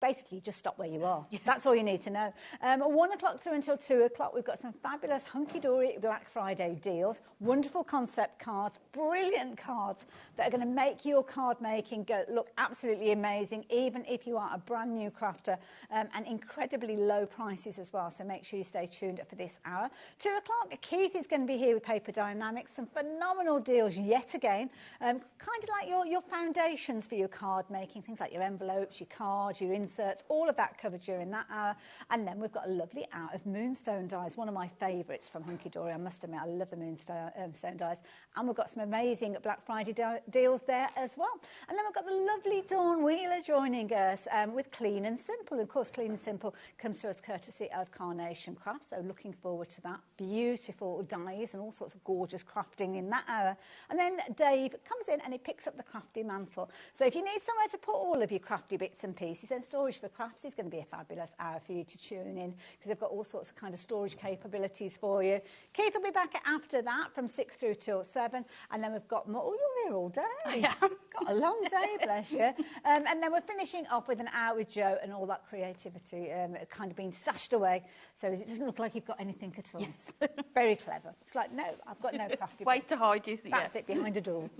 basically just stop where you are. That's all you need to know. 1 o'clock through until 2 o'clock, we've got some fabulous hunky-dory Black Friday deals, wonderful concept cards, brilliant cards that are going to make your card making look absolutely amazing, even if you are a brand new crafter, and incredibly low prices as well. So make sure you stay tuned for this hour. 2 o'clock, Keith is going to be here with Paper Dynamics, some phenomenal deals yet again, kind of like your foundations for your card making, things like your envelopes, your cards, your inserts, all of that covered during that hour. And then we've got a lovely hour of moonstone dies, one of my favourites from Hunky Dory. I must admit, I love the moonstone dies. And we've got some amazing Black Friday deals there as well. And then we've got the lovely Dawn Wheeler joining us with Clean and Simple. Of course, Clean and Simple comes to us courtesy of Carnation Crafts, so looking forward to that. Beautiful dies and all sorts of gorgeous crafting in that hour. And then Dave comes in and he picks up the crafty mantle. So if you need somewhere to put all of your crafty bits and pieces, then Storage for Crafts is going to be a fabulous hour for you to tune in, because they've got all sorts of kind of storage capabilities for you. Keith will be back after that from 6 through till 7, and then we've got more. Oh, you're here all day. I am. Got a long day, bless you. And then we're finishing off with an hour with Joe and all that creativity kind of being stashed away, so it doesn't look like you've got anything at all. Yes. Very clever. It's like, no, I've got no crafty Way bits. to hide, is it? That's it, behind a door.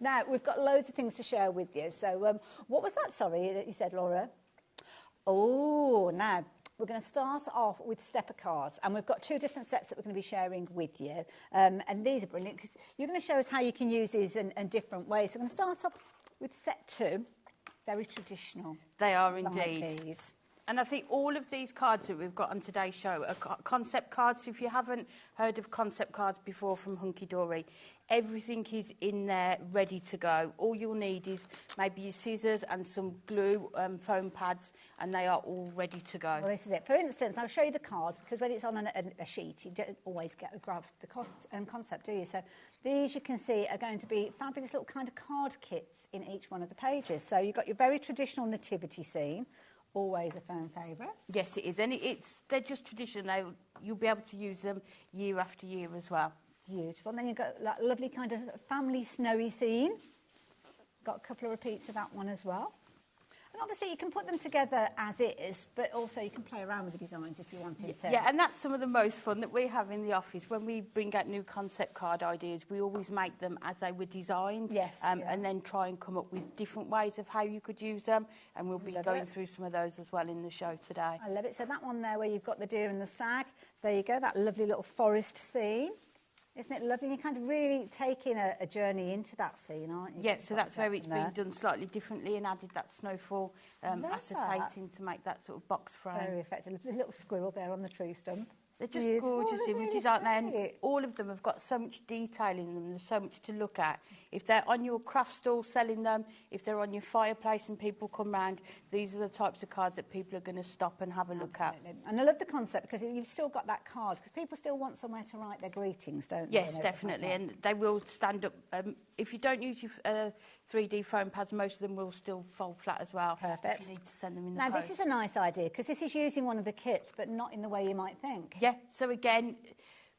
Now, we've got loads of things to share with you. So what was that, sorry, that you said, Laura? Oh, now, we're going to start off with stepper cards, and we've got 2 different sets that we're going to be sharing with you. And these are brilliant, because you're going to show us how you can use these in different ways. So I'm going to start off with set 2, very traditional. They are like indeed. these. And I think all of these cards that we've got on today's show are concept cards. So if you haven't heard of concept cards before from Hunky Dory, everything is in there ready to go. All you'll need is maybe your scissors and some glue, foam pads, and they are all ready to go. Well, this is it. For instance, I'll show you the card, because when it's on a sheet, you don't always grab the concept, do you? So these, you can see, are going to be fabulous little kind of card kits in each one of the pages. So you've got your very traditional nativity scene, always a fan favourite. Yes, it is. And they're just traditional. You'll be able to use them year after year as well. Beautiful. And then you've got that lovely kind of family snowy scene. Got a couple of repeats of that one as well. And obviously you can put them together as is, but also you can play around with the designs if you wanted to. Yeah, and that's some of the most fun that we have in the office. When we bring out new concept card ideas, we always make them as they were designed. Yes. And then try and come up with different ways of how you could use them. And we'll be going through some of those as well in the show today. I love it. So that one there where you've got the deer and the stag, there you go, that lovely little forest scene. Isn't it lovely? You're kind of really taking a journey into that scene, aren't you? Yeah, so that's where it's been done slightly differently and added that snowfall acetating to make that sort of box frame. Very effective. A little squirrel there on the tree stump. They're just Beautiful, gorgeous images, aren't they? And all of them have got so much detail in them. There's so much to look at. If they're on your craft stall selling them, if they're on your fireplace and people come round, these are the types of cards that people are going to stop and have a look at. And I love the concept, because you've still got that card, because people still want somewhere to write their greetings, don't they? Yes, definitely. And they will stand up. If you don't use your 3D foam pads, most of them will still fold flat as well. Perfect. You need to send them in the Now, post. this is a nice idea, because this is using one of the kits, but not in the way you might think. Yeah, so again,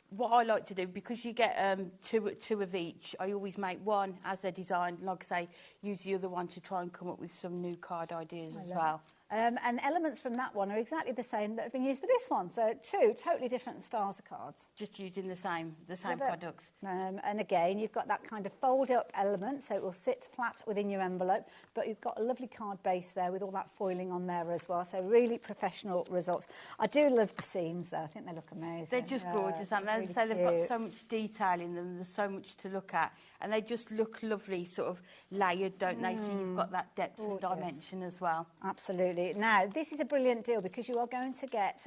what I like to do, because you get two of each, I always make one as they're designed, like I say, use the other one to try and come up with some new card ideas as well. And elements from that one are exactly the same that have been used for this one. So 2 totally different styles of cards. Just using the same products. And again, you've got that kind of fold-up element, so it will sit flat within your envelope, but you've got a lovely card base there with all that foiling on there as well. So really professional results. I do love the scenes, though. I think they look amazing. They're just gorgeous, aren't they? Really so they've got so much detail in them. There's so much to look at. And they just look lovely, sort of layered, don't they? So you've got that depth and dimension as well. Absolutely. Now, this is a brilliant deal, because you are going to get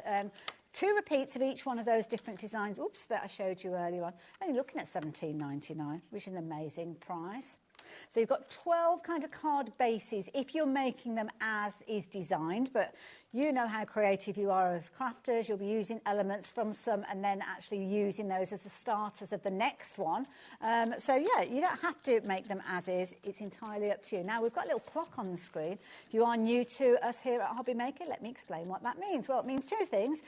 2 repeats of each one of those different designs, that I showed you earlier on. Only looking at $17.99, which is an amazing price. So you've got 12 kind of card bases if you're making them as is designed, but you know how creative you are as crafters. You'll be using elements from some and then actually using those as the starters of the next one. So yeah, you don't have to make them as is. It's entirely up to you. Now, we've got a little clock on the screen. If you are new to us here at HobbyMaker, let me explain what that means. Well, it means 2 things.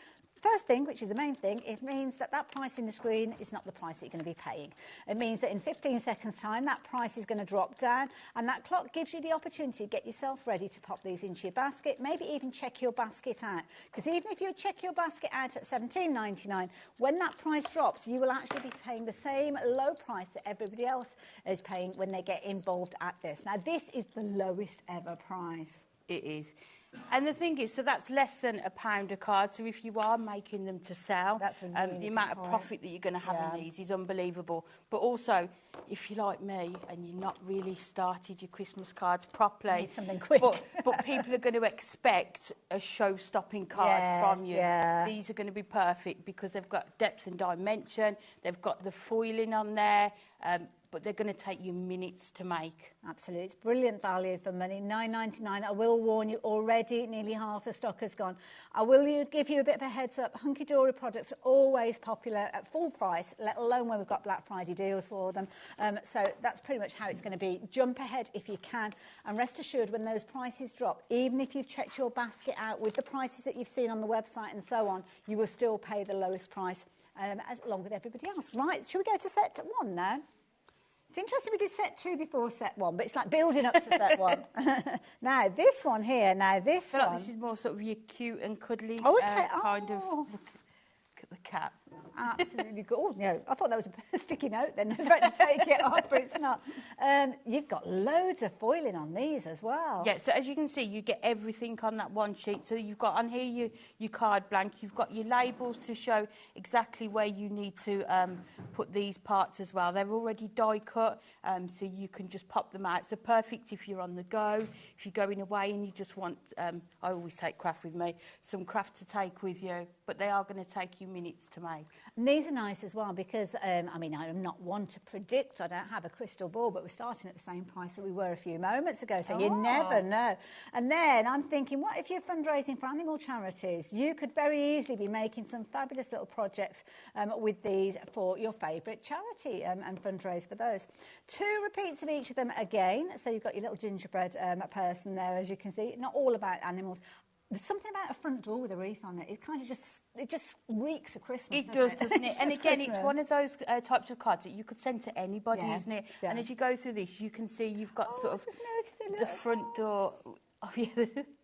First thing, which is the main thing, it means that that price in the screen is not the price that you're going to be paying. It means that in 15 seconds time that price is going to drop down, and that clock gives you the opportunity to get yourself ready to pop these into your basket, maybe even check your basket out, because even if you check your basket out at $17.99, when that price drops you will actually be paying the same low price that everybody else is paying when they get involved at this. Now this is the lowest ever price. It is. And the thing is, so that's less than £1 a card. So if you are making them to sell, that's a really the amount of point. profit that you're going to have in these is unbelievable. But also, if you're like me and you're not really started your Christmas cards properly, need something quick. But people are going to expect a show-stopping card from you. These are going to be perfect because they've got depth and dimension. They've got the foiling on there. But they're going to take you minutes to make. Absolutely. It's brilliant value for money. $9.99. I will warn you, already nearly half the stock has gone. I will give you a bit of a heads up. Hunky Dory products are always popular at full price, let alone when we've got Black Friday deals for them. So that's pretty much how it's going to be. Jump ahead if you can. And rest assured, when those prices drop, even if you've checked your basket out with the prices that you've seen on the website and so on, you will still pay the lowest price along with everybody else. Right, should we go to set 1 now? It's interesting we did set 2 before set 1, but it's like building up to set 1. Now, this one here, like this is more sort of your cute and cuddly kind of... Look at the cat. Absolutely good. Oh, no, I thought that was a sticky note then. I was about to take it off, but it's not. You've got loads of foiling on these as well. Yeah, so as you can see, you get everything on that one sheet. So you've got on here your card blank. You've got your labels to show exactly where you need to put these parts as well. They're already die cut, so you can just pop them out. So perfect if you're on the go, if you're going away and you just want, I always take craft with me, some craft to take with you, but they are going to take you minutes to make. And these are nice as well because, I mean, I'm not one to predict. I don't have a crystal ball, but we're starting at the same price that we were a few moments ago, so you never know. And then I'm thinking, what if you're fundraising for animal charities? You could very easily be making some fabulous little projects with these for your favourite charity and fundraise for those. 2 repeats of each of them again. So you've got your little gingerbread person there, as you can see. Not all about animals. There's something about a front door with a wreath on it. It kind of just reeks of Christmas. It does, doesn't it? And again, Christmas. It's one of those types of cards that you could send to anybody, isn't it? Yeah. And as you go through this, you can see you've got sort of the front door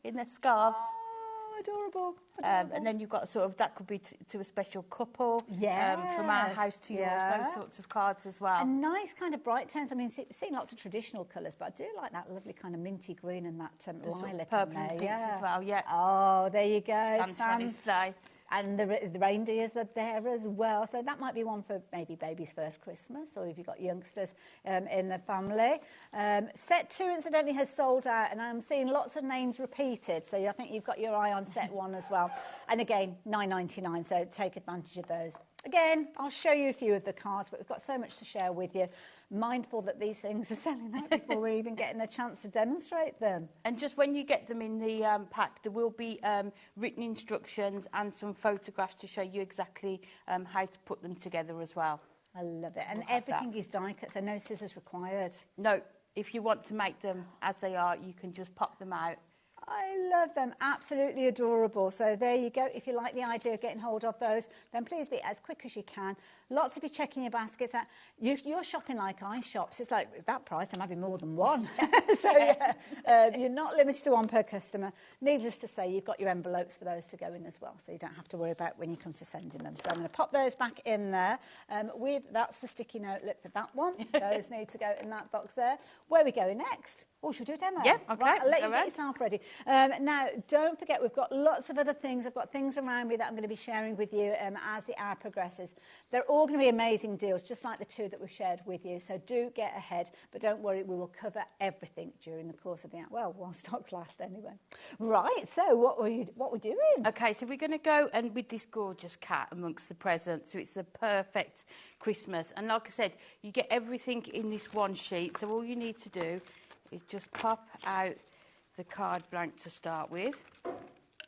in the scarves. Oh, adorable. And then you've got sort of, that could be to a special couple. From our house to yours, those sorts of cards as well. And nice kind of bright tones. I mean, seeing lots of traditional colours, but I do like that lovely kind of minty green and that lilac sort of purple and pinks as well, Oh, there you go. Santa's sleigh. And the reindeers are there as well. So that might be one for maybe baby's first Christmas, or if you've got youngsters in the family. Set 2, incidentally, has sold out, and I'm seeing lots of names repeated. So I think you've got your eye on set 1 as well. And again, $9.99, so take advantage of those. Again, I'll show you a few of the cards, but we've got so much to share with you. Mindful that these things are selling out before we're even getting a chance to demonstrate them. And just when you get them in the pack, there will be written instructions and some photographs to show you exactly how to put them together as well. I love it. And everything is die cut, so no scissors required. No, if you want to make them as they are, you can just pop them out. I love them, absolutely adorable. So there you go. If you like the idea of getting hold of those, then please be as quick as you can. Lots of you checking your baskets out. You're shopping like I shop. So it's like, at that price, I'm having more than one. So you're not limited to one per customer. Needless to say, you've got your envelopes for those to go in as well, so you don't have to worry about when you come to sending them. So I'm going to pop those back in there. That's the sticky note lip for that one. Those need to go in that box there. Where are we going next? Oh, should we do a demo? Yeah, okay. Right, I'll let you get yourself ready. Now, don't forget, we've got lots of other things. I've got things around me that I'm going to be sharing with you as the hour progresses. They're all going to be amazing deals, just like the 2 that we've shared with you. So do get ahead, but don't worry, we will cover everything during the course of the hour. Well, while stocks last anyway. Right, so what we're doing? Okay, so we're going to go and with this gorgeous cat amongst the presents. So it's the perfect Christmas. And like I said, you get everything in this one sheet. So all you need to do is just pop out the card blank to start with.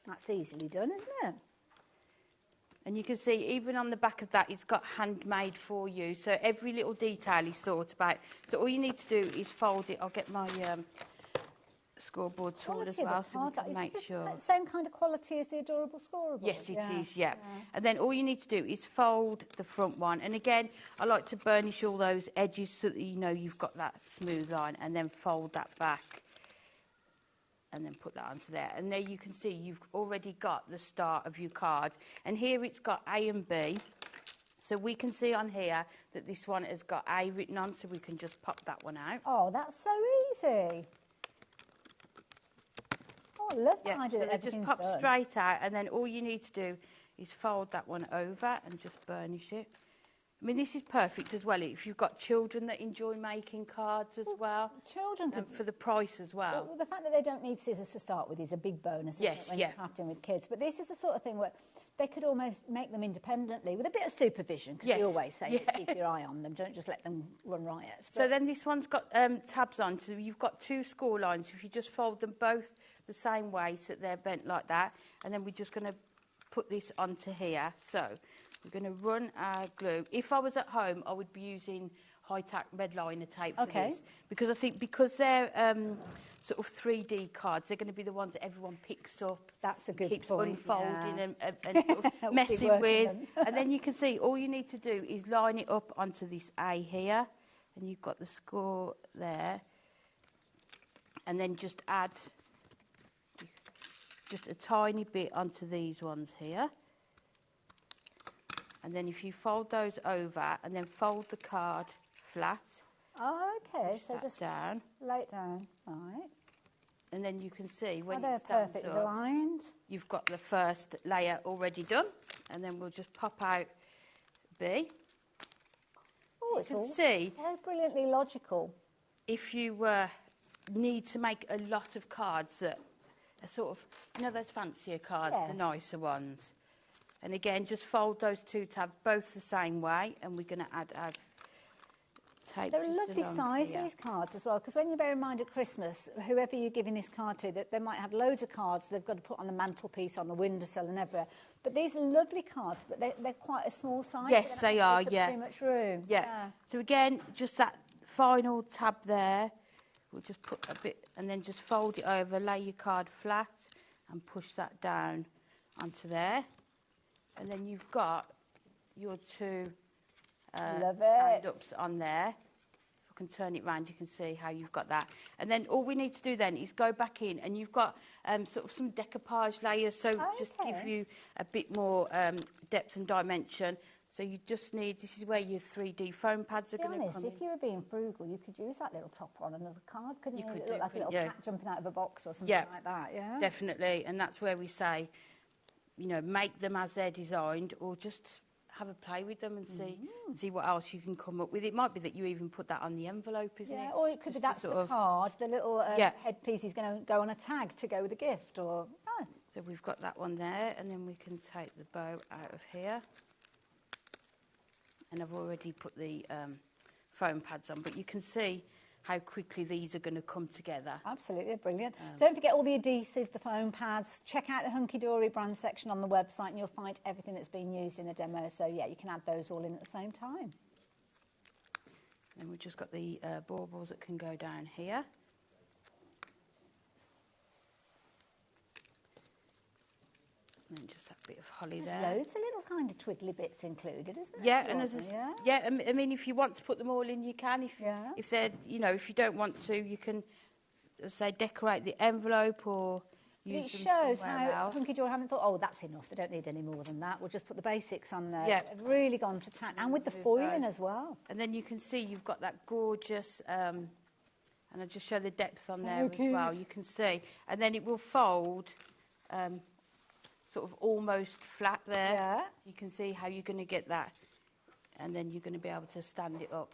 That's easily done, isn't it? And you can see even on the back of that, it's got handmade for you. So every little detail is thought about. So all you need to do is fold it. I'll get my scoreboard tool as Quality of the well, so we card. can Is make this sure. the same kind of quality as the adorable scoreboard? Yes, it is, yeah. And then all you need to do is fold the front one. And again, I like to burnish all those edges so that you know you've got that smooth line, and then fold that back and then put that onto there. And there you can see you've already got the start of your card. And here it's got A and B. So we can see on here that this one has got A written on, so we can just pop that one out. Oh, that's so easy. Oh, I love that idea. So they just pop straight out, and then all you need to do is fold that one over and just burnish it. I mean, this is perfect as well if you've got children that enjoy making cards as well. Children could, for the price as well. The fact that they don't need scissors to start with is a big bonus, isn't it, when you're crafting with kids. But this is the sort of thing where they could almost make them independently with a bit of supervision, because we always say keep your eye on them, don't just let them run riot. But so then this one's got tabs on, so you've got two score lines. If you just fold them both the same way so that they're bent like that, and then we're just going to put this onto here. So we're going to run our glue. If I was at home, I would be using high-tack red liner tape for this, because I think because they're sort of 3D cards, they're going to be the ones that everyone picks up. That's a good keeps point. Unfolding and sort of messing with. And then you can see all you need to do is line it up onto this A here, and you've got the score there, and then just add just a tiny bit onto these ones here. And then if you fold those over and then fold the card flat. Oh, okay. So just down. lay it down, right. And then you can see when they're it stands perfectly up, aligned. you've got the first layer already done. And then we'll just pop out B. Oh, you can see so brilliantly logical. If you need to make a lot of cards that are sort of, you know, those fancier cards, the nicer ones. And again, just fold those two tabs both the same way, and we're going to add our tape. They're a lovely size, these cards, as well, because when you bear in mind at Christmas, whoever you're giving this card to, that they might have loads of cards they've got to put on the mantelpiece, on the windowsill and everywhere. But these are lovely cards, but they're quite a small size. Yes, they are, too much room. Yeah. So again, just that final tab there, we'll just put a bit, and then just fold it over, lay your card flat, and push that down onto there. And then you've got your two stand-ups on there. If I can turn it round, you can see how you've got that. And then all we need to do then is go back in, and you've got sort of some decoupage layers, so just give you a bit more depth and dimension. So you just need, this is where your 3D foam pads are going to come in. If you were being frugal, you could use that little topper on another card, couldn't you? You could It do, look like a little cat jumping out of a box or something like that, yeah? Definitely, and that's where we say, you know, make them as they're designed, or just have a play with them and see what else you can come up with. It might be that you even put that on the envelope, isn't it? Or it could be that's the card, the little headpiece is going to go on a tag to go with a gift, or... Oh. So we've got that one there, and then we can take the bow out of here. And I've already put the foam pads on, but you can see how quickly these are going to come together. Absolutely, brilliant. Don't forget all the adhesives, the foam pads. Check out the Hunky Dory brand section on the website, and you'll find everything that's been used in the demo. So, yeah, you can add those all in at the same time. Then we've just got the baubles that can go down here. And then just that bit of holly there. Loads of little kind of twiddly bits included, isn't it? Yeah, and I mean, if you want to put them all in, you can. If they're, you know, if you don't want to, you can, say, decorate the envelope or use them somewhere else. It shows how Hunky Dory haven't thought, oh, that's enough. They don't need any more than that. We'll just put the basics on there. Yeah, they've really gone to town, and with the foiling as well. And then you can see you've got that gorgeous. And I'll just show the depth on there as well. You can see, and then it will fold. Sort of almost flat there. Yeah. You can see how you're going to get that, and then you're going to be able to stand it up.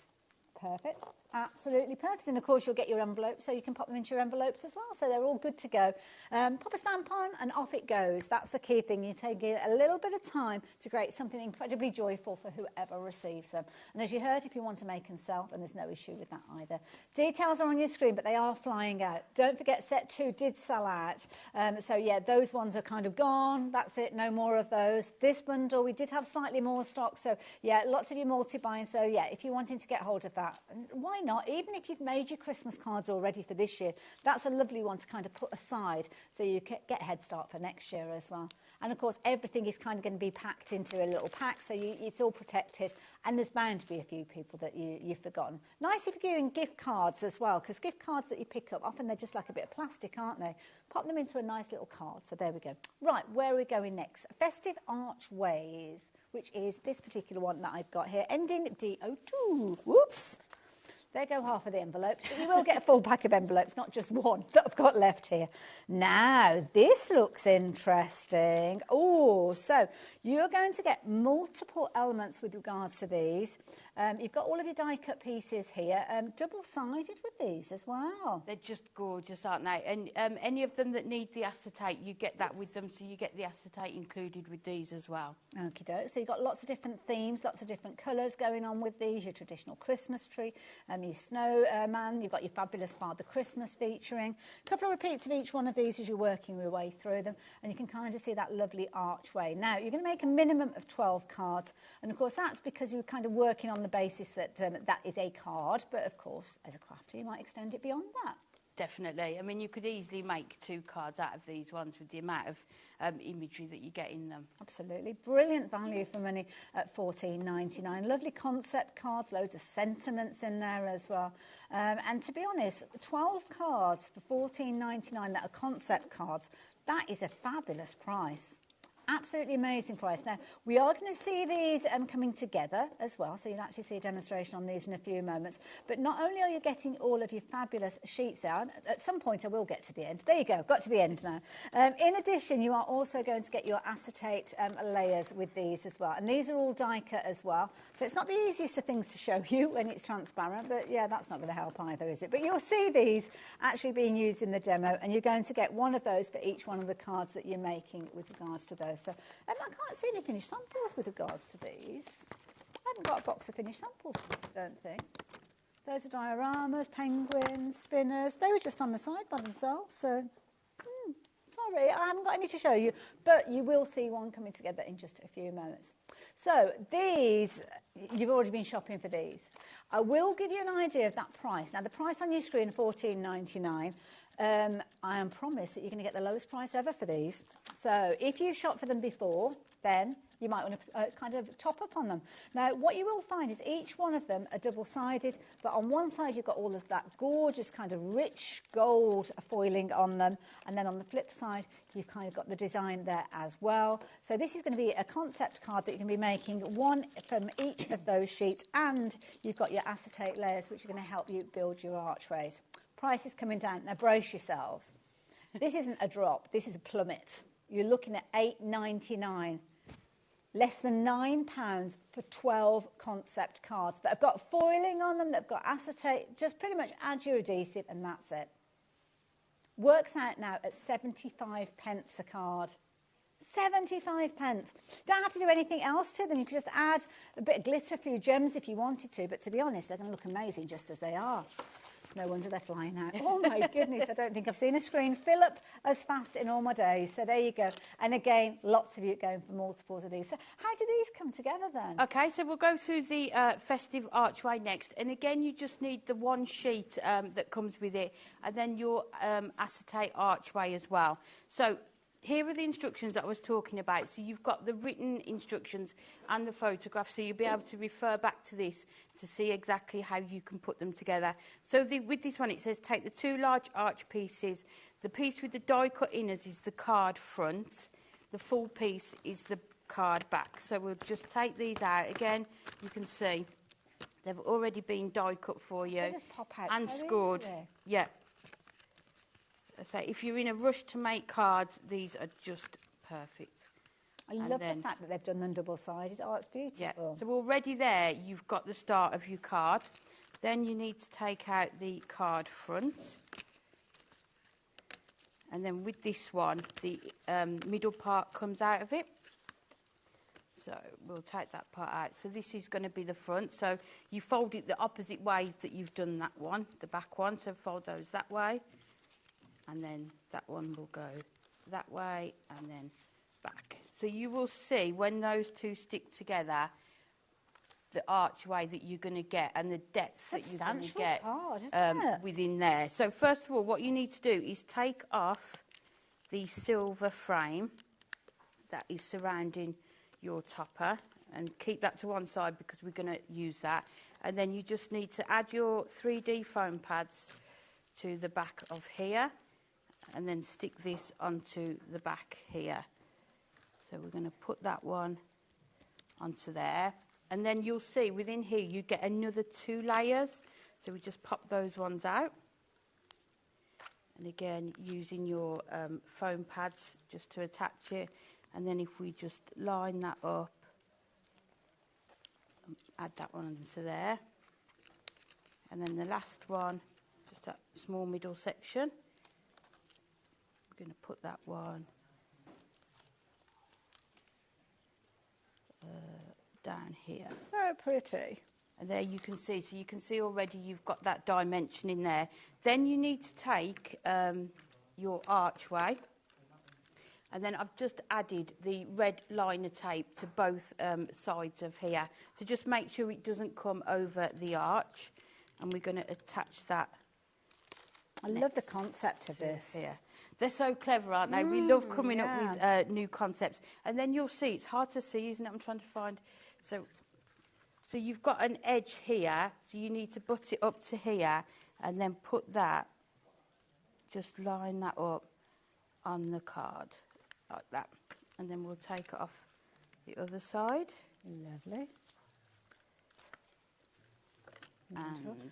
Perfect. Absolutely perfect. And, of course, you'll get your envelopes, so you can pop them into your envelopes as well. So they're all good to go. Pop a stamp on and off it goes. That's the key thing. You take it a little bit of time to create something incredibly joyful for whoever receives them. And as you heard, if you want to make and sell, then there's no issue with that either. Details are on your screen, but they are flying out. Don't forget, set 2 did sell out. So, yeah, those ones are kind of gone. That's it. No more of those. This bundle, we did have slightly more stock. So, yeah, lots of you multi-buying. So, yeah, if you're wanting to get hold of that, that. And why not? Even if you've made your Christmas cards already for this year, that's a lovely one to kind of put aside so you get a head start for next year as well. And of course, everything is kind of going to be packed into a little pack, so it's all protected. And there's bound to be a few people that you've forgotten. Nice if you're doing gift cards as well, because gift cards that you pick up, often they're just like a bit of plastic, aren't they? Pop them into a nice little card. So there we go. Right, where are we going next? Festive Archways, which is this particular one that I've got here, ending D02. Whoops. There go half of the envelopes. But you will get a full pack of envelopes, not just one that I've got left here. Now, this looks interesting. Oh, so you're going to get multiple elements with regards to these. You've got all of your die-cut pieces here, double-sided with these as well. They're just gorgeous, aren't they? And any of them that need the acetate, you get that with them, so you get the acetate included with these as well. Okie doke. So you've got lots of different themes, lots of different colours going on with these. Your traditional Christmas tree, your snowman, you've got your fabulous Father Christmas featuring. A couple of repeats of each one of these as you're working your way through them, and you can kind of see that lovely archway. Now, you're going to make a minimum of 12 cards, and of course that's because you're kind of working on the basis that that is a card, but of course as a crafter you might extend it beyond that. Definitely. I mean, you could easily make 2 cards out of these ones with the amount of imagery that you get in them. Absolutely. Brilliant value for money at $14.99. Lovely concept cards, loads of sentiments in there as well. And to be honest, 12 cards for $14.99 that are concept cards, that is a fabulous price. Absolutely amazing price. Now, we are going to see these coming together as well, so you'll actually see a demonstration on these in a few moments. But not only are you getting all of your fabulous sheets out, at some point I will get to the end. There you go, got to the end now. In addition, you are also going to get your acetate layers with these as well. And these are all die cut as well. So it's not the easiest of things to show you when it's transparent, but yeah, that's not going to help either, is it? But you'll see these actually being used in the demo, and you're going to get one of those for each one of the cards that you're making with regards to those. So I can't see any finished samples with regards to these. I haven't got a box of finished samples, I don't think. Those are dioramas, penguins, spinners. They were just on the side by themselves, so sorry, I haven't got any to show you, but you will see one coming together in just a few moments. So these, you've already been shopping for these. I will give you an idea of that price. Now, the price on your screen, $14.99. I am promised that you're going to get the lowest price ever for these. So if you've shopped for them before, then you might want to kind of top up on them. Now, what you will find is each one of them are double-sided, but on one side you've got all of that gorgeous kind of rich gold foiling on them, and then on the flip side you've kind of got the design there as well. So this is going to be a concept card that you can be making, one from each of those sheets, and you've got your acetate layers which are going to help you build your archways. Price is coming down. Now brace yourselves. This isn't a drop, this is a plummet. You're looking at $8.99. Less than £9 for 12 concept cards that have got foiling on them, that have got acetate. Just pretty much add your adhesive and that's it. Works out now at 75 pence a card. 75 pence. Don't have to do anything else to them. You can just add a bit of glitter, a few gems if you wanted to, but to be honest, they're going to look amazing just as they are. No wonder they're flying out. Oh my goodness, I don't think I've seen a screen fill up as fast in all my days. So there you go. And again, lots of you going for multiples of these. So how do these come together then? Okay, so we'll go through the festive archway next. And again, you just need the one sheet that comes with it, and then your acetate archway as well. So here are the instructions that I was talking about. So you've got the written instructions and the photograph, so you'll be able to refer back to this to see exactly how you can put them together. So with this one, it says take the 2 large arch pieces. The piece with the die-cut inners is the card front. The full piece is the card back. So we'll just take these out. Again, you can see they've already been die-cut for you. They just pop out and so scored. easily. Yeah. So if you're in a rush to make cards, these are just perfect. I love the fact that they've done them double-sided. Oh, it's beautiful. Yeah. So already there, you've got the start of your card. Then you need to take out the card front. And then with this one, the middle part comes out of it. So we'll take that part out. So this is going to be the front. So you fold it the opposite ways that you've done that one, the back one. So fold those that way. And then that one will go that way and then back. So you will see when those two stick together, the archway that you're going to get and the depth that you're going to get card, isn't it? within there. So first of all, what you need to do is take off the silver frame that is surrounding your topper and keep that to one side because we're going to use that. And then you just need to add your 3D foam pads to the back of here and then stick this onto the back here. So we're going to put that one onto there. And then you'll see within here you get another 2 layers. So we just pop those ones out. And again, using your foam pads just to attach it. And then if we just line that up, add that one into there. And then the last one, just that small middle section. We're going to put that one down here. So pretty. And there you can see, so you can see already you've got that dimension in there. Then you need to take your archway, and then I've just added the red liner tape to both sides of here. So just make sure it doesn't come over the arch, and we're going to attach that. I love the concept of this. Here. They're so clever, aren't they? We love coming up with new concepts. And then you'll see, it's hard to see, isn't it? I'm trying to find, so you've got an edge here, so you need to butt it up to here, and then put that, just line that up on the card, like that. And then we'll take it off the other side. Lovely. And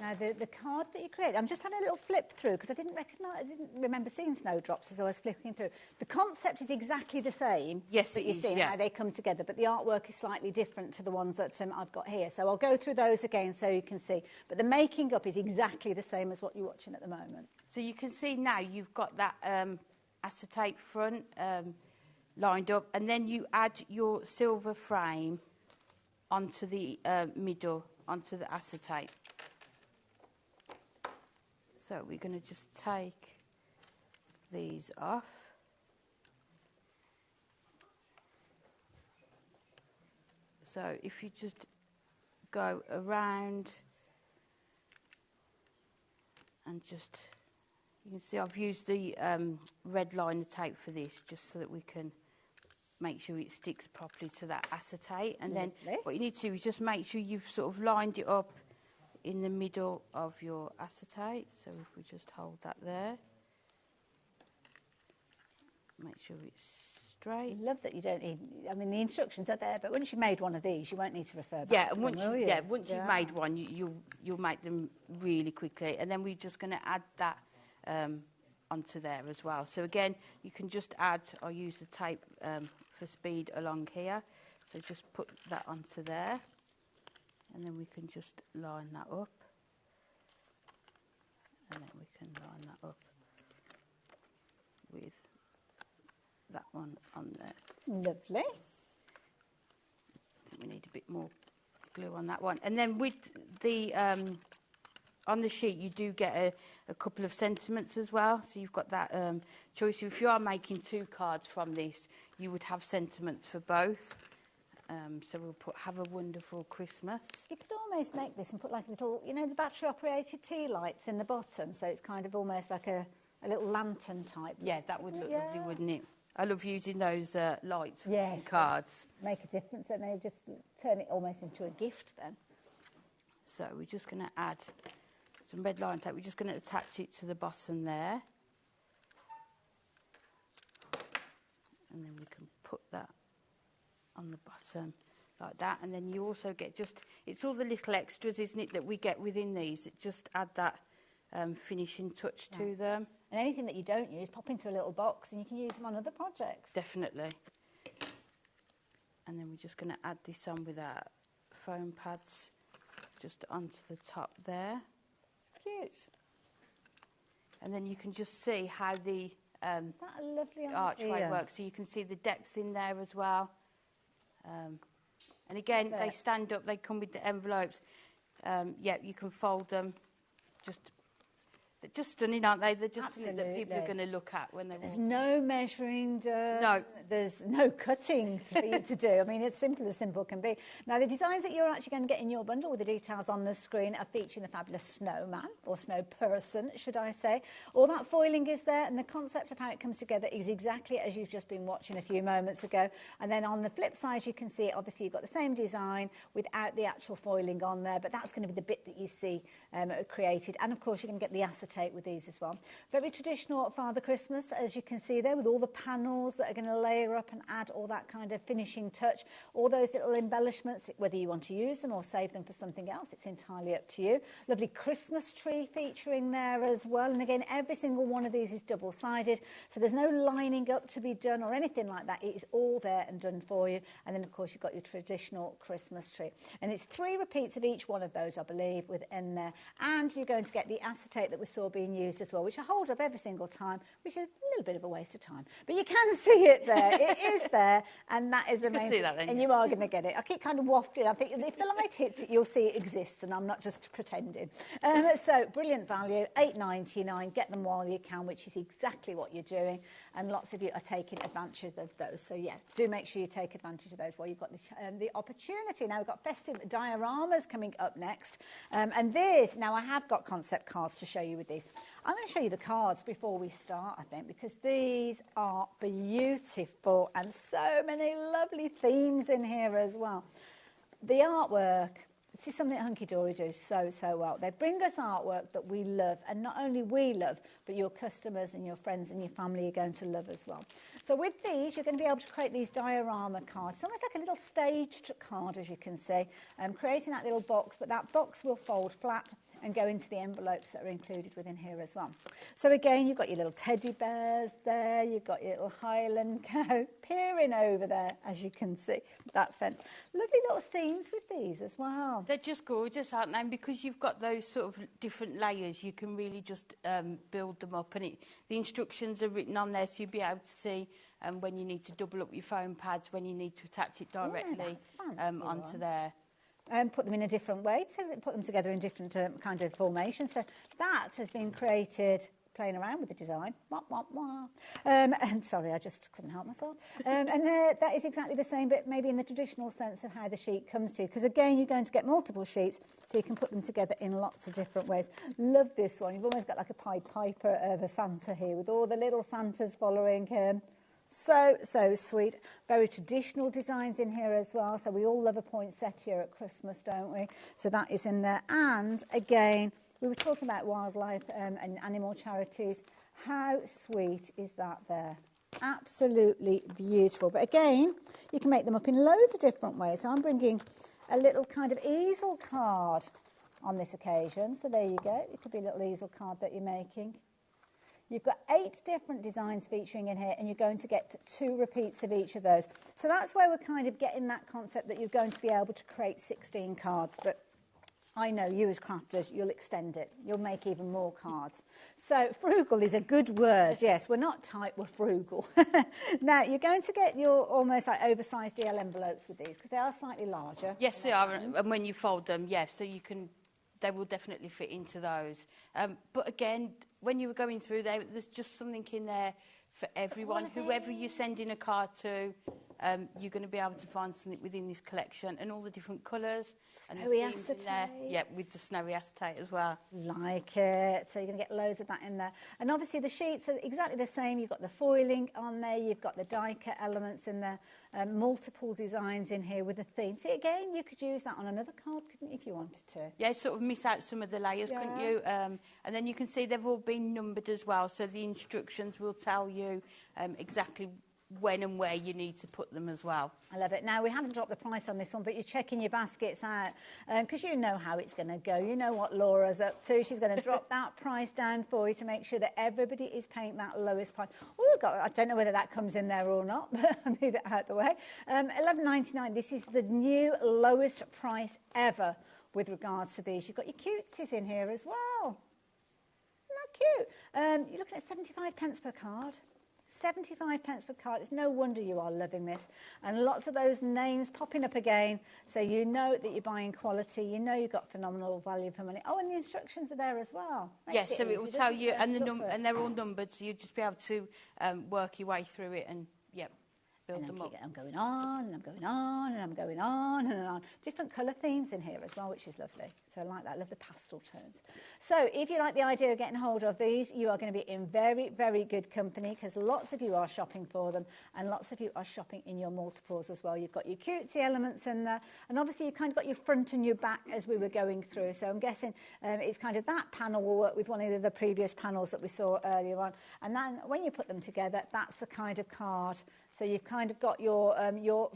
now the card that you create, I'm just having a little flip through because I didn't remember seeing snowdrops as I was flipping through. The concept is exactly the same. Yes, that it you're is, seeing yeah. how they come together, but the artwork is slightly different to the ones that I've got here. So I'll go through those again so you can see. But the making up is exactly the same as what you're watching at the moment. so you can see now you've got that acetate front lined up, and then you add your silver frame onto the middle, onto the acetate. So we're going to just take these off. So if you just go around and just, you can see I've used the red liner tape for this just so that we can make sure it sticks properly to that acetate. And then what you need to do is just make sure you've sort of lined it up in the middle of your acetate. So if we just hold that there, make sure it's straight. I love that you don't need, I mean, the instructions are there, but once you've made one of these, you won't need to refer back Yeah, to and them, will you? once you've made one, you'll make them really quickly. And then we're just going to add that onto there as well. So again, you can just add, I'll use the tape for speed along here. So just put that onto there. And then we can just line that up. And then we can line that up with that one on there. Lovely. We need a bit more glue on that one. And then with the, on the sheet, you do get a couple of sentiments as well. So you've got that choice. If you are making 2 cards from this, you would have sentiments for both. So we'll put "Have a Wonderful Christmas." You could almost make this and put like a little, you know, the battery-operated tea lights in the bottom, so it's kind of almost like a little lantern type. Yeah, that would look lovely, wouldn't it? I love using those lights for cards. Make a difference, and they just turn it almost into a gift then. So we're just going to add some red line tape. We're just going to attach it to the bottom there. And then we can put that on the bottom like that. And then you also get just, it's all the little extras, isn't it, that we get within these. Just add that finishing touch to them. And anything that you don't use, pop into a little box and you can use them on other projects. Definitely. And then we're just going to add this on with our foam pads just onto the top there. Cute. And then you can just see how the Is that a lovely archway works. So you can see the depth in there as well. And again, they stand up, they come with the envelopes. Yeah, you can fold them just They're just stunning, aren't they? They're just something that Absolutely. people are going to look at when they walk. There's no measuring done. No. There's no cutting for you to do. I mean, it's simple as simple can be. Now, the designs that you're actually going to get in your bundle with the details on the screen are featuring the fabulous snowman, or snow person, should I say. All that foiling is there, and the concept of how it comes together is exactly as you've just been watching a few moments ago. And then on the flip side, you can see, obviously, you've got the same design without the actual foiling on there, but that's going to be the bit that you see created. And, of course, you're going to get the acetate with these as well. Very traditional Father Christmas, as you can see there, with all the panels that are going to layer up and add all that kind of finishing touch. All those little embellishments, whether you want to use them or save them for something else, it's entirely up to you. Lovely Christmas tree featuring there as well. And again, every single one of these is double-sided, so there's no lining up to be done or anything like that. It is all there and done for you. And then, of course, you've got your traditional Christmas tree. And it's 3 repeats of each one of those, I believe, within there. And you're going to get the acetate that we saw being used as well, which I hold up every single time, which is a little bit of a waste of time. But you can see it there. It is there, and that is the main thing. And you are going to get it. I keep kind of wafting. I think if the light hits it, you'll see it exists, and I'm not just pretending. So, brilliant value, $8.99. Get them while you can, which is exactly what you're doing. And lots of you are taking advantage of those. So, yeah, do make sure you take advantage of those while you've got the opportunity. Now, we've got festive dioramas coming up next. And this, now I have got concept cards to show you with these. I'm going to show you the cards before we start, I think, because these are beautiful and so many lovely themes in here as well. The artwork, this is something that Hunky Dory do so well. They bring us artwork that we love, and not only we love, but your customers and your friends and your family are going to love as well. So with these, you're going to be able to create these diorama cards. It's almost like a little staged card, as you can see, creating that little box, but that box will fold flat and go into the envelopes that are included within here as well. So again, you've got your little teddy bears there, you've got your little Highland cow peering over there, as you can see, that fence. Lovely little scenes with these as well. They're just gorgeous, aren't they? And because you've got those sort of different layers, you can really just build them up. And the instructions are written on there, so you'll be able to see when you need to double up your foam pads, when you need to attach it directly onto there. And put them in a different way, to put them together in different kind of formations. So that has been created playing around with the design. And sorry, I just couldn't help myself. And that is exactly the same, but maybe in the traditional sense of how the sheet comes to you. Because again, you're going to get multiple sheets, so you can put them together in lots of different ways. Love this one. You've almost got like a Pied Piper of a Santa here, with all the little Santas following him. So sweet. Very traditional designs in here as well. So we all love a poinsettia at Christmas, don't we? So that is in there. And again, we were talking about wildlife and animal charities. How sweet is that there? Absolutely beautiful. But again, you can make them up in loads of different ways. So I'm bringing a little kind of easel card on this occasion. So there you go. It could be a little easel card that you're making. You've got 8 different designs featuring in here, and you're going to get 2 repeats of each of those. So that's where we're kind of getting that concept that you're going to be able to create 16 cards. But I know you as crafters, you'll extend it. You'll make even more cards. So frugal is a good word. Yes, we're not tight, we're frugal. Now, you're going to get your almost like oversized DL envelopes with these, because they are slightly larger. Yes, they are. And when you fold them, yes, so you can... They will definitely fit into those. But again, when you were going through there, there's just something in there for everyone. Whoever you're sending a card to, you're going to be able to find something within this collection, and all the different colours and the themes in there. Yeah, with the snowy acetate as well. Like it. So you're going to get loads of that in there. And obviously the sheets are exactly the same. You've got the foiling on there. You've got the die cut elements in there. Multiple designs in here with a theme. See, again, you could use that on another card, couldn't you, if you wanted to? Yeah, sort of miss out some of the layers, couldn't you? And then you can see they've all been numbered as well. So the instructions will tell you exactly when and where you need to put them as well. I love it. Now, we haven't dropped the price on this one, but you're checking your baskets out because you know how it's going to go. You know what Laura's up to. She's going to drop that price down for you to make sure that everybody is paying that lowest price. Oh, God, I don't know whether that comes in there or not, but I'll move it out of the way. $11.99. This is the new lowest price ever with regards to these. You've got your cutesies in here as well. Isn't that cute? You're looking at 75 pence per card. 75 pence per card. It's no wonder you are loving this. And lots of those names popping up again, so you know that you're buying quality, you know you've got phenomenal value for money. Oh, and the instructions are there as well. Yes, so it will tell you, and they're all numbered, so you'll just be able to work your way through it and, yep. Build them up. I'm going on, and I'm going on, and I'm going on, and on. Different colour themes in here as well, which is lovely. So I like that. I love the pastel tones. So if you like the idea of getting hold of these, you are going to be in very, very good company, because lots of you are shopping for them, and lots of you are shopping in your multiples as well. You've got your cutesy elements in there, and obviously you've kind of got your front and your back as we were going through. So I'm guessing it's kind of that panel will work with one of the previous panels that we saw earlier on. And then when you put them together, that's the kind of card. So you've kind of got your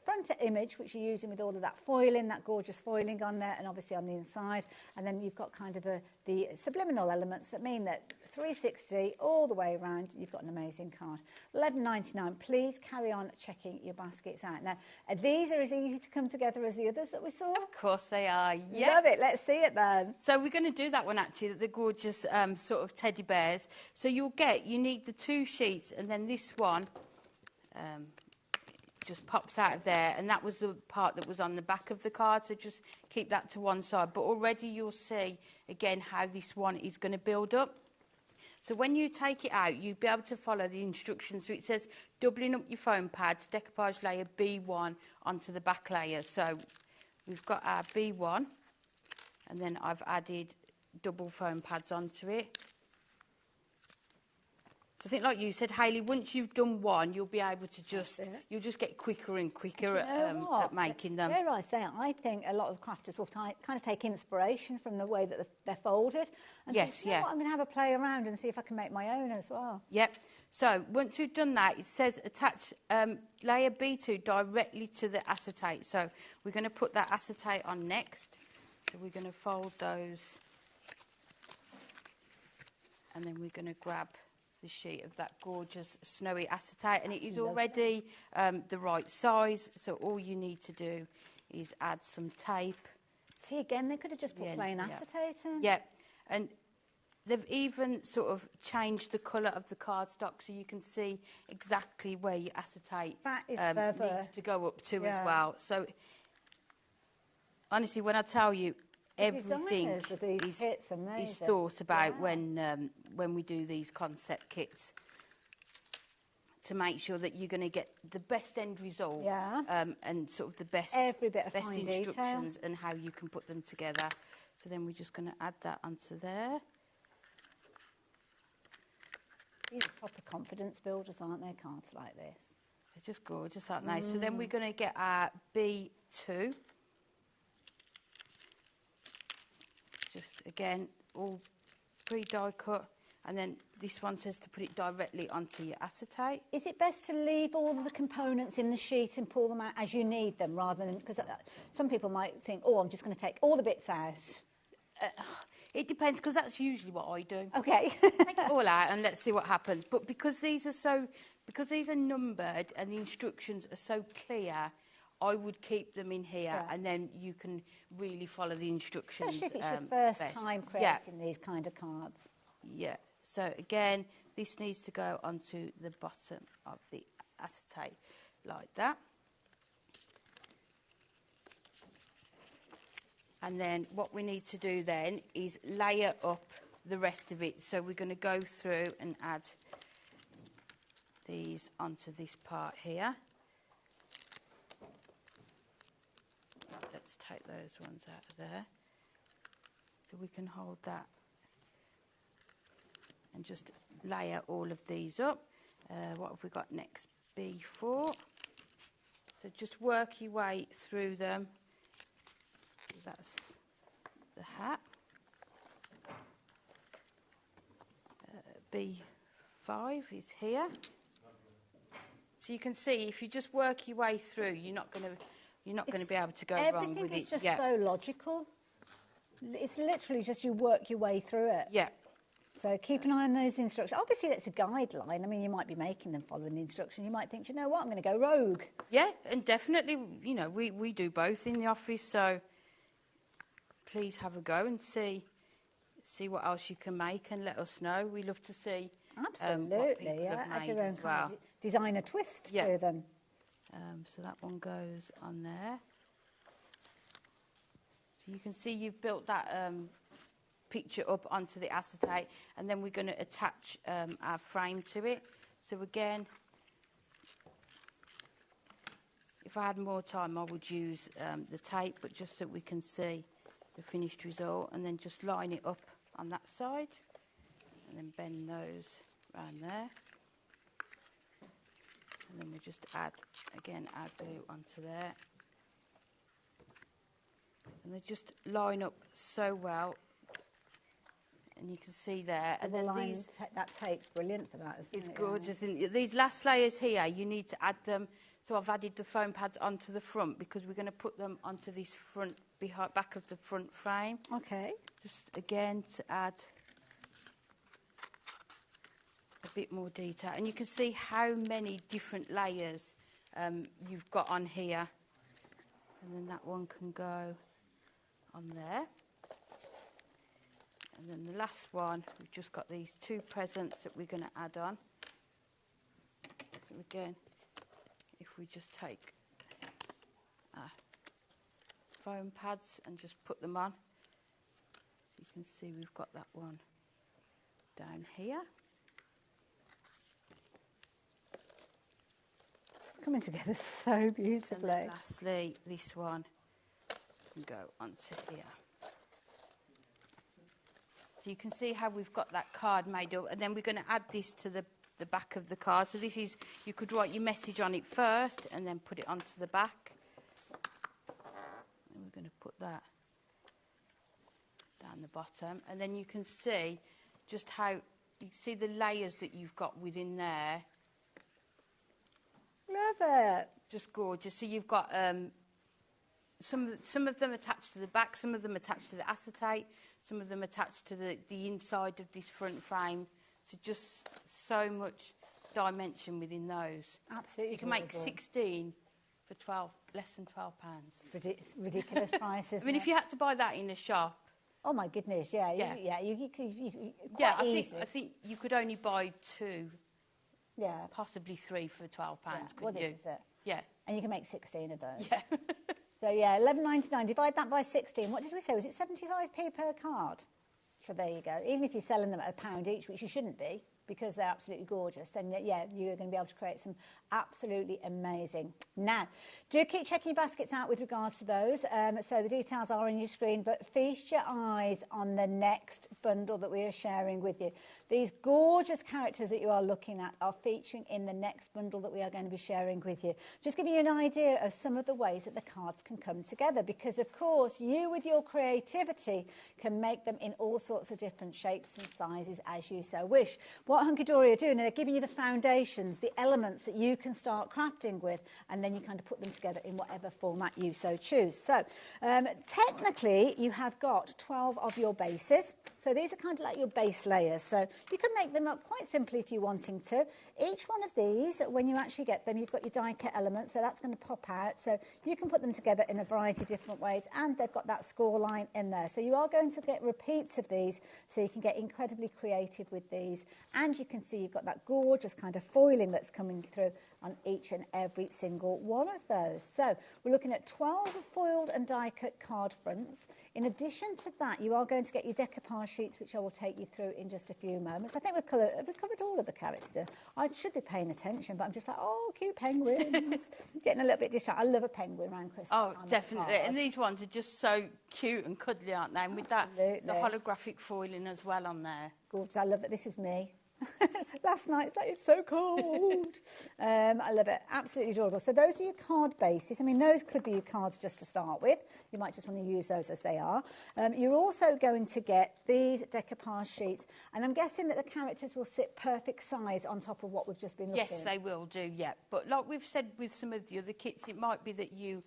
front image, which you're using with all of that foiling, that gorgeous foiling on there, and obviously on the inside. And then you've got kind of the subliminal elements that mean that 360 all the way around, you've got an amazing card. $11.99. Please carry on checking your baskets out. Now, these are as easy to come together as the others that we saw. Of course they are. Yep. Love it. Let's see it then. So we're going to do that one actually, the gorgeous sort of teddy bears. So you need the 2 sheets, and then this one just pops out of there, and that was the part that was on the back of the card, so just keep that to one side. But already you'll see again how this one is going to build up. So when you take it out, you'll be able to follow the instructions. So it says doubling up your foam pads, decoupage layer B1 onto the back layer. So we've got our B1, and then I've added double foam pads onto it. I think, like you said, Hayley, once you've done one, you'll be able to you'll just get quicker and quicker at making them. Dare I say, I think a lot of crafters will kind of take inspiration from the way that they're folded. And yes, think, you know what, I'm going to have a play around and see if I can make my own as well. Yep. So once we've done that, it says attach layer B2 directly to the acetate. So we're going to put that acetate on next. So we're going to fold those, and then we're going to grab the sheet of that gorgeous snowy acetate, and it is already the right size, so all you need to do is add some tape. See, again, they could have just put plain acetate in. Yeah, and they've even sort of changed the colour of the cardstock, so you can see exactly where your acetate needs to go up to as well. So honestly, when I tell you, everything is thought about when we do these concept kits, to make sure that you're going to get the best end result, and sort of the best instructions and how you can put them together. So then we're just going to add that onto there. These are proper confidence builders, aren't they, cards like this? They're just gorgeous, aren't they? So then we're going to get our B2. Just, again, all pre-die cut. And then this one says to put it directly onto your acetate. Is it best to leave all the components in the sheet and pull them out as you need them, rather than... Because some people might think, oh, I'm just going to take all the bits out. It depends, because that's usually what I do. OK. Take it all out and let's see what happens. But because these are numbered and the instructions are so clear, I would keep them in here, and then you can really follow the instructions. Especially if it's your first time creating these kind of cards. Yeah. So again, this needs to go onto the bottom of the acetate like that. And then what we need to do then is layer up the rest of it. So we're going to go through and add these onto this part here. Let's take those ones out of there. So we can hold that and just layer all of these up. What have we got next? B4. So just work your way through them. That's the hat. B5 is here. So you can see, if you just work your way through, you're not going to be able to go wrong with it. Everything is just so logical. It's literally just you work your way through it. Yeah. So keep an eye on those instructions. Obviously, that's a guideline. I mean, you might be making them following the instruction. You might think, you know what, I'm going to go rogue. Yeah, and definitely, you know, we do both in the office. So please have a go and see what else you can make, and let us know. We love to see Absolutely, yeah. Add your own kind of designer twist to them. So that one goes on there. So you can see you've built that picture up onto the acetate, and then we're going to attach our frame to it. So again, if I had more time, I would use the tape, but just so we can see the finished result, and then just line it up on that side, and then bend those around there. And then we just add, again, our glue onto there. And they just line up so well. And you can see there. And then these, that tape's brilliant for that, isn't it? It's gorgeous, isn't it? These last layers here, you need to add them. So I've added the foam pads onto the front because we're going to put them onto this front, back of the front frame. Okay. Just again to add a bit more detail. And you can see how many different layers you've got on here. And then that one can go on there. And then the last one, we've just got these two presents that we're going to add on. So again, if we just take our foam pads and just put them on. So you can see we've got that one down here. Coming together so beautifully. And then lastly, this one can go onto here. So you can see how we've got that card made up, and then we're going to add this to the back of the card. So this is, you could write your message on it first and then put it onto the back. And we're going to put that down the bottom, and then you can see just how, you see the layers that you've got within there. Love it. Just gorgeous. So you've got some of them attached to the back, some of them attached to the acetate, some of them attached to the inside of this front frame. So just so much dimension within those. Absolutely. You can make 16 for less than £12. Ridiculous prices. I mean, if you had to buy that in a shop. Oh my goodness, yeah. You I think you could only buy 2. Yeah. Possibly 3 for £12, couldn't well, this you? is it. Yeah. And you can make 16 of those. Yeah. So, yeah, £11.99. Divide that by 16. What did we say? Was it 75p per card? So there you go. Even if you're selling them at £1 each, which you shouldn't be, because they're absolutely gorgeous, then, yeah, you're going to be able to create some absolutely amazing. Now, do keep checking your baskets out with regards to those. So the details are on your screen, but feast your eyes on the next bundle that we are sharing with you. These gorgeous characters that you are looking at are featuring in the next bundle that we are going to be sharing with you. Just giving you an idea of some of the ways that the cards can come together, because, of course, you with your creativity can make them in all sorts of different shapes and sizes as you so wish. What Hunky Dory are doing, they're giving you the foundations, the elements that you can start crafting with, and then you kind of put them together in whatever format you so choose. So technically you have got 12 of your bases. So these are kind of like your base layers. So you can make them up quite simply if you're wanting to. Each one of these, when you actually get them, you've got your die cut elements, so that's going to pop out. So you can put them together in a variety of different ways, and they've got that score line in there. So you are going to get repeats of these, so you can get incredibly creative with these. And you can see you've got that gorgeous kind of foiling that's coming through on each and every single one of those. So we're looking at 12 foiled and die cut card fronts. In addition to that, you are going to get your decoupage sheets, which I will take you through in just a few moments. I think we've covered all of the characters there. I should be paying attention, but I'm just like, oh, cute penguins. Getting a little bit distracted. I love a penguin around Christmas time. Oh, definitely. And these ones are just so cute and cuddly, aren't they? And with that, the holographic foiling as well on there. Gorgeous. I love that. This is me. Last night, it's like, it's so cold. I love it. Absolutely adorable. So those are your card bases. I mean, those could be your cards just to start with. You might just want to use those as they are. You're also going to get these decoupage sheets, and I'm guessing that the characters will sit perfect size on top of what we've just been looking at. Yes, they will do, yeah. But like we've said with some of the other kits, it might be that you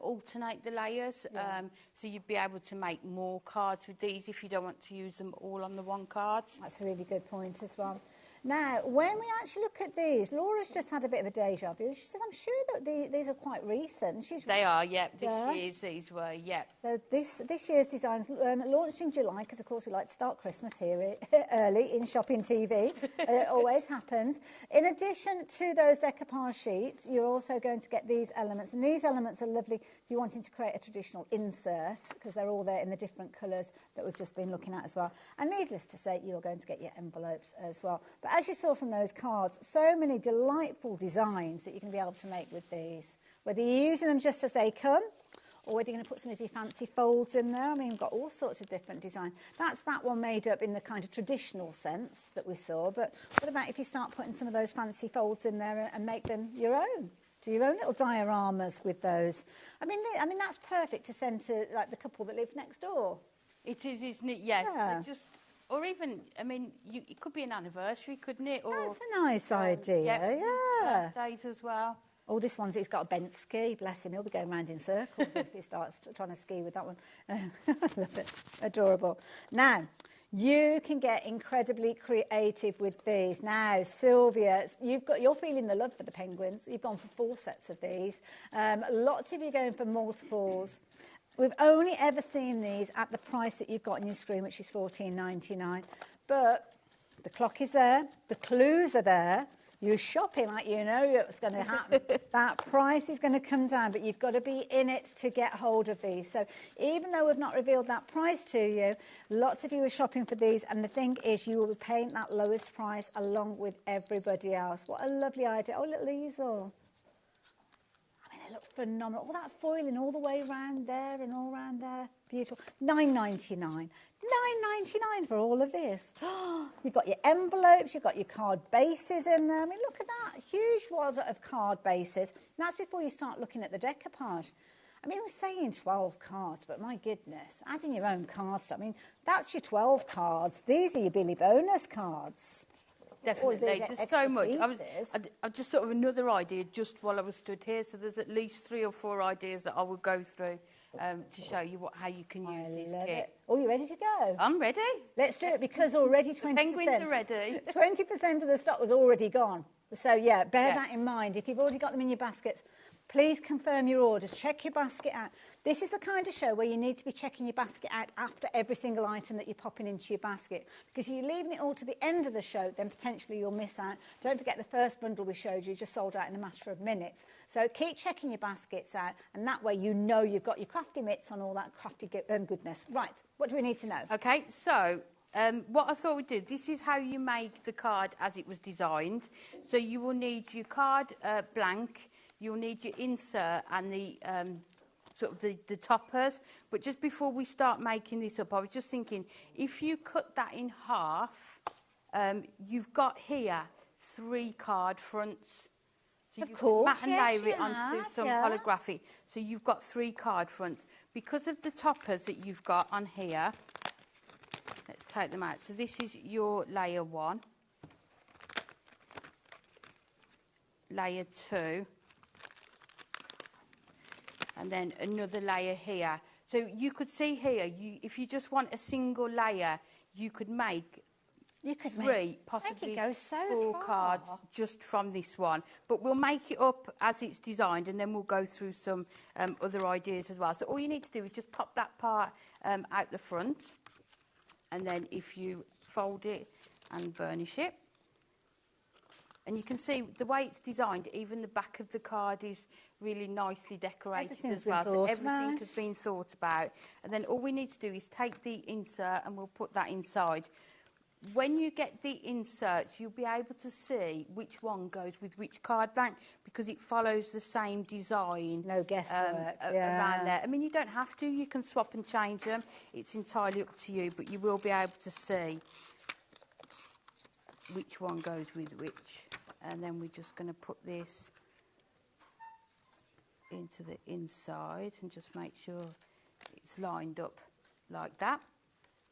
alternate the layers. Yeah. So you'd be able to make more cards with these if you don't want to use them all on the one card. That's a really good point as well. Now, when we actually look at these, Laura's just had a bit of a deja vu. She says, I'm sure that these are quite recent. They are, yeah. This Yeah. year's these were, yeah. So this year's design launched in July, because of course we like to start Christmas here early in Shopping TV. It always happens. In addition to those decoupage sheets, you're also going to get these elements, and these elements are lovely if you're wanting to create a traditional insert, because they're all there in the different colours that we've just been looking at as well. And needless to say, you're going to get your envelopes as well. But as you saw from those cards, so many delightful designs that you're going to be able to make with these, whether you're using them just as they come, or whether you're going to put some of your fancy folds in there. I mean, we've got all sorts of different designs. That's that one made up in the kind of traditional sense that we saw. But what about if you start putting some of those fancy folds in there and make them your own? Do your own little dioramas with those. I mean, that's perfect to send to like the couple that lives next door. It is, isn't it? Yeah. Just, or even, I mean, it could be an anniversary, couldn't it? Or that's a nice idea. Yeah. Birthdays as well. Oh, this one's, he's got a bent ski, bless him. He'll be going round in circles if he starts trying to ski with that one. I love it. Adorable. Now, you can get incredibly creative with these. Now, Sylvia, you're feeling the love for the penguins. You've gone for 4 sets of these. Lots of you going for multiples. We've only ever seen these at the price that you've got on your screen, which is $14.99. But the clock is there. The clues are there. You're shopping like you know what's going to happen. That price is going to come down, but you've got to be in it to get hold of these. So even though we've not revealed that price to you, lots of you are shopping for these. And the thing is, you will be paying that lowest price along with everybody else. What a lovely idea. Oh, little easel. I mean, they look phenomenal. All that foiling all the way around there and all around there. Beautiful. $9.99. $9.99 for all of this. You've got your envelopes, you've got your card bases in there. I mean, look at that. Huge wad of card bases. And that's before you start looking at the decoupage. I mean, we're saying 12 cards, but my goodness, adding your own cards. I mean, that's your 12 cards. These are your Billy bonus cards. Definitely. There's so much. I just sort of another idea just while I was stood here. So there's at least 3 or 4 ideas that I will go through to show you how you can use this kit. Oh, you ready to go? I'm ready. Let's do it, because already 20%. Penguins are ready. 20% of the stock was already gone. So, yeah, bear that in mind. If you've already got them in your baskets, please confirm your orders. Check your basket out. This is the kind of show where you need to be checking your basket out after every single item that you're popping into your basket. Because if you're leaving it all to the end of the show, then potentially you'll miss out. Don't forget the first bundle we showed you just sold out in a matter of minutes. So keep checking your baskets out, and that way you know you've got your crafty mitts on all that crafty goodness. Right, what do we need to know? Okay, so what I thought we'd do, this is how you make the card as it was designed. So you will need your card blank, you'll need your insert and the sort of the toppers. But just before we start making this up, I was just thinking, if you cut that in half, you've got here 3 card fronts. So of you course, can mat and layer it onto some holography. So you've got 3 card fronts. Because of the toppers that you've got on here, let's take them out. So this is your layer 1, layer 2, and then another layer here. So you could see here, if you just want a single layer, you could make 3, possibly 4 cards just from this one. But we'll make it up as it's designed, and then we'll go through some other ideas as well. So all you need to do is just pop that part out the front, and then if you fold it and burnish it, and you can see the way it's designed, even the back of the card is really nicely decorated as well. So everything has been thought about. And then all we need to do is take the insert and we'll put that inside. When you get the inserts, you'll be able to see which one goes with which card blank, because it follows the same design. No guesswork. Around there. I mean, you don't have to. You can swap and change them. It's entirely up to you, but you will be able to see which one goes with which. And then we're just going to put this into the inside and just make sure it's lined up like that.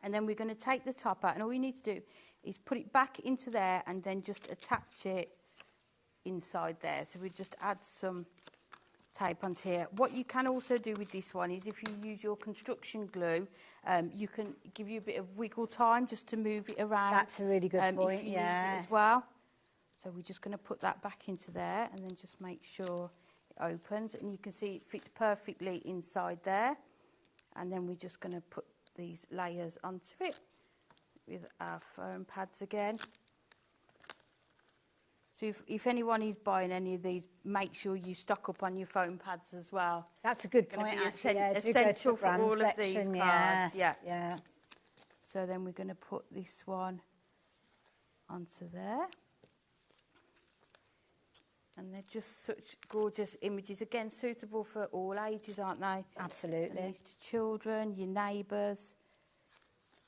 And then we're going to take the top out, and all you need to do is put it back into there and then just attach it inside there. So we just add some tape onto here. What you can also do with this one is if you use your construction glue, you can give you a bit of wiggle time just to move it around. That's a really good point, if you need it as well. So we're just going to put that back into there and then just make sure it opens, and you can see it fits perfectly inside there. And then we're just going to put these layers onto it with our foam pads again. So if anyone is buying any of these, make sure you stock up on your foam pads as well. That's a good point, actually. Essential for all of these cards. Yes, yeah. So then we're going to put this one onto there. And they're just such gorgeous images. Again, suitable for all ages, aren't they? Absolutely. And these to children, your neighbours.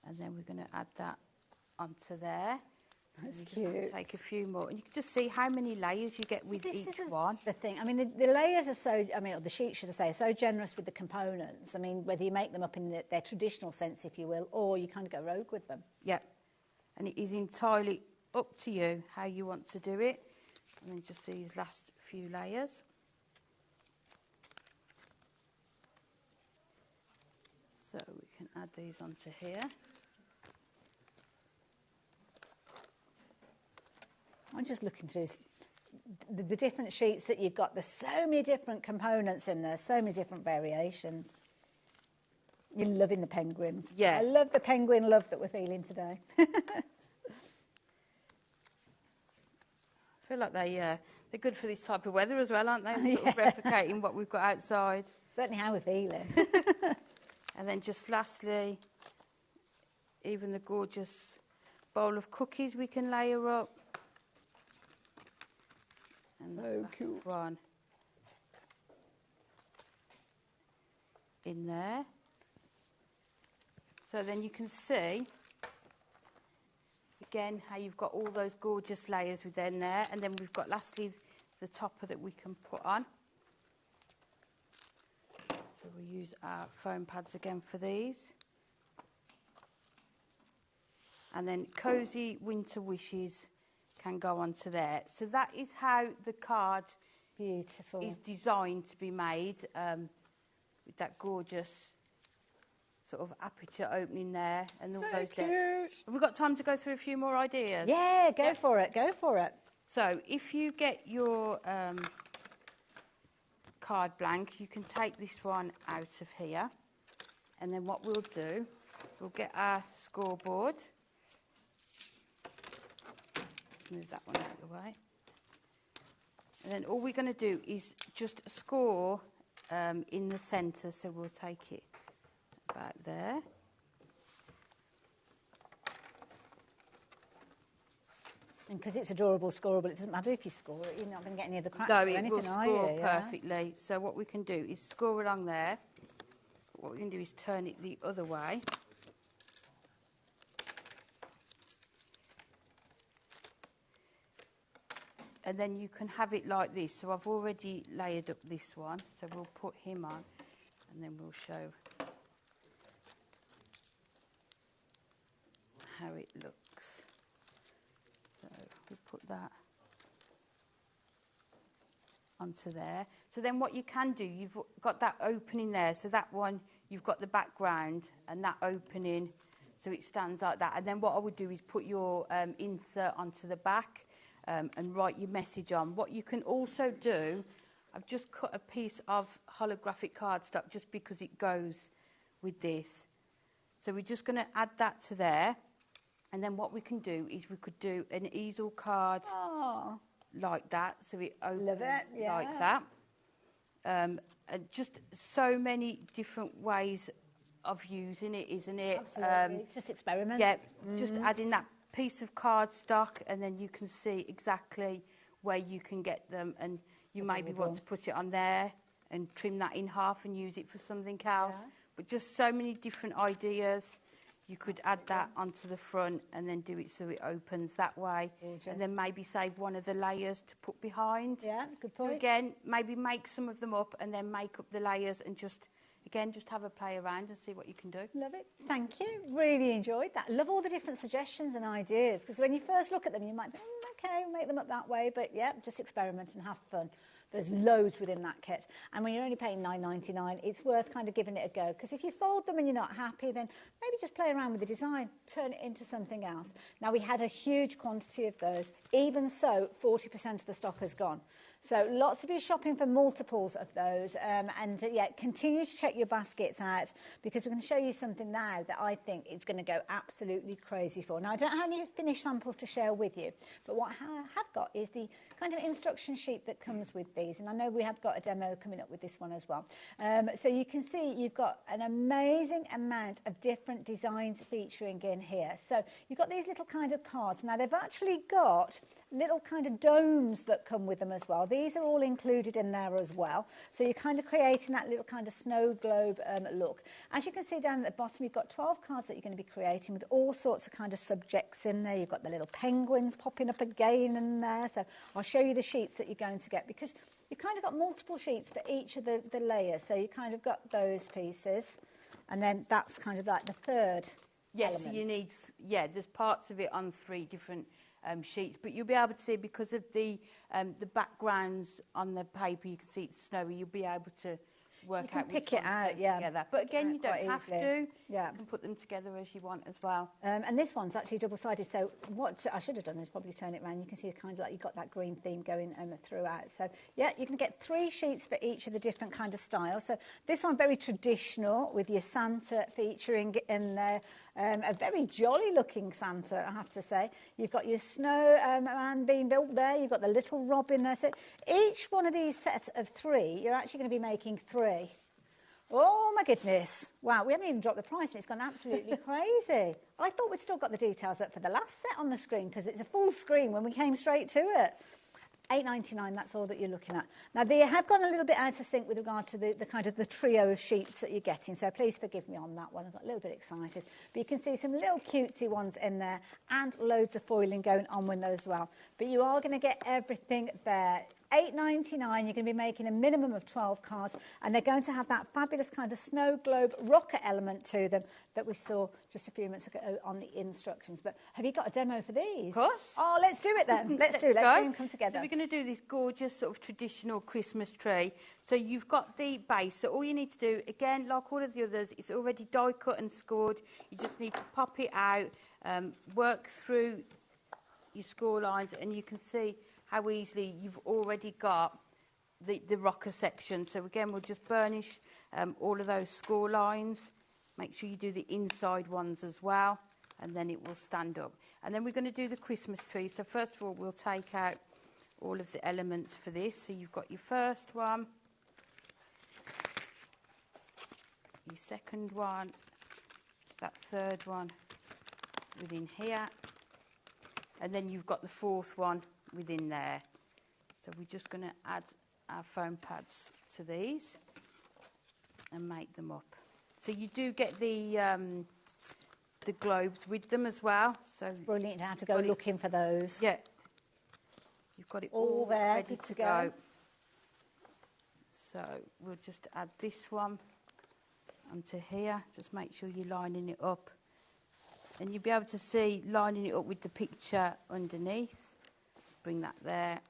And then we're going to add that onto there. That's cute. Take a few more. And you can just see how many layers you get with each one. The thing. I mean, the layers are so, I mean, or the sheet, should I say, are so generous with the components. I mean, whether you make them up in their traditional sense, if you will, or you kind of go rogue with them. Yeah. And it is entirely up to you how you want to do it. And then just these last few layers. So we can add these onto here. I'm just looking through the different sheets that you've got. There's so many different components in there, so many different variations. You're loving the penguins. Yeah. I love the penguin love that we're feeling today. I feel like they're good for this type of weather as well, aren't they? Sort of replicating what we've got outside. Certainly how we're feeling. And then just lastly, even the gorgeous bowl of cookies we can layer up. And so cute. One in there. So then you can see again how you've got all those gorgeous layers within there, and then we've got lastly the topper that we can put on. So we'll use our foam pads again for these. And then Cozy Winter Wishes can go onto there. So that is how the card Beautiful. is designed to be made, with that gorgeous sort of aperture opening there and all those depths. Have we got time to go through a few more ideas? Yeah, go for it, go for it. So if you get your card blank, you can take this one out of here, and then what we'll do, we'll get our scoreboard. Let's move that one out of the way. And then all we're going to do is just score in the centre, so we'll take it about there. And because it's a drawable, scoreable, it doesn't matter if you score it, you're not going to get any of the cracks No, or it anything, will score are you? perfectly. So what we can do is score along there. What we can do is turn it the other way. And then you can have it like this. So I've already layered up this one, so we'll put him on, and then we'll show how it looks. So we'll put that onto there. So then what you can do, you've got that opening there, so that one, you've got the background and that opening, so it stands like that. And then what I would do is put your insert onto the back, and write your message on. What you can also do, I've just cut a piece of holographic cardstock just because it goes with this. So we're just going to add that to there, and then what we can do is we could do an easel card like that, so it opens like that. And just so many different ways of using it, isn't it? Absolutely. It's just experiments. Yeah, just adding that piece of cardstock, and then you can see exactly where you can get them, and you maybe want to put it on there and trim that in half and use it for something else. But just so many different ideas. You could add that onto the front and then do it so it opens that way. Gorgeous. And then maybe save one of the layers to put behind. Yeah, good point. So again, maybe make some of them up and then make up the layers, and just have a play around and see what you can do. Love it. Thank you. Really enjoyed that. Love all the different suggestions and ideas, because when you first look at them, you might think, okay, we'll make them up that way. But yeah, just experiment and have fun. There's loads within that kit. And when you're only paying £9.99, it's worth kind of giving it a go. Because if you fold them and you're not happy, then maybe just play around with the design, turn it into something else. Now, we had a huge quantity of those. Even so, 40% of the stock has gone. So lots of you shopping for multiples of those. Yeah, continue to check your baskets out, because we're going to show you something now that I think it's going to go absolutely crazy for. Now, I don't have any finished samples to share with you, but what I have got is the kind of instruction sheet that comes with these. And I know we have got a demo coming up with this one as well. So you can see you've got an amazing amount of different designs featuring in here. So you've got these little kind of cards. Now, they've actually got little kind of domes that come with them as well. These are all included in there as well. So you're kind of creating that little kind of snow globe look. As you can see down at the bottom, you've got 12 cards that you're going to be creating with all sorts of kind of subjects in there. You've got the little penguins popping up again in there. So I'll show you the sheets that you're going to get, because you've kind of got multiple sheets for each of the layers. So you kind of got those pieces, and then that's kind of like the third element. So you need, there's parts of it on 3 different sheets, but you'll be able to see, because of the backgrounds on the paper, you can see it's snowy, you'll be able to work out pick it out, together. But again, you don't have to. Yeah. You can put them together as you want as well. And this one's actually double-sided, so what I should have done is probably turn it around. You can see kind of like you've got that green theme going throughout. So, yeah, you can get 3 sheets for each of the different kind of styles. So this one, very traditional, with your Santa featuring in there. A very jolly-looking Santa, I have to say. You've got your snow man being built there. You've got the little Robin there. So each one of these sets of 3, you're actually going to be making 3. Oh, my goodness. Wow, we haven't even dropped the price, and it's gone absolutely crazy. I thought we'd still got the details up for the last set on the screen, because it's a full screen when we came straight to it. £8.99, that's all that you're looking at. Now, they have gone a little bit out of sync with regard to the kind of the trio of sheets that you're getting, so please forgive me on that one. I got a little bit excited. But you can see some little cutesy ones in there, and loads of foiling going on with those as well. But you are going to get everything there. £8.99, you're going to be making a minimum of 12 cards, and they're going to have that fabulous kind of snow globe rocker element to them that we saw just a few minutes ago on the instructions. But have you got a demo for these? Of course. Oh, let's do it then. Let's do it. Let's see them come together. So we're going to do this gorgeous sort of traditional Christmas tree. So you've got the base. So all you need to do, again, like all of the others, it's already die cut and scored. You just need to pop it out, work through your score lines, and you can see how easily you've already got the rocker section. So again, we'll just burnish all of those score lines. Make sure you do the inside ones as well, and then it will stand up. And then we're going to do the Christmas tree. So first of all, we'll take out all of the elements for this. So you've got your first one, your second one, that third one within here, and then you've got the fourth one within there. So we're just going to add our foam pads to these and make them up. So you do get the globes with them as well. So brilliant. You have to go looking for those. Yeah. You've got it all there ready to go. So we'll just add this one onto here. Just make sure you're lining it up. And you'll be able to see lining it up with the picture underneath. Bring that there,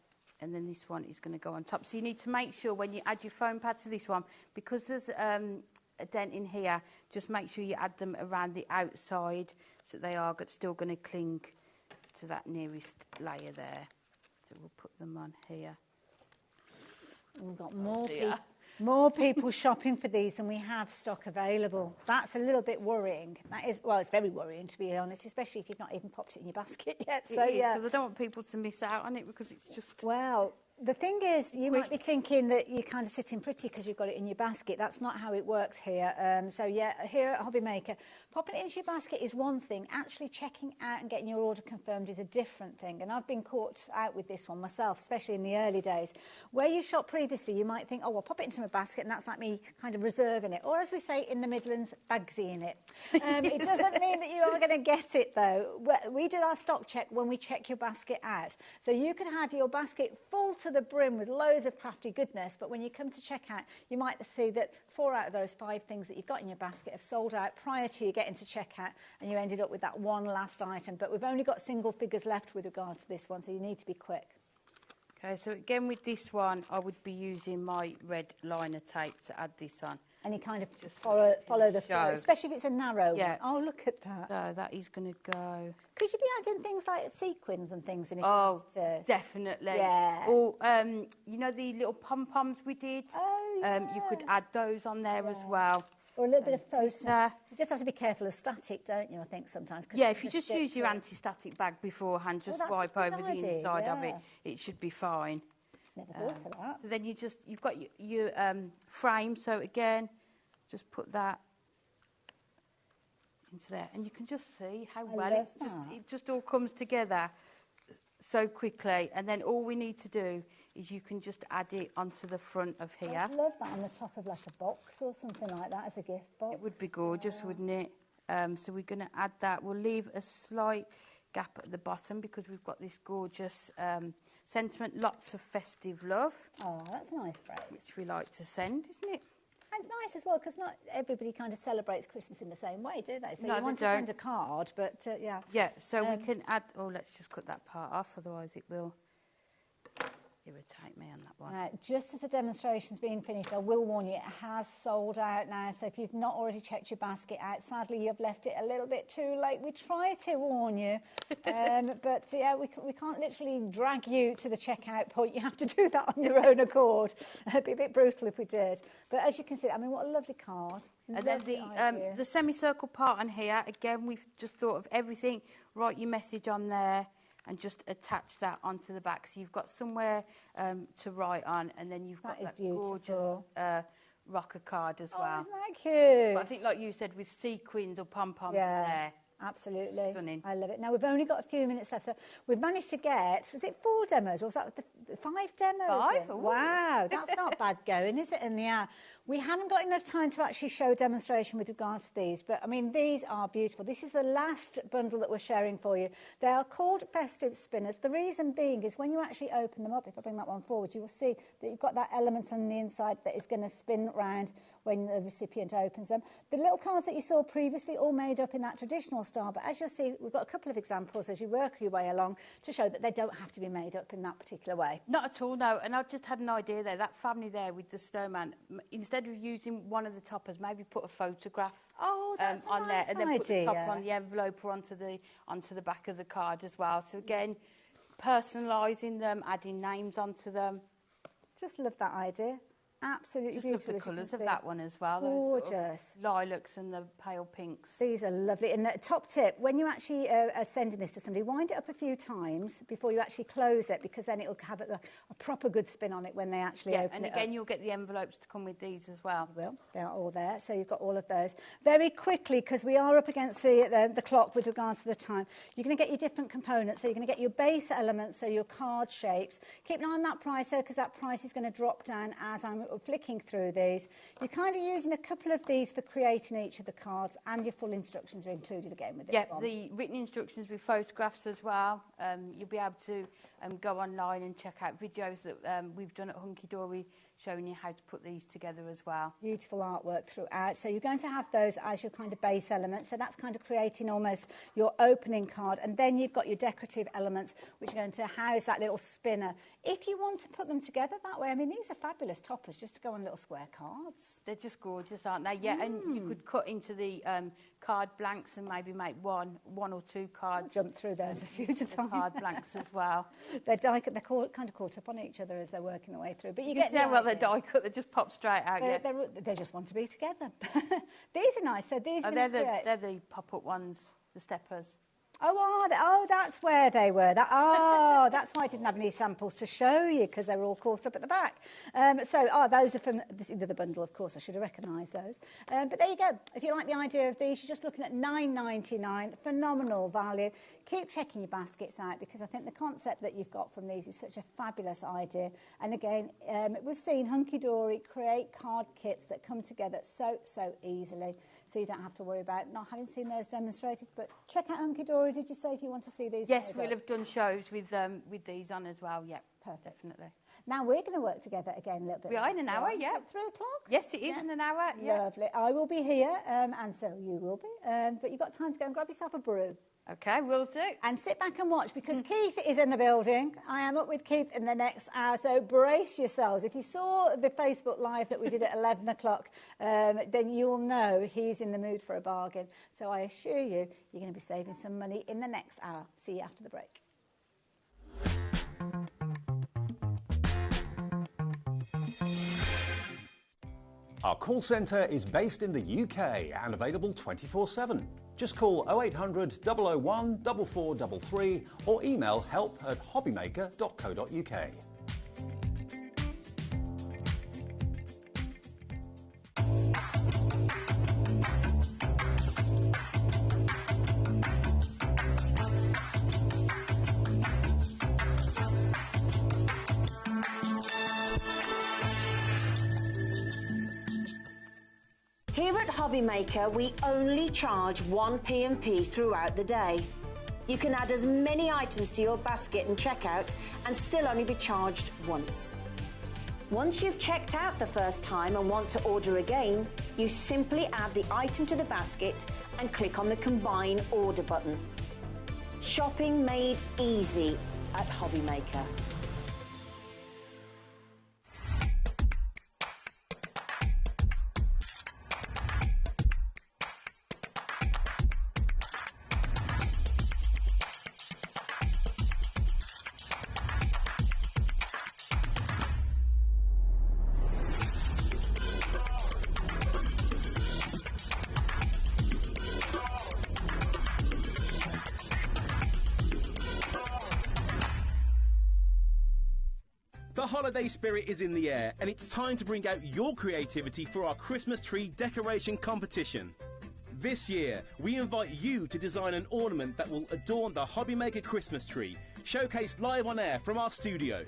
and then this one is going to go on top. So you need to make sure when you add your foam pad to this one, because there's a dent in here, just make sure you add them around the outside so they are still going to cling to that nearest layer there. So we'll put them on here. We've got more people shopping for these than we have stock available. That's a little bit worrying. That is, well, it's very worrying, to be honest, especially if you've not even popped it in your basket yet. So yeah, because I don't want people to miss out on it, because it's just... Well, the thing is, you might be thinking that you're kind of sitting pretty because you've got it in your basket. That's not how it works here. So yeah, here at HobbyMaker, popping it into your basket is one thing. Actually checking out and getting your order confirmed is a different thing. And I've been caught out with this one myself, especially in the early days. Where you shopped previously, you might think, oh, well, pop it into my basket, and that's like me kind of reserving it. Or as we say in the Midlands, bagsying it. It doesn't mean that you are going to get it, though. We do our stock check when we check your basket out. So you could have your basket full to the brim with loads of crafty goodness, but when you come to check out, you might see that 4 out of those 5 things that you've got in your basket have sold out prior to you getting to checkout, and you ended up with that one last item. But we've only got single figures left with regard to this one, so you need to be quick. Okay, so again with this one, I would be using my red liner tape to add this on. And you kind of just follow the flow, especially if it's a narrow yeah. one. Oh, look at that. So that is going to go... Could you be adding things like sequins and things in it? Oh, definitely. Yeah. Or, you know, the little pom-poms we did? Oh, yeah. You could add those on there as well. Or a little bit of faux. You just have to be careful of static, don't you, I think, sometimes. Yeah, if you just use your anti-static bag beforehand, just wipe over the inside of it, it should be fine. Never thought of that. So then you've got your frame, so again, just put that into there. And you can just see how it just all comes together so quickly. And then all we need to do is you can just add it onto the front of here. I'd love that on the top of like a box or something like that as a gift box. It would be gorgeous, wouldn't it? So we're going to add that. We'll leave a slight gap at the bottom because we've got this gorgeous sentiment, lots of festive love. Oh, that's a nice phrase. Which we like to send, isn't it? And it's nice as well because not everybody kind of celebrates Christmas in the same way, do they? So no, you want to send a card, but yeah. Yeah, so we can add... Oh, let's just cut that part off, otherwise it will irritate me on that one. Just as the demonstration's being finished, I will warn you, it has sold out now. So if you've not already checked your basket out, sadly you've left it a little bit too late. We try to warn you, but yeah, we can't literally drag you to the checkout point. You have to do that on your own accord. It'd be a bit brutal if we did. But as you can see, I mean, what a lovely card. And then the semicircle part on here, again, we've just thought of everything. Write your message on there and just attach that onto the back. So you've got somewhere to write on, and then you've got that gorgeous rocker card as well. Isn't that cute? But I think, like you said, with sequins or pom-poms in there. Absolutely. Stunning. I love it. Now, we've only got a few minutes left, so we've managed to get, was it 4 demos, or was that the 5 demos? 5? Wow, that's not bad going, is it, in the hour? We haven't got enough time to actually show a demonstration with regards to these, but, I mean, these are beautiful. This is the last bundle that we're sharing for you. They are called Festive Spinners. The reason being is when you actually open them up, if I bring that one forward, you will see that you've got that element on the inside that is going to spin round when the recipient opens them. The little cards that you saw previously all made up in that traditional style, but as you'll see, we've got a couple of examples as you work your way along to show that they don't have to be made up in that particular way. Not at all, no. And I've just had an idea there. That family there with the snowman, instead of using one of the toppers, maybe put a photograph on there, and then put the top on the envelope or onto the back of the card as well. So again, personalising them, adding names onto them. Just love that idea. Absolutely just beautiful. Just love the colours of that one as well. Gorgeous. Those sort of lilacs and the pale pinks. These are lovely. And top tip, when you actually are sending this to somebody, wind it up a few times before you actually close it, because then it'll have a proper good spin on it when they actually open it. And again, you'll get the envelopes to come with these as well. You will. They are all there. So you've got all of those. Very quickly, because we are up against the clock with regards to the time, you're going to get your different components. So you're going to get your base elements, so your card shapes. Keep an eye on that price, though, because that price is going to drop down as I'm flicking through these. You're kind of using a couple of these for creating each of the cards, and your full instructions are included again with this one. The written instructions with photographs as well. You'll be able to go online and check out videos that we've done at Hunky Dory showing you how to put these together as well. Beautiful artwork throughout. So you're going to have those as your kind of base elements. So that's kind of creating almost your opening card. And then you've got your decorative elements, which are going to house that little spinner. If you want to put them together that way, I mean, these are fabulous toppers just to go on little square cards. They're just gorgeous, aren't they? Yeah, and you could cut into the card blanks and maybe make one or two cards. I'll jump through those a few at a time. Card blanks as well. They're kind of caught up on each other as they're working their way through. But you get they're die cut, they just pop straight out. They just want to be together. These are nice. So these they're the pop-up ones, the steppers. Oh, that's where they were. That's why I didn't have any samples to show you, because they were all caught up at the back. Those are from the bundle, of course. I should have recognised those. But there you go. If you like the idea of these, you're just looking at $9.99. Phenomenal value. Keep checking your baskets out, because I think the concept that you've got from these is such a fabulous idea. And again, we've seen Hunky Dory create card kits that come together so easily. So you don't have to worry about not having seen those demonstrated. But check out Hunky Dory, did you say, if you want to see these? Yes, we'll have done shows with these on as well. Yeah, perfect. Definitely. Now we're going to work together again a little bit. We are in an hour, yeah. At 3 o'clock? Yes, it is in an hour. Yeah. Lovely. I will be here, and so you will be. But you've got time to go and grab yourself a brew. Okay, will do. And sit back and watch, because Keith is in the building. I am up with Keith in the next hour, so brace yourselves. If you saw the Facebook Live that we did at 11 o'clock, then you'll know he's in the mood for a bargain. So I assure you, you're going to be saving some money in the next hour. See you after the break. Our call centre is based in the UK and available 24/7. Just call 0800 001 4433 or email help@hobbymaker.co.uk. Here at HobbyMaker, we only charge one P&P throughout the day. You can add as many items to your basket and checkout and still only be charged once. Once you've checked out the first time and want to order again, you simply add the item to the basket and click on the Combine Order button. Shopping made easy at HobbyMaker. The holiday spirit is in the air, and it's time to bring out your creativity for our Christmas tree decoration competition. This year, we invite you to design an ornament that will adorn the HobbyMaker Christmas tree, showcased live on air from our studio.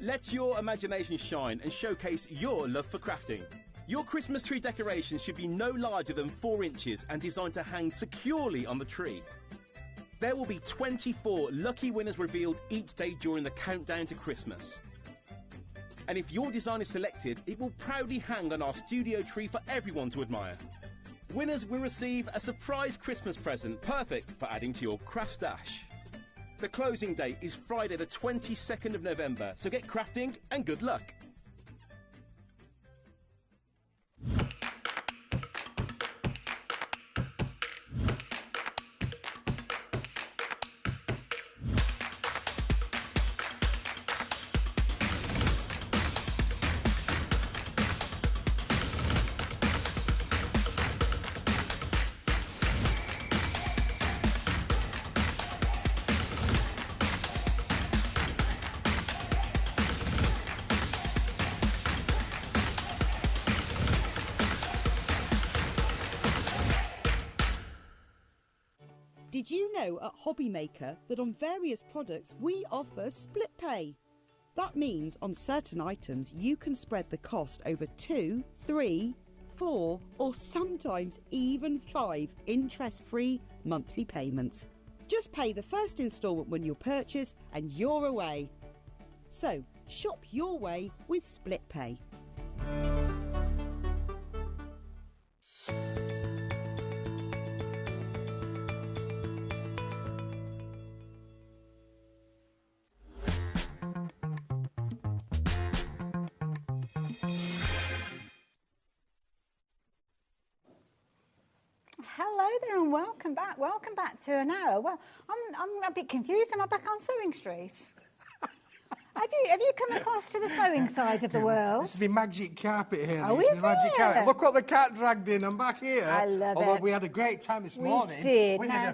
Let your imagination shine and showcase your love for crafting. Your Christmas tree decoration should be no larger than 4 inches and designed to hang securely on the tree. There will be 24 lucky winners revealed each day during the countdown to Christmas. And if your design is selected, it will proudly hang on our studio tree for everyone to admire. Winners will receive a surprise Christmas present, perfect for adding to your craft stash. The closing date is Friday the 22nd of November, so get crafting and good luck. Did you know at HobbyMaker that on various products we offer split pay? That means on certain items you can spread the cost over 2, 3, 4 or sometimes even 5 interest-free monthly payments. Just pay the first instalment when you purchase and you're away. So shop your way with split pay. Hello there and welcome back. Welcome back to an hour. Well, I'm a bit confused. Am I back on Sewing Street? Have you come across to the sewing side of the world? This is my magic carpet here. Oh, It's is my magic it? carpet. Look what the cat dragged in. I'm back here. I love Although it. we had a great time this morning. did, We no. did a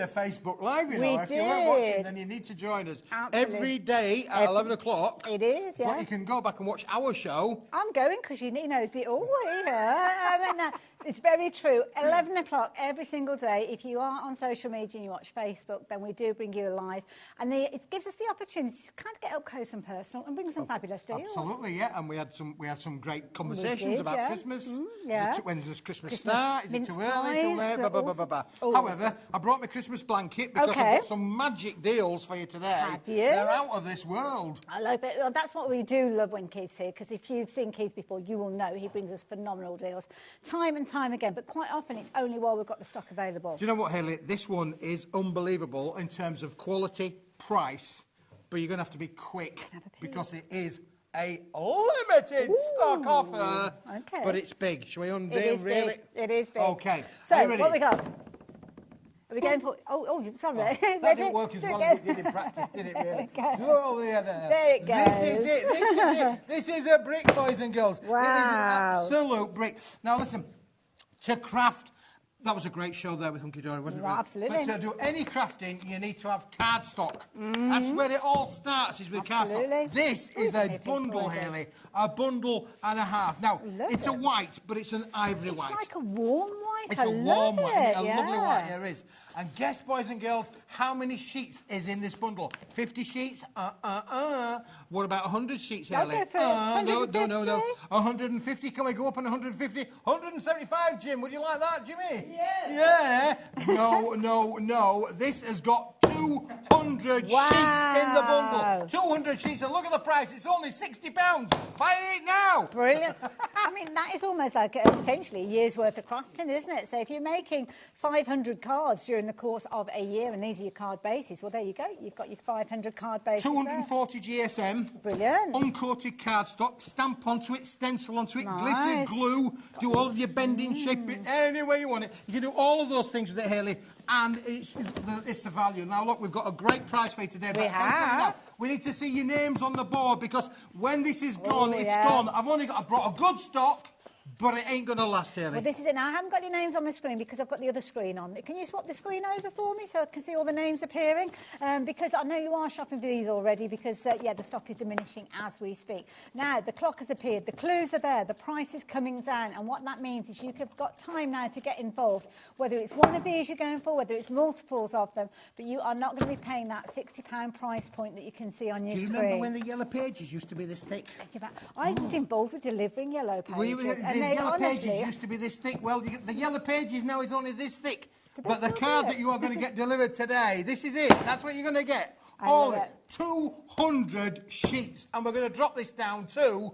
Facebook Live, you We know. If you weren't watching, did. then you need to join us. Absolutely. Every day at 11 o'clock. It is, yeah. But you can go back and watch our show. I'm going because you know it all here. It's very true. 11 o'clock every single day. If you are on social media and you watch Facebook, then we do bring you live. And it gives us the opportunity to kind of get up close and personal and bring some fabulous deals. Absolutely, yeah. And we had some great conversations about yeah. Christmas. Yeah. When does Christmas start? Is it mince too early, too pies, late? Blah, blah, blah, blah, blah. all However, sorts. I brought my Christmas blanket because Okay. I've got some magic deals for you today. Have you? They're out of this world. I love it. Well, that's what we do love when Keith's here, because if you've seen Keith before, you will know he brings us phenomenal deals. Time and time again, but quite often it's only while we've got the stock available. Do you know what, Hayley? This one is unbelievable in terms of quality, price, but you're going to have to be quick because it is a limited stock offer. Okay. But it's big. Shall we undo It is really? big. It is big. Okay. So, Are you ready? what we got? Are we going for... Oh, sorry. That didn't work as well as it did in practice, did it, really? Oh, There it goes. This is it. This is it. This is a brick, boys and girls. Wow. It is an absolute brick. Now, listen, to craft... That was a great show there with Hunky Dory, wasn't it? Well, absolutely. But to do any crafting, you need to have cardstock. That's where it all starts, is with cardstock. This is a bundle, Hayley. A bundle and a half. Now, it's a white, but it's an ivory white. It's like a warm white. It's a warm white, a Yeah. lovely white here is. And guess, boys and girls, how many sheets is in this bundle? 50 sheets? What about 100 sheets, Hayley? Go for it. No. 150, can we go up on 150? 175, Jim, would you like that, Jimmy? Yes. Yeah. No. This has got 200 sheets in the bundle. 200 sheets, and look at the price. It's only £60. Buy it now. Brilliant. I mean, that is almost like potentially a year's worth of crafting, isn't it? So if you're making 500 cards during the course of a year, and these are your card bases, well, there you go. You've got your 500 card bases 240 GSM. Brilliant. Uncoated cardstock. Stamp onto it, stencil onto it, glitter, glue. Do all of your bending, shaping, any way you want it. You can do all of those things with it, Hayley. And it's the value. Now, look, we've got a great price for you today. But we need to see your names on the board because when this is gone, it's gone. I brought a good stock, but it ain't going to last, Hayley. Well, this is it now. I haven't got your names on my screen because I've got the other screen on. Can you swap the screen over for me so I can see all the names appearing? Because I know you are shopping for these already because, the stock is diminishing as we speak. Now, the clock has appeared. The clues are there. The price is coming down. And what that means is you've got time now to get involved, whether it's one of these you're going for, whether it's multiples of them, but you are not going to be paying that £60 price point that you can see on your screen. Do you remember when the yellow pages used to be this thick? I was involved with delivering yellow pages. The yellow pages used to be this thick. Well, the yellow pages now is only this thick. But the card that you are going to get delivered today, this is it. That's what you're going to get. All of it. 200 sheets. And we're going to drop this down to...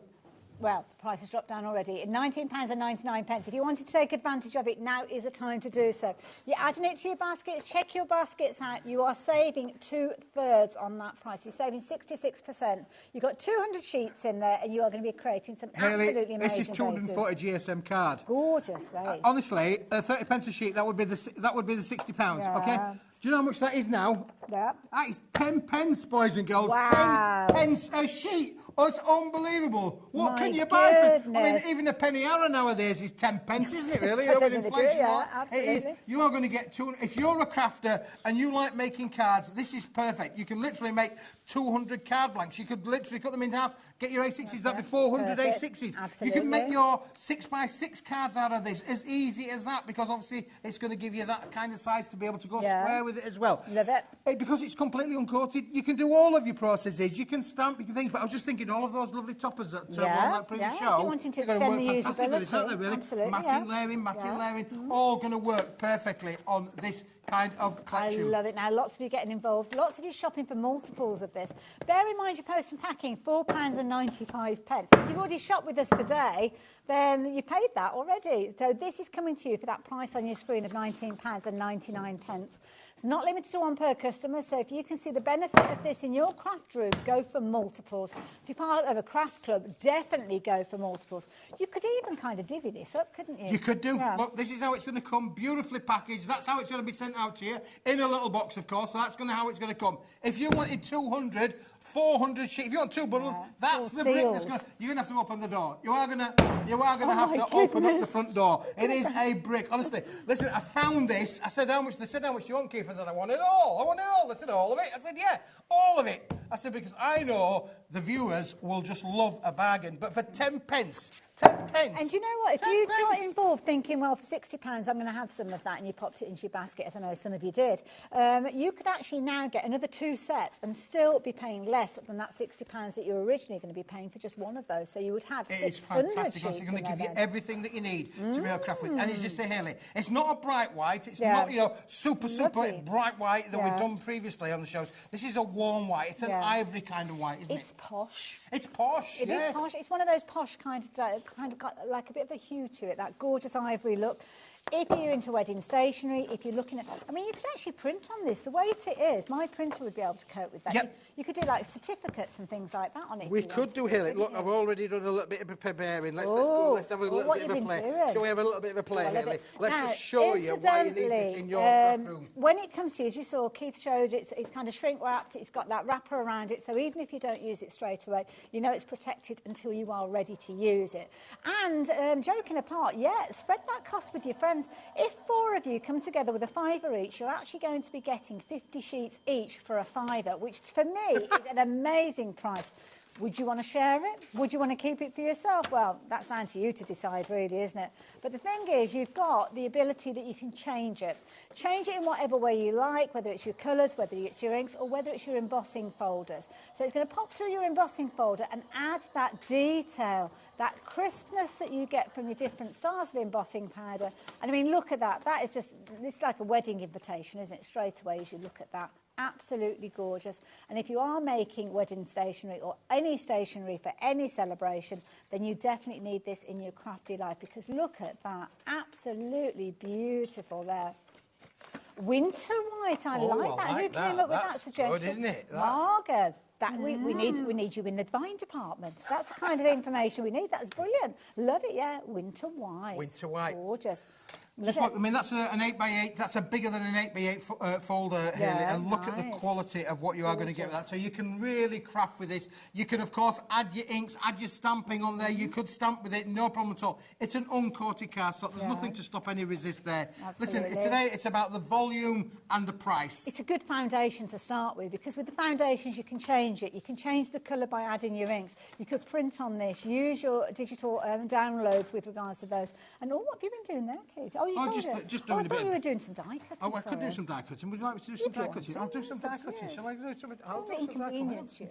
Well, the price has dropped down already. £19.99. If you wanted to take advantage of it, now is the time to do so. You're adding it to your baskets. Check your baskets out. You are saving 2/3 on that price. You're saving 66%. You've got 200 sheets in there, and you are going to be creating some absolutely amazing this is 240 GSM card. Gorgeous, right? Honestly, 30 pence a sheet. That would be the £60. Okay. Do you know how much that is now? Yeah. That is 10 pence, boys and girls. Wow. 10 pence a sheet. Oh, it's unbelievable. What can you buy for? I mean, even a penny arrow nowadays is 10 pence, isn't it, really? With inflation. Absolutely. It is. You are going to get if you're a crafter and you like making cards, this is perfect. You can literally make 200 card blanks. You could literally cut them in half, get your A6s, that'd be 400 A6s. Absolutely. You can make your 6x6 cards out of this as easy as that because obviously it's going to give you that kind of size to be able to go square with it as well. Love it. Because it's completely uncoated, you can do all of your processes. You can stamp, you can things. But I was just thinking all of those lovely toppers that were on that previous show. If you're wanting to extend the usability. Aren't they, really? Absolutely, matting layering, all going to work perfectly on this kind of collection. I love it. Now, lots of you getting involved. Lots of you shopping for multiples of this. Bear in mind your post and packing, £4.95. If you've already shopped with us today, then you paid that already. So this is coming to you for that price on your screen of £19.99. It's not limited to one per customer, so if you can see the benefit of this in your craft room, go for multiples. If you're part of a craft club, definitely go for multiples. You could even kind of divvy this up, couldn't you? You could do. Yeah. Look, this is how it's going to come, beautifully packaged. That's how it's going to be sent out to you, in a little box, of course, so that's how it's going to come. If you wanted 200, 400 sheets, if you want 2 bundles, that's the brick that's going to... You're going to have to open the door. You are going to have to open up the front door. It is a brick. Honestly, listen, I found this. I said, how much? They said, how much do you want, Keith? I said, I want it all. I want it all. They said, all of it. I said, yeah, all of it. I said, because I know the viewers will just love a bargain. But for 10 pence... 10 pence. And you know what? If you got involved thinking, well, for £60, I'm going to have some of that, and you popped it into your basket, as I know some of you did, you could actually now get another 2 sets and still be paying less than that £60 that you were originally going to be paying for just one of those. So you would have 600 sheets. It is fantastic. It's going to give you everything that you need to be able to craft with. And as you say, Hayley, it's not a bright white. It's not, super bright white that we've done previously on the shows. This is a warm white. It's an ivory kind of white, isn't it? It's posh. It's posh, It is posh. It's one of those posh kind of kind of got like a bit of a hue to it, that gorgeous ivory look. If you're into wedding stationery, if you're looking at, I mean, you could actually print on this. The weight it is, my printer would be able to cope with that. Yep. You could do like certificates and things like that on it. We could do here. Look, I've already done a little bit of preparing. Let's have a little bit of a play. Shall we have a little bit of a play, Haley? Let's just show you why you need this in your craft room. When it comes to, as you saw, Keith showed it's kind of shrink wrapped. It's got that wrapper around it, so even if you don't use it straight away, you know it's protected until you are ready to use it. And joking apart, yeah, spread that cost with your friends. If 4 of you come together with a £5 each, you're actually going to be getting 50 sheets each for a £5, which for me is an amazing price. Would you want to share it? Would you want to keep it for yourself? Well, that's down to you to decide, really, isn't it? But the thing is, you've got the ability that you can change it. Change it in whatever way you like, whether it's your colours, whether it's your inks, or whether it's your embossing folders. So it's going to pop through your embossing folder and add that detail, that crispness that you get from your different styles of embossing powder. And I mean, look at that. That is just, it's like a wedding invitation, isn't it? Straight away as you look at that. Absolutely gorgeous. And if you are making wedding stationery or any stationery for any celebration, then you definitely need this in your crafty life, because look at that. Absolutely beautiful there. Winter white, I like that. Who came up with that suggestion? Good, isn't it? Margot. That we need you in the buying department. That's the kind of information we need. That's brilliant. Love it, yeah. Winter white. Winter white. Gorgeous. Just look, I mean, that's an 8x8. That's a bigger than an 8x8 folder, Haley. And look at the quality of what you are going to get with that. So you can really craft with this. You can, of course, add your inks, add your stamping on there. You could stamp with it, no problem at all. It's an uncoated cardstock. There's nothing to stop any resist there. Absolutely. Listen, today it's about the volume and the price. It's a good foundation to start with, because with the foundations you can change it. You can change the colour by adding your inks. You could print on this, use your digital downloads with regards to those. And what have you been doing there, Keith? Just doing a bit. I thought you were doing some die cutting. Oh, I could do some die cutting. Would you like me to do some die cutting? I'll do some die cutting. Shall I do some? I'll do some die cutting.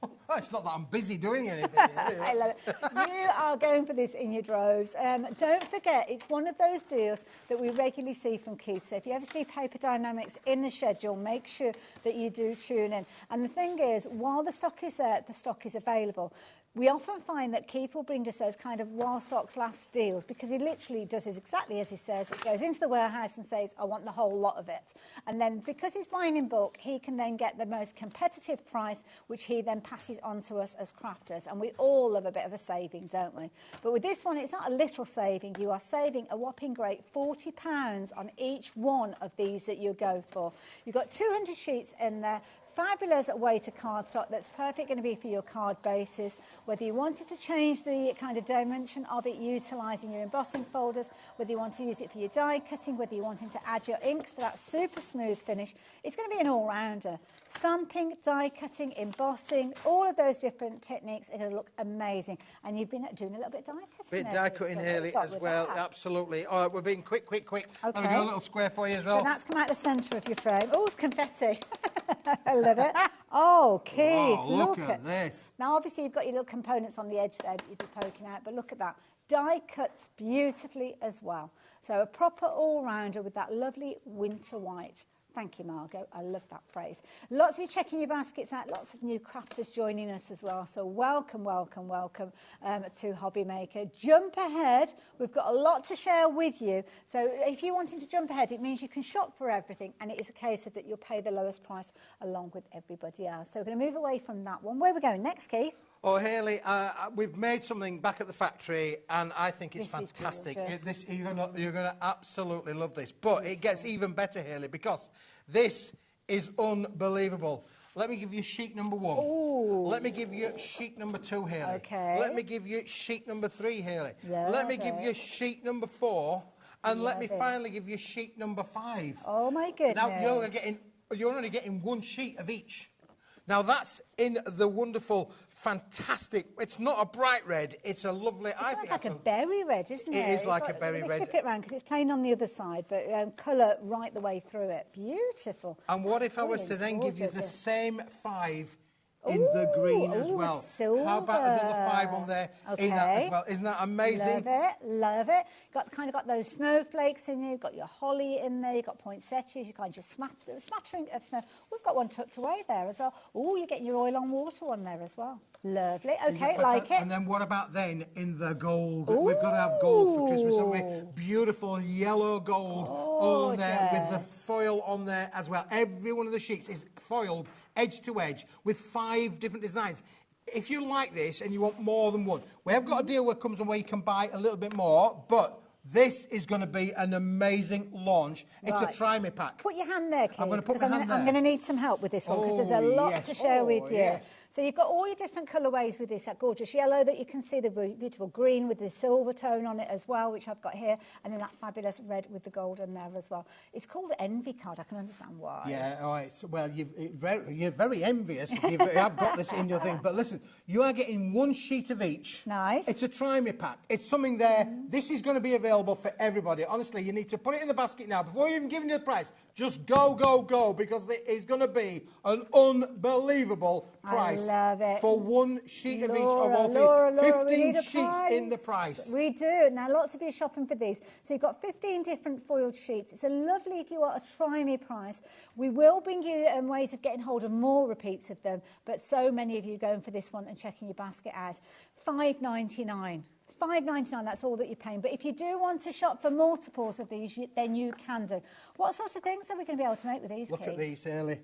Oh, it's not that I'm busy doing anything. I love it. You are going for this in your droves. Don't forget, it's one of those deals that we regularly see from Keith. So if you ever see Paper Dynamics in the schedule, make sure that you do tune in. And the thing is, while the stock is there, the stock is available. We often find that Keith will bring us those kind of while stocks last deals, because he literally does it exactly as he says. He goes into the warehouse and says, I want the whole lot of it. And then because he's buying in bulk, he can then get the most competitive price, which he then passes on to us as crafters. And we all love a bit of a saving, don't we? But with this one, it's not a little saving. You are saving a whopping great £40 on each one of these that you go for. You've got 200 sheets in there. Fabulous weight of cardstock that's perfect going to be for your card bases. Whether you wanted to change the kind of dimension of it utilising your embossing folders, whether you want to use it for your die cutting, whether you wanting to add your inks to that super smooth finish, it's going to be an all-rounder. Stamping, die cutting, embossing, all of those different techniques are going to look amazing. And you've been doing a little bit of die cutting. Bit die cutting, Haley, as well. Absolutely. All right, we're being quick. Okay. Let me do a little square for you as well. So that's come out the centre of your frame. Oh, it's confetti. I love it. Oh, Keith, wow, look at this. Now, obviously, you've got your little components on the edge there that you'd be poking out, but look at that. Die cuts beautifully as well. So a proper all-rounder with that lovely winter white. Thank you, Margot. I love that phrase. Lots of you checking your baskets out. Lots of new crafters joining us as well. So welcome to HobbyMaker. Jump ahead. We've got a lot to share with you. So if you're wanting to jump ahead, it means you can shop for everything. And it is a case of that you'll pay the lowest price along with everybody else. So we're going to move away from that one. Where are we going next, Keith? Oh, Haley, we've made something back at the factory, and I think it's fantastic. You're gonna absolutely love this. But it gets even better, Haley, because this is unbelievable. Let me give you sheet number 1. Ooh. Let me give you sheet number 2, Haley. Okay. Let me give you sheet number 3, Haley. Love let me give you sheet number 4, and let me it. finally give you sheet number 5. Oh my goodness! Now you're only getting 1 sheet of each. Now that's in the wonderful, fantastic. It's not a bright red. It's a lovely. It's like a berry red, isn't it? It is like a berry red. Flip it around because it's plain on the other side, but colour right the way through it. Beautiful. And what if I was to then give you the same 5 in the green as Ooh, well. silver. How about another 5 on there in that as well? Isn't that amazing? Love it, love it. Kind of got those snowflakes in there. You've got your holly in there. You've got poinsettias. You kind of just smattering of snow. We've got one tucked away there as well. Oh, you're getting your oil on water one there as well. Lovely. Okay, like it. And then what about then in the gold? Ooh. We've got to have gold for Christmas, haven't we? Beautiful yellow gold on there with the foil on there as well. Every one of the sheets is foiled edge to edge with 5 different designs. If you like this and you want more than one, we have got a deal where it comes where you can buy a little bit more, but this is going to be an amazing launch. It's a try me pack. Put your hand there, Keith. I'm going to put my hand there. I'm going to need some help with this one because there's a lot to share with you. Yes. So you've got all your different colourways with this, that gorgeous yellow that you can see, the beautiful green with the silver tone on it as well, which I've got here, and then that fabulous red with the golden there as well. It's called an envy card. I can understand why. Yeah, all right. So, well, you're very envious if you have got this in your thing. But listen, you are getting 1 sheet of each. Nice. It's a try me pack. It's something there. This is going to be available for everybody. Honestly, you need to put it in the basket now. Before you even giving you the price, just go, because it is going to be an unbelievable price. I love it. For 1 sheet of each of all 3. 15 sheets in the price. We do. Now, lots of you are shopping for these. So you've got 15 different foiled sheets. It's a lovely, if you want a try-me price. We will bring you ways of getting hold of more repeats of them, but so many of you going for this one and checking your basket out. $5.99. $5.99, that's all that you're paying. But if you do want to shop for multiples of these, then you can do. What sort of things are we going to be able to make with these, Look Keith? at these, Hayley.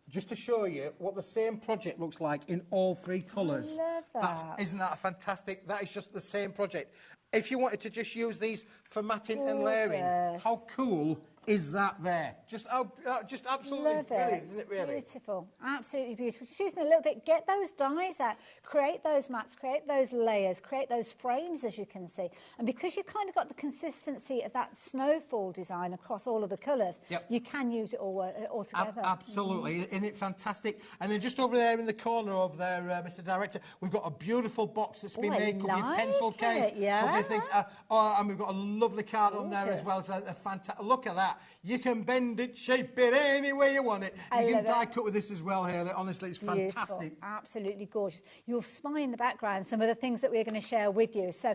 Just to show you what the same project looks like in all 3 colours. I love that. Isn't that fantastic? That is just the same project. If you wanted to just use these for matting and layering, how cool is that there? Just absolutely brilliant, isn't it, really? Beautiful, absolutely beautiful. Just using a little bit, get those dies out, create those mats, create those layers, create those frames, as you can see. And because you've kind of got the consistency of that snowfall design across all of the colours, you can use it all together. Absolutely, isn't it fantastic? And then just over there in the corner over there, Mr. Director, we've got a beautiful box that's been made. Could be a pencil case, could be things. And we've got a lovely card on there as well. So a fantastic. Look at that. You can bend it, shape it any way you want it. You can die cut with this as well, Hayley. Honestly, it's fantastic. Absolutely gorgeous. You'll spy in the background some of the things that we're going to share with you. So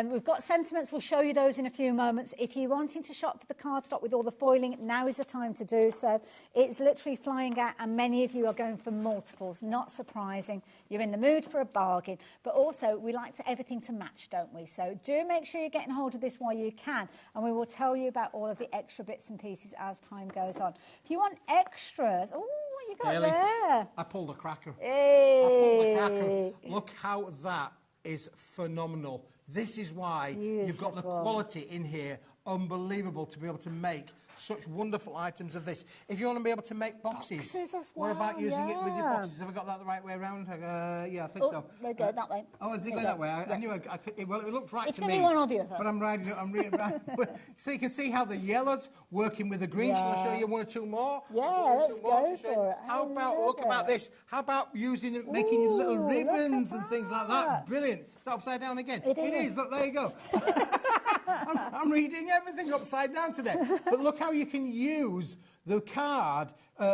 we've got sentiments. We'll show you those in a few moments. If you're wanting to shop for the cardstock with all the foiling, now is the time to do so. It's literally flying out, and many of you are going for multiples. Not surprising. You're in the mood for a bargain. But also, we like everything to match, don't we? So do make sure you're getting hold of this while you can, and we will tell you about all of the extra bits and pieces as time goes on. If you want extras, what you got there? I pulled a cracker. Hey. I pulled a cracker. Look how that is phenomenal. This is why you've got the quality in here. Unbelievable to be able to make such wonderful items of this. If you want to be able to make boxes, what about using it with your boxes? Have I got that the right way around? Yeah, I think so. They go that way. Oh, is it going that way? I knew well, it looked right to me. It's going to be one or the other. But I'm riding it. I'm reading right. So you can see how the yellow's working with the green. Shall I show you 1 or 2 more? Yeah, let's go for it. How about, look about this. How about using it, making your little ribbons and things like that? Brilliant. It's upside down again. It is. Look, there you go. I'm reading everything upside down today. But look how you can use the card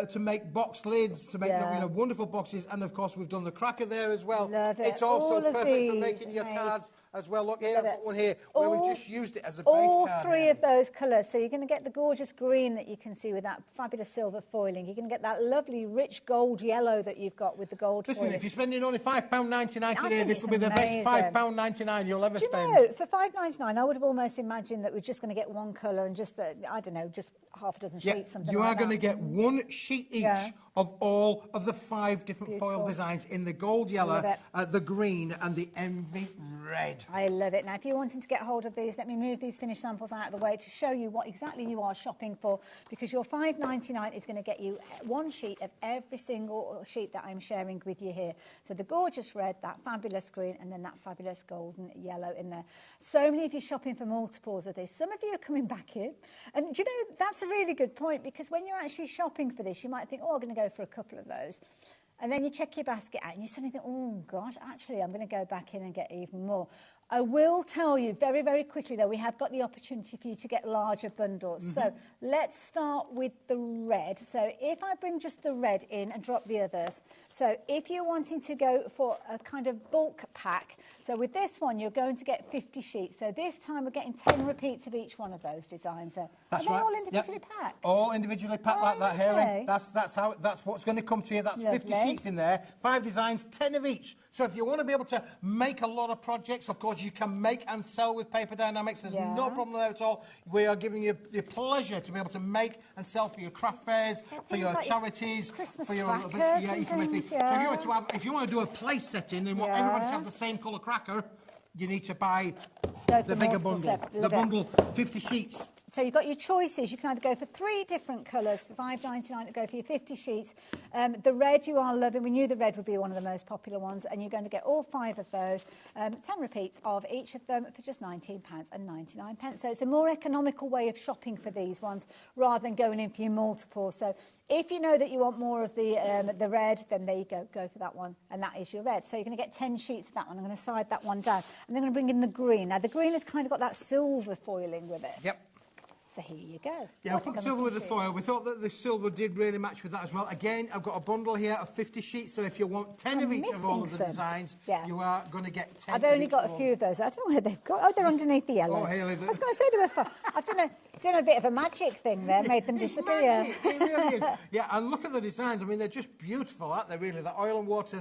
to make box lids, to make wonderful boxes. And, of course, we've done the cracker there as well. Love it. It's also perfect for making your cards as well. Look here, I've got one here where we've just used it as a base card. All 3 of those colours. So you're going to get the gorgeous green that you can see with that fabulous silver foiling. You're going to get that lovely rich gold yellow that you've got with the gold foiling. Listen, if you're spending only £5.99 today, this will be the best £5.99 you'll ever spend. You know, for $5.99, I would have almost imagined that we're just going to get 1 colour and just, I don't know, just half a dozen sheets, something like that. You are going to get 1 sheet each of all of the 5 different foil designs in the gold yellow, the green and the envy red. I love it. Now, if you're wanting to get hold of these, let me move these finished samples out of the way to show you what exactly you are shopping for, because your $5.99 is going to get you 1 sheet of every single sheet that I'm sharing with you here. So the gorgeous red, that fabulous green, and then that fabulous golden yellow in there. So many of you shopping for multiples of this. Some of you are coming back in. And do you know, that's a really good point, because when you're actually shopping for this, you might think, I'm going to go for a couple of those. And then you check your basket out and you suddenly think, oh, gosh, actually, I'm going to go back in and get even more. I will tell you very, very quickly, though, we have got the opportunity for you to get larger bundles. So let's start with the red. So if I bring just the red in and drop the others. So if you're wanting to go for a kind of bulk pack, so with this one, you're going to get 50 sheets. So this time we're getting 10 repeats of each one of those designs. That's Are they right. all individually packed? All individually packed like that, Haley. Okay. That's what's going to come to you. That's 50 Lovely. sheets in there, 5 designs, 10 of each. So if you want to be able to make a lot of projects, of course, you can make and sell with Paper Dynamics. There's no problem there at all. We are giving you the pleasure to be able to make and sell for your craft fairs, for your like charities, Christmas for your crackers you and can make things, things. So if you want to do a place setting and want everybody to have the same colour cracker, you need to buy the bigger bundle. The bundle, 50 sheets. So you've got your choices. You can either go for 3 different colours for $5.99 to go for your 50 sheets. The red you are loving. We knew the red would be one of the most popular ones, and you're going to get all 5 of those. 10 repeats of each of them for just £19.99. So it's a more economical way of shopping for these ones rather than going in for your multiple. So if you know that you want more of the red, then there you go. Go for that one, and that is your red. So you're going to get 10 sheets of that one. I'm going to side that one down. And then I'm going to bring in the green. Now, the green has kind of got that silver foiling with it. Yep. So here you go. Yeah, I put silver with the foil. We thought that the silver did really match with that as well. Again, I've got a bundle here of 50 sheets, so if you want 10 of each of all of the designs, you are going to get 10. I've only got a few of those. I don't know where they've got. Oh, they're underneath the yellow. Oh, Haley, I was going to say they were fun. I've done a bit of a magic thing there, made them disappear. It really is. Yeah, and look at the designs. I mean, they're just beautiful, aren't they, really? The oil and water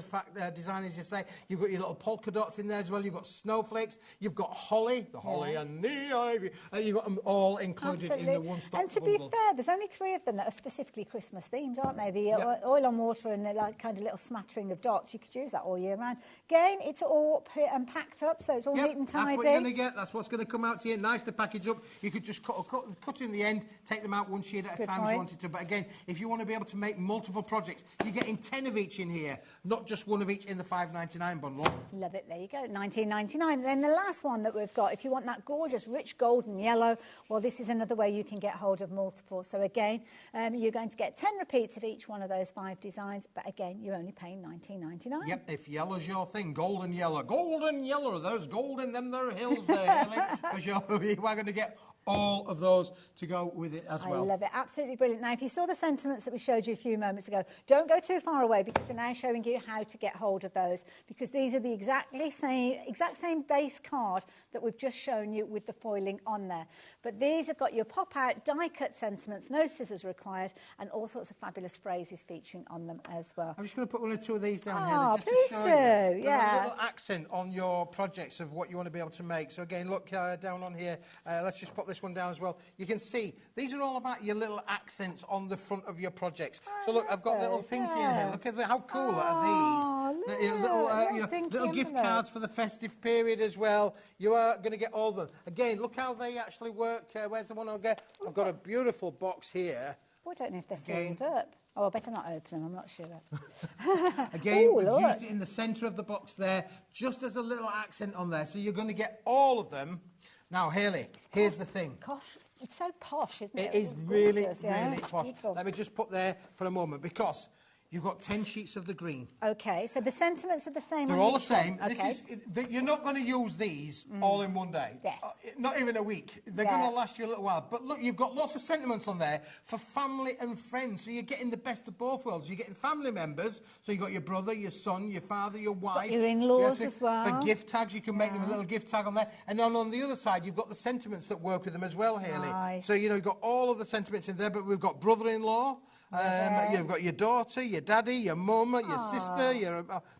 design, as you say. You've got your little polka dots in there as well. You've got snowflakes. You've got holly, the holly and the ivy. You've got them all included in the one-stop And to be fair, there's only 3 of them that are specifically Christmas themed, aren't they? The oil on water and the kind of little smattering of dots. You could use that all year round. Again, it's all packed up, so it's all neat and tidy. That's what you're going to get. That's what's going to come out to you. Nice to package up. You could just cut in the end, take them out one sheet at a time if you wanted to. But again, if you want to be able to make multiple projects, you're getting 10 of each in here, not just 1 of each in the $5.99 bundle. Love it. There you go. $19.99. Then the last one that we've got, if you want that gorgeous rich golden yellow, well, this is another way you can get hold of multiple. So again, you're going to get 10 repeats of each one of those 5 designs, but again, you're only paying $19.99. Yep, if yellow's your thing, golden yellow. Golden yellow, there's gold in them there hills there, because you are going to get all of those to go with it as well. I love it. Absolutely brilliant. Now, if you saw the sentiments that we showed you a few moments ago, don't go too far away because we're now showing you how to get hold of those, because these are the exact same base card that we've just shown you with the foiling on there. But these have got your pop-out die-cut sentiments, no scissors required, and all sorts of fabulous phrases featuring on them as well. I'm just going to put 1 or 2 of these down here. Please to do. You. Yeah. A little accent on your projects of what you want to be able to make. So again, look down on here. Let's just put this one down as well. You can see these are all about your little accents on the front of your projects. So look, I've got little things here. Look at how cool are these? Little gift cards for the festive period as well. You are going to get all of them. Again, look how they actually work. Where's the one I'll get? I've got a beautiful box here. Oh, I don't know if they're sealed up. Oh, I better not open them, I'm not sure. Again, we've used it in the centre of the box there, just as a little accent on there. So you're going to get all of them. Now, Haley, here's the thing. Gosh, it's so posh, isn't it? It is really, yeah? really posh. Beautiful. Let me just put there for a moment, because you've got 10 sheets of the green. OK, so the sentiments are the same. They're all the same. Okay. You're not going to use these all in one day. Yes. Not even a week. They're going to last you a little while. But look, you've got lots of sentiments on there for family and friends. So you're getting the best of both worlds. You're getting family members. So you've got your brother, your son, your father, your wife. Your in-laws as well. For gift tags, you can make them a little gift tag on there. And then on the other side, you've got the sentiments that work with them as well, Haley. Nice. So, you've got all of the sentiments in there, but we've got brother-in-law. You've got your daughter, your daddy, your mum, your sister,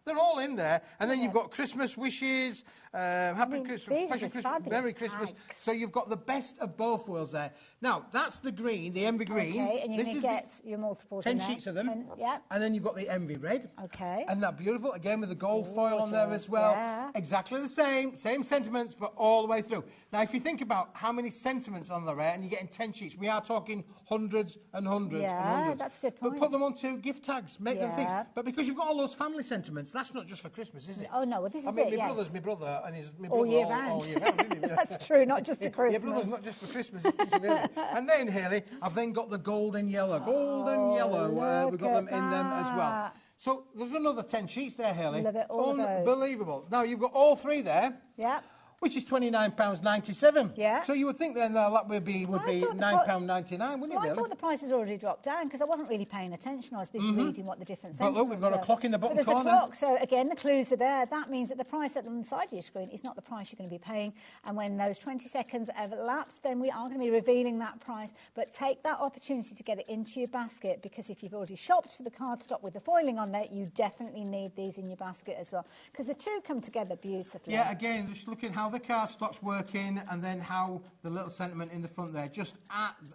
they're all in there. And then you've got Christmas wishes, Happy Christmas, Special Christmas, Merry Christmas. Tags. So you've got the best of both worlds there. Now, that's the green, the Envy green. Okay, and you're going to get your multiples 10 in there. sheets of them. Yeah. And then you've got the Envy red. Okay. And that beautiful, again, with the gold foil on there as well. Yeah. Exactly the same sentiments, but all the way through. Now, if you think about how many sentiments on there, and you're getting 10 sheets, we are talking hundreds and hundreds and hundreds. That's a good point. But put them onto gift tags, make them things. But because you've got all those family sentiments, that's not just for Christmas, is it? Oh, no, well, this is I mean, it, my brother's my brother, and he's my all brother year round. all year round, isn't he? That's true, not just at Christmas. Your brother's not just for Christmas, is he really? And then, Haley, I've then got the golden yellow. Golden yellow, we've got them in them as well. So there's another 10 sheets there, Haley. Love it, all of those. Unbelievable. Now, you've got all 3 there. Yeah. Which is £29.97. Yeah. So you would think then that would be £9.99, wouldn't I you, thought the price has already dropped down because I wasn't really paying attention. I was busy reading what the different But look, we've got a clock in the bottom corner. There's a clock, so again, the clues are there. That means that the price at the side of your screen is not the price you're going to be paying. And when those 20 seconds have elapsed, then we are going to be revealing that price. But take that opportunity to get it into your basket, because if you've already shopped for the cardstock with the foiling on there, you definitely need these in your basket as well, because the two come together beautifully. Yeah, again, just looking how the cardstock's working, and then how the little sentiment in the front there just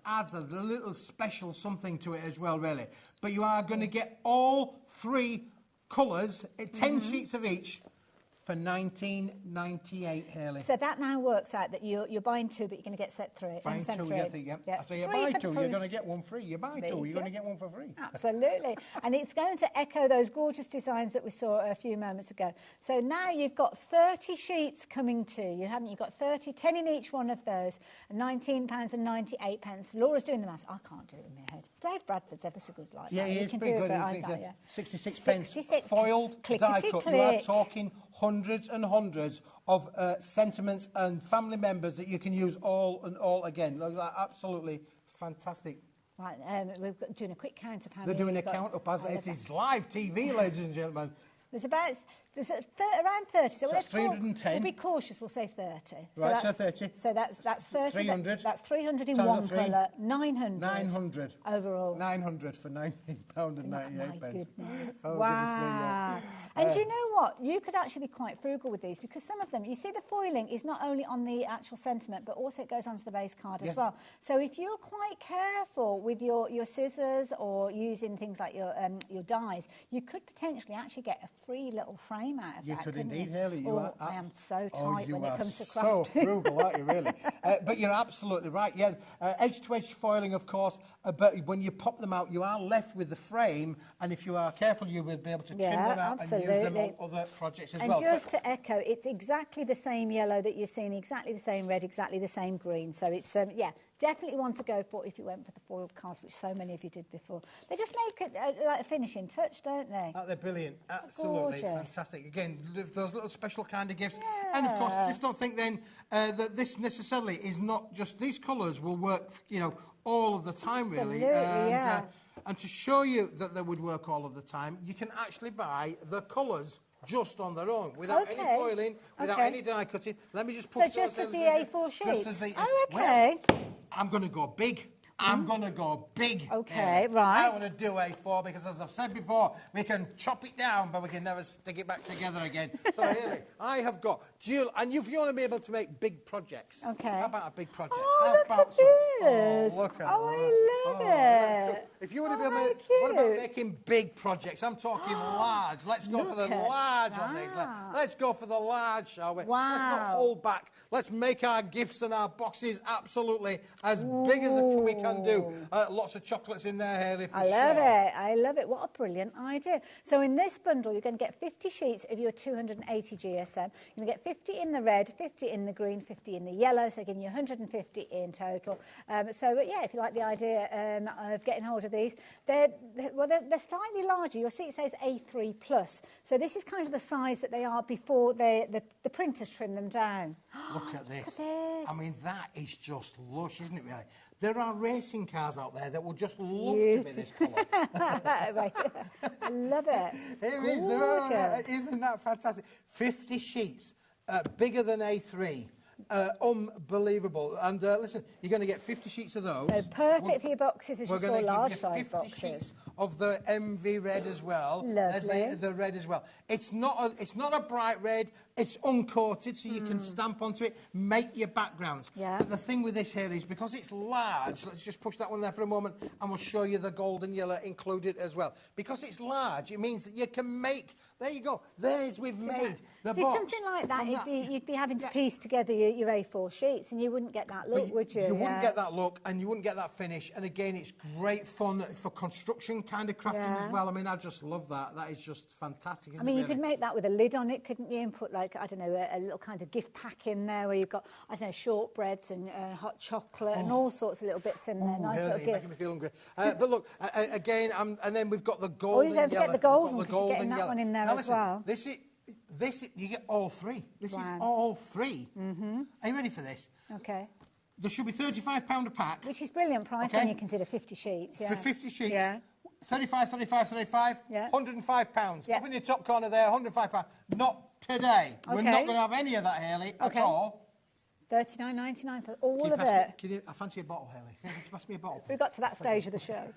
adds a little special something to it as well, really. But you are going to get all 3 colours, 10 sheets of each, for £19.98, Hayley. So that now works out that you're buying 2, but you're going to get set 3. Buying 2, yeah. So you buy 2, you're going to get 1 free. You buy 2, you're going to get 1 for free. Absolutely. And it's going to echo those gorgeous designs that we saw a few moments ago. So now you've got 30 sheets coming to you, haven't you? You've got 10 in each one of those, £19.98. Laura's doing the maths. I can't do it in my head. Dave Bradford's ever so good like that. Yeah, he is pretty good. I can't, yeah. 66 pence. Foiled die cut. You are talking hundreds and hundreds of sentiments and family members that you can use all and all again. Those are absolutely fantastic. Right, we're doing a quick count of how They're doing a count up as it is live TV, ladies and gentlemen. There's around 30. So that's 310. We'll be cautious. We'll say 30. Right, so 30. So that's 30. 300. That's 300 in one colour. 900. 900 overall. 900 for £19.98. My goodness! Oh, wow! Goodness me, And you know what? You could actually be quite frugal with these, because some of them, you see, the foiling is not only on the actual sentiment, but also it goes onto the base card as well. So if you're quite careful with your scissors or using things like your dies, you could potentially actually get a free little frame out of that. You could indeed, Hayley. I am so tight when it comes to crafting. So frugal, aren't you, really? But you're absolutely right. Yeah, edge-to-edge foiling, of course. But when you pop them out, you are left with the frame, and if you are careful, you will be able to trim them out and use them on other projects as well. And just to echo, it's exactly the same yellow that you're seeing, exactly the same red, exactly the same green. So it's yeah, definitely one to go for if you went for the foiled cards, which so many of you did before. They just make it like a finishing touch, don't they? They're brilliant, absolutely fantastic. Again, those little special kind of gifts, and of course, just don't think then that this necessarily is not just these colours will work, you know, all of the time, really. And to show you that they would work all of the time, you can actually buy the colours just on their own, without any foiling, without any die cutting. Let me just put just as the A4 sheets? Just as the, okay. Well, I'm going to go big. I'm going to go big. Okay, right. I want to do A4 because, as I've said before, we can chop it down, but we can never stick it back together again. So, really, I have got dual... And if you want to be able to make big projects... Okay. How about a big project? Oh, look at this. Oh, look at that. I love it. If you want to be able to... What about making big projects? I'm talking large. Let's go for the large on these. Let's go for the large, shall we? Wow. Let's not hold back. Let's make our gifts and our boxes absolutely as big as we can do. Lots of chocolates in there, Hayley, for sure. I love it. What a brilliant idea. So in this bundle, you're going to get 50 sheets of your 280 GSM. You're going to get 50 in the red, 50 in the green, 50 in the yellow, so giving you 150 in total. So, yeah, if you like the idea of getting hold of these, they're slightly larger. You'll see it says A3+. So this is kind of the size that they are before the printers trim them down. Look at this. I mean, that is just lush, isn't it, really? There are racing cars out there that will just love to be this colour. Right. I love it. It is. Isn't that fantastic? 50 sheets, bigger than A3. Unbelievable. And listen, you're going to get 50 sheets of those. So perfect for your boxes, as you saw, large size 50 boxes. Sheets of the MV red as well. Lovely. As the red as well. It's not a bright red. It's uncoated, so you can stamp onto it, make your backgrounds. Yeah. But the thing with this here is, because it's large, let's just push that one there for a moment, and we'll show you the gold and yellow included as well. Because it's large, it means that you can make... There you go. We've made the box. Something like that, you'd be having to piece together your A4 sheets, and you wouldn't get that look, would you? You wouldn't get that look, and you wouldn't get that finish. And again, it's great fun for construction kind of crafting as well. I mean, I just love that. That is just fantastic, isn't it, you could make that with a lid on it, couldn't you? And put, like, I don't know, a little kind of gift pack in there where you've got, I don't know, shortbreads and hot chocolate and all sorts of little bits in there. Nice little gift. Making me feel hungry. But look, again, and then we've got the gold and yellow. Don't forget the golden, because you're getting that one in there as well. this, you get all three. This is Wow. all three. Are you ready for this? Okay. There should be £35 a pack. Which is brilliant price when you consider 50 sheets. Yeah. For 50 sheets. Yeah. 35, 35, 35, Yeah. £105. Yeah. Up in your top corner there, £105. Not today. We're Okay. not going to have any of that, Hayley, at all. $39.99 for all Can you of pass it. me, I fancy a bottle, Hayley. Can you pass me a bottle? We've got to that stage of the show.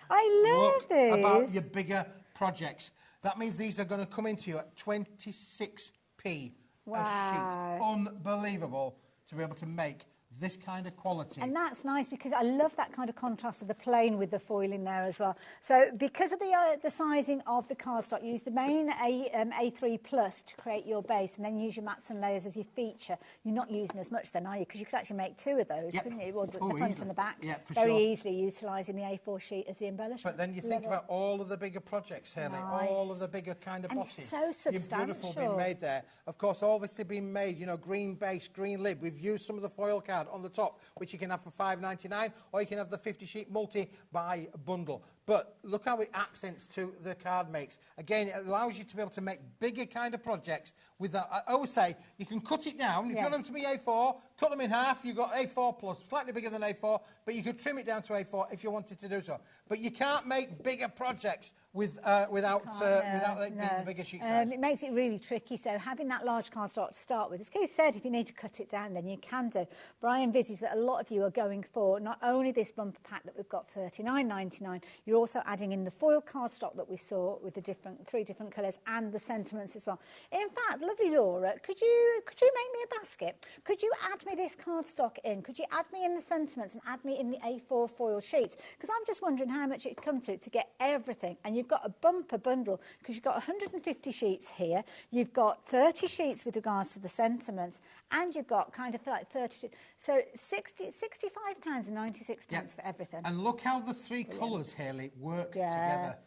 I love Look this. about your bigger projects. That means these are going to come into you at 26p Wow. a sheet. Unbelievable to be able to make this kind of quality. And that's nice because I love that kind of contrast of the plain with the foil in there as well. So because of the sizing of the cardstock, use the main A3 Plus to create your base and then use your mats and layers as your feature. You're not using as much then, are you? Because you could actually make two of those, couldn't you? Well, the front easily. and the back. Yeah, for Very sure. easily utilising the A4 sheet as the embellishment. But then you think about all of the bigger projects, Hayley, Nice. all of the bigger kind of And bosses. so substantial. Beautiful being made there. Of course, obviously being made, you know, green base, green lid. We've used some of the foil card on the top, which you can have for $5.99, or you can have the 50-sheet multi-buy bundle. But look how it accents to the card makes. Again, it allows you to be able to make bigger kind of projects with that. I always say, you can cut it down. If you want them to be A4, cut them in half. You've got A4 plus, slightly bigger than A4, but you could trim it down to A4 if you wanted to do so. But you can't make bigger projects without the bigger sheet size. It makes it really tricky, so having that large cardstock to start with, as Keith said, if you need to cut it down, then you can do. But I envisage that a lot of you are going for not only this bumper pack that we've got $39.99, you're also adding in the foil cardstock that we saw with the three different colours and the sentiments as well. In fact, lovely Laura, could you make me a basket? Could you add me this cardstock in? Could you add me in the sentiments and add me in the A4 foil sheets? Because I'm just wondering how much it'd come to get everything. And you've got a bumper bundle because you've got 150 sheets here, you've got 30 sheets with regards to the sentiments, and you've got kind of like 30 sheets. So £65.96 for everything. And look how the three colours, Hayley, work together.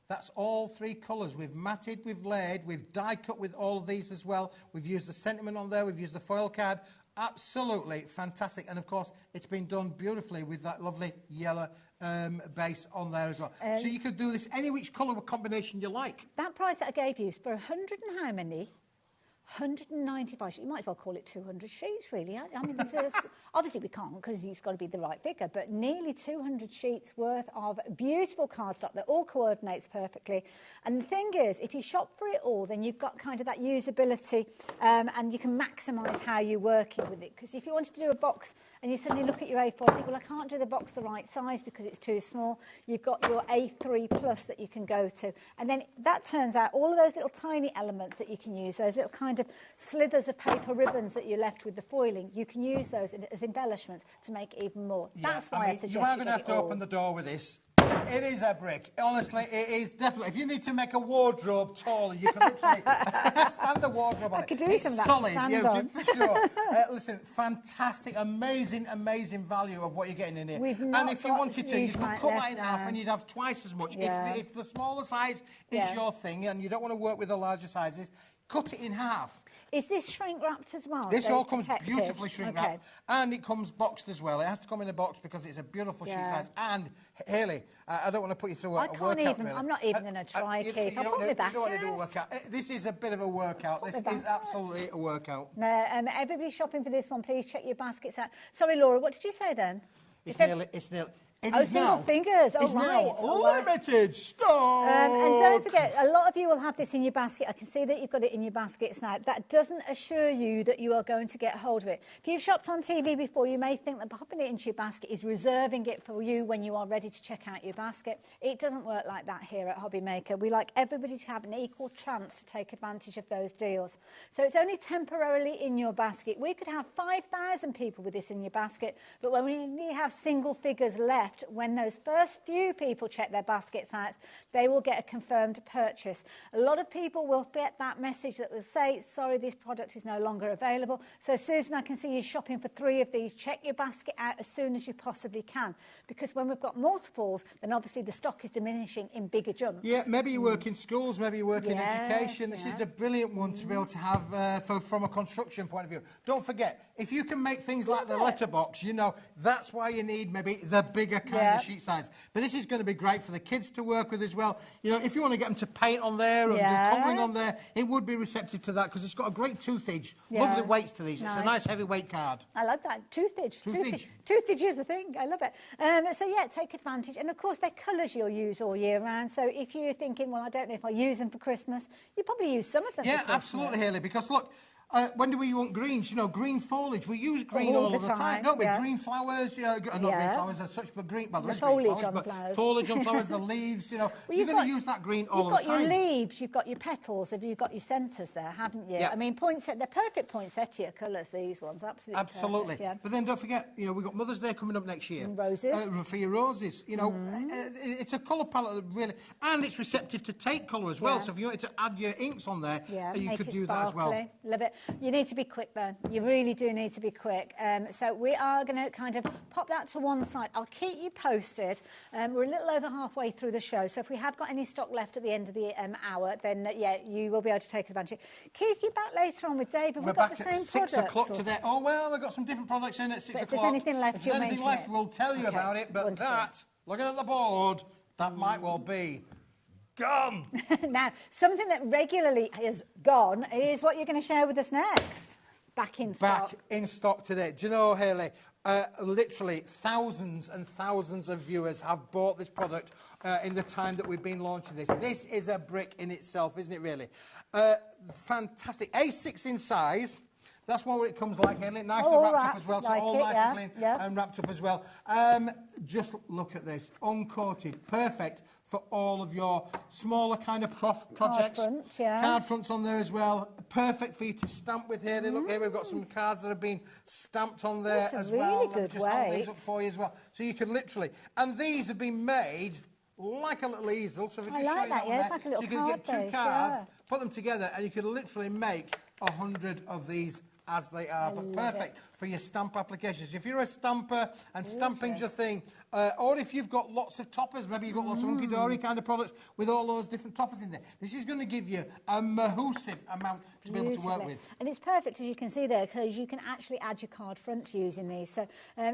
That's all three colours. We've matted, we've layered, we've die cut with all of these as well. We've used the sentiment on there, we've used the foil card. Absolutely fantastic. And of course, it's been done beautifully with that lovely yellow base on there as well. So you could do this any which colour combination you like. That price that I gave you is for 100 and how many? 195 sheets. You might as well call it 200 sheets, really. I mean, obviously we can't because it's got to be the right figure, but nearly 200 sheets worth of beautiful cardstock that all coordinates perfectly. And the thing is, if you shop for it all, then you've got kind of that usability and you can maximise how you're working with it. Because if you wanted to do a box and you suddenly look at your A4 and think, well, I can't do the box the right size because it's too small, you've got your A3 Plus that you can go to. And then that turns out all of those little tiny elements that you can use, those little kind of slithers of paper ribbons that you're left with the foiling, you can use those as embellishments to make even more. That's why I suggest you are going to have to open the door with this. It is a brick. Honestly, it is definitely. If you need to make a wardrobe taller, you can literally stand a wardrobe on it. I could do it's some of that solid, stand yeah, on. for sure. Listen, fantastic, amazing value of what you're getting in here. And if you wanted to, you could cut that in half and you'd have twice as much. Yeah. If the smaller size is your thing and you don't want to work with the larger sizes, cut it in half. Is this shrink wrapped as well? This so all comes protected? beautifully shrink wrapped, and it comes boxed as well. It has to come in a box because it's a beautiful sheet size. And Hayley, I don't want to put you through a workout. Really. I'm not even going to try, Keith. I'll put me back. You don't want to do a workout. This is a bit of a workout. This is absolutely a workout. No, everybody shopping for this one, please check your baskets out. Sorry, Laura, what did you say then? It's nearly. Single fingers. It's now limited stock. And don't forget, a lot of you will have this in your basket. I can see that you've got it in your baskets now. That doesn't assure you that you are going to get hold of it. If you've shopped on TV before, you may think that popping it into your basket is reserving it for you when you are ready to check out your basket. It doesn't work like that here at HobbyMaker. We like everybody to have an equal chance to take advantage of those deals. So it's only temporarily in your basket. We could have 5,000 people with this in your basket, but when we only have single figures left, when those first few people check their baskets out, they will get a confirmed purchase. A lot of people will get that message that will say, sorry, this product is no longer available. So Susan, I can see you shopping for 3 of these. Check your basket out as soon as you possibly can, because when we've got multiples, then obviously the stock is diminishing in bigger jumps. Yeah, maybe you work in schools, maybe you work in education. This is a brilliant one to be able to have from a construction point of view. Don't forget, if you can make things like the letterbox, you know, that's why you need maybe the bigger bigger kind of sheet size. But this is going to be great for the kids to work with as well. You know, if you want to get them to paint on there and do colouring on there, it would be receptive to that because it's got a great toothage. Lovely weights to these. It's a nice heavyweight card. I like that. Toothage. Toothage is the thing. I love it. So, yeah, take advantage. And, of course, they're colours you'll use all year round. So if you're thinking, well, I don't know if I'll use them for Christmas, you probably use some of them for Christmas. Yeah, absolutely, Hayley, because, look, when do we want greens? You know, green foliage. We use green all the time, don't we? Green flowers, not green flowers as such, but green. Well, there is green flowers, but flowers. Foliage on flowers, the leaves. You know, you're going to use that green all the time. You've got your leaves, you've got your petals, you've got your centres there, haven't you? Yeah. I mean, they're perfect poinsettia colours. These ones, absolutely. Perfect, But then don't forget, you know, we've got Mother's Day coming up next year. And roses for your roses. You know, it's a colour palette that really, and it's receptive to take colour as well. So if you wanted to add your inks on there, you could do that as well. Love it. You need to be quick though. You really do need to be quick. So we are going to kind of pop that to one side. I'll keep you posted. We're a little over halfway through the show, so if we have got any stock left at the end of the hour, then you will be able to take advantage. Keith, you're back later on with Dave. Have we got the same products? We're back at 6 o'clock today. Oh well, we've got some different products in at 6 o'clock. If there's anything left, you'll mention it. We'll tell you about it. But that, looking at the board, that might well be gone. Now, something that regularly is gone is what you're going to share with us next. Back in stock. Back in stock today. Do you know, Hayley, literally thousands and thousands of viewers have bought this product in the time that we've been launching this. This is a brick in itself, isn't it, really? Fantastic. A6 in size. That's what it comes like, Hayley. Nicely wrapped up as well, so all nice and clean and wrapped up as well. Just look at this. Uncoated. Perfect for all of your smaller kind of projects. Card fronts, Card fronts on there as well. Perfect for you to stamp with here. Look here, we've got some cards that have been stamped on there as well. Really good just hold these up for you as well. So you can literally... And these have been made like a little easel. So if you just show you that it's like a little so you can get two cards, put them together, and you can literally make 100 of these as they are, but perfect for your stamp applications. If you're a stamper and stamping's your thing, or if you've got lots of toppers, maybe you've got lots of hunky-dory kind of products with all those different toppers in there, this is going to give you a massive amount to be able to work with. And it's perfect, as you can see there, because you can actually add your card fronts using these. So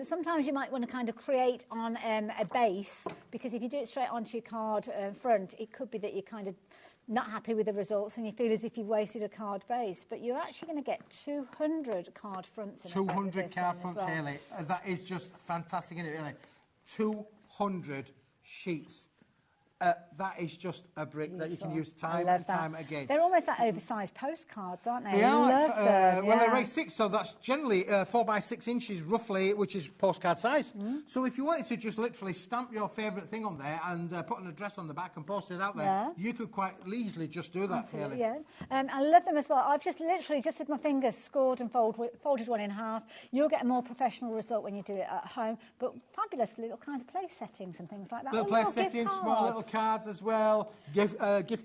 sometimes you might want to kind of create on a base, because if you do it straight onto your card front, it could be that you're kind of not happy with the results and you feel as if you've wasted a card base, but you're actually going to get 200 card fronts in 200 card fronts, Hayley. That is just fantastic, isn't it, really? 200 sheets. That is just a brick that you can use time and time again. They're almost like oversized postcards, aren't they? They are. Well, they're A6, so that's generally 4 by 6 inches roughly, which is postcard size. So if you wanted to just literally stamp your favourite thing on there and put an address on the back and post it out there, you could quite easily just do that, Hayley. Yeah. I love them as well. I've just literally, just with my fingers, scored and folded one in half. You'll get a more professional result when you do it at home, but fabulous little kind of place settings and things like that. Little place settings, small little cards as well, gift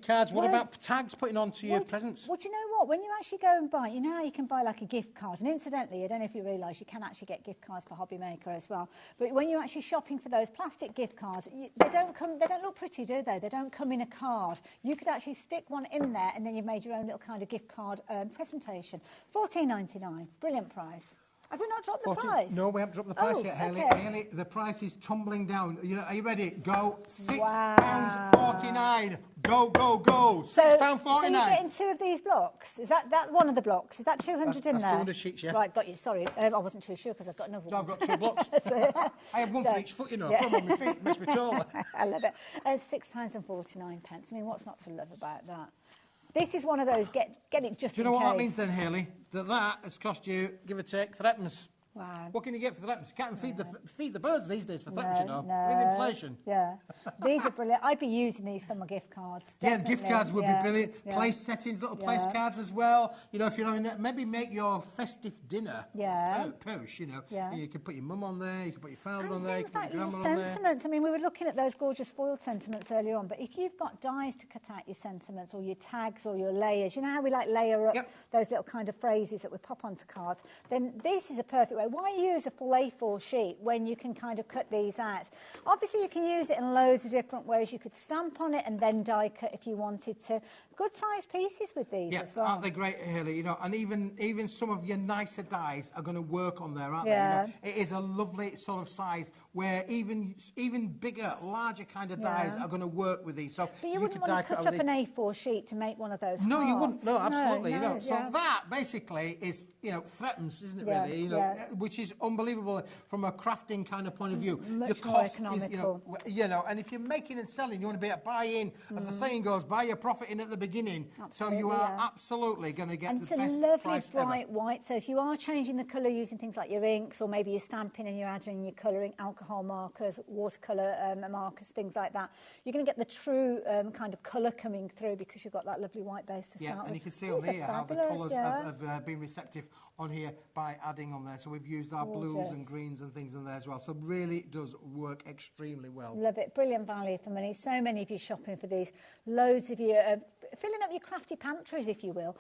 cards. What about tags putting onto your presents? Well, do you know what? When you actually go and buy, you know how you can buy like a gift card, and incidentally, I don't know if you realise, you can actually get gift cards for HobbyMaker as well. But when you're actually shopping for those plastic gift cards, they don't look pretty, do they? They don't come in a card. You could actually stick one in there, and then you've made your own little kind of gift card presentation. £14.99, brilliant price. Have we not dropped the price? No, we haven't dropped the price yet, Hayley. Hayley, the price is tumbling down. You know, are you ready? Go. £6.49. Go, go, go. £6.49. So you're getting 2 of these blocks. Is that one of the blocks? Is that 200 in there? That's 200 sheets, yeah. Right, got you. Sorry, I wasn't too sure because I've got another one. I've got 2 blocks. I have one for each foot, you know. Put them on my feet, makes me taller. I love it. £6.49. I mean, what's not to love about that? This is one of those, get it just in case. Do you know what that means then, Hayley? That has cost you, give or take, threepence. Wow. What can you get for threepence? You can't feed the birds these days for threepence, you know. With inflation. Yeah. These are brilliant. I'd be using these for my gift cards. Definitely. Yeah, gift cards would be brilliant. Place settings, little place cards as well. You know, if you're having that, maybe make your festive dinner. Posh, you know. You can put your mum on there, you can put your father on there, you can put your grandma on there. Sentiments. I mean, we were looking at those gorgeous foiled sentiments earlier on, but if you've got dies to cut out your sentiments or your tags or your layers, you know how we like layer up those little kind of phrases that we pop onto cards, then this is a perfect way. way. Why use a full A4 sheet when you can kind of cut these out? Obviously, you can use it in loads of different ways. You could stamp on it and then die cut if you wanted to. Good sized pieces with these as well. Aren't they great, Hayley? You know, and even some of your nicer dies are going to work on there, aren't Yeah. they? You know, it is a lovely sort of size where even bigger, larger kind of dies are going to work with these. So but you wouldn't want to cut up an A4 sheet to make one of those. No, you hearts. wouldn't. No, absolutely. No, you know. no, So that basically is, you know, threatens, isn't it? Really, you know, which is unbelievable from a crafting kind of point of view. Much your more cost economical. is, you know, and if you're making and selling, you want to be at buy in, as the saying goes, buy your profit in at the beginning. Absolutely, so you are absolutely going to get and the it's a best lovely price bright ever. white. So if you are changing the colour using things like your inks, or maybe you're stamping and you're adding your colouring, alcohol markers, watercolour markers, things like that, you're going to get the true kind of colour coming through because you've got that lovely white base to start with. And you can see on here how the colours have been receptive on here by adding on there. So we've used our blues and greens and things on there as well. So really it does work extremely well. Love it. Brilliant value for money. So many of you shopping for these. Loads of you filling up your crafty pantries, if you will,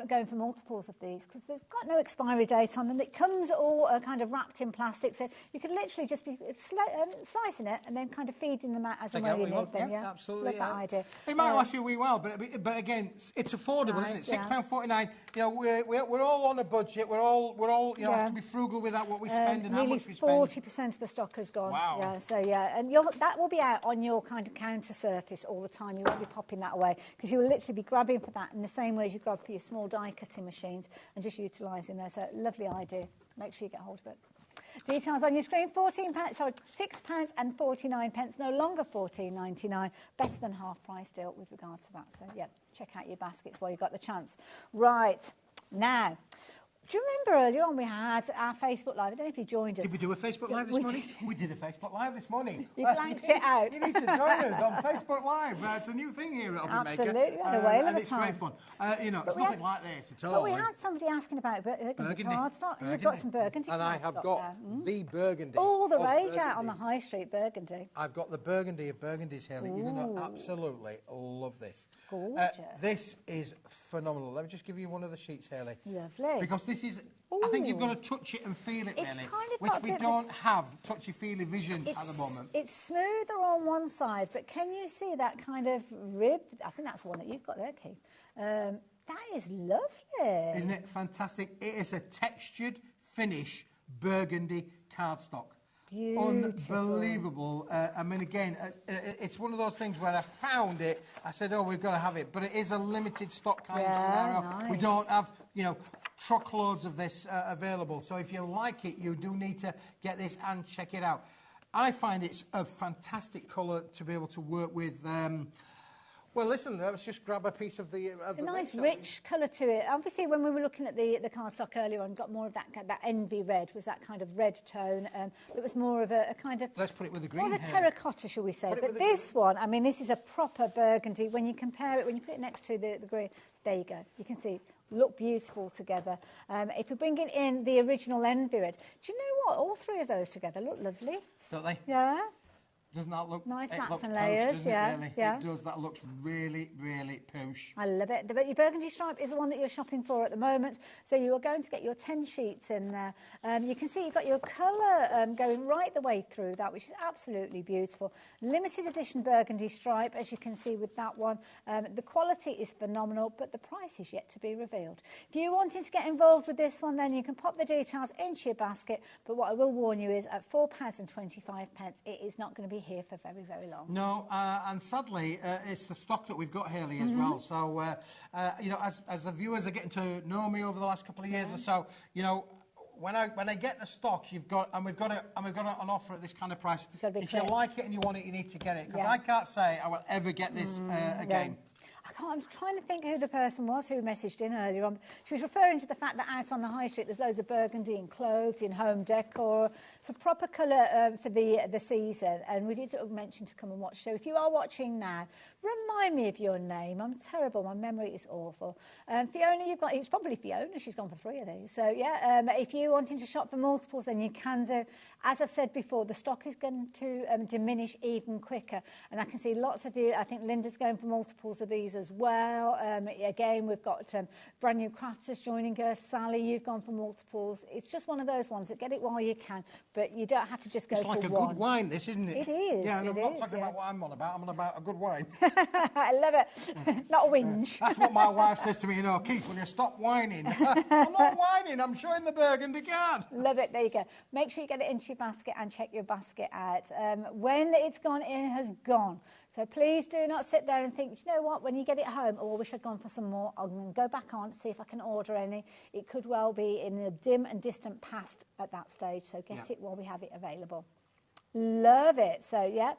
going for multiples of these because they've got no expiry date on them. It comes all kind of wrapped in plastic, so you could literally just be slicing it and then kind of feeding them out as and when you need them. Yeah, absolutely. Love that idea. It might last you a wee while, but again, it's affordable, isn't it? £6.49. You know, we're all on a budget. We're all you know have to be frugal with what we spend and how much we spend. 40% of the stock has gone. Wow. Yeah, so and that will be out on your kind of counter surface all the time. You won't be popping that away because you will literally be grabbing for that in the same way as you grab for your small die cutting machines and just utilising those. So lovely idea. Make sure you get hold of it. Details on your screen. £6.49, no longer £14.99. Better than half price deal with regards to that. So yeah, check out your baskets while you've got the chance. Right now. Do you remember earlier on we had our Facebook Live? I don't know if you joined us. Did we do a Facebook Live this morning? We did a Facebook Live this morning. You blanked it out. You need to join us on Facebook Live. It's a new thing here at HobbyMaker. Absolutely, had a whale of a it's time. great fun. You know, it's nothing like this at all. But we had somebody asking about burgundy cardstock. You've got some burgundy and cardstock I have got the burgundy. All the rage out on the high street burgundy. I've got the burgundy of burgundies, Hayley. You're going to absolutely love this. Gorgeous. This is phenomenal. Let me just give you one of the sheets, Hayley. Lovely. Because this is... I think you've got to touch it and feel it, It's really, kind of which got a we bit of don't have touchy-feely vision at the moment. It's smoother on one side, but can you see that kind of rib? I think that's the one that you've got there, Keith. That is lovely. Isn't it fantastic? It is a textured finish burgundy cardstock. Beautiful. Unbelievable. I mean, again, it's one of those things where I found it, I said, oh, we've got to have it. But it is a limited stock kind of scenario. Nice. We don't have, you know, truckloads of this available. So if you like it, you do need to get this and check it out. I find it's a fantastic colour to be able to work with. Well, listen, let's just grab a piece of the... It's a nice, rich colour to it. Obviously, when we were looking at the cardstock earlier on, got more of that envy red, was that kind of red tone. It was more of a kind of... Let's put it with the green. More of a terracotta, shall we say. But this one, I mean, this is a proper burgundy. When you compare it, when you put it next to the green, there you go. You can see, look beautiful together. If we're bringing in the original envy red, do you know what? All three of those together look lovely. Don't they? Yeah. Doesn't that look nice? Mats and posh, layers, yeah, it, really? yeah. It does. That looks really, really posh. I love it. But your burgundy stripe is the one that you're shopping for at the moment. So you are going to get your 10 sheets in there. You can see you've got your colour going right the way through that, which is absolutely beautiful. Limited edition burgundy stripe, as you can see with that one. The quality is phenomenal, but the price is yet to be revealed. If you're wanting to get involved with this one, then you can pop the details into your basket. But what I will warn you is at £4.25, it is not going to be here for very, very long. No, and sadly, it's the stock that we've got, Hayley, as well. So, you know, as the viewers are getting to know me over the last couple of years or so, you know, when I get the stock, we've got it on offer at this kind of price. If you like it and you want it, you need to get it. Because I can't say I will ever get this again. I'm trying to think who the person was who messaged in earlier on. She was referring to the fact that out on the high street there's loads of burgundy in clothes, in home decor. It's a proper colour for the season, and we did mention to come and watch. So if you are watching now, run remind me of your name. I'm terrible. My memory is awful. Fiona, it's probably Fiona. She's gone for 3 of these. So, yeah, if you're wanting to shop for multiples, then you can do. As I've said before, the stock is going to diminish even quicker. And I can see lots of you. I think Linda's going for multiples of these as well. Again, we've got brand new crafters joining us. Sally, you've gone for multiples. It's just one of those ones that get it while you can, but you don't have to just go for one. It's like a good wine, this, isn't it? It is. Yeah, and I'm not talking about what I'm on about. I'm on about a good wine. I love it. Not a whinge. That's what my wife says to me, you know, Keith, will you stop whining? I'm not whining, I'm showing the burgundy card. Love it, there you go. Make sure you get it into your basket and check your basket out. When it's gone, it has gone. So please do not sit there and think, you know what, when you get it home, oh, I wish I'd gone for some more. I'm going to go back on, see if I can order any. It could well be in the dim and distant past at that stage, so get it while we have it available. Love it. So, yeah,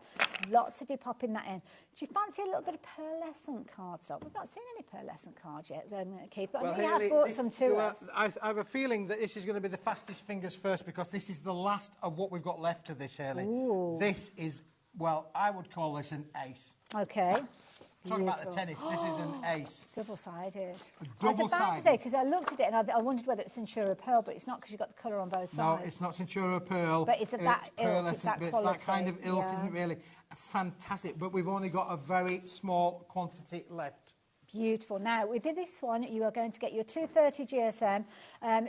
lots of you popping that in. Do you fancy a little bit of pearlescent cardstock? We've not seen any pearlescent cards yet, Keith, but we have brought some to us. I have a feeling that this is going to be the fastest fingers first because this is the last of what we've got left of this, Hayley. Ooh. This is, well, I would call this an ace. Okay. Talking about the tennis, this is an ace. Double-sided. Double-sided. I was about to say, because I looked at it and I wondered whether it's Centura Pearl, but it's not because you've got the colour on both sides. No, it's not Centura Pearl. But it's that ilk, it's that it's quality. that kind of ilk, isn't it, really? Fantastic, but we've only got a very small quantity left. Beautiful. Now, with this one, you are going to get your 230 GSM,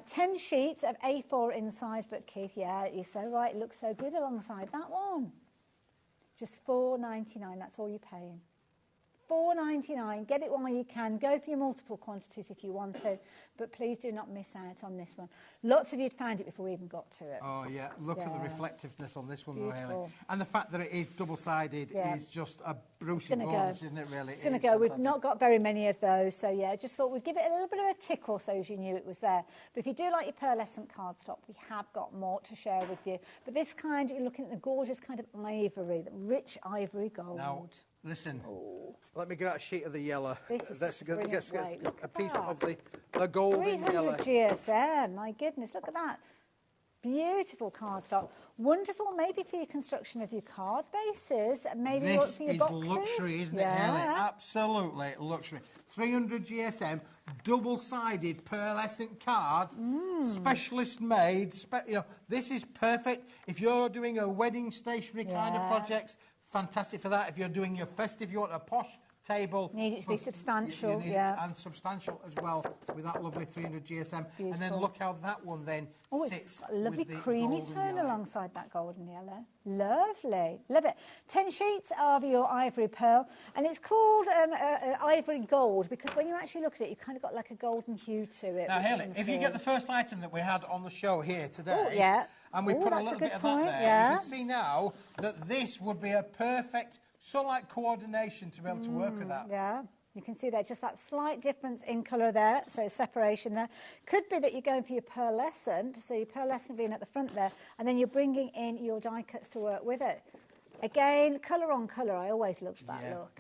10 sheets of A4 in size, but Keith, yeah, you're so right, it looks so good alongside that one. Just $4.99, that's all you're paying. $4.99. Get it while you can. Go for your multiple quantities if you want to, but please do not miss out on this one. Lots of you had found it before we even got to it. Oh, yeah. Look at the reflectiveness on this one, though, Hayley. Beautiful. And the fact that it is double-sided is just a bruising bonus, isn't it, really? It's going to go. We've not got very many of those, so, yeah, just thought we'd give it a little bit of a tickle so as you knew it was there. But if you do like your pearlescent cardstock, we have got more to share with you. But this kind, you're looking at the gorgeous kind of ivory, the rich ivory gold. Now, listen, let me get out a sheet of the yellow. This is a piece of the golden yellow. 300 GSM, my goodness, look at that. Beautiful cardstock. Wonderful, maybe for your construction of your card bases, maybe for your boxes. This is luxury, isn't it, Hayley? Absolutely luxury. 300 GSM, double-sided pearlescent card, specialist made. You know, this is perfect if you're doing a wedding stationery kind of projects. Fantastic for that. If you're doing your festive, you want a posh table. Need it to be substantial, you need it, and substantial as well with that lovely 300 GSM. Beautiful. And then look how that one then sits. It's got a lovely with creamy tone alongside that golden yellow. Lovely. Love it. 10 sheets of your ivory pearl. And it's called ivory gold because when you actually look at it, you've kind of got like a golden hue to it. Now, Hayley, if you get the first item that we had on the show here today, and we put a little bit of that there, you can see now that this would be a perfect like coordination to be able to work with that. Yeah, you can see there just that slight difference in colour there, so separation there. Could be that you're going for your pearlescent, so your pearlescent being at the front there, and then you're bringing in your die cuts to work with it. Again, colour on colour, I always love that look.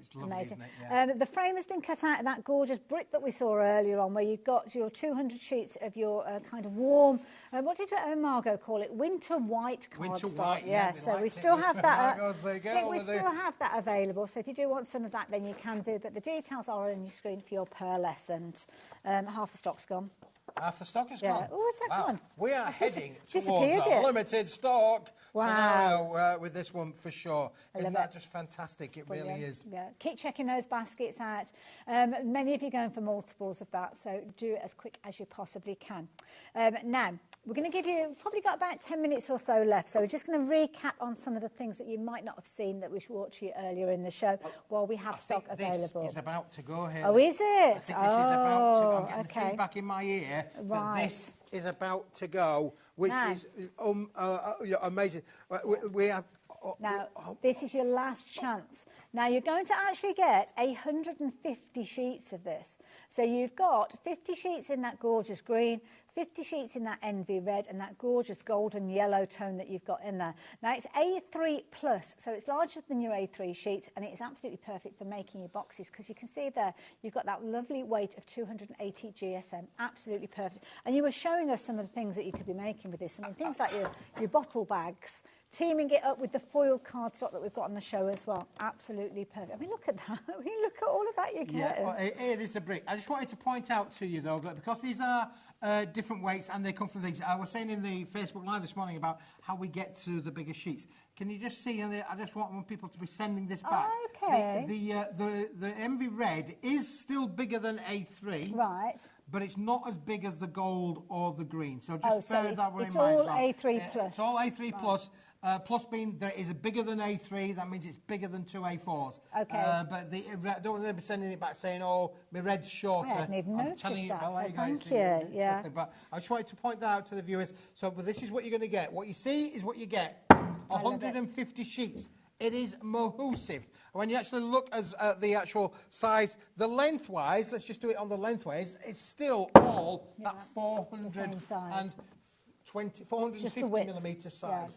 It's lovely, amazing. Isn't it? The frame has been cut out of that gorgeous brick that we saw earlier on, where you've got your 200 sheets of your kind of warm, what did Margot call it? Winter white cardstock. Winter white, so we still have that. I think we still have that available. So if you do want some of that, then you can do. But the details are on your screen for your pearlescent. Half the stock's gone. Half the stock is gone. Oh, is that gone? We are heading towards a limited stock scenario with this one for sure. Isn't that just fantastic? It really is. Yeah. Keep checking those baskets out. Many of you are going for multiples of that, so do it as quick as you possibly can. Now, we're going to give you, probably got about 10 minutes or so left, so we're just going to recap on some of the things that you might not have seen that we watched you earlier in the show while we have stock available. This is about to go here. Oh, is it? I think this is about to go. I'm getting the feedback in my ear that this is about to go, which is amazing. We have... Now, this is your last chance. Now, you're going to actually get 150 sheets of this. So you've got 50 sheets in that gorgeous green, 50 sheets in that envy red, and that gorgeous golden yellow tone that you've got in there. Now, it's A3 plus, so it's larger than your A3 sheets, and it's absolutely perfect for making your boxes, because you can see there, you've got that lovely weight of 280 GSM, absolutely perfect. And you were showing us some of the things that you could be making with this, some of the things like your bottle bags, teaming it up with the foil cardstock that we've got on the show as well. Absolutely perfect. I mean, look at that. I mean, look at all of that you get. Yeah, well, it is a brick. I just wanted to point out to you, though, that because these are different weights and they come from things, I was saying in the Facebook Live this morning about how we get to the bigger sheets. Can you just see, and I just want people to be sending this back. Okay. The MV Red is still bigger than A3. Right. But it's not as big as the gold or the green. So just bear that in mind. It's all A3 plus. It's all A3 plus. Plus being that is bigger than A3, that means it's bigger than 2 A4s. Okay. But don't want to be sending it back saying, oh, my red's shorter. I hadn't even noticed telling that, you, so thank you. Yeah. But I just wanted to point that out to the viewers. So, but this is what you're going to get. What you see is what you get. 150 sheets. It is massive. When you actually look at the actual size, the lengthwise, let's just do it on the lengthwise, it's still all that 450 millimetre size. Yeah.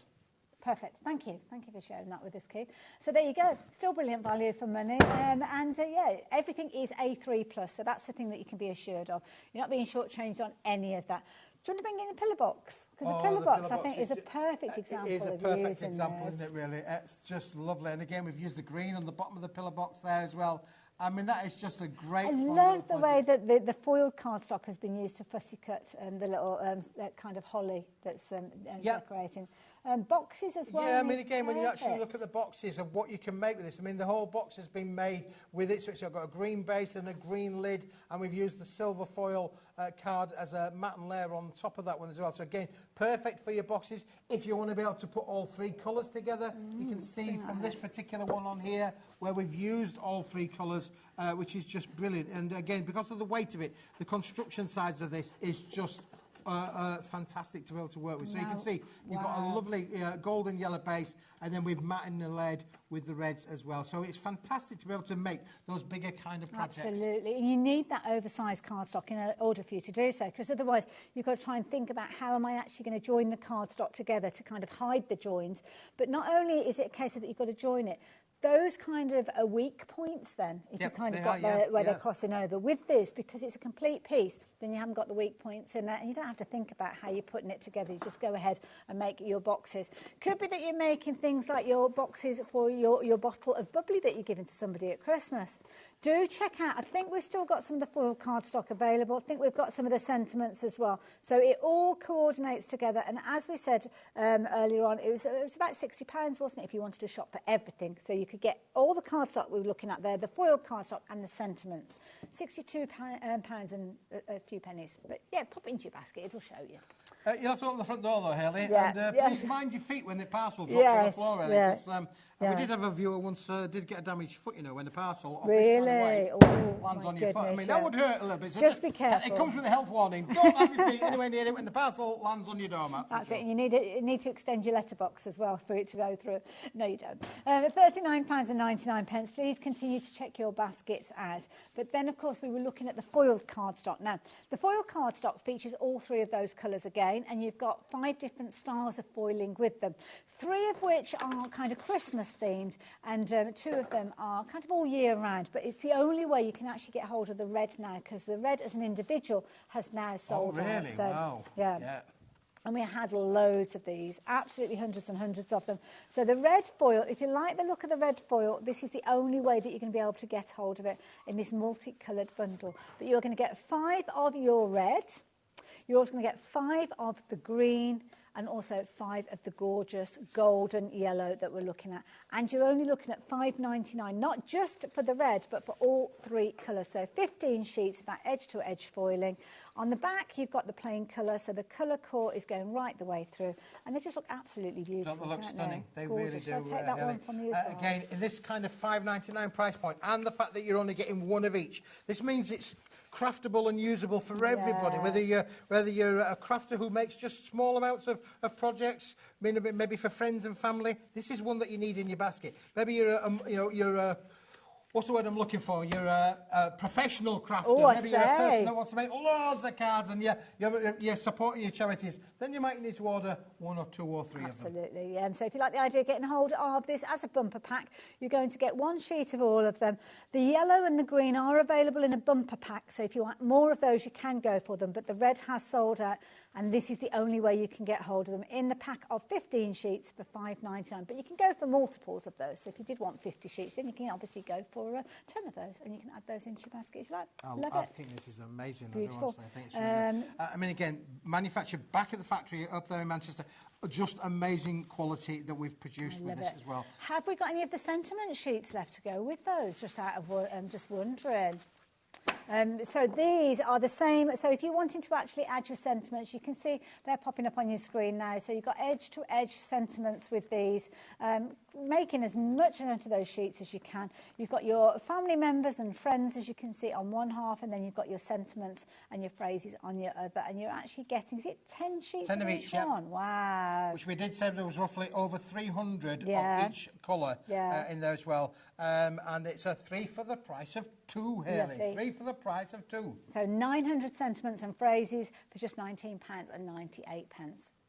Perfect. Thank you. Thank you for sharing that with us, Keith. So there you go. Still brilliant value for money. Yeah, everything is A3 plus. So that's the thing that you can be assured of. You're not being shortchanged on any of that. Do you want to bring in the pillar box? Because the pillar box, I think, is a perfect example. It is a perfect example, isn't it, really? It's just lovely. And again, we've used the green on the bottom of the pillar box there as well. I mean, that is just a great... I love the way that the foiled cardstock has been used to fussy cut the little that kind of holly that's decorating. Boxes as well. Yeah, I mean, again, when you actually look at the boxes of what you can make with this, I mean, the whole box has been made with it. So it's got a green base and a green lid, and we've used the silver foil card as a matte and layer on top of that one as well. So again, perfect for your boxes. If you want to be able to put all 3 colours together, you can see from this particular one on here where we've used all 3 colours, which is just brilliant. And again, because of the weight of it, the construction size of this is just fantastic to be able to work with. So you can see you've got a lovely golden yellow base, and then we've matted the lead with the reds as well. So it's fantastic to be able to make those bigger kind of projects. Absolutely. And you need that oversized cardstock in order for you to do so, because otherwise you've got to try and think about how am I actually going to join the cardstock together to kind of hide the joins. But not only is it a case of that you've got to join it, those kind of are weak points then, if you kind of got where they're crossing over. With this, because it's a complete piece, then you haven't got the weak points in there, and you don't have to think about how you're putting it together. You just go ahead and make your boxes. Could be that you're making things like your boxes for your bottle of bubbly that you're giving to somebody at Christmas. Do check out, I think we've still got some of the foil cardstock available. I think we've got some of the sentiments as well. So it all coordinates together. And as we said earlier on, it was about £60, wasn't it, if you wanted to shop for everything. So you could get all the cardstock we were looking at there, the foil cardstock and the sentiments. £62 and a few pennies. But yeah, pop into your basket, it'll show you. You'll have to open the front door though, Hayley, and please mind your feet when the parcel drops on the floor. We did have a viewer once did get a damaged foot, you know, when the parcel lands on your foot. I mean, that would hurt a little bit. So just be careful. It comes with a health warning. Don't have your feet anywhere near it when the parcel lands on your doormat. That's it. And you need to extend your letterbox as well for it to go through. No, you don't. £39.99. Please continue to check your baskets out. But then, of course, we were looking at the foiled cardstock. Now, the foil cardstock features all 3 of those colours again, and you've got 5 different styles of foiling with them. 3 of which are kind of Christmas themed, and 2 of them are kind of all year round. But it's the only way you can actually get hold of the red now, because the red as an individual has now sold out. Really? So, wow. Yeah. And we had loads of these, absolutely hundreds and hundreds of them. So the red foil, if you like the look of the red foil, this is the only way that you're going to be able to get hold of it in this multicoloured bundle. But you're going to get 5 of your red. You're also going to get 5 of the green, and also 5 of the gorgeous golden yellow that we're looking at. And you're only looking at £5.99, not just for the red, but for all 3 colours. So 15 sheets of that edge-to-edge foiling. On the back, you've got the plain colour, so the colour core is going right the way through. And they just look absolutely beautiful. Don't they look stunning? They gorgeous. really do. Shall I take that one from you as well? Again, in this kind of £5.99 price point, and the fact that you're only getting 1 of each, this means it's craftable and usable for everybody, whether you're a crafter who makes just small amounts of projects, maybe for friends and family. This is one that you need in your basket. Maybe you're a what's the word I'm looking for? You're a professional crafter. Maybe you're a person that wants to make loads of cards and you're supporting your charities. Then you might need to order 1 or 2 or 3 of them. Absolutely. So if you like the idea of getting hold of this as a bumper pack, you're going to get 1 sheet of all of them. The yellow and the green are available in a bumper pack, so if you want more of those, you can go for them. But the red has sold out. and this is the only way you can get hold of them, in the pack of 15 sheets for $5.99. But you can go for multiples of those. So if you did want 50 sheets, then you can obviously go for 10 of those, and you can add those into your basket if you like. I think this is amazing. Beautiful. I think it's really I mean, again, manufactured back at the factory up there in Manchester. Just amazing quality that we've produced with this as well. Have we got any of the sentiment sheets left to go with those? Just out of just wondering. So these are the same. So if you're wanting to actually add your sentiments, you can see they're popping up on your screen now. So you've got edge-to-edge sentiments with these, making as much into those sheets as you can. You've got your family members and friends, as you can see, on one half, and then you've got your sentiments and your phrases on your other. And you're actually getting, is it 10 sheets 10 of each one? Wow. Which we did say there was roughly over 300 of each colour in there as well. And it's a 3 for the price of 2, Hayley. Lovely. 3 for the price of 2. So 900 sentiments and phrases for just £19.98.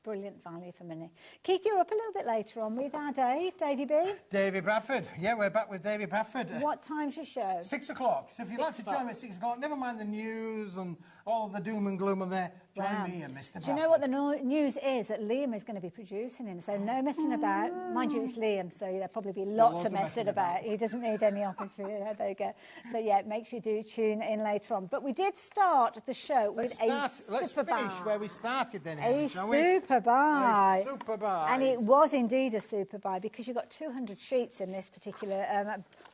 Brilliant value for money. Keith, you're up a little bit later on with our Davey B. Davey Bradford. Yeah, we're back with Davey Bradford. What time's your show? 6 o'clock. So if you'd like to join me at 6 o'clock, never mind the news and all the doom and gloom of there, join me and Mr. Bradford. Do you know what the news is? That Liam is going to be producing him, so no messing about. Mind you, it's Liam, so there'll probably be lots of messing about. He doesn't need any opportunity. There you go. So yeah, make sure you do tune in later on. But we did start the show with a super Let's finish where we started then. A super buy. A super buy. And it was indeed a super buy because you've got 200 sheets in this particular,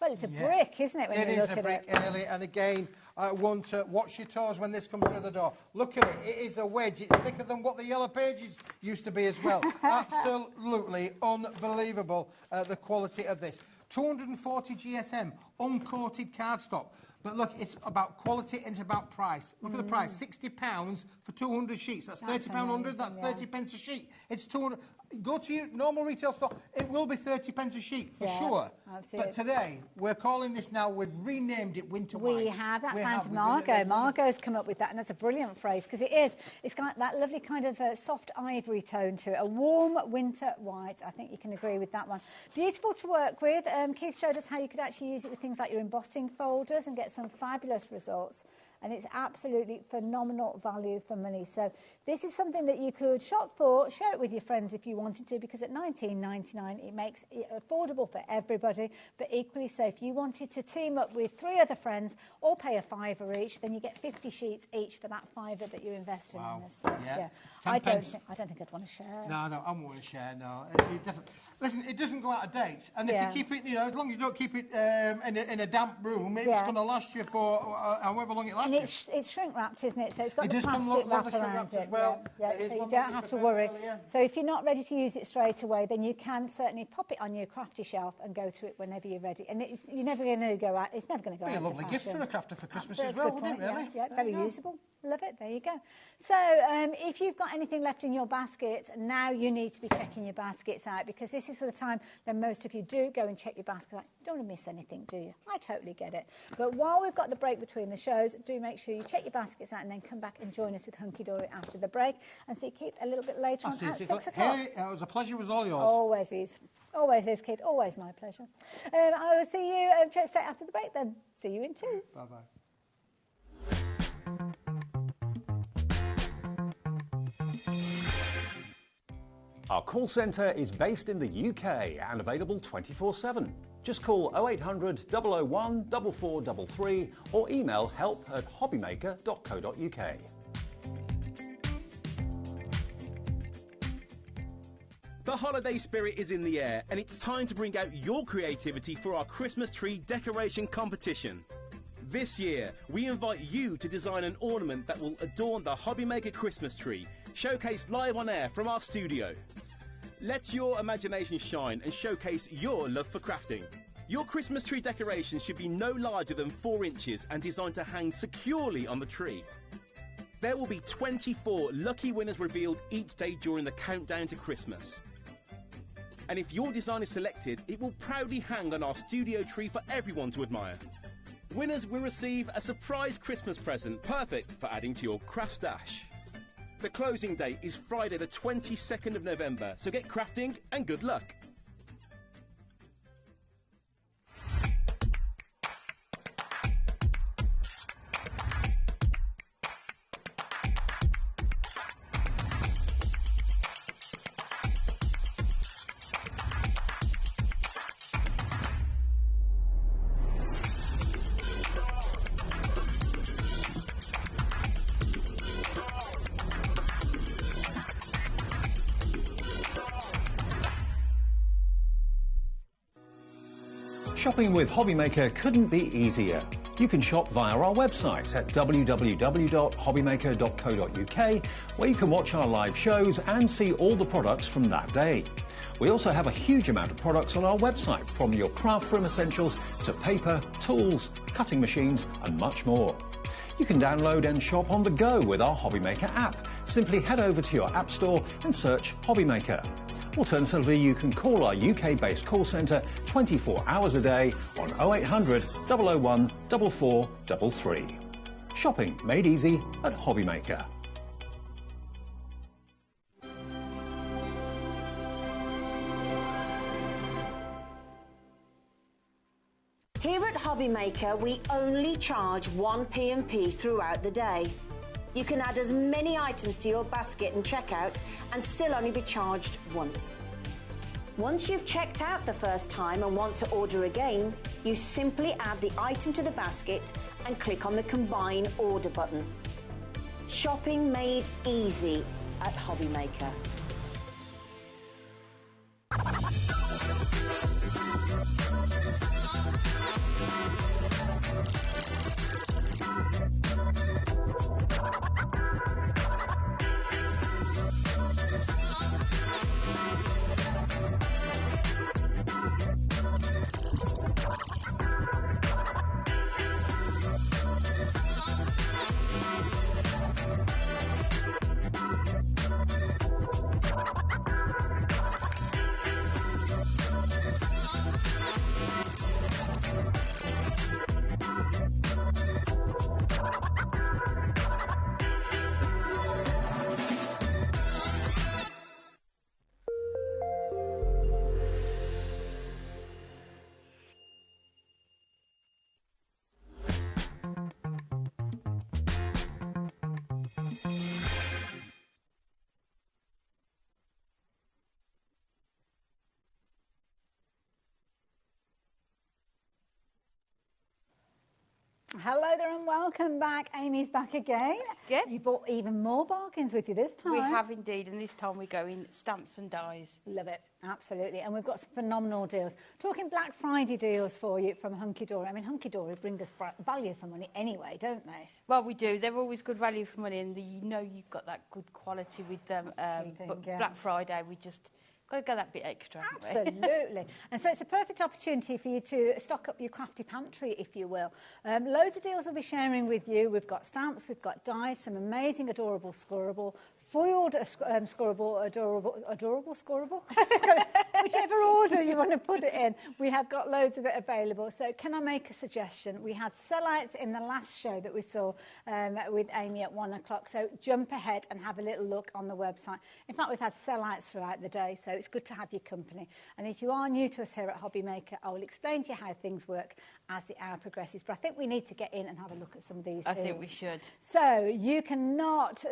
well, it's a brick, isn't it, when you look at it? It is a brick, Early, and again, one to watch your toes when this comes through the door. Look at it, it is a wedge. It's thicker than what the Yellow Pages used to be as well. Absolutely unbelievable, the quality of this. 240 GSM, uncoated cardstock. But look, it's about quality and it's about price. Look at the price, £60 for 200 sheets. That's £30 100, that's 30 pence a sheet. It's 200. Go to your normal retail store, it will be 30 pence a sheet for sure. But today, we're calling this now, we've renamed it Winter White. We have, that's down to Margot. Margot's come up with that, and that's a brilliant phrase, because it's got that lovely kind of soft ivory tone to it, a warm winter white. I think you can agree with that one. Beautiful to work with. Keith showed us how you could actually use it with things like your embossing folders and get some fabulous results. And it's absolutely phenomenal value for money. So this is something that you could shop for, share it with your friends if you wanted to, because at $19.99 it makes it affordable for everybody. But equally so, if you wanted to team up with 3 other friends, all pay a £5 each, then you get 50 sheets each for that £5 that you're investing in this. Yeah. I don't think I'd want to share. No, I won't want to share, no. Listen, it doesn't go out of date. And if you keep it, as long as you don't keep it in a damp room, it's going to last you for however long it lasts. And it's shrink wrapped, isn't it? So it's got the plastic wrap around it. Well. So you don't have to worry. So if you're not ready to use it straight away, then you can certainly pop it on your crafty shelf and go to it whenever you're ready. And you're never going to go out. It's never going to go out. Be a lovely gift for a crafter for Christmas as well, wouldn't it? Really? Yeah, very usable. Love it. There you go. So if you've got anything left in your basket, now you need to be checking your baskets out, because this is the time that most of you do go and check your basket out. You don't want to miss anything, do you? I totally get it. But while we've got the break between the shows, do make sure you check your baskets out and then come back and join us with Hunky Dory after the break, and see Keith a little bit later on at 6 o'clock. Hey, it was a pleasure, it was all yours. Always is. Always is, Keith. Always my pleasure. I will see you straight after the break then. See you in 2. Bye-bye. Our call centre is based in the UK and available 24/7. Just call 0800 001 4433 or email help@hobbymaker.co.uk. The holiday spirit is in the air, and it's time to bring out your creativity for our Christmas tree decoration competition. This year, we invite you to design an ornament that will adorn the HobbyMaker Christmas tree, showcased live on air from our studio. Let your imagination shine and showcase your love for crafting. Your Christmas tree decoration should be no larger than 4 inches and designed to hang securely on the tree. There will be 24 lucky winners revealed each day during the countdown to Christmas. And if your design is selected, it will proudly hang on our studio tree for everyone to admire. Winners will receive a surprise Christmas present, perfect for adding to your craft stash. The closing date is Friday the 22nd of November, so get crafting and good luck. Shopping with HobbyMaker couldn't be easier. You can shop via our website at www.hobbymaker.co.uk, where you can watch our live shows and see all the products from that day. We also have a huge amount of products on our website, from your craft room essentials to paper, tools, cutting machines and much more. You can download and shop on the go with our HobbyMaker app. Simply head over to your app store and search HobbyMaker. Alternatively, you can call our UK-based call centre 24 hours a day on 0800 001 4433. Shopping made easy at HobbyMaker. Here at HobbyMaker, we only charge 1 P&P throughout the day. You can add as many items to your basket and checkout and still only be charged once. Once you've checked out the first time and want to order again, you simply add the item to the basket and click on the Combine Order button. Shopping made easy at HobbyMaker. Hello there and welcome back. Amy's back again. Yeah. You brought even more bargains with you this time. We have indeed, and this time we go in stamps and dies. Love it, absolutely. And we've got some phenomenal deals. Talking Black Friday deals for you from Hunky Dory. I mean, Hunky Dory bring us value for money anyway, don't they? Well, we do. They're always good value for money, and you know you've got that good quality with them. But yeah. Black Friday, we just got to go that bit extra. Absolutely. And so it's a perfect opportunity for you to stock up your crafty pantry, if you will. Loads of deals we'll be sharing with you. We've got stamps, we've got dies, some amazing adorable scoreable, foiled scoreable, adorable scoreable, whichever order you want to put it in. We have got loads of it available. So can I make a suggestion? We had sellouts in the last show that we saw with Amy at 1 o'clock. So jump ahead and have a little look on the website. In fact, we've had sellouts throughout the day, so it's good to have your company. And if you are new to us here at HobbyMaker, I will explain to you how things work as the hour progresses. But I think we need to get in and have a look at some of these I think we should. So you cannot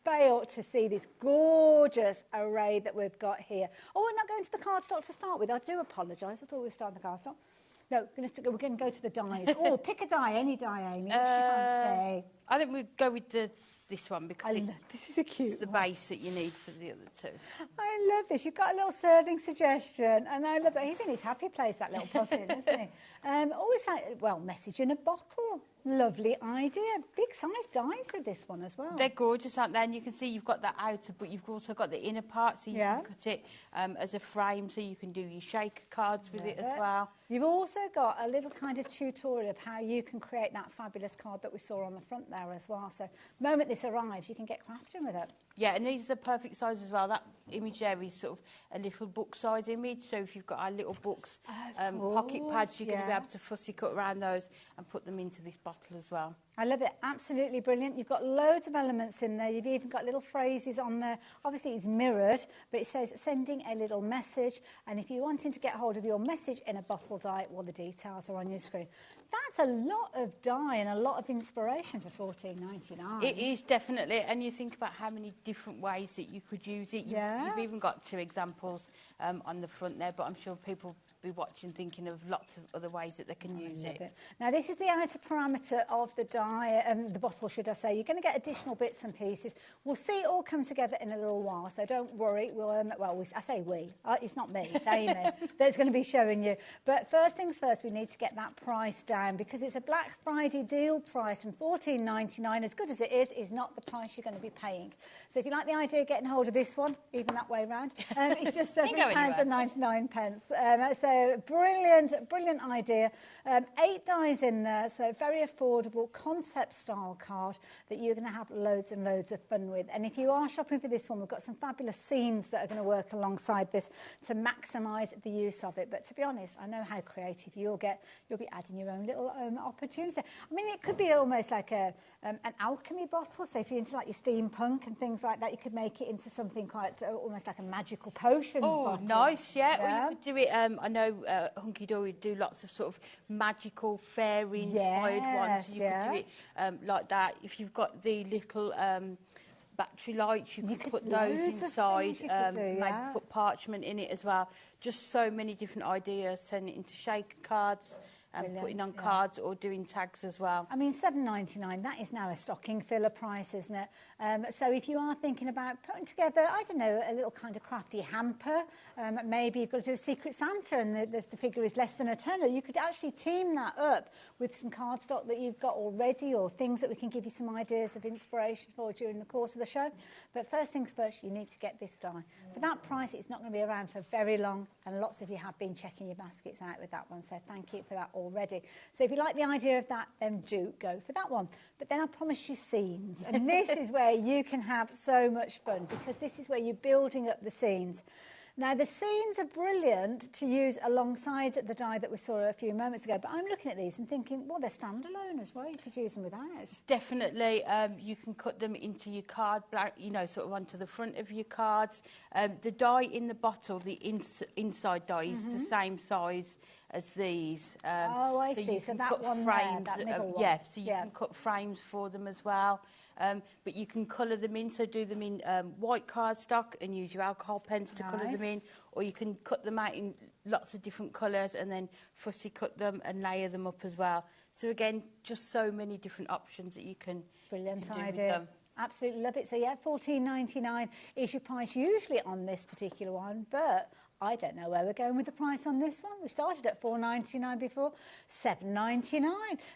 fail to see this gorgeous array that we've got here. Oh, we're not going to the cardstock to start with. I do apologise. I thought we were starting the cardstock. No, we're going to go to the dies. Oh, pick a die, any die, Amy. What do you fancy? I think we'd go with this one because this is a cute it's the base that you need for the other two. I love this. You've got a little serving suggestion, and I love that. He's in his happy place, that little puffin, isn't he? Always like, well, message in a bottle. Lovely idea. Big size dies with this one as well. They're gorgeous, aren't they? And you can see you've got that outer, but you've also got the inner part, so you can cut it as a frame, so you can do your shaker cards with it as well. You've also got a little kind of tutorial of how you can create that fabulous card that we saw on the front there as well. So the moment this arrives, you can get crafting with it. Yeah, and these are the perfect size as well. That image there is sort of a little book size image. So if you've got our little books, pocket pads, you're going to be able to fussy cut around those and put them into this bottle as well. I love it. Absolutely brilliant. You've got loads of elements in there. You've even got little phrases on there. Obviously, it's mirrored, but it says sending a little message. And if you're wanting to get hold of your message in a bottle die, well, the details are on your screen. that's a lot of dye and a lot of inspiration for $14.99. It is definitely, and you think about how many different ways that you could use it. You've even got 2 examples on the front there, but I'm sure people will be watching thinking of lots of other ways that they can use it. Now, this is the outer parameter of the dye, the bottle, should I say. You're going to get additional bits and pieces. We'll see it all come together in a little while, so don't worry. We'll, I say we. It's not me, it's Amy that's going to be showing you. But first things first, we need to get that price down because it's a Black Friday deal price, and $14.99, as good as it is not the price you're going to be paying. So if you like the idea of getting hold of this one, even that way round, it's just £7.99. So brilliant idea. 8 dies in there, so very affordable concept style card that you're going to have loads and loads of fun with. And if you are shopping for this one, we've got some fabulous scenes that are going to work alongside this to maximise the use of it. But to be honest, I know how creative you'll get. You'll be adding your own little opportunity. I mean, it could be almost like an alchemy bottle. So if you're into like your steampunk and things like that, you could make it into something quite almost like a magical potions bottle. Nice, yeah. Or you could do it, I know Hunky Dory do lots of sort of magical fairy-inspired ones. You could do it like that. If you've got the little battery lights, you could put those inside, maybe put parchment in it as well. Just so many different ideas, turn it into shaker cards, and putting on cards or doing tags as well. I mean, $7.99, that is now a stocking filler price, isn't it? So if you are thinking about putting together, I don't know, a little kind of crafty hamper, maybe you've got to do a Secret Santa and the figure is less than a tenner, you could actually team that up with some cardstock that you've got already or things that we can give you some ideas of inspiration for during the course of the show. But first things first, you need to get this dye. For that price, it's not going to be around for very long, and lots of you have been checking your baskets out with that one, so thank you for that already. So if you like the idea of that, then do go for that one. But then I promised you scenes, and this is where you can have so much fun, because this is where you're building up the scenes. Now, the scenes are brilliant to use alongside the die that we saw a few moments ago, but I'm looking at these and thinking, well, they're standalone as well. You could use them without. Definitely. You can cut them into your card, you know, sort of onto the front of your cards. The die in the bottle, the inside die, is the same size as these. I see. So that one frames, there, that middle one. Yeah, so you can cut frames for them as well. But you can colour them in, so do them in white cardstock and use your alcohol pens to colour them in, or you can cut them out in lots of different colours and then fussy cut them and layer them up as well. So again, just so many different options that you can, Brilliant do idea. with them. Absolutely love it. So yeah, $14.99 is your price usually on this particular one, but I don't know where we're going with the price on this one. We started at $4.99 before, $7.99.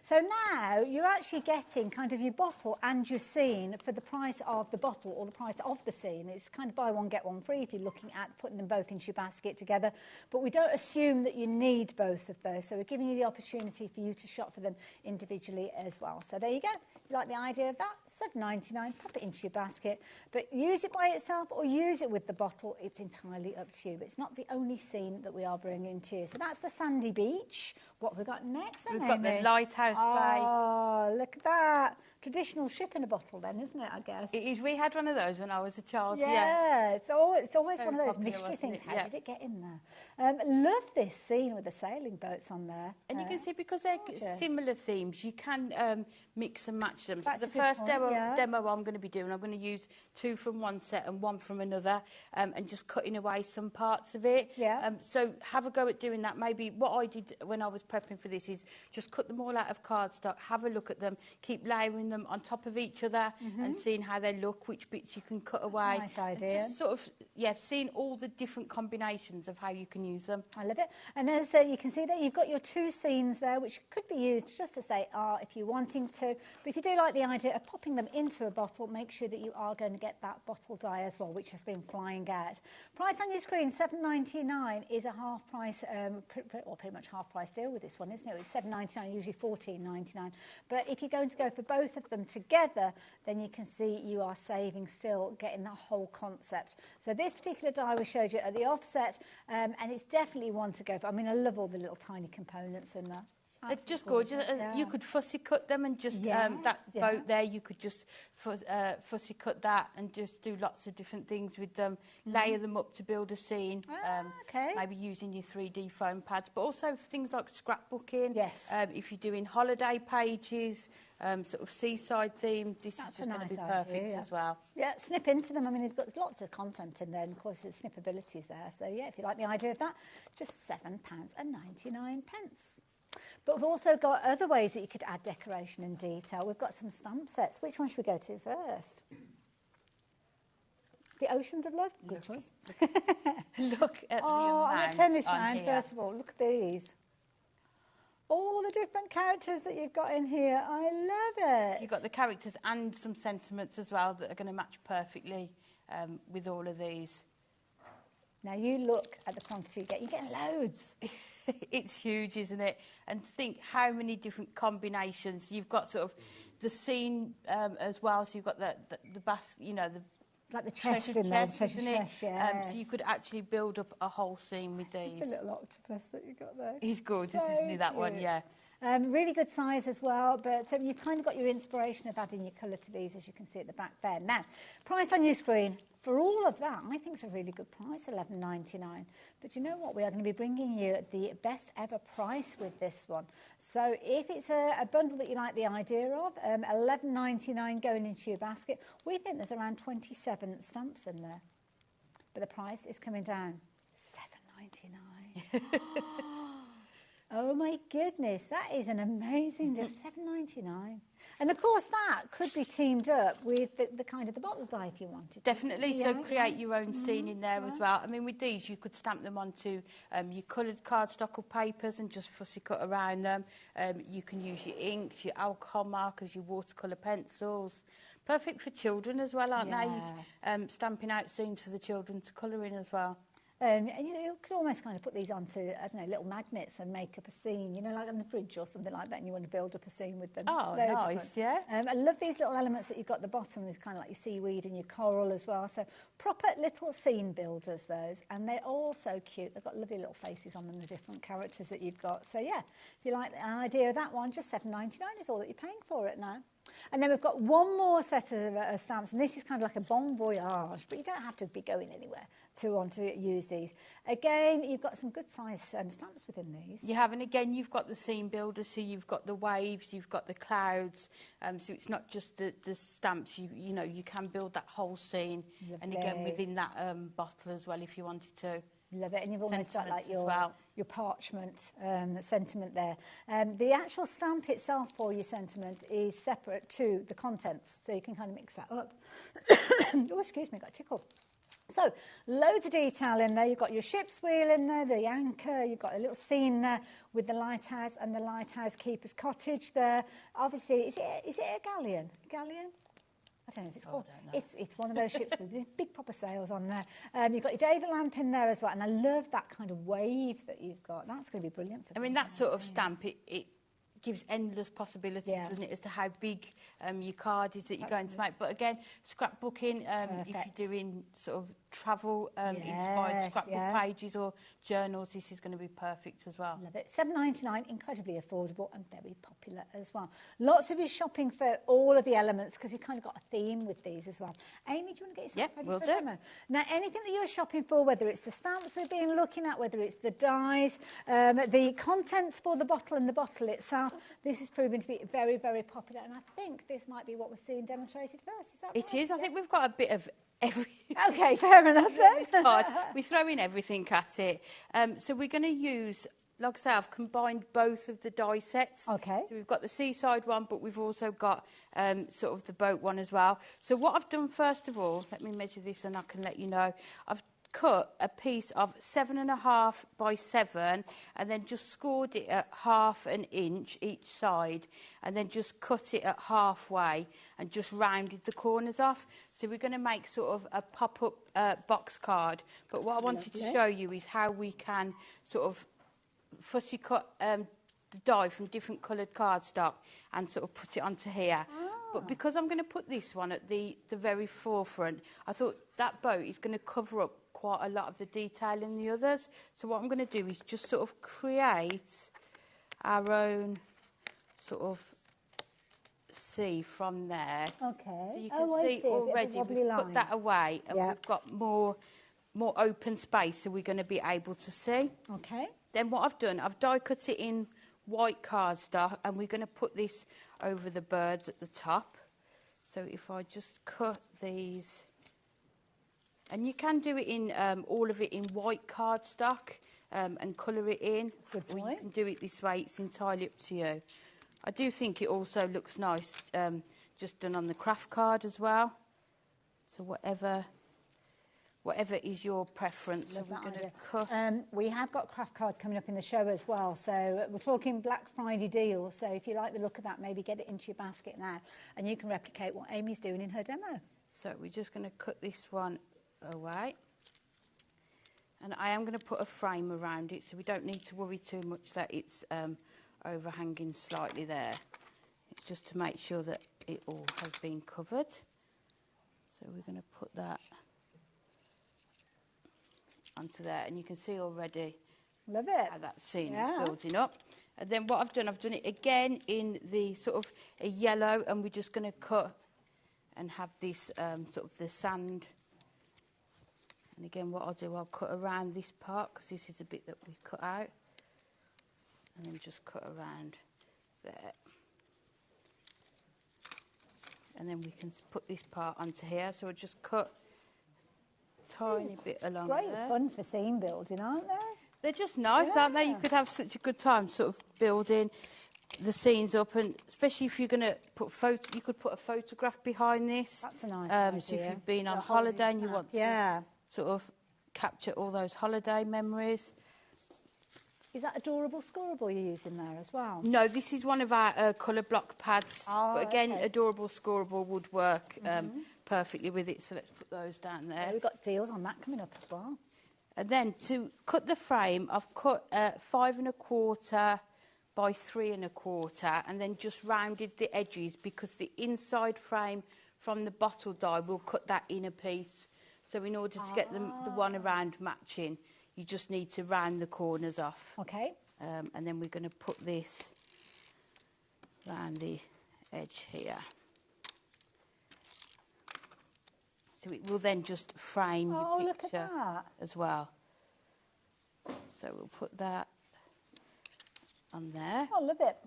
So now you're actually getting kind of your bottle and your scene for the price of the bottle or the price of the scene. It's kind of buy one, get one free if you're looking at putting them both into your basket together. But we don't assume that you need both of those. So we're giving you the opportunity for you to shop for them individually as well. So there you go. If you like the idea of that, $7.99, pop it into your basket. But use it by itself or use it with the bottle. It's entirely up to you. But it's not the only scene that we are bringing to you. So that's the sandy beach. What have we got next then, We've got the lighthouse bay. Oh, look at that. Traditional ship in a bottle then, isn't it, I guess? It is. We had one of those when I was a child. Yeah, it's always Very one of those popular, mystery things. it? How did it get in there? Love this scene with the sailing boats on there. And you can see, because they're gorgeous. similar themes, you can mix and match them. That's So a the good first point, demo I'm going to be doing, I'm going to use 2 from one set and 1 from another, and just cutting away some parts of it. Yeah. So have a go at doing that. Maybe what I did when I was prepping for this is just cut them all out of cardstock, have a look at them, keep layering them on top of each other and seeing how they look, which bits you can cut away. Nice idea. Just sort of, seeing all the different combinations of how you can use them. I love it. And as you can see there, you've got your 2 scenes there, which could be used just to say if you're wanting to. But if you do like the idea of popping them into a bottle, make sure that you are going to get that bottle die as well, which has been flying out. Price on your screen, $7.99 is a half price, or pretty much half price deal with this one, isn't it? It's $7.99, usually $14.99. But if you're going to go for both of them together, then you can see you are saving still, getting that whole concept. So this particular die we showed you at the offset, and it's definitely one to go for. I mean, I love all the little tiny components in there. They're just gorgeous. Yeah. You could fussy cut them and just, that boat there, you could just fussy cut that and just do lots of different things with them, layer them up to build a scene, maybe using your 3D foam pads, but also things like scrapbooking. Yes. If you're doing holiday pages, sort of seaside theme, this is just going to be perfect as well. Yeah, snip into them. I mean, they've got lots of content in there, and of course, the snippability is there. So, yeah, if you like the idea of that, just £7.99. But we've also got other ways that you could add decoration and detail. We've got some stamp sets. Which one should we go to first? The Oceans of Love? Good choice. Look at the I'm going to turn this round first of all. Look at these. All the different characters that you've got in here. I love it. So you've got the characters and some sentiments as well that are going to match perfectly with all of these. Now, you look at the quantity you get. You're getting loads. It's huge, isn't it? And to think how many different combinations. You've got sort of the scene as well. So you've got the you know, the like the chest in there, the treasure chest, yes. So you could actually build up a whole scene with these. The little octopus that you got there. He's gorgeous, so isn't he, that one? Yeah. Really good size as well, but you've kind of got your inspiration of adding your colour to these, as you can see at the back there. Now, price on your screen. For all of that, I think it's a really good price, $11.99. But you know what? We are going to be bringing you the best ever price with this one. So if it's a bundle that you like the idea of, $11.99 going into your basket, we think there's around 27 stamps in there. But the price is coming down, $7.99. Oh my goodness, that is an amazing deal, $7.99. And of course that could be teamed up with the kind of the bottle die if you wanted. Definitely, so create your own scene in there as well. I mean, with these you could stamp them onto your coloured cardstock or papers and just fussy cut around them. You can use your inks, your alcohol markers, your watercolour pencils. Perfect for children as well, aren't they? Stamping out scenes for the children to colour in as well. And you could almost kind of put these onto, I don't know, little magnets and make up a scene, you know, like on the fridge or something like that, and you want to build up a scene with them. Oh, nice, yeah. I love these little elements that you've got at the bottom with kind of like your seaweed and your coral as well. So proper little scene builders, those. And they're all so cute. They've got lovely little faces on them, the different characters that you've got. So, yeah, if you like the idea of that one, just $7.99 is all that you're paying for it now. And then we've got one more set of stamps, and this is kind of like a bon voyage, but you don't have to be going anywhere to want to use these. Again, you've got some good size stamps within these. You have, and again, you've got the scene builders, so you've got the waves, you've got the clouds, so it's not just the stamps, you know, you can build that whole scene. Lovely. And again, within that bottle as well, if you wanted to. Love it, and you've almost got like your parchment sentiment there. The actual stamp itself for your sentiment is separate to the contents, so you can kind of mix that up. Oh, excuse me, got a tickle. So, loads of detail in there. You've got your ship's wheel in there, the anchor, you've got a little scene there with the lighthouse and the lighthouse keeper's cottage there. Obviously, is it a galleon? Galleon? I don't know if it's called. It's one of those ships with big proper sails on there. You've got your David lamp in there as well, and I love that kind of wave that you've got. That's going to be brilliant for them. I mean, that sort of stamp, it gives endless possibilities, doesn't it, as to how big your card is that you're going to make. But again, scrapbooking, if you're doing sort of travel inspired scrapbook pages or journals, this is going to be perfect as well. Love it. $7.99, incredibly affordable and very popular as well. Lots of you shopping for all of the elements because you've kind of got a theme with these as well. Amy, do you want to get yourself ready for a demo? Now, anything that you're shopping for, whether it's the stamps we've been looking at, whether it's the dies, the contents for the bottle and the bottle itself, this is proving to be very, very popular, and I think this might be what we're seeing demonstrated first. Is that right? It is. I think we've got a bit of everything. Okay, fair enough then. We throw in everything at it. So we're going to use, like I say, I've combined both of the die sets. Okay. So we've got the seaside one, but we've also got sort of the boat one as well. So what I've done first of all, let me measure this and I can let you know. I've cut a piece of 7.5 by 7 and then just scored it at ½ an inch each side and then just cut it at halfway and just rounded the corners off. So we're going to make sort of a pop-up box card. But what I wanted to show you is how we can sort of fussy cut the die from different coloured cardstock and sort of put it onto here. But because I'm going to put this one at the very forefront, I thought that boat is going to cover up quite a lot of the detail in the others. So what I'm going to do is just sort of create our own sort of see from there. Okay. So you can I see see, a bit of a already wobbly we've line. put that away and Yeah. we've got more open space, so we're going to be able to see. Okay. Then what I've done, I've die cut it in white cardstock, and we're going to put this over the birds at the top. So if I just cut these, and you can do it in all of it in white cardstock and colour it in, Good or you point. can do it this way. It's entirely up to you. I do think it also looks nice just done on the craft card as well. So whatever is your preference. Love So we're that going to idea. cut. We have got craft card coming up in the show as well. So we're talking Black Friday deals. So if you like the look of that, maybe get it into your basket now. And you can replicate what Amy's doing in her demo. So we're just going to cut this one away. And I am going to put a frame around it, so we don't need to worry too much that it's overhanging slightly there. It's just to make sure that it all has been covered. So we're going to put that onto there, and you can see already Love it. how that scene Yeah. is building up. And then what I've done it again in the sort of a yellow, and we're just going to cut and have this sort of the sand. And again, what I'll do, I'll cut around this part, because this is a bit that we cut out, and then just cut around there. And then we can put this part onto here. So I'll just cut a tiny bit along Great there. fun for scene building, aren't they? They're just nice, aren't they? Yeah. You could have such a good time sort of building the scenes up, and especially if you're going to put you could put a photograph behind this. That's a nice idea. So if you've been on The holiday and you snap. want to Yeah. sort of capture all those holiday memories. Is that adorable scorable you're using there as well? No, this is one of our colour block pads. Oh, but again, okay. adorable scorable would work perfectly with it. So let's put those down there. Yeah, we've got deals on that coming up as well. And then to cut the frame, I've cut 5 1/4 by 3 1/4, and then just rounded the edges, because the inside frame from the bottle die will cut that inner piece. So in order to get the one around matching, you just need to round the corners off. Okay. And then we're going to put this round the edge here. So it will then just frame the Oh, look at picture that. as well. So we'll put that on there. I love it.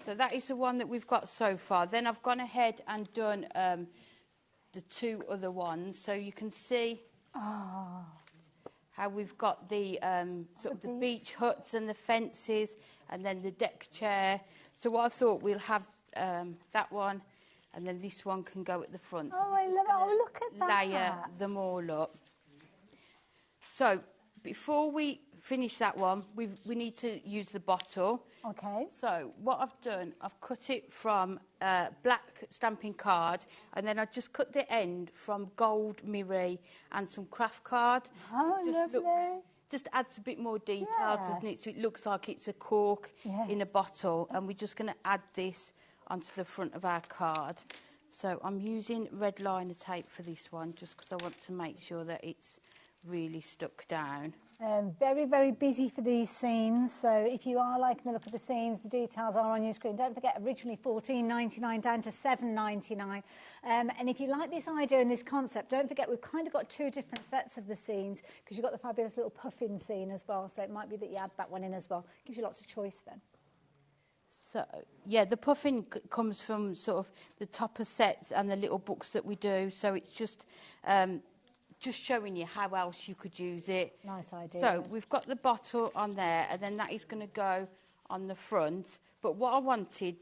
So that is the one that we've got so far. Then I've gone ahead and done the 2 other ones. So you can see how we've got the sort of the beach huts and the fences, and then the deck chair. So what I thought, we'll have that one, and then this one can go at the front. So Oh, we're I just love it. Oh, gonna look at that. layer them all up. So before we finish that one, we need to use the bottle. Okay. So what I've done, I've cut it from black stamping card, and then I just cut the end from gold mirror and some craft card. Oh, It just lovely. just adds a bit more detail, Yeah. doesn't it? So it looks like it's a cork in a Yes. bottle, and we're just going to add this onto the front of our card. So I'm using red liner tape for this one, just because I want to make sure that it's really stuck down. Very, very busy for these scenes. So if you are liking the look of the scenes, the details are on your screen. Don't forget, originally $14.99 down to $7.99. And if you like this idea and this concept, don't forget we've kind of got 2 different sets of the scenes, because you've got the fabulous little puffin scene as well. So it might be that you add that one in as well. Gives you lots of choice then. So, yeah, the puffin comes from sort of the topper sets and the little books that we do. So it's just showing you how else you could use it. Nice idea. So we've got the bottle on there, and then that is going to go on the front. But what I wanted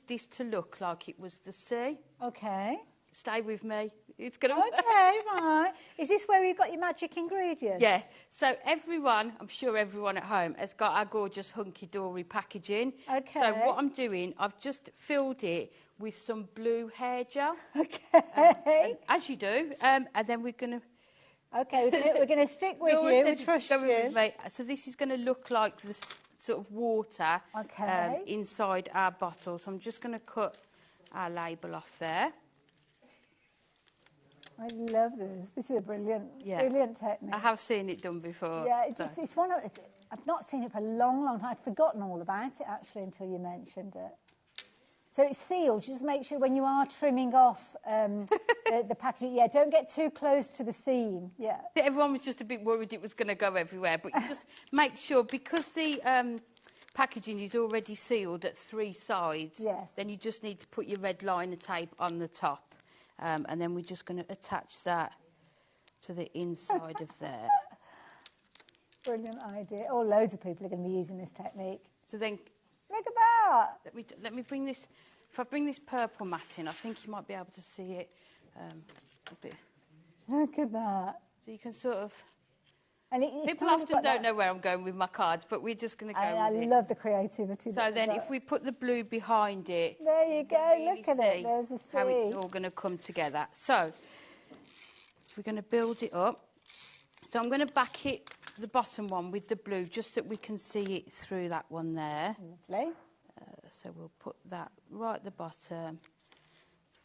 this to look like it was the sea. Okay. Stay with me. It's going to work. Okay, right. Is this where you've got your magic ingredients? Yeah. So I'm sure everyone at home has got our gorgeous hunky-dory packaging. Okay. So what I'm doing, I've just filled it with some blue hair gel. Okay. As you do. And then we're going to... Okay, we're going to stick with Laura you. said We trust go with you. me. So this is going to look like this sort of water Okay. inside our bottle. So I'm just going to cut our label off there. I love this. This is a brilliant technique. I have seen it done before. Yeah, it's one of. I've not seen it for a long, long time. I'd forgotten all about it actually until you mentioned it. So it's sealed. You just make sure when you are trimming off the packaging, don't get too close to the seam. Yeah. Everyone was just a bit worried it was going to go everywhere, but you just make sure, because the packaging is already sealed at 3 sides, then you just need to put your red liner tape on the top, and then we're just going to attach that to the inside of there. Brilliant idea. Oh, loads of people are going to be using this technique. So then, look at that. Let me bring this. If I bring this purple mat in, I think you might be able to see it a bit. Look at that. So you can sort of. And people often don't know where I'm going with my cards, but we're just going to go with it. I love the creativity. So then, if we put the blue behind it, there you go. Really look at it. There's a sea. How it's all going to come together. So we're going to build it up. So I'm going to back it, the bottom one, with the blue, just so we can see it through that one there. Lovely. So we'll put that right at the bottom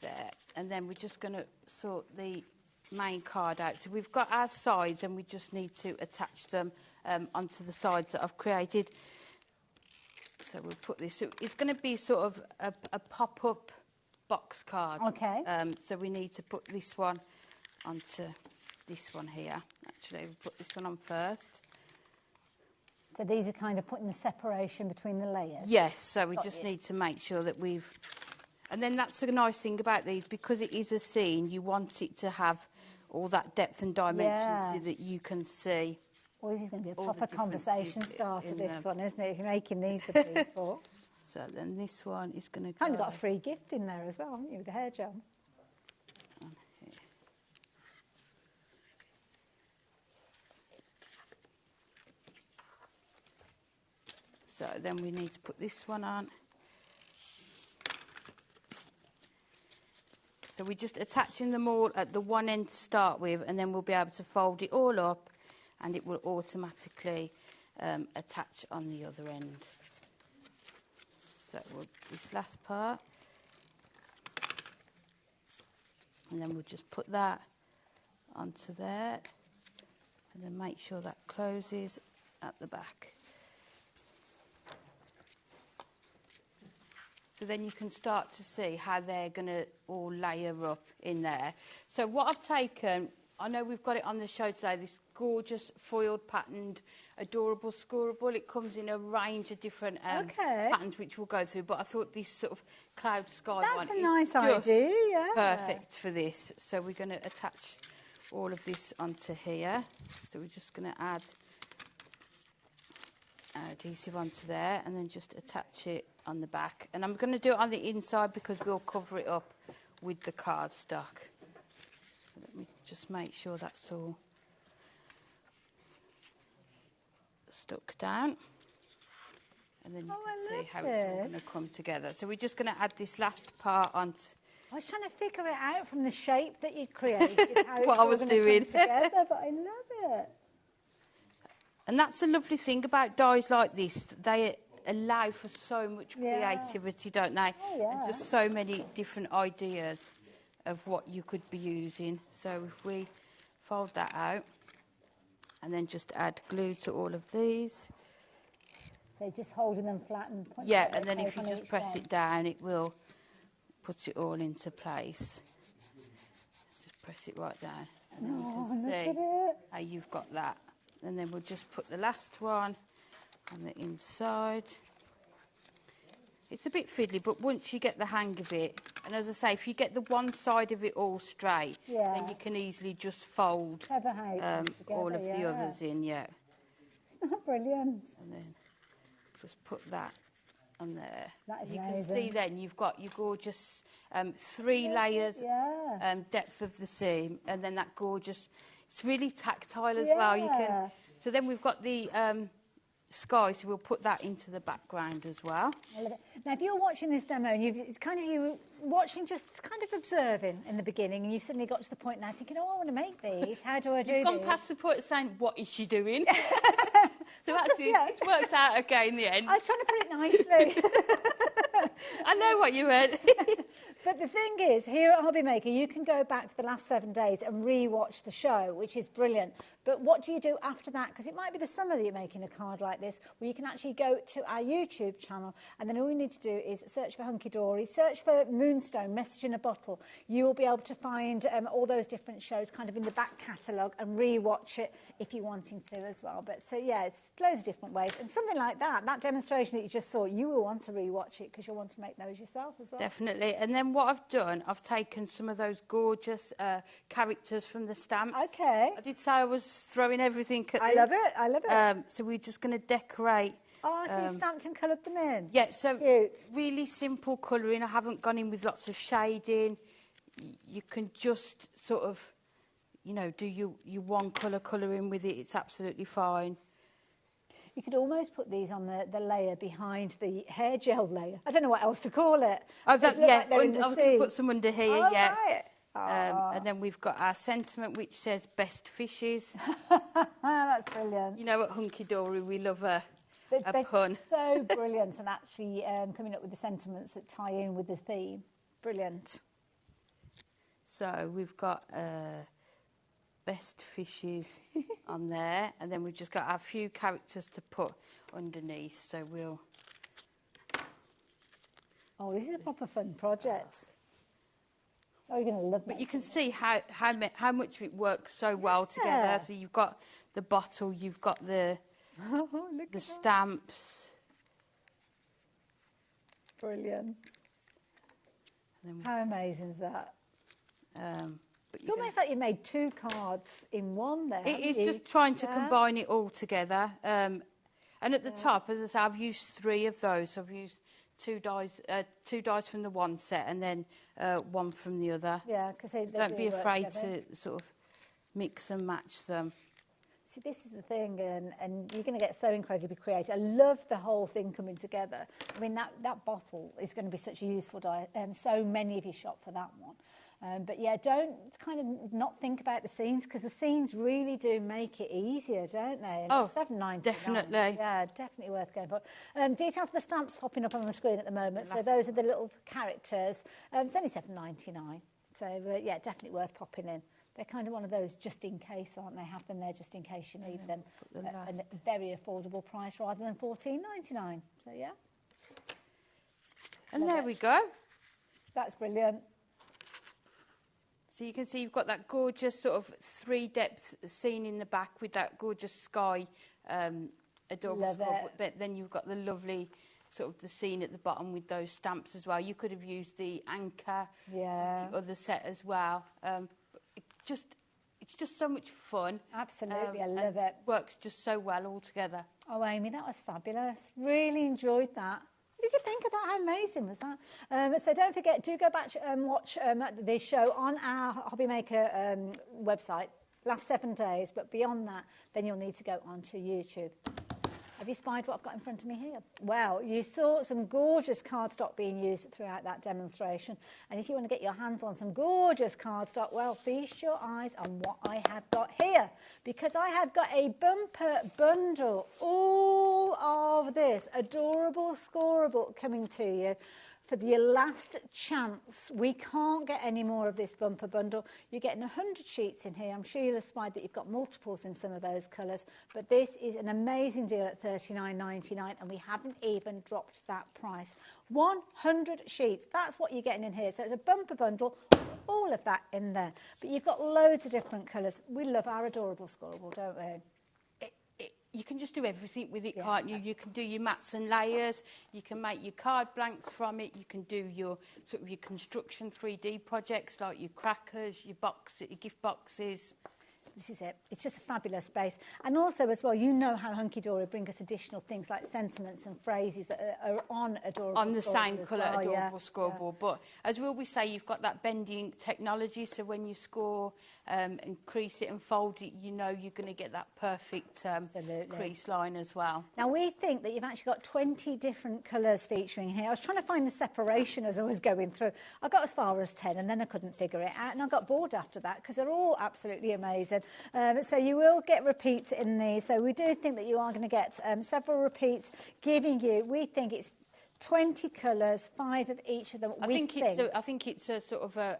there, and then we're just going to sort the main card out. So we've got our sides, and we just need to attach them onto the sides that I've created. So we'll put this. So it's going to be sort of a pop-up box card. Okay. So we need to put this one onto this one here. Actually, we'll put this one on first. So these are kind of putting the separation between the layers? Yes, so we just need to make sure that we've... And then that's a nice thing about these, because it is a scene, you want it to have all that depth and dimension so that you can see. Well, this is going to be a proper conversation starter, this one, isn't it, if you're making these for people. So then this one is going to go... Kind of got a free gift in there as well, haven't you, with the hair gel? So then we need to put this one on. So we're just attaching them all at the one end to start with, and then we'll be able to fold it all up, and it will automatically attach on the other end. So this last part. And then we'll just put that onto there, and then make sure that closes at the back. So then you can start to see how they're going to all layer up in there. So what I've taken, I know we've got it on the show today, this gorgeous foiled patterned, adorable scoreable. It comes in a range of different patterns, which we'll go through. But I thought this sort of cloud sky one is nice idea, perfect for this. So we're going to attach all of this onto here. So we're just going to add adhesive onto there, and then just attach it on the back. And I'm going to do it on the inside because we'll cover it up with the cardstock. So let me just make sure that's all stuck down, and then you can see how it's all going to come together. So we're just going to add this last part on. I was trying to figure it out from the shape that you'd created, how what I was doing together, but I love it. And that's the lovely thing about dies like this. They allow for so much creativity, don't they? And just so many different ideas of what you could be using. So if we fold that out and then just add glue to all of these. So just holding them flat and pointing. Yeah, and then if you just press it down, it will put it all into place. Just press it right down. And then you can see how you've got that. And then we'll just put the last one on the inside. It's a bit fiddly, but once you get the hang of it, and as I say, if you get the one side of it all straight, then you can easily just fold all of the others in, Brilliant. And then just put that on there. That is you amazing. can see then you've got your gorgeous 3 layers, depth of the seam, and then that gorgeous... It's really tactile as well. You can. So then we've got the sky, so we'll put that into the background as well. I love it. Now, if you're watching this demo and you were watching, just kind of observing in the beginning, and you've suddenly got to the point now thinking, oh, I want to make these. How do I do this? You've gone past the point of saying, what is she doing? So actually, it's worked out okay in the end. I was trying to put it nicely. I know what you meant. But the thing is, here at HobbyMaker, you can go back for the last 7 days and re-watch the show, which is brilliant. But what do you do after that? Because it might be the summer that you're making a card like this, where you can actually go to our YouTube channel, and then all you need to do is search for Hunky Dory, search for Moonstone, Message in a Bottle. You will be able to find all those different shows kind of in the back catalogue and re-watch it if you're wanting to as well. But so, yeah, it's loads of different ways. And something like that demonstration that you just saw, you will want to re-watch it because you'll want to make those yourself as well. Definitely. And then what I've done, I've taken some of those gorgeous characters from the stamps. Okay. I did say I was throwing everything at I love it. I love it. So we're just going to decorate. Oh, so you've stamped and coloured them in? Yeah, so cute. Really simple colouring. I haven't gone in with lots of shading. You can just sort of, you know, do your one colour colouring with it. It's absolutely fine. You could almost put these on the layer behind the hair gel layer. I don't know what else to call it. Oh, that, yeah, like I was going to put some under here, yeah. Right. And then we've got our sentiment, which says best fishes. That's brilliant. You know, at Hunky Dory, we love a They're pun. so brilliant, and actually coming up with the sentiments that tie in with the theme. Brilliant. So we've got best fishes on there, and then we've just got our few characters to put underneath. So we'll... Oh, this is a proper fun project. Oh, you're going to love it. But you can see how much of it works so well together. So you've got the bottle, you've got the stamps. Brilliant. How amazing is that? It's almost like you made 2 cards in one there. It is just trying to combine it all together. And at the top, as I say, I've used 3 of those. I've used two dies from the one set and then one from the other. Yeah, because they don't be afraid together. to sort of mix and match them. See, this is the thing, and you're going to get so incredibly creative. I love the whole thing coming together. I mean, that bottle is going to be such a useful die. So many of you shop for that one. But yeah, don't kind of not think about the scenes, because the scenes really do make it easier, don't they? And oh, $7.99. definitely. Yeah, definitely worth going for. Details of the stamps popping up on the screen at the moment. So those are the little characters. It's only $7.99. So yeah, definitely worth popping in. They're kind of one of those just in case, aren't they? Have them there just in case you need them. At a very affordable price rather than $14.99. So yeah. And there we go. That's brilliant. So you can see you've got that gorgeous sort of 3-depth scene in the back with that gorgeous sky, adorable sky. But then you've got the lovely sort of the scene at the bottom with those stamps as well. You could have used the anchor, the other set as well. It's just so much fun. Absolutely, I love it. Works just so well all together. Oh, Amy, that was fabulous. Really enjoyed that. What did you think of that? How amazing was that? So don't forget, do go back and watch this show on our HobbyMaker website. Last 7 days, but beyond that, then you'll need to go onto YouTube. Have you spied what I've got in front of me here? Well, you saw some gorgeous cardstock being used throughout that demonstration. And if you want to get your hands on some gorgeous cardstock, well, feast your eyes on what I have got here. Because I have got a bumper bundle, all of this adorable scoreable coming to you for the last chance. We can't get any more of this bumper bundle. You're getting 100 sheets in here. I'm sure you'll have spied that you've got multiples in some of those colours, but this is an amazing deal at $39.99, and we haven't even dropped that price. 100 sheets, that's what you're getting in here. So it's a bumper bundle, all of that in there. But you've got loads of different colours. We love our adorable scoreable, don't we? You can just do everything with it, can't you? You can do your mats and layers. You can make your card blanks from it. You can do your sort of your construction 3D projects like your crackers, your boxes, your gift boxes. This is it. It's just a fabulous space. And also as well, you know how Hunky Dory bring us additional things like sentiments and phrases that are on adorable on the same colour well. adorable scoreboard. But as we always say, you've got that bending technology, so when you score and crease it and fold it, you know you're going to get that perfect crease line as well. Now we think that you've actually got 20 different colours featuring here. I was trying to find the separation as I was going through. I got as far as 10 and then I couldn't figure it out, and I got bored after that because they're all absolutely amazing. So you will get repeats in these. So we do think that you are going to get several repeats, giving you, we think it's 20 colours, 5 of each of them. I think it's a sort of a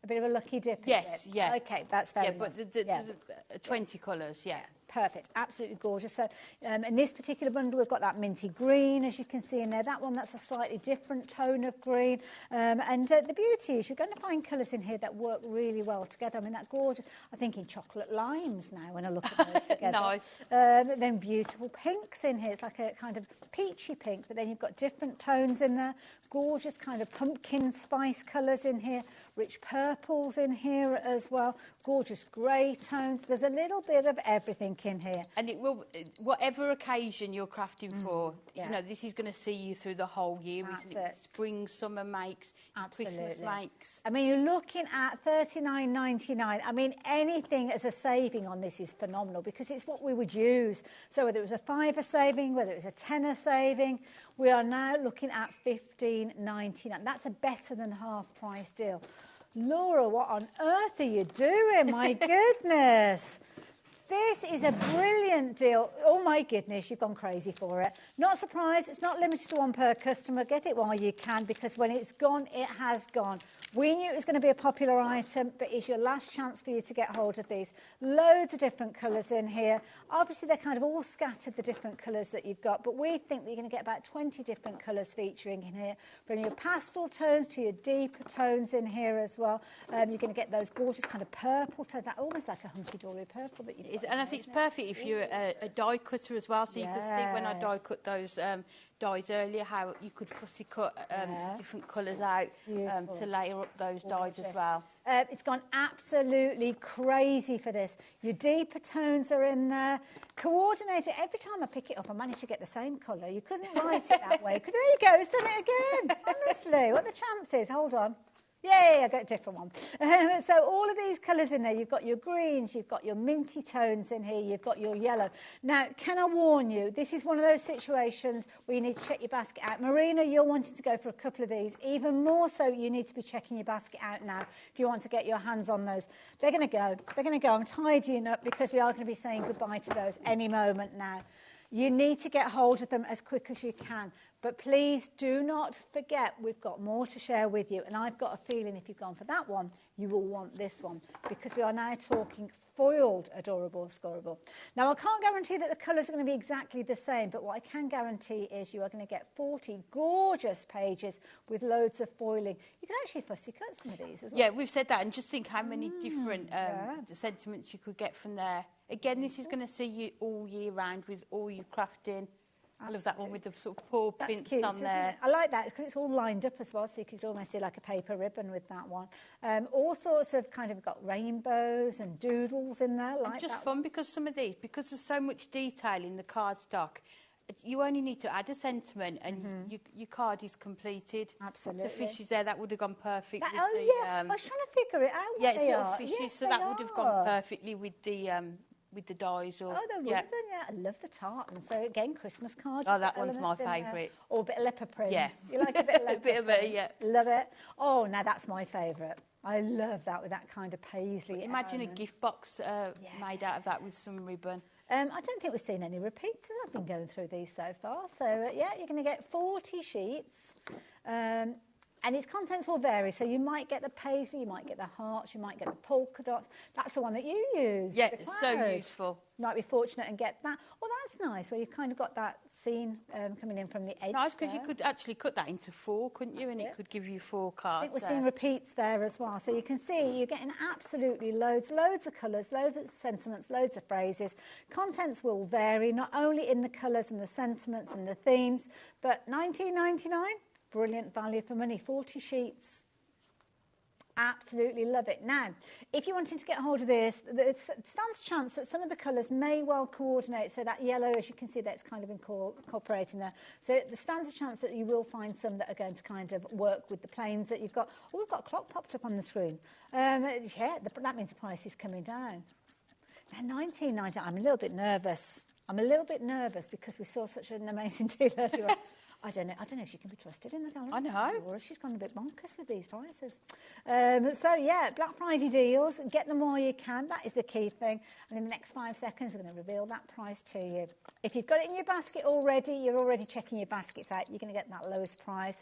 bit of a lucky dip. Yes, is it? yeah. Okay, that's fair yeah, enough. but there's 20 colours, yeah. Perfect, absolutely gorgeous. So in this particular bundle, we've got that minty green, as you can see in there. That one, that's a slightly different tone of green. And the beauty is you're going to find colours in here that work really well together. I mean, that gorgeous, I'm thinking chocolate limes now when I look at those together. Nice. Then beautiful pinks in here. It's like a kind of peachy pink, but then you've got different tones in there. Gorgeous kind of pumpkin spice colours in here. Rich purples in here as well. Gorgeous grey tones. There's a little bit of everything in here. And it will, whatever occasion you're crafting for, you know, this is going to see you through the whole year. That's it. Spring, summer makes, Christmas makes. I mean, you're looking at $39.99. I mean, anything as a saving on this is phenomenal because it's what we would use. So whether it was a $5 saving, whether it was a $10 saving, we are now looking at $15.99. That's a better than half price deal. Laura, what on earth are you doing? My goodness. This is a brilliant deal. Oh, my goodness, you've gone crazy for it. Not surprised, it's not limited to one per customer. Get it while you can, because when it's gone, it has gone. We knew it was going to be a popular item, but it's your last chance for you to get hold of these. Loads of different colours in here. Obviously, they're kind of all scattered, the different colours that you've got, but we think that you're going to get about 20 different colours featuring in here, from your pastel tones to your deeper tones in here as well. You're going to get those gorgeous kind of purple tones, that almost like a hunky-dory purple that you've got. And I think it's perfect if you're a die cutter as well, so you can see when I die cut those dies earlier, how you could fussy cut different colours out to layer up those dies as well. It's gone absolutely crazy for this. Your deeper tones are in there. Coordinated. Every time I pick it up, I manage to get the same colour. You couldn't write it that way. There you go, it's done it again. Honestly, what are the chances? Hold on. Yay, I got a different one. So all of these colours in there, you've got your greens, you've got your minty tones in here, you've got your yellow. Now, can I warn you, this is one of those situations where you need to check your basket out. Marina, you're wanting to go for a couple of these. Even more so, you need to be checking your basket out now if you want to get your hands on those. They're going to go. They're going to go. I'm tidying up because we are going to be saying goodbye to those any moment now. You need to get hold of them as quick as you can. But please do not forget, we've got more to share with you. And I've got a feeling if you've gone for that one, you will want this one. Because we are now talking foiled Adorable Scorable. Now, I can't guarantee that the colours are going to be exactly the same. But what I can guarantee is you are going to get 40 gorgeous pages with loads of foiling. You can actually fussy cut some of these as well. Yeah, we've said that. And just think how many different sentiments you could get from there. Again, this is going to see you all year round with all your crafting. I love that one with the sort of paw prints cute, on there. I like that because it's all lined up as well, so you could almost do like a paper ribbon with that one. All sorts of kind of got rainbows and doodles in there. Like and just that fun because some of these, because there's so much detail in the cardstock, you only need to add a sentiment and your card is completed. Absolutely. The fishes there, that would have gone perfect with oh, the... yeah, I was trying to figure it out what yeah, it's they little are. fishes, Yes, so that would have gone perfectly with the dies. Or, oh, they would have done, yeah. I love the tartan. So, again, Christmas cards. Oh, that one's my favourite. Or a bit of leopard print. Yeah. You like a bit of leopard a bit of it, yeah. Love it. Oh, now that's my favourite. I love that with that kind of paisley. Imagine a gift box made out of that with some ribbon. I don't think we've seen any repeats. I've been going through these so far. So, yeah, you're going to get 40 sheets. And its contents will vary. So you might get the paisley, you might get the hearts, you might get the polka dots. That's the one that you use. Yeah, it's so useful. You might be fortunate and get that. Well, that's nice, where you've kind of got that scene coming in from the edge. Nice, because you could actually cut that into 4, couldn't you? And it could give you 4 cards. I think we're seeing repeats there as well. So you can see you're getting absolutely loads of colours, loads of sentiments, loads of phrases. Contents will vary, not only in the colours and the sentiments and the themes, but $19.99. Brilliant value for money, 40 sheets. Absolutely love it. Now, if you wanted to get hold of this, it stands a chance that some of the colours may well coordinate. So that yellow, as you can see, that's kind of incorporating there. So there stands a chance that you will find some that are going to kind of work with the planes that you've got. Oh, we've got a clock popped up on the screen. Yeah, that means the price is coming down. Now, $19.99, I'm a little bit nervous. I'm a little bit nervous because we saw such an amazing deal earlier on. I don't know if she can be trusted in the gallery. I know. Or she's gone a bit bonkers with these prices. So, yeah, Black Friday deals. Get them while you can. That is the key thing. And in the next 5 seconds, we're going to reveal that price to you. If you've got it in your basket already, you're already checking your baskets out, you're going to get that lowest price,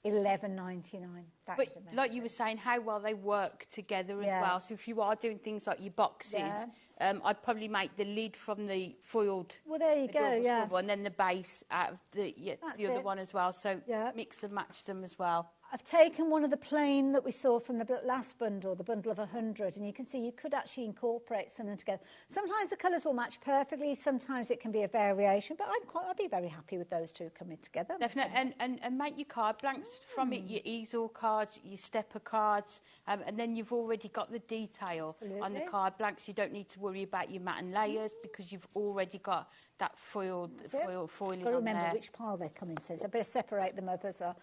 $11.99. But like you were saying, how well they work together as well. So if you are doing things like your boxes, I'd probably make the lid from the foiled. Well, there you go, and then the base out of the other one as well. So mix and match them as well. I've taken one of the plain that we saw from the last bundle, the bundle of 100, and you can see you could actually incorporate some of them together. Sometimes the colours will match perfectly, sometimes it can be a variation, but I'd be very happy with those two coming together. Definitely, and make your card blanks from it, your easel cards, your stepper cards, and then you've already got the detail on the card blanks. You don't need to worry about your mat and layers because you've already got that foiling Got to remember which pile they're coming to, so I better separate them up as well.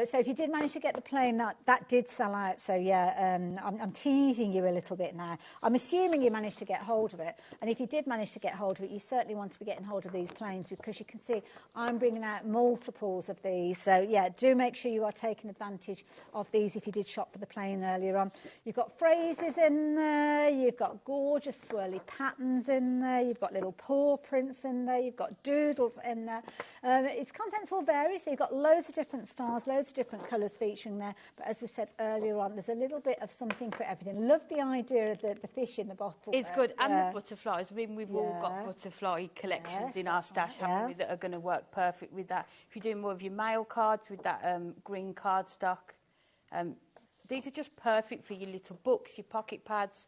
So if you did manage to get the plain, that did sell out, so I'm teasing you a little bit now. I'm assuming you managed to get hold of it, and if you did manage to get hold of it, you certainly want to be getting hold of these plains because you can see I'm bringing out multiples of these, so do make sure you are taking advantage of these if you did shop for the plain earlier on. You've got phrases in there, you've got gorgeous swirly patterns in there, you've got little paw prints in there, you've got doodles in there. Its contents will vary, so you've got loads of different styles, loads of different colours featuring there, but as we said earlier on, there's a little bit of something for everything. Love the idea of the fish in the bottle. It's good, and the butterflies. I mean, we've all got butterfly collections in our stash, haven't we, that are going to work perfect with that. If you're doing more of your mail cards with that green cardstock, these are just perfect for your little books, your pocket pads,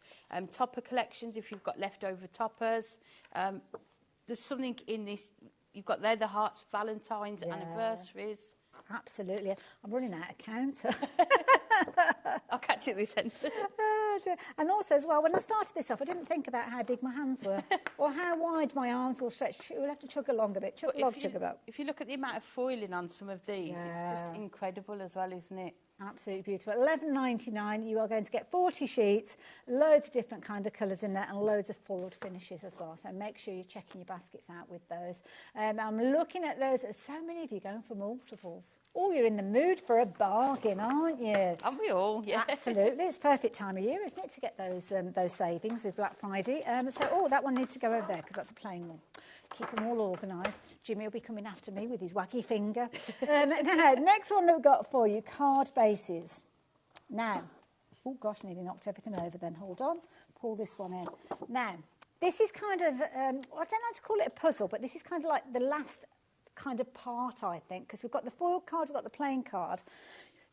topper collections if you've got leftover toppers. There's something in this. You've got there the hearts, Valentine's, anniversaries. Absolutely. I'm running out of counter. I'll catch you at this end. And also as well, when I started this off, I didn't think about how big my hands were or how wide my arms will stretch. We'll have to chug along a bit. Chug about. If you look at the amount of foiling on some of these, it's just incredible as well, isn't it? Absolutely beautiful. $11.99. You are going to get 40 sheets, loads of different kind of colours in there, and loads of foiled finishes as well. So make sure you're checking your baskets out with those. I'm looking at those. So many of you going for multiples. Oh, you're in the mood for a bargain, aren't you? Aren't we all? Yeah. Absolutely. It's perfect time of year, isn't it, to get those savings with Black Friday. That one needs to go over there because that's a plain one. Keep them all organised. Jimmy will be coming after me with his waggy finger. Now, next one that we've got for you, card bases. Now, oh gosh, nearly knocked everything over then. Hold on. Pull this one in. Now, this is kind of, I don't know how to call it a puzzle, but this is kind of like the last kind of part, I think, because we've got the foil card, we've got the plain card.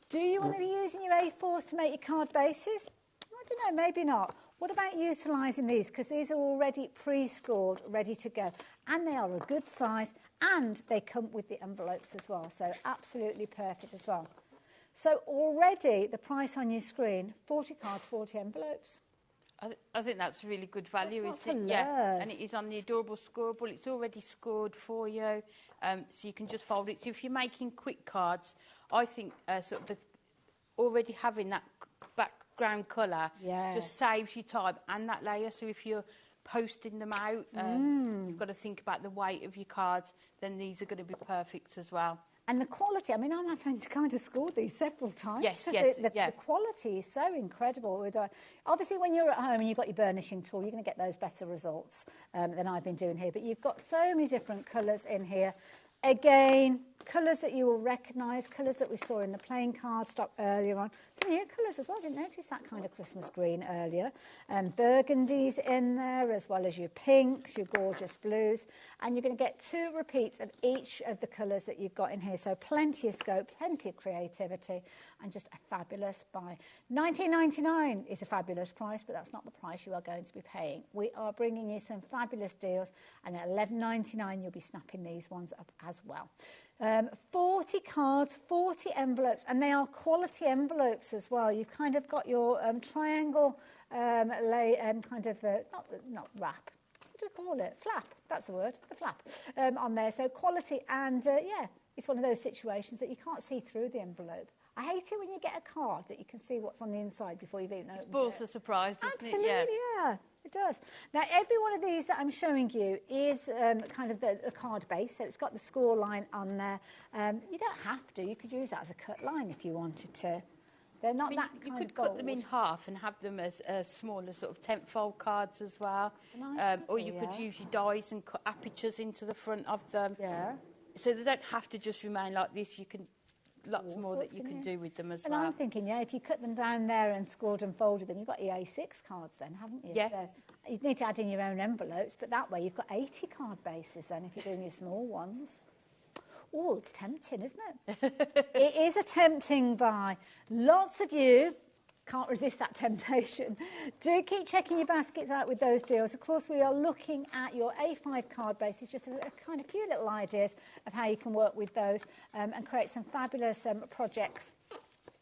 Do you want to be using your A4s to make your card bases? I don't know, maybe not. What about utilising these? Because these are already pre-scored, ready to go. And they are a good size, and they come with the envelopes as well. So absolutely perfect as well. So already the price on your screen, 40 cards, 40 envelopes. I think that's really good value, isn't it? Yeah, and it is on the adorable scoreable. It's already scored for you, so you can just fold it. So if you're making quick cards, I think already having that background colour just saves you time and that layer. So if you're posting them out, you've got to think about the weight of your cards, then these are going to be perfect as well. And the quality, I mean, I'm having to kind of score these several times. Yes. The quality is so incredible. Obviously, when you're at home and you've got your burnishing tool, you're going to get those better results than I've been doing here. But you've got so many different colours in here. Again, colours that you will recognise, colours that we saw in the plain cardstock earlier on. Some new colours as well. I didn't notice that kind of Christmas green earlier. Burgundies in there, as well as your pinks, your gorgeous blues. And you're going to get 2 repeats of each of the colours that you've got in here. So plenty of scope, plenty of creativity, and just a fabulous buy. $19.99 is a fabulous price, but that's not the price you are going to be paying. We are bringing you some fabulous deals, and at $11.99 you'll be snapping these ones up as well. 40 cards, 40 envelopes, and they are quality envelopes as well. You've kind of got your triangle not wrap. What do we call it? Flap. That's the word. The flap on there. So quality, and it's one of those situations that you can't see through the envelope. I hate it when you get a card that you can see what's on the inside before you've even opened it. Spoils the surprise, doesn't it? Absolutely, yeah. It does. Now, every one of these that I'm showing you is kind of the card base, so it's got the score line on there. You don't have to. You could use that as a cut line if you wanted to. They're not that kind of You could cut them in half and have them as smaller sort of tent-fold cards as well. Nice or you could use your dies and cut apertures into the front of them. Yeah. So they don't have to just remain like this. You can lots more that you can do with them as well. And I'm thinking, yeah, if you cut them down there and scored and folded them, you've got your A6 cards then, haven't you? Yeah. So you need to add in your own envelopes, but that way you've got 80 card bases then if you're doing your small ones. Oh, it's tempting, isn't it? It is a tempting buy. Lots of you can't resist that temptation. Do keep checking your baskets out with those deals. Of course, we are looking at your A5 card bases, just a kind of few little ideas of how you can work with those and create some fabulous projects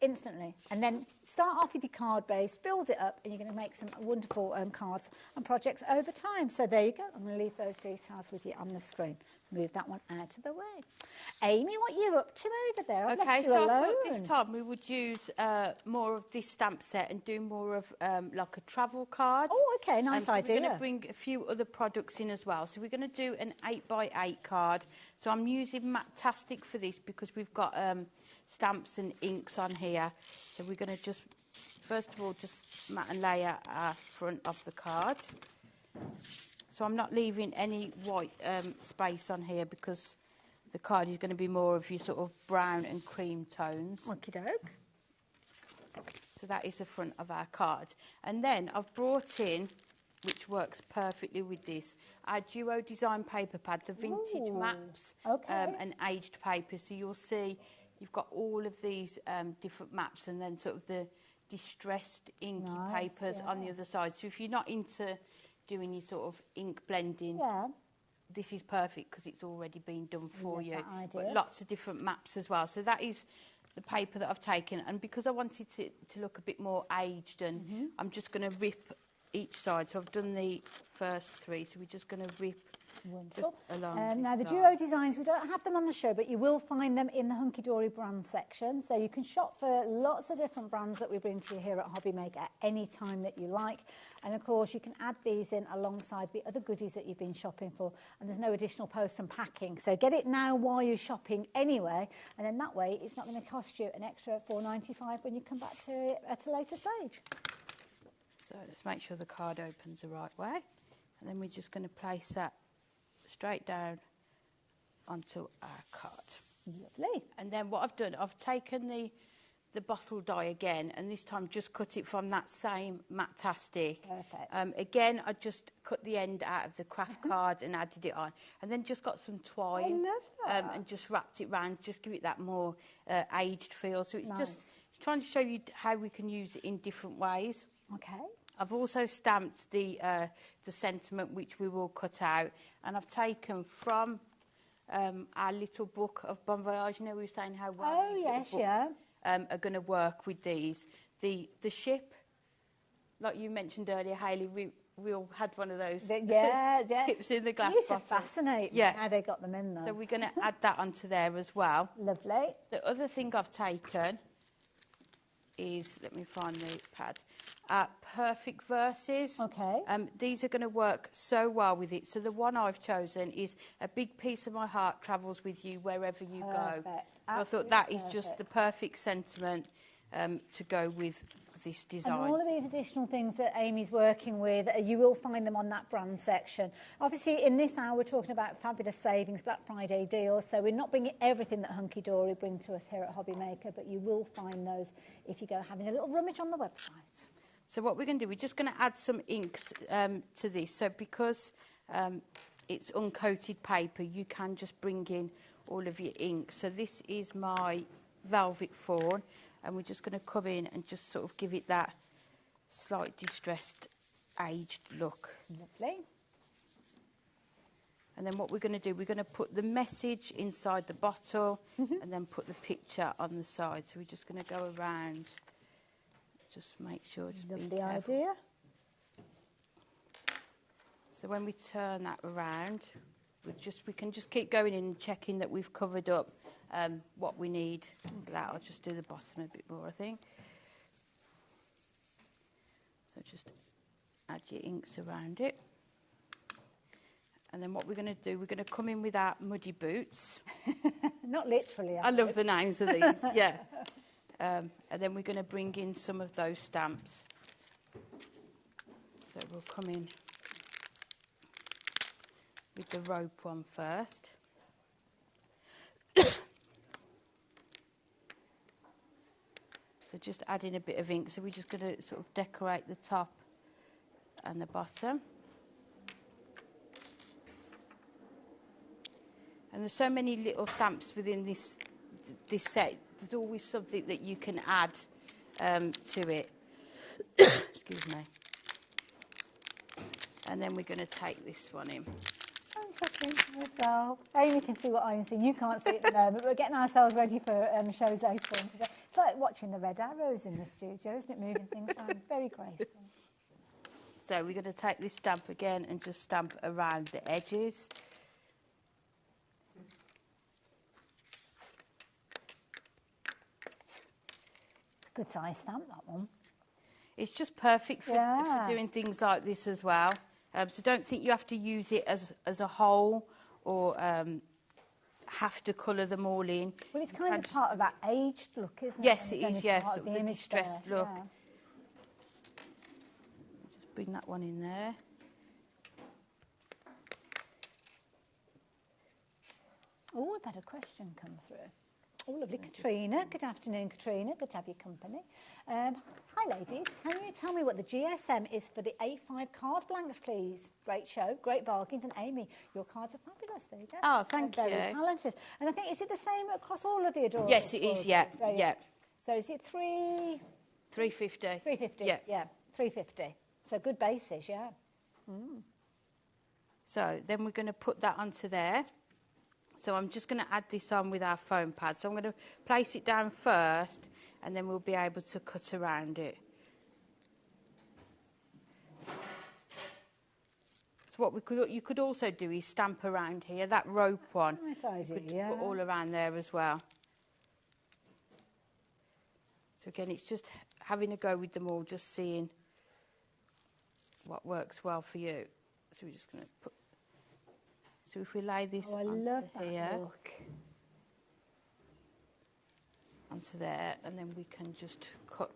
instantly. And then start off with your card base, build it up, and you're going to make some wonderful cards and projects over time. So there you go. I'm going to leave those details with you on the screen. Move that one out of the way. Amy, what are you up to over there? I've left you so alone. I thought this time we would use more of this stamp set and do more of like a travel card. Oh, okay, nice idea. We're going to bring a few other products in as well. So we're going to do an 8x8 card. So I'm using Matte-tastic for this because we've got stamps and inks on here. So we're going to just, first of all, just matte and layer our front of the card. So I'm not leaving any white space on here because the card is going to be more of your sort of brown and cream tones. Okie doke. So that is the front of our card. And then I've brought in, which works perfectly with this, our Duo Design paper pad, the vintage maps and aged paper. So you'll see you've got all of these different maps and then sort of the distressed inky papers on the other side. So if you're not into doing your sort of ink blending, this is perfect because it's already been done for you. But lots of different maps as well. So that is the paper that I've taken, and because I wanted to look a bit more aged, and I'm just going to rip each side. So I've done the first three, so we're just going to rip along. Now the Duo designs, we don't have them on the show, but you will find them in the Hunky Dory brand section. So you can shop for lots of different brands that we bring to you here at HobbyMaker at any time that you like. And of course, you can add these in alongside the other goodies that you've been shopping for. And there's no additional post and packing. So get it now while you're shopping anyway. And then that way, it's not going to cost you an extra $4.95 when you come back to it at a later stage. So let's make sure the card opens the right way. And then we're just going to place that straight down onto our card. Lovely. And then what I've done, I've taken the bottle die again, and this time just cut it from that same Matte-tastic. Perfect. Again, I just cut the end out of the craft card and added it on, and then just got some twine. I love that. And just wrapped it round, just give it that more aged feel. So it's just it's trying to show you how we can use it in different ways. Okay. I've also stamped the sentiment, which we will cut out, and I've taken from our little book of Bon Voyage. You know, we were saying how well these little books are going to work with these. The ship, like you mentioned earlier, Hayley, we all had one of those ships in the glass bottle. It's fascinating how they got them in there. So we're going to add that onto there as well. Lovely. The other thing I've taken is, let me find the pad, Perfect Verses. Okay. These are going to work so well with it. So the one I've chosen is A Big Piece of My Heart Travels With You Wherever You Go. So I thought that is just the perfect sentiment to go with this design. And all of these additional things that Amy's working with, you will find them on that brand section. Obviously, in this hour, we're talking about fabulous savings, Black Friday deals, so we're not bringing everything that Hunky Dory bring to us here at HobbyMaker, but you will find those if you go having a little rummage on the website. So what we're going to do, we're just going to add some inks to this. So because it's uncoated paper, you can just bring in all of your ink. So this is my Velvet Fawn, and we're just going to come in and just sort of give it that slight distressed, aged look. Lovely. And then what we're going to do, we're going to put the message inside the bottle and then put the picture on the side. So we're just going to go around, just make sure. Lovely idea. So when we turn that around, we can just keep going in and checking that we've covered up what we need. That I'll just do the bottom a bit more, I think. So just add your inks around it. And then what we're going to do, we're going to come in with our muddy boots. Not literally. I love the names of these, yeah. And then we're going to bring in some of those stamps. So we'll come in with the rope one first. So just add in a bit of ink. So we're just going to sort of decorate the top and the bottom. And there's so many little stamps within this set. There's always something that you can add to it. Excuse me. And then we're going to take this one in. So Amy can see what I'm seeing. You can't see it at the moment. We're getting ourselves ready for shows later on today. It's like watching the red arrows in the studio, isn't it? Moving things around. Very graceful. So we're going to take this stamp again and just stamp around the edges. Good size stamp, that one. It's just perfect for doing things like this as well. So don't think you have to use it as a whole or have to colour them all in. Well, it's kind of part of that aged look, isn't it? Yes, it is, yeah, sort of the image distressed there, look. yeah. Just bring that one in there. Oh, we've had a question come through. Oh, lovely. Katrina. Good afternoon, Katrina. Good to have your company. Hi, ladies. Can you tell me what the GSM is for the A5 card blanks, please? Great show, great bargains. And Amy, your cards are fabulous. There you go. Oh, thank you. Very talented. And I think, is it the same across all of the Adorable? Yes, it is, yeah. So, yeah. So is it 350. 350? Yeah. Yeah, 350. So good basis, yeah. Mm. So then we're going to put that onto there. So I'm just going to add this on with our foam pad. So I'm going to place it down first and then we'll be able to cut around it. So what you could also do is stamp around here, that rope one. Nice idea, you could put all around there as well. So again, it's just having a go with them all, just seeing what works well for you. So we're just going to put... So if we lay this onto here, onto there, and then we can just cut.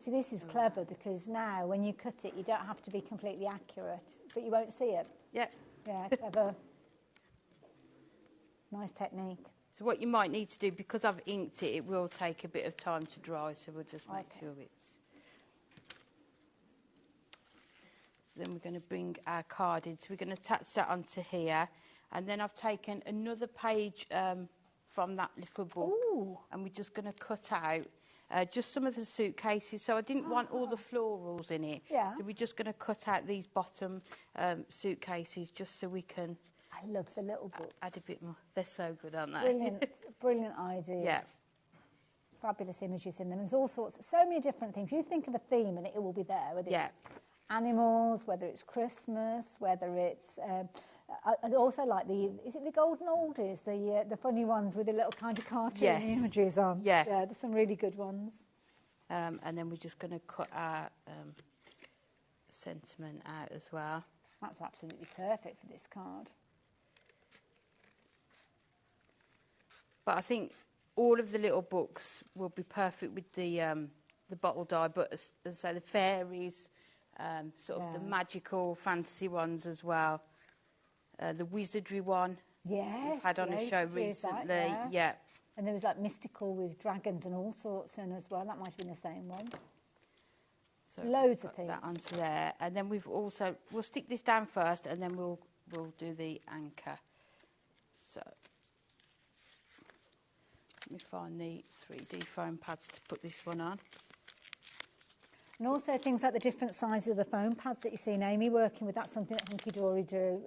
See, this is clever because now when you cut it, you don't have to be completely accurate, but you won't see it. Yeah. Yeah, clever. Nice technique. So what you might need to do, because I've inked it, it will take a bit of time to dry, so we'll just make sure it's... Then we're going to bring our card in. So we're going to attach that onto here. And then I've taken another page from that little book. Ooh. And we're just going to cut out just some of the suitcases. So I didn't want all the florals in it. Yeah. So we're just going to cut out these bottom suitcases just so we can... I love the little book. Add a bit more. They're so good, aren't they? Brilliant, brilliant idea. Yeah. Fabulous images in them. There's all sorts, so many different things. You think of a theme and it will be there. Whether it's animals, whether it's Christmas, whether it's... I also like is it the golden oldies, the funny ones with the little kind of cartoon images on? Yeah. Yeah, there's some really good ones. And then we're just going to cut our sentiment out as well. That's absolutely perfect for this card. But I think all of the little books will be perfect with the bottle die, but as I say, the fairies, sort of the magical fantasy ones as well. The wizardry one. Yes. We've had on a show recently. That, And there was like mystical with dragons and all sorts in as well. That might have been the same one. So loads of things. That onto there. And then we'll stick this down first and then we'll do the anchor. So let me find the 3D foam pads to put this one on. And also things like the different sizes of the foam pads that you've seen Amy working with. That's something that Hunky Dory do.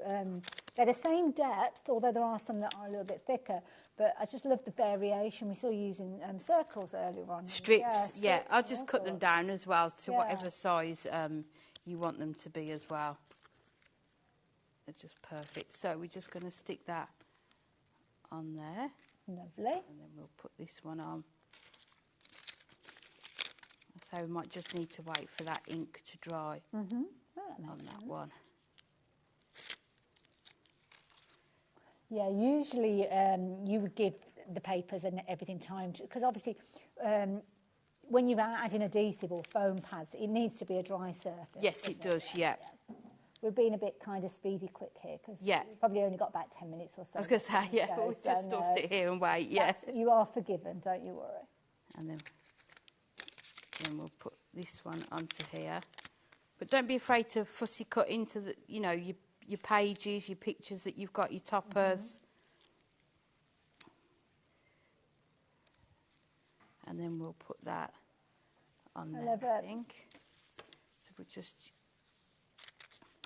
They're the same depth, although there are some that are a little bit thicker. But I just love the variation. We saw you using circles earlier on. Strips, yeah. I'll just cut them down as well to whatever size you want them to be as well. They're just perfect. So we're just going to stick that on there. Lovely. And then we'll put this one on. So we might just need to wait for that ink to dry on that one. Yeah, usually you would give the papers and everything time, because obviously when you're adding adhesive or foam pads, it needs to be a dry surface. Yes, it does, yeah. We're being a bit kind of speedy quick here, because we've probably only got about 10 minutes or so. I was going to say, yeah, we'll just all sit here and wait, yeah. You are forgiven, don't you worry. And then we'll put this one onto here. But don't be afraid to fussy cut into the, you know, your pages, your pictures that you've got, your toppers. And then we'll put that on there, I think. So we'll just...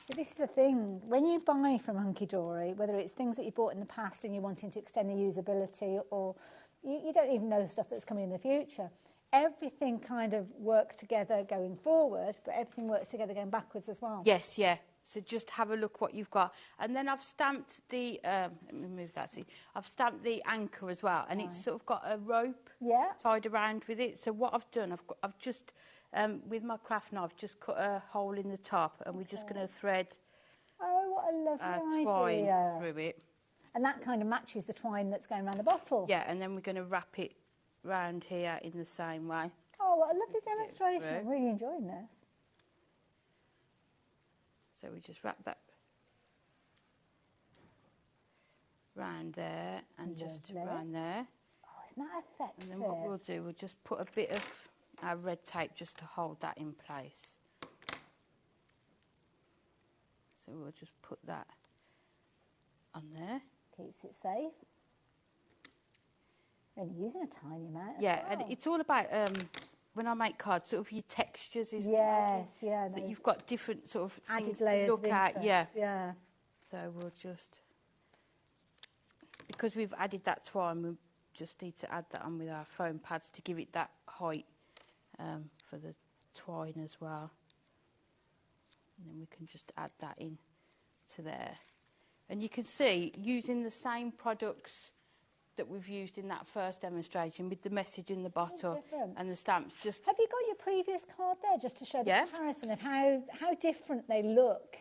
So this is the thing, when you buy from Hunky Dory, whether it's things that you bought in the past and you're wanting to extend the usability, or you don't even know stuff that's coming in the future, everything kind of works together going forward, but everything works together going backwards as well. Yes, yeah. So just have a look what you've got. And then I've stamped the, let me move that, see. I've stamped the anchor as well, and it's sort of got a rope tied around with it. So what I've done, I've just, with my craft knife, just cut a hole in the top, and we're just going to thread what a lovely twine idea. through it. And that kind of matches the twine that's going around the bottle. Yeah, and then we're going to wrap it round here in the same way. Oh, what a lovely demonstration. I'm really enjoying this. So we just wrap that round there and just round there. Oh, isn't that effective? And then what we'll do, we'll just put a bit of our red tape just to hold that in place. So we'll just put that on there. Keeps it safe. And using a tiny amount. Yeah, and it's all about when I make cards, sort of your textures, isn't it? Yes, So you've got different sort of added things layers to look of at. interest. Yeah. So we'll just, because we've added that twine, we just need to add that on with our foam pads to give it that height for the twine as well. And then we can just add that in to there. And you can see, using the same products that we've used in that first demonstration with the message in the bottle and the stamps. Just have you got your previous card there just to show the comparison of how different they look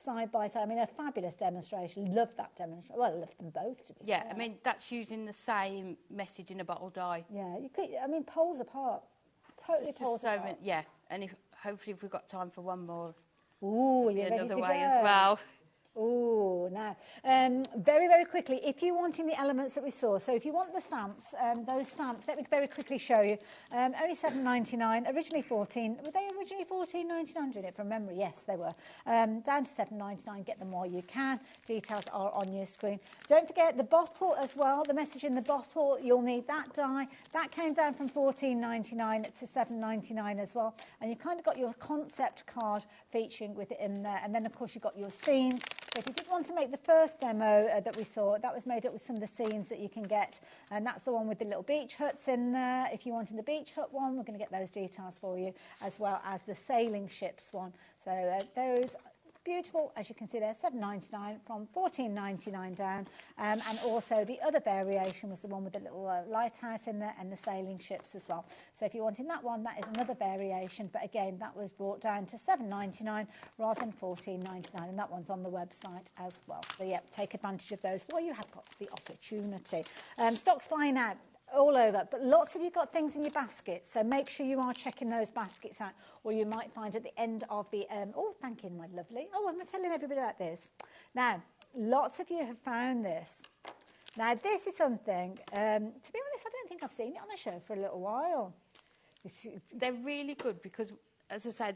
side by side? I mean, a fabulous demonstration. Love that demonstration. Well, I love them both, to be fair. I mean, that's using the same message in a bottle die. Yeah, you could, I mean, poles apart. Totally poles apart. And hopefully if we've got time for one more, you're ready another to way go. as well. Oh, now, very, very quickly, if you're wanting the elements that we saw, so if you want the stamps, those stamps, let me very quickly show you. Only $7.99, originally $14. Were they originally $14.99? Doing it from memory? Yes, they were. Down to $7.99. Get them while you can. Details are on your screen. Don't forget the bottle as well. The message in the bottle, you'll need that die. That came down from $14.99 to $7.99 as well. And you've kind of got your concept card featuring with it in there. And then, of course, you've got your scenes. So if you did want to make the first demo that we saw, that was made up with some of the scenes that you can get. And that's the one with the little beach huts in there. If you wanted the beach hut one, we're going to get those details for you, as well as the sailing ships one. So those beautiful, as you can see there, $7.99 from $14.99 down. And also the other variation was the one with the little lighthouse in there and the sailing ships as well. So if you're wanting that one, that is another variation. But again, that was brought down to $7.99 rather than $14.99. And that one's on the website as well. So yeah, take advantage of those while you have got the opportunity. Stock's flying out all over, but lots of you got things in your basket, so make sure you are checking those baskets out, or you might find at the end of the oh, thank you, my lovely. Oh, I'm telling everybody about this. Now, lots of you have found this. Now, this is something, to be honest, I don't think I've seen it on a show for a little while. They're really good because, as I say,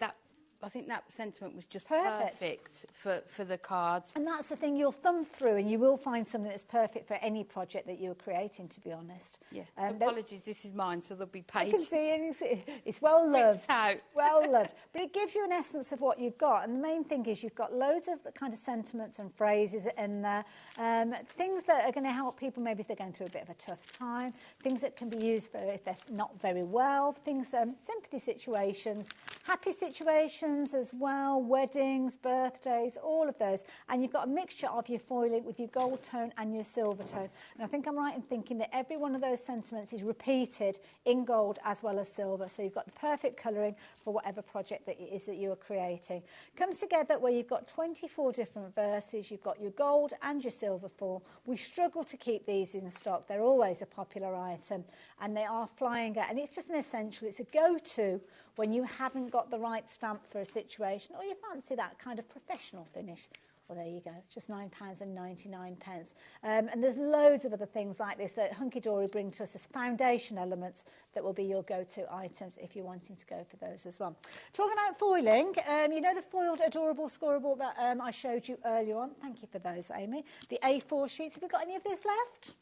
I think that sentiment was just perfect for the cards. And that's the thing, you'll thumb through and you will find something that's perfect for any project that you're creating, to be honest. Yeah. Apologies, this is mine, so there'll be pages. I can see it. It's well loved. Well loved. But it gives you an essence of what you've got. And the main thing is you've got loads of kind of sentiments and phrases in there. Things that are going to help people maybe if they're going through a bit of a tough time. Things that can be used for if they're not very well. Things, sympathy situations, happy situations, occasions as well, weddings, birthdays, all of those. And you've got a mixture of your foiling with your gold tone and your silver tone. And I think I'm right in thinking that every one of those sentiments is repeated in gold as well as silver. So you've got the perfect colouring for whatever project that it is that you are creating. Comes together where you've got 24 different verses. You've got your gold and your silver foil. We struggle to keep these in stock. They're always a popular item and they are flying out. And it's just an essential. It's a go-to when you haven't got the right stamp for a situation or you fancy that kind of professional finish. Well, there you go, just £9.99. And there's loads of other things like this that Hunky Dory bring to us as foundation elements that will be your go-to items if you're wanting to go for those as well. Talking about foiling, you know the foiled adorable scoreable that I showed you earlier on? Thank you for those, Amy. The A4 sheets, have you got any of this left?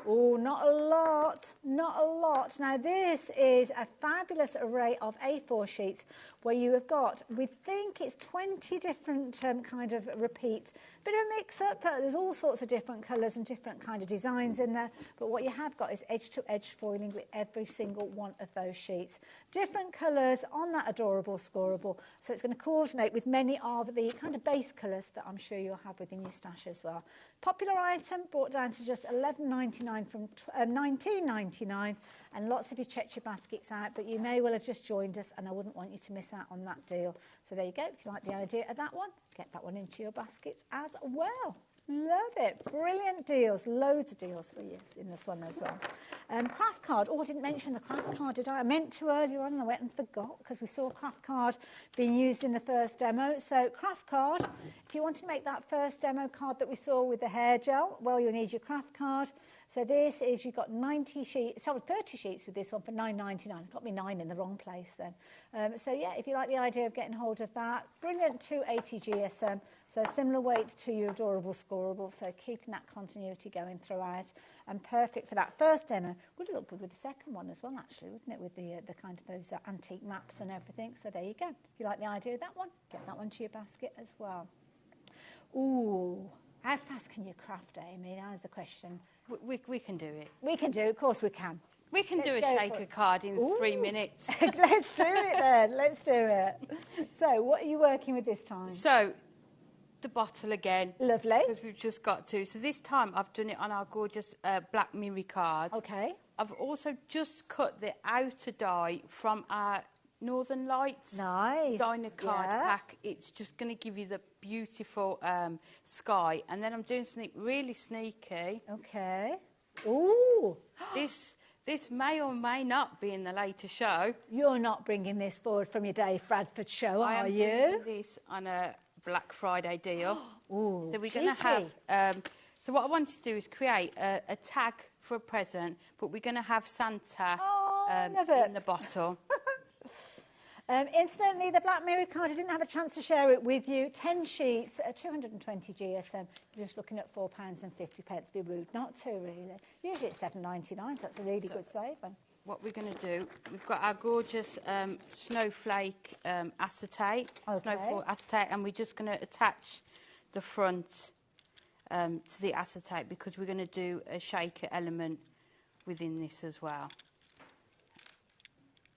Oh, not a lot, not a lot. Now, this is a fabulous array of A4 sheets where you have got, we think it's 20 different kind of repeats. Bit of a mix-up, there's all sorts of different colours and different kind of designs in there. But what you have got is edge-to-edge foiling with every single one of those sheets. Different colours on that adorable scoreable. So it's going to coordinate with many of the kind of base colours that I'm sure you'll have within your stash as well. Popular item, brought down to just £11.99 from £19.99, and lots of you checked your baskets out, but you may well have just joined us, and I wouldn't want you to miss out on that deal. So there you go. If you like the idea of that one, get that one into your baskets as well. Love it. Brilliant deals. Loads of deals for you in this one as well. Craft card. Oh, I didn't mention the craft card, did I? I meant to earlier on and I went and forgot because we saw craft card being used in the first demo. So craft card, if you want to make that first demo card that we saw with the hair gel, well, you'll need your craft card. So this is, you've got 30 sheets with this one for £9.99. Got me 9 in the wrong place then. So yeah, if you like the idea of getting hold of that, brilliant 280 GSM. So similar weight to your adorable scoreable, so keeping that continuity going throughout, and perfect for that first demo. Would look good with the second one as well, actually, wouldn't it, with the kind of those antique maps and everything. So there you go. If you like the idea of that one, get that one to your basket as well. Ooh, how fast can you craft, Amy? That's the question. We can do it. We can do it, of course we can. We can do a shaker card in 3 minutes. Let's do it then. Let's do it. So, what are you working with this time? So, the bottle again. Lovely. Because we've just got to. So this time I've done it on our gorgeous black mirror card. Okay. I've also just cut the outer die from our Northern Lights designer card pack. It's just going to give you the beautiful sky. And then I'm doing something really sneaky. Okay. Ooh. This may or may not be in the later show. You're not bringing this forward from your Dave Bradford show, are you? I am doing this on a Black Friday deal. Ooh, so we're going to have... so what I want to do is create a tag for a present, but we're going to have Santa in the bottle. Incidentally, the Black Mirror card, I didn't have a chance to share it with you. 10 sheets, 220 GSM. You're just looking at £4.50. Be rude not to, really. Usually it's £7.99, so that's a really good saving. What we're going to do, we've got our gorgeous snowflake acetate, snowfall acetate, and we're just going to attach the front to the acetate because we're going to do a shaker element within this as well.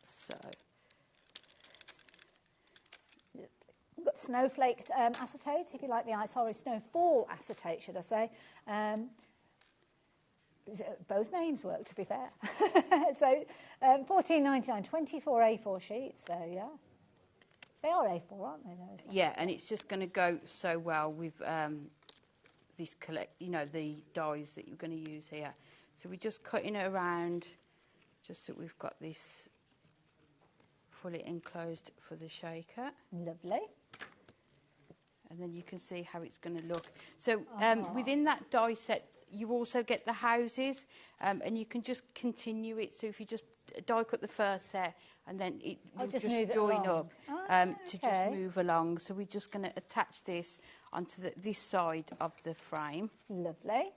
So... We've got snowflaked acetate, if you like the snowfall acetate, should I say. Both names work, to be fair. So, £14.99, 24 A4 sheets, so yeah. They are A4, aren't they? Those? Yeah, and it's just going to go so well with this the dies that you're going to use here. So we're just cutting it around, just so we've got this fully enclosed for the shaker. Lovely. And then you can see how it's going to look. So within that die set, you also get the houses, and you can just continue it. So if you just die cut the first set, and then it will just join up to just move along. So we're just going to attach this onto this side of the frame. Lovely.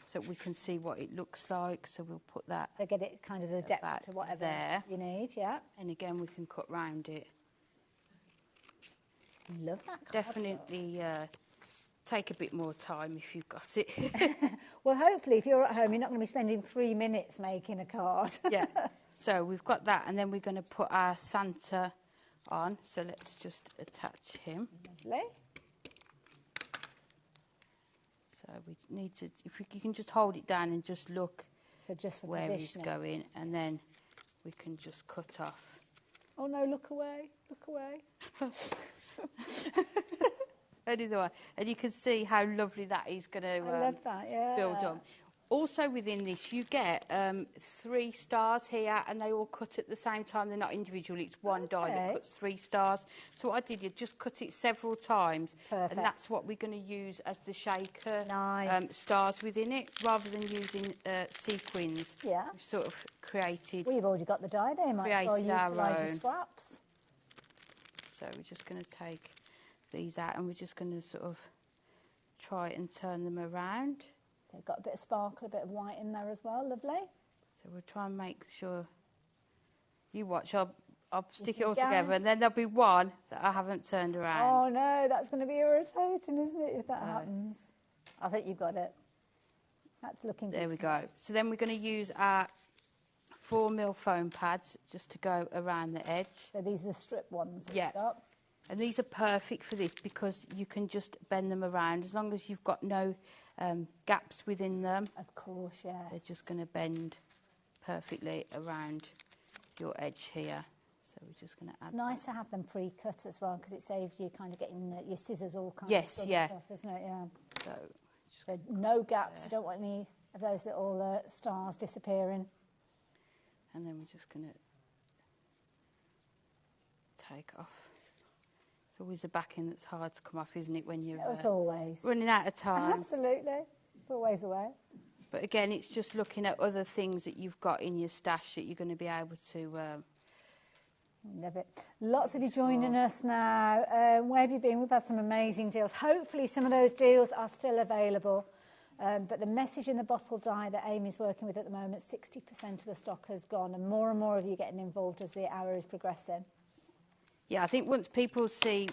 So we can see what it looks like. So we'll put that. So get it kind of the depth to whatever there. You need, yeah. And again, we can cut round it. Love that card. Definitely take a bit more time if you've got it. Well, hopefully, if you're at home, you're not going to be spending 3 minutes making a card. Yeah. So we've got that, and then we're going to put our Santa on. So let's just attach him. Lovely. So we need to, if you can just hold it down and just look So just for where he's positioning. going, and then we can just cut off. Oh no, look away, look away. Anyway, and you can see how lovely that is going to I love that, yeah. build on. Also within this, you get 3 stars here, and they all cut at the same time. They're not individual. It's one die that cuts 3 stars. So what I did, you just cut it several times. Perfect. And that's what we're going to use as the shaker Nice. stars within it, rather than using sequins. Yeah. We've sort of created... Well, you've already got the die there, might as well Created our utilise your own. scraps. So we're just going to take these out, and we're just going to sort of try and turn them around. They've got a bit of sparkle, a bit of white in there as well, lovely. So we'll try and make sure... You watch, I'll stick it can all together, guess. and then there'll be one that I haven't turned around. Oh no, that's going to be irritating, isn't it, if that happens? I think you've got it. That's looking good. There we go. So then we're going to use our 4mm foam pads just to go around the edge. So these are the strip ones that Yeah. you've got. And these are perfect for this because you can just bend them around as long as you've got no gaps within them. Of course, yes. They're just going to bend perfectly around your edge here. So we're just going to add It's nice to have them pre-cut as well because it saves you kind of getting your scissors all kind Yes, of yeah. stuff, isn't it? Yeah. So, So no gaps. You don't want any of those little stars disappearing. and then we're just going to take off. It's always the backing that's hard to come off, isn't it, when you're As always. running out of time. Absolutely. It's always the way. But again, it's just looking at other things that you've got in your stash that you're going to be able to... Love it. Lots of you joining us now. Where have you been? We've had some amazing deals. Hopefully some of those deals are still available. But the message in the bottle die that Amy's working with at the moment, 60% of the stock has gone, and more of you getting involved as the hour is progressing. Yeah, I think once people see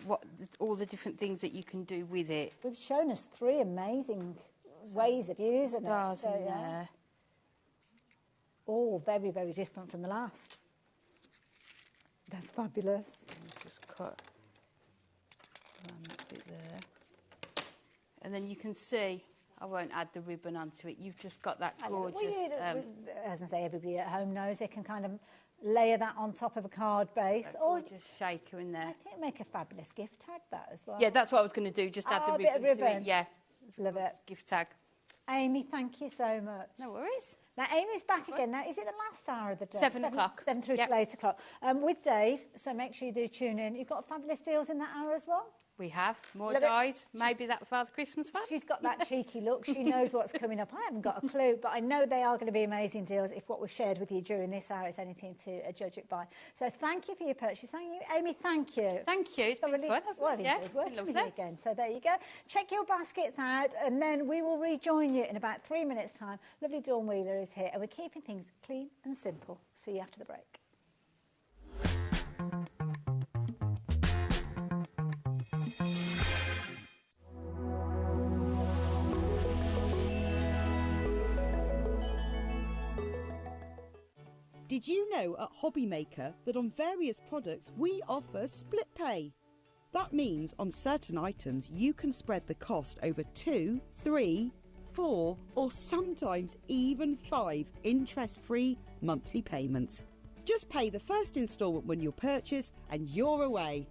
all the different things that you can do with it... We've shown us 3 amazing ways of using it. Stars So, in yeah. there. All very, very different from the last. That's fabulous. Just cut around that bit there. And then you can see, I won't add the ribbon onto it, you've just got that gorgeous... As I say, everybody at home knows they can kind of layer that on top of a card base. Or gorgeous shaker in there. I think make a fabulous gift tag that as well. Yeah, that's what I was going to do, just add the a bit of ribbon to ribbon. it. Yeah, Love it. gift tag. Amy, thank you so much. No worries. Now, Amy's back again. Now, is it the last hour of the day? 7 o'clock. 7 through Yep. to 8 o'clock. With Dave, so make sure you do tune in. You've got fabulous deals in that hour as well. We have more Love it. dies, maybe that Father Christmas one. She's got that cheeky look. She knows what's coming up. I haven't got a clue, but I know they are going to be amazing deals if what we've shared with you during this hour is anything to judge it by. So thank you for your purchase. Thank you, Amy. Thank you. Thank you. It's been Thoroughly- fun, hasn't well, it? Yeah, enjoyed working been with you lovely. again. So there you go. Check your baskets out, and then we will rejoin you in about 3 minutes' time. Lovely Dawn Wheeler is here, and we're keeping things clean and simple. See you after the break. Did you know at HobbyMaker that on various products we offer split pay? That means on certain items you can spread the cost over 2, 3, 4 or sometimes even 5 interest-free monthly payments. Just pay the first instalment when you purchase and you're away.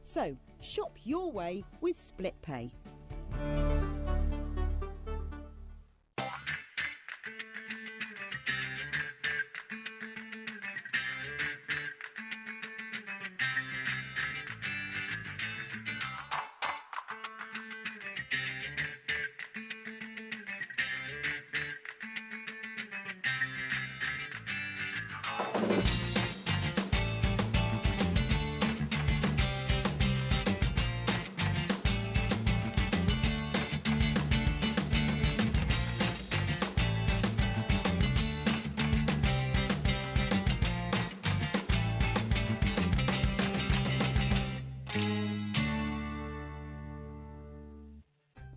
So shop your way with split pay.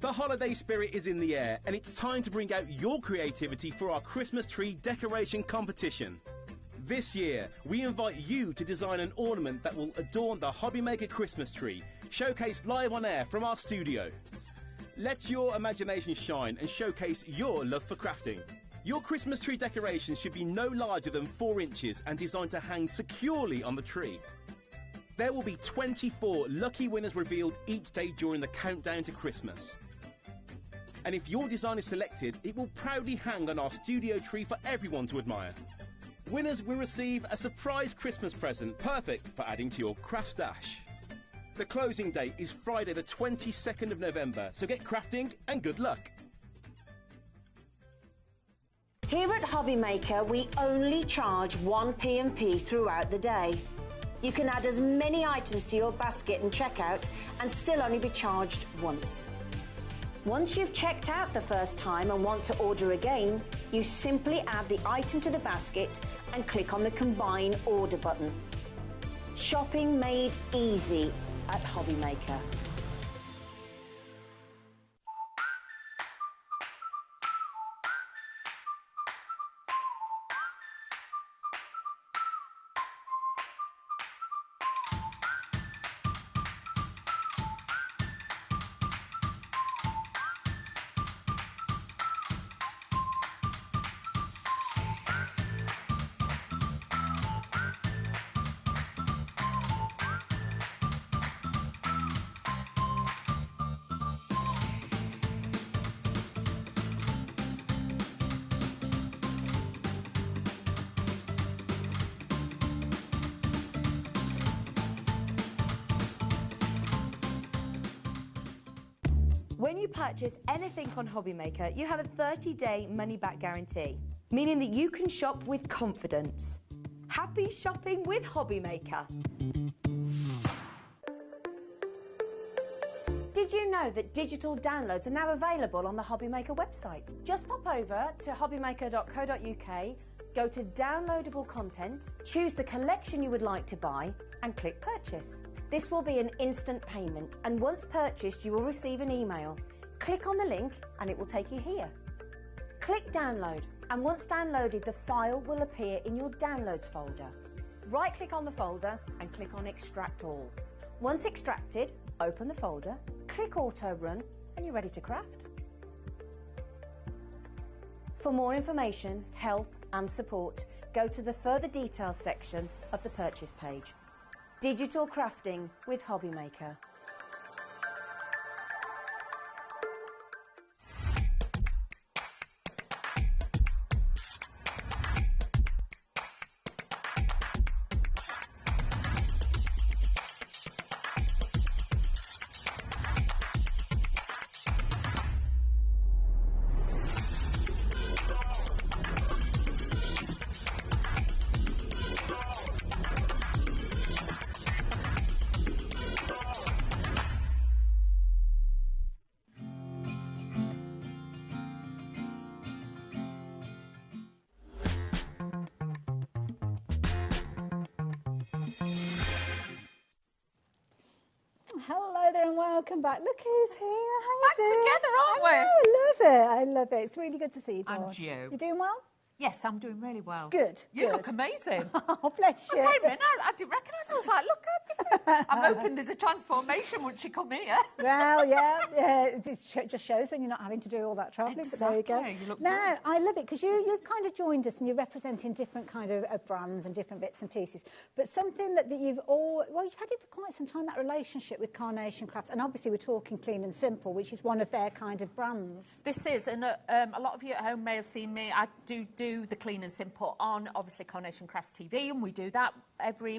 The holiday spirit is in the air, and it's time to bring out your creativity for our Christmas tree decoration competition. This year, we invite you to design an ornament that will adorn the HobbyMaker Christmas tree, showcased live on air from our studio. Let your imagination shine and showcase your love for crafting. Your Christmas tree decoration should be no larger than 4 inches and designed to hang securely on the tree. There will be 24 lucky winners revealed each day during the countdown to Christmas. And if your design is selected, it will proudly hang on our studio tree for everyone to admire. Winners will receive a surprise Christmas present, perfect for adding to your craft stash. The closing date is Friday the 22nd of November, so get crafting and good luck. Here at HobbyMaker, we only charge 1 P&P throughout the day. You can add as many items to your basket and checkout and still only be charged once. Once you've checked out the first time and want to order again, you simply add the item to the basket and click on the Combine Order button. Shopping made easy at HobbyMaker. When you purchase anything on HobbyMaker, you have a 30-day money-back guarantee, meaning that you can shop with confidence. Happy shopping with HobbyMaker. Did you know that digital downloads are now available on the HobbyMaker website? Just pop over to hobbymaker.co.uk, go to downloadable content, choose the collection you would like to buy, and click purchase. This will be an instant payment, and once purchased, you will receive an email. Click on the link and it will take you here. Click download, and once downloaded, the file will appear in your downloads folder. Right-click on the folder and click on extract all. Once extracted, open the folder, click auto run, and you're ready to craft. For more information, help and support, go to the further details section of the purchase page. Digital crafting with HobbyMaker. Hello there and welcome back. Look who's here. How you Back doing? together, aren't we? I know, I love it. I love it. It's really good to see you, Dawn. And you. You doing well? Yes, I'm doing really well. Good. You good. look amazing. Oh, bless you. I came in, I didn't recognise. I was like, look how different. I'm hoping there's a transformation once you come here. Well, yeah, it just shows when you're not having to do all that travelling. But there you go. Exactly, you look No, good. I love it because you've kind of joined us and you're representing different kind of brands and different bits and pieces. But something that you've had it for quite some time, that relationship with Carnation Crafts. And obviously we're talking Clean and Simple, which is one of their kind of brands. This is, and a lot of you at home may have seen me. I do the Clean and Simple on, obviously, Carnation Crafts TV, and we do that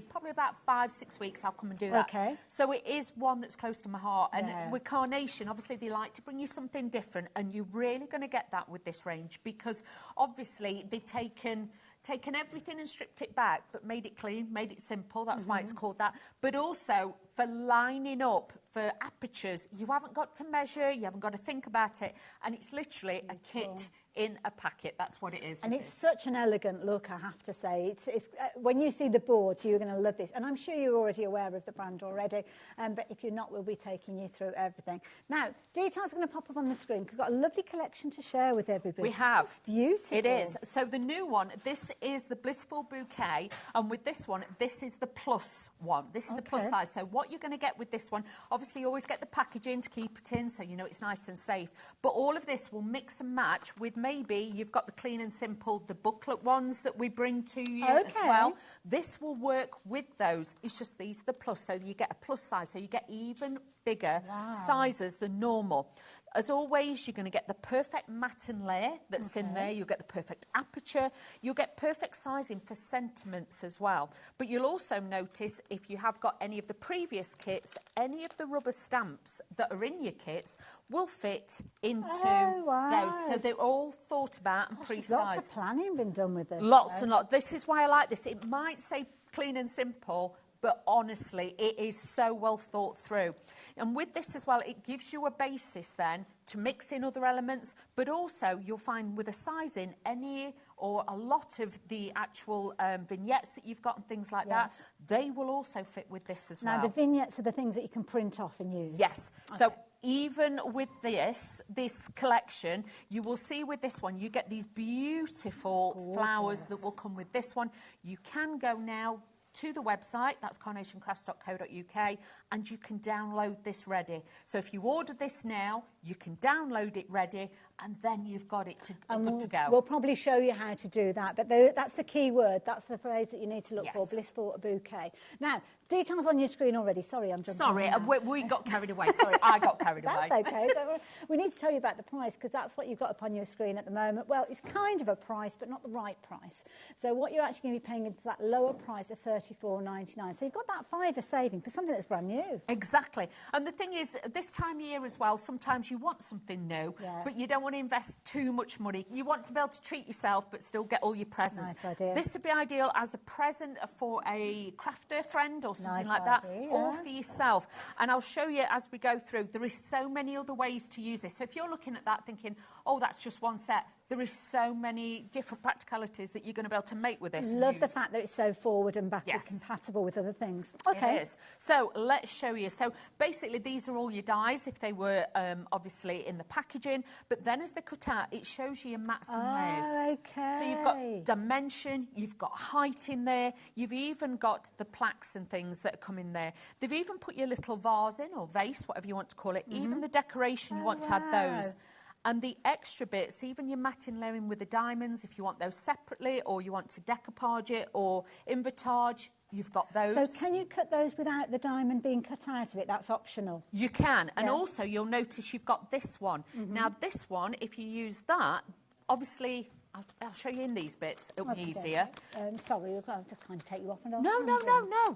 probably about 5-6 weeks. I'll come and do that. Okay. So it is one that's close to my heart. And Yeah. with Carnation, obviously, they like to bring you something different, and you're really going to get that with this range because, obviously, they've taken everything and stripped it back, but made it clean, made it simple. That's why it's called that. But also for lining up, for apertures. You haven't got to measure, you haven't got to think about it, and it's literally a kit in a packet. That's what it is. And it's such an elegant look, I have to say. It's when you see the boards, you're going to love this. And I'm sure you're already aware of the brand already, but if you're not, we'll be taking you through everything. Now, details are going to pop up on the screen because we've got a lovely collection to share with everybody. We have. It's beautiful. It is. So the new one, this is the Blissful Bouquet, and with this one, this is the plus one. This is the plus size. So what you're going to get with this one, obviously you always get the packaging to keep it in, so you know it's nice and safe. But all of this will mix and match with maybe you've got the Clean and Simple, the booklet ones that we bring to you as well. This will work with those. It's just these are the plus, so you get a plus size, so you get even bigger sizes than normal. As always, you're going to get the perfect matte and layer that's in there. You'll get the perfect aperture. You'll get perfect sizing for sentiments as well. But you'll also notice if you have got any of the previous kits, any of the rubber stamps that are in your kits will fit into those. So they're all thought about and pre-sized. Lots of planning been done with this. Lots and lots. This is why I like this. It might say Clean and Simple, but honestly, it is so well thought through. And with this as well, it gives you a basis then to mix in other elements, but also you'll find with a sizing, any or a lot of the actual vignettes that you've got and things like that, they will also fit with this as well. Now, the vignettes are the things that you can print off and use. Yes. So even with this collection, you will see with this one, you get these beautiful flowers that will come with this one. You can go now to the website, that's carnationcrafts.co.uk, and you can download this ready. So if you order this now, you can download it ready, and then you've got it good to go. We'll probably show you how to do that, but that's the key word. That's the phrase that you need to look for, Blissful Bouquet. Now, details on your screen already. Sorry, I'm jumping. Sorry, we got carried away. Sorry, I got carried away. That's okay. We need to tell you about the price because that's what you've got up on your screen at the moment. Well, it's kind of a price, but not the right price. So what you're actually going to be paying is that lower price of $34.99. So you've got that £5 saving for something that's brand new. Exactly. And the thing is, this time of year as well, sometimes you want something new, but you don't want to invest too much money. You want to be able to treat yourself, but still get all your presents. Nice idea. This would be ideal as a present for a crafter friend or something like that, or for yourself. And I'll show you as we go through. There is so many other ways to use this. So if you're looking at that thinking, oh, that's just one set, there is so many different practicalities that you're going to be able to make with this. Love the fact that it's so forward and backward compatible with other things. Okay. It is. So let's show you. So basically these are all your dies if they were obviously in the packaging, but then as they're cut out, it shows you your mats and layers. Okay. So you've got dimension, you've got height in there, you've even got the plaques and things that come in there. They've even put your little vase in, or vase, whatever you want to call it, even the decoration, you want to add those. And the extra bits, even your matting layering with the diamonds, if you want those separately, or you want to decoupage it, or invitage, you've got those. So can you cut those without the diamond being cut out of it? That's optional. You can. And also, you'll notice you've got this one. Now, this one, if you use that, obviously, I'll show you in these bits. It'll be easier. Sorry, we're going to kind of take you off and off.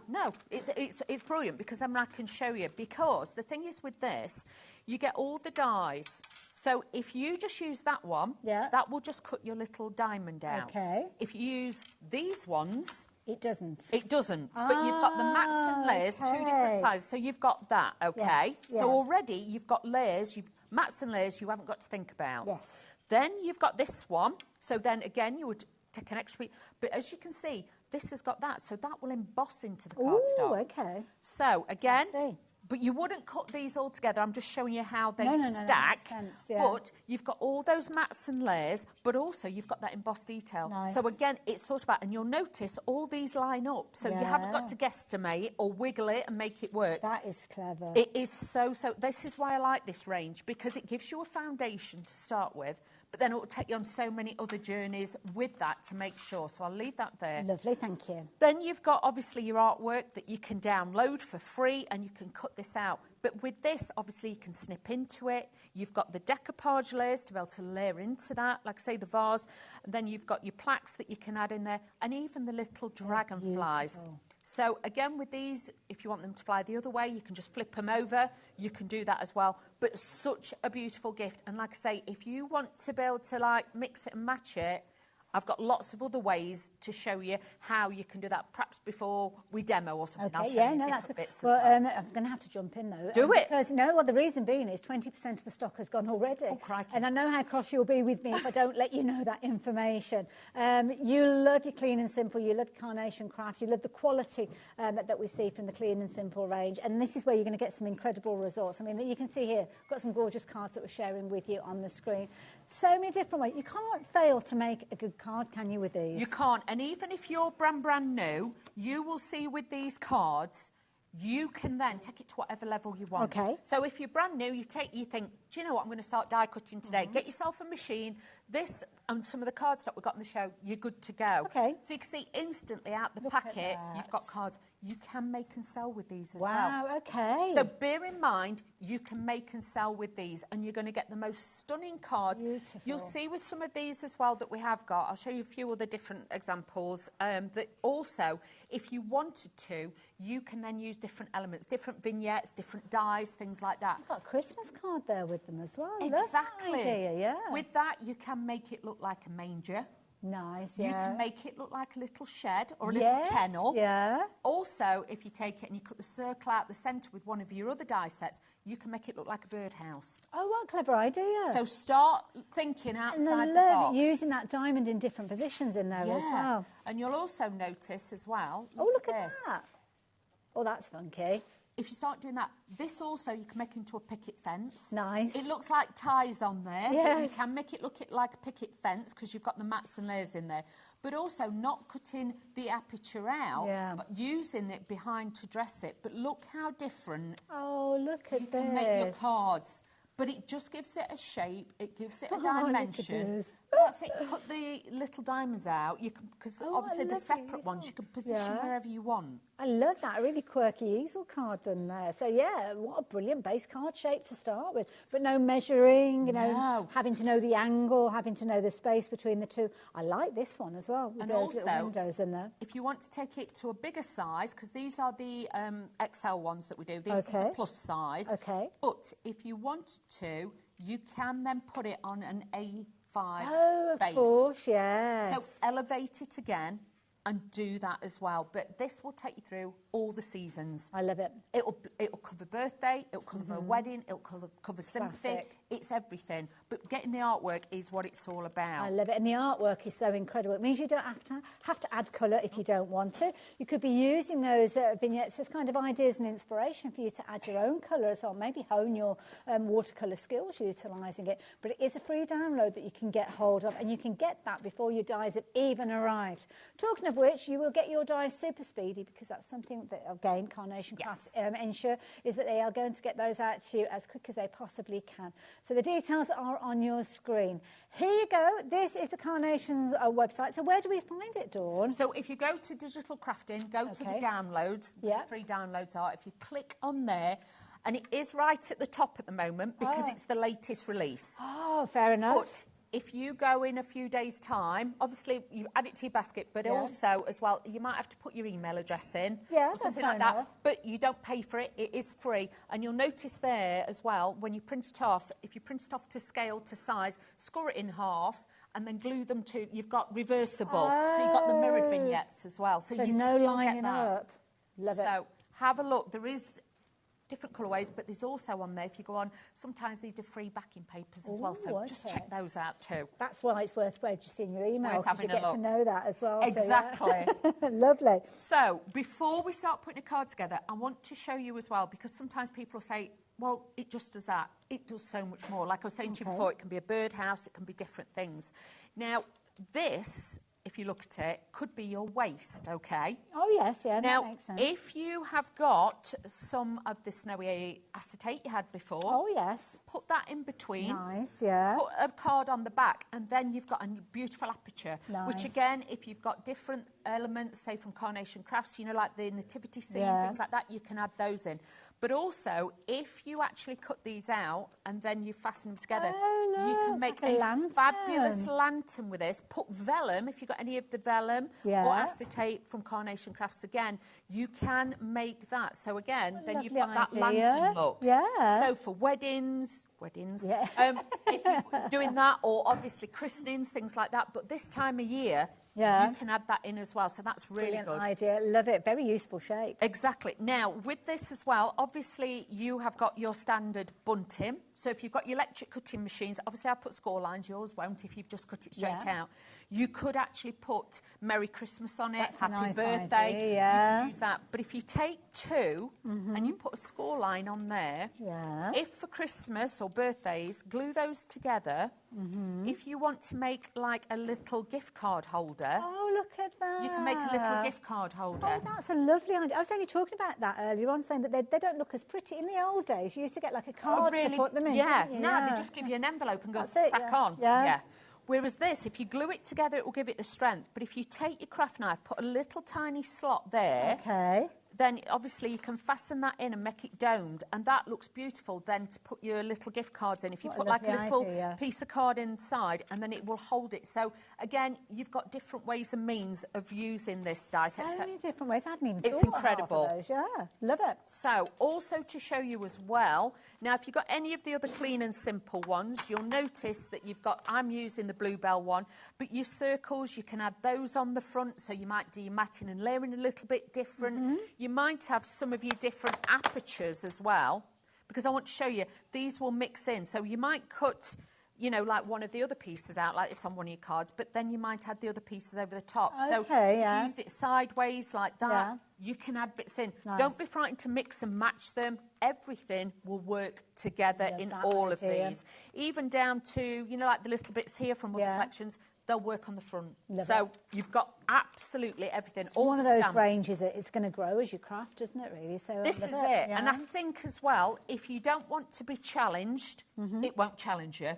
No. It's brilliant because then I can show you. Because the thing is with this, you get all the dies. So if you just use that one, that will just cut your little diamond out. Okay. If you use these ones... It doesn't. It doesn't. But you've got the mats and layers, two different sizes. So you've got that, okay? Yes, so already you've got layers, mats and layers you haven't got to think about. Yes. Then you've got this one. So then again, you would take an extra bit. But as you can see, this has got that. So that will emboss into the cardstock. Oh, okay. So again, but you wouldn't cut these all together. I'm just showing you how they stack. That makes sense, But you've got all those mats and layers, but also you've got that embossed detail. Nice. So again, it's thought about, and you'll notice all these line up. So you haven't got to guesstimate or wiggle it and make it work. That is clever. It is so. This is why I like this range, because it gives you a foundation to start with, but then it will take you on so many other journeys with that to make sure. So I'll leave that there. Lovely, thank you. Then you've got obviously your artwork that you can download for free, and you can cut this out. But with this, obviously, you can snip into it. You've got the decoupage layers to be able to layer into that, like I say, the vase. And then you've got your plaques that you can add in there, and even the little dragonflies. So again, with these, if you want them to fly the other way, you can just flip them over. You can do that as well. But such a beautiful gift. And like I say, if you want to be able to like mix it and match it, I've got lots of other ways to show you how you can do that, perhaps before we demo or something. I'll show you different bits well, as well. I'm going to have to jump in, though. Do it. Because, well, the reason being is 20% of the stock has gone already. Oh, crikey. And I know how cross you'll be with me if I don't let you know that information. You love your Clean and Simple, you love Carnation Crafts, you love the quality that we see from the Clean and Simple range. And this is where you're going to get some incredible results. I mean, you can see here, got some gorgeous cards that we're sharing with you on the screen. So many different ways. You can't fail to make a good card, can you, with these? You can't. And even if you're brand new, you will see with these cards, you can then take it to whatever level you want. Okay. So if you're brand new, you think, do you know what, I'm going to start die cutting today. Get yourself a machine. This and some of the cardstock we've got on the show, you're good to go. Okay. So you can see instantly out the Look packet, at you've got cards. You can make and sell with these as well. Wow, okay. So bear in mind, you can make and sell with these, and you're going to get the most stunning cards. Beautiful. You'll see with some of these as well that we have got. I'll show you a few other different examples. That also, if you wanted to, you can then use different elements, different vignettes, different dies, things like that. You've got a Christmas card there with them as well. Exactly. Lovely idea, yeah. With that, you can make it look like a manger. Nice, yeah. You can make it look like a little shed or a little kennel. Yeah. Also, if you take it and you cut the circle out the centre with one of your other die sets, you can make it look like a birdhouse. Oh, what a clever idea. So start thinking outside and I the love box. using that diamond in different positions in there as well. And you'll also notice as well. Oh, look at this. that. Oh, that's funky. If you start doing that, this also you can make into a picket fence. Nice. It looks like ties on there. Yes. But you can make it look like a picket fence because you've got the mats and layers in there. But also not cutting the aperture out, but using it behind to dress it. But look how different. Oh, look at you this. can make your cards. But it just gives it a shape. It gives it a dimension. Look at this. That's it. Cut the little diamonds out. You can, because obviously the separate ones you can position wherever you want. I love that, a really quirky easel card done there. So yeah, what a brilliant base card shape to start with. But no measuring, having to know the angle, having to know the space between the two. I like this one as well, with And those little also, windows in there. if you want to take it to a bigger size, because these are the XL ones that we do, these are the plus size. Okay. But if you wanted to, you can then put it on an A5 base. Of course, yes. So elevate it again and do that as well. But this will take you through all the seasons. I love it. It'll cover birthday, it'll cover a wedding, it'll cover sympathy. Classic. It's everything. But getting the artwork is what it's all about. I love it. And the artwork is so incredible. It means you don't have to add colour if you don't want to. You could be using those vignettes as kind of ideas and inspiration for you to add your own colours or maybe hone your watercolour skills utilising it. But it is a free download that you can get hold of, and you can get that before your dies have even arrived. Talking of which, you will get your dies super speedy, because that's something that, again, Carnation Crafts ensure is that they are going to get those out to you as quick as they possibly can. So the details are on your screen. Here you go. This is the Carnation's website. So where do we find it, Dawn? So if you go to Digital Crafting, go to the downloads, where the free downloads are. If you click on there, and it is right at the top at the moment because it's the latest release. Oh, fair enough. But if you go in a few days' time, obviously you add it to your basket, but also as well, you might have to put your email address in or something like that. But you don't pay for it. It is free. And you'll notice there as well, when you print it off, if you print it off to scale, to size, score it in half, and then glue them to, you've got reversible. So you've got the mirrored vignettes as well. So you no still lining get that. up. Love it. So have a look. There is different colourways, but there's also on there, if you go on, sometimes they do free backing papers as well, so just check those out too. That's why it's worth registering your email, because you get to know that as well. Exactly. So, yeah. Lovely. So before we start putting a card together, I want to show you as well, because sometimes people say, well, it just does that. It does so much more. Like I was saying to you before, it can be a birdhouse, it can be different things. Now, this, if you look at it, could be your waist, okay? Oh, yes, yeah, now, that makes sense. if you have got some of the snowy acetate you had before... Oh, yes. Put that in between. Nice, yeah. Put a card on the back, and then you've got a beautiful aperture, which, again, if you've got different elements, say from Carnation Crafts, you know, like the nativity scene, things like that, you can add those in. But also, if you actually cut these out and then you fasten them together, you can make like a fabulous lantern with this. Put vellum, if you've got any of the vellum, or acetate from Carnation Crafts again, you can make that. So again, then you've got that lantern look. Yeah. So for weddings, if you're doing that, or obviously christenings, things like that. But this time of year, you can add that in as well. So that's really Brilliant good. idea. Love it. Very useful shape. Exactly. Now, with this as well, obviously you have got your standard bunting. So if you've got your electric cutting machines, obviously I put score lines, yours won't if you've just cut it straight out. You could actually put Merry Christmas on it, Happy Birthday. Idea, you can use that. But if you take two and you put a score line on there, if for Christmas or birthdays, glue those together. If you want to make like a little gift card holder. Oh, look at that. You can make a little gift card holder. Oh, that's a lovely idea. I was only talking about that earlier on, saying that they don't look as pretty. In the old days, you used to get like a card to put them in. Yeah, now they just give you an envelope and go crack on. Yeah. Whereas this, if you glue it together, it will give it the strength. But if you take your craft knife, put a little tiny slot there, then obviously you can fasten that in and make it domed, and that looks beautiful then to put your little gift cards in. If you put like a little piece of card inside, and then it will hold it. So again, you've got different ways and means of using this die set. So many different ways. I hadn't even It's thought incredible. About half of those. Yeah, love it. So also to show you as well, now if you've got any of the other clean and simple ones, you'll notice that you've got, I'm using the Bluebell one, but your circles, you can add those on the front, so you might do your matting and layering a little bit different. You might have some of your different apertures as well, because I want to show you, these will mix in. So you might cut, you know, like one of the other pieces out, like this on one of your cards, but then you might add the other pieces over the top. So if you used it sideways like that, you can add bits in. Don't be frightened to mix and match them. Everything will work together in all of these. Even down to, you know, like the little bits here from other collections, they'll work on the front. So you've got absolutely everything. All one of those ranges, it's going to grow as you craft, isn't it, really? So this is it. And I think as well, if you don't want to be challenged, it won't challenge you.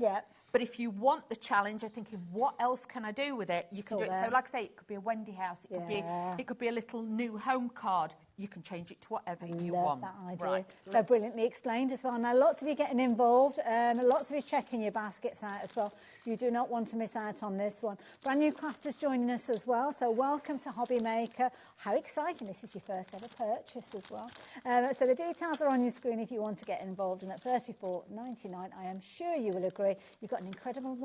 But if you want the challenge, you're thinking, what else can I do with it? You can do it. So like I say, it could be a Wendy house. It could be a little new home card. You can change it to whatever you want. That idea. So brilliantly explained as well. Now, lots of you getting involved. Lots of you checking your baskets out as well. You do not want to miss out on this one. Brand new crafters joining us as well. So welcome to HobbyMaker. How exciting. This is your first ever purchase as well. So the details are on your screen if you want to get involved. And at $34.99, I am sure you will agree, you've got an incredible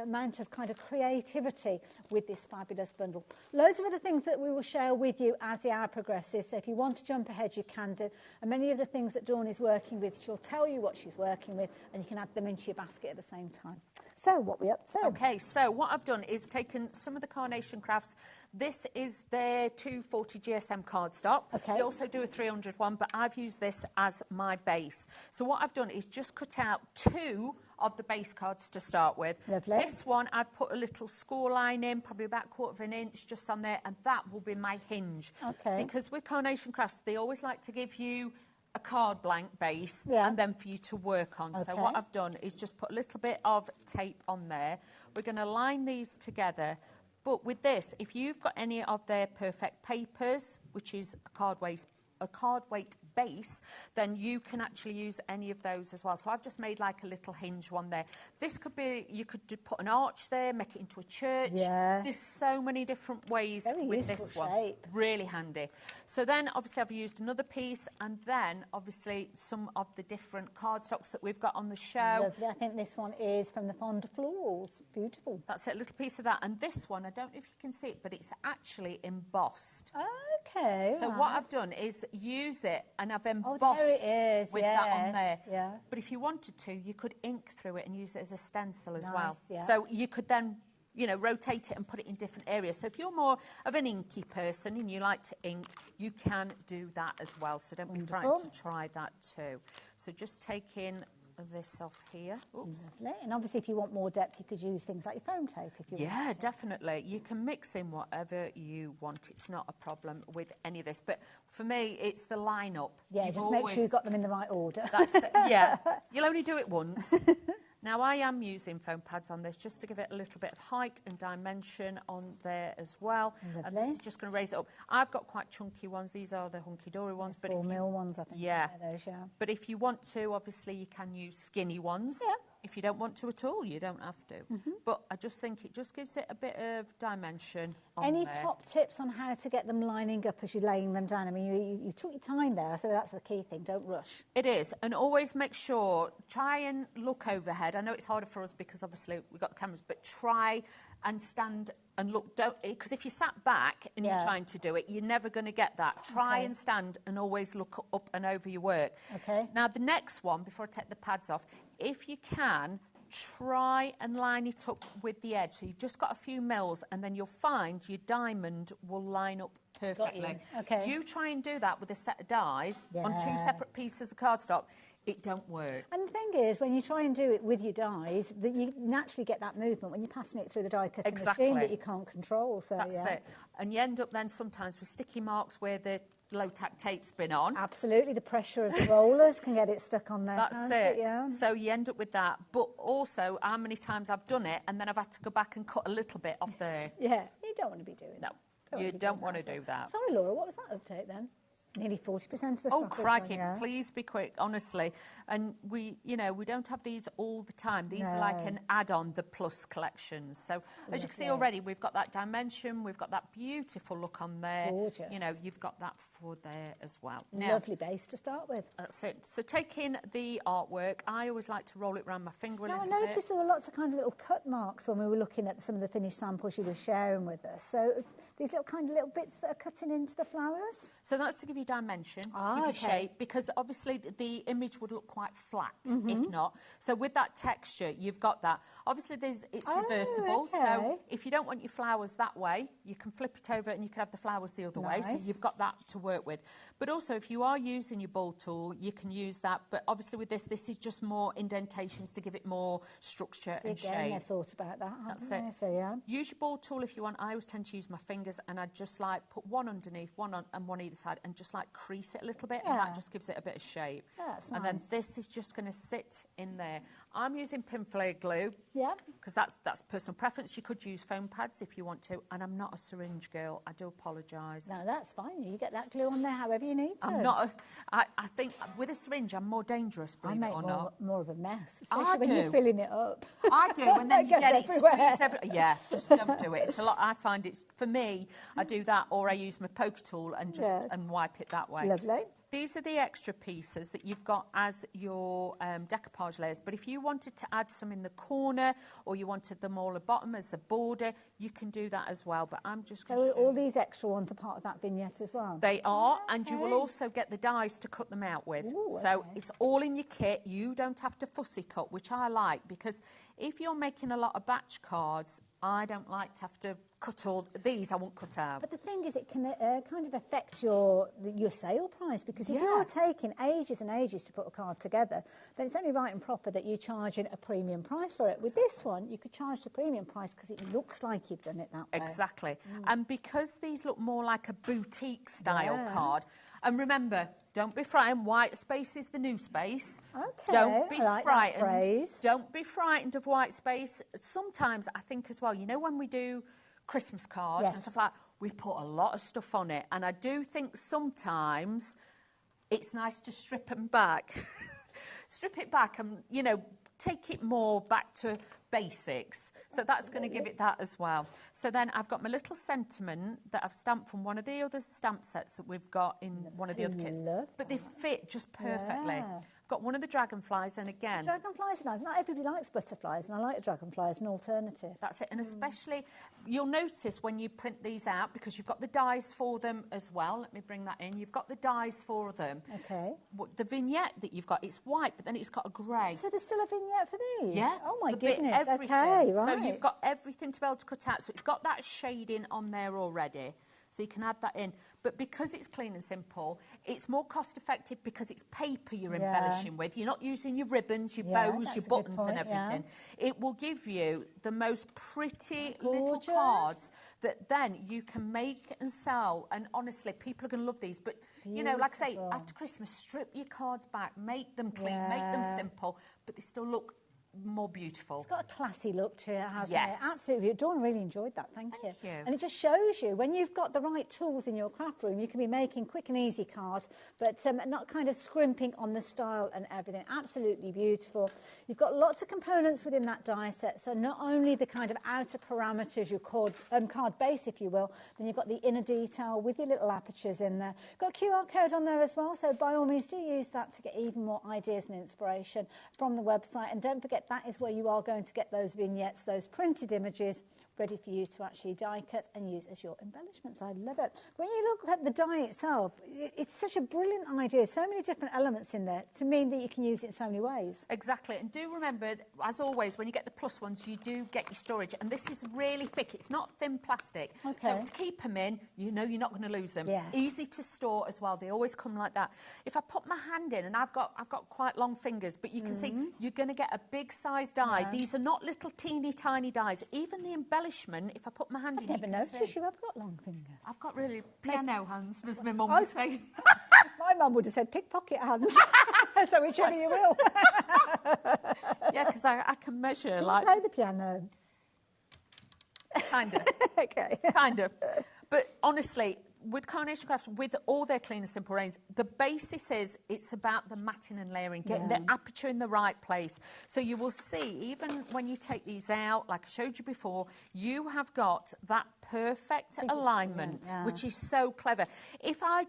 amount of kind of creativity with this fabulous bundle. Loads of other things that we will share with you as the hour progresses. So if you want to jump ahead, you can do. And many of the things that Dawn is working with, she'll tell you what she's working with, and you can add them into your basket at the same time. So what are we up to? Okay, so what I've done is taken some of the Carnation Crafts. This is their 240 GSM cardstock. They also do a 300 one, but I've used this as my base. So what I've done is just cut out two of the base cards to start with. This one, I've put a little score line in, probably about 1/4 inch just on there, and that will be my hinge. Because with Carnation Crafts, they always like to give you a card blank base and then for you to work on. So what I've done is just put a little bit of tape on there. We're going to line these together. But with this, if you've got any of their perfect papers, which is a card weight base, then you can actually use any of those as well. So I've just made like a little hinge one there. This could be, you could put an arch there, make it into a church. There's so many different ways with this one. Really handy. So then obviously I've used another piece, and then obviously some of the different cardstocks that we've got on the show. Lovely. I think this one is from the Fond Florals. Beautiful. That's it, a little piece of that. And this one, I don't know if you can see it, but it's actually embossed. So what I've done is use it, and I've embossed with that on there. But if you wanted to, you could ink through it and use it as a stencil as well. So you could then, you know, rotate it and put it in different areas. So if you're more of an inky person and you like to ink, you can do that as well. So don't be frightened to try that too. So just taking this off here. Oops. Lovely. And obviously if you want more depth, you could use things like your foam tape if you want. Yeah, definitely. You can mix in whatever you want. It's not a problem with any of this. But for me, it's the lineup. Yeah, just make sure you've got them in the right order. That's it. Yeah. You'll only do it once. Now, I am using foam pads on this just to give it a little bit of height and dimension on there as well. Lovely. And this is just going to raise it up. I've got quite chunky ones. These are the hunky-dory ones. The 4 mil ones, I think. Yeah. Those, yeah. But if you want to, obviously, you can use skinny ones. Yeah. If you don't want to at all, you don't have to. But I just think it just gives it a bit of dimension on Any there. top tips on how to get them lining up as you're laying them down? I mean, you took your time there, so that's the key thing. Don't rush. It is, and always make sure, try and look overhead. I know it's harder for us because obviously we've got the cameras, but try and stand and look, because if you sat back and you're trying to do it, you're never going to get that. Try and stand and always look up and over your work. Okay. Now, the next one, before I take the pads off, if you can, try and line it up with the edge. So you've just got a few mils, and then you'll find your diamond will line up perfectly. Okay. You try and do that with a set of dies on 2 separate pieces of cardstock, it don't work. And the thing is, when you try and do it with your dies, that you naturally get that movement when you're passing it through the die cutting machine that you can't control. So that's it. And you end up then sometimes with sticky marks where the low-tack tape's been on. Absolutely, the pressure of the rollers can get it stuck on there. That's it. Yeah. So you end up with that. But also, how many times I've done it and then I've had to go back and cut a little bit off there. Yeah, you don't want to be doing that. No, you don't want to do that. Sorry, Laura, what was that update then? Nearly 40% of the stock. Oh, crikey, please be quick, honestly. And we don't have these all the time. These are like an add-on, the Plus collections. So as you can see already, we've got that dimension, we've got that beautiful look on there. Gorgeous. You know, you've got that for there as well. Lovely base to start with. That's it. So taking the artwork, I always like to roll it around my finger a little bit. I noticed there were lots of kind of little cut marks when we were looking at some of the finished samples you were sharing with us. So these little bits that are cutting into the flowers? So that's to give you dimension, give you shape, because obviously the image would look quite flat if not. So with that texture, you've got that. Obviously, it's reversible, so if you don't want your flowers that way, you can flip it over and you can have the flowers the other way, so you've got that to work with. But also, if you are using your ball tool, you can use that, but obviously with this is just more indentations to give it more structure and shape. I thought about that. That's it. So, yeah. Use your ball tool if you want. I always tend to use my fingers, and I just like put one underneath, one on and one either side, and just like crease it a little bit, and that just gives it a bit of shape. That's and then this is just going to sit in there. I'm using pin flare glue, because that's personal preference. You could use foam pads if you want to, and I'm not a syringe girl. I do apologise. No, that's fine. You get that glue on there however you need to. I'm not. I think with a syringe, I'm more dangerous, believe it or not. More of a mess, I especially when you're filling it up. I do, and then you get it everywhere. squeezed yeah, just don't do it. It's a lot. I find it's, for me, I do that, or I use my poker tool and just and wipe it that way. Lovely. These are the extra pieces that you've got as your decoupage layers. But if you wanted to add some in the corner, or you wanted them all at the bottom as a border, you can do that as well. But I'm just going to So all these extra ones are part of that vignette as well? They are, and you will also get the dies to cut them out with. Ooh, so it's all in your kit. You don't have to fussy cut, which I like, because if you're making a lot of batch cards, I don't like to have to cut all these. I won't cut out. But the thing is, it can kind of affect your sale price, because if you're taking ages and ages to put a card together, then it's only right and proper that you charge a premium price for it. With this one, you could charge the premium price because it looks like you've done it that way. Exactly. And because these look more like a boutique style card, and remember, don't be frightened. White space is the new space. Okay, don't be I like frightened. That phrase. Don't be frightened of white space. Sometimes I think as well, you know, when we do Christmas cards and stuff like that, we put a lot of stuff on it. And I do think sometimes it's nice to strip them back. Strip it back and, you know, take it more back to basics. So that's going to give it that as well. So then I've got my little sentiment that I've stamped from one of the other stamp sets that we've got in one of the other kits. But they fit just perfectly. I've got one of the dragonflies, and again... Dragonflies are nice. Not everybody likes butterflies, and I like a dragonfly as an alternative. That's it. And especially, you'll notice when you print these out, because you've got the dies for them as well. Let me bring that in. You've got the dies for them. Okay. The vignette that you've got, it's white, but then it's got a grey. So there's still a vignette for these? Yeah. Oh, my The goodness. everything. Okay, right. So you've got everything to be able to cut out. So it's got that shading on there already. So you can add that in. But because it's clean and simple, it's more cost effective because it's paper you're embellishing with. You're not using your ribbons, your bows, your buttons and everything. It will give you the most pretty little cards that then you can make and sell. And honestly, people are going to love these. But, you know, like I say, after Christmas, strip your cards back, make them clean, make them simple, but they still look more beautiful. It's got a classy look to it, hasn't Yes. it? Absolutely. Dawn really enjoyed that. Thank you. you. And it just shows you when you've got the right tools in your craft room, you can be making quick and easy cards, but not kind of scrimping on the style and everything. Absolutely beautiful. You've got lots of components within that die set. So not only the kind of outer parameters, your card base, if you will, then you've got the inner detail with your little apertures in there. Got a QR code on there as well. So by all means, do use that to get even more ideas and inspiration from the website. And don't forget, that is where you are going to get those vignettes, those printed images, ready for you to actually die cut and use as your embellishments. I love it. When you look at the die itself, it's such a brilliant idea. So many different elements in there to mean that you can use it in so many ways. Exactly. And do remember, as always, when you get the plus ones, you do get your storage. And this is really thick. It's not thin plastic. Okay. So to keep them in, you know you're not going to lose them. Yes. Easy to store as well. They always come like that. If I put my hand in, and I've got quite long fingers, but you can see you're going to get a big size die. Yeah. These are not little teeny tiny dies. Even the embellishment, if I put my hand in, Never you can noticed see. you have got long fingers. I've got really piano hands, as my mum I- would say. My mum would have said pickpocket hands. So whichever you will. Yeah, because I can measure like Play the piano. kind of. Okay. Kind of. But honestly, with Carnation Crafts, with all their clean and simple range, the basis is it's about the matting and layering, getting the aperture in the right place. So you will see, even when you take these out, like I showed you before, you have got that perfect alignment, which is so clever. If I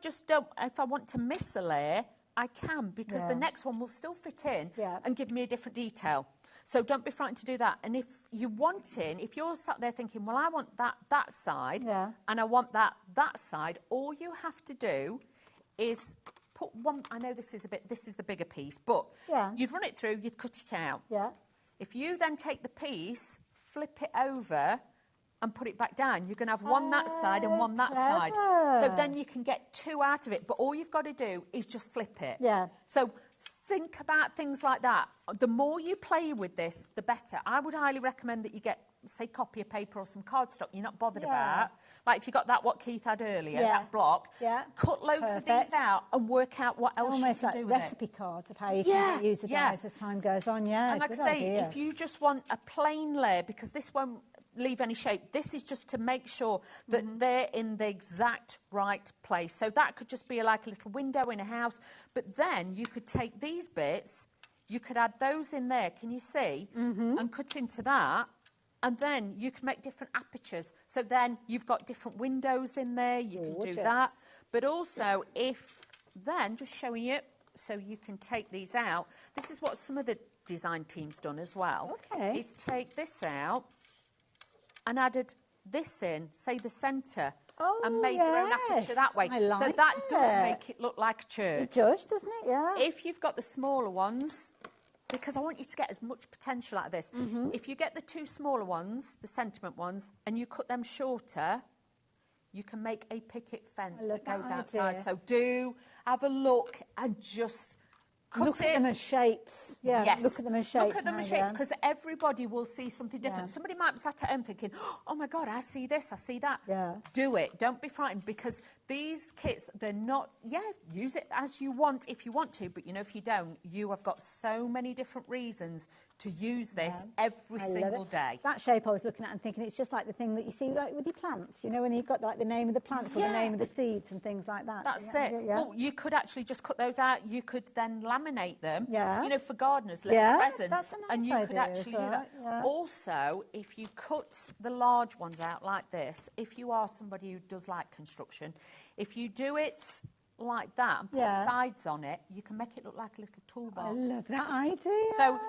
want to miss a layer, I can, because the next one will still fit in and give me a different detail. So don't be frightened to do that. And if you're sat there thinking, well, I want that side and I want that side, all you have to do is put one. I know this is the bigger piece, but you'd run it through, you'd cut it out. Yeah. If you then take the piece, flip it over and put it back down, you're going to have one that side and one that side. So then you can get two out of it. But all you've got to do is just flip it. Yeah. So think about things like that. The more you play with this, the better. I would highly recommend that you get, say, copy of paper or some cardstock you're not bothered about. Like if you got that, what Keith had earlier, that block, cut loads of these out and work out what else Almost you can like do with recipe cards of how you can use the dies as time goes on. Yeah, and like I good say, idea. if you just want a plain layer, because this won't leave any shape, this is just to make sure that they're in the exact right place. So that could just be like a little window in a house, but then you could take these bits, you could add those in there, can you see, and cut into that, and then you can make different apertures. So then you've got different windows in there, you can do that. But also, just showing you, so you can take these out. This is what some of the design team's done as well. Okay. Is take this out and added this in, say the centre, and made your own aperture that way. I like so that does it. make it look like a church. It does, doesn't it? Yeah. If you've got the smaller ones, because I want you to get as much potential out of this, if you get the two smaller ones, the sentiment ones, and you cut them shorter, you can make a picket fence that goes outside. So do have a look and just look at them as shapes. Yeah, yes. Look at them as shapes. Look at them as shapes, because everybody will see something different. Somebody might be sat at home thinking, oh my God, I see this, I see that. Yeah. Do it. Don't be frightened, because these kits, they're not, use it as you want if you want to, but if you don't, you have got so many different reasons to use this every single day. That shape I was looking at and thinking, it's just like the thing that you see like with your plants, when you've got like the name of the plants or the name of the seeds and things like that. That's it. Yeah. Well, you could actually just cut those out. You could then laminate them, for gardeners, Yeah, presents, that's a nice and you could idea actually as do that. well, yeah. Also, if you cut the large ones out like this, if you are somebody who does like construction, if you do it like that and put sides on it, you can make it look like a little toolbox. I love that idea. So,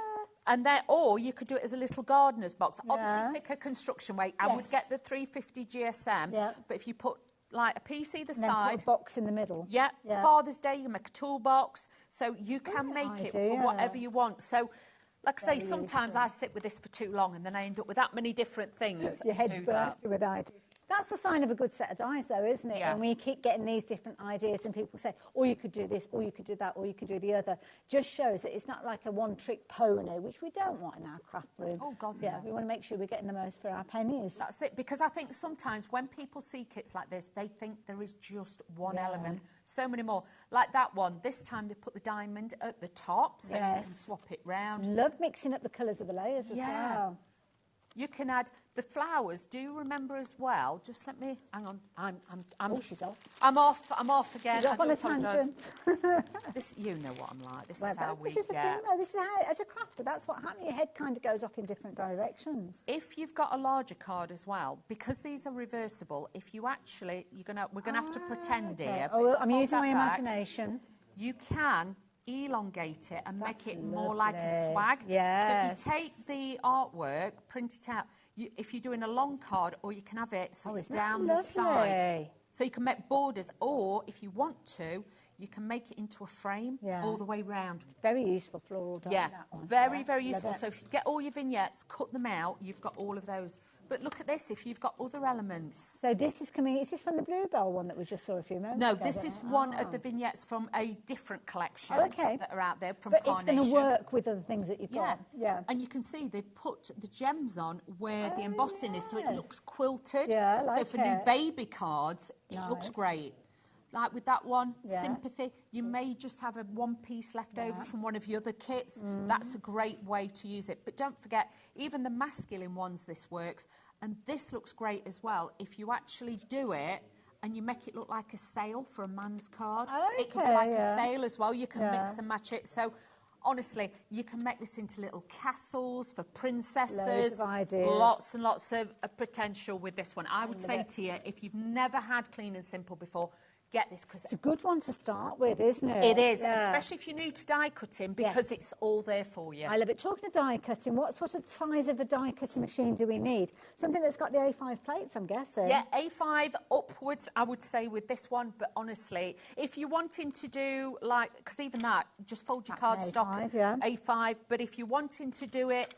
or you could do it as a little gardener's box. Obviously, thicker construction weight. I would get the 350 GSM, but if you put like a piece either and then side, put a box in the middle. Yeah. Father's Day, you can make a toolbox, so you can make it for whatever you want. So, like I say, sometimes I sit with this for too long, and then I end up with that many different things. Your head's bursting with ideas. That's the sign of a good set of dies, though, isn't it? Yeah. And when you keep getting these different ideas and people say, oh, you could do this, or you could do that, or you could do the other, just shows that it's not like a one-trick pony, which we don't want in our craft room. Oh, God, yeah, no. we want to make sure we're getting the most for our pennies. That's it, because I think sometimes when people see kits like this, they think there is just one element. So many more. Like that one, this time they put the diamond at the top, so you can swap it round. Love mixing up the colours of the layers as well. You can add the flowers. Do you remember as well? Just let me, hang on. Oh, she's off. I'm off again. She's off on a tangent. This, you know what I'm like. This Well, is how we this is the get. thing, though. This is how, as a crafter, that's what happens. Your head kind of goes off in different directions. If you've got a larger card as well, because these are reversible, if you actually, we're gonna have to pretend here. Oh, well, I'm hold using that my back, imagination. You can elongate it and make it more lovely. like a swag. Yes. So if you take the artwork, print it out, if you're doing a long card, or you can have it so it's isn't that down the side. lovely? So you can make borders, or if you want to, you can make it into a frame all the way round. Very useful floral dye, Yeah, that one. very, Yeah, very love useful. it. So if you get all your vignettes, cut them out, you've got all of those. But look at this, if you've got other elements. So this is coming, is this from the Bluebell one that we just saw a few moments No, ago? this is one of the vignettes from a different collection that are out there from But Carnation. it's going to work with other things that you've got. Yeah. And you can see they've put the gems on where the embossing is, so it looks quilted. Yeah, I like so for new it. baby cards, it looks great. Like with that one, Yeah. Sympathy, you may just have a one piece left over from one of your other kits. That's a great way to use it. But don't forget, even the masculine ones, this works. And this looks great as well. If you actually do it and you make it look like a sail for a man's card, it could be like a sail as well. You can mix and match it. So honestly, you can make this into little castles for princesses. Loads of ideas. Lots and lots of potential with this one. I would say to you, if you've never had Clean and Simple before, get this, because It's a good one to start with, isn't it? it is, Yeah. especially if you're new to die cutting, because it's all there for you. I love it. Talking of die cutting, what sort of size of a die cutting machine do we need? Something that's got the A5 plates, I'm guessing. Yeah, A5 upwards, I would say, with this one. But honestly, if you're wanting to do, like, because even that, just fold your That's an cardstock, A5, yeah. A5. But if you're wanting to do it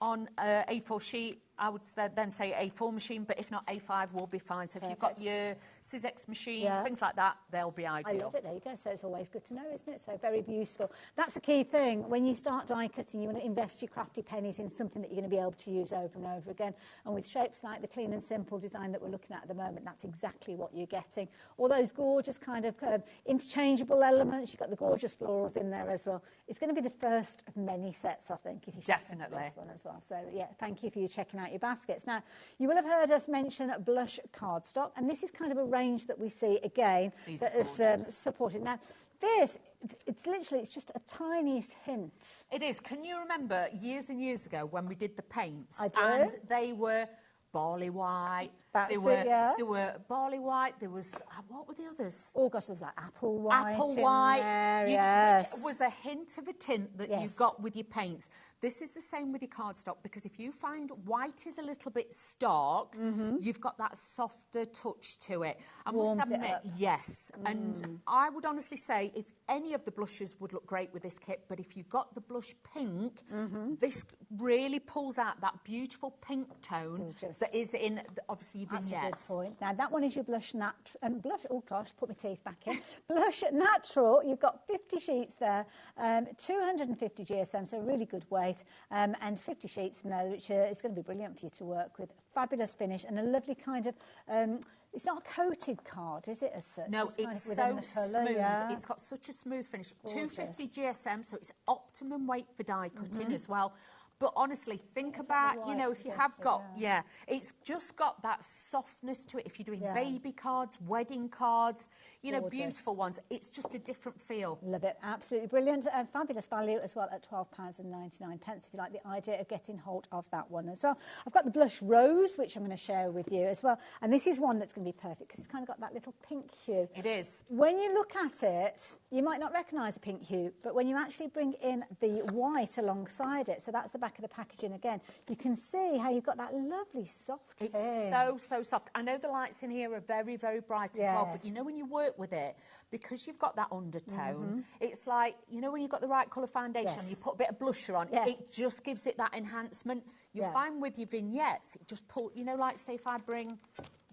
on A4 sheet, I would then say A4 machine, but if not, A5 will be fine. So if you've got your Sizex machines, things like that, they'll be ideal. I love it. There you go. So it's always good to know, isn't it? So very useful. That's the key thing. When you start die cutting, you want to invest your crafty pennies in something that you're going to be able to use over and over again. And with shapes like the Clean and Simple design that we're looking at the moment, that's exactly what you're getting. All those gorgeous kind of interchangeable elements. You've got the gorgeous florals in there as well. It's going to be the first of many sets, I think, if you check out this one as well. So yeah, thank you for you checking out your baskets. Now, you will have heard us mention blush cardstock, and this is kind of a range that we see again that is supported. Now, this, it's just a tiniest hint. It is. Can you remember years and years ago when we did the paints? I do. And they were barley white. They were barley white. There was, what were the others? Oh gosh, there was like apple white. Apple in white. there, Which yes. was a hint of a tint that you've got with your paints. This is the same with your cardstock, because if you find white is a little bit stark, you've got that softer touch to it. I must admit, yes. And I would honestly say if any of the blushes would look great with this kit, but if you got the blush pink, this really pulls out that beautiful pink tone that is in, obviously, your vignettes. That's a good point. Now, that one is your blush oh gosh, put my teeth back in. Blush natural, you've got 50 sheets there, 250 GSM, so a really good weight, and 50 sheets in there, which is going to be brilliant for you to work with. Fabulous finish and a lovely kind of, it's not a coated card, is it, as such? No, it's so smooth. It's got such a smooth finish. Gorgeous. 250 GSM, so it's optimum weight for die cutting as well. But honestly, think about, you know, if you have got, it's just got that softness to it. If you're doing baby cards, wedding cards, you know, beautiful ones, it's just a different feel. Love it. Absolutely brilliant. Fabulous value as well at £12.99 if you like the idea of getting hold of that one as well. I've got the blush rose, which I'm going to share with you as well. And this is one that's going to be perfect because it's kind of got that little pink hue. It is. When you look at it, you might not recognise a pink hue, but when you actually bring in the white alongside it, so that's the back of the packaging again, you can see how you've got that lovely soft It's pink. so soft. I know the lights in here are very, very bright as well, but you know when you work with it, because you've got that undertone, it's like, you know when you've got the right colour foundation, you put a bit of blusher on, it just gives it that enhancement. You'll find with your vignettes, it just pull, you know, like say if I bring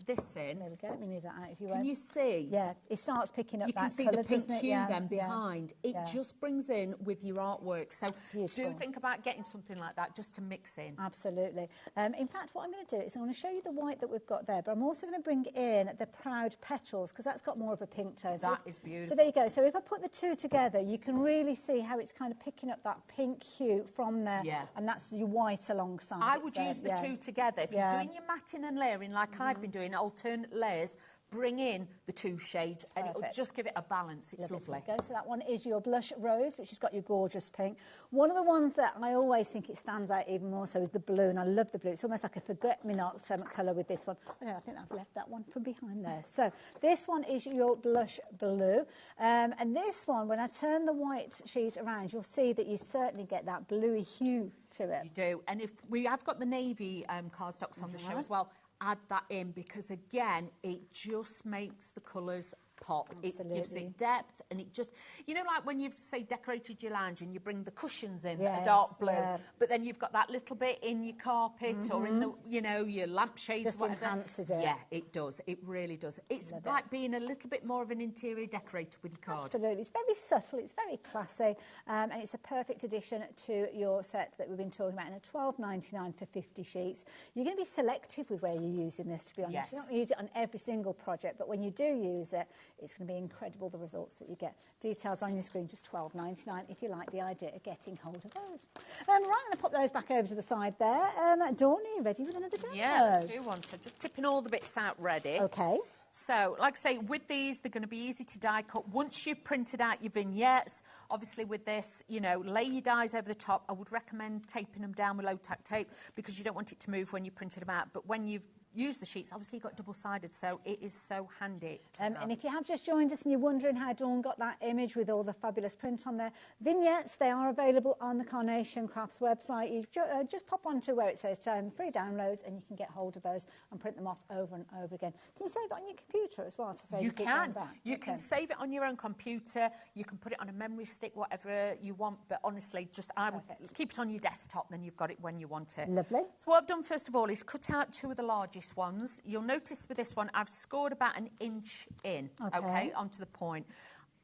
this in. There we go. Let me move that out if you Can want. you see? Yeah, it starts picking up You that can see colour, the pink doesn't it? hue Yeah, then yeah, behind. It yeah. just brings in with your artwork. So Beautiful. do think about getting something like that just to mix in. Absolutely. In fact, what I'm going to do is I'm going to show you the white that we've got there, but I'm also going to bring in the Proud Petals because that's got more of a pink tone. That is beautiful. So there you go. So if I put the two together, you can really see how it's kind of picking up that pink hue from there, and that's your white alongside. I would use the two together. If you're doing your matting and layering like I've been doing, alternate layers, bring in the two shades and it'll just give it a balance. It's lovely. Go. So that one is your Blush Rose, which has got your gorgeous pink. One of the ones that I always think it stands out even more so is the blue, and I love the blue. It's almost like a forget-me-not colour with this one. Oh, no, I think I've left that one from behind there. So this one is your Blush Blue. And this one, when I turn the white sheet around, you'll see that you certainly get that bluey hue to it. You do. And if we have got the navy cardstocks on the show as well, add that in because again it just makes the colours pop. Absolutely. It gives it depth and it just, you know, like when you've say decorated your lounge and you bring the cushions in that are dark blue, but then you've got that little bit in your carpet or in the, you know, your lampshades, just whatever. Enhances it. Yeah, it does. It really does. It's like being a little bit more of an interior decorator with your card. Absolutely. It's very subtle, it's very classy, and it's a perfect addition to your set that we've been talking about in a $12.99 for 50 sheets. You're going to be selective with where you're using this, to be honest. Yes. You're not going to use it on every single project, but when you do use it, it's going to be incredible, the results that you get. Details on your screen, just $12.99 if you like the idea of getting hold of those. Right, I'm going to pop those back over to the side there. Dawn, are you ready with another demo? Yeah, let's do one. So just tipping all the bits out ready. Okay. So, like I say, with these, they're going to be easy to die cut. Once you've printed out your vignettes, obviously with this, you know, lay your dies over the top. I would recommend taping them down with low-tack tape because you don't want it to move when you printed them out. But when you've used the sheets, obviously you've got double-sided, so it is so handy. And if you have just joined us and you're wondering how Dawn got that image with all the fabulous print on there, vignettes, they are available on the Carnation Crafts website. You just pop onto where it says free downloads and you can get hold of those and print them off over and over again. Can you save it on your computer as well to save You keep can. going back? You can save it on your own computer. You can put it on a memory stick, whatever you want. But honestly, just I would keep it on your desktop, then you've got it when you want it. Lovely. So what I've done first of all is cut out two of the largest ones. You'll notice with this one, I've scored about an inch in, okay, onto the point.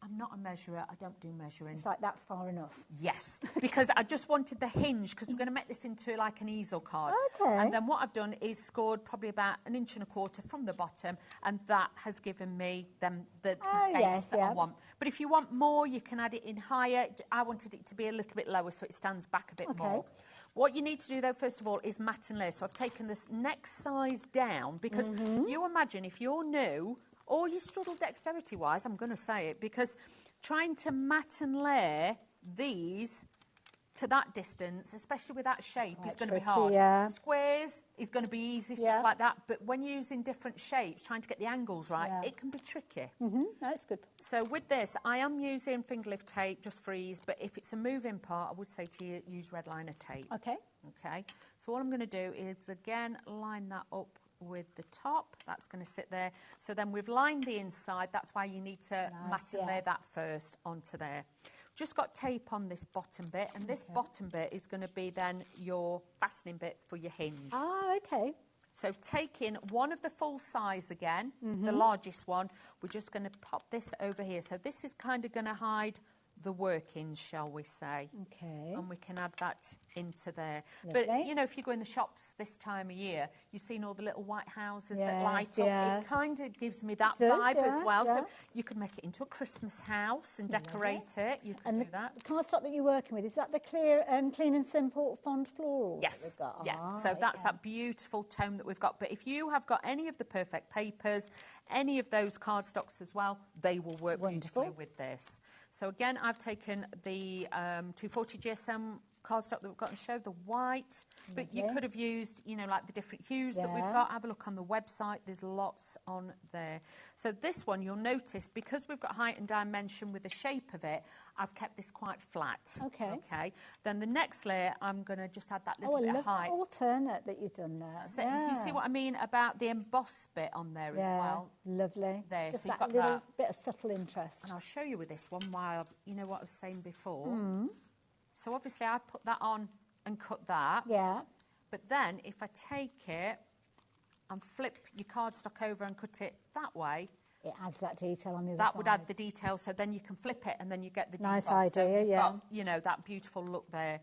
I'm not a measurer. I don't do measuring. It's like that's far enough. Yes, because I just wanted the hinge because we're going to make this into like an easel card. Okay. And then what I've done is scored probably about 1.25 inches from the bottom, and that has given me the base that I want. But if you want more, you can add it in higher. I wanted it to be a little bit lower so it stands back a bit more. What you need to do, though, first of all, is mat and layer. So I've taken this next size down because you imagine if you're new or you struggle dexterity-wise, I'm going to say it, because trying to mat and layer these to that distance, especially with that shape, is going to be hard. Yeah. Squares is going to be easy, stuff like that. But when you're using different shapes, trying to get the angles right, it can be tricky. That's good. So with this, I am using finger lift tape just for ease, but if it's a moving part, I would say to you, use red liner tape. Okay. Okay. So all I'm going to do is, again, line that up with the top. That's going to sit there. So then we've lined the inside. That's why you need to mat and layer that first onto there. Just got tape on this bottom bit, and this bottom bit is going to be then your fastening bit for your hinge. Ah, okay. So taking one of the full size again, the largest one, we're just going to pop this over here. So this is kind of going to hide the workings, shall we say. Okay. And we can add that into there. Lovely. But, you know, if you go in the shops this time of year, you've seen all the little white houses that light up. It kind of gives me that vibe as well. So you could make it into a Christmas house and decorate it. You could do that. The cardstock that you're working with, is that the clear, clean and simple fond floral? Yes. That we've got? Yeah. So that's that beautiful tone that we've got. But if you have got any of the perfect papers, any of those cardstocks as well, they will work beautifully with this. So again, I've taken the 240 GSM cardstock that we've got to show, the white, but you could have used, you know, like the different hues that we've got. Have a look on the website. There's lots on there. So this one, you'll notice, because we've got height and dimension with the shape of it, I've kept this quite flat. Okay. Okay. Then the next layer, I'm going to just add that little bit of height. Oh, I love that alternate that you've done there. So you see what I mean about the embossed bit on there as well? Lovely. There, just so you've that got little bit of subtle interest. And I'll show you with this one while, you know what I was saying before. So obviously I put that on and cut that. Yeah. But then if I take it and flip your cardstock over and cut it that way, it adds that detail on the other that side. would add the detail, so then you can flip it and then you get the detail. Nice So idea, you've yeah. got, you know, that beautiful look there.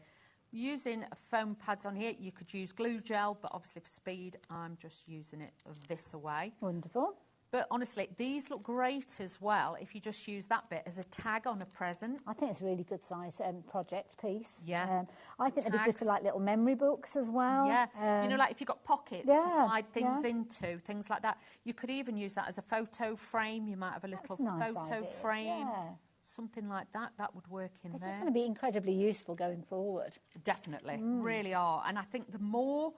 Using foam pads on here, you could use glue gel, but obviously for speed, I'm just using it this away. Wonderful. But honestly, these look great as well if you just use that bit as a tag on a present. I think it's a really good size project piece. Yeah. I think they'd be good for Tags. like little memory books as well. Yeah, you know, like if you've got pockets to yeah, slide things yeah. into, things like that. You could even use that as a photo frame. You might have a little a nice photo idea, frame, yeah. something like that. That would work in They're there. just going to be incredibly useful going forward. Definitely, really are. And I think the more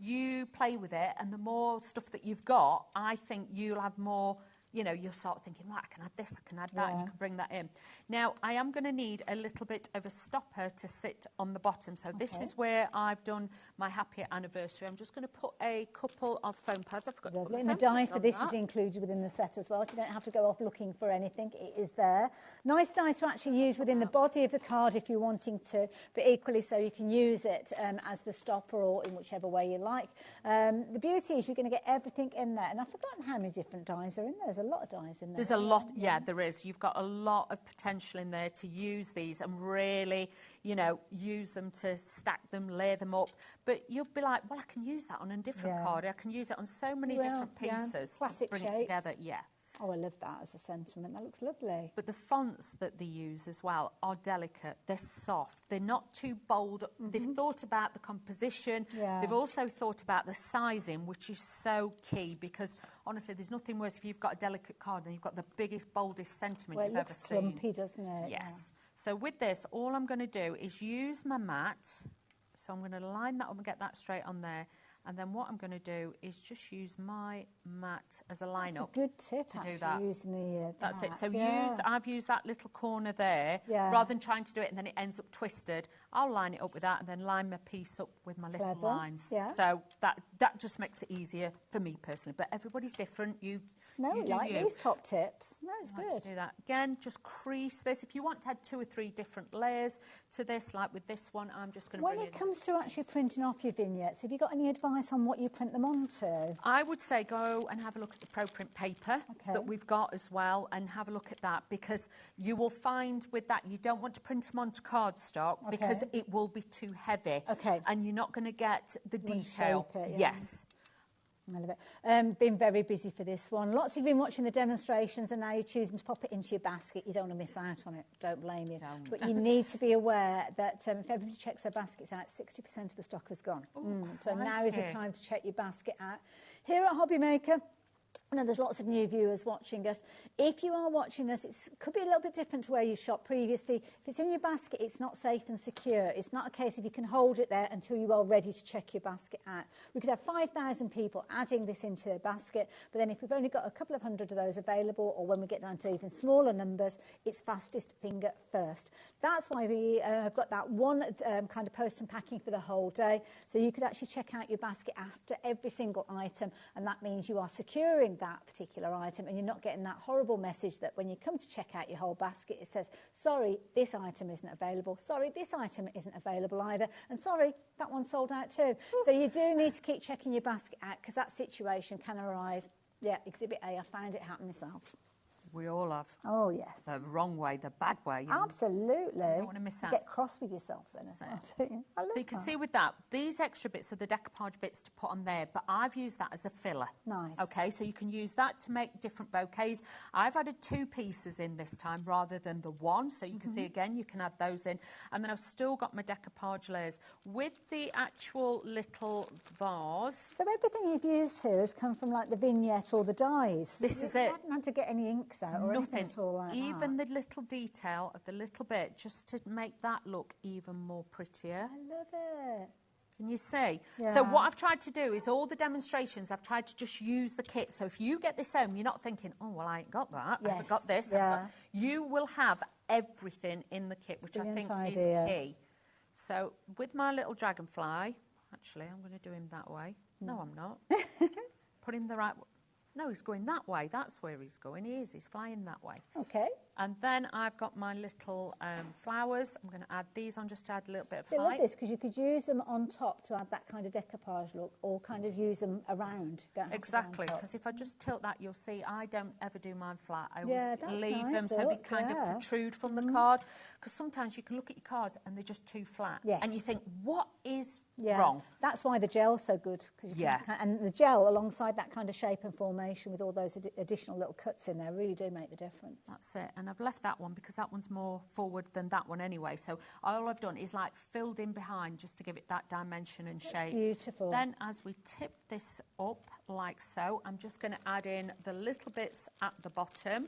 you play with it and the more stuff that you've got, I think you'll have more, you know, you'll start thinking, right, I can add this, I can add that, and you can bring that in. Now, I am going to need a little bit of a stopper to sit on the bottom. So this is where I've done my happy anniversary. I'm just going to put a couple of foam pads. I forgot to put And the the foam die pads for on this that. is included within the set as well, so you don't have to go off looking for anything. It is there. Nice die to actually use within the body of the card if you're wanting to, but equally so you can use it as the stopper or in whichever way you like. The beauty is you're going to get everything in there. And I've forgotten how many different dies are in there. There's a lot of dies in there. There's a lot, yeah, there is. You've got a lot of potential in there to use these and really, you know, use them to stack them, layer them up. But you'll be like, well, I can use that on a different card. I can use it on so many different pieces to Classic bring shapes. it together. Yeah. Oh, I love that as a sentiment. That looks lovely. But the fonts that they use as well are delicate. They're soft. They're not too bold. They've thought about the composition. Yeah. They've also thought about the sizing, which is so key because, honestly, there's nothing worse if you've got a delicate card and you've got the biggest, boldest sentiment Well, it you've ever looks seen. clumpy, doesn't it? Yes. So with this, all I'm going to do is use my mat. So I'm going to line that up and get that straight on there. And then what I'm going to do is just use my mat as a line-up. That's a good tip, to actually, do that. using the That's it. mat. So Yeah. I've used that little corner there, rather than trying to do it and then it ends up twisted. I'll line it up with that and then line my piece up with my little Clever. lines. Yeah. So that just makes it easier for me personally. But everybody's different. You No, do like you. these top tips. No, it's Like good. to do that. Again, just crease this. If you want to add 2 or 3 different layers to this, like with this one, I'm just going to When bring it comes to actually printing off your vignettes, have you got any advice on what you print them onto? I would say go and have a look at the ProPrint paper that we've got as well and have a look at that because you will find with that you don't want to print them onto cardstock because it will be too heavy and you're not going to get the detail. Shape it, yeah. Yes. I love it. Been very busy for this one. Lots of you have been watching the demonstrations and now you're choosing to pop it into your basket. You don't want to miss out on it. Don't blame you. Don't. But you need to be aware that if everybody checks their baskets out, 60% of the stock has gone. So now is the time to check your basket out. Here at HobbyMaker, I know there's lots of new viewers watching us. If you are watching us, it could be a little bit different to where you've shopped previously. If it's in your basket, it's not safe and secure. It's not a case of you can hold it there until you are ready to check your basket out. We could have 5,000 people adding this into their basket, but then if we've only got a couple of hundred of those available, or when we get down to even smaller numbers, it's fastest finger first. That's why we have got that one kind of post and packing for the whole day. So you could actually check out your basket after every single item, and that means you are securing that particular item and you're not getting that horrible message that when you come to check out your whole basket it says, sorry, this item isn't available, sorry, this item isn't available either, and sorry, that one's sold out too. So you do need to keep checking your basket out because that situation can arise. Yeah, Exhibit A, I found it happen myself. We all have. Oh, yes. The wrong way, the bad way. Absolutely. You don't want to miss out. Get cross with yourself then as well, don't you? I love So you can that. see with that, these extra bits are the decoupage bits to put on there, but I've used that as a filler. Nice. Okay, so you can use that to make different bouquets. I've added 2 pieces in this time rather than the one, so you can see again, you can add those in. And then I've still got my decoupage layers. With the actual little vase... So everything you've used here has come from like the vignette or the dies? This is You it. haven't had to get any inks out or Nothing. anything at all like Even that? the little detail of the little bit, just to make that look even more prettier. I love it. Can you see? Yeah. So what I've tried to do is all the demonstrations, I've tried to just use the kit. So if you get this home, you're not thinking, oh, well, I ain't got that. I haven't got this. I haven't got-" You will have everything in the kit, which I think idea. is key. So with my little dragonfly, actually, I'm going to do him that way. No, I'm not. Put him the right way. No, he's going that way. That's where he's going. He is. He's flying that way. Okay. And then I've got my little flowers. I'm going to add these on just to add a little bit of I love height. this because you could use them on top to add that kind of decoupage look, or kind of use them around. Exactly, because if I just tilt that, you'll see I don't ever do mine flat. I Yeah, always that's leave nice them so they look, kind of yeah. protrude from the card. Because sometimes you can look at your cards and they're just too flat. Yes. And you think, what is Yeah, wrong? that's why the gel's so good. 'Cause you can, and the gel, alongside that kind of shape and formation with all those additional little cuts in there, really do make the difference. That's it. And I've left that one because that one's more forward than that one anyway. So all I've done is like filled in behind just to give it that dimension and shape. Beautiful. Then as we tip this up like so, I'm just going to add in the little bits at the bottom.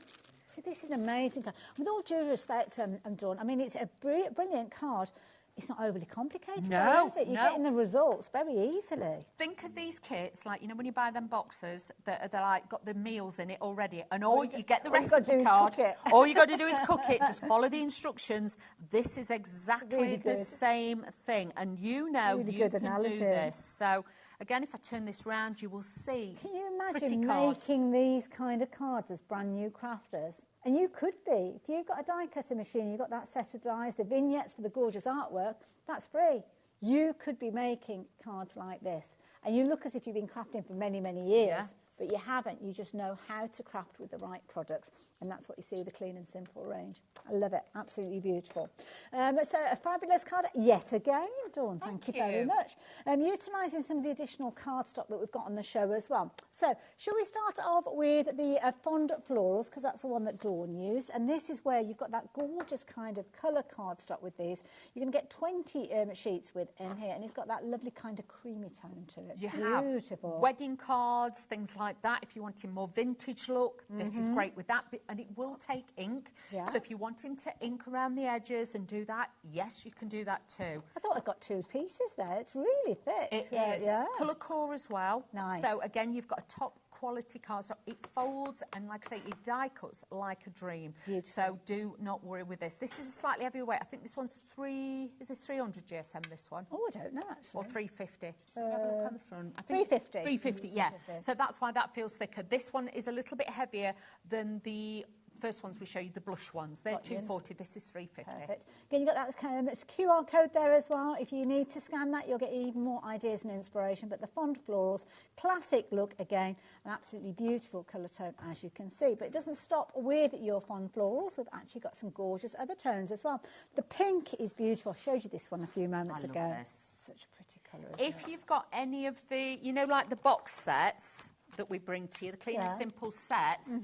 See, this is an amazing card. With all due respect, Dawn, I mean, it's a brilliant card. It's not overly complicated, though, is it? You're getting the results very easily. Think of these kits, like, you know, when you buy them boxes that are like got the meals in it already, and all you get the recipe card. All you got to do is cook it. Just follow the instructions. This is exactly the same thing, and you know you can do this. So again, if I turn this round, you will see. Can you imagine making these kind of cards as brand new crafters? And you could be. If you've got a die cutter machine, you've got that set of dies, the vignettes for the gorgeous artwork, that's free. You could be making cards like this. And you look as if you've been crafting for many, many years, but you haven't. You just know how to craft with the right products. And that's what you see with the Clean and Simple range. I love it. Absolutely beautiful. So a fabulous card yet again, Dawn. Thank you very much. Utilising some of the additional cardstock that we've got on the show as well. So shall we start off with the Fond Florals, because that's the one that Dawn used. And this is where you've got that gorgeous kind of colour cardstock with these. You're going to get 20 sheets in here, and it's got that lovely kind of creamy tone to it. You Beautiful. have wedding cards, things like that. If you're wanting more vintage look, this is great with that. And it will take ink. Yeah. So if you're wanting to ink around the edges and do that, yes, you can do that too. I thought I got 2 pieces there. It's really thick. It is. Yeah. Colour core as well. Nice. So again, you've got a top quality card. So it folds and, like I say, it die cuts like a dream. Beautiful. So do not worry with this. This is a slightly heavier weight. I think this one's 300 GSM, this one? Oh, I don't know, actually. Or 350. Have a look on the front. I think 350. 350, yeah. So that's why that feels thicker. This one is a little bit heavier than the first ones we show you, the blush ones. They're 240, this is 350. Perfect. Again, you've got that QR code there as well. If you need to scan that, you'll get even more ideas and inspiration. But the Fond Florals, classic look again, an absolutely beautiful colour tone, as you can see. But it doesn't stop with your Fond Florals. We've actually got some gorgeous other tones as well. The pink is beautiful. I showed you this one a few moments ago. Love this. Such a pretty colour. If you've got any of the, you know, like the box sets that we bring to you, the Clean and Simple sets,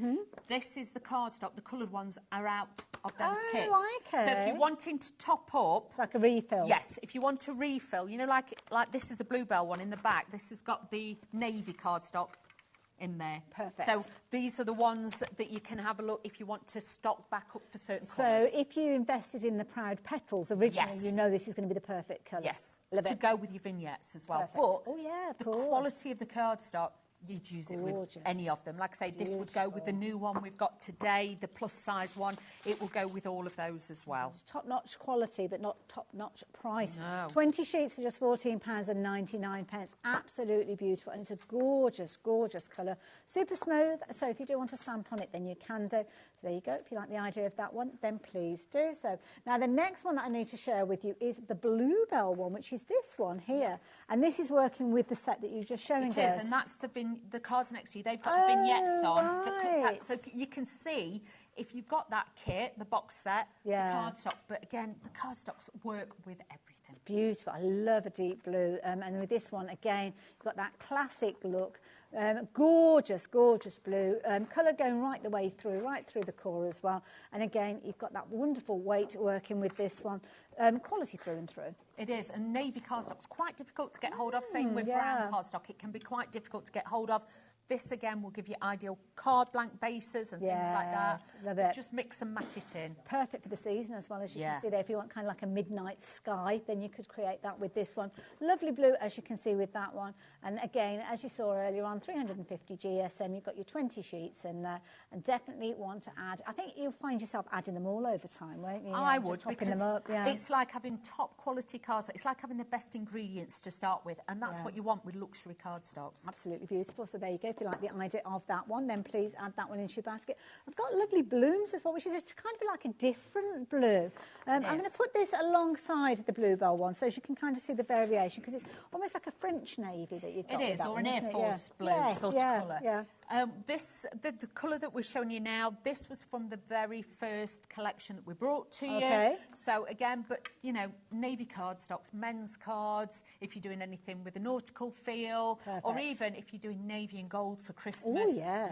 this is the cardstock. The coloured ones are out of those kits. Okay. So if you're wanting to top up, It's like a refill. yes, if you want to refill, you know, like this is the Bluebell one in the back. This has got the navy cardstock in there. Perfect. So these are the ones that you can have a look if you want to stock back up for certain So colours. if you invested in the Proud Petals originally, Yes. you know this is going to be the perfect colour. Yes, Love to it. go with your vignettes as well. Perfect. But Oh, yeah, of the course. quality of the cardstock, you'd use it with Gorgeous. any of them. Like I say, this would go with the new one we've got today, the plus size one. It will go with all of those as well. Top-notch quality, but not top-notch price. No. 20 sheets for just £14.99. Absolutely beautiful. And it's a gorgeous, gorgeous colour. Super smooth. So if you do want to stamp on it, then you can do. So there you go. If you like the idea of that one, then please do so. Now, the next one that I need to share with you is the Bluebell one, which is this one here. And this is working with the set that you've just shown us. It is, and that's the cards next to you. They've got the vignettes on. right. So you can see, if you've got that kit, the box set, Yeah. the cardstock. But again, the cardstocks work with everything. Beautiful. I love a deep blue. And with this one, again, you've got that classic look. Gorgeous, gorgeous blue. Colour going right the way through, right through the core as well. And again, you've got that wonderful weight working with this one. Quality through and through. It is, and navy cardstock's quite difficult to get hold of. Same with brown cardstock, it can be quite difficult to get hold of. This, again, will give you ideal card blank bases and things like that. Love it. Just mix and match it in. Perfect for the season as well, as you can see there. If you want kind of like a midnight sky, then you could create that with this one. Lovely blue, as you can see with that one. And again, as you saw earlier on, 350 GSM, you've got your 20 sheets in there. And definitely want to add, I think you'll find yourself adding them all over time, won't you? I Just would, topping because them up, it's like having top quality cardstock. It's like having the best ingredients to start with, and that's what you want with luxury cardstocks. Absolutely beautiful. So there you go. if you like the idea of that one, then please add that one into your basket. I've got lovely blooms as well, which is kind of like a different blue. I'm going to put this alongside the bluebell one so you can kind of see the variation, because it's almost like a French navy that you've got. It is, or an Air Force blue sort of colour. Yeah. The colour that we're showing you now, this was from the very first collection that we brought to you. So again, but you know, navy cardstocks, men's cards, if you're doing anything with a nautical feel, or even if you're doing navy and gold for Christmas,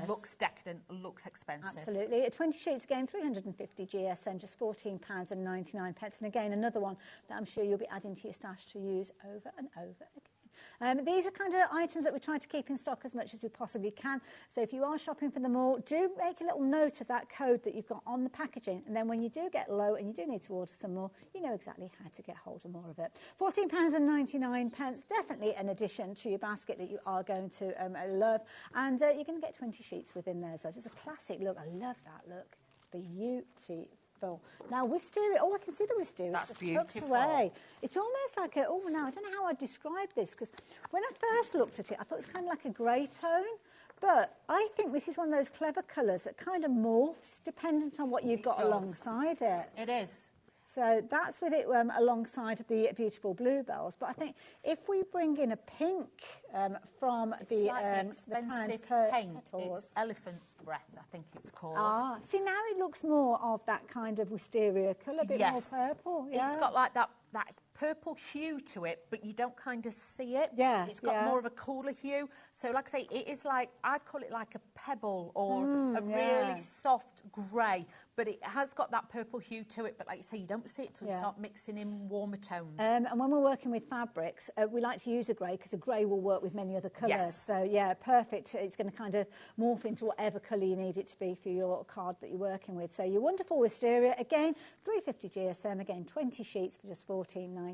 looks decadent, looks expensive. Absolutely. At 20 sheets again, 350 GSM, just £14.99. And again, another one that I'm sure you'll be adding to your stash to use over and over again. These are kind of items that we try to keep in stock as much as we possibly can. So if you are shopping for them all, do make a little note of that code that you've got on the packaging. And then when you do get low and you do need to order some more, you know exactly how to get hold of more of it. £14.99, definitely an addition to your basket that you are going to love. And you're going to get 20 sheets within there. So just a classic look. I love that look. Beautiful. Now wisteria, I can see the wisteria. That's beautiful. Away. It's almost like a, now I don't know how I'd describe this, because when I first looked at it, I thought it was kind of like a grey tone, but I think this is one of those clever colours that kind of morphs dependent on what you've got alongside it. It is. So that's with it alongside the beautiful bluebells. But I think if we bring in a pink from the expensive paint, it's elephant's breath, I think it's called. See, now it looks more of that kind of wisteria colour, a bit more purple. It's got like that purple hue to it, but you don't kind of see it. It's got more of a cooler hue. So like I say, it is like, I'd call it like a pebble or a really soft grey, but it has got that purple hue to it. But like you say, you don't see it till you start mixing in warmer tones. And when we're working with fabrics, we like to use a grey because a grey will work with many other colours. So yeah, perfect. It's going to kind of morph into whatever colour you need it to be for your card that you're working with. So your wonderful wisteria, again, 350 GSM, again, 20 sheets for just £14.99.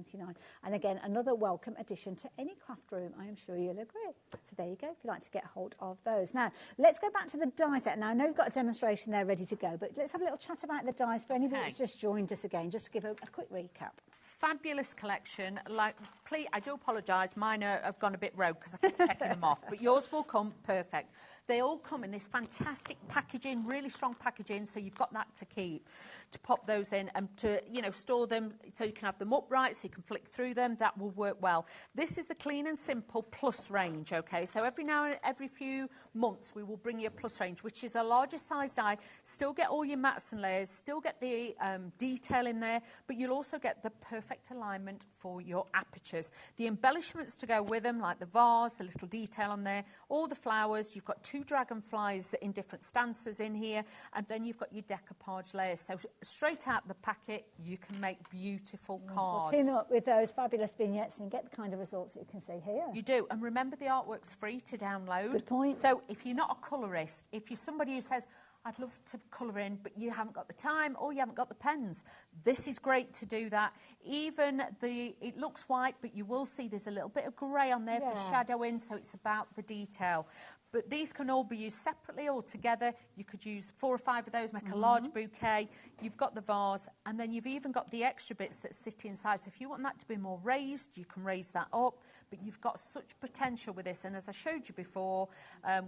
And again, another welcome addition to any craft room, I am sure you'll agree. So there you go, if you'd like to get hold of those. Now, let's go back to the die set. Now, I know you've got a demonstration there ready to go, but let's have a little chat about the dies for anybody that's just joined us again, just to give a quick recap. Fabulous collection. Like, please, I do apologise, mine have gone a bit rogue because I keep taking them off, but yours will come perfect. They all come in this fantastic packaging, really strong packaging, so you've got that to keep, to pop those in and to, you know, store them so you can have them upright, so you can flick through them. That will work well. This is the Clean and Simple Plus range, okay? So every few months we will bring you a Plus range, which is a larger size die. Still get all your mats and layers, still get the detail in there, but you'll also get the perfect alignment for your apertures. The embellishments to go with them, like the vase, the little detail on there, all the flowers. You've got 2 dragonflies in different stances in here, and then you've got your decoupage layers. So straight out the packet, you can make beautiful cards. We'll team up with those fabulous vignettes and get the kind of results that you can see here. You do, and remember the artwork's free to download. Good point. So if you're not a colourist, if you're somebody who says, I'd love to colour in, but you haven't got the time or you haven't got the pens, this is great to do that. Even it looks white, but you will see there's a little bit of grey on there for shadowing, so it's about the detail. But these can all be used separately or together. You could use 4 or 5 of those, make a large bouquet. You've got the vase, and then you've even got the extra bits that sit inside. So if you want that to be more raised, you can raise that up. But you've got such potential with this. And as I showed you before,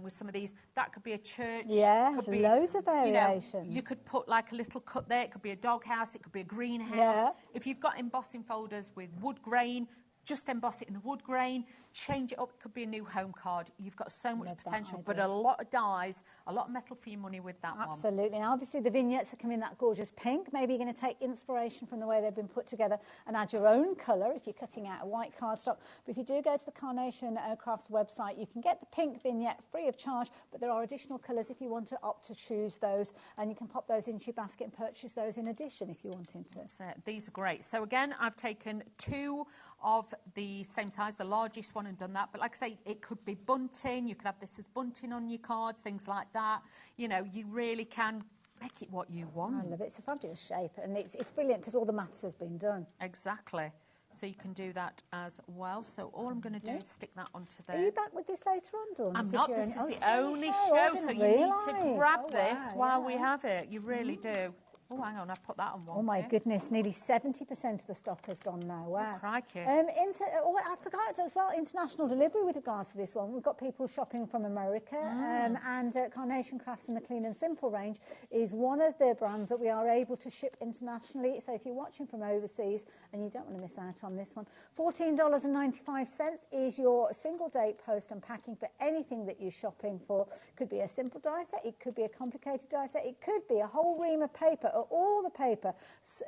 with some of these, that could be a church. Yeah, loads of variations. You know, you could put like a little cut there. It could be a doghouse. It could be a greenhouse. If you've got embossing folders with wood grain, just emboss it in the wood grain, change it up. It could be a new home card. You've got so much potential, but a lot of dies, a lot of metal for your money with that one. Absolutely. And obviously the vignettes are coming in that gorgeous pink. Maybe you're going to take inspiration from the way they've been put together and add your own colour if you're cutting out a white cardstock. But if you do go to the Carnation Crafts website, you can get the pink vignette free of charge, but there are additional colours if you want to opt to choose those, and you can pop those into your basket and purchase those in addition if you're wanting to. So these are great. So again, I've taken 2 of the same size, the largest one, and done that. But like I say, it could be bunting. You could have this as bunting on your cards, things like that. You know, you really can make it what you want. I love it. It's a fabulous shape, and it's brilliant because all the maths has been done. Exactly. So you can do that as well. So all I'm going to do is stick that onto there. Are you back with this later on, Dawn? I'm not. This is the only show, so you need to grab this while we have it. You really do. Oh, hang on, I've put that on one. Oh my goodness, nearly 70% of the stock has gone now. Wow. Oh, crikey. I forgot as well, international delivery with regards to this one. We've got people shopping from America, and Carnation Crafts in the Clean and Simple range is one of the brands that we are able to ship internationally. So if you're watching from overseas and you don't want to miss out on this one, $14.95 is your single day post and packing for anything that you're shopping for. Could be a simple die set, it could be a complicated die set, it could be a whole ream of paper, or all the paper.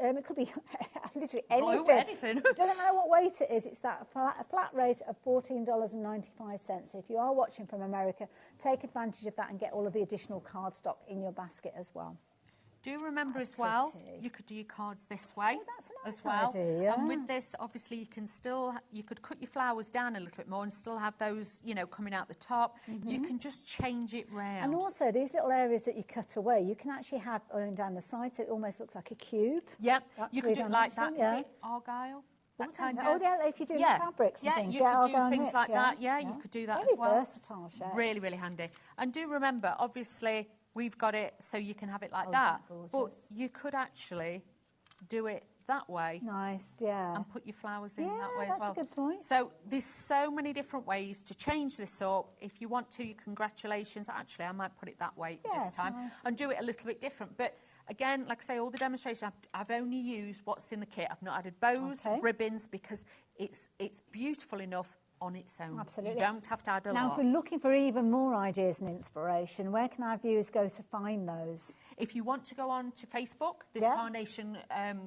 It could be literally anything. It doesn't matter what weight it is, it's that flat rate of $14.95. So if you are watching from America, take advantage of that and get all of the additional cardstock in your basket as well. Do remember as well, you could do your cards this way that's a nice as well. idea. And with this, obviously, you could cut your flowers down a little bit more and still have those, you know, coming out the top. You can just change it round. And also, these little areas that you cut away, you can actually have going down the sides. So it almost looks like a cube. Yep, you could do it like that. Yeah. Is it argyle? That kind of, if you're doing fabrics and things. You could do things like that. Yeah, you could do that as well. Very versatile shape. Really, really handy. And do remember, obviously, we've got it so you can have it like that. But you could actually do it that way. Nice, yeah. And put your flowers in that way as well. That's a good point. So there's so many different ways to change this up. If you want to, congratulations. Actually, I might put it that way this time and do it a little bit different. But again, like I say, all the demonstrations, I've only used what's in the kit. I've not added bows, ribbons, because it's beautiful enough on its own. Absolutely. You don't have to add a lot. Now, if we're looking for even more ideas and inspiration, where can our viewers go to find those? If you want to go on to Facebook, there's Carnation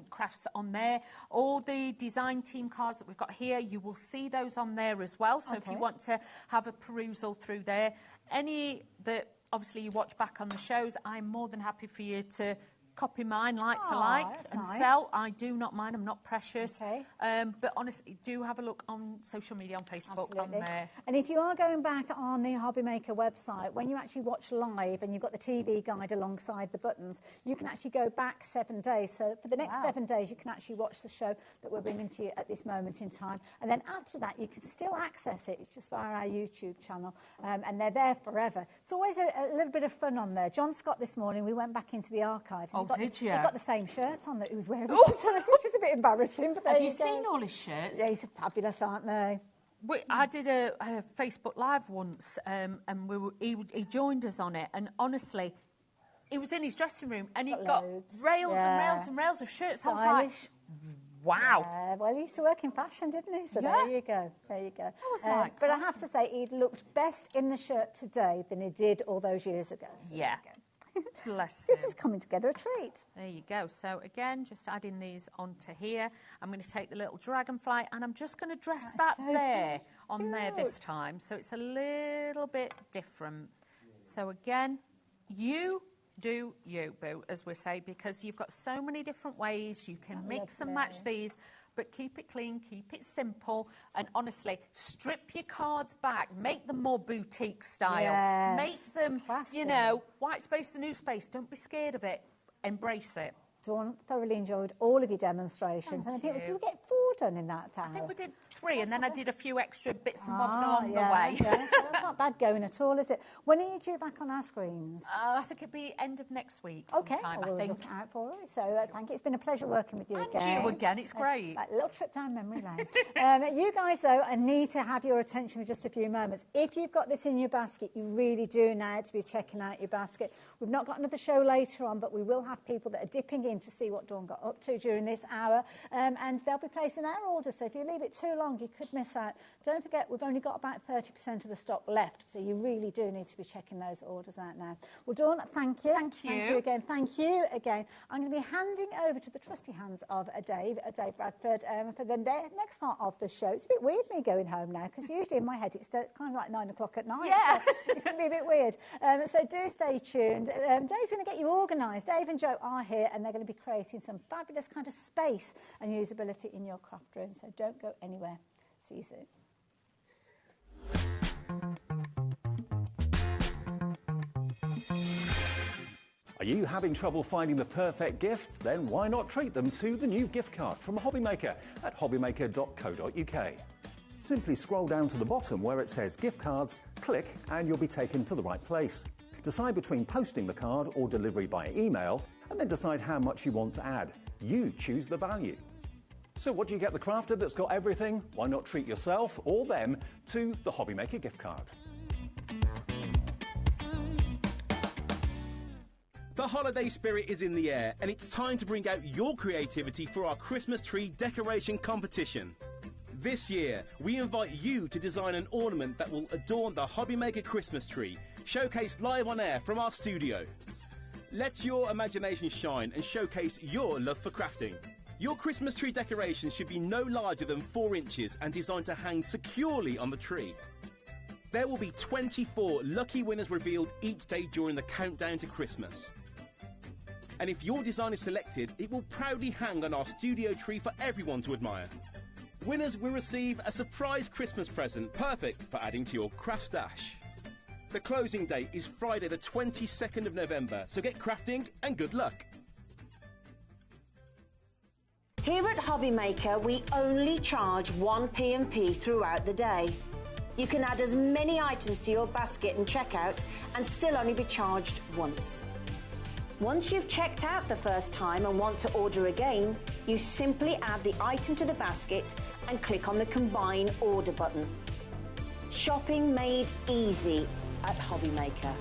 Crafts on there. All the design team cards that we've got here, you will see those on there as well. So if you want to have a perusal through there, any that obviously you watch back on the shows, I'm more than happy for you to copy mine like for like and sell. I do not mind, I'm not precious. But honestly, do have a look on social media, on Facebook, on there. And if you are going back on the HobbyMaker website, when you actually watch live and you've got the TV guide alongside the buttons, you can actually go back 7 days. So for the next 7 days, you can actually watch the show that we're bringing to you at this moment in time. And then after that, you can still access it. It's just via our YouTube channel. And they're there forever. It's always a little bit of fun on there. John Scott this morning, we went back into the archives. Did you? He got the same shirt on that he was wearing, which is a bit embarrassing. But have you seen all his shirts? Yeah, he's fabulous, aren't they? I did a Facebook Live once, and he joined us on it. And honestly, he was in his dressing room, and he got rails and rails and rails of shirts. Stylish. I was like, wow. Yeah, well, he used to work in fashion, didn't he? So there you go. There you go. I was like, but I have to say, he looked best in the shirt today than he did all those years ago. So yeah. Bless This him. is coming together a treat. There you go. So again, just adding these onto here. I'm going to take the little dragonfly and I'm just going to dress that there on there this time. So it's a little bit different. So again, you do you, boo, as we say, because you've got so many different ways you can mix and match these. But keep it clean, keep it simple, and honestly, strip your cards back, make them more boutique style, make them, you know, white space, the new space. Don't be scared of it. Embrace it. Dawn, thoroughly enjoyed all of your demonstrations. Thank and you. We get 4 done in that hour? I think we did 3, and then I did a few extra bits and bobs along the way. Yeah, so that's not bad going at all, is it? When are you due back on our screens? I think it'll be end of next week sometime, we'll I think. look out for it. So thank you. It's been a pleasure working with you again. Thank you again. It's great. Like a little trip down memory lane. You guys, though, I need to have your attention for just a few moments. If you've got this in your basket, you really do now to be checking out your basket. We've not got another show later on, but we will have people that are dipping in to see what Dawn got up to during this hour, and they'll be placing their orders. So if you leave it too long, you could miss out. Don't forget, we've only got about 30% of the stock left, so you really do need to be checking those orders out now. Well, Dawn, thank you. Thank you. Thank you again. Thank you again. I'm going to be handing over to the trusty hands of Dave Bradford, for the next part of the show. It's a bit weird me going home now, because usually in my head it's kind of like 9 o'clock at night. Yeah. So it's going to be a bit weird. So do stay tuned. Dave's going to get you organised. Dave and Joe are here, and they're going to be creating some fabulous kind of space and usability in your craft room. So don't go anywhere. See you soon. Are you having trouble finding the perfect gift? Then why not treat them to the new gift card from HobbyMaker at hobbymaker.co.uk. Simply scroll down to the bottom where it says gift cards, click and you'll be taken to the right place. Decide between posting the card or delivery by email and then decide how much you want to add. You choose the value. So what do you get the crafter that's got everything? Why not treat yourself or them to the HobbyMaker gift card? The holiday spirit is in the air, and it's time to bring out your creativity for our Christmas tree decoration competition. This year, we invite you to design an ornament that will adorn the HobbyMaker Christmas tree, showcased live on air from our studio. Let your imagination shine and showcase your love for crafting. Your Christmas tree decoration should be no larger than 4 inches and designed to hang securely on the tree. There will be 24 lucky winners revealed each day during the countdown to Christmas. And if your design is selected, it will proudly hang on our studio tree for everyone to admire. Winners will receive a surprise Christmas present, perfect for adding to your craft stash. The closing date is Friday the 22nd of November, so get crafting and good luck. Here at HobbyMaker, we only charge 1 P&P throughout the day. You can add as many items to your basket and checkout and still only be charged once. Once you've checked out the first time and want to order again, you simply add the item to the basket and click on the Combine Order button. Shopping made easy at HobbyMaker.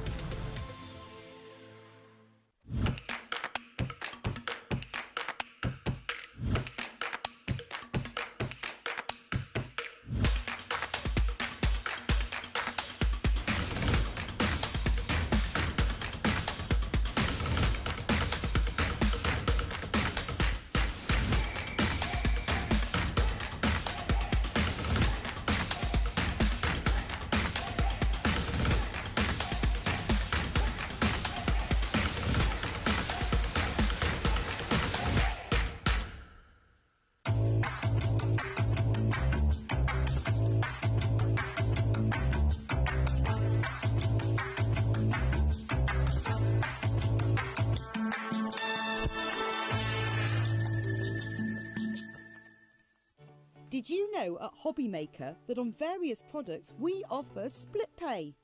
Did you know at HobbyMaker that on various products we offer split pay?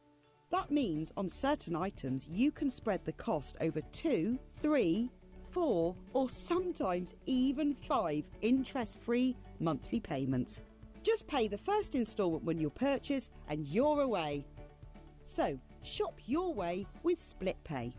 That means on certain items you can spread the cost over 2, 3, 4 or sometimes even 5 interest-free monthly payments. Just pay the first instalment when you purchase and you're away. So shop your way with split pay.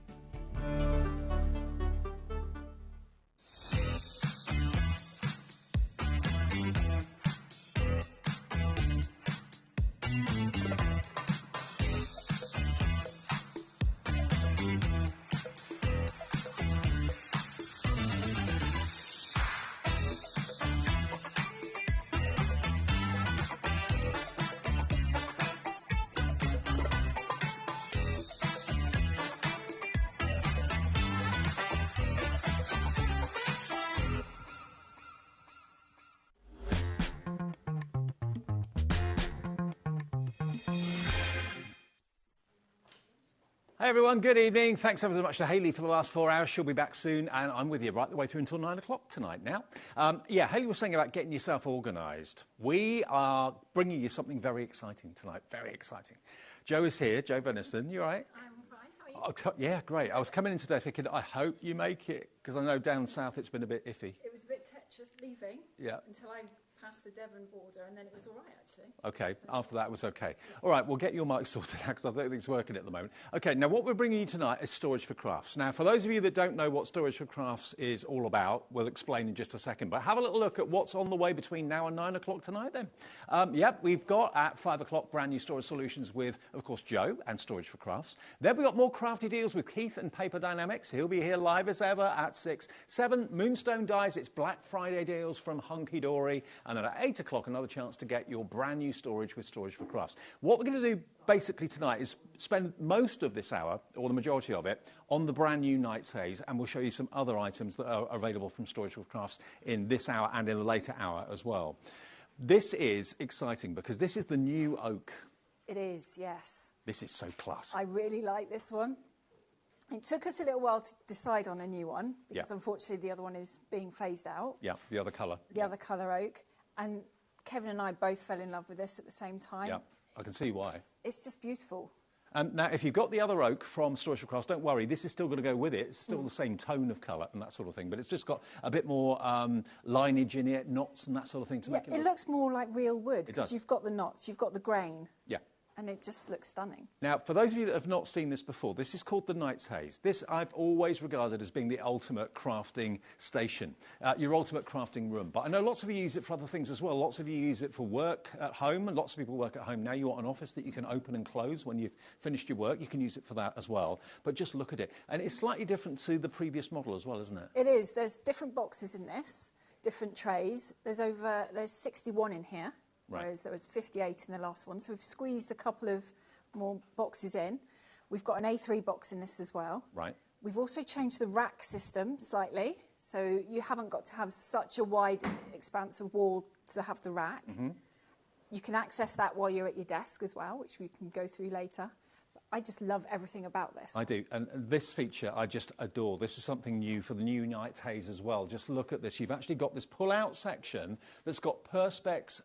Hey everyone, good evening. Thanks ever so much to Hayley for the last 4 hours. She'll be back soon, and I'm with you right the way through until 9 o'clock tonight now. Hayley was saying about getting yourself organised. We are bringing you something very exciting tonight, very exciting. Joe is here, Joe Venison, you all right? I'm fine, how are you? Yeah, great. I was coming in today thinking, I hope you make it, because I know down south it's been a bit iffy. It was a bit tetras leaving until I passed the Devon border, and then it was all right, actually. Okay, so after that it was okay. All right, we'll get your mic sorted out because I don't think it's working at the moment. Okay, now what we're bringing you tonight is Storage for Crafts. Now, for those of you that don't know what Storage for Crafts is all about, we'll explain in just a second, but have a little look at what's on the way between now and 9 o'clock tonight then. We've got at 5 o'clock brand new storage solutions with, of course, Joe and Storage for Crafts. Then we've got more crafty deals with Keith and Paper Dynamics. He'll be here live as ever at 6. 7, Moonstone Dies, it's Black Friday deals from Hunky Dory. And then at 8 o'clock, another chance to get your brand new storage with Storage for Crafts. What we're going to do basically tonight is spend most of this hour, or the majority of it, on the brand new Knight's Haze, and we'll show you some other items that are available from Storage for Crafts in this hour and in the later hour as well. This is exciting because this is the new oak. It is, yes. This is so class. I really like this one. It took us a little while to decide on a new one because unfortunately the other one is being phased out. Yeah, the other colour. The other colour oak. And Kevin and I both fell in love with this at the same time. Yeah, I can see why. It's just beautiful. Now, if you've got the other oak from Storage for Crafts, don't worry, this is still going to go with it. It's still the same tone of colour and that sort of thing, but it's just got a bit more lineage in it, knots and that sort of thing to make it it looks more like real wood because does. you've got the knots, you've got the grain. Yeah. And it just looks stunning. Now, for those of you that have not seen this before, this is called the Knight's Haze. This I've always regarded as being the ultimate crafting station, your ultimate crafting room. But I know lots of you use it for other things as well. Lots of you use it for work at home, and lots of people work at home now. You want an office that you can open and close when you've finished your work. You can use it for that as well. But just look at it. And it's slightly different to the previous model as well, isn't it? It is. There's different boxes in this, different trays. There's 61 in here, whereas there was 58 in the last one. So we've squeezed a couple of more boxes in. We've got an A3 box in this as well. Right. We've also changed the rack system slightly, so you haven't got to have such a wide expanse of wall to have the rack. You can access that while you're at your desk as well, which we can go through later. I just love everything about this. I do, and this feature I just adore. This is something new for the new Knight's Haze as well. Just look at this. You've actually got this pull-out section that's got Perspex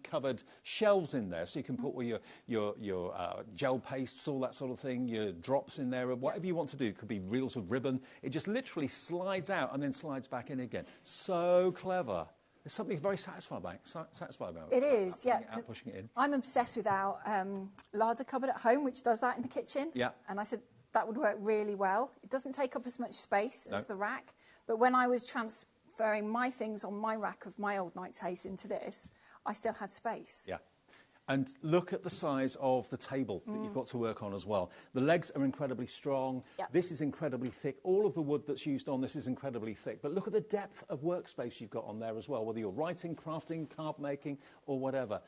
covered shelves in there, so you can put all your gel pastes, all that sort of thing, your drops in there, whatever you want to do. It could be reels of ribbon. It just literally slides out and then slides back in again. So clever. There's something very satisfying about it. It is, yeah. Pushing it in. I'm obsessed with our larder cupboard at home, which does that in the kitchen. Yeah. And I said that would work really well. It doesn't take up as much space as the rack, but when I was transferring my things on my rack of my old Knight's Haze into this, I still had space. Yeah. And look at the size of the table that you've got to work on as well. The legs are incredibly strong. Yep. This is incredibly thick. All of the wood that's used on this is incredibly thick. But look at the depth of workspace you've got on there as well, whether you're writing, crafting, card making, or whatever.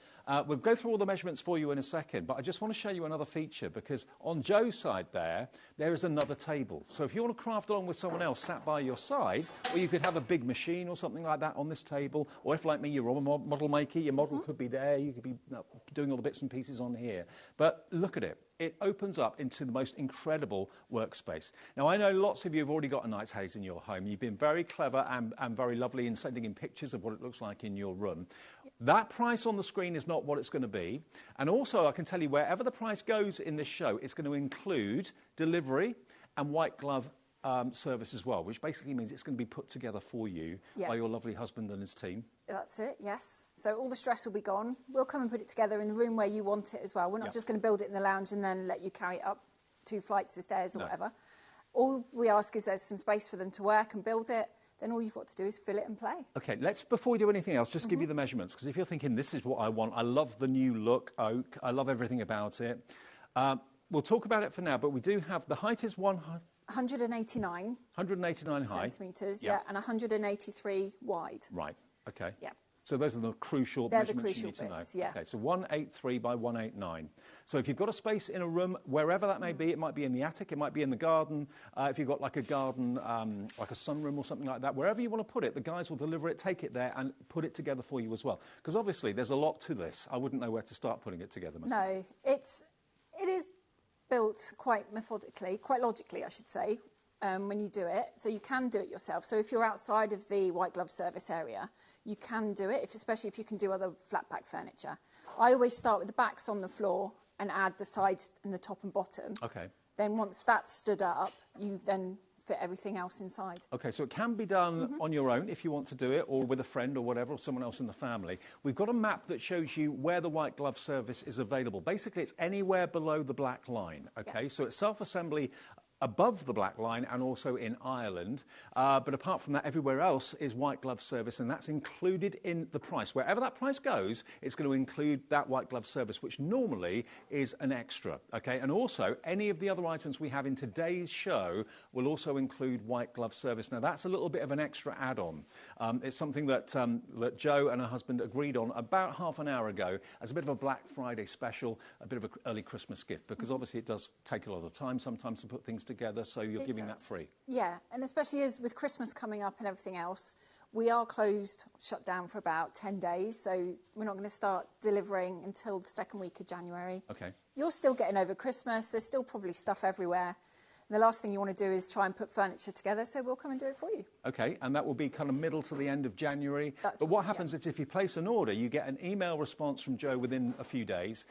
We'll go through all the measurements for you in a second, but I just want to show you another feature, because on Joe's side there is another table. So if you want to craft along with someone else sat by your side, or you could have a big machine or something like that on this table, or if, like me, you're a model maker, your model could be there, you could be doing all the bits and pieces on here. But look at it. It opens up into the most incredible workspace. Now, I know lots of you have already got a Knight's Haze in your home. You've been very clever and very lovely in sending in pictures of what it looks like in your room. That price on the screen is not what it's going to be. And also, I can tell you, wherever the price goes in this show, it's going to include delivery and white glove service as well, which basically means it's going to be put together for you by your lovely husband and his team. That's it, yes. So all the stress will be gone. We'll come and put it together in the room where you want it as well. We're not just going to build it in the lounge and then let you carry it up 2 flights of stairs or whatever. All we ask is there's some space for them to work and build it. Then all you've got to do is fill it and play. OK, let's, before we do anything else, just give you the measurements, because if you're thinking, this is what I want, I love the new look oak, I love everything about it. We'll talk about it for now, but we do have, the height is 189 high. Centimetres, and 183 wide. Right, OK. Yeah. So those are the crucial measurements you need to know. Yeah. OK, so 183 by 189. So if you've got a space in a room, wherever that may be, it might be in the attic, it might be in the garden. If you've got like a garden, like a sunroom or something like that, wherever you want to put it, the guys will deliver it, take it there and put it together for you as well. Because obviously there's a lot to this. I wouldn't know where to start putting it together myself. No, it is built quite methodically, quite logically, I should say, when you do it. So you can do it yourself. So if you're outside of the white glove service area, you can do it, especially if you can do other flat pack furniture. I always start with the backs on the floor and add the sides and the top and bottom. OK. Then once that's stood up, you then fit everything else inside. OK, so it can be done on your own if you want to do it, or with a friend or whatever, or someone else in the family. We've got a map that shows you where the white glove service is available. Basically, it's anywhere below the black line, OK? So it's self-assembly above the black line and also in Ireland. But apart from that, everywhere else is white glove service, and that's included in the price. Wherever that price goes, it's going to include that white glove service, which normally is an extra, OK? And also, any of the other items we have in today's show will also include white glove service. Now, that's a little bit of an extra add-on. It's something that, that Joe and her husband agreed on about half an hour ago as a bit of a Black Friday special, a bit of an early Christmas gift, because obviously it does take a lot of time sometimes to put things together, so you're giving that free. Yeah, and especially as with Christmas coming up and everything else, we are closed, shut down for about 10 days, so we're not going to start delivering until the second week of January. OK. You're still getting over Christmas, there's still probably stuff everywhere. And the last thing you want to do is try and put furniture together, so we'll come and do it for you. Okay, and that will be kind of middle to the end of January. That's but what right, happens is if you place an order, you get an email response from Joe within a few days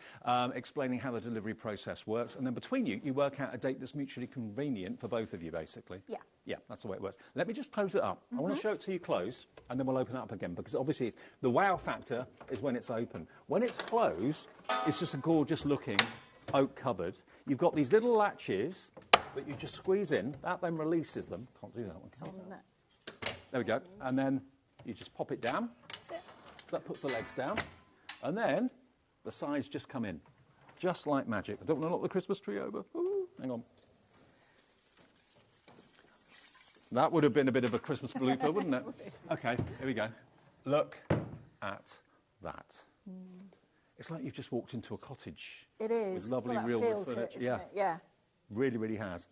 explaining how the delivery process works. And then between you, you work out a date that's mutually convenient for both of you, basically. Yeah. Yeah, that's the way it works. Let me just close it up. I want to show it to you closed, and then we'll open it up again, because obviously the wow factor is when it's open. When it's closed, it's just a gorgeous-looking oak cupboard. You've got these little latches that you just squeeze in. That then releases them. Can't do that one. It's on there. There we go. And then you just pop it down. That's it. So that puts the legs down. And then the sides just come in, just like magic. I don't want to knock the Christmas tree over. Ooh, hang on. That would have been a bit of a Christmas blooper, wouldn't it? Okay, here we go. Look at that. It's like you've just walked into a cottage. It is. With lovely it's got that real feel wood to furniture. it, isn't it? Yeah. Really, really has.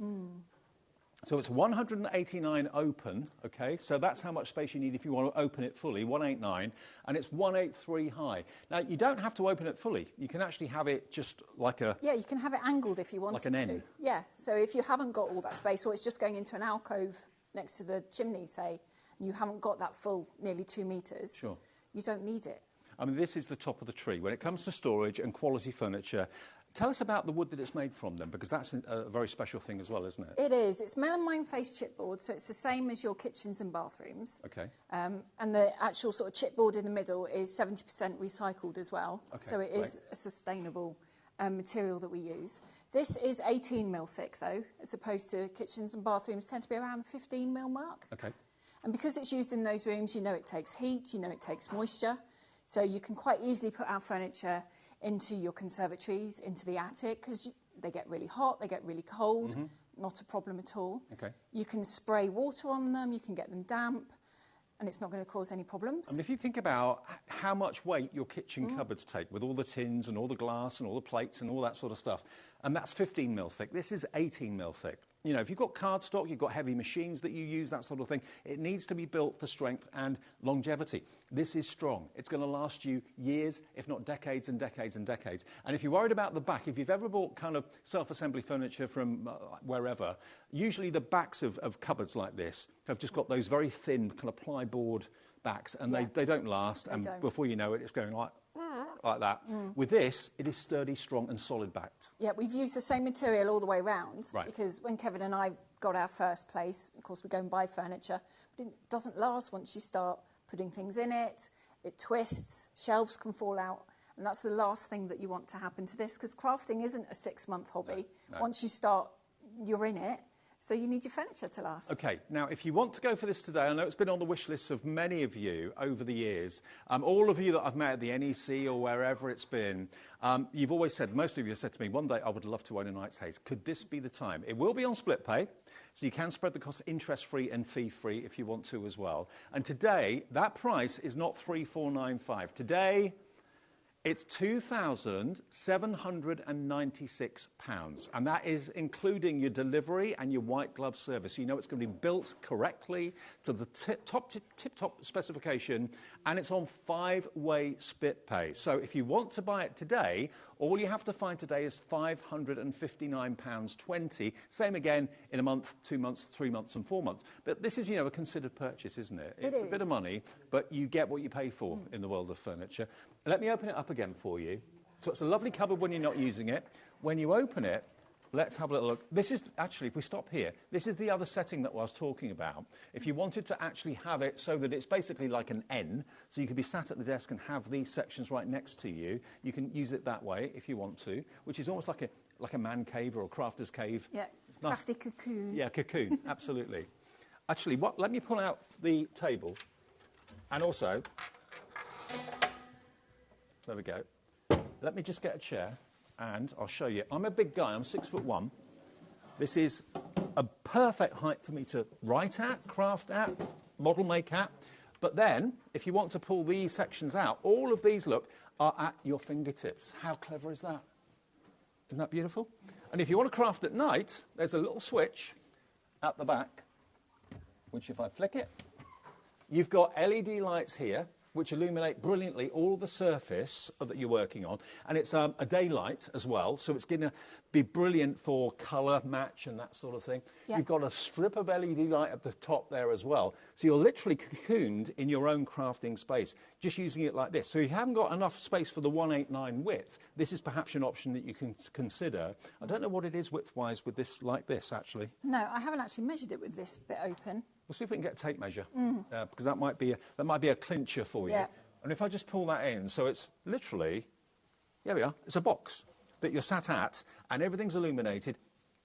So it's 189 open, okay? So that's how much space you need if you want to open it fully, 189, and it's 183 high. Now, you don't have to open it fully. You can actually have it just like a... Yeah, you can have it angled if you want Like an N. Yeah, so if you haven't got all that space, or it's just going into an alcove next to the chimney, say, and you haven't got that full nearly 2 metres, Sure. you don't need it. I mean, this is the top of the tree. When it comes to storage and quality furniture, tell us about the wood that it's made from then, because that's a very special thing as well, isn't it? It is. It's melamine face chipboard, so it's the same as your kitchens and bathrooms. Okay. And the actual sort of chipboard in the middle is 70% recycled as well. Okay, so it is a sustainable material that we use. This is 18 mil thick, though, as opposed to kitchens and bathrooms tend to be around the 15 mil mark. Okay. And because it's used in those rooms, you know it takes heat, you know it takes moisture. So you can quite easily put our furniture into your conservatories, into the attic, because they get really hot, they get really cold, not a problem at all. Okay. You can spray water on them, you can get them damp, and it's not going to cause any problems. I mean, if you think about how much weight your kitchen cupboards take, with all the tins and all the glass and all the plates and all that sort of stuff, and that's 15 mil thick, this is 18 mil thick. You know, if you've got cardstock, you've got heavy machines that you use, that sort of thing, it needs to be built for strength and longevity. This is strong. It's going to last you years, if not decades and decades and decades. And if you're worried about the back, if you've ever bought kind of self-assembly furniture from wherever, usually the backs of cupboards like this have just got those very thin kind of plyboard backs, and they don't last, and before you know it, it's going like that. With this, it is sturdy, strong and solid backed. Yeah, we've used the same material all the way round, Right. because when Kevin and I got our first place, of course we go and buy furniture, but it doesn't last once you start putting things in it. It twists, shelves can fall out, and that's the last thing that you want to happen to this, because crafting isn't a 6-month hobby. No. Once you start, you're in it. So you need your furniture to last. OK, now if you want to go for this today, I know it's been on the wish list of many of you over the years. All of you that I've met at the NEC or wherever it's been, you've always said, most of you have said to me, one day I would love to own a Knight's Haze. Could this be the time? It will be on split pay, so you can spread the cost interest-free and fee-free if you want to as well. And today, that price is not £3,495. Today, it's £2,796, and that is including your delivery and your white glove service. You know it's going to be built correctly to the tip-top specification, and it's on 5-way split pay. So if you want to buy it today, all you have to find today is £559.20. Same again in a month, 2 months, 3 months and 4 months. But this is, you know, a considered purchase, isn't it? It's a bit of money, but you get what you pay for in the world of furniture. Let me open it up again for you. So it's a lovely cupboard when you're not using it. When you open it, let's have a little look. This is, actually, if we stop here, this is the other setting that I was talking about. If you wanted to actually have it so that it's basically like an N, so you could be sat at the desk and have these sections right next to you, you can use it that way if you want to, which is almost like a man cave or a crafter's cave. Yeah, it's nice. crafty cocoon. Yeah, cocoon, absolutely. Actually, let me pull out the table, and also, there we go. Let me just get a chair, and I'll show you. I'm a big guy. I'm 6'1". This is a perfect height for me to write at, craft at, model make at. But then, if you want to pull these sections out, all of these, look, are at your fingertips. How clever is that? Isn't that beautiful? And if you want to craft at night, there's a little switch at the back, which if I flick it, you've got LED lights here, which illuminate brilliantly all the surface that you're working on. And it's a daylight as well, so it's going to be brilliant for colour match and that sort of thing. Yeah. You've got a strip of LED light at the top there as well. So you're literally cocooned in your own crafting space, just using it like this. So you haven't got enough space for the 189 width. This is perhaps an option that you can consider. I don't know what it is width-wise with this, like this, actually. No, I haven't actually measured it with this bit open. We'll see if we can get a tape measure, because that might be a clincher for you. Yeah. And if I just pull that in, so it's literally, here we are, it's a box that you're sat at, and everything's illuminated.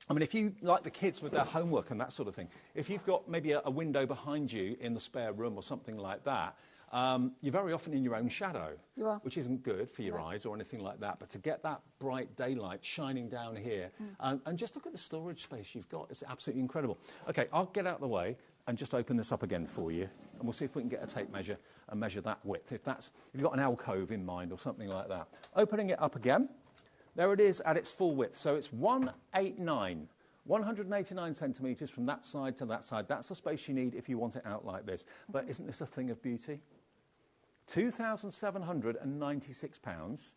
I mean, if you, like the kids with their homework and that sort of thing, if you've got maybe a window behind you in the spare room or something like that, you're very often in your own shadow, you are. Which isn't good for your eyes or anything like that. But to get that bright daylight shining down here, and just look at the storage space you've got, it's absolutely incredible. OK, I'll get out of the way and just open this up again for you, and we'll see if we can get a tape measure and measure that width, if you've got an alcove in mind or something like that. Opening it up again. There it is at its full width. So it's 189 centimetres from that side to that side. That's the space you need if you want it out like this. But isn't this a thing of beauty? £2,796.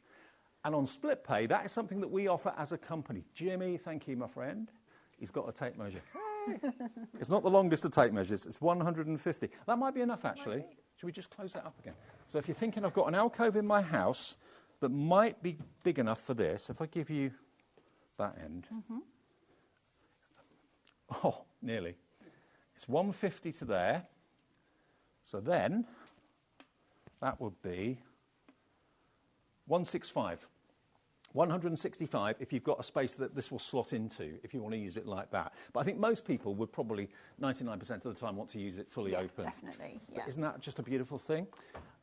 And on split pay, that is something that we offer as a company. Jimmy, thank you, my friend. He's got a tape measure. It's not the longest of tape measures. It's 150. That might be enough, actually. Should we just close that up again? So if you're thinking, I've got an alcove in my house that might be big enough for this, if I give you that end. Oh, nearly. It's 150 to there. So then, that would be 165. 165 if you've got a space that this will slot into, if you want to use it like that. But I think most people would probably, 99% of the time, want to use it fully open. Definitely, yeah. But isn't that just a beautiful thing?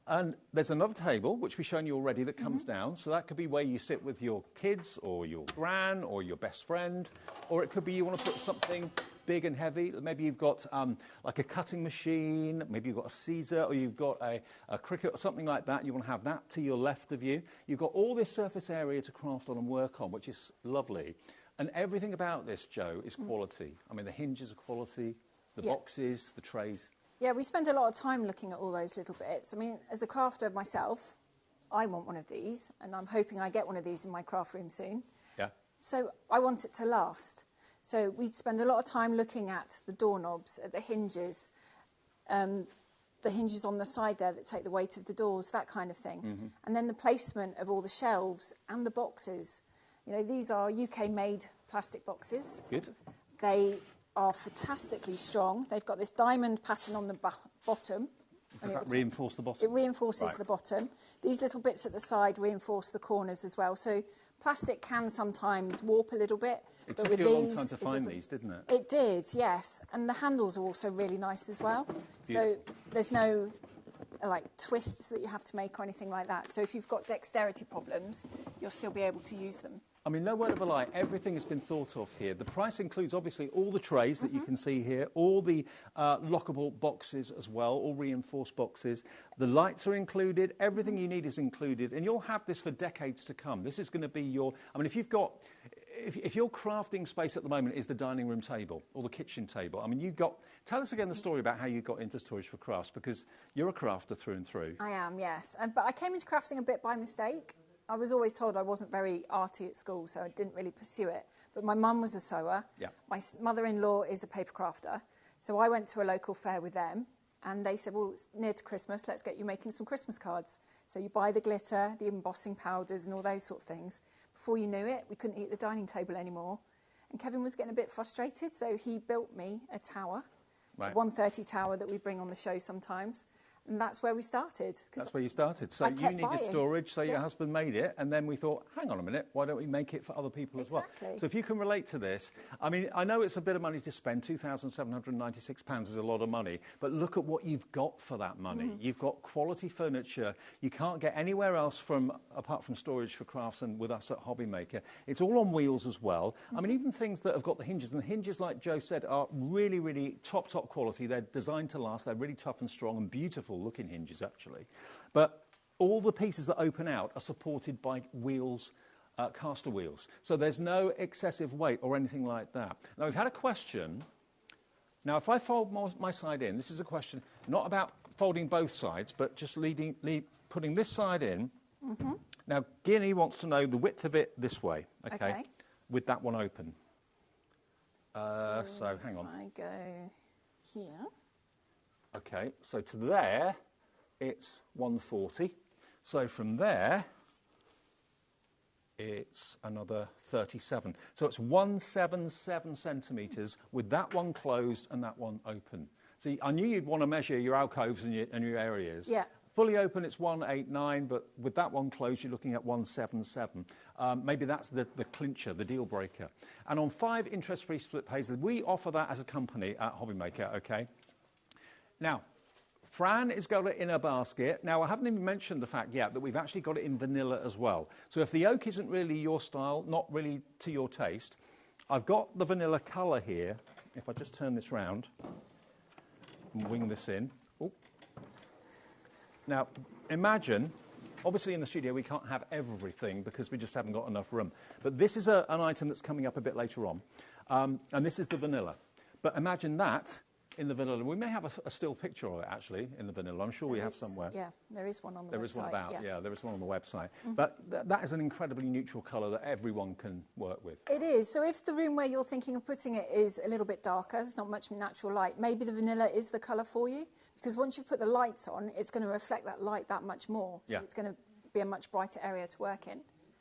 And there's another table, which we've shown you already, that comes down. So that could be where you sit with your kids or your gran or your best friend. Or it could be you want to put something big and heavy. Maybe you've got like a cutting machine. Maybe you've got a Caesar, or you've got a Cricut or something like that. You want to have that to your left of you. You've got all this surface area to craft on and work on, which is lovely. And everything about this, Jo, is quality. I mean, the hinges are quality, the boxes, the trays. Yeah, we spend a lot of time looking at all those little bits. I mean, as a crafter myself, I want one of these, and I'm hoping I get one of these in my craft room soon. Yeah. So I want it to last. So we spend a lot of time looking at the doorknobs, at the hinges on the side there that take the weight of the doors, that kind of thing. And then the placement of all the shelves and the boxes. You know, these are UK-made plastic boxes. Good. They are fantastically strong. They've got this diamond pattern on the bottom. Does that reinforce the bottom? It reinforces the bottom. These little bits at the side reinforce the corners as well. So plastic can sometimes warp a little bit. It but took with you a long these, time to find these, didn't it? It did, yes. And the handles are also really nice as well. So there's no like twists that you have to make or anything like that. So if you've got dexterity problems, you'll still be able to use them. I mean, no word of a lie, everything has been thought of here. The price includes, obviously, all the trays that you can see here, all the lockable boxes as well, all reinforced boxes. The lights are included, everything you need is included, and you'll have this for decades to come. This is going to be your... I mean, if you've got... If your crafting space at the moment is the dining room table or the kitchen table, I mean, you've got... Tell us again the story about how you got into Storage for Crafts, because you're a crafter through and through. I am, yes. But I came into crafting a bit by mistake. I was always told I wasn't very arty at school, so I didn't really pursue it. But my mum was a sewer. Yeah. My mother-in-law is a paper crafter. So I went to a local fair with them, and they said, well, it's near to Christmas, let's get you making some Christmas cards. So you buy the glitter, the embossing powders, and all those sort of things. Before you knew it, we couldn't eat at the dining table anymore. And Kevin was getting a bit frustrated, so he built me a tower, a 130 tower that we bring on the show sometimes. And that's where we started. That's where you started. So you needed storage, so your husband made it, and then we thought, hang on a minute, why don't we make it for other people as well? So if you can relate to this, I mean, I know it's a bit of money to spend, £2,796 is a lot of money, but look at what you've got for that money. You've got quality furniture you can't get anywhere else apart from Storage for Crafts and with us at HobbyMaker. It's all on wheels as well. I mean, even things that have got the hinges, and the hinges, like Jo said, are really, really top quality. They're designed to last. They're really tough and strong and beautiful looking hinges, actually. But all the pieces that open out are supported by wheels, caster wheels. So there's no excessive weight or anything like that. Now, we've had a question. Now, if I fold my side in, this is a question not about folding both sides, but just putting this side in. Now, Guinea wants to know the width of it this way. Okay. with that one open. So hang on. I go here. Okay, so to there, it's 140. So from there, it's another 37. So it's 177 centimetres with that one closed and that one open. See, I knew you'd want to measure your alcoves and your areas. Yeah. Fully open, it's 189, but with that one closed, you're looking at 177. Maybe that's the clincher, the deal breaker. And on 5 interest-free split pays, we offer that as a company at HobbyMaker, okay? Now, Fran has got it in a basket. Now, I haven't even mentioned the fact yet that we've actually got it in vanilla as well. So if the oak isn't really your style, not really to your taste, I've got the vanilla colour here. If I just turn this round and wing this in. Ooh. Now, imagine, obviously in the studio we can't have everything because we just haven't got enough room. But this is an item that's coming up a bit later on. And this is the vanilla. But imagine that in the vanilla. We may have a still picture of it, actually, in the vanilla. I'm sure we have somewhere. Yeah, there is one on the website. There is one about, yeah. there is one on the website. But that is an incredibly neutral colour that everyone can work with. It is. So if the room where you're thinking of putting it is a little bit darker, there's not much natural light, maybe the vanilla is the colour for you. Because once you put the lights on, it's going to reflect that light that much more. So it's going to be a much brighter area to work in.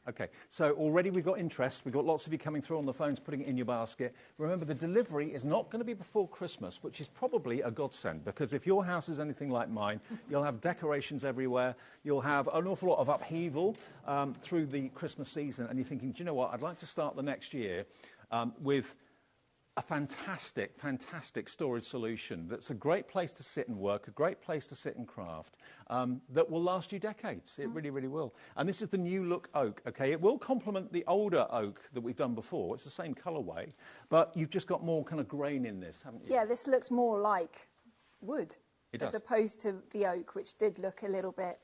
Okay, so already we've got interest. We've got lots of you coming through on the phones, putting it in your basket. Remember, the delivery is not going to be before Christmas, which is probably a godsend, because if your house is anything like mine, you'll have decorations everywhere. You'll have an awful lot of upheaval through the Christmas season, and you're thinking, do you know what, I'd like to start the next year with a fantastic, fantastic storage solution that's a great place to sit and work, a great place to sit and craft, that will last you decades. It really, really will. And this is the new look oak, okay? It will complement the older oak that we've done before. It's the same colourway, but you've just got more kind of grain in this, haven't you? Yeah, this looks more like wood. It does. As opposed to the oak, which did look a little bit...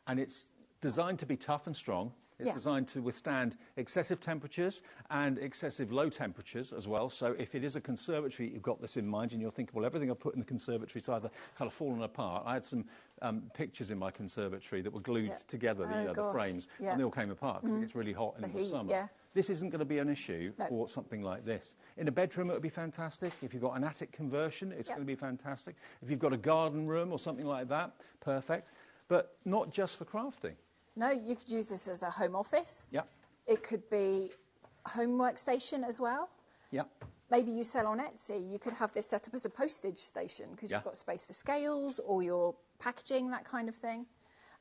And it's designed to be tough and strong. It's designed to withstand excessive temperatures and excessive low temperatures as well. So if it is a conservatory, you've got this in mind and you're thinking, well, everything I put in the conservatory is either kind of fallen apart. I had some pictures in my conservatory that were glued together, the frames, and they all came apart because it gets really hot in the summer. Yeah. This isn't going to be an issue for something like this. In a bedroom, it would be fantastic. If you've got an attic conversion, it's going to be fantastic. If you've got a garden room or something like that, perfect. But not just for crafting. No, you could use this as a home office. Yeah. It could be a home workstation as well. Yeah. Maybe you sell on Etsy. You could have this set up as a postage station because you've got space for scales or your packaging, that kind of thing.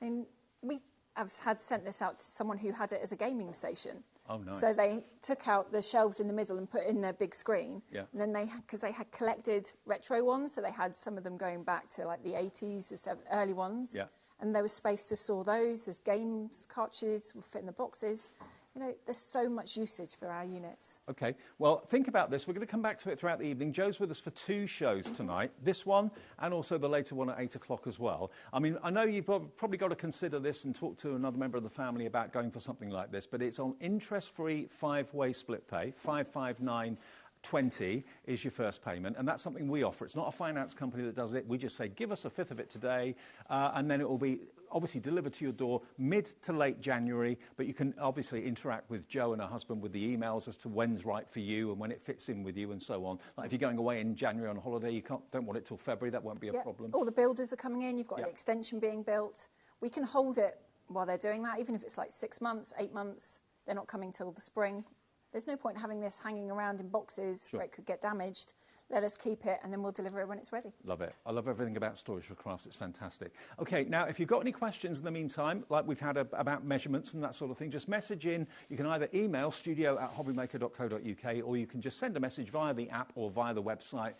I mean, we have sent this out to someone who had it as a gaming station. Oh, nice. So they took out the shelves in the middle and put in their big screen. Yeah. And then because they had collected retro ones, so they had some of them going back to like the 80s, the early ones. Yeah. And there was space to store those. There's games, cartridges will fit in the boxes. You know, there's so much usage for our units. OK. Well, think about this. We're going to come back to it throughout the evening. Joe's with us for 2 shows tonight, this one and also the later one at 8 o'clock as well. I mean, I know you've probably got to consider this and talk to another member of the family about going for something like this, but it's on interest-free 5-way split pay, 559.20 is your first payment, and that's something we offer. It's not a finance company that does it. We just say, give us a fifth of it today, and then it will be obviously delivered to your door mid to late January, but you can obviously interact with Joe and her husband with the emails as to when's right for you and when it fits in with you and so on. Like if you're going away in January on holiday, you don't want it till February, that won't be a problem. All the builders are coming in, you've got an extension being built. We can hold it while they're doing that, even if it's like 6 months, 8 months, they're not coming till the spring. There's no point having this hanging around in boxes where it could get damaged. Let us keep it and then we'll deliver it when it's ready. Love it. I love everything about storage for crafts. It's fantastic. OK, now, if you've got any questions in the meantime, like we've had about measurements and that sort of thing, just message in. You can either email studio@hobbymaker.co.uk or you can just send a message via the app or via the website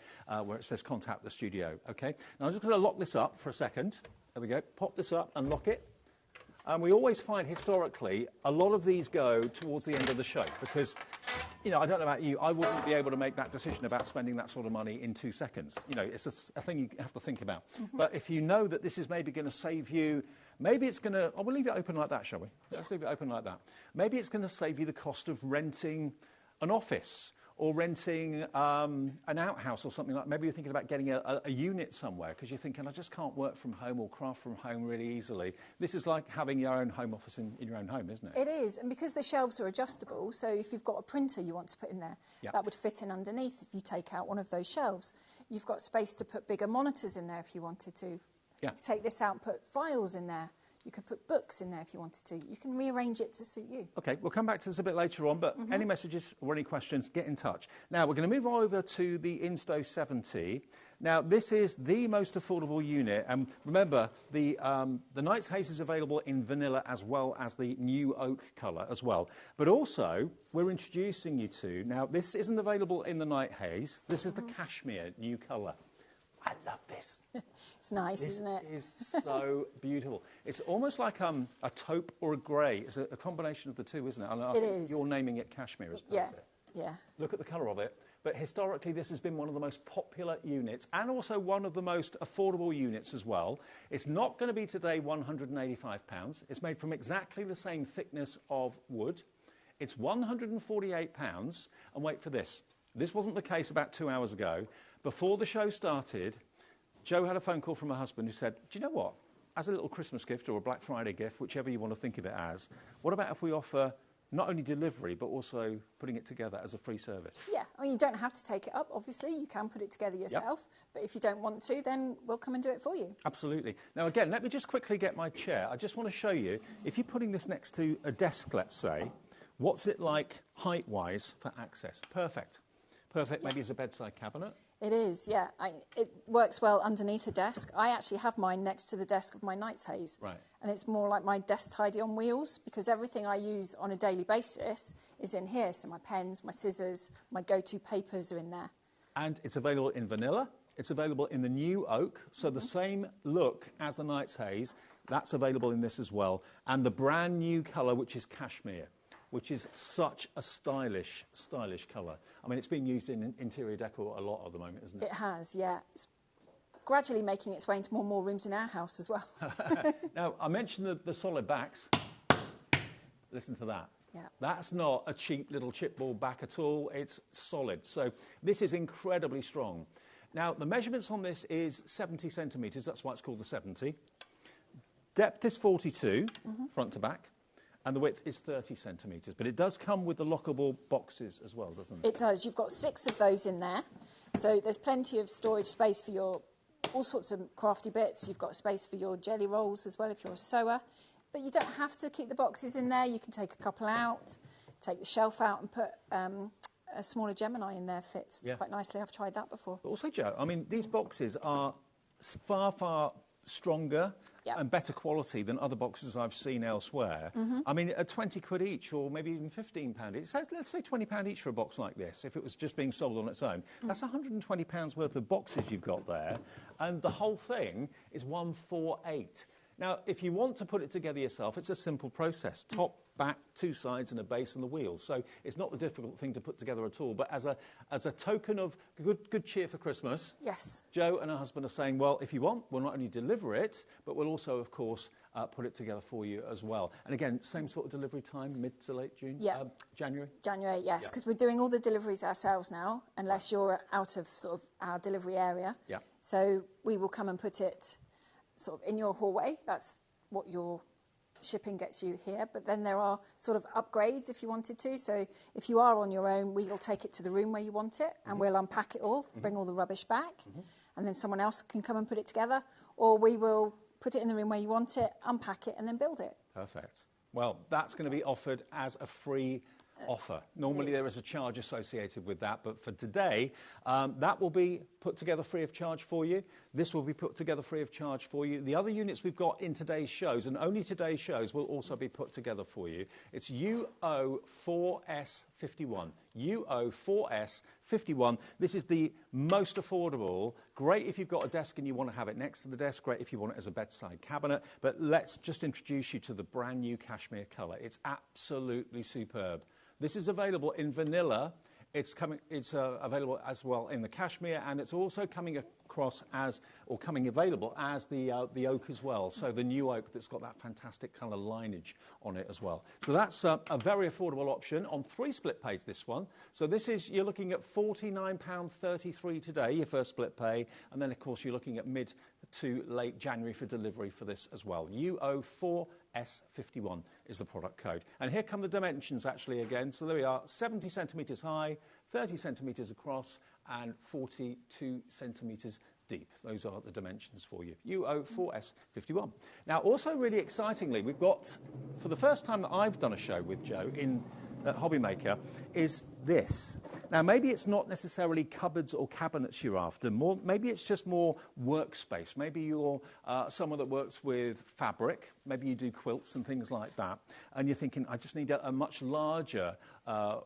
where it says contact the studio. OK, now I'm just going to lock this up for a second. There we go. Pop this up and lock it. And we always find historically a lot of these go towards the end of the show because, you know, I don't know about you, I wouldn't be able to make that decision about spending that sort of money in 2 seconds. You know, it's a thing you have to think about. But if you know that this is maybe going to save you, maybe it's going to, we'll leave it open like that, shall we? Let's leave it open like that. Maybe it's going to save you the cost of renting an office or renting an outhouse or something like. Maybe you're thinking about getting a unit somewhere because you're thinking, I just can't work from home or craft from home really easily. This is like having your own home office in your own home, isn't it? It is, and because the shelves are adjustable, so if you've got a printer you want to put in there, that would fit in underneath if you take out one of those shelves. You've got space to put bigger monitors in there if you wanted to. You could take this out and put files in there. You could put books in there if you wanted to. You can rearrange it to suit you. OK, we'll come back to this a bit later on, but any messages or any questions, get in touch. Now, we're going to move over to the Insto 70. Now, this is the most affordable unit. And remember, the Knight's Haze is available in vanilla as well as the new oak colour as well. But also, we're introducing you to, now, this isn't available in the Night Haze. This is the cashmere new colour. I love this. It's nice, isn't it? This is so beautiful. It's almost like a taupe or a grey. It's a combination of the two, isn't it? And I think you're naming it cashmere as part of it. Yeah. Look at the colour of it. But historically, this has been one of the most popular units and also one of the most affordable units as well. It's not going to be today £185. It's made from exactly the same thickness of wood. It's £148. And wait for this. This wasn't the case about 2 hours ago. Before the show started, Jo had a phone call from her husband who said, do you know what? As a little Christmas gift or a Black Friday gift, whichever you want to think of it as, what about if we offer not only delivery, but also putting it together as a free service? Yeah, I mean, you don't have to take it up, obviously. You can put it together yourself. But if you don't want to, then we'll come and do it for you. Absolutely. Now, again, let me just quickly get my chair. I just want to show you, if you're putting this next to a desk, let's say, what's it like height-wise for access? Perfect. Perfect, maybe as a bedside cabinet. It is, yeah. It works well underneath a desk. I actually have mine next to the desk of my Knight's Haze. Right. And it's more like my desk tidy on wheels because everything I use on a daily basis is in here. So my pens, my scissors, my go-to papers are in there. And it's available in vanilla. It's available in the new oak. So the same look as the Knight's Haze, that's available in this as well. And the brand new colour, which is cashmere, which is such a stylish colour. I mean, it's being used in interior decor a lot at the moment, isn't it? It has, yeah. It's gradually making its way into more and more rooms in our house as well. Now, I mentioned the solid backs. Listen to that. Yeah. That's not a cheap little chipboard back at all. It's solid. So this is incredibly strong. Now, the measurements on this is 70 centimetres. That's why it's called the 70. Depth is 42, front to back. And the width is 30 centimetres. But it does come with the lockable boxes as well, doesn't it? It does. You've got 6 of those in there. So there's plenty of storage space for your all sorts of crafty bits. You've got space for your jelly rolls as well if you're a sewer. But you don't have to keep the boxes in there. You can take a couple out, take the shelf out and put a smaller Gemini in there. Fits quite nicely. I've tried that before. But also, Jo, I mean, these boxes are far, far stronger and better quality than other boxes I've seen elsewhere. I mean, at 20 quid each or maybe even £15 each. So let's say £20 each for a box like this. If it was just being sold on its own, that's £120 worth of boxes you've got there. And the whole thing is 148. Now, if you want to put it together yourself, it's a simple process. Top, back, 2 sides and a base and the wheels. So it's not the difficult thing to put together at all. But as a token of good cheer for Christmas, Jo and her husband are saying, well, if you want, we'll not only deliver it, but we'll also, of course, put it together for you as well. And again, same sort of delivery time, mid to late June? Yeah. January? January, yes, because we're doing all the deliveries ourselves now, unless you're out of sort of our delivery area. Yeah. So we will come and put it sort of in your hallway. That's what your shipping gets you here. But then there are sort of upgrades if you wanted to. So if you are on your own, we'll take it to the room where you want it and we'll unpack it all, bring all the rubbish back, and then someone else can come and put it together. Or we will put it in the room where you want it, unpack it, and then build it. Perfect. Well, that's going to be offered as a free offer. Normally there is a charge associated with that, but for today, that will be put together free of charge for you. This will be put together free of charge for you. The other units we've got in today's shows, and only today's shows, will also be put together for you. It's UO4S51. UO4S51. This is the most affordable. Great if you've got a desk and you want to have it next to the desk. Great if you want it as a bedside cabinet. But let's just introduce you to the brand new cashmere colour. It's absolutely superb. This is available in vanilla, It's available as well in the cashmere, and it's also coming across as, or coming available as the oak as well. So the new oak that's got that fantastic colour lineage on it as well. So that's a very affordable option on 3 split pays, this one. So this is, you're looking at £49.33 today, your first split pay, and then of course you're looking at mid to late January for delivery for this as well. UO4S51 is the product code. And here come the dimensions actually again. So there we are, 70 centimetres high, 30 centimetres across, and 42 centimetres deep. Those are the dimensions for you. UO4S51. Now, also really excitingly, we've got, for the first time that I've done a show with Joe at HobbyMaker, is this. Now, maybe it's not necessarily cupboards or cabinets you're after. Maybe it's just more workspace. Maybe you're someone that works with fabric. Maybe you do quilts and things like that. And you're thinking, I just need a much larger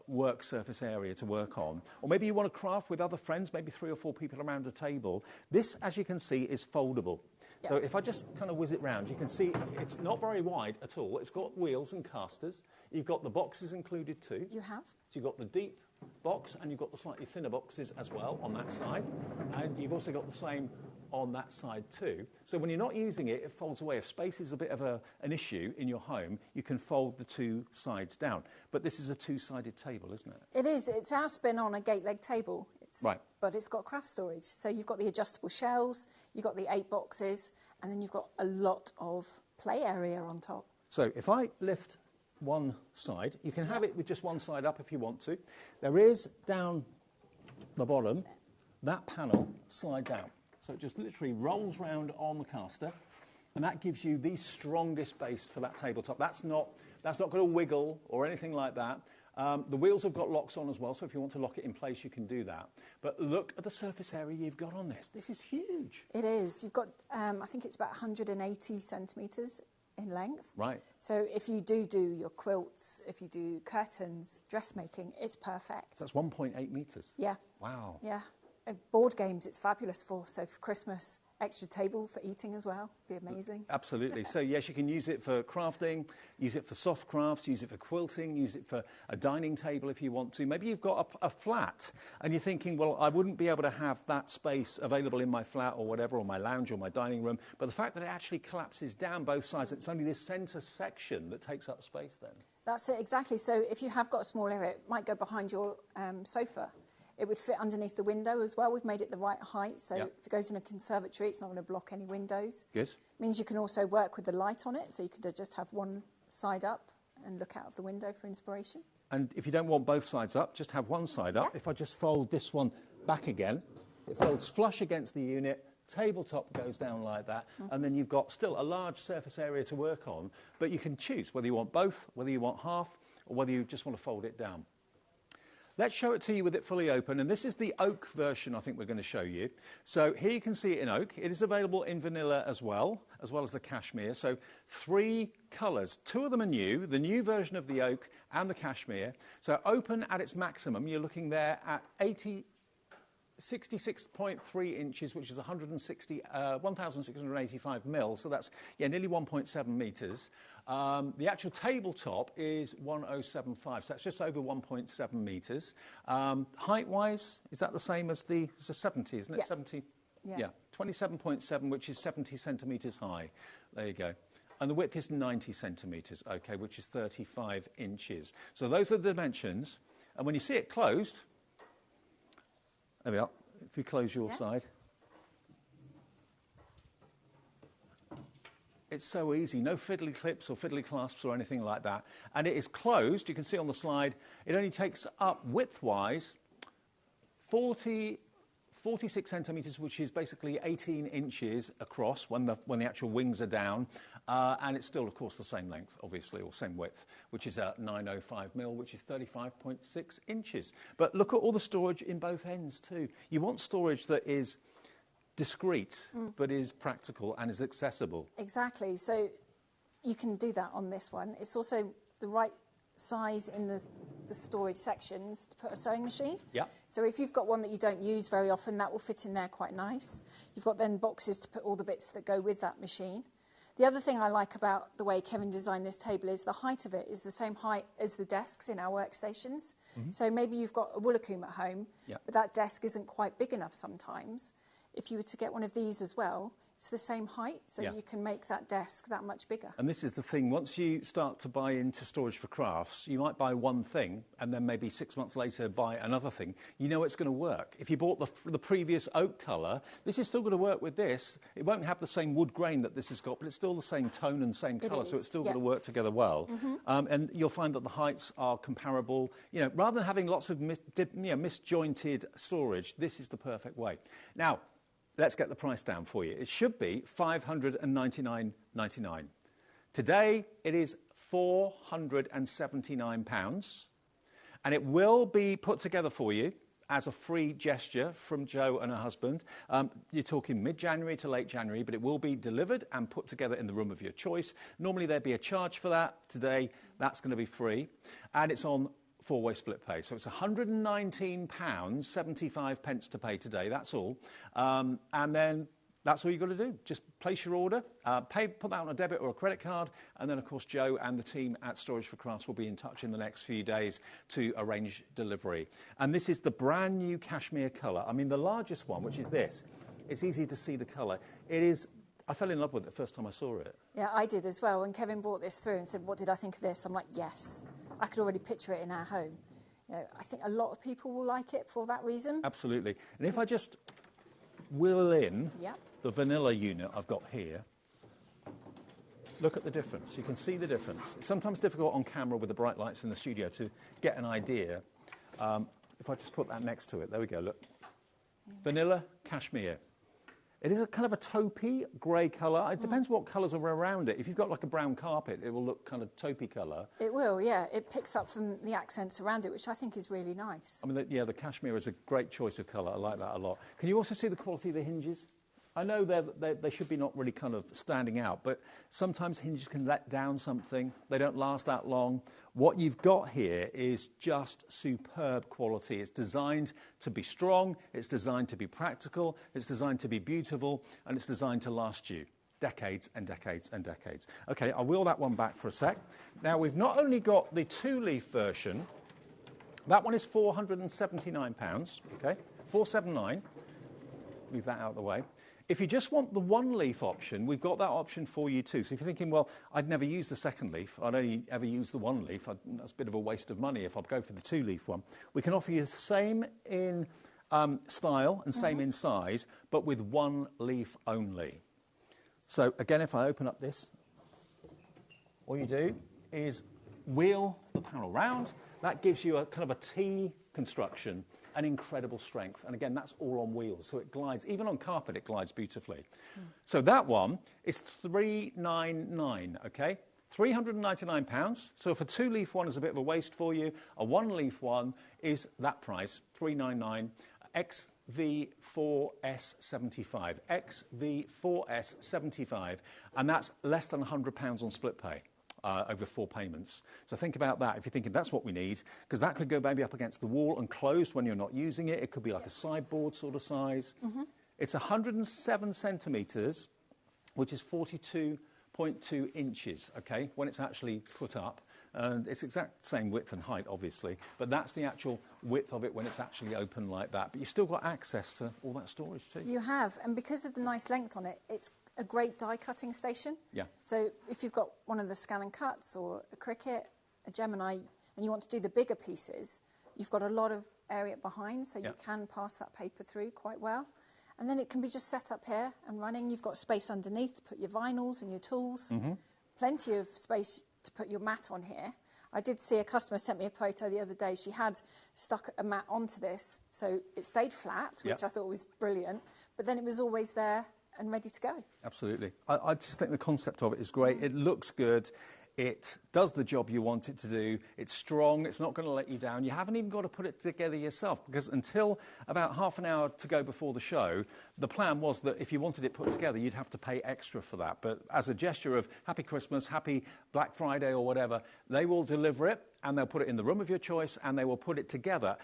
work surface area to work on. Or maybe you want to craft with other friends, maybe 3 or 4 people around a table. This, as you can see, is foldable. So if I just kind of whiz it round, you can see it's not very wide at all. It's got wheels and casters. You've got the boxes included too. You have. So you've got the deep box and you've got the slightly thinner boxes as well on that side. And you've also got the same on that side too. So when you're not using it, it folds away. If space is a bit of an issue in your home, you can fold the 2 sides down. But this is a 2-sided table, isn't it? It is. It's our spin on a gate leg table. Right. But it's got craft storage. So you've got the adjustable shelves, you've got the 8 boxes, and then you've got a lot of play area on top. So if I lift one side, you can have it with just one side up if you want to. There is down the bottom, that panel slides out. So it just literally rolls round on the caster, and that gives you the strongest base for that tabletop. That's not going to wiggle or anything like that. The wheels have got locks on as well, so if you want to lock it in place, you can do that. But look at the surface area you've got on this. This is huge. It is. You've got, I think it's about 180 centimetres in length. Right. So if you do your quilts, if you do curtains, dressmaking, it's perfect. That's 1.8 metres. Yeah. Wow. Yeah. Board games, it's fabulous for. So for Christmas, extra table for eating as well. Be amazing. Absolutely. So yes, you can use it for crafting, use it for soft crafts, use it for quilting, use it for a dining table if you want to. Maybe you've got a flat and you're thinking, well, I wouldn't be able to have that space available in my flat or whatever, or my lounge or my dining room. But the fact that it actually collapses down both sides, it's only this centre section that takes up space then. That's it, exactly. So if you have got a small area, it might go behind your sofa. It would fit underneath the window as well. We've made it the right height, so if it goes in a conservatory, it's not going to block any windows. Good. Means you can also work with the light on it, so you could just have one side up and look out of the window for inspiration. And if you don't want both sides up, just have one side up. If I just fold this one back again, it folds flush against the unit, tabletop goes down like that, and then you've got still a large surface area to work on, but you can choose whether you want both, whether you want half, or whether you just want to fold it down. Let's show it to you with it fully open, and this is the oak version I think we're going to show you. So here you can see it in oak. It is available in vanilla as well as the cashmere. So 3 colours. 2 of them are new, the new version of the oak and the cashmere. So open at its maximum, you're looking there at 66.3 inches, which is 1,685 mil, so that's nearly 1.7 metres. The actual tabletop is 1075, so that's just over 1.7 metres. Height-wise, is that the same as it's a 70, isn't it? 70. Yeah, 27.7, which is 70 centimetres high. There you go. And the width is 90 centimetres, okay, which is 35 inches. So those are the dimensions. And when you see it closed, there we are. If you close your side. It's so easy. No fiddly clips or fiddly clasps or anything like that. And it is closed. You can see on the slide, it only takes up width-wise 46 centimetres, which is basically 18 inches across when the actual wings are down. And it's still, of course, the same length, obviously, or same width, which is 905 mil, which is 35.6 inches. But look at all the storage in both ends, too. You want storage that is discreet, but is practical and is accessible. Exactly. So you can do that on this one. It's also the right size in the storage sections to put a sewing machine. Yeah. So if you've got one that you don't use very often, that will fit in there quite nice. You've got then boxes to put all the bits that go with that machine. The other thing I like about the way Kevin designed this table is the height of it is the same height as the desks in our workstations. So maybe you've got a Woolacombe at home, but that desk isn't quite big enough sometimes. If you were to get one of these as well, it's the same height, so you can make that desk that much bigger. And this is the thing, once you start to buy into storage for crafts, you might buy one thing and then maybe 6 months later buy another thing. You know it's going to work. If you bought the previous oak colour, this is still going to work with this. It won't have the same wood grain that this has got, but it's still the same tone and same colour, so it's still going to work together well. And you'll find that the heights are comparable. You know, rather than having lots of misjointed storage, this is the perfect way. Now, let's get the price down for you. It should be £599.99. Today, it is £479, and it will be put together for you as a free gesture from Jo and her husband. You're talking mid-January to late January, but it will be delivered and put together in the room of your choice. Normally, there'd be a charge for that. Today, that's going to be free, and it's on 4-way split pay. So it's £119.75 to pay today, that's all. And then that's all you've got to do. Just place your order, put that on a debit or a credit card, and then, of course, Jo and the team at Storage for Crafts will be in touch in the next few days to arrange delivery. And this is the brand new cashmere colour. I mean, the largest one, which is this, it's easy to see the colour. It is... I fell in love with it the first time I saw it. Yeah, I did as well. When Kevin brought this through and said, what did I think of this? I'm like, yes. I could already picture it in our home. You know, I think a lot of people will like it for that reason. Absolutely. And if I just wheel in the vanilla unit I've got here, look at the difference. You can see the difference. It's sometimes difficult on camera with the bright lights in the studio to get an idea. If I just put that next to it, there we go, look. Vanilla cashmere. It is a kind of a taupey grey colour. It depends what colours are around it. If you've got like a brown carpet, it will look kind of taupey colour. It will, yeah. It picks up from the accents around it, which I think is really nice. I mean, the cashmere is a great choice of colour. I like that a lot. Can you also see the quality of the hinges? I know they should be not really kind of standing out, but sometimes hinges can let down something. They don't last that long. What you've got here is just superb quality. It's designed to be strong, it's designed to be practical, it's designed to be beautiful, and it's designed to last you decades and decades and decades. OK, I'll wheel that one back for a sec. Now, we've not only got the 2-leaf version, that one is £479, OK, £479. Leave that out of the way. If you just want the 1-leaf option, we've got that option for you too. So if you're thinking, well, I'd never use the 2nd leaf, I'd only ever use the 1-leaf, that's a bit of a waste of money if I go for the 2-leaf one. We can offer you the same in style and same in size, but with 1 leaf only. So again, if I open up this, all you do is wheel the panel round. That gives you a kind of a T construction. An incredible strength. And again, that's all on wheels, so it glides. Even on carpet, it glides beautifully. So that one is £399, OK? £399. So if a 2-leaf one is a bit of a waste for you, a 1-leaf one is that price, £399, XV4S75. XV4S75. And that's less than £100 on split pay. Over 4 payments. So think about that if you're thinking that's what we need, because that could go maybe up against the wall and closed when you're not using it. It could be like a sideboard sort of size. It's 107 centimetres, which is 42.2 inches, OK, when it's actually put up. And it's exact same width and height, obviously, but that's the actual width of it when it's actually open like that. But you've still got access to all that storage too. You have, and because of the nice length on it, it's a great die cutting station. Yeah. So if you've got one of the scan and cuts or a Cricut, a Gemini, and you want to do the bigger pieces, you've got a lot of area behind, so you can pass that paper through quite well. And then it can be just set up here and running. You've got space underneath to put your vinyls and your tools. Plenty of space to put your mat on here. I did see a customer sent me a photo the other day. She had stuck a mat onto this, so it stayed flat, which I thought was brilliant, but then it was always there and ready to go. Absolutely. I just think the concept of it is great. It looks good. It does the job you want it to do. It's strong. It's not going to let you down. You haven't even got to put it together yourself, because until about half an hour to go before the show, the plan was that if you wanted it put together, you'd have to pay extra for that. But as a gesture of Happy Christmas, Happy Black Friday or whatever, they will deliver it, and they'll put it in the room of your choice, and they will put it together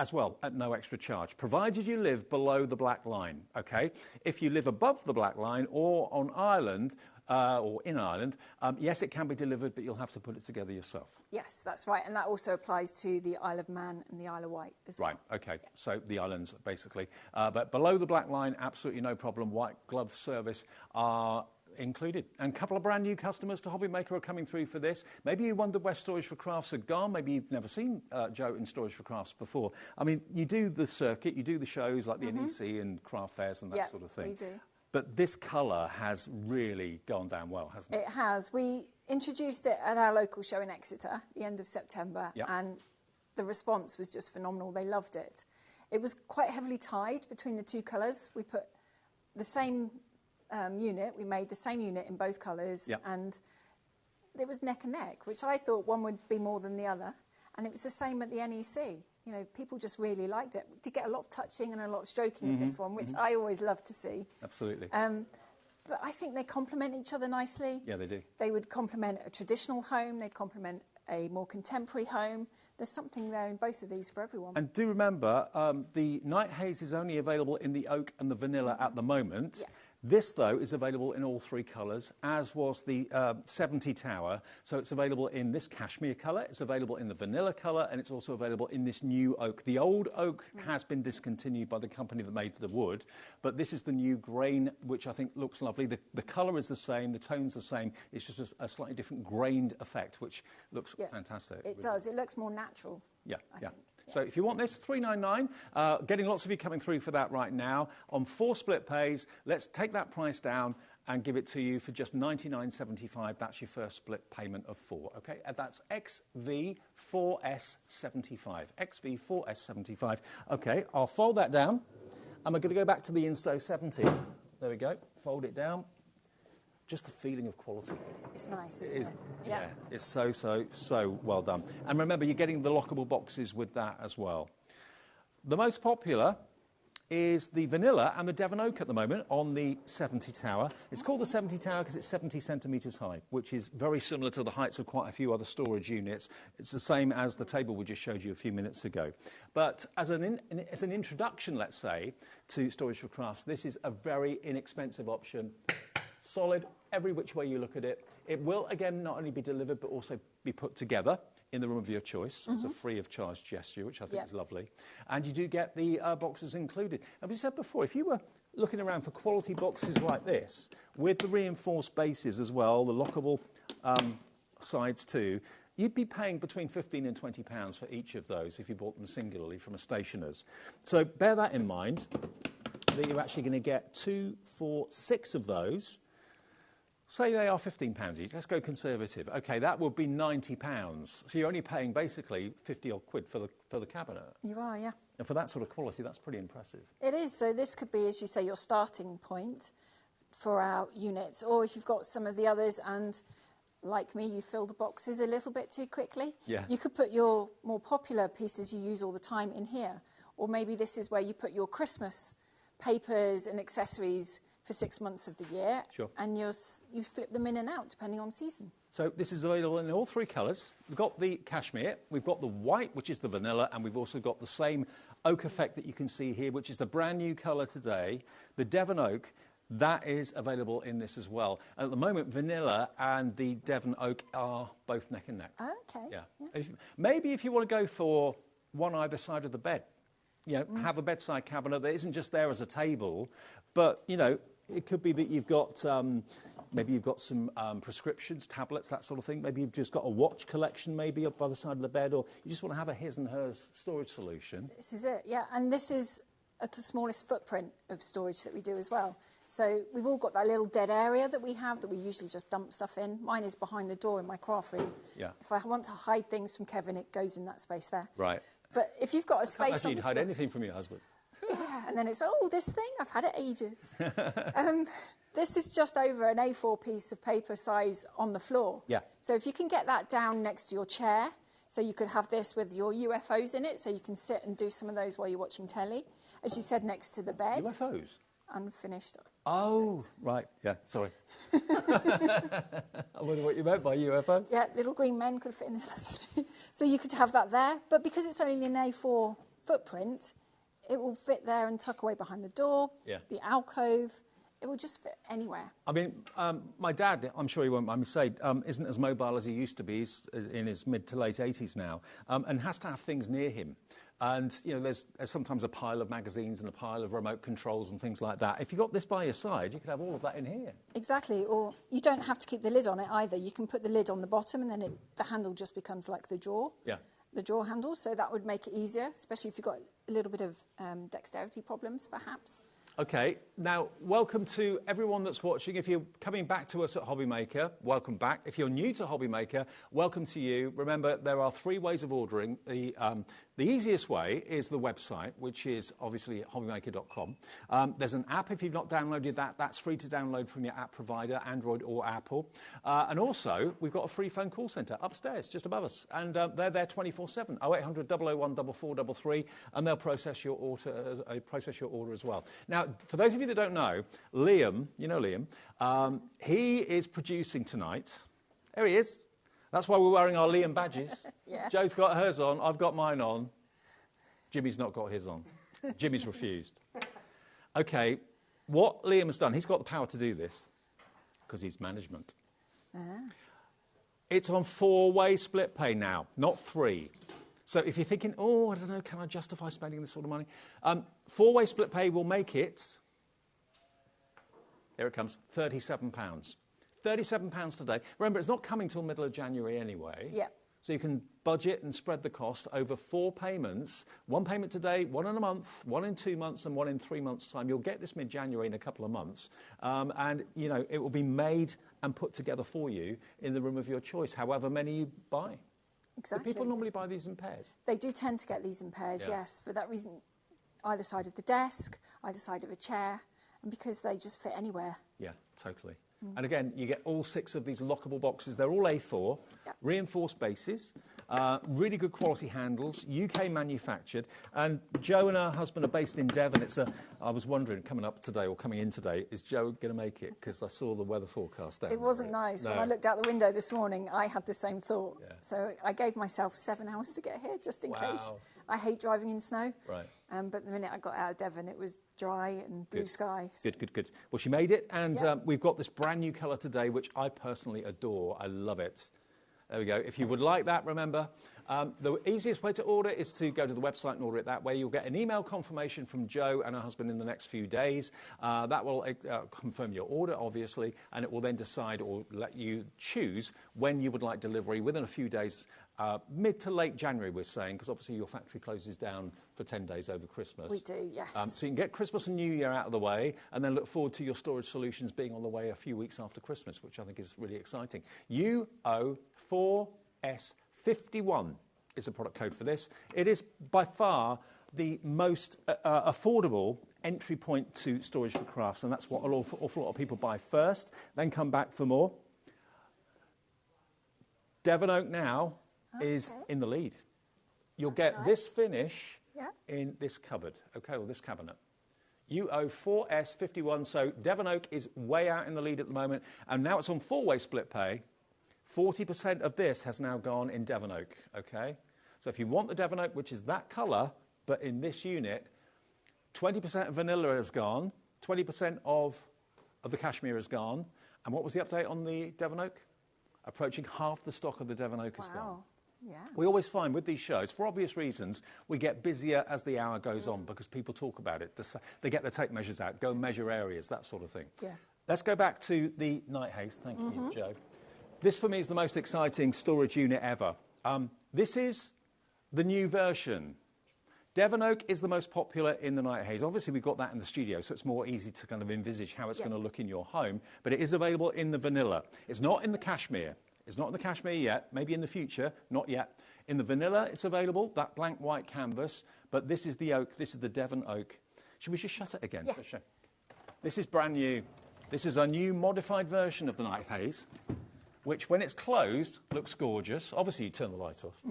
as well, at no extra charge, provided you live below the black line, OK? If you live above the black line or on Ireland, or in Ireland, yes, it can be delivered, but you'll have to put it together yourself. Yes, that's right. And that also applies to the Isle of Man and the Isle of Wight as well. Right, okay. Yeah. So the islands, basically. But below the black line, absolutely no problem. White glove service are included. And a couple of brand new customers to HobbyMaker are coming through for this. Maybe you wondered where Storage for Crafts had gone. Maybe you've never seen Joe in Storage for Crafts before. I mean, you do the circuit, you do the shows like the NEC and craft fairs and that sort of thing. We do. But this colour has really gone down well, hasn't it? It has. We introduced it at our local show in Exeter at the end of September, and the response was just phenomenal. They loved it. It was quite heavily tied between the two colours. We put the same unit, we made the same unit in both colours, and it was neck and neck, which I thought one would be more than the other. And it was the same at the NEC. You know, people just really liked it. We did get a lot of touching and a lot of stroking of this one, which I always love to see. Absolutely. But I think they complement each other nicely. Yeah, they do. They would complement a traditional home. They'd complement a more contemporary home. There's something there in both of these for everyone. And do remember, the Night Haze is only available in the oak and the vanilla at the moment. Yeah. This, though, is available in all three colours, as was the 70 Tower. So it's available in this cashmere colour, it's available in the vanilla colour, and it's also available in this new oak. The old oak has been discontinued by the company that made the wood, but this is the new grain, which I think looks lovely. The colour is the same, the tone's the same. It's just a slightly different grained effect, which looks fantastic. It does. It looks more natural. Yeah, I think. So if you want this, $399. Getting lots of you coming through for that right now on 4 split pays. Let's take that price down and give it to you for just $99.75. That's your first split payment of 4. Okay, and that's XV4S75. XV4S75. Okay, I'll fold that down. And we're going to go back to the Insto 70. There we go. Fold it down. Just the feeling of quality. It's nice, isn't it? Yeah, it's so well done. And remember, you're getting the lockable boxes with that as well. The most popular is the vanilla and the Devon oak at the moment on the 70 Tower. It's called the 70 Tower because it's 70 centimetres high, which is very similar to the heights of quite a few other storage units. It's the same as the table we just showed you a few minutes ago. But as an introduction, let's say, to Storage for Crafts, this is a very inexpensive option. Solid, every which way you look at it. It will, again, not only be delivered, but also be put together in the room of your choice. It's a free of charge gesture, which I think is lovely. And you do get the boxes included. And we said before, if you were looking around for quality boxes like this, with the reinforced bases as well, the lockable sides too, you'd be paying between £15 and £20 for each of those if you bought them singularly from a stationer's. So bear that in mind, that you're actually going to get 2, 4, 6 of those. Say they are £15 each. Let's go conservative. Okay, that would be £90. So you're only paying basically 50 odd quid for the cabinet. You are, yeah. And for that sort of quality, that's pretty impressive. It is. So this could be, as you say, your starting point for our units. Or if you've got some of the others and, like me, you fill the boxes a little bit too quickly, you could put your more popular pieces you use all the time in here. Or maybe this is where you put your Christmas papers and accessories for 6 months of the year, and you flip them in and out depending on season. So this is available in all 3 colours. We've got the cashmere, we've got the white, which is the vanilla, and we've also got the same oak effect that you can see here, which is the brand new colour today. The Devon oak, that is available in this as well. And at the moment, vanilla and the Devon oak are both neck and neck. Okay. Yeah. Maybe if you want to go for one either side of the bed, you know, have a bedside cabinet that isn't just there as a table, but, you know, it could be that you've got, maybe you've got some prescriptions, tablets, that sort of thing. Maybe you've just got a watch collection maybe up by the side of the bed, or you just want to have a his and hers storage solution. This is it, yeah. And this is at the smallest footprint of storage that we do as well. So we've all got that little dead area that we have that we usually just dump stuff in. Mine is behind the door in my craft room. Yeah. If I want to hide things from Kevin, it goes in that space there. Right. But if you've got a space... I can't imagine you'd hide anything from your husband. Yeah, and then it's, oh, this thing, I've had it ages. This is just over an A4 piece of paper size on the floor. Yeah. So if you can get that down next to your chair, so you could have this with your UFOs in it, so you can sit and do some of those while you're watching telly. As you said, next to the bed. UFOs? Unfinished. Oh, right, yeah, sorry. I wonder what you meant by UFO. Yeah, little green men could fit in there. So you could have that there, but because it's only an A4 footprint, it will fit there and tuck away behind the door, the alcove. it will just fit anywhere. I mean, my dad, I'm sure he won't mind me saying, isn't as mobile as he used to be. He's in his mid to late 80s now, and has to have things near him. And, you know, there's sometimes a pile of magazines and a pile of remote controls and things like that. If you got this by your side, you could have all of that in here. Exactly, or you don't have to keep the lid on it either. You can put the lid on the bottom and then the handle just becomes like the drawer. Yeah. The drawer handle, so that would make it easier, especially if you've got a little bit of dexterity problems, perhaps. OK, now, welcome to everyone that's watching. If you're coming back to us at HobbyMaker, welcome back. If you're new to HobbyMaker, welcome to you. Remember, there are 3 ways of ordering. The easiest way is the website, which is obviously hobbymaker.com. There's an app. If you've not downloaded that, that's free to download from your app provider, Android or Apple. And also, we've got a free phone call centre upstairs, just above us. And they're there 24/7, 0800 001 4433, and they'll process your order as well. Now, for those of you that don't know, Liam, you know Liam, he is producing tonight. There he is. That's why we're wearing our Liam badges. Yeah. Joe's got hers on. I've got mine on. Jimmy's not got his on. Jimmy's refused. OK, what Liam has done, he's got the power to do this because he's management. It's on 4-way split pay now, not 3. So if you're thinking, oh, I don't know, can I justify spending this sort of money? 4-way split pay will make it, here it comes, £37. £37 today. Remember, it's not coming till middle of January anyway. Yeah. So you can budget and spread the cost over 4 payments. 1 payment today, 1 in a month, 1 in 2 months, and 1 in 3 months' time. You'll get this mid-January in a couple of months. And, you know, it will be made and put together for you in the room of your choice, however many you buy. Exactly. Do people normally buy these in pairs? They do tend to get these in pairs, Yeah. yes. For that reason, either side of the desk, either side of a chair, and because they just fit anywhere. Yeah, totally. And again, you get all 6 of these lockable boxes. They're all A4, Yep. reinforced bases, really good quality handles, UK manufactured. And Joe and her husband are based in Devon. I was wondering, coming up today or coming in today, is Joe going to make it? Because I saw the weather forecast down It wasn't there. nice. No. When I looked out the window this morning, I had the same thought. Yeah. So I gave myself 7 hours to get here, just in Wow. case. I hate driving in snow. Right. But the minute I got out of Devon, it was dry and blue sky. Good. Well, she made it, and Yeah. we've got this brand new colour today, which I personally adore. I love it. There we go. If you would like that, remember, the easiest way to order is to go to the website and order it that way. You'll get an email confirmation from Joe and her husband in the next few days. That will confirm your order, obviously, and it will then decide or let you choose when you would like delivery within a few days. Mid to late January, we're saying, because obviously your factory closes down for 10 days over Christmas. We do, yes. So you can get Christmas and New Year out of the way and then look forward to your storage solutions being on the way a few weeks after Christmas, which I think is really exciting. UO4S51 is the product code for this. It is by far the most affordable entry point to storage for crafts, and that's what an awful lot of people buy first, then come back for more. Devon Oak now is in the lead. You'll get this finish in this cupboard, or this cabinet. UO4S51, so Devon Oak is way out in the lead at the moment, and now it's on 4-way split pay. 40% of this has now gone in Devon Oak, OK? So if you want the Devon Oak, which is that colour, but in this unit, 20% of vanilla has gone, 20% of the cashmere has gone, and what was the update on the Devon Oak? Approaching half the stock of the Devon Oak has gone. Yeah. We always find with these shows, for obvious reasons, we get busier as the hour goes on because people talk about it. They get their tape measures out, go measure areas, that sort of thing. Yeah. Let's go back to the night haze. Thank you, Joe. This, for me, is the most exciting storage unit ever. This is the new version. Devon Oak is the most popular in the night haze. Obviously, we've got that in the studio, so it's more easy to kind of envisage how it's going to look in your home. But it is available in the vanilla. It's not in the cashmere. It's not in the cashmere yet. Maybe in the future. Not yet. In the vanilla, it's available, that blank white canvas. But this is the oak. This is the Devon Oak. Should we just shut it again? Yeah. This is brand new. This is a new modified version of the night haze, which, when it's closed, looks gorgeous. Obviously, you turn the light off.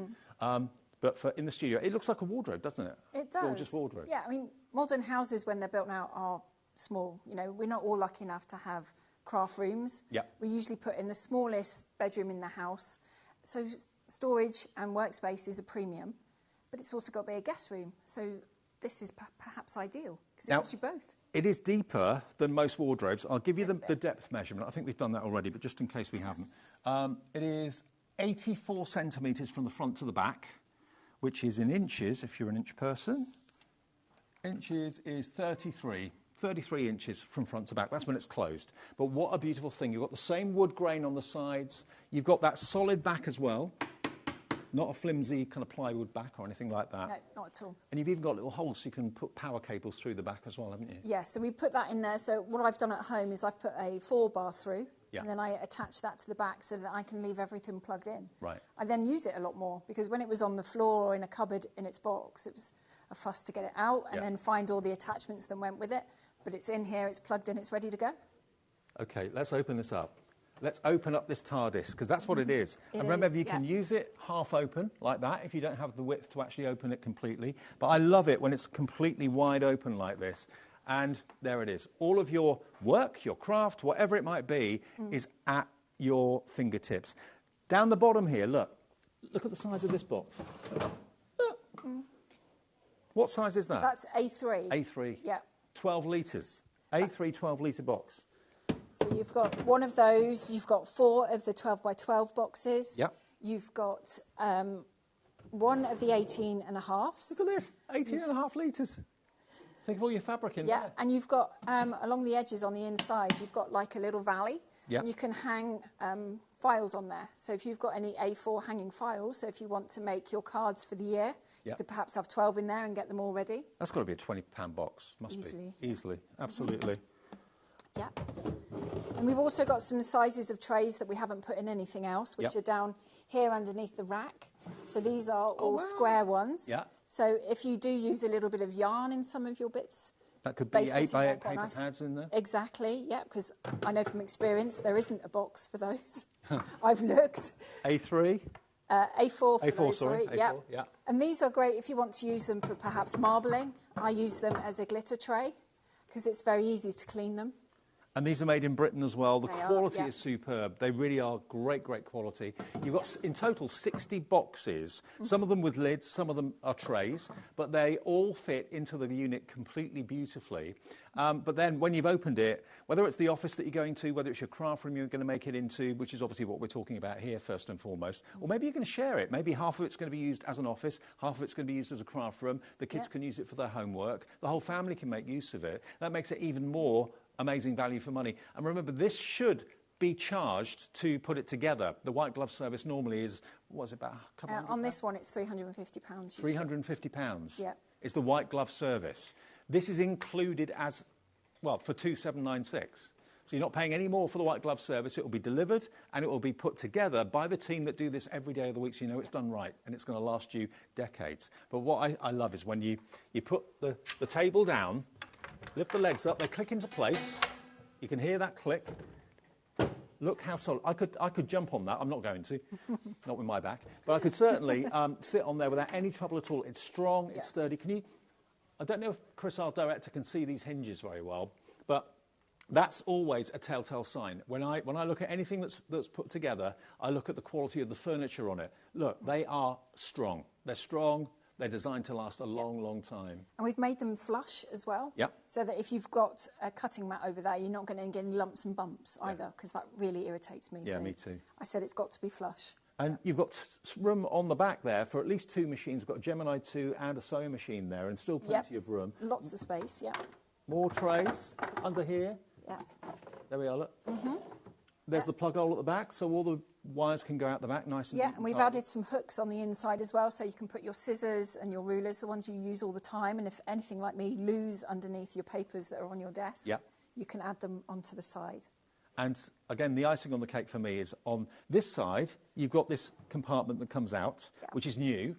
But in the studio, it looks like a wardrobe, doesn't it? It does. Gorgeous wardrobe. Yeah, I mean, modern houses, when they're built now, are small. You know, we're not all lucky enough to have craft rooms. Yeah. We usually put in the smallest bedroom in the house. So storage and workspace is a premium, but it's also got to be a guest room. So this is perhaps ideal because it Now, gives you both. It is deeper than most wardrobes. I'll give you the depth measurement. I think we've done that already, but just in case we haven't. It is 84 centimetres from the front to the back, which is in inches, if you're an inch person. Inches is 33 inches from front to back. That's when it's closed. But what a beautiful thing. You've got the same wood grain on the sides. You've got that solid back as well. Not a flimsy kind of plywood back or anything like that. No, not at all. And you've even got little holes so you can put power cables through the back as well, haven't you? Yeah, so we put that in there. So what I've done at home is I've put a 4-bar through, Yeah. and then I attach that to the back so that I can leave everything plugged in. Right. I then use it a lot more because when it was on the floor or in a cupboard in its box, it was a fuss to get it out and then find all the attachments that went with it. But it's in here, it's plugged in, it's ready to go. OK, let's open this up. Let's open up this TARDIS, because that's what it is. It and remember, is, you can use it half open, like that, if you don't have the width to actually open it completely. But I love it when it's completely wide open like this. And there it is. All of your work, your craft, whatever it might be, is at your fingertips. Down the bottom here, look at the size of this box. Look. What size is that? That's A3. A3. Yeah. 12 litres. A3 12-litre box. So you've got one of those, you've got 4 of the 12 by 12 boxes. Yep. You've got one of the 18 and a halves. Look at this, 18 and a half litres. Think of all your fabric in Yeah, there. and you've got, along the edges on the inside, you've got like a little valley. Yep. And you can hang files on there. So if you've got any A4 hanging files, so if you want to make your cards for the year, you could perhaps have 12 in there and get them all ready. That's got to be a £20 box, must Easily. be. Easily, absolutely. Yeah. And we've also got some sizes of trays that we haven't put in anything else, which are down here underneath the rack. So these are all square ones. Yeah. So if you do use a little bit of yarn in some of your bits, That could they be fit 8 by in 8 there quite paper nice. pads in there. Exactly, yeah, because I know from experience there isn't a box for those. I've looked. A3? A4 for A4, those, sorry. yeah. A4, yeah. And these are great if you want to use them for perhaps marbling. I use them as a glitter tray because it's very easy to clean them. And these are made in Britain as well. The They are, quality yeah. is superb. They really are great, great quality. You've got, in total, 60 boxes. Some of them with lids, some of them are trays, but they all fit into the unit completely beautifully. But then when you've opened it, whether it's the office that you're going to, whether it's your craft room you're going to make it into, which is obviously what we're talking about here first and foremost, or maybe you're going to share it. Maybe half of it's going to be used as an office, half of it's going to be used as a craft room. The kids can use it for their homework. The whole family can make use of it. That makes it even more amazing value for money. And remember, this should be charged to put it together. The white glove service normally is, what was it, about a couple On this one, it's £350. £350 Yeah. is the white glove service. This is included as, well, for 2,796. So you're not paying any more for the white glove service. It will be delivered and it will be put together by the team that do this every day of the week, so you know it's done right and it's going to last you decades. But what I love is when you put the table down, lift the legs up, they click into place. You can hear that click. Look how solid. I could jump on that. I'm not going to, not with my back. But I could certainly sit on there without any trouble at all. It's strong, it's sturdy. Can you? I don't know if Chris, our director, can see these hinges very well, but that's always a telltale sign. When I look at anything that's put together, I look at the quality of the furniture on it. Look, they are strong. They're strong. They're designed to last a long, long time. And we've made them flush as well. Yep. So that if you've got a cutting mat over there, you're not going to get any lumps and bumps either, because that really irritates me. Yeah, so me too. I said it's got to be flush. And you've got room on the back there for at least 2 machines. We've got a Gemini 2 and a sewing machine there, and still plenty of room. Lots of space, yeah. More trays under here. Yeah. There we are, look. There's the plug hole at the back, so all the wires can go out the back nice and Yeah, neat and we've tidy. added some hooks on the inside as well, so you can put your scissors and your rulers, the ones you use all the time, and if anything like me lose underneath your papers that are on your desk, you can add them onto the side. And again, the icing on the cake for me is on this side, you've got this compartment that comes out, which is new,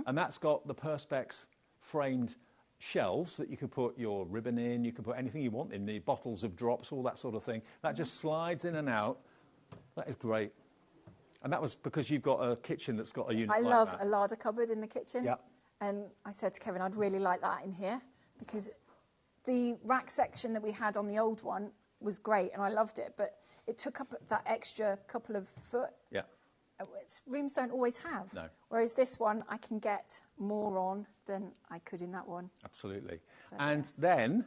and that's got the Perspex framed shelves that you can put your ribbon in, you can put anything you want in, the bottles of drops, all that sort of thing. That just slides in and out. That is great. And that was because you've got a kitchen that's got a unit I like love that. a larder cupboard in the kitchen. Yeah. And I said to Kevin, I'd really like that in here, because the rack section that we had on the old one was great and I loved it, but it took up that extra couple of foot. Yeah. Rooms don't always have. No. Whereas this one, I can get more on than I could in that one. Absolutely. So, and yes. then,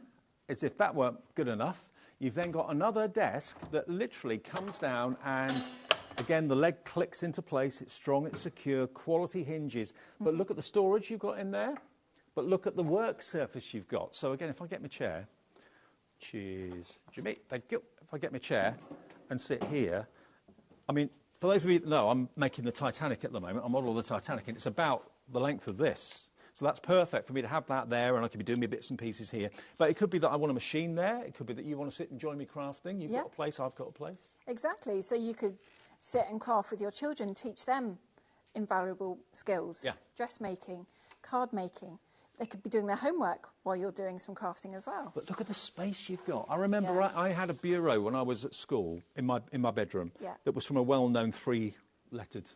as if that weren't good enough, you've then got another desk that literally comes down and, again, the leg clicks into place. It's strong, it's secure, quality hinges. But look at the storage you've got in there. But look at the work surface you've got. So, again, if I get my chair, cheers, Jimmy, thank you. If I get my chair and sit here, I mean, for those of you that know, I'm making the Titanic at the moment. I'm modelling the Titanic, and it's about the length of this. So that's perfect for me to have that there, and I could be doing my bits and pieces here. But it could be that I want a machine there. It could be that you want to sit and join me crafting. You've got a place, I've got a place. Exactly. So you could sit and craft with your children, teach them invaluable skills. Dressmaking, card making. They could be doing their homework while you're doing some crafting as well. But look at the space you've got. I remember I had a bureau when I was at school in my bedroom that was from a well-known three-lettered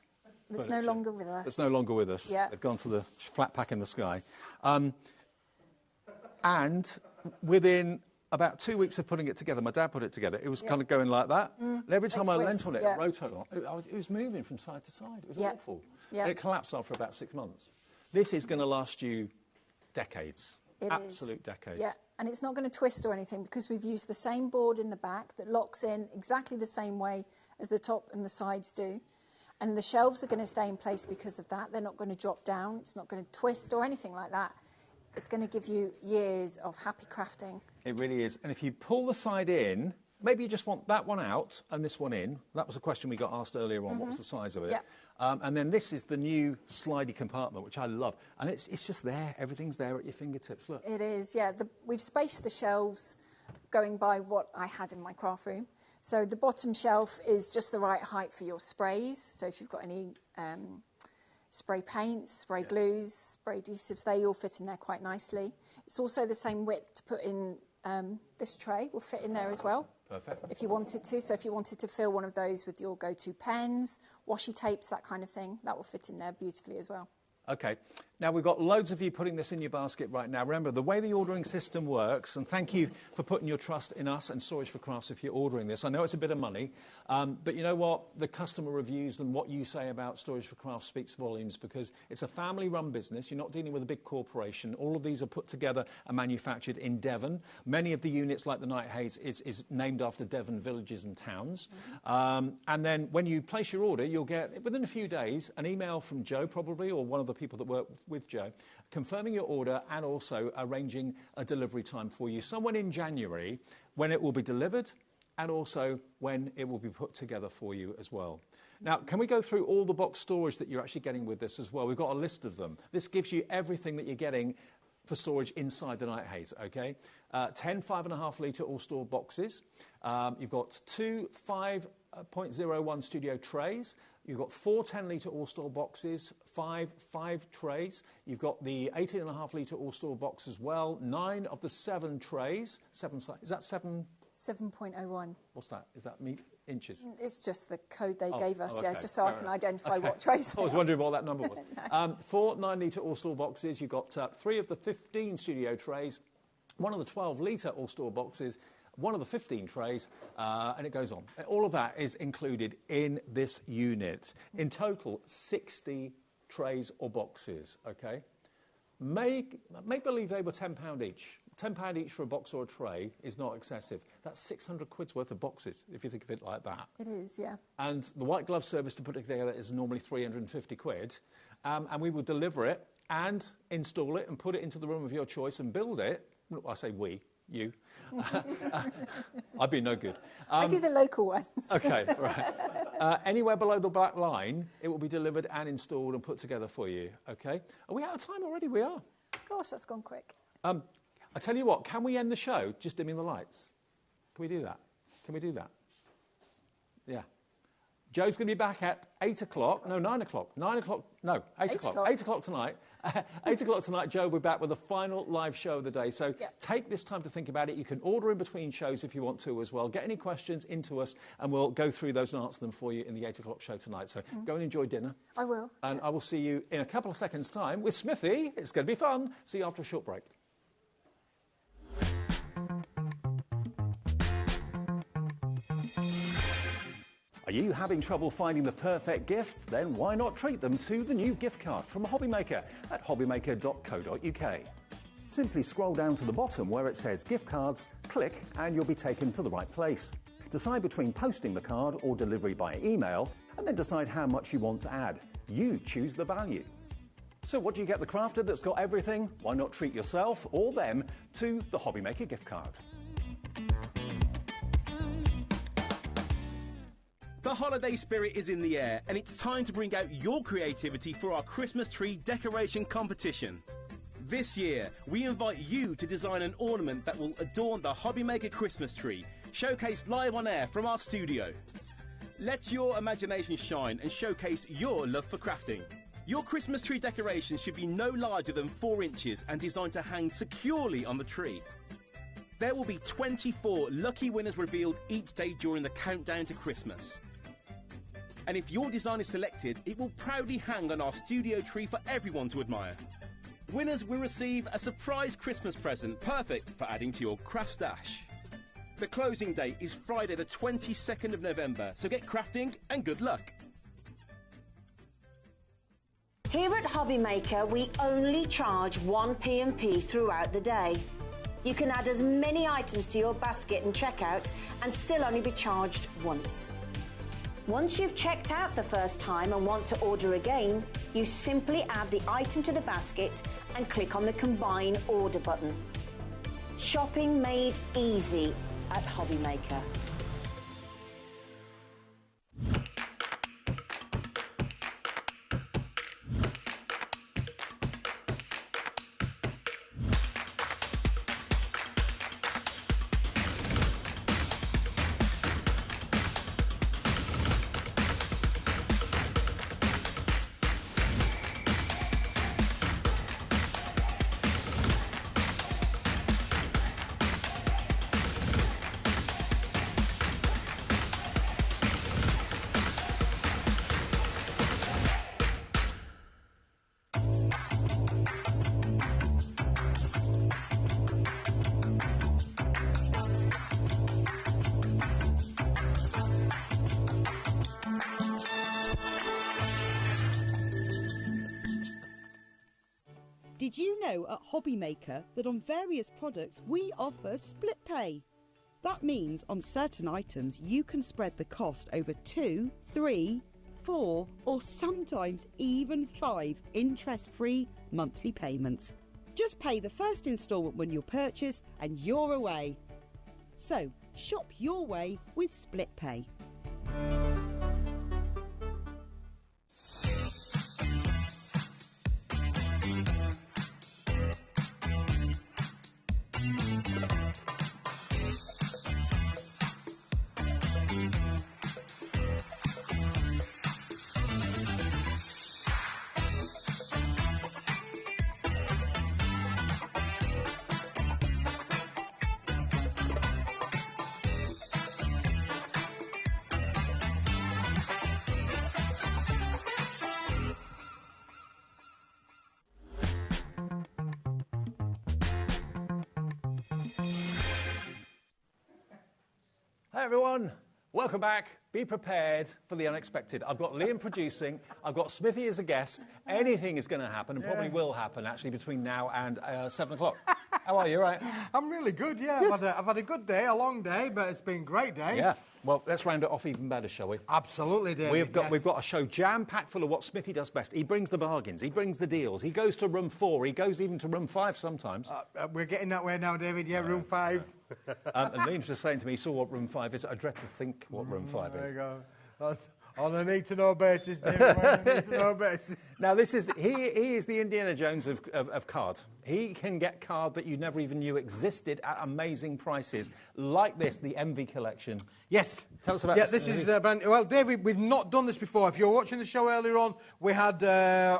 That's furniture. no longer with us. It's no longer with us. Yeah. They've gone to the flat pack in the sky. And within about 2 weeks of putting it together, my dad put it together, it was kind of going like that. And every time I leant on it, it rotated. It was moving from side to side. It was awful. And it collapsed after about 6 months. This is going to last you decades. Absolute decades. Yeah, and it's not going to twist or anything because we've used the same board in the back that locks in exactly the same way as the top and the sides do. And the shelves are going to stay in place because of that. They're not going to drop down. It's not going to twist or anything like that. It's going to give you years of happy crafting. It really is. And if you pull the side in, maybe you just want that one out and this one in. That was a question we got asked earlier on. What was the size of it? Yeah. And then this is the new slidey compartment, which I love. And it's just there. Everything's there at your fingertips. Look. It is, yeah. We've spaced the shelves going by what I had in my craft room. So the bottom shelf is just the right height for your sprays. So if you've got any spray paints, spray glues, spray adhesives, they all fit in there quite nicely. It's also the same width to put in this tray will fit in there as well. Perfect. If you wanted to. So if you wanted to fill one of those with your go-to pens, washi tapes, that kind of thing, that will fit in there beautifully as well. OK. Now, we've got loads of you putting this in your basket right now. Remember, the way the ordering system works, and thank you for putting your trust in us and Storage for Crafts if you're ordering this. I know it's a bit of money, but you know what? The customer reviews and what you say about Storage for Crafts speaks volumes because it's a family-run business. You're not dealing with a big corporation. All of these are put together and manufactured in Devon. Many of the units, like the Night Haze, is named after Devon villages and towns. And then when you place your order, you'll get, within a few days, an email from Joe, probably, or one of the people that work with Joe, confirming your order and also arranging a delivery time for you somewhere in January when it will be delivered and also when it will be put together for you as well. Now, can we go through all the box storage that you're actually getting with this as well? We've got a list of them. This gives you everything that you're getting for storage inside the Night Haze, OK? 10 5.5 litre all-store boxes. You've got 2 5.01 studio trays. You've got 4 10-litre all-store boxes, 5 trays. You've got the 18.5-litre all-store box as well, 9 of the 7 trays. Is that 7? 7.01. What's that? Is that inches? It's just the code they gave us, okay. just so I can identify what trays I was wondering what that number was. 4 9-litre all-store boxes. You've got 3 of the 15 studio trays, 1 of the 12-litre all-store boxes, 1 of the 15 trays, and it goes on. All of that is included in this unit. In total, 60 trays or boxes, OK? Make believe they were £10 each. £10 each for a box or a tray is not excessive. That's 600 quid's worth of boxes, if you think of it like that. It is, yeah. And the white glove service to put it together is normally 350 quid. And we will deliver it and install it and put it into the room of your choice and build it. I say we. You. I'd be no good. I do the local ones. OK, right. Anywhere below the black line, it will be delivered and installed and put together for you, OK? Are we out of time already? We are. Gosh, that's gone quick. I tell you what, can we end the show just dimming the lights? Can we do that? Can we do that? Yeah. Joe's going to be back at 8 o'clock. No, 9 o'clock. 9 o'clock. No, 8 o'clock. 8 o'clock tonight. 8 o'clock tonight, Joe will be back with the final live show of the day. So take this time to think about it. You can order in between shows if you want to as well. Get any questions into us and we'll go through those and answer them for you in the 8 o'clock show tonight. So go and enjoy dinner. I will. And I will see you in a couple of seconds' time with Smithy. It's going to be fun. See you after a short break. Are you having trouble finding the perfect gift? Then why not treat them to the new gift card from HobbyMaker at hobbymaker.co.uk. Simply scroll down to the bottom where it says gift cards, click and you'll be taken to the right place. Decide between posting the card or delivery by email and then decide how much you want to add. You choose the value. So what do you get the crafter that's got everything? Why not treat yourself or them to the HobbyMaker gift card? The holiday spirit is in the air and it's time to bring out your creativity for our Christmas tree decoration competition. This year, we invite you to design an ornament that will adorn the HobbyMaker Christmas tree, showcased live on air from our studio. Let your imagination shine and showcase your love for crafting. Your Christmas tree decoration should be no larger than 4 inches and designed to hang securely on the tree. There will be 24 lucky winners revealed each day during the countdown to Christmas. And if your design is selected, it will proudly hang on our studio tree for everyone to admire. Winners will receive a surprise Christmas present, perfect for adding to your craft stash. The closing date is Friday the 22nd of November, so get crafting and good luck. Here at HobbyMaker, we only charge 1 P&P throughout the day. You can add as many items to your basket and checkout and still only be charged once. Once you've checked out the first time and want to order again, you simply add the item to the basket and click on the Combine Order button. Shopping made easy at HobbyMaker. Did you know at HobbyMaker that on various products we offer split pay? That means on certain items you can spread the cost over 2, 3, 4 or sometimes even 5 interest-free monthly payments. Just pay the first instalment when you purchase and you're away. So shop your way with split pay. Hi everyone, welcome back. Be prepared for the unexpected. I've got Liam producing, I've got Smithy as a guest. Anything is going to happen and probably will happen actually between now and 7 o'clock. How are you, right? I'm really good, yeah. Good. I've had a good day, a long day, but it's been a great day. Yeah. Well, let's round it off even better, shall we? Absolutely, David. We've got a show jam-packed full of what Smithy does best. He brings the bargains, he brings the deals, he goes to room 4, he goes even to room 5 sometimes. We're getting that way now, David. Yeah, room 5. And Liam's just saying to me, he saw what room 5 is. I dread to think what room 5 There is. you go. On a need-to-know basis, David. On a need-to-know basis. Now, he is the Indiana Jones of card. He can get card that you never even knew existed at amazing prices, like this, the Envy collection. Yes. Tell us about this. this. Yeah, this is brand. Well, David, we've not done this before. If you were watching the show earlier on, we had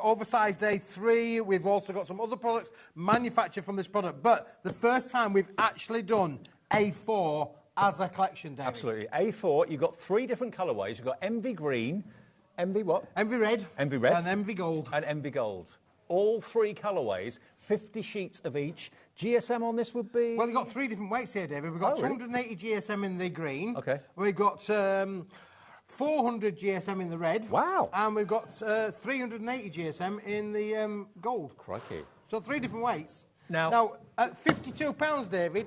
Oversized Day 3. We've also got some other products manufactured from this product. But the first time we've actually done A4 as a collection, David. Absolutely. A4, you've got 3 different colourways. You've got Envy Green, Envy what? Envy Red. Envy Red. And Envy Gold. And Envy Gold. All 3 colourways, 50 sheets of each. GSM on this would be? Well, you've got 3 different weights here, David. We've got 280 GSM in the green. Okay. We've got 400 GSM in the red. Wow. And we've got 380 GSM in the gold. Crikey. So 3 different weights. Now at £52, David,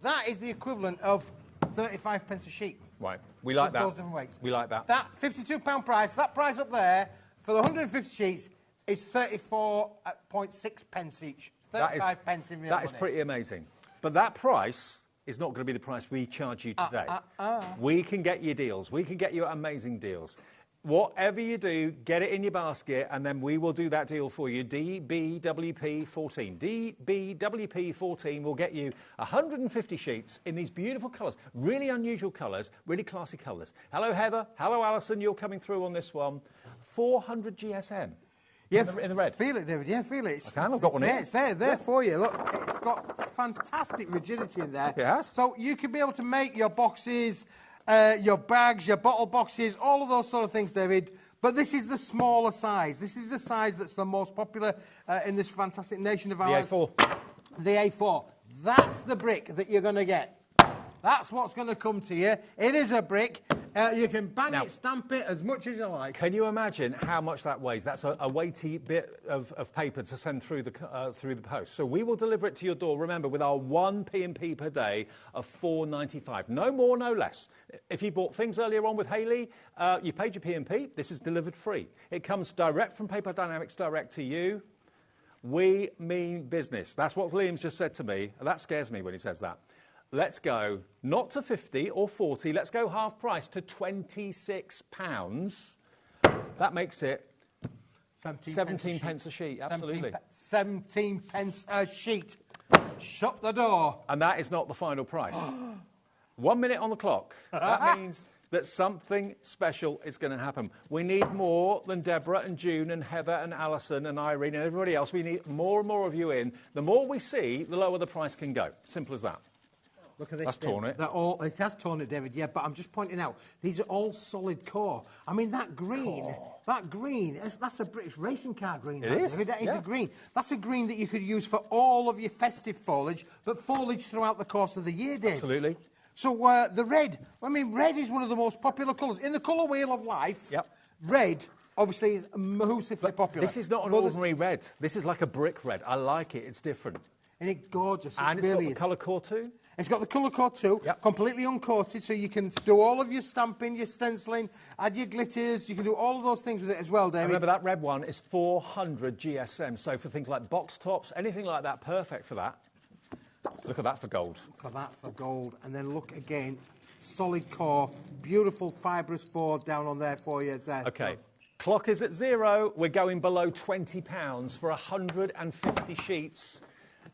that is the equivalent of 35 pence a sheet. Right. We like that. Those different weights. We like that. That £52 price, that price up there, for the 150 sheets, is 34.6 pence each. 35 pence in real money. That is pretty amazing. But that price is not going to be the price we charge you today. We can get you deals. We can get you amazing deals. Whatever you do, get it in your basket, and then we will do that deal for you. DBWP14. DBWP14 will get you 150 sheets in these beautiful colours, really unusual colours, really classy colours. Hello, Heather. Hello, Alison. You're coming through on this one. 400 GSM. Yeah, in the red. Feel it, David. Yeah, feel it. I've got one here. It's there for you. Look, it's got fantastic rigidity in there. It has. So you could be able to make your boxes, your bags, your bottle boxes, all of those sort of things, David. But this is the smaller size. This is the size that's the most popular in this fantastic nation of ours. The A4. The A4. That's the brick that you're going to get. That's what's going to come to you. It is a brick. You can bang it, stamp it as much as you like. Can you imagine how much that weighs? That's a weighty bit of paper to send through the post. So we will deliver it to your door, remember, with our 1 P&P per day of £4.95. No more, no less. If you bought things earlier on with Hayley, you paid your P&P, this is delivered free. It comes direct from Paper Dynamics direct to you. We mean business. That's what Liam's just said to me. And that scares me when he says that. Let's go not to 50 or 40, let's go half price to £26. That makes it 17 pence a sheet, absolutely. 17 pence a sheet. Shut the door. And that is not the final price. 1 minute on the clock. That means that something special is going to happen. We need more than Deborah and June and Heather and Alison and Irene and everybody else. We need more and more of you in. The more we see, the lower the price can go. Simple as that. Look at this. That's torn it. It has torn it, David, yeah, but I'm just pointing out, these are all solid core. I mean, that green, that's a British racing car green. It is. David, that is a green. That's a green that you could use for all of your festive foliage, but foliage throughout the course of the year, David. Absolutely. So the red, I mean, red is one of the most popular colours. In the colour wheel of life, red obviously is massively popular. This is not an ordinary red. This is like a brick red. I like it. It's different. And it's gorgeous. And it's got the colour core too? It's got the colour core too, completely uncoated, so you can do all of your stamping, your stenciling, add your glitters, you can do all of those things with it as well, David. Remember, that red one is 400 GSM, so for things like box tops, anything like that, perfect for that. Look at that for gold. Look at that for gold. And then look again, solid core, beautiful fibrous board down on there for you. OK, clock is at 0. We're going below £20 for 150 sheets.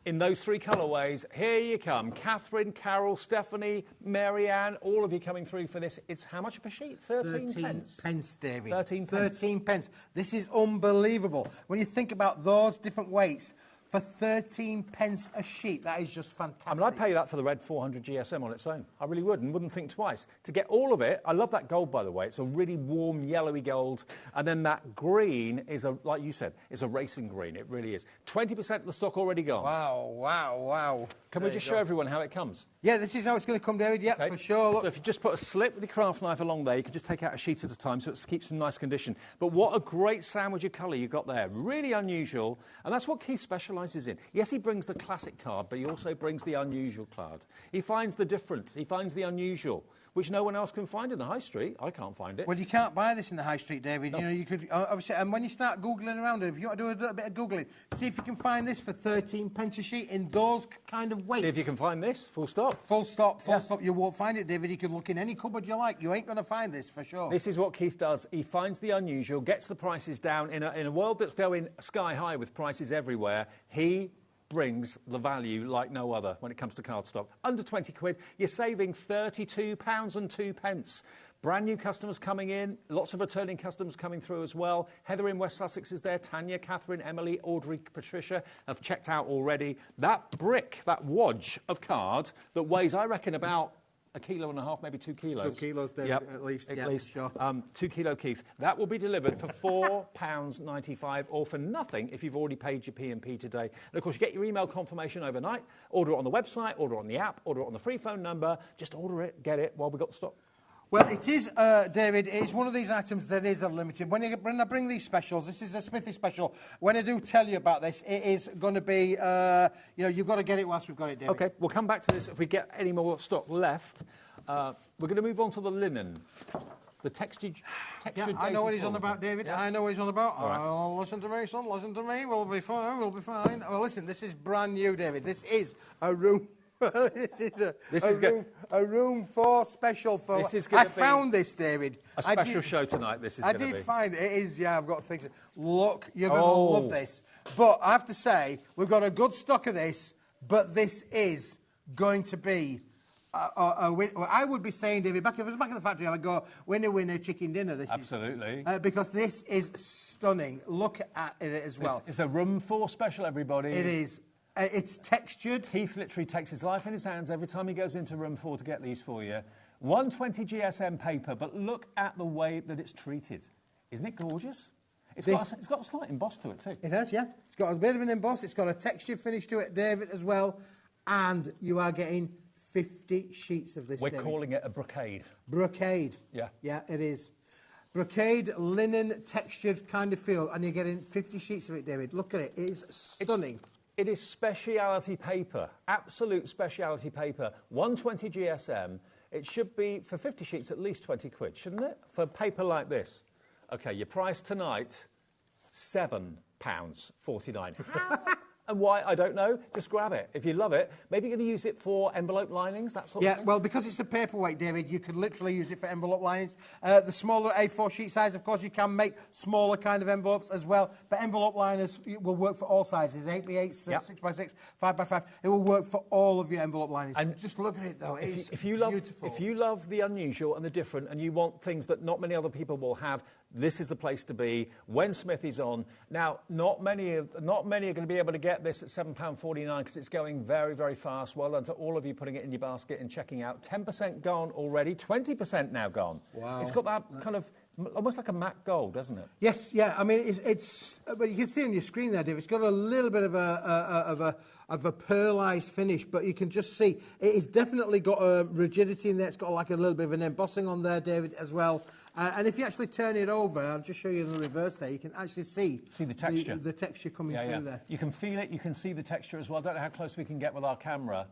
In those 3 colourways, here you come. Catherine, Carol, Stephanie, Marianne, all of you coming through for this. It's how much per sheet? 13 pence? 13 pence, David. 13 pence. 13 pence. This is unbelievable. When you think about those different weights, for 13 pence a sheet, that is just fantastic. I mean, I'd pay that for the red 400 GSM on its own. I really would, and wouldn't think twice. To get all of it, I love that gold, by the way. It's a really warm, yellowy gold. And then that green is, like you said, is a racing green. It really is. 20% of the stock already gone. Wow, wow, wow. Can we just show everyone how it comes? Yeah, this is how it's going to come, David. Yeah, for sure. Look. So if you just put a slip with your craft knife along there, you can just take out a sheet at a time so it keeps in nice condition. But what a great sandwich of colour you got there. Really unusual. And that's what Keith specialises in. Yes, he brings the classic card, but he also brings the unusual card. He finds the different. He finds the unusual, which no one else can find in the high street. I can't find it. Well, you can't buy this in the high street, David. No. You know, you could obviously, and when you start Googling around it, if you want to do a little bit of Googling, see if you can find this for 13 pence a sheet in those kind of weights. See if you can find this, full stop. Full stop, full stop. You won't find it, David. You can look in any cupboard you like. You ain't going to find this for sure. This is what Keith does. He finds the unusual, gets the prices down. In a world that's going sky high with prices everywhere, he brings the value like no other when it comes to cardstock. Under 20 quid, you're saving £32.02. Brand new customers coming in, lots of returning customers coming through as well. Heather in West Sussex is there, Tanya, Catherine, Emily, Audrey, Patricia have checked out already. That brick, that wodge of card that weighs, I reckon, about 1.5 kilos, maybe 2 kilos. 2 kilos, David, at least. At least. Sure. 2 kilo, Keith. That will be delivered for £4.95 or for nothing if you've already paid your P&P today. And, of course, you get your email confirmation overnight. Order it on the website, order it on the app, order it on the free phone number. Just order it, get it while we've got the stock. Well, it is, David, it's one of these items that is unlimited. When I bring these specials, this is a Smithy special, when I do tell you about this, it is going to be, you know, you've got to get it whilst we've got it, David. OK, we'll come back to this if we get any more stock left. We're going to move on to the linen. The textured yeah, I know what he's on about, David. Yeah. I know what he's on about. All right. Oh, listen to me, son. Listen to me. We'll be fine. We'll be fine. Well, listen, this is brand new, David. This is a room... this is a room 4 special for... I found this, David. A special show tonight, this is going to be. I did find it. It is, yeah, I've got things. Look, you're going to love this. But I have to say, we've got a good stock of this, but this is going to be... I would be saying, David, if I was back in the factory, I would go, winner, winner, chicken dinner. This Absolutely. Is, because this is stunning. Look at it as well. It's a room 4 special, everybody. It is. It's textured. Heath literally takes his life in his hands every time he goes into room 4 to get these for you. 120 GSM paper, but look at the way that it's treated. Isn't it gorgeous? It's got a slight emboss to it too. It has, yeah. It's got a bit of an emboss. It's got a textured finish to it, David, as well. And you are getting 50 sheets of this, We're David. calling it a brocade. Brocade. Yeah. Yeah, it is. Brocade, linen, textured kind of feel. And you're getting 50 sheets of it, David. Look at it. It is stunning. It is speciality paper, absolute speciality paper. 120 GSM. It should be, for 50 sheets, at least 20 quid, shouldn't it? For paper like this. OK, your price tonight, £7.49. How? And why, I don't know. Just grab it. If you love it, maybe you're going to use it for envelope linings, that sort of thing. Yeah, well, because it's a paperweight, David, you could literally use it for envelope linings. The smaller A4 sheet size, of course, you can make smaller kind of envelopes as well. But envelope liners will work for all sizes, 8x8, yep. 6x6, 5x5. It will work for all of your envelope linings. And just look at it, though. It's beautiful. If you love the unusual and the different and you want things that not many other people will have, this is the place to be when Smithy's on. Now, not many are going to be able to get this at £7.49 because it's going very, very fast. Well done to all of you putting it in your basket and checking out. 10% gone already, 20% now gone. Wow. It's got that kind of almost like a matte gold, doesn't it? Yes, yeah. I mean, it's but you can see on your screen there, Dave, it's got a little bit of a pearlised finish, but you can just see it has definitely got a rigidity in there. It's got like a little bit of an embossing on there, David, as well. And if you actually turn it over, I'll just show you in the reverse there, you can actually see the texture. The texture coming through there. You can feel it, you can see the texture as well. I don't know how close we can get with our camera.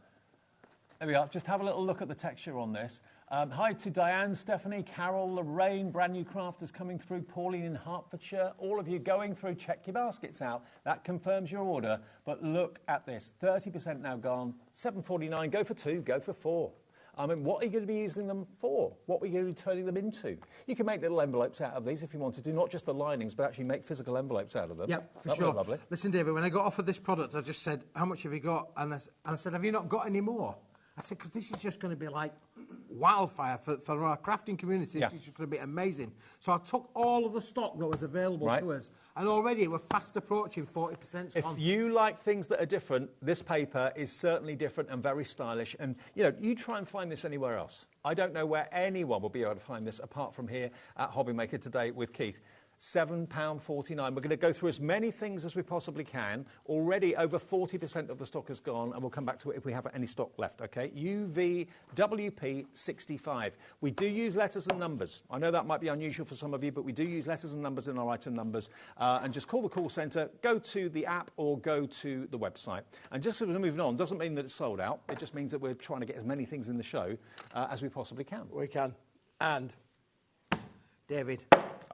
There we are. Just have a little look at the texture on this. Hi to Diane, Stephanie, Carol, Lorraine, brand new crafters coming through, Pauline in Hertfordshire. All of you going through, check your baskets out. That confirms your order. But look at this, 30% now gone, £7.49. Go for 2, go for 4. I mean, what are you going to be using them for? What are you going to be turning them into? You can make little envelopes out of these if you wanted to, not just the linings, but actually make physical envelopes out of them. Yep, for sure. Lovely. Listen, David, when I got offered this product, I just said, how much have you got? And I said, have you not got any more? I said, because this is just going to be like wildfire for our crafting community. This is just going to be amazing. So I took all of the stock that was available to us, and already we're fast approaching 40%. If you like things that are different, this paper is certainly different and very stylish. And, you know, you try and find this anywhere else. I don't know where anyone will be able to find this apart from here at HobbyMaker today with Keith. £7.49. We're going to go through as many things as we possibly can. Already over 40% of the stock has gone, and we'll come back to it if we have any stock left, OK? UVWP65. We do use letters and numbers. I know that might be unusual for some of you, but we do use letters and numbers in our item numbers. And just call the call centre, go to the app or go to the website. And just as we're moving on, doesn't mean that it's sold out. It just means that we're trying to get as many things in the show as we possibly can. We can. And, David...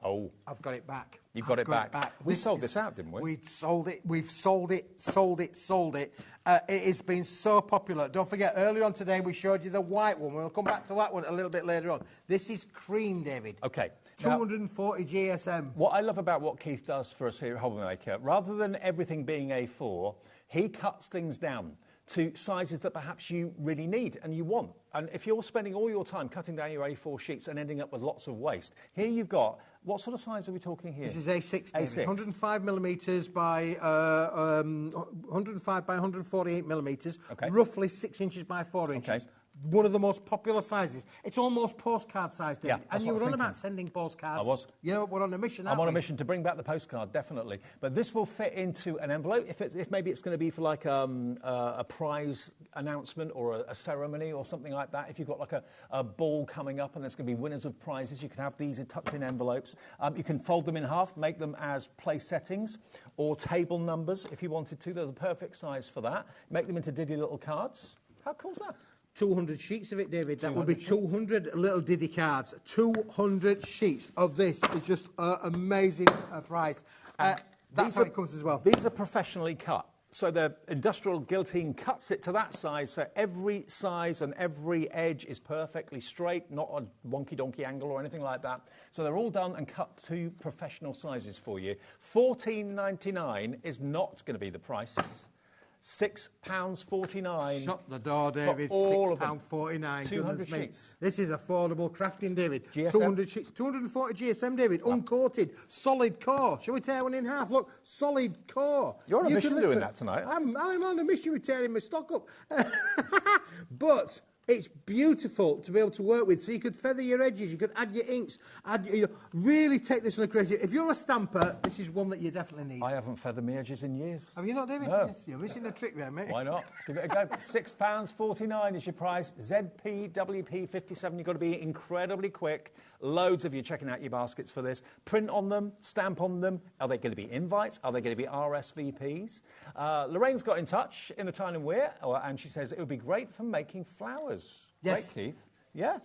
Oh, I've got it back. You've got it back. We sold this out, didn't we? We sold it. We've sold it. It has been so popular. Don't forget, earlier on today we showed you the white one. We'll come back to that one a little bit later on. This is cream, David. OK. 240 GSM. What I love about what Keith does for us here at HobbyMaker, rather than everything being A4, he cuts things down to sizes that perhaps you really need and you want. And if you're spending all your time cutting down your A4 sheets and ending up with lots of waste, here you've got... What sort of size are we talking here? This is A6, David. A6. 105 millimetres by 105 by 148 millimetres, roughly 6 inches by 4 inches. one of the most popular sizes. It's almost postcard size, David. Yeah, and you were on about sending postcards. I was. You know, we're on a mission, I'm on a mission to bring back the postcard, definitely. But this will fit into an envelope. If maybe it's going to be for like a prize announcement or a ceremony or something like that. If you've got like a ball coming up and there's going to be winners of prizes, you can have these in tucked in envelopes. You can fold them in half, make them as place settings or table numbers if you wanted to. They're the perfect size for that. Make them into diddy little cards. How cool's that? 200 sheets of it, David. That would be 200 little diddy cards. 200 sheets of this is just an amazing price. That's how it comes as well. These are professionally cut. So the industrial guillotine cuts it to that size, so every size and every edge is perfectly straight, not a wonky-donkey angle or anything like that. So they're all done and cut to professional sizes for you. $14.99 is not going to be the price. £6.49. Shut the door, David. £6.49. 200 sheets. This is affordable crafting, David. GSM? 200 sheets. 240 GSM, David. Uncoated. Solid core. Shall we tear one in half? Look, solid core. You're on a mission doing that tonight. I'm on a mission with tearing my stock up. But it's beautiful to be able to work with. So you could feather your edges, you could add your inks, really take this on a creative. If you're a stamper, this is one that you definitely need. I haven't feathered my edges in years. Have you not, David? No. Yes, you're missing a trick there, mate. Why not? Give it a go. £6.49 is your price. ZPWP 57. You've got to be incredibly quick. Loads of you checking out your baskets for this. Print on them, stamp on them. Are they going to be invites? Are they going to be RSVPs? Lorraine's got in touch in the time and wear, and she says it would be great for making flowers. Yes. Great, Keith. Yeah.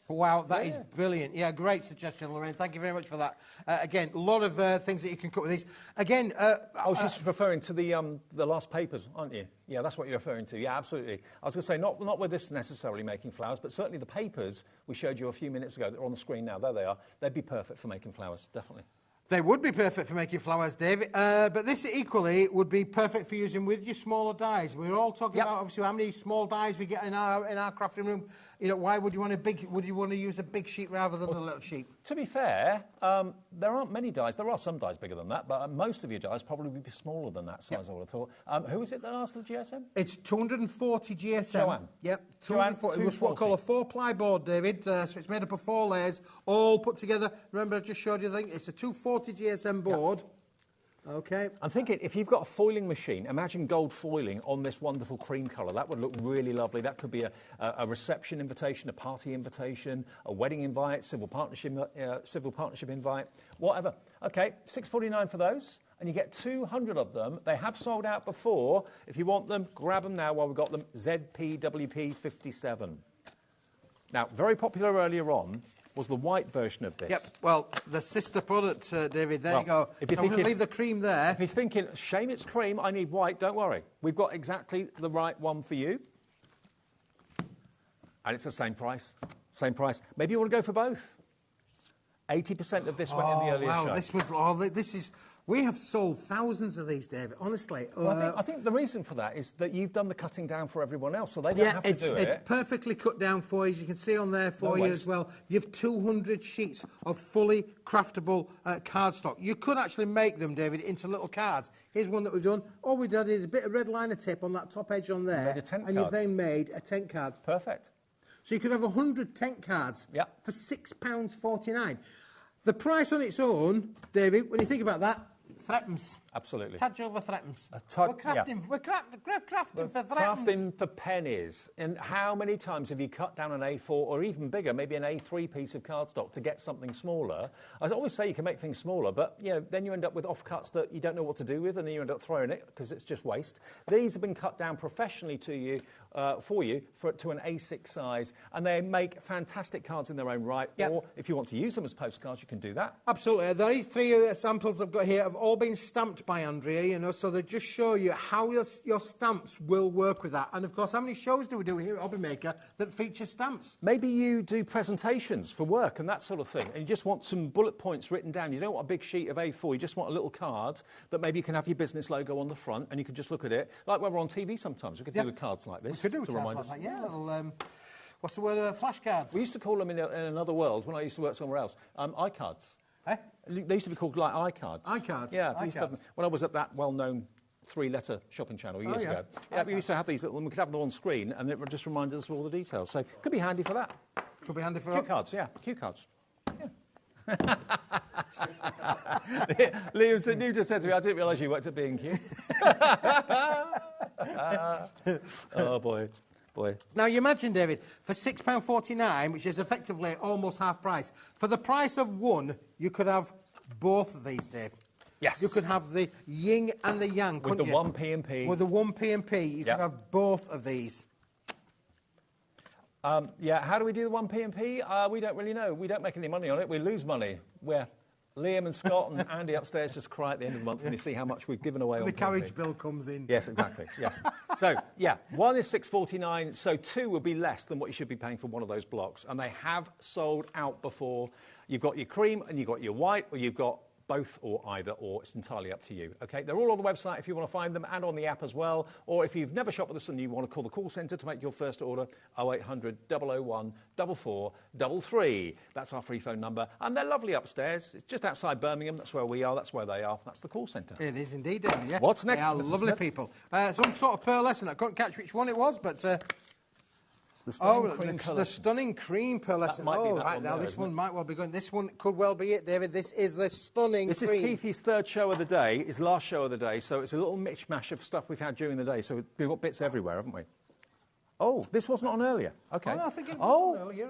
Wow, that is brilliant. Yeah, great suggestion, Lorraine. Thank you very much for that. Again, a lot of things that you can cut with these. Again, I was just referring to the last papers, aren't you? Yeah, that's what you're referring to. Yeah, absolutely. I was going to say, not with this necessarily making flowers, but certainly the papers we showed you a few minutes ago that are on the screen now. There they are. They'd be perfect for making flowers, definitely. They would be perfect for making flowers, David, but this equally would be perfect for using with your smaller dies. We're all talking about obviously how many small dies we get in our crafting room. You know, why would you want to use a big sheet rather than a little sheet? To be fair, there aren't many dies. There are some dies bigger than that, but most of your dies probably would be smaller than that size, I would have thought. Who is it that asked the GSM? It's 240 GSM. Joanne. Yep, 240. It was what we call a 4-ply board, David. So it's made up of 4 layers, all put together. Remember, I just showed you the thing. It's a 240 GSM board. Yep. Okay. I'm thinking, if you've got a foiling machine, imagine gold foiling on this wonderful cream colour. That would look really lovely. That could be a reception invitation, a party invitation, a wedding invite, civil partnership invite, whatever. Okay, $6.49 for those, and you get 200 of them. They have sold out before. If you want them, grab them now while we've got them. ZPWP 57. Now, very popular earlier on was the white version of this. Yep, well, the sister product, David, there you go. If you're I'm going to leave the cream there. If you're thinking, shame it's cream, I need white, don't worry. We've got exactly the right one for you. And it's the same price. Same price. Maybe you want to go for both. 80% of this went in the earlier show. This is... We have sold thousands of these, David, honestly. Well, I think the reason for that is that you've done the cutting down for everyone else, so they don't have to do it. It's perfectly cut down for you. As you can see on there for you as well. You have 200 sheets of fully craftable cardstock. You could actually make them, David, into little cards. Here's one that we've done. All we did is a bit of red liner tape on that top edge on there. Made a tent and card. you've then made a tent card. Perfect. So you could have 100 tent cards for £6.49. The price on its own, David, when you think about that, threatens. Absolutely. Touch over threatens. We're crafting for threatens. Crafting for pennies. And how many times have you cut down an A4 or even bigger, maybe an A3 piece of cardstock to get something smaller? I always say you can make things smaller, but then you end up with offcuts that you don't know what to do with, and then you end up throwing it because it's just waste. These have been cut down professionally to you, to an A6 size, and they make fantastic cards in their own right. Yep. Or if you want to use them as postcards, you can do that. Absolutely. These 3 samples I've got here have all been stamped by Andrea, so they just show you how your stamps will work with that. And of course, how many shows do we do here at HobbyMaker that feature stamps? Maybe you do presentations for work and that sort of thing, and you just want some bullet points written down. You don't want a big sheet of A4, you just want a little card that maybe you can have your business logo on the front, and you can just look at it. Like when we're on TV sometimes, we could do with cards like this. We could do with cards like that, yeah. Little, what's the word, flashcards? We used to call them in another world, when I used to work somewhere else, iCards. Eh? They used to be called like iCards. iCards? Yeah. When I was at that well-known three-letter shopping channel years yeah. ago. Yeah, we used to have these little, and we could have them on screen, and it just reminded us of all the details. So could be handy for that. Could be handy for Cue that. cards, yeah, cue cards. Yeah. Liam just said to me, I didn't realise you worked at B&Q. Oh, boy. Now, you imagine, David, for £6.49, which is effectively almost half price, for the price of one, you could have both of these, Dave. Yes. You could have the yin and the yang, With the 1p&p. With the 1p&p, you could have both of these. Yeah, how do we do the 1p&p? We don't really know. We don't make any money on it. We lose money. Where Liam and Scott and Andy upstairs just cry at the end of the month when you see how much we've given away on The P&P. carriage bill comes in. Yes, exactly. Yes. So, yeah, one is $6.49, so two would be less than what you should be paying for one of those blocks. And they have sold out before. You've got your cream and you've got your white, or you've got both or either, or it's entirely up to you. Okay, they're all on the website if you want to find them, and on the app as well. Or if you've never shopped with us and you want to call the call centre to make your first order, 0800 001 4433. That's our free phone number, and they're lovely upstairs. It's just outside Birmingham. That's where we are. That's where they are. That's the call centre. It is indeed, David. Yeah. What's next? They are Mrs. lovely Smith? people. Some sort of pearlescent. I couldn't catch which one it was, but. The stunning cream the pearlescent. Stunning cream pearlescent. That might be that right, one now there, this isn't one it? might well be going. This one could well be it, David. This is the stunning This cream. is Keithy's third show of the day, his last show of the day, so it's a little mishmash of stuff we've had during the day, so we've got bits everywhere, haven't we? Oh, this wasn't on earlier. Okay. Oh, no, I think it Oh. was earlier.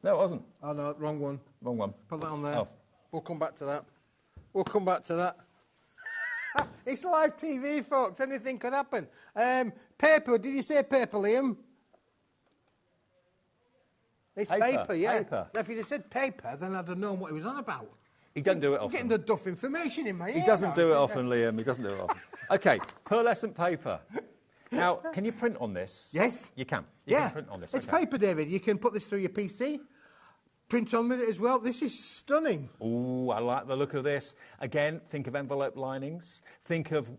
No, it wasn't. Oh, no, wrong one. Wrong one. Put that on there. Oh. We'll come back to that. We'll come back to that. It's live TV, folks. Anything could happen. Paper. Did you say paper, Liam? It's paper, yeah. Paper. Now, if you'd have said paper, then I'd have known what he was on about. He doesn't do it I'm often. getting the duff information in my ear. He doesn't now. do it often, Liam. He doesn't do it often. OK, pearlescent paper. Now, can you print on this? Yes. You can. You Yeah. can print on this. It's okay. paper, David. You can put this through your PC. Print on with it as well. This is stunning. Ooh, I like the look of this. Again, think of envelope linings. Think of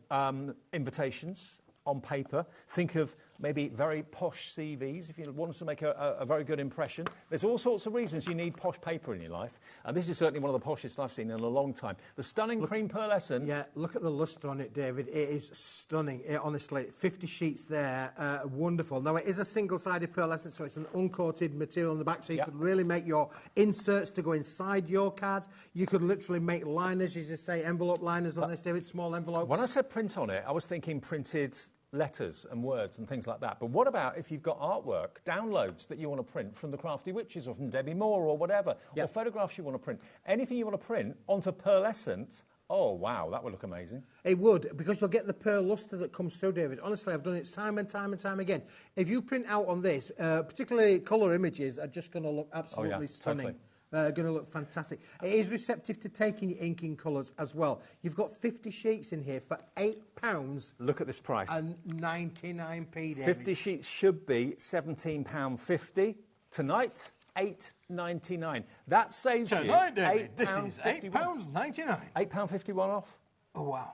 invitations on paper. Think of maybe very posh CVs if you want to make a very good impression. There's all sorts of reasons you need posh paper in your life. And this is certainly one of the poshest I've seen in a long time. The stunning cream pearlescent. Yeah, look at the lustre on it, David. It is stunning. Honestly, 50 sheets there. Wonderful. Now, it is a single-sided pearlescent, so it's an uncoated material on the back, so you could really make your inserts to go inside your cards. You could literally make liners, as you say, envelope liners on this, David, small envelopes. When I said print on it, I was thinking printed letters and words and things like that. But what about if you've got artwork, downloads that you want to print from the Crafty Witches or from Debbie Moore or whatever, or photographs you want to print, anything you want to print onto pearlescent, oh, wow, that would look amazing. It would, because you'll get the pearl lustre that comes through, David. Honestly, I've done it time and time and time again. If you print out on this, particularly colour images are just going to look absolutely stunning. Totally. Going to look fantastic. It is receptive to taking your ink in colours as well. You've got 50 sheets in here for £8. Look at this price. And 99p, David. 50 sheets should be £17.50. Tonight, £8.99. That saves you Tonight, David, this is £8.51. £8.99. £8.51 off. Oh, wow.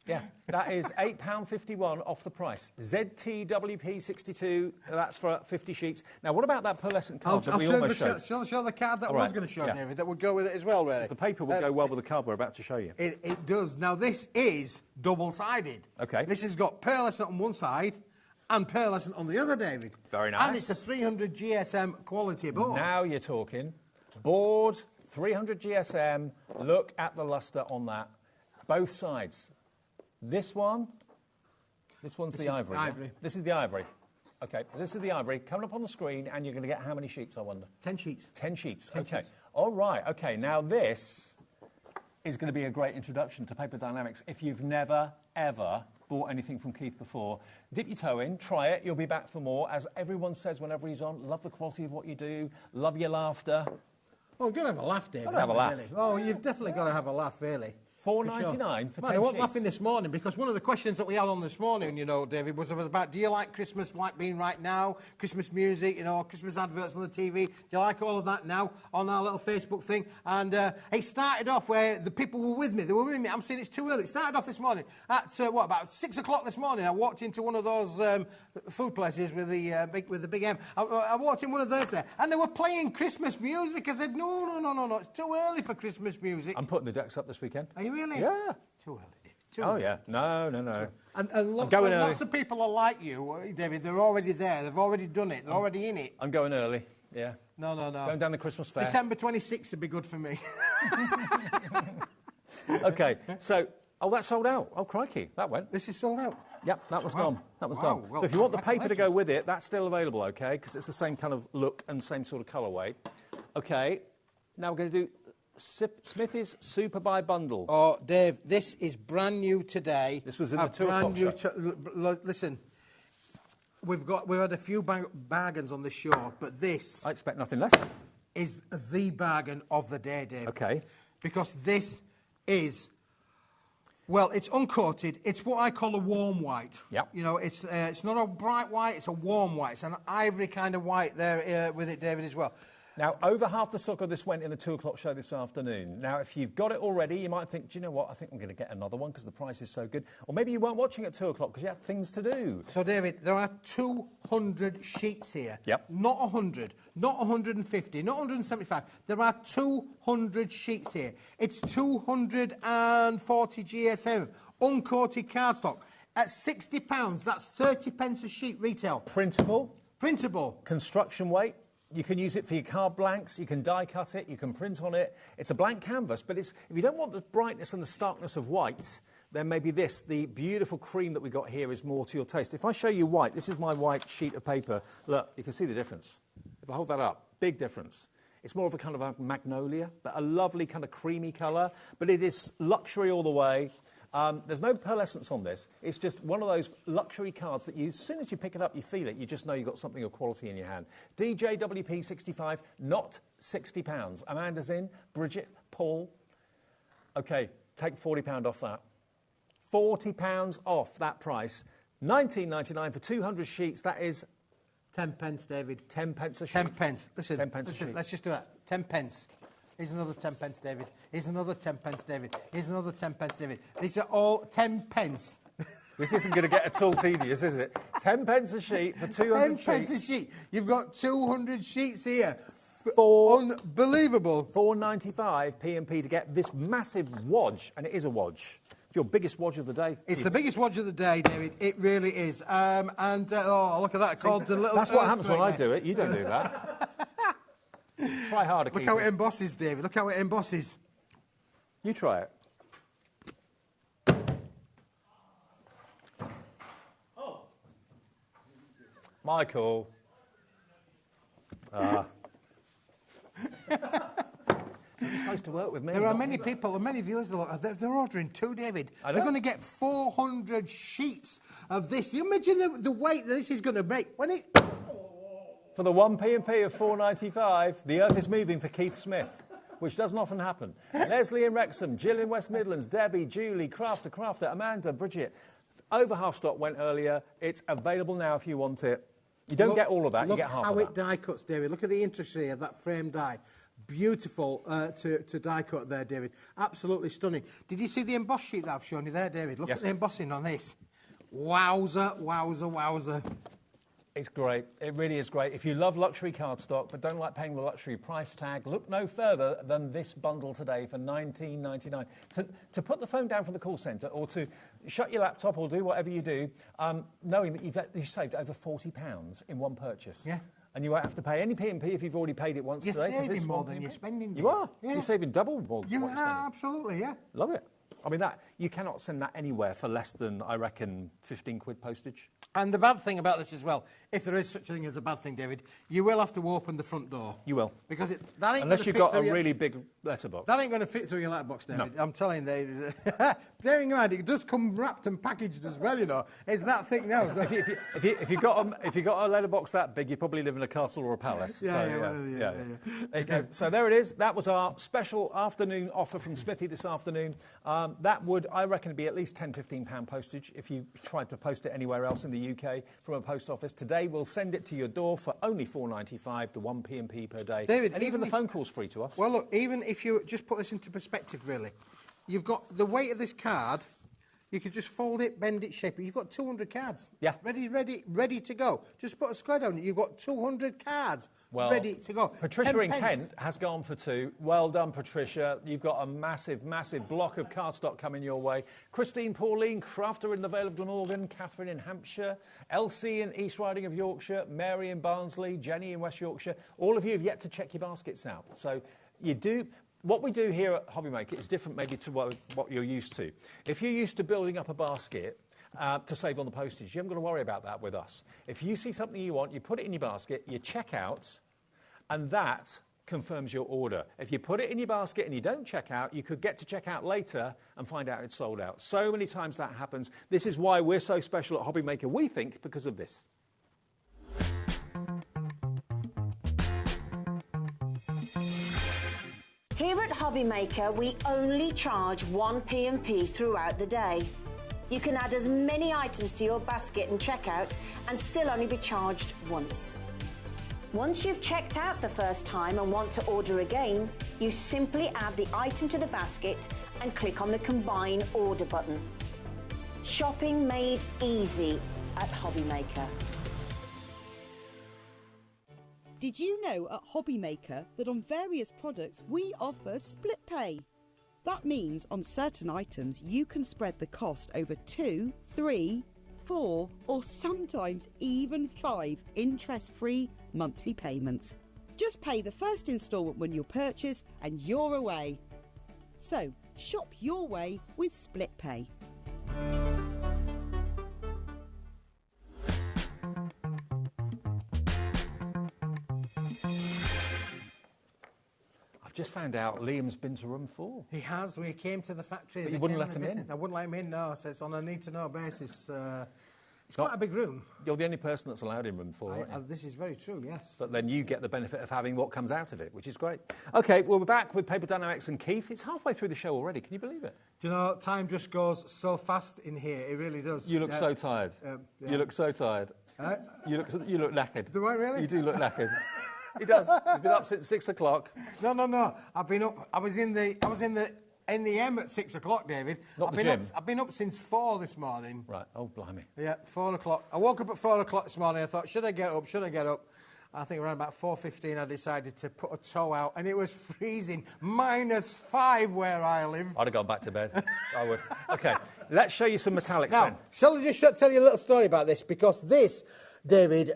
Yeah, that is £8.51 off the price. ZTWP62, that's for 50 sheets. Now, what about that pearlescent card that we almost showed? I'll show the card that I All right, was going to show, yeah. David, that would go with it as well, really. The paper will go well with the card we're about to show you. It does. Now, this is double-sided. OK. This has got pearlescent on one side and pearlescent on the other, David. Very nice. And it's a 300 GSM quality board. Now you're talking. Board, 300 GSM. Look at the lustre on that. Both sides. This one's the ivory. Yeah? Ivory. This is the ivory. OK, this is the ivory. Coming up on the screen, and you're going to get how many sheets, I wonder? 10 sheets. 10 sheets. 10 OK. sheets. All right. OK, now this is going to be a great introduction to Paper Dynamics. If you've never, ever bought anything from Keith before, dip your toe in, try it. You'll be back for more. As everyone says whenever he's on, love the quality of what you do, love your laughter. Well, we've got to have a laugh, David. Gotta have a laugh. Really. Oh, you've definitely got to have a laugh, really. $4.99 for 10 I wasn't sheets. laughing this morning because one of the questions that we had on this morning, you know, David, was about, do you like Christmas like being right now? Christmas music, you know, Christmas adverts on the TV. Do you like all of that now on our little Facebook thing? And it started off where the people were with me. They were with me. I'm saying it's too early. It started off this morning at, about 6 o'clock this morning. I walked into one of those food places with the big M. I walked in one of those there, and they were playing Christmas music. I said, no, it's too early for Christmas music. I'm putting the decks up this weekend. Are you really? Yeah. Too early, David. Too early. Yeah. No. And lots of people are like you, David. They're already there. They've already done it. They're already in it. I'm going early. Yeah. No. Going down the Christmas fair. December 26th would be good for me. Okay, so, that's sold out. Oh, crikey, that went. This is sold out? Yep, that was gone. That was gone. Well, so if you want the paper to go with it, that's still available, okay? Because it's the same kind of look and same sort of colourway. Okay, now we're going to do Smithy's Super Buy Bundle. Oh, Dave, this is brand new today. This was in the 2 o'clock show. Listen, we've had a few bargains on the show, but this... I expect nothing less. ...is the bargain of the day, Dave. Okay. Because this is... Well, it's uncoated. It's what I call a warm white. Yep. You know, it's not a bright white, it's a warm white. It's an ivory kind of white there with it, David, as well. Now, over half the stock of this went in the 2 o'clock show this afternoon. Now, if you've got it already, you might think, do you know what, I think I'm going to get another one because the price is so good. Or maybe you weren't watching at 2 o'clock because you had things to do. So, David, there are 200 sheets here. Yep. Not 100, not 150, not 175. There are 200 sheets here. It's 240 GSM, uncoated cardstock. At £60, that's 30 pence a sheet retail. Printable. Printable. Construction weight. You can use it for your card blanks, you can die cut it, you can print on it. It's a blank canvas, but if you don't want the brightness and the starkness of white, then maybe the beautiful cream that we got here is more to your taste. If I show you white, this is my white sheet of paper. Look, you can see the difference. If I hold that up, big difference. It's more of a kind of a magnolia, but a lovely kind of creamy colour, but it is luxury all the way. There's no pearlescence on this. It's just one of those luxury cards that as soon as you pick it up, you feel it. You just know you've got something of quality in your hand. DJWP 65, not £60. Amanda's in. Bridget, Paul. OK, take £40 off that. £40 off that price. £19.99 for 200 sheets. That is... 10 pence, David. 10 pence a sheet. 10 pence. Listen, 10 pence a sheet. Let's just do that. 10 pence. Here's another 10 pence, David. Here's another 10 pence, David. Here's another 10 pence, David. These are all 10 pence. This isn't going to get at all tedious, is it? 10 pence a sheet for 200 sheets. 10 pence a sheet. You've got 200 sheets here. Unbelievable. £4.95 P&P to get this massive wodge, and it is a wodge. It's your biggest wodge of the day. It's the biggest wodge of the day, David. It really is. Oh, look at that. Called the little. That's what happens when I do it. You don't do that. Try harder, Look how it embosses, David. Look how it embosses. You try it. Oh. Michael. You're supposed to work with me. There are many people, many viewers, they're ordering too, David. They're going to get 400 sheets of this. You imagine the weight that this is going to make when it... For the 1 P&P of £4.95, the earth is moving for Keith Smith, which doesn't often happen. Leslie in Wrexham, Jill in West Midlands, Debbie, Julie, Crafter, Amanda, Bridget. Over half stock went earlier. It's available now if you want it. You don't get all of that, you get half of that. Look how it die cuts, David. Look at the intricacy of that frame die. Beautiful to die cut there, David. Absolutely stunning. Did you see the emboss sheet that I've shown you there, David? Look at the embossing on this. Wowzer, wowzer, wowzer. It's great. It really is great. If you love luxury cardstock but don't like paying the luxury price tag, look no further than this bundle today for $19.99. To put the phone down from the call centre or to shut your laptop or do whatever you do, knowing that you've saved over £40 in one purchase. Yeah. And you won't have to pay any P&P if you've already paid it once You're today. saving more than you're spending. You are. Yeah. You're saving double more than You what you're spending. are, absolutely, yeah. Love it. I mean, that you cannot send that anywhere for less than, I reckon, 15 quid postage. And the bad thing about this as well, if there is such a thing as a bad thing, David, you will have to open the front door. You will. Because that ain't unless you've got a really big letterbox. That ain't going to fit through your letterbox, David. No. I'm telling you. Bearing in mind, it does come wrapped and packaged as well, you know. It's that thick now. If you've got a letterbox that big, you probably live in a castle or a palace. Yeah. There you go. So there it is. That was our special afternoon offer from Smithy this afternoon. That would, I reckon, be at least £10–15 postage if you tried to post it anywhere else in the UK from a post office. Today we'll send it to your door for only £4.95, the 1 p&p per day. David, and even the phone call's free to us. Well, look, even if you just put this into perspective, really, you've got the weight of this card. You could just fold it, bend it, shape it. You've got 200 cards. Yeah. Ready to go. Just put a square down. You've got 200 cards ready to go. Patricia in Kent has gone for 2. Well done, Patricia. You've got a massive, massive block of cardstock coming your way. Christine, Pauline, Crafter in the Vale of Glamorgan, Catherine in Hampshire, Elsie in East Riding of Yorkshire, Mary in Barnsley, Jenny in West Yorkshire. All of you have yet to check your baskets out. So you do. What we do here at HobbyMaker is different maybe to what you're used to. If you're used to building up a basket to save on the postage, you haven't got to worry about that with us. If you see something you want, you put it in your basket, you check out, and that confirms your order. If you put it in your basket and you don't check out, you could get to check out later and find out it's sold out. So many times that happens. This is why we're so special at HobbyMaker, we think, because of this. Here at HobbyMaker, we only charge 1 p&p throughout the day. You can add as many items to your basket and checkout and still only be charged once. Once you've checked out the first time and want to order again, you simply add the item to the basket and click on the Combine Order button. Shopping made easy at HobbyMaker. Did you know at HobbyMaker that on various products we offer split pay? That means on certain items you can spread the cost over 2, 3, 4 or sometimes even 5 interest-free monthly payments. Just pay the first instalment when you purchase and you're away. So shop your way with split pay. Just found out Liam's been to room 4. He has. We came to the factory. But you wouldn't let him in? I wouldn't let him in, no. So it's on a need-to-know basis. It's quite a big room. You're the only person that's allowed in room 4, aren't you? This is very true, yes. But then you get the benefit of having what comes out of it, which is great. OK, well, we're back with Paper Dynamics and Keith. It's halfway through the show already. Can you believe it? Do you know, time just goes so fast in here. It really does. You look so tired. Yeah. You look so tired. You look knackered. Do I really? You do look knackered. He does. He's been up since 6 o'clock. No. I've been up. I was in the M at 6 o'clock, David. Not the gym. I've been up since 4 this morning. Right. Oh, blimey. Yeah, 4 o'clock. I woke up at 4 o'clock this morning. I thought, should I get up? I think around about 4:15 I decided to put a toe out, and it was freezing, -5 where I live. I'd have gone back to bed. I would. OK, let's show you some metallics now, then. Shall I just tell you a little story about this? Because this, David,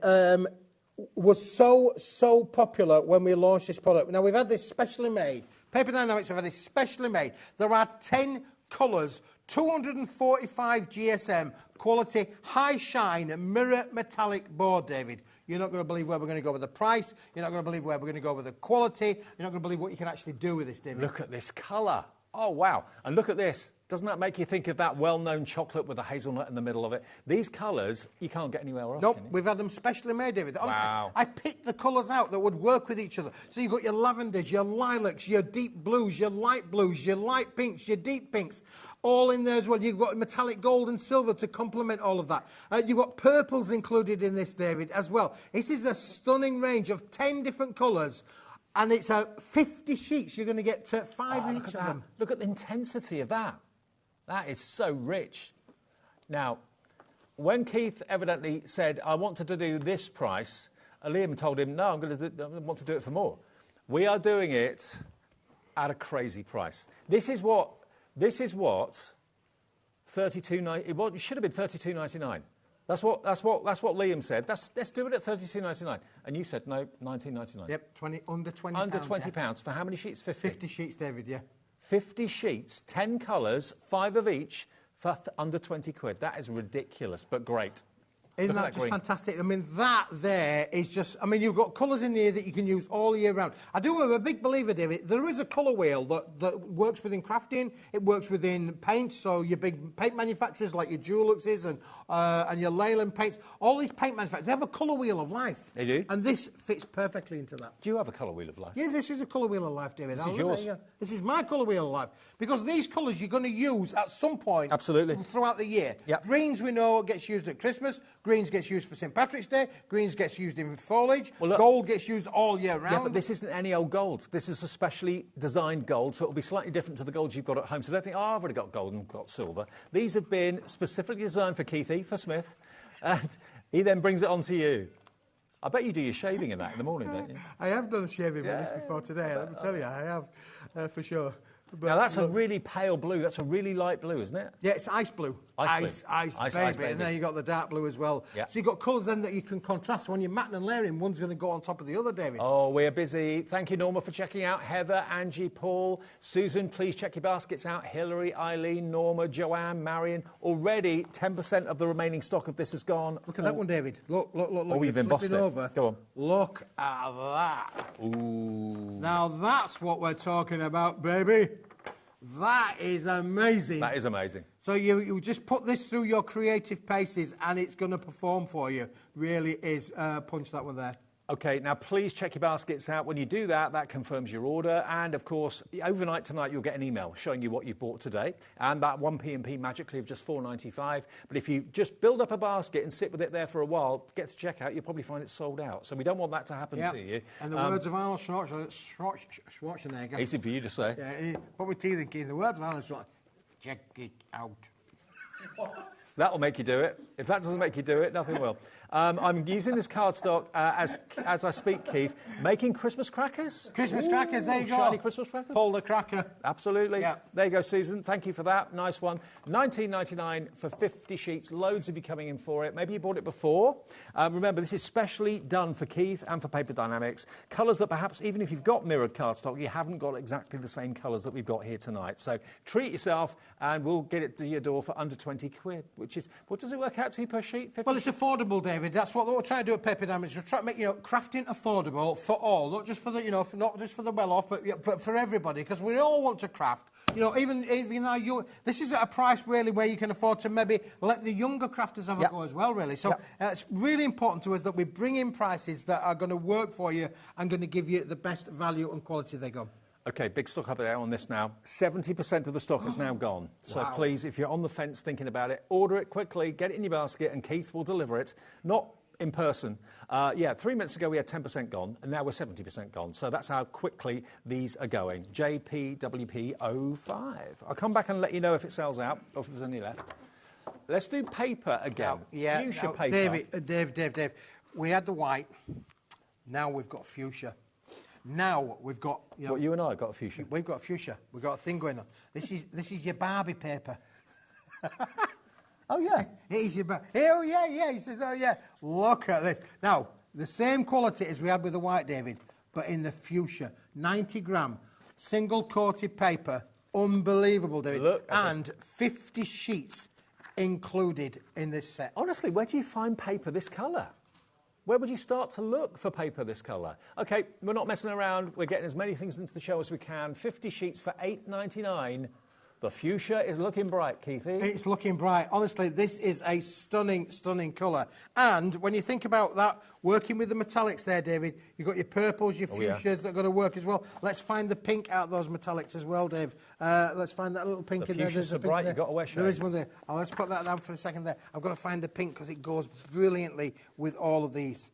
was so popular when we launched this product. Now, we've had this specially made. Paper Dynamics have had this specially made. There are 10 colours, 245 GSM, quality, high shine, mirror metallic board, David. You're not going to believe where we're going to go with the price. You're not going to believe where we're going to go with the quality. You're not going to believe what you can actually do with this, David. Look at this colour. Oh, wow. And look at this. Doesn't that make you think of that well-known chocolate with a hazelnut in the middle of it? These colours, you can't get anywhere else. Nope, we've had them specially made, David. Honestly, wow. I picked the colours out that would work with each other. So you've got your lavenders, your lilacs, your deep blues, your light pinks, your deep pinks, all in there as well. You've got metallic gold and silver to complement all of that. You've got purples included in this, David, as well. This is a stunning range of 10 different colours. And it's 50 sheets. You're going to get 5 each of them. Look at the intensity of that. That is so rich. Now, when Keith evidently said, I wanted to do this price, Liam told him, no, I want to do it for more. We are doing it at a crazy price. This is what $32.99. It should have been $32.99. That's what Liam said. Let's do it at $32.99. And you said no, $19.99. Yep, under £20. Under £20 for how many sheets? 50. 50 sheets, David. Yeah. 50 sheets, 10 colours, 5 of each for under 20 quid. That is ridiculous, but great. Isn't that just fantastic? I mean, that there is just... I mean, you've got colours in here that you can use all year round. I do have a big believer, David. There is a colour wheel that works within crafting. It works within paint. So your big paint manufacturers like your Duluxes and your Leyland paints, all these paint manufacturers, they have a colour wheel of life. They do? And this fits perfectly into that. Do you have a colour wheel of life? Yeah, this is a colour wheel of life, David. This is yours? This is my colour wheel of life. Because these colours you're going to use at some point... Absolutely. ...throughout the year. Yep. Greens, we know, gets used at Christmas. Greens gets used for St Patrick's Day. Greens gets used in foliage. Well, look, gold gets used all year round. Yeah, but this isn't any old gold. This is a specially designed gold, so it'll be slightly different to the golds you've got at home. So don't think, oh, I've already got gold and got silver. These have been specifically designed for Keithy, for Smith, and he then brings it on to you. I bet you do your shaving in that in the morning, don't you? I have done shaving with this before today, let me tell you, I have, for sure. But now, that's a really pale blue. That's a really light blue, isn't it? Yeah, it's ice blue. Ice, baby. And then you've got the dark blue as well. Yeah. So you've got colours then that you can contrast. When you're matting and layering, one's going to go on top of the other, David. Oh, we're busy. Thank you, Norma, for checking out. Heather, Angie, Paul, Susan, please check your baskets out. Hillary, Eileen, Norma, Joanne, Marion. Already, 10% of the remaining stock of this is gone. Look at that one, David. Look. Oh, you've embossed it. Over. Go on. Look at that. Ooh. Now, that's what we're talking about, baby. That is amazing. That is amazing. So you just put this through your creative paces and it's going to perform for you. Really is. Punch that one there. OK, now please check your baskets out. When you do that, that confirms your order. And, of course, overnight tonight, you'll get an email showing you what you've bought today. And that 1 P&P magically of just $4.95. But if you just build up a basket and sit with it there for a while, get to checkout, you'll probably find it's sold out. So we don't want that to happen to you. And the words of Arnold Schwarzenegger. Easy for you to say. Yeah, put my teeth in, Keith. The words of Arnold Schwarzenegger. Check it out. That'll make you do it. If that doesn't make you do it, nothing will. I'm using this cardstock as I speak, Keith, making Christmas crackers. Christmas crackers, there you go. Shiny Christmas crackers. Pull the cracker. Absolutely. Yeah. There you go, Susan. Thank you for that. Nice one. $19.99 for 50 sheets. Loads of you coming in for it. Maybe you bought it before. Remember, this is specially done for Keith and for Paper Dynamics. Colours that perhaps, even if you've got mirrored cardstock, you haven't got exactly the same colours that we've got here tonight. So treat yourself and we'll get it to your door for under 20 quid, which is, what does it work out to you per sheet? 50? Well, it's affordable, David. That's what we're trying to do at Paper Dynamics. We're trying to make, crafting affordable for all, not just for the, not just for the well-off, but for everybody, because we all want to craft. Even now, this is at a price really where you can afford to maybe let the younger crafters have a go as well, really. So it's really important to us that we bring in prices that are going to work for you and going to give you the best value and quality they go. OK, big stock up there on this now. 70% of the stock is now gone. So please, if you're on the fence thinking about it, order it quickly, get it in your basket, and Keith will deliver it. Not in person. 3 minutes ago we had 10% gone, and now we're 70% gone. So that's how quickly these are going. JPWP05. I'll come back and let you know if it sells out or if there's any left. Let's do paper again. Fuchsia paper. Dave. We had the white. Now we've got fuchsia. Now we've got... What, you and I got a fuchsia? We've got a fuchsia. We've got a thing going on. This is your Barbie paper. Oh, yeah. It is your Barbie. Oh, yeah. He says, oh, yeah. Look at this. Now, the same quality as we had with the white, David, but in the fuchsia. 90 gram, single-coated paper. Unbelievable, David. Look and 50 sheets included in this set. Honestly, where do you find paper this colour? Where would you start to look for paper this colour? OK, we're not messing around. We're getting as many things into the show as we can. 50 sheets for $8.99. The fuchsia is looking bright, Keithy. It's looking bright. Honestly, this is a stunning, stunning colour. And when you think about that, working with the metallics there, David, you've got your purples, your fuchsias that are going to work as well. Let's find the pink out of those metallics as well, Dave. Let's find that little pink in there. The fuchsias are bright, you've got to wear shades. There is one there. Oh, let's put that down for a second there. I've got to find the pink because it goes brilliantly with all of these.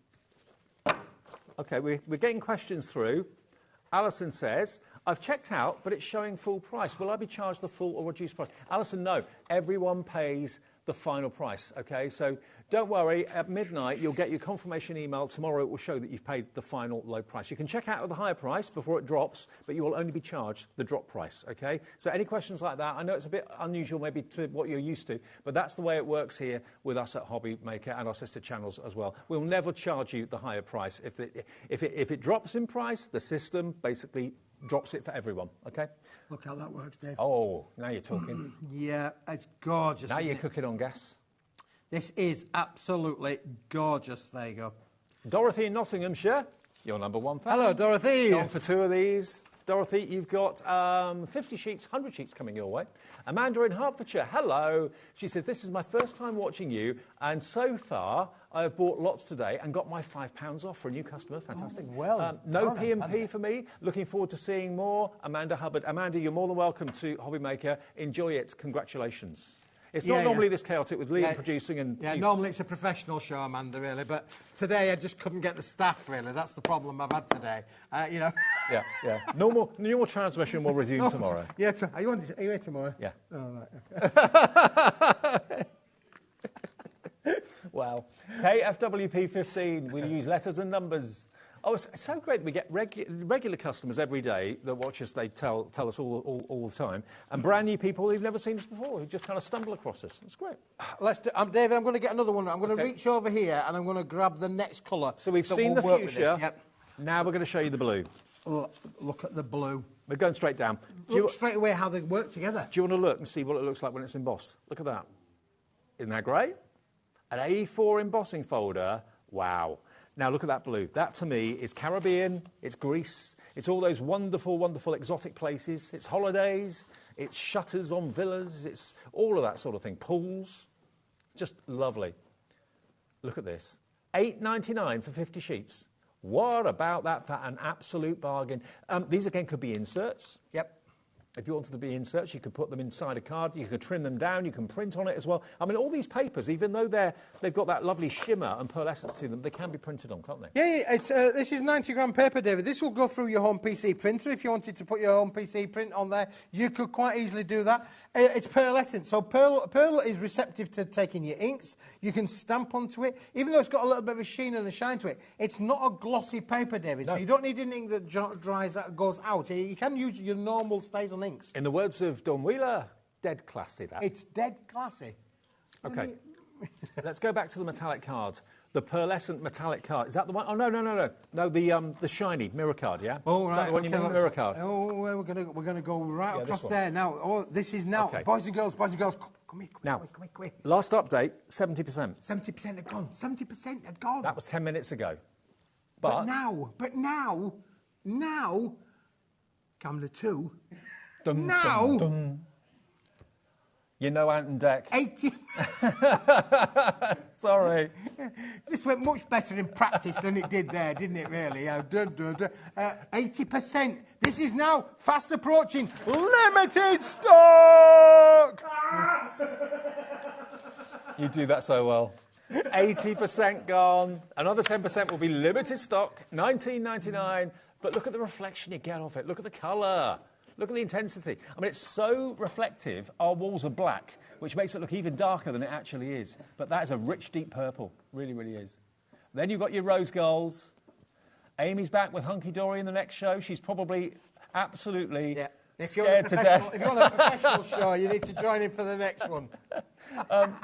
OK, we're getting questions through. Alison says, I've checked out, but it's showing full price. Will I be charged the full or reduced price? Alison, no. Everyone pays the final price, OK? So don't worry. At midnight, you'll get your confirmation email. Tomorrow, it will show that you've paid the final low price. You can check out at the higher price before it drops, but you will only be charged the drop price, OK? So any questions like that, I know it's a bit unusual maybe to what you're used to, but that's the way it works here with us at HobbyMaker and our sister channels as well. We'll never charge you the higher price. If it drops in price, the system basically drops it for everyone, okay? Look how that works, Dave. Oh, now you're talking. Yeah, it's gorgeous. Now you're it? cooking on gas. This is absolutely gorgeous. There you go. Dorothy in Nottinghamshire, your number 1 fan. Hello, Dorothy. Gone for 2 of these. Dorothy, you've got 50 sheets, 100 sheets coming your way. Amanda in Hertfordshire, hello. She says, this is my first time watching you, and so far I've bought lots today and got my £5 off for a new customer. Fantastic. Oh, well no done, P&P for me. Looking forward to seeing more. Amanda Hubbard. Amanda, you're more than welcome to HobbyMaker. Enjoy it. Congratulations. It's not normally this chaotic with Liam producing and... Yeah, normally it's a professional show, Amanda, really, but today I just couldn't get the staff, really. That's the problem I've had today, you know. Yeah. Normal transmission will resume tomorrow. Yeah, are you here tomorrow? Yeah. Oh, right. Wow. KFWP15, we'll use letters and numbers. Oh, it's so great. We get regular customers every day that watch us. They tell us all the time. And brand new people who've never seen us before, who just kind of stumble across us. It's great. Let's do, David, I'm going to get another one. I'm going to reach over here and I'm going to grab the next colour. So we've seen the fuchsia. Yep. Now we're going to show you the blue. Oh, look at the blue. We're going straight down. Look straight away how they work together. Do you want to look and see what it looks like when it's embossed? Look at that. Isn't that great? An A4 embossing folder. Wow. Now, look at that blue. That, to me, is Caribbean, it's Greece, it's all those wonderful, wonderful exotic places, it's holidays, it's shutters on villas, it's all of that sort of thing. Pools. Just lovely. Look at this. $8.99 for 50 sheets. What about that for an absolute bargain? These, again, could be inserts. Yep. If you wanted to be inserts, you could put them inside a card. You could trim them down. You can print on it as well. I mean, all these papers, even though they've got that lovely shimmer and pearlescence to them, they can be printed on, can't they? Yeah. This is 90-gram paper, David. This will go through your home PC printer. If you wanted to put your home PC print on there, you could quite easily do that. It's pearlescent, so pearl is receptive to taking your inks. You can stamp onto it. Even though it's got a little bit of a sheen and a shine to it, it's not a glossy paper, David. No. So you don't need an ink that goes out. You can use your normal stays on inks. In the words of Don Wheeler, dead classy, that. It's dead classy. OK. Let's go back to the metallic card. The pearlescent metallic card. Is that the one? Oh, no. No, the shiny mirror card, yeah? Oh, right. Is that the one you mean, mirror card? Oh, we're gonna go right across there now. Oh, this is now. Okay. Boys and girls, come here. Now, quick. Last update, 70%. 70% had gone. 70% had gone. That was 10 minutes ago. But now, camera 2. Now, you know Ant and Dec. 80. Sorry. This went much better in practice than it did there, didn't it, really? 80%. This is now fast approaching limited stock! You do that so well. 80% gone. Another 10% will be limited stock, $19.99. But look at the reflection you get off it. Look at the colour. Look at the intensity. I mean, it's so reflective. Our walls are black, which makes it look even darker than it actually is. But that is a rich, deep purple. Really, really is. Then you've got your rose golds. Amy's back with Hunky Dory in the next show. She's probably absolutely scared to death. If you want a professional show, you need to join in for the next one.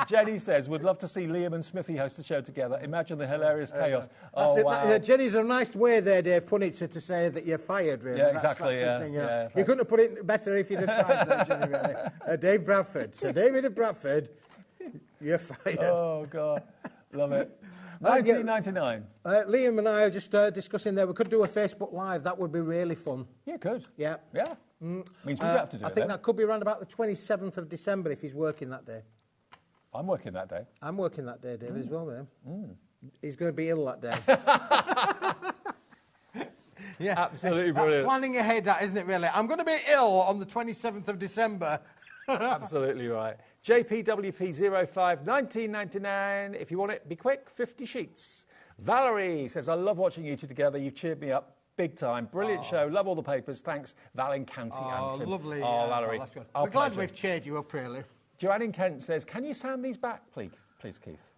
Jenny says, would love to see Liam and Smithy host a show together. Imagine the hilarious chaos. Wow. Jenny's a nice way there, Dave, put it to say that you're fired, really. Yeah, exactly, that's the thing, yeah. You couldn't have put it better if you'd have tried, though, Jenny, really. Dave Bradford. So David of Bradford, you're fired. Oh, God. Love it. 1999. Liam and I are just discussing there. We could do a Facebook Live. That would be really fun. Yeah, good. Yeah. Yeah. Means we have to do it. I think that could be around about the 27th of December if he's working that day. I'm working that day. I'm working that day, David, as well, man. He's going to be ill that day. Yeah, absolutely brilliant. That's planning ahead, that, isn't it, really? I'm going to be ill on the 27th of December. Absolutely right. JPWP05, 1999. If you want it, be quick, 50 sheets. Valerie says, I love watching you two together. You've cheered me up big time. Brilliant show. Love all the papers. Thanks, Valley County Antrim. Lovely. Oh, Valerie. That's good. We're glad we've cheered you up, really. Joanne in Kent says, can you sound these back, please, Keith?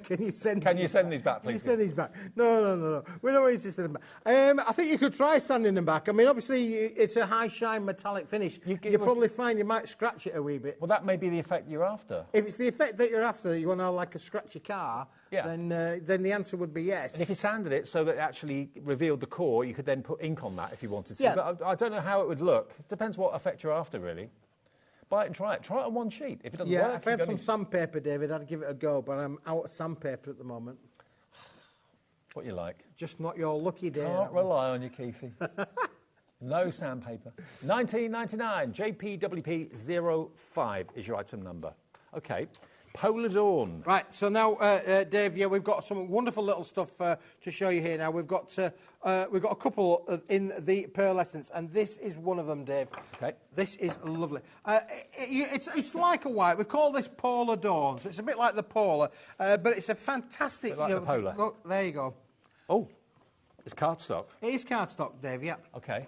Can you send these back, please? Can you send these back? No. We're not interested in them back. I think you could try sanding them back. I mean, obviously, it's a high shine metallic finish. You'll probably find you might scratch it a wee bit. Well, that may be the effect you're after. If it's the effect that you're after, you want to like a scratchy car, yeah. then the answer would be yes. And if you sanded it so that it actually revealed the core, you could then put ink on that if you wanted to. Yeah. But I don't know how it would look. It depends what effect you're after, really. Buy it and try it. Try it on one sheet. If it doesn't work... Yeah, if I had some sandpaper, David, I'd give it a go, but I'm out of sandpaper at the moment. What you like. Just not your lucky day. Can't rely on you, Keithy. No sandpaper. 1999, JPWP05 is your item number. OK. Polar Dawn. Right, so now, Dave, yeah, we've got some wonderful little stuff to show you here now. We've got a couple in the Pearlescent, and this is one of them, Dave. Okay. This is lovely. It's like a white. We call this Polar Dawn, so it's a bit like the Polar, but it's a fantastic... Like the Polar. Look, there you go. Oh, it's cardstock. It is cardstock, Dave, yeah. OK.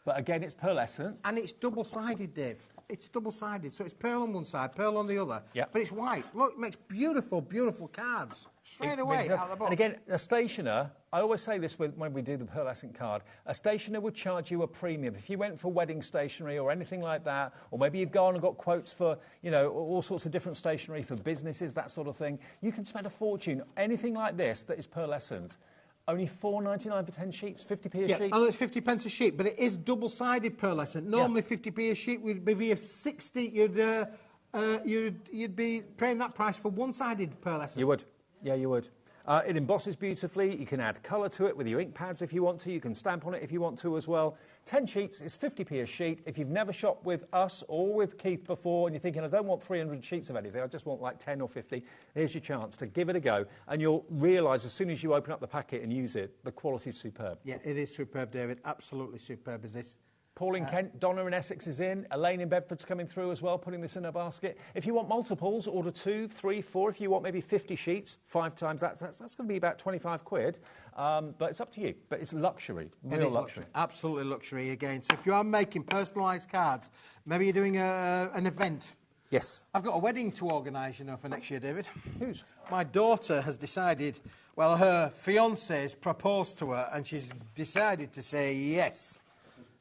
But again, it's pearlescent. And it's double-sided, Dave. It's double-sided, so it's pearl on one side, pearl on the other. Yeah. But it's white. Look, it makes beautiful, beautiful cards. Straight away, out of the box. And again, a stationer, I always say this when we do the pearlescent card, a stationer would charge you a premium. If you went for wedding stationery or anything like that, or maybe you've gone and got quotes for, you know, all sorts of different stationery for businesses, that sort of thing, you can spend a fortune. Anything like this that is pearlescent, only $4.99 for 10 sheets, 50p a sheet. Yeah, it's 50 pence a sheet, but it is double-sided pearlescent. Normally, 50p a sheet would be if 60. You'd be paying that price for one-sided pearlescent. You would. Yeah, you would. It embosses beautifully. You can add colour to it with your ink pads if you want to. You can stamp on it if you want to as well. 10 sheets is 50p a sheet. If you've never shopped with us or with Keith before and you're thinking, I don't want 300 sheets of anything, I just want like 10 or 50, here's your chance to give it a go. And you'll realise as soon as you open up the packet and use it, the quality's superb. Yeah, it is superb, David. Absolutely superb is this. Paul in Kent, Donna in Essex is in, Elaine in Bedford's coming through as well, putting this in a basket. If you want multiples, order 2, 3, 4. If you want maybe 50 sheets, 5 times that's going to be about 25 quid. But it's up to you. But it's luxury, real luxury. Absolutely luxury again. So if you are making personalised cards, maybe you're doing an event. Yes. I've got a wedding to organise, you know, for next year, David. Whose? My daughter has decided, well, her fiancé's proposed to her and she's decided to say yes.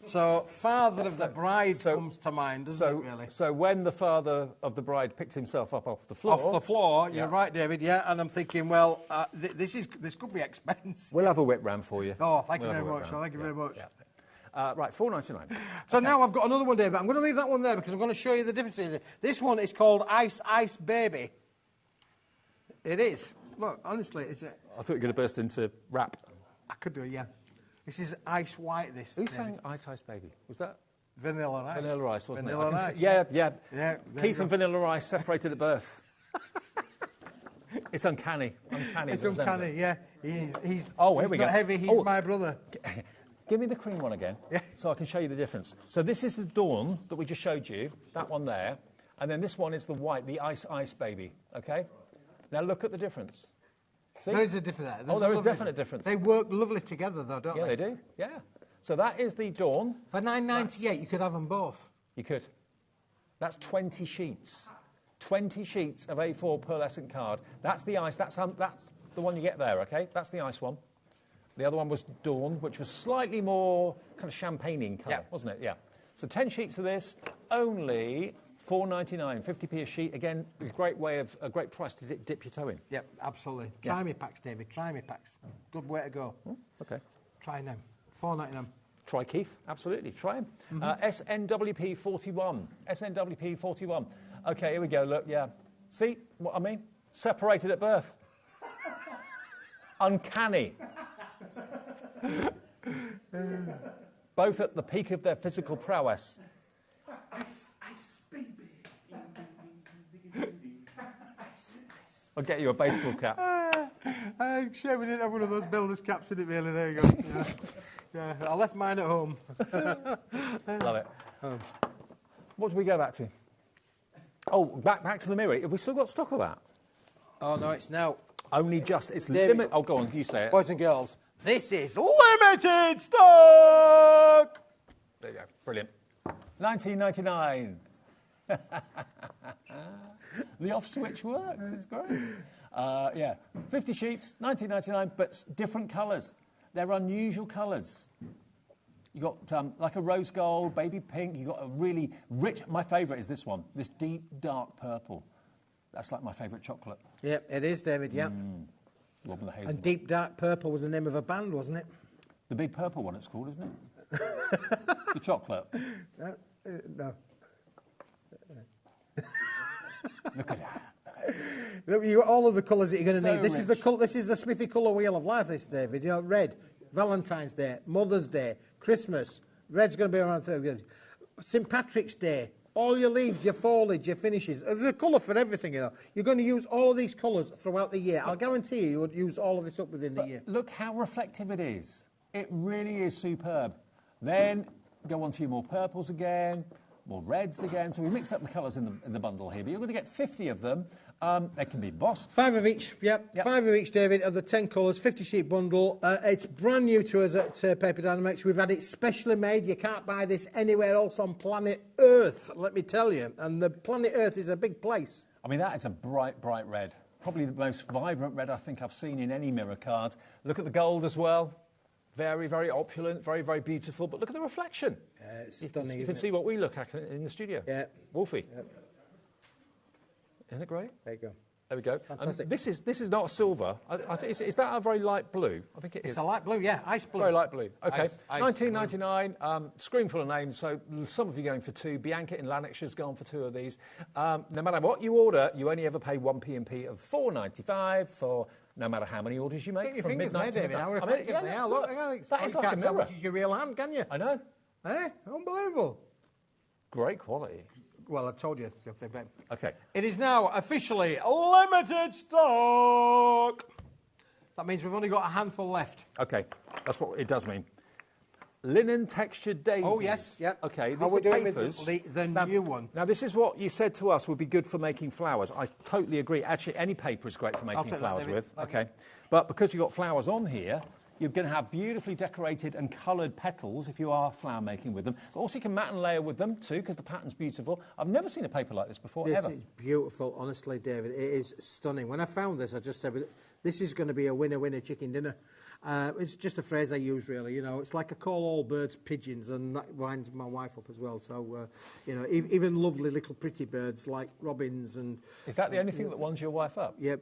So, father of the bride comes to mind, doesn't it, really? So when the father of the bride picked himself up off the floor... Off the floor, you're right, David, yeah, and I'm thinking, well, this could be expensive. We'll have a whip round for you. Oh, thank you very much, thank you very much. Yeah. Right, $4.99. So now I've got another one, David. I'm going to leave that one there because I'm going to show you the difference. This one is called Ice Ice Baby. It is. Look, honestly, it's a... I thought you were going to burst into rap. I could do it, yeah. This is Ice White, this. Who sang Ice Ice Baby? Was that? Vanilla Ice. Vanilla Ice, wasn't Vanilla it? Ice. Yeah. Keith and go. Vanilla Ice separated at birth. It's uncanny. It's uncanny, yeah. He's here we not go. heavy, he's my brother. Give me the cream one again, so I can show you the difference. So this is the Dawn that we just showed you, that one there, and then this one is the white, the Ice Ice Baby, OK? Now look at the difference. See? There is a difference there. There is definite difference. They work lovely together, though, don't they? Yeah, they do, yeah. So that is the Dawn. For $9.98, you could have them both. You could. That's 20 sheets. 20 sheets of A4 pearlescent card. That's the ice. That's the one you get there, OK? That's the ice one. The other one was Dawn, which was slightly more kind of champagne-y colour, wasn't it? Yeah. So 10 sheets of this, only $4.99, 50p a sheet. Again, a great price to dip your toe in. Yep, absolutely. Try me packs, David. Try me packs. Good way to go. OK. Try them. $4.99. Try Keith. Absolutely. Try him. SNWP 41. SNWP 41. OK, here we go. Look, yeah. See what I mean? Separated at birth. Uncanny. Both at the peak of their physical prowess. Ice, ice, baby. I'll get you a baseball cap. I'm sure we didn't have one of those builder's caps in it, really. There you go. Yeah, I left mine at home. Love it. What do we go back to? Oh, back to the mirror. Have we still got stock of that? Oh, no, it's now. Only just. It's limited. Oh, go on, you say it. Boys and girls, this is limited stock! There you go. Brilliant. $19.99. The off switch works. It's great. Yeah, 50 sheets, 19.99, but different colours. They're unusual colours. You got like a rose gold, baby pink. You got a really rich. My favourite is this one. This deep dark purple. That's like my favourite chocolate. Yep, it is, David. Yep. And deep dark purple was the name of a band, wasn't it? The big purple one. It's called, isn't it? The chocolate. No. Look at that. Look, you got all of the colours that you're going to need. Rich. This is the Smithy colour wheel of life, this, David. You know, red, Valentine's Day, Mother's Day, Christmas. Red's going to be around 30. St Patrick's Day. All your leaves, your foliage, your finishes. There's a colour for everything, you know. You're going to use all of these colours throughout the year. I'll guarantee you would use all of this up within the year. Look how reflective it is. It really is superb. Then go on to your more purples again, more reds again. So we mixed up the colours in the bundle here, but you're going to get 50 of them. They can be embossed. 5 of each, yep. 5 of each, David, of the 10 colours, 50-sheet bundle. It's brand new to us at Paper Dynamics. We've had it specially made. You can't buy this anywhere else on planet Earth, let me tell you. And the planet Earth is a big place. I mean, that is a bright, bright red. Probably the most vibrant red I think I've seen in any mirror card. Look at the gold as well. Very, very opulent, very, very beautiful. But look at the reflection. It's stunning, You can see what we look at in the studio. Yeah. Wolfie. Yep. Isn't it great? There you go. There we go. Fantastic. And this is not a silver. I think is that a very light blue? I think it is. It's a light blue, yeah, ice blue. Very light blue. Okay. Ice 19.99. Screen full of names. So some of you going for 2. Bianca in Lanarkshire's gone for 2 of these. No matter what you order, you only ever pay 1 P&P of $4.95 for no matter how many orders you make. Get your from fingers midnight there, to David. How midnight. effective they are. Look, that is you like can't a tell mirror. which is your real hand, can you? I know. Eh? Unbelievable. Great quality. Well, I told you. Okay. It is now officially limited stock. That means we've only got a handful left. Okay. That's what it does mean. Linen textured daisies. Oh, yes, yeah. Okay, How these we're are doing papers. with the new one. Now, this is what you said to us would be good for making flowers. I totally agree. Actually, any paper is great for making take that, flowers David. with. Thank Okay. But because you've got flowers on here, you're going to have beautifully decorated and coloured petals if you are flower making with them. But also you can mat and layer with them too because the pattern's beautiful. I've never seen a paper like this before, ever. This is beautiful, honestly, David. It is stunning. When I found this, I just said, this is going to be a winner-winner chicken dinner. It's just a phrase I use, really. You know, it's like I call all birds pigeons, and that winds my wife up as well. So, you know, even lovely little pretty birds like robins and... Is that the only thing that winds your wife up? Yeah,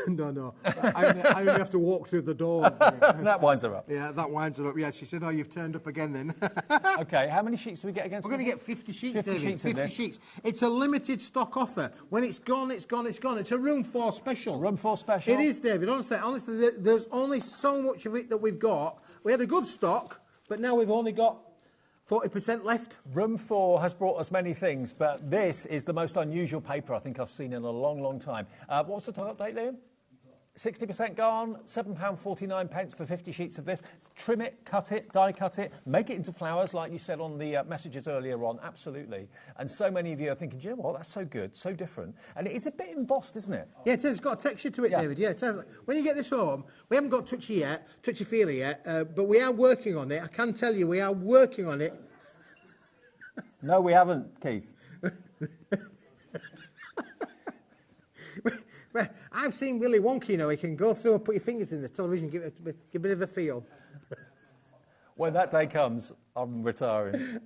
no. I only have to walk through the door. That winds her up. Yeah, that winds her up. Yeah, she said, oh, you've turned up again then. Okay, how many sheets do we get against? We're going to get 50 sheets, 50 David. sheets 50 sheets. It's a limited stock offer. When it's gone, it's gone, it's gone. It's a room 4 special. Room 4 special? It is, David. Honestly, there's only so much of it that we've got. We had a good stock, but now we've only got 40% left. Room 4 has brought us many things, but this is the most unusual paper I think I've seen in a long, long time. What's the top date, Liam? 60% gone, £7.49 for 50 sheets of this. Trim it, cut it, die cut it, make it into flowers, like you said on the messages earlier on, absolutely. And so many of you are thinking, do you know what, that's so good, so different. And it is a bit embossed, isn't it? Yeah, it is. It's got a texture to it, David. Yeah, it has. When you get this home, we haven't got touchy-feely yet, but we are working on it. I can tell you we are working on it. No, we haven't, Keith. I've seen Willy Wonka, you know, he can go through and put your fingers in the television, give it a bit of a feel. When that day comes, I'm retiring.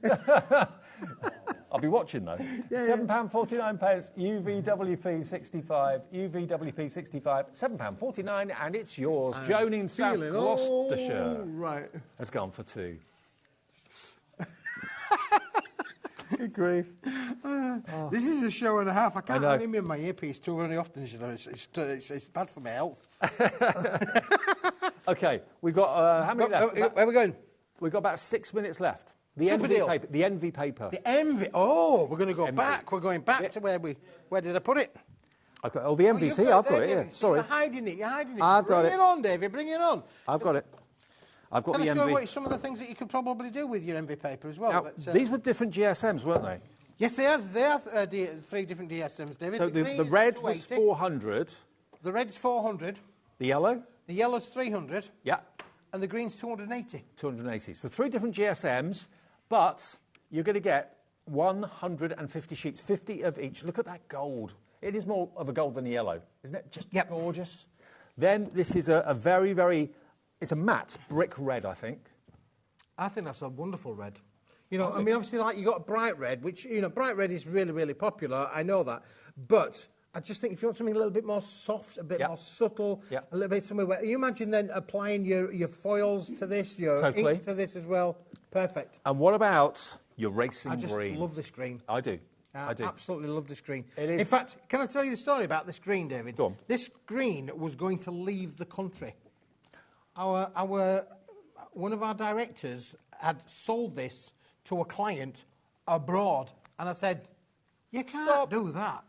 I'll be watching though. Yeah, £7.49, UVWP 65, UVWP 65, £7.49, and it's yours. Joan in South Gloucestershire right. has gone for 2. Good grief. This is a show and a half. I can't I know. have him in my earpiece too very often. You know. It's bad for my health. Okay, we've got how many left? Where are we going? We've got about 6 minutes left. The Super envy deal. paper. The envy paper. The envy. Oh, we're going to go Envy. back. We're going back to where did I put it? Okay. Oh, the MVC. I've got it. Yeah. Sorry. You're hiding it. I've got it. Bring it on, David. Bring it on. I've got it. I've got Can the I show envy. you some of the things that you could probably do with your envy paper as well? Now, but, these were different GSMs, weren't they? yes, they are. They are 3 different DSMs, David. So green the is red was 280. 400. The red's 400. The yellow? The yellow's 300. Yeah. And the green's 280. 280. So 3 different GSMs, but you're going to get 150 sheets, 50 of each. Look at that gold. It is more of a gold than a yellow. Isn't it just gorgeous? Then this is a very, very, it's a matte brick red, I think. I think that's a wonderful red. You know, I mean, obviously, like, you got bright red, which, you know, bright red is really, really popular. I know that. But I just think if you want something a little bit more soft, a bit more subtle, a little bit somewhere where... You imagine then applying your foils to this, your inks to this as well. Perfect. And what about your racing green? I just love this green. I do. I do. Absolutely love this green. It is. In fact, can I tell you the story about this green, David? Go on. This green was going to leave the country. One of our directors had sold this to a client abroad, and I said, "You can't do that.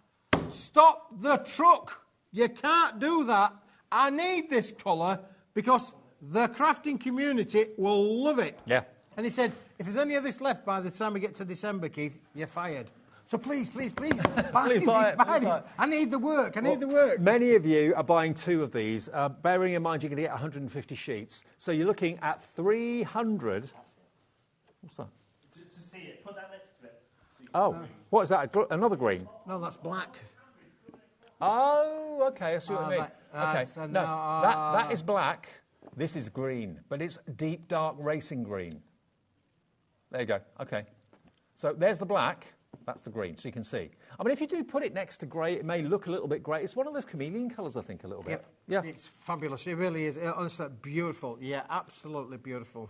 Stop the truck. You can't do that. I need this colour because the crafting community will love it." Yeah. And he said, "If there's any of this left by the time we get to December, Keith, you're fired. So please, buy this. I need the work. I need the work." Many of you are buying 2 of these. Bearing in mind you're going to get 150 sheets. So you're looking at 300. What's that? To see it, put that next to it. Oh, what is that? Another green? No, that's black. Oh, okay, I see what you mean. Okay, no, that is black. This is green, but it's deep, dark racing green. There you go, okay. So there's the black, that's the green, so you can see. I mean, if you do put it next to grey, it may look a little bit grey. It's one of those chameleon colours, I think, a little bit. Yeah, it's fabulous. It really is. Honestly, beautiful. Yeah, absolutely beautiful.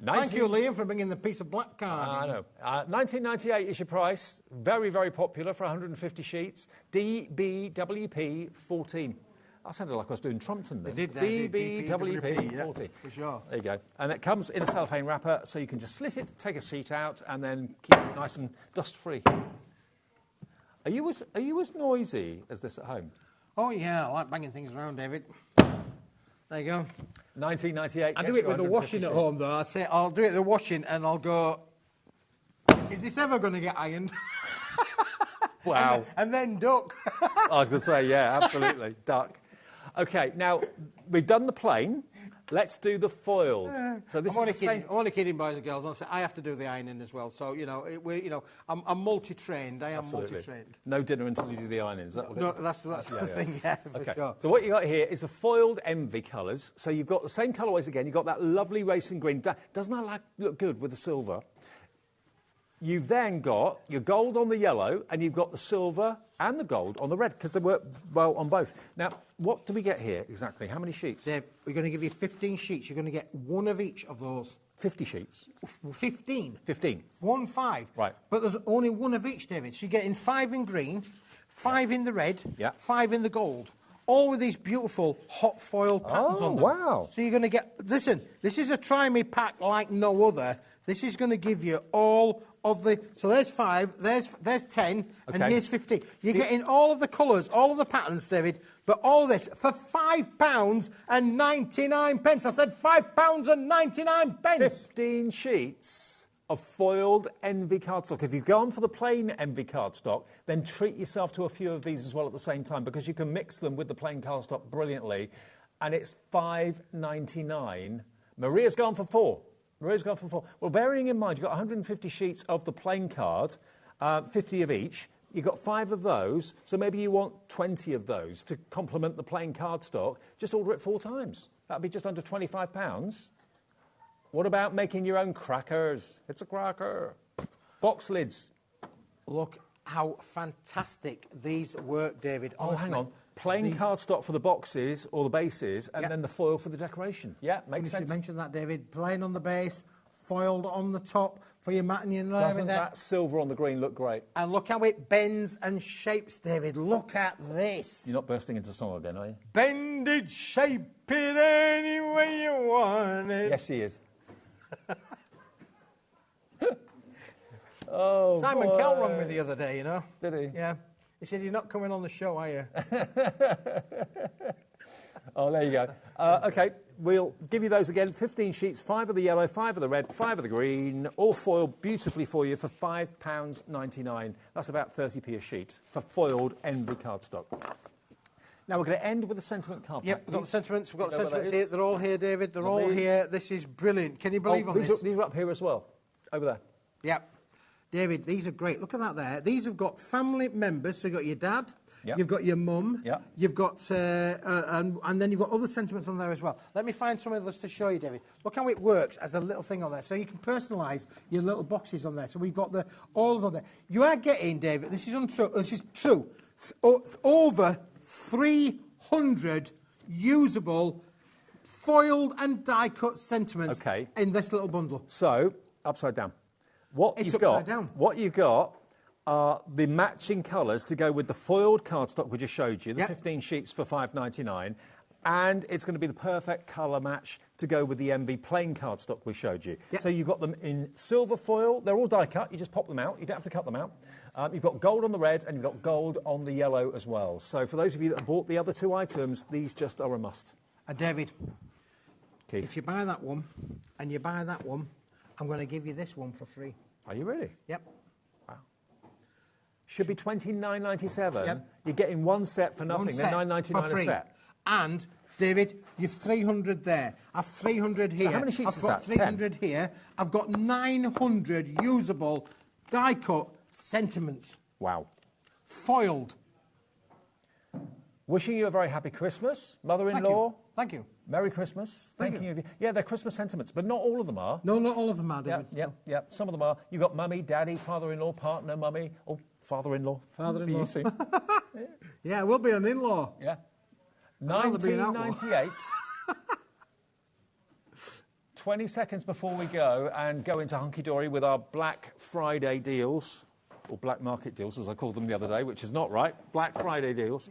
Thank you, Liam, for bringing the piece of black card. I know. 1998 is your price. Very, very popular for 150 sheets. DBWP 14. I sounded like I was doing Trumpton then. DBWP 14. For sure. There you go. And it comes in a cellophane wrapper, so you can just slit it, take a sheet out, and then keep it nice and dust-free. Are you as noisy as this at home? Oh, yeah, I like banging things around, David. There you go. 1998. I do it with the washing at home, though. I'll do it with the washing, and I'll go, "Is this ever going to get ironed?" Wow. and then duck. I was going to say, yeah, absolutely, duck. Okay, now, we've done the plain. Let's do the foiled. So this I'm only kidding, boys and girls. Honestly, I have to do the ironing as well. So, you know, I'm multi-trained. I am multi-trained. No dinner until you do the ironing. Is that what No, it is? that's the thing, yeah, for sure. So what you got here is the foiled Envy colours. So you've got the same colourways again. You've got that lovely racing green. Doesn't that look good with the silver? You've then got your gold on the yellow, and you've got the silver and the gold on the red, because they work well on both. Now, what do we get here exactly? How many sheets? Dave, we're going to give you 15 sheets. You're going to get 1 of each of those. 50 sheets? 15. 15. 1, 5. Right. But there's only 1 of each, David. So you're getting 5 in green, 5 in the red, 5 in the gold. All with these beautiful hot foil patterns on them. Wow. So you're going to get... Listen, this is a try-me pack like no other. This is going to give you all of the... So there's 5, there's 10, and here's 15. You're getting all of the colours, all of the patterns, David, but all of this for £5.99. I said £5.99. 15 sheets of foiled Envy cardstock. If you've gone for the plain Envy cardstock, then treat yourself to a few of these as well at the same time, because you can mix them with the plain cardstock brilliantly, and it's £5.99. Maria's gone for 4. Maria's gone for 4. Well, bearing in mind, you've got 150 sheets of the plain card, 50 of each. You've got 5 of those, so maybe you want 20 of those to complement the plain cardstock. Just order it 4 times. That'd be just under £25. What about making your own crackers? It's a cracker. Box lids. Look how fantastic these work, David. Honestly. Oh, hang on. Plain cardstock for the boxes or the bases, and then the foil for the decoration. Yeah, makes sense. You mentioned that, David. Plain on the base, foiled on the top for your matting and Doesn't that silver on the green look great? And look how it bends and shapes, David. Look at this. You're not bursting into song again, are you? Bend it, shape it any way you want it. Yes, he is. Oh, Simon Cowell rang me the other day, you know. Did he? Yeah. He said, "You're not coming on the show, are you?" Oh, there you go. OK, we'll give you those again. 15 sheets, 5 of the yellow, 5 of the red, 5 of the green, all foiled beautifully for you for £5.99. That's about 30p a sheet for foiled Envy cardstock. Now, we're going to end with the sentiment card pack. Yep, we've got the sentiments. We've got the sentiments here. They're all here, David. They're all here. This is brilliant. Can you believe on this? These are up here as well, over there. Yep. David, these are great. Look at that there. These have got family members. So you've got your dad, Yep. you've got your mum, Yep. you've got, and then you've got other sentiments on there as well. Let me find some of those to show you, David. Look how it works as a little thing on there. So you can personalise your little boxes on there. So we've got all of them there. You are getting, David, this is untrue, this is true, over 300 usable foiled and die-cut sentiments in this little bundle. So, upside down. What It's you've upside got, down. What you've got are the matching colours to go with the foiled cardstock we just showed you, the 15 sheets for $5.99, and it's going to be the perfect colour match to go with the MV plain cardstock we showed you. So you've got them in silver foil. They're all die-cut. You just pop them out. You don't have to cut them out. You've got gold on the red and you've got gold on the yellow as well. So for those of you that have bought the other two items, these just are a must. And David, Keith. if you buy that one and you buy that one, I'm going to give you this one for free. Are you really? Yep. Wow. Should be $29.97. Yep. You're getting one set for nothing. They're $9.99 a set. And, David, you've 300 there. I've 300 here. So how many sheets I've got is that? 300 here. I've got 900 usable die-cut sentiments. Wow. Foiled. Wishing you a very happy Christmas, mother-in-law. Thank you. Merry Christmas. Thanking you. Yeah, they're Christmas sentiments, but not all of them are. No, not all of them are, David. Yep. Some of them are. You've got mummy, daddy, father-in-law, partner, mummy. Oh, father-in-law. Father-in-law. You see. Yeah, it will be an in-law. Yeah. I'd rather be an outlaw. 1998. 20 seconds before we go and go into Hunky Dory with our Black Friday deals, or Black Market deals, as I called them the other day, which is not right. Black Friday deals.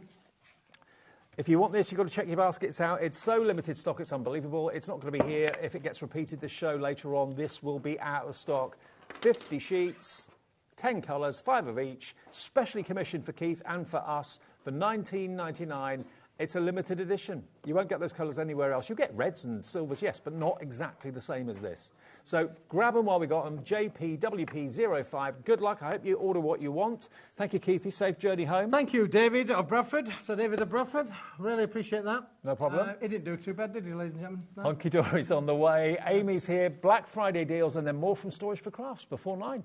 If you want this, you've got to check your baskets out. It's so limited stock, it's unbelievable. It's not going to be here. If it gets repeated this show later on, this will be out of stock. 50 sheets, 10 colours, 5 of each, specially commissioned for Keith and for us for $19.99. It's a limited edition. You won't get those colours anywhere else. You'll get reds and silvers, yes, but not exactly the same as this. So grab them while we got them. JPWP05. Good luck. I hope you order what you want. Thank you, Keithy. Safe journey home. Thank you, David of Bradford. So David of Bradford, really appreciate that. No problem. He didn't do too bad, did he, ladies and gentlemen? No. Hunky Dory's on the way. Amy's here. Black Friday deals and then more from Storage for Crafts before 9.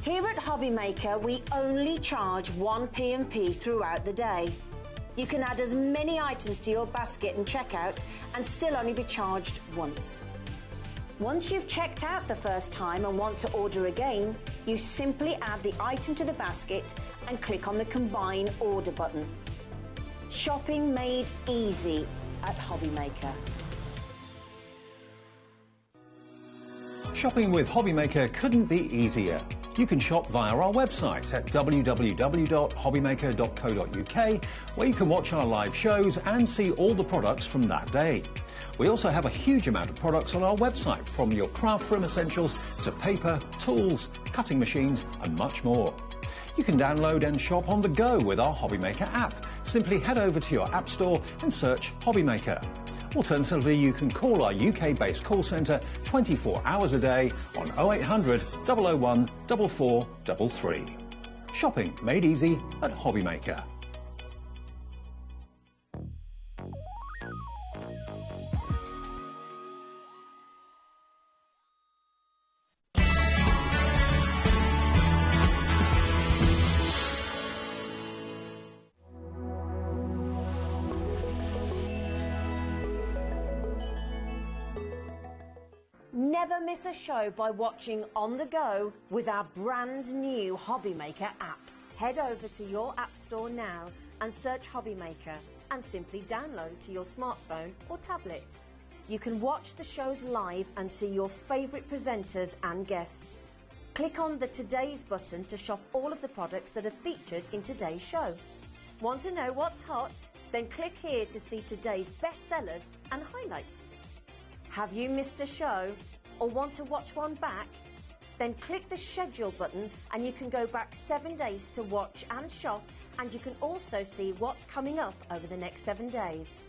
Here at HobbyMaker, we only charge 1 P&P throughout the day. You can add as many items to your basket and checkout and still only be charged once. Once you've checked out the first time and want to order again, you simply add the item to the basket and click on the Combine Order button. Shopping made easy at HobbyMaker. Shopping with HobbyMaker couldn't be easier. You can shop via our website at www.hobbymaker.co.uk, where you can watch our live shows and see all the products from that day. We also have a huge amount of products on our website, from your craft room essentials to paper, tools, cutting machines and much more. You can download and shop on the go with our HobbyMaker app. Simply head over to your app store and search HobbyMaker. Alternatively, you can call our UK-based call centre 24 hours a day on 0800 001 4433. Shopping made easy at HobbyMaker. Never miss a show by watching on the go with our brand new HobbyMaker app. Head over to your app store now and search HobbyMaker and simply download to your smartphone or tablet. You can watch the shows live and see your favourite presenters and guests. Click on the Today's button to shop all of the products that are featured in today's show. Want to know what's hot? Then click here to see today's bestsellers and highlights. Have you missed a show or want to watch one back? Then click the schedule button and you can go back 7 days to watch and shop, and you can also see what's coming up over the next 7 days.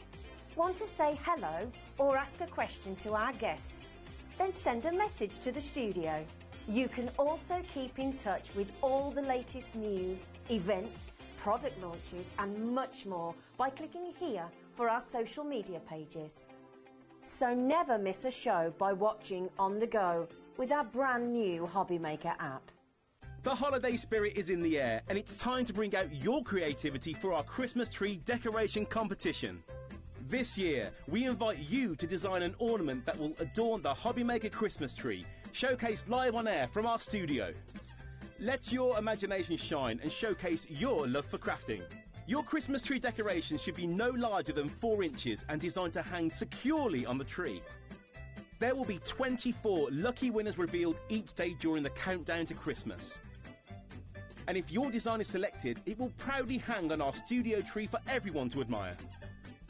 Want to say hello or ask a question to our guests? Then send a message to the studio. You can also keep in touch with all the latest news, events, product launches and much more by clicking here for our social media pages. So never miss a show by watching on the go with our brand new HobbyMaker app. The holiday spirit is in the air, and it's time to bring out your creativity for our Christmas tree decoration competition. This year, we invite you to design an ornament that will adorn the HobbyMaker Christmas tree, showcased live on air from our studio. Let your imagination shine and showcase your love for crafting. Your Christmas tree decoration should be no larger than 4 inches and designed to hang securely on the tree. There will be 24 lucky winners revealed each day during the countdown to Christmas. And if your design is selected, it will proudly hang on our studio tree for everyone to admire.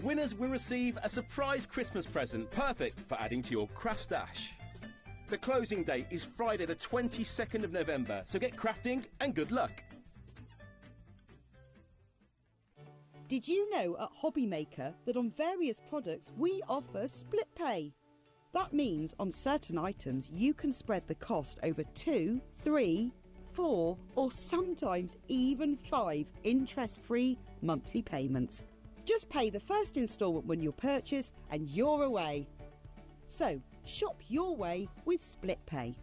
Winners will receive a surprise Christmas present, perfect for adding to your craft stash. The closing date is Friday the 22nd of November, so get crafting and good luck. Did you know at HobbyMaker that on various products we offer split pay? That means on certain items you can spread the cost over 2, 3, 4 or sometimes even 5 interest-free monthly payments. Just pay the first instalment when you purchase and you're away. So shop your way with split pay.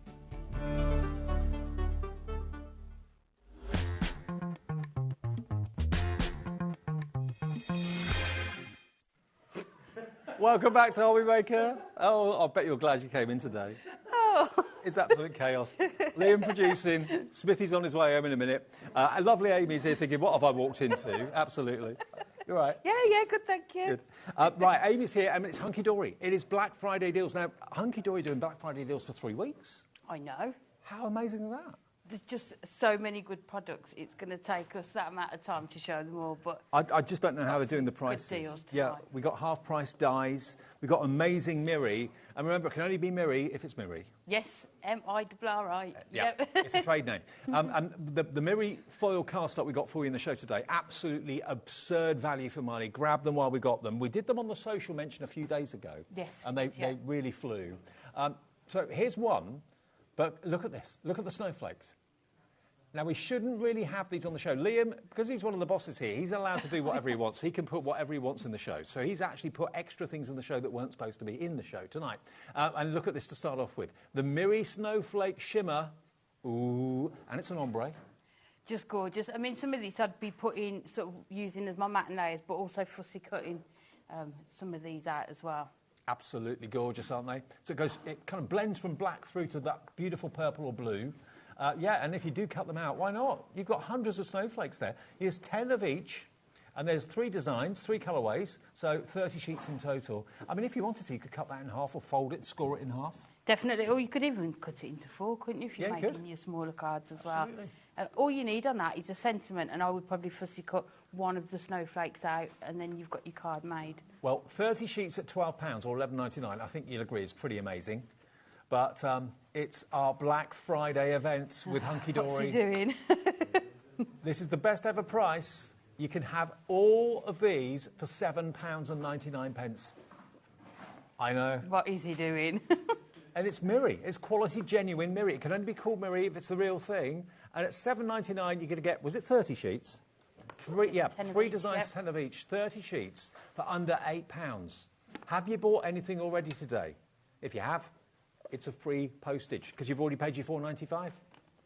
Welcome back to HobbyMaker. Oh, I bet you're glad you came in today. Oh. It's absolute chaos. Liam producing, Smithy's on his way home in a minute. Lovely Amy's here thinking, what have I walked into? Absolutely. You're right. Yeah, good, thank you. Good. Right, Amy's here, and it's Hunky Dory. It is Black Friday deals. Now, Hunky Dory doing Black Friday deals for 3 weeks. I know. How amazing is that? There's just so many good products. It's going to take us that amount of time to show them all. But I just don't know how they're doing the prices. Good deals tonight. Yeah, we got half-price dies. We got amazing Miri, and remember, it can only be Miri if it's Miri. Yes, M-I-R-R-I. Yeah, it's a trade name. And the Miri foil cardstock we got for you in the show today, absolutely absurd value for money. Grab them while we got them. We did them on the social mention a few days ago. Yes. And they really flew. So here's one, but look at this. Look at the snowflakes. Now, we shouldn't really have these on the show. Liam, because he's one of the bosses here, he's allowed to do whatever he wants. He can put whatever he wants in the show. So he's actually put extra things in the show that weren't supposed to be in the show tonight. And look at this to start off with. The Miri Snowflake Shimmer. Ooh, and it's an ombre. Just gorgeous. I mean, some of these I'd be putting, sort of using as my matte layers, but also fussy cutting some of these out as well. Absolutely gorgeous, aren't they? So it kind of blends from black through to that beautiful purple or blue. Yeah, and if you do cut them out, why not? You've got hundreds of snowflakes there. Here's 10 of each, and there's 3 designs, 3 colourways, so 30 sheets in total. I mean, if you wanted to, you could cut that in half or fold it, score it in half. Definitely, or you could even cut it into 4, couldn't you, if you're making your smaller cards as well. All you need on that is a sentiment, and I would probably fussy cut one of the snowflakes out, and then you've got your card made. Well, 30 sheets at £12 or $11.99, I think you'll agree is pretty amazing. But it's our Black Friday event with Hunky Dory. What's he doing? This is the best ever price. You can have all of these for £7.99. I know. What is he doing? And it's Miri. It's quality, genuine Miri. It can only be called Miri if it's the real thing. And at £7.99, you're going to get, was it 30 sheets? 3 designs, 10 of each. 30 sheets for under £8. Have you bought anything already today? If you have, it's a free postage because you've already paid your £4.95.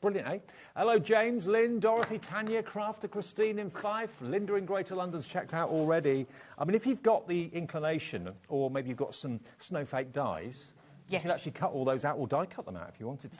Brilliant, eh? Hello, James, Lynn, Dorothy, Tanya, Crafter, Christine in Fife. Linda in Greater London's checked out already. I mean, if you've got the inclination or maybe you've got some snowflake dies, you can actually cut all those out or die cut them out if you wanted to.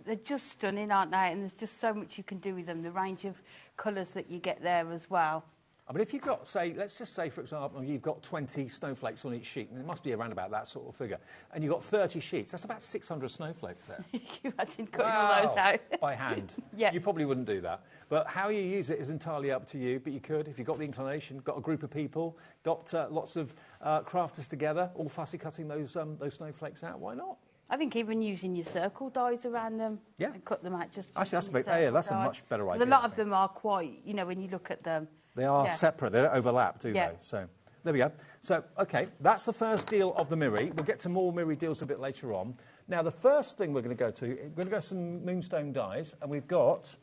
They're just stunning, aren't they? And there's just so much you can do with them. The range of colours that you get there as well. I mean, if you've got, say, let's just say, for example, you've got 20 snowflakes on each sheet, and it must be around about that sort of figure, and you've got 30 sheets, that's about 600 snowflakes there. Can you imagine cutting all those out? By hand. Yeah. You probably wouldn't do that. But how you use it is entirely up to you, but you could, if you've got the inclination, got a group of people, got lots of crafters together, all fussy cutting those snowflakes out, why not? I think even using your circle dies around them and cut them out. Just actually, that's a much better idea. A lot of them are quite, you know, when you look at them. They are separate. They don't overlap, do they? So there we go. So, OK, that's the first deal of the Miri. We'll get to more Miri deals a bit later on. Now, the first thing we're going to go to, we're going to go some Moonstone dies, and we've got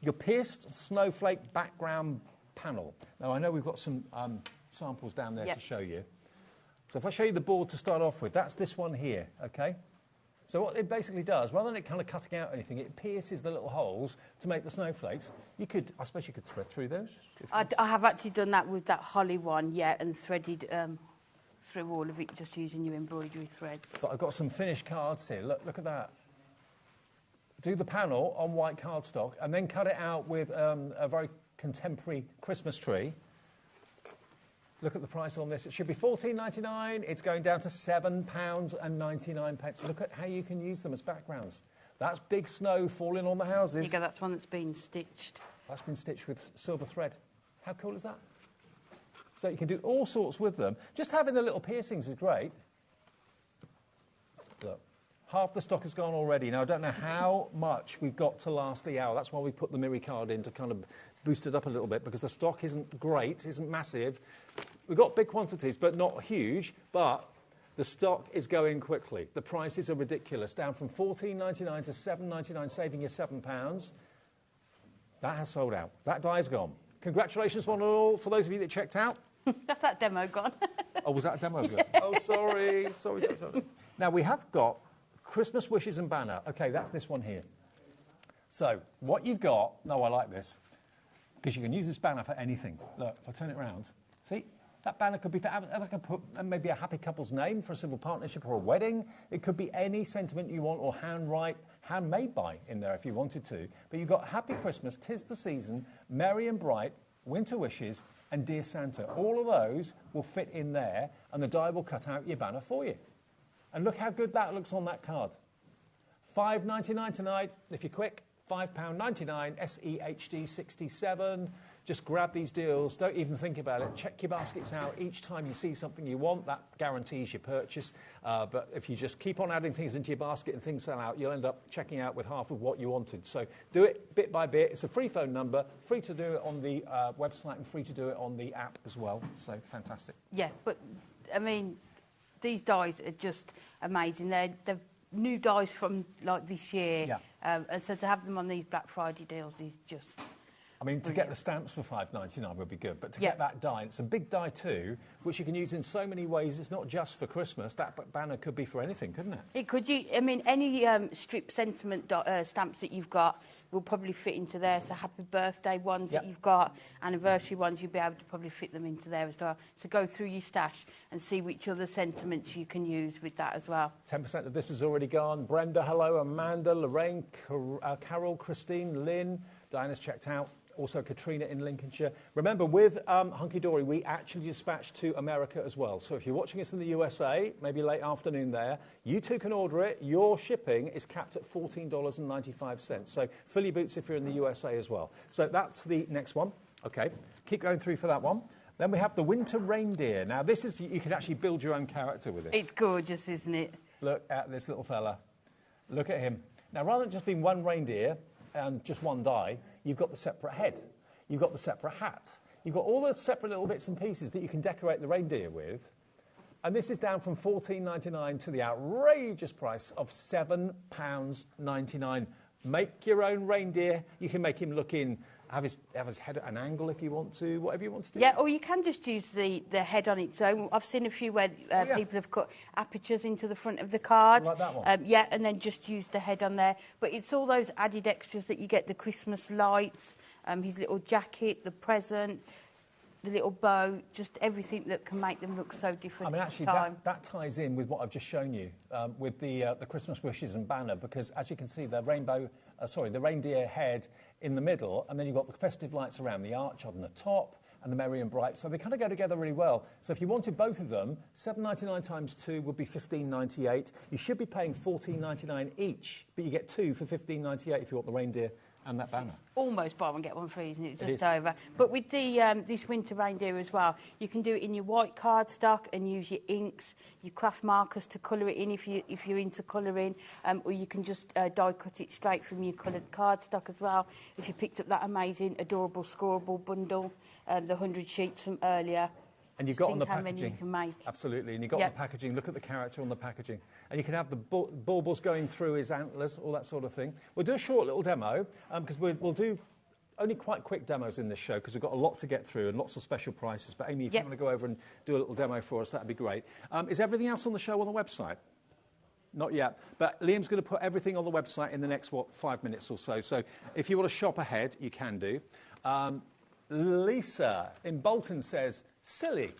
your pierced snowflake background panel. Now, I know we've got some samples down there to show you. So if I show you the board to start off with, that's this one here, okay? So what it basically does, rather than it kind of cutting out anything, it pierces the little holes to make the snowflakes. You could, I suppose you could thread through those. I have actually done that with that holly one, yeah, and threaded through all of it just using your embroidery threads. But I've got some finished cards here. Look at that. Do the panel on white cardstock and then cut it out with a very contemporary Christmas tree. Look at the price on this. It should be $14.99. It's going down to £7.99. Look at how you can use them as backgrounds. That's big snow falling on the houses. You go, that's one that's been stitched. That's been stitched with silver thread. How cool is that? So you can do all sorts with them. Just having the little piercings is great. Look, half the stock has gone already. Now, I don't know how much we've got to last the hour. That's why we put the Miri card in to kind of boost it up a little bit, because the stock isn't great, isn't massive. We've got big quantities, but not huge, but the stock is going quickly. The prices are ridiculous, down from $14.99 to $7.99, saving you £7. That has sold out. That die's gone. Congratulations, one and all, for those of you that checked out. That's that demo gone. Oh, was that a demo? Yeah. Oh, sorry. Sorry. Now, we have got Christmas wishes and banner. OK, that's this one here. So, what you've got... No, I like this. Because you can use this banner for anything. Look, if I turn it around, see? That banner could be for... I could put maybe a happy couple's name for a civil partnership or a wedding. It could be any sentiment you want, or handmade by in there if you wanted to. But you've got Happy Christmas, 'Tis the Season, Merry and Bright, Winter Wishes, and Dear Santa. All of those will fit in there, and the die will cut out your banner for you. And look how good that looks on that card. $5.99 tonight, if you're quick. £5.99, SEHD 67. Just grab these deals. Don't even think about it. Check your baskets out each time you see something you want. That guarantees your purchase. But if you just keep on adding things into your basket and things sell out, you'll end up checking out with half of what you wanted. So do it bit by bit. It's a free phone number, free to do it on the website and free to do it on the app as well. So fantastic. Yeah, but, I mean, these dies are just amazing. They're new dies from, like, this year. Yeah. And so to have them on these Black Friday deals is just... I mean, to get the stamps for $5.99 would be good, but to get that die, it's a big die too, which you can use in so many ways. It's not just for Christmas. That banner could be for anything, couldn't it? It could. I mean, any strip sentiment stamps that you've got will probably fit into there. So happy birthday ones that you've got, anniversary ones, you'll be able to probably fit them into there as well. So go through your stash and see which other sentiments you can use with that as well. 10% of this has already gone. Brenda, hello. Amanda, Lorraine, Carol, Christine, Lynn. Diana's checked out. Also Katrina in Lincolnshire. Remember, with Hunky Dory, we actually dispatch to America as well. So if you're watching us in the USA, maybe late afternoon there, you too can order it. Your shipping is capped at $14.95. So fill your boots if you're in the USA as well. So that's the next one. OK, keep going through for that one. Then we have the Winter Reindeer. Now, this is, you can actually build your own character with this. It's gorgeous, isn't it? Look at this little fella. Look at him. Now, rather than just being one reindeer and just one die, you've got the separate head. You've got the separate hat. You've got all the separate little bits and pieces that you can decorate the reindeer with. And this is down from $14.99 to the outrageous price of £7.99. Make your own reindeer. You can make him look in, have his head at an angle if you want to, whatever you want to do. Yeah, or you can just use the head on its own. I've seen a few where people have cut apertures into the front of the card. Like that one? Yeah, and then just use the head on there. But it's all those added extras that you get, the Christmas lights, his little jacket, the present, the little bow, just everything that can make them look so different. I mean, actually, that ties in with what I've just shown you with the Christmas wishes and banner, because as you can see, the reindeer head in the middle, and then you've got the festive lights around the arch on the top, and the merry and bright. So they kind of go together really well. So if you wanted both of them, $7.99 times 2 would be $15.98. You should be paying $14.99 each, but you get two for $15.98 if you want the reindeer and that banner. Almost buy one, get one free, isn't it? Just over. But with the this winter reindeer as well, you can do it in your white cardstock and use your inks, your craft markers to colour it in if you're into colouring, or you can just die cut it straight from your coloured cardstock as well. If you picked up that amazing, adorable, scoreable bundle, the 100 sheets from earlier. And you've got on the how packaging. many you can make. Absolutely. And you've got the packaging. Look at the character on the packaging. And you can have the baubles going through his antlers, all that sort of thing. We'll do a short little demo because we'll do only quite quick demos in this show because we've got a lot to get through and lots of special prices. But Amy, if you want to go over and do a little demo for us, that'd be great. Is everything else on the show on the website? Not yet, but Liam's going to put everything on the website in the next, 5 minutes or so. So if you want to shop ahead, you can do. Lisa in Bolton says, silly,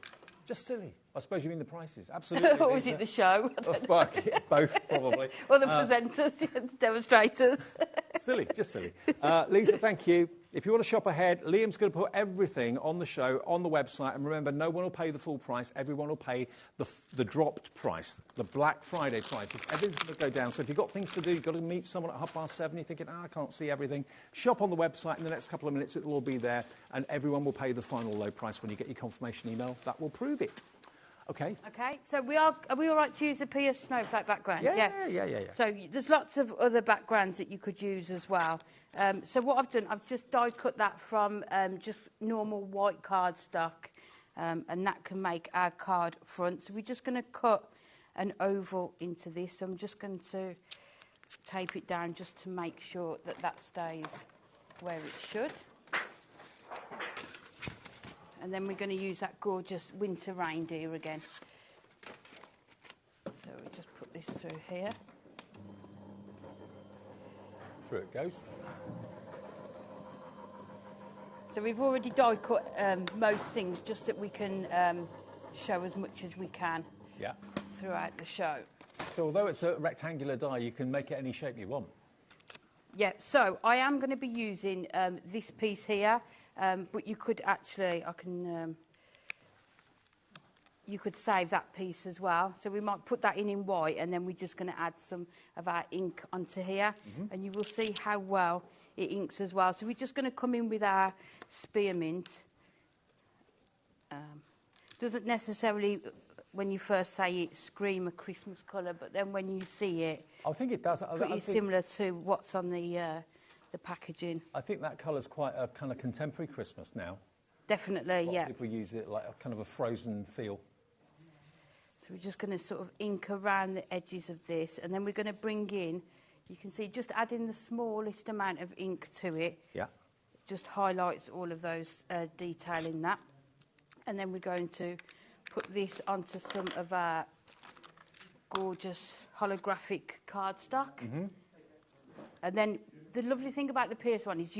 just silly. I suppose you mean the prices. Absolutely. Or is it the show? Both, probably. Or the presenters, the demonstrators. Silly, just silly. Lisa, thank you. If you want to shop ahead, Liam's going to put everything on the show, on the website. And remember, no one will pay the full price. Everyone will pay the dropped price, the Black Friday prices. Everything's going to go down. So if you've got things to do, you've got to meet someone at 7:30, you're thinking, I can't see everything. Shop on the website. In the next couple of minutes, it'll all be there. And everyone will pay the final low price when you get your confirmation email. That will prove it. Okay. Okay, so are we all right to use a Pia snowflake background? Yeah. So there's lots of other backgrounds that you could use as well. So what I've done, I've just die cut that from just normal white cardstock, and that can make our card front. So we're just going to cut an oval into this. So I'm just going to tape it down just to make sure that that stays where it should. And then we're going to use that gorgeous winter reindeer again. So we just put this through here. Through it goes. So we've already die cut most things just that we can show as much as we can throughout the show. So although it's a rectangular die, you can make it any shape you want. Yeah, so I am going to be using this piece here. But you could actually, you could save that piece as well. So we might put that in white, and then we're just going to add some of our ink onto here. And you will see how well it inks as well. So we're just going to come in with our spearmint. Doesn't necessarily, when you first say it, scream a Christmas colour, but then when you see it, I think it does. Pretty similar to what's on the packaging. I think that colour's quite a kind of contemporary Christmas now. Definitely, yeah. People use it like a kind of a frozen feel. So we're just going to sort of ink around the edges of this, and then we're going to bring in, you can see, just adding the smallest amount of ink to it. Yeah. Just highlights all of those detail in that. And then we're going to put this onto some of our gorgeous holographic cardstock. And then the lovely thing about the Pierce one is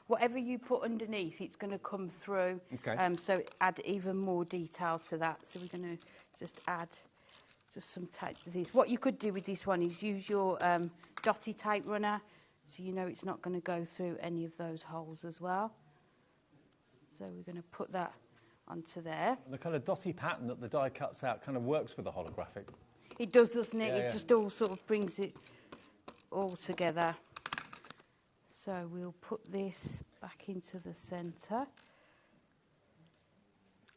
whatever you put underneath, it's going to come through. Okay. So add even more detail to that. So we're going to just add just some tape to this. What you could do with this one is use your dotty tape runner, so you know it's not going to go through any of those holes as well. So we're going to put that onto there. The kind of dotty pattern that the die cuts out kind of works with the holographic. It does, doesn't it? It just all sort of brings it all together. So we'll put this back into the centre.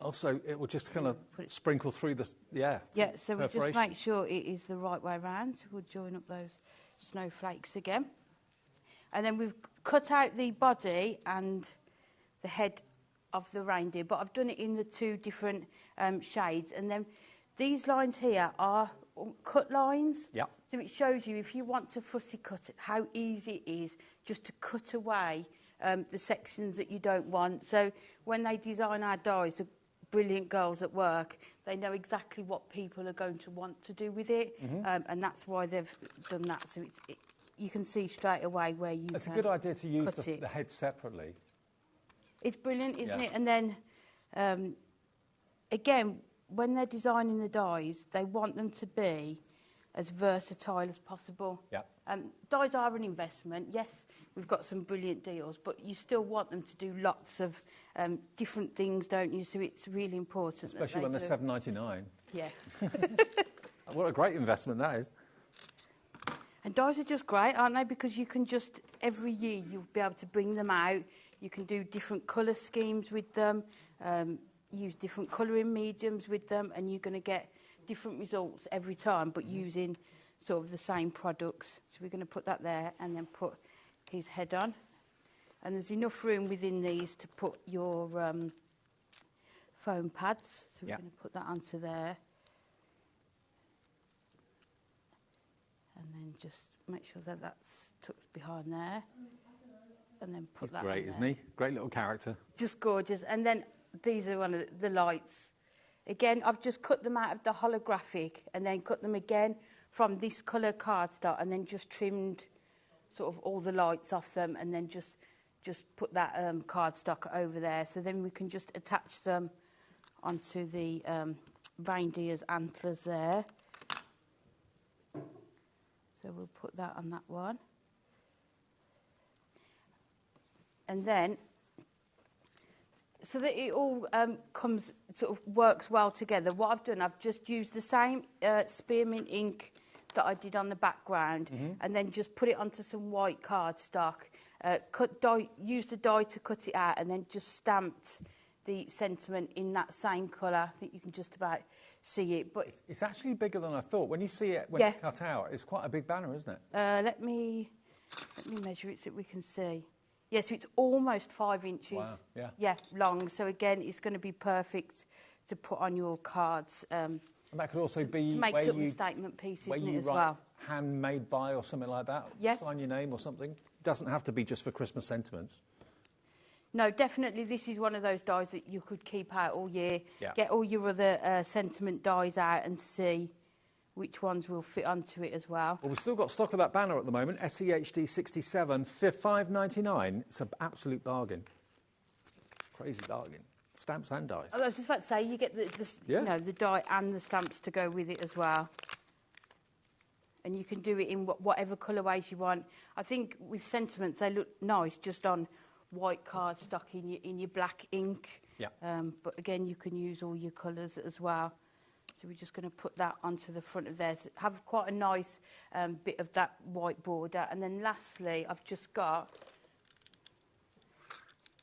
Also, it will just kind of sprinkle through the, yeah, so we'll just make sure it is the right way round. We'll join up those snowflakes again. And then we've cut out the body and the head of the reindeer, but I've done it in the two different shades. And then these lines here are cut lines. Yeah. So it shows you, if you want to fussy cut it, how easy it is just to cut away the sections that you don't want. So when they design our dies, the brilliant girls at work, they know exactly what people are going to want to do with it, and that's why they've done that. So you can see straight away where you It's a good idea to use the head separately. It's brilliant, isn't it? And then, again, when they're designing the dies, they want them to be as versatile as possible. Yeah. Dies are an investment. Yes, we've got some brilliant deals, but you still want them to do lots of different things, don't you? So it's really important. Especially when they're $7.99. Yeah. What a great investment that is. And dies are just great, aren't they? Because you can just, every year, you'll be able to bring them out. You can do different colour schemes with them, use different colouring mediums with them, and you're going to get different results every time, but using sort of the same products. So we're going to put that there and then put his head on. And there's enough room within these to put your foam pads. So we're going to put that onto there. And then just make sure that that's tucked behind there. And then put that great, on isn't there. he? Great little character. Just gorgeous. And then these are one of the lights. Again, I've just cut them out of the holographic and then cut them again from this colour cardstock and then just trimmed sort of all the lights off them and then just put that cardstock over there. So then we can just attach them onto the reindeer's antlers there. So we'll put that on that one. And then, so that it all sort of works well together, what I've done, I've just used the same spearmint ink that I did on the background and then just put it onto some white cardstock, used the die to cut it out and then just stamped the sentiment in that same colour. I think you can just about see it. But it's actually bigger than I thought. When you see it when it's cut out, it's quite a big banner, isn't it? Let me measure it so we can see. Yeah, so it's almost 5 inches. Wow, yeah. Yeah, long. So again, it's going to be perfect to put on your cards. And that could also be to make where sort of you, statement piece, where isn't you it, as write well? handmade by or something like that. Yeah. Sign your name or something. Doesn't have to be just for Christmas sentiments. No, definitely this is one of those dies that you could keep out all year. Yeah. Get all your other sentiment dies out and see which ones will fit onto it as well. Well, we've still got stock of that banner at the moment, SEHD 67, $5.99. It's an absolute bargain. Crazy bargain. Stamps and dies. I was just about to say, you get the Yeah. you know, the die and the stamps to go with it as well. And you can do it in whatever colourways you want. I think with sentiments, they look nice just on white cardstock in your black ink. Yeah. But again, you can use all your colours as well. So we're just going to put that onto the front of there. So have quite a nice bit of that white border. And then lastly, I've just got...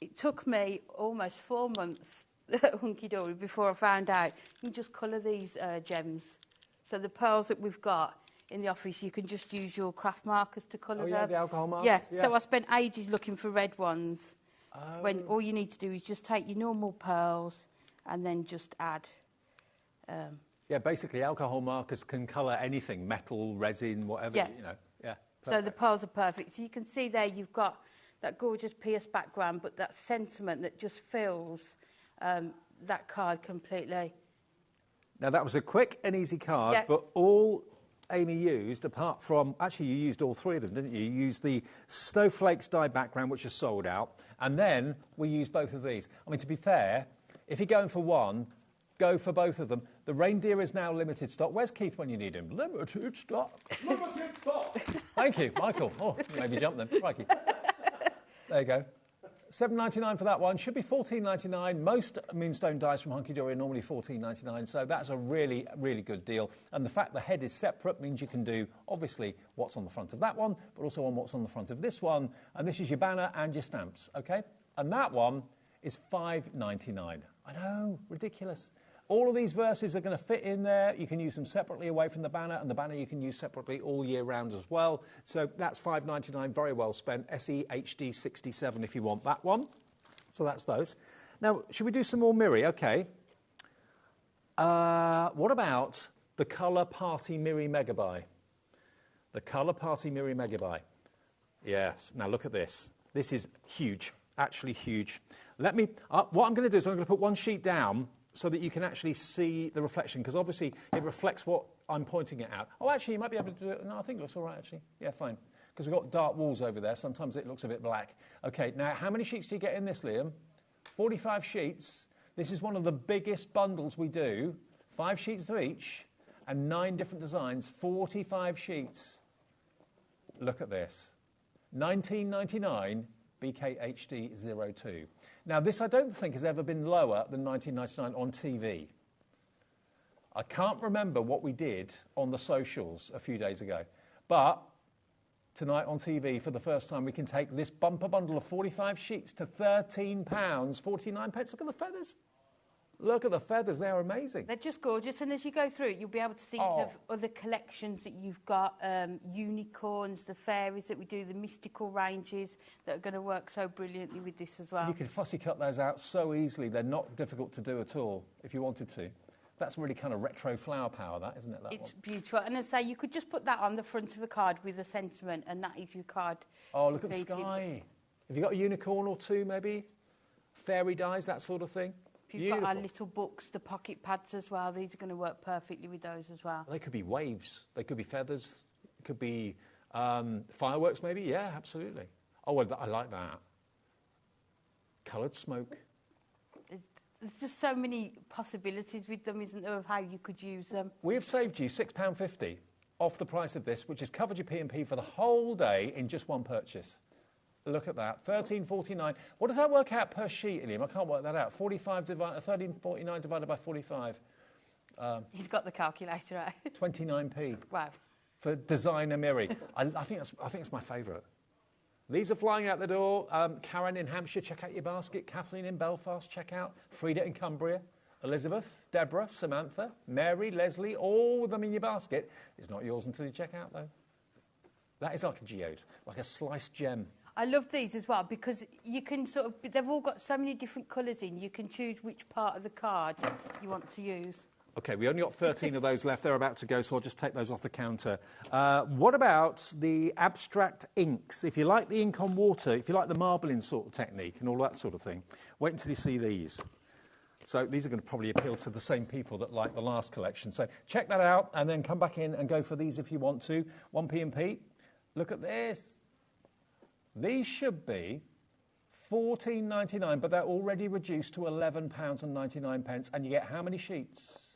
It took me almost 4 months at Hunky Dory before I found out you can just colour these gems. So the pearls that we've got in the office, you can just use your craft markers to colour them. Oh, yeah, the alcohol markers? Yeah, so I spent ages looking for red ones. When all you need to do is just take your normal pearls and then just add... yeah, basically alcohol markers can colour anything, metal, resin, whatever, Yeah. you know. Yeah. So the pearls are perfect. So you can see there you've got that gorgeous pierced background, but that sentiment that just fills that card completely. Now, that was a quick and easy card, Yeah. but all Amy used, apart from... Actually, you used all three of them, didn't you? You used the Snowflakes die background, which is sold out, and then we used both of these. I mean, to be fair, if you're going for one, go for both of them. The reindeer is now limited stock. Where's Keith when you need him? Limited stock. Limited stock. Thank you, Michael. Oh, maybe jump then. Crikey. There you go. $7.99 for that one. Should be $14.99. Most Moonstone dies from Hunky Dory are normally $14.99, so that's a really, really good deal. And the fact the head is separate means you can do, obviously, what's on the front of that one, but also on what's on the front of this one. And this is your banner and your stamps, OK? And that one is $5.99. I know, ridiculous. All of these verses are going to fit in there. You can use them separately away from the banner, and the banner you can use separately all year round as well. So that's $5.99, very well spent. SEHD 67 if you want that one. So that's those. Now, should we do some more Miri? OK. What about the Colour Party Miri Megabuy? The Colour Party Miri Megabuy. Yes. Now, look at this. This is huge, actually huge. Let me... what I'm going to do is I'm going to put one sheet down so that you can actually see the reflection, because obviously it reflects what I'm pointing it at. Oh, actually, you might be able to do it. No, I think it looks all right, actually. Yeah, fine. Because we've got dark walls over there. Sometimes it looks a bit black. OK, now, how many sheets do you get in this, Liam? 45 sheets. This is one of the biggest bundles we do. 5 sheets of each and 9 different designs. 45 sheets. Look at this. $19.99. BKHD 02. Now, this I don't think has ever been lower than $19.99 on TV. I can't remember what we did on the socials a few days ago, but tonight on TV, for the first time, we can take this bumper bundle of 45 sheets to £13.49. Look at the feathers. Look at the feathers, they're amazing. They're just gorgeous, and as you go through it, you'll be able to think of other collections that you've got, unicorns, the fairies that we do, the mystical ranges that are going to work so brilliantly with this as well. You can fussy cut those out so easily. They're not difficult to do at all, if you wanted to. That's really kind of retro flower power, that, isn't it? It's beautiful. And as I say, you could just put that on the front of a card with a sentiment, and that is your card. Oh, look at the sky. Have you got a unicorn or two, maybe? Fairy dies, that sort of thing? If you've got our little books, the pocket pads as well, these are going to work perfectly with those as well. They could be waves. They could be feathers. It could be fireworks, maybe. Yeah, absolutely. Oh, well, I like that. Coloured smoke. There's just so many possibilities with them, isn't there, of how you could use them. We have saved you £6.50 off the price of this, which has covered your P&P for the whole day in just one purchase. Look at that, $13.49. What does that work out per sheet, Iliam? I can't work that out. $13.49 divided by 45. He's got the calculator out. 29p. Wow. For designer Miri. I think it's my favourite. These are flying out the door. Karen in Hampshire, check out your basket. Kathleen in Belfast, check out. Frida in Cumbria. Elizabeth, Deborah, Samantha, Mary, Leslie, all of them in your basket. It's not yours until you check out, though. That is like a geode, like a sliced gem. I love these as well because you can sort of, they've all got so many different colours in, you can choose which part of the card you want to use. OK, we only got 13 of those left. They're about to go, so I'll just take those off the counter. What about the abstract inks? If you like the ink on water, if you like the marbling sort of technique and all that sort of thing, wait until you see these. So these are going to probably appeal to the same people that like the last collection. So check that out and then come back in and go for these if you want to. 1p&p. Look at this. These should be £14.99, but they're already reduced to £11.99, and you get how many sheets?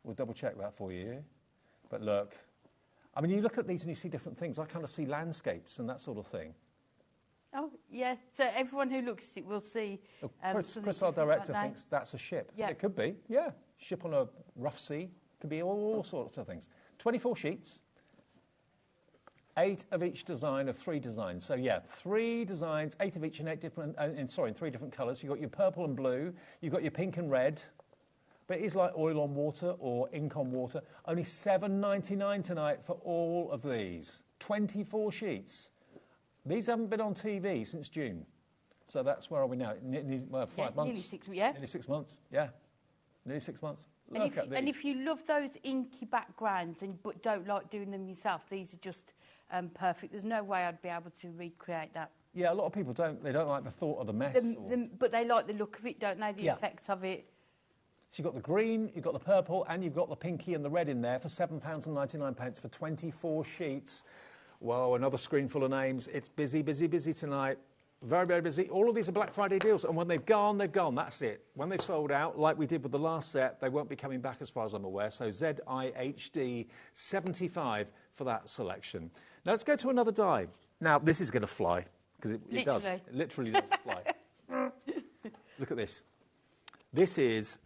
We'll double-check that for you. But look, I mean, you look at these and you see different things. I kind of see landscapes and that sort of thing. Oh, yeah. So everyone who looks at it will see... Chris, our director, thinks that's a ship. Yeah. It could be, yeah. Ship on a rough sea. Could be all sorts of things. 24 sheets. 8 of each design of 3 designs. So, yeah, 3 designs, 8 of each in 3 different colours. You've got your purple and blue. You've got your pink and red. But it is like oil on water or ink on water. Only $7.99 tonight for all of these. 24 sheets. These haven't been on TV since June. So that's where are we now? 5 months. Nearly 6, yeah. Nearly 6 months, yeah. Nearly 6 months. And if you love those inky backgrounds but don't like doing them yourself, these are just perfect. There's no way I'd be able to recreate that. Yeah, a lot of people don't. They don't like the thought of the mess. But they like the look of it, don't they? The effect of it. So you've got the green, you've got the purple, and you've got the pinky and the red in there for £7.99 for 24 sheets. Whoa, another screen full of names. It's busy, busy, busy tonight. Very, very busy. All of these are Black Friday deals, and when they've gone, they've gone. That's it. When they've sold out, like we did with the last set, they won't be coming back as far as I'm aware. So ZIHD 75 for that selection. Now let's go to another die. Now, this is going to fly, because it does. It literally does fly. Look at this. This is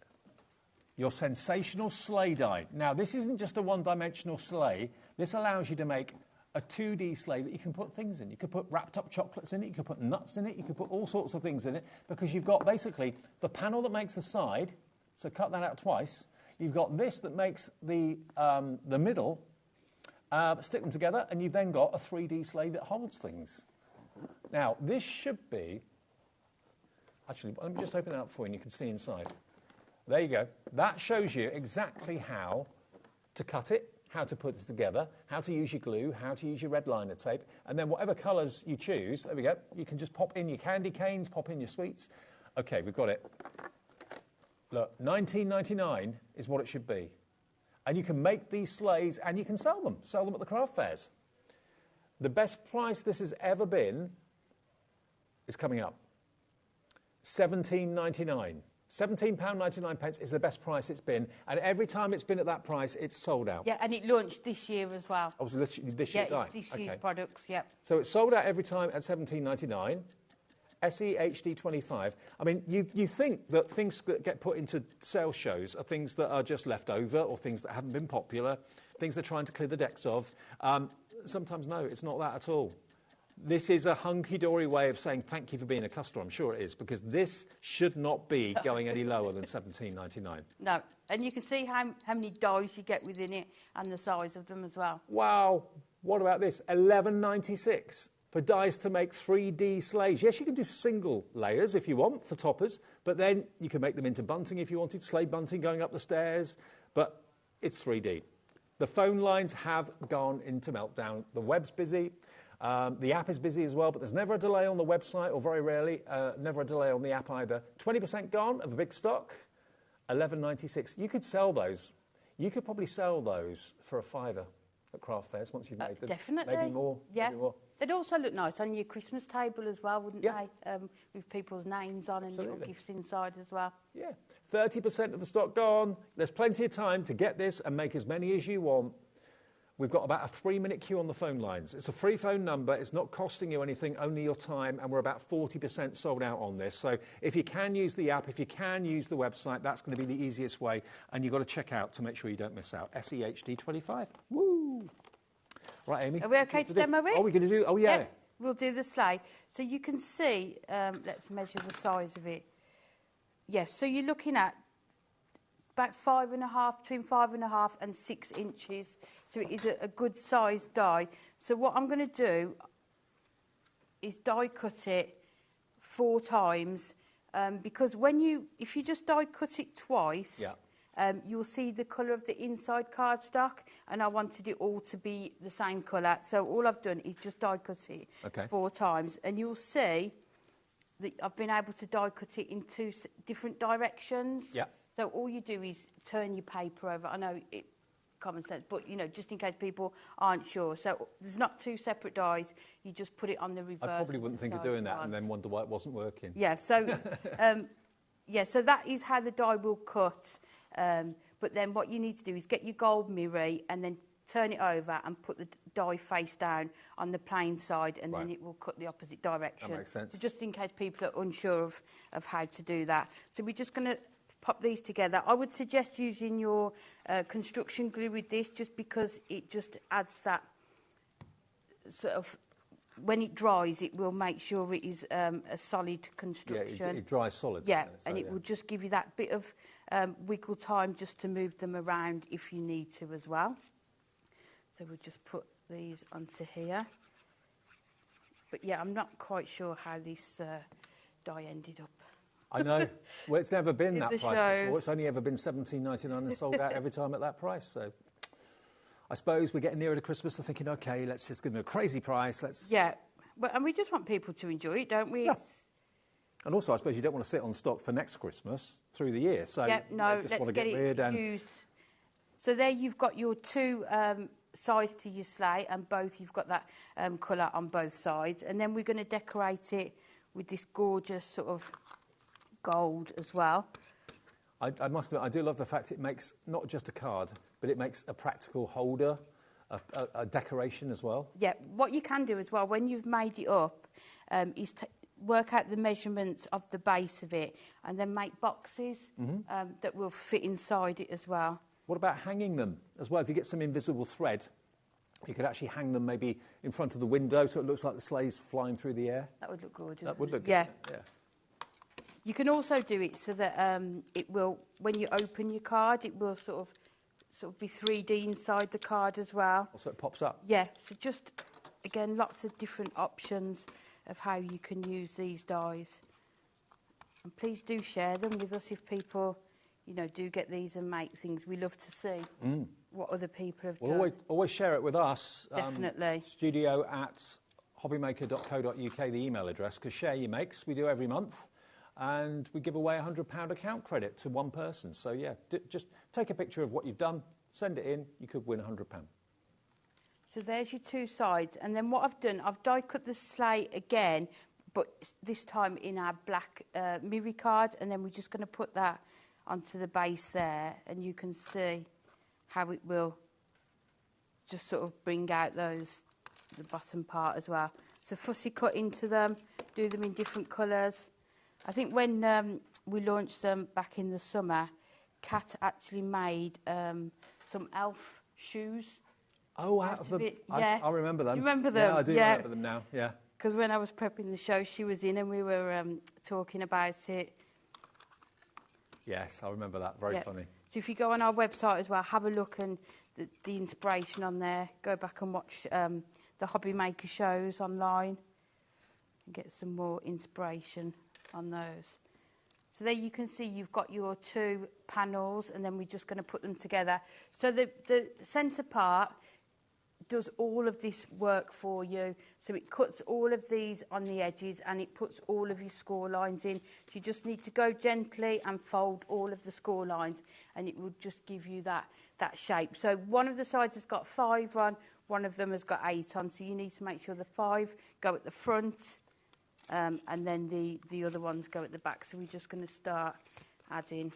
your sensational sleigh die. Now, this isn't just a one-dimensional sleigh. This allows you to make a 2D sleigh that you can put things in. You could put wrapped up chocolates in it, you could put nuts in it, you could put all sorts of things in it, because you've got basically the panel that makes the side, so cut that out twice. You've got this that makes the middle, stick them together, and you've then got a 3D sleigh that holds things. Now, this should be... Actually, let me just open it up for you and you can see inside. There you go. That shows you exactly how to cut it, how to put it together, how to use your glue, how to use your red liner tape, and then whatever colours you choose, there we go, you can just pop in your candy canes, pop in your sweets. OK, we've got it. Look, $19.99 is what it should be. And you can make these sleighs and you can sell them at the craft fairs. The best price this has ever been is coming up. £17.99. £17.99 is the best price it's been, and every time it's been at that price, it's sold out. Yeah, and it launched this year as well. Oh, so this year? Yeah, it's this year's products, yeah. So it's sold out every time at £17.99. SEHD 25. I mean, you think that things that get put into sales shows are things that are just left over or things that haven't been popular, things they're trying to clear the decks of. Sometimes, no, it's not that at all. This is a hunky-dory way of saying thank you for being a customer. I'm sure it is, because this should not be going any lower than $17.99. No, and you can see how many dies you get within it and the size of them as well. Wow, what about this? $11.96 for dies to make 3D sleighs. Yes, you can do single layers if you want for toppers, but then you can make them into bunting if you wanted, sleigh bunting going up the stairs, but it's 3D. The phone lines have gone into meltdown. The web's busy. The app is busy as well, but there's never a delay on the website, or very rarely, never a delay on the app either. 20% gone of the big stock, $11.96. You could sell those. You could probably sell those for a £5 at craft fairs once you've made them. Definitely. Maybe more. Yeah. Maybe more. They'd also look nice on your Christmas table as well, wouldn't they? With people's names on and little gifts inside as well. Yeah. 30% of the stock gone. There's plenty of time to get this and make as many as you want. We've got about a 3-minute queue on the phone lines. It's a free phone number. It's not costing you anything, only your time, and we're about 40% sold out on this. So if you can use the app, if you can use the website, that's going to be the easiest way, and you've got to check out to make sure you don't miss out. SEHD25. Woo! Right, Amy. Are we okay to demo it? Oh, we're going to do... Oh, yeah. We'll do the sleigh. So you can see, let's measure the size of it. Yes, so you're looking at about 5.5, between 5.5 and 6 inches. So it is a good sized die. So what I'm going to do is die cut it 4 times, because if you just die cut it twice, you'll see the colour of the inside cardstock, and I wanted it all to be the same colour. So all I've done is just die cut it 4 times, and you'll see that I've been able to die cut it in 2 different directions. So all you do is turn your paper over. I know it common sense, but you know, just in case people aren't sure. So there's not 2 separate dies. You just put it on the reverse. I probably wouldn't think of doing that and then wonder why it wasn't working. Yeah. So so that is how the die will cut. But then what you need to do is get your gold mirror and then turn it over and put the die face down on the plain side, and then it will cut the opposite direction. That makes sense. So just in case people are unsure of how to do that. So we're just going to pop these together. I would suggest using your construction glue with this, just because it just adds that sort of, when it dries, it will make sure it is a solid construction. Yeah, it dries solid. Yeah, and it will just give you that bit of wiggle time just to move them around if you need to as well. So we'll just put these onto here. But yeah, I'm not quite sure how this die ended up. I know. Well, it's never been that price shows. before. It's only ever been $17.99 and sold out every time at that price. So I suppose we're getting nearer to Christmas and thinking, OK, let's just give them a crazy price. And we just want people to enjoy it, don't we? Yeah. And also, I suppose you don't want to sit on stock for next Christmas through the year. So just let's want to get it used. So there you've got your 2 sides to your sleigh, and both you've got that colour on both sides. And then we're going to decorate it with this gorgeous sort of gold as well. I must admit, I do love the fact it makes not just a card, but it makes a practical holder, a decoration as well. Yeah, what you can do as well, when you've made it up, is work out the measurements of the base of it, and then make boxes that will fit inside it as well. What about hanging them as well? If you get some invisible thread, you could actually hang them maybe in front of the window so it looks like the sleigh's flying through the air. That would look gorgeous. That would look good. Yeah. You can also do it so that it will, when you open your card, it will sort of be 3D inside the card as well. So it pops up. Yeah. So just, again, lots of different options of how you can use these dies. And please do share them with us if people, you know, do get these and make things. We love to see what other people have done. Always share it with us. Definitely. studio@hobbymaker.co.uk, the email address, because share your makes we do every month. And we give away £100 account credit to one person. So, yeah, just take a picture of what you've done, send it in, you could win £100. So there's your 2 sides. And then what I've done, I've die cut the sleigh again, but this time in our black mirror card. And then we're just going to put that onto the base there. And you can see how it will just sort of bring out the bottom part as well. So fussy cut into them, do them in different colours. I think when we launched them back in the summer, Kat actually made some elf shoes. Oh, out of the... Yeah. I remember them. Do you remember them? Yeah, I do remember them now, yeah. Because when I was prepping the show, she was in and we were talking about it. Yes, I remember that. Very funny. So if you go on our website as well, have a look and the inspiration on there. Go back and watch the HobbyMaker shows online and get some more inspiration on those. So there you can see you've got your 2 panels, and then we're just going to put them together. So the centre part, does all of this work for you. So it cuts all of these on the edges and it puts all of your score lines in. So you just need to go gently and fold all of the score lines and it will just give you that shape. So one of the sides has got 5 on, one of them has got 8 on. So you need to make sure the 5 go at the front and then the other ones go at the back. So we're just going to start adding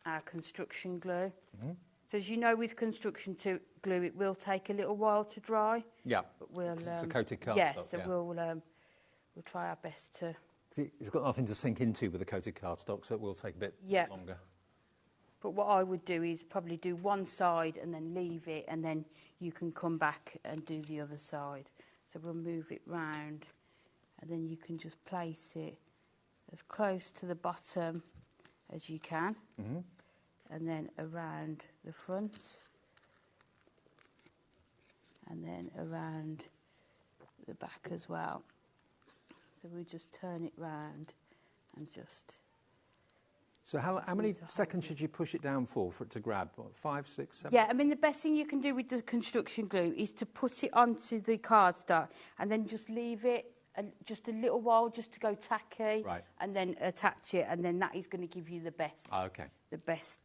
our construction glue. Mm-hmm. So as you know, with construction glue, it will take a little while to dry. Yeah, but we'll. It's a coated cardstock. Yes, so we'll try our best to. It's got nothing to sink into with the coated cardstock, so it will take a bit longer. But what I would do is probably do one side and then leave it, and then you can come back and do the other side. So we'll move it round, and then you can just place it as close to the bottom as you can. Mm-hmm. And then around the front, and then around the back as well. So we just turn it round and just... So how many seconds should you push it down for it to grab? What, 5, 6, 7? Yeah, I mean, the best thing you can do with the construction glue is to put it onto the cardstock and then just leave it just a little while just to go tacky, right, and then attach it, and then that is going to give you the best. Oh, okay. The best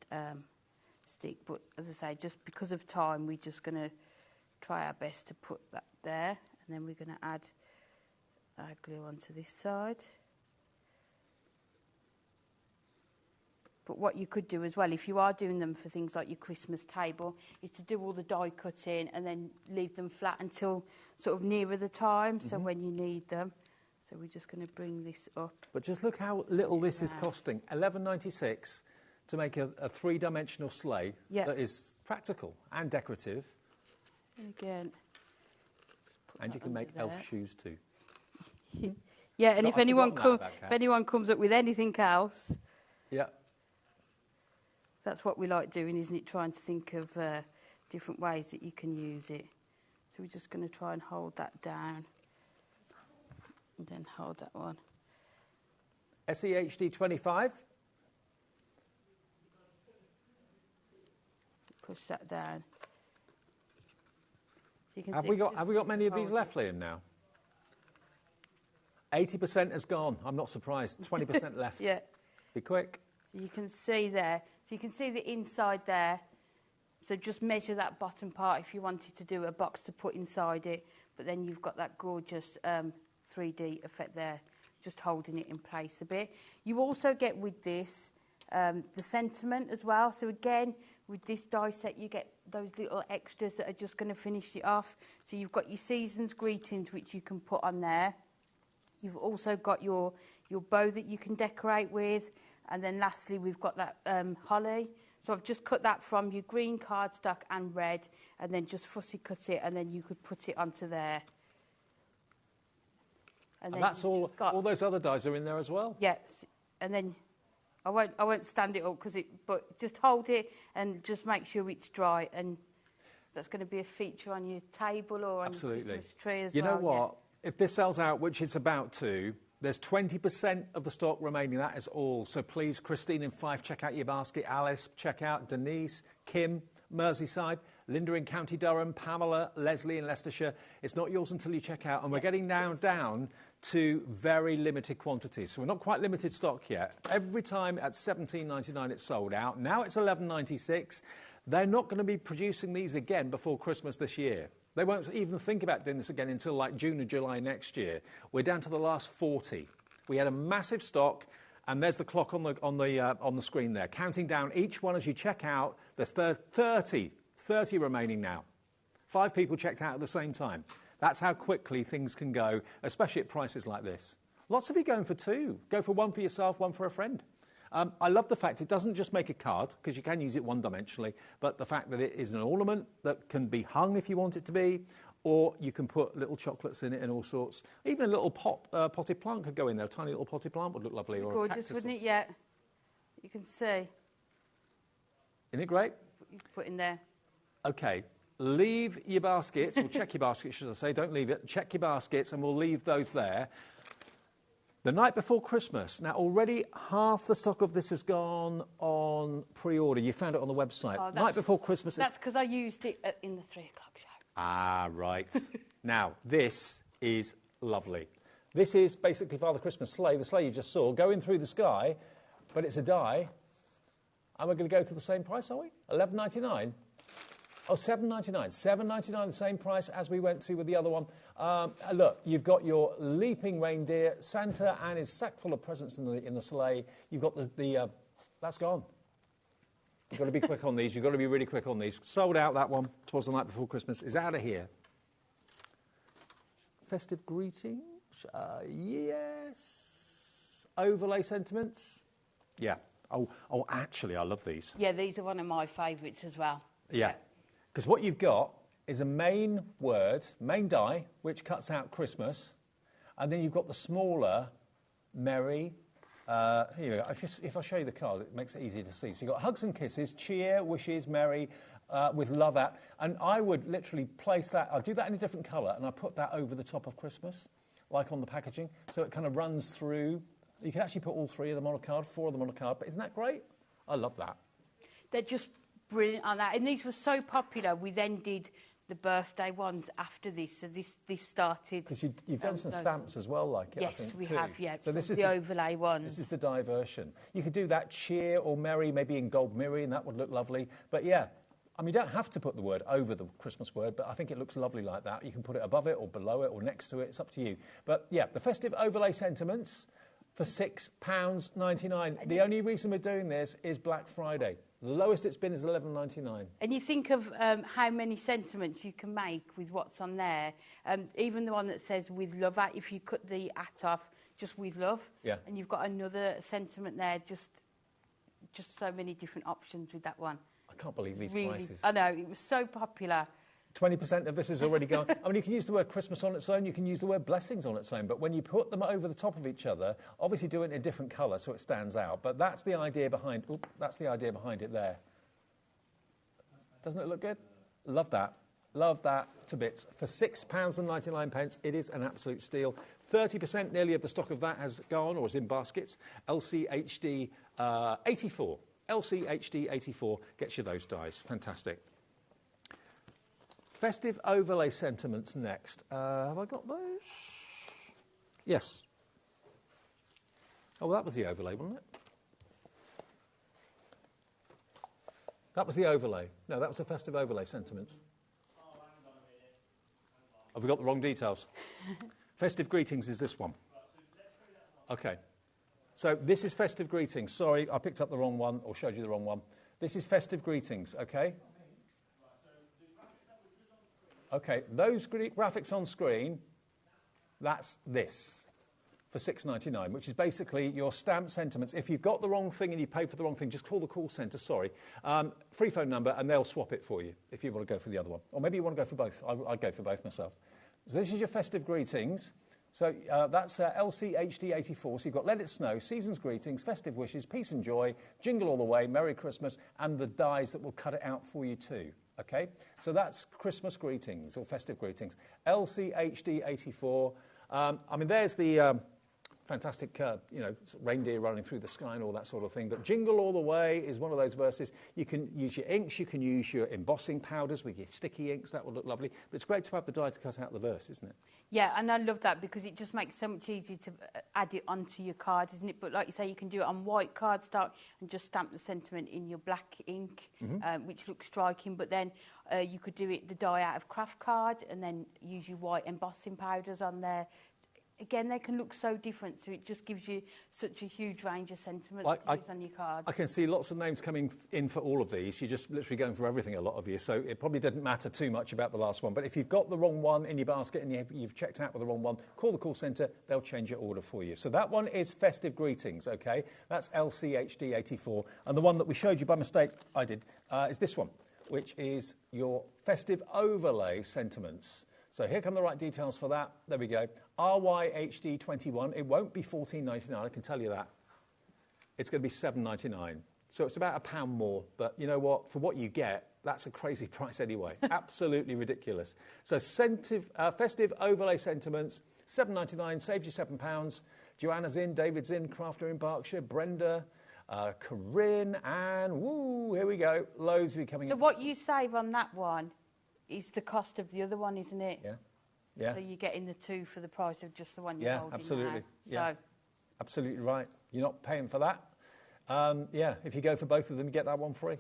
stick. But as I say, just because of time, we're just going to try our best to put that there, and then we're going to add our glue onto this side. But what you could do as well, if you are doing them for things like your Christmas table, is to do all the die cutting and then leave them flat until sort of nearer the time, so when you need them. So we're just going to bring this up. But just look how little this is costing. $11.96 to make a 3-dimensional sleigh that is practical and decorative. And again... And you can make elf shoes too. Yeah, and if anyone comes up with anything else... Yeah. That's what we like doing, isn't it? Trying to think of different ways that you can use it. So we're just going to try and hold that down. And then hold that one. SEHD 25. Push that down. So you can have we got many of these left, Liam, now? 80% has gone. I'm not surprised. 20% left. Yeah. Be quick. So you can see there. So you can see the inside there. So just measure that bottom part if you wanted to do a box to put inside it. But then you've got that gorgeous 3D effect there, just holding it in place a bit. You also get with this the sentiment as well. So again, with this die set, you get those little extras that are just going to finish it off. So you've got your season's greetings, which you can put on there. You've also got your bow that you can decorate with. And then lastly, we've got that holly. So I've just cut that from your green cardstock and red, and then just fussy cut it, and then you could put it onto there. And that's all those other dies are in there as well? Yes. And then I won't stand it up, but just hold it and just make sure it's dry, and that's going to be a feature on your table or on your Christmas tree as well. You know what? Yeah. If this sells out, which it's about to, there's 20% of the stock remaining. That is all. So please, Christine in Fife, check out your basket. Alice, check out. Denise, Kim, Merseyside, Linda in County Durham, Pamela, Leslie in Leicestershire. It's not yours until you check out. And we're getting now down to very limited quantities. So we're not quite limited stock yet. Every time at $17.99 it's sold out. Now it's $11.96. They're not going to be producing these again before Christmas this year. They won't even think about doing this again until like June or July next year. We're down to the last 40. We had a massive stock, and there's the clock on the screen there, counting down each one as you check out. There's 30 remaining now. 5 people checked out at the same time. That's how quickly things can go, especially at prices like this. Lots of you going for 2. Go for 1 for yourself, 1 for a friend. I love the fact it doesn't just make a card, because you can use it one-dimensionally, but the fact that it is an ornament that can be hung if you want it to be, or you can put little chocolates in it and all sorts. Even a little potted plant could go in there. A tiny little potted plant would look lovely. Or gorgeous, wouldn't it? Yeah. You can see. Isn't it great? You put in there. OK. Leave your baskets, or check your baskets, should I say. Don't leave it. Check your baskets, and we'll leave those there. The night before Christmas. Now, already half the stock of this has gone on pre-order. You found it on the website. Night before Christmas. That's because I used it in the 3 o'clock show. Ah, right. Now, this is lovely. This is basically Father Christmas sleigh, the sleigh you just saw, going through the sky, but it's a die. And we're going to go to the same price, are we? $11.99? Oh, $7.99. $7.99, the same price as we went to with the other one. Look, you've got your leaping reindeer, Santa and his sack full of presents in the sleigh. You've got the that's gone. You've got to be quick on these. You've got to be really quick on these. Sold out, that one. Twas the Night Before Christmas is out of here. Festive greetings. Yes. Overlay sentiments. Yeah. Oh, actually, I love these. Yeah, these are one of my favourites as well. Yeah. Because what you've got is a main word, main die, which cuts out Christmas. And then you've got the smaller, merry. Here you go. If I show you the card, it makes it easy to see. So you've got hugs and kisses, cheer, wishes, merry, with love at. And I would literally place that. I'll do that in a different colour, and I put that over the top of Christmas, like on the packaging. So it kind of runs through. You can actually put all 3 of them on a card, 4 of them on a card. But isn't that great? I love that. They're just brilliant on that. And these were so popular, we then did the birthday ones after this. So this started... Because you've done some stamps as well, like it, yes, I think, we too. have, yeah. So this is the overlay ones. This is the die version. You could do that cheer or merry, maybe in gold mirror, and that would look lovely. But yeah, I mean, you don't have to put the word over the Christmas word, but I think it looks lovely like that. You can put it above it or below it or next to it. It's up to you. But yeah, the festive overlay sentiments for £6.99. The only reason we're doing this is Black Friday. The lowest it's been is $11.99. And you think of how many sentiments you can make with what's on there. Even the one that says with love at, if you cut the at off, just with love. Yeah. And you've got another sentiment there, just so many different options with that one. I can't believe these really, prices. I know, it was so popular. 20% of this is already gone. I mean, you can use the word Christmas on its own, you can use the word blessings on its own, but when you put them over the top of each other, obviously do it in a different colour so it stands out. But that's the idea behind, that's the idea behind it there. Doesn't it look good? Love that. Love that to bits. For £6.99, it is an absolute steal. 30% nearly of the stock of that has gone or is in baskets. LCHD 84. LCHD 84 gets you those dies. Fantastic. Festive overlay sentiments next. Have I got those? Yes. Oh, well, that was the overlay, wasn't it? That was the overlay. No, that was the festive overlay sentiments. Have we got the wrong details? Festive greetings is this one. Okay. So this is festive greetings. Sorry, I picked up the wrong one or showed you the wrong one. This is festive greetings, okay? Okay, those graphics on screen, that's this for $6.99, which is basically your stamp sentiments. If you've got the wrong thing and you pay for the wrong thing, just call the call centre, sorry. Free phone number, and they'll swap it for you if you want to go for the other one. Or maybe you want to go for both. I'd go for both myself. So this is your festive greetings. So that's LCHD84. So you've got Let It Snow, Season's Greetings, Festive Wishes, Peace and Joy, Jingle All the Way, Merry Christmas, and the dies that will cut it out for you too. Okay? So that's Christmas greetings or festive greetings. LCHD84. I mean, there's the fantastic, reindeer running through the sky and all that sort of thing. But Jingle All the Way is one of those verses. You can use your inks, you can use your embossing powders with your sticky inks. That would look lovely. But it's great to have the die to cut out the verse, isn't it? Yeah, and I love that because it just makes it so much easier to add it onto your card, isn't it? But like you say, you can do it on white cardstock and just stamp the sentiment in your black ink, which looks striking. But then you could do it the die out of craft card and then use your white embossing powders on there. Again, they can look so different, so it just gives you such a huge range of sentiments to use on your card. I can see lots of names coming in for all of these. You're just literally going for everything, a lot of you, so it probably didn't matter too much about the last one. But if you've got the wrong one in your basket and you've checked out with the wrong one, call the call centre, they'll change your order for you. So that one is Festive Greetings, OK? That's LCHD84. And the one that we showed you by mistake, I did, is this one, which is your Festive Overlay Sentiments. So here come the right details for that. There we go. RYHD21. It won't be $14.99, I can tell you that. It's going to be $7.99. So it's about £1 more. But you know what? For what you get, that's a crazy price anyway. Absolutely ridiculous. So festive overlay sentiments, $7.99, saves you £7. Joanna's in, David's in, Crafter in Berkshire, Brenda, Corinne, and woo, here we go. Loads of you coming in. So what you save on that one is the cost of the other one, isn't it? Yeah. Yeah. So you're getting the 2 for the price of just the one you're holding absolutely. now. Yeah, So, absolutely right. You're not paying for that. Yeah, if you go for both of them, you get that one free.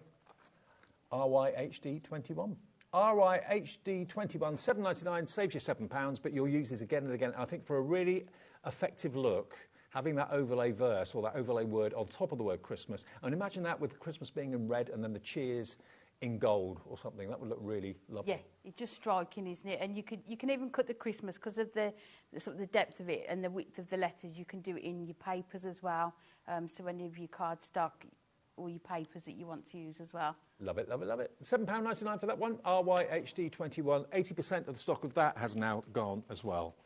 RYHD21. RYHD21, $7.99, saves you £7, but you'll use this again and again. I think for a really effective look, having that overlay verse or that overlay word on top of the word Christmas, and imagine that with Christmas being in red and then the cheers in gold or something, that would look really lovely. yeah, it's just striking, isn't it? And you can even cut the Christmas because of the sort of the depth of it and the width of the letters. You can do it in your papers as well. So any of your cardstock or your papers that you want to use as well. Love it, love it, love it. £7.99 for that one. RYHD21. 80% of the stock of that has now gone as well.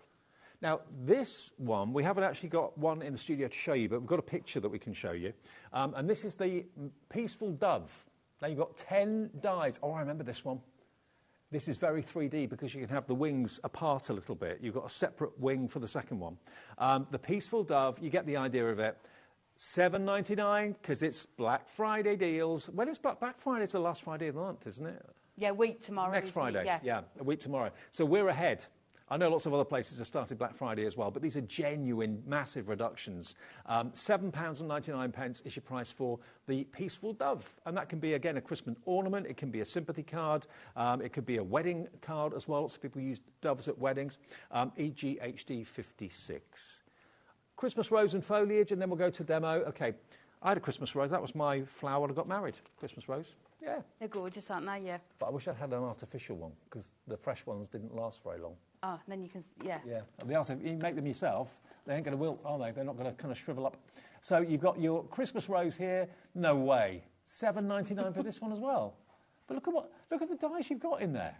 Now, this one, we haven't actually got one in the studio to show you, but we've got a picture that we can show you. And this is the Peaceful Dove. Now, you've got 10 dies. Oh, I remember this one. This is very 3D because you can have the wings apart a little bit. You've got a separate wing for the second one. The Peaceful Dove, you get the idea of it. $7.99 because it's Black Friday deals. When is Black Friday? It's the last Friday of the month, isn't it? Yeah, week tomorrow. Next Friday. Yeah, a week tomorrow. So we're ahead. I know lots of other places have started Black Friday as well, but these are genuine, massive reductions. £7.99 is your price for the Peaceful Dove. And that can be, again, a Christmas ornament. It can be a sympathy card. It could be a wedding card as well. Lots of people use doves at weddings. EGHD 56. Christmas rose and foliage, and then we'll go to demo. OK, I had a Christmas rose. That was my flower when I got married. Christmas rose. Yeah. They're gorgeous, aren't they? Yeah. But I wish I'd had an artificial one because the fresh ones didn't last very long. Oh, then you can, yeah. Yeah, you make them yourself, they ain't going to wilt, are they? They're not going to kind of shrivel up. So you've got your Christmas rose here. No way. $7.99 for this one as well. But look at the dies you've got in there.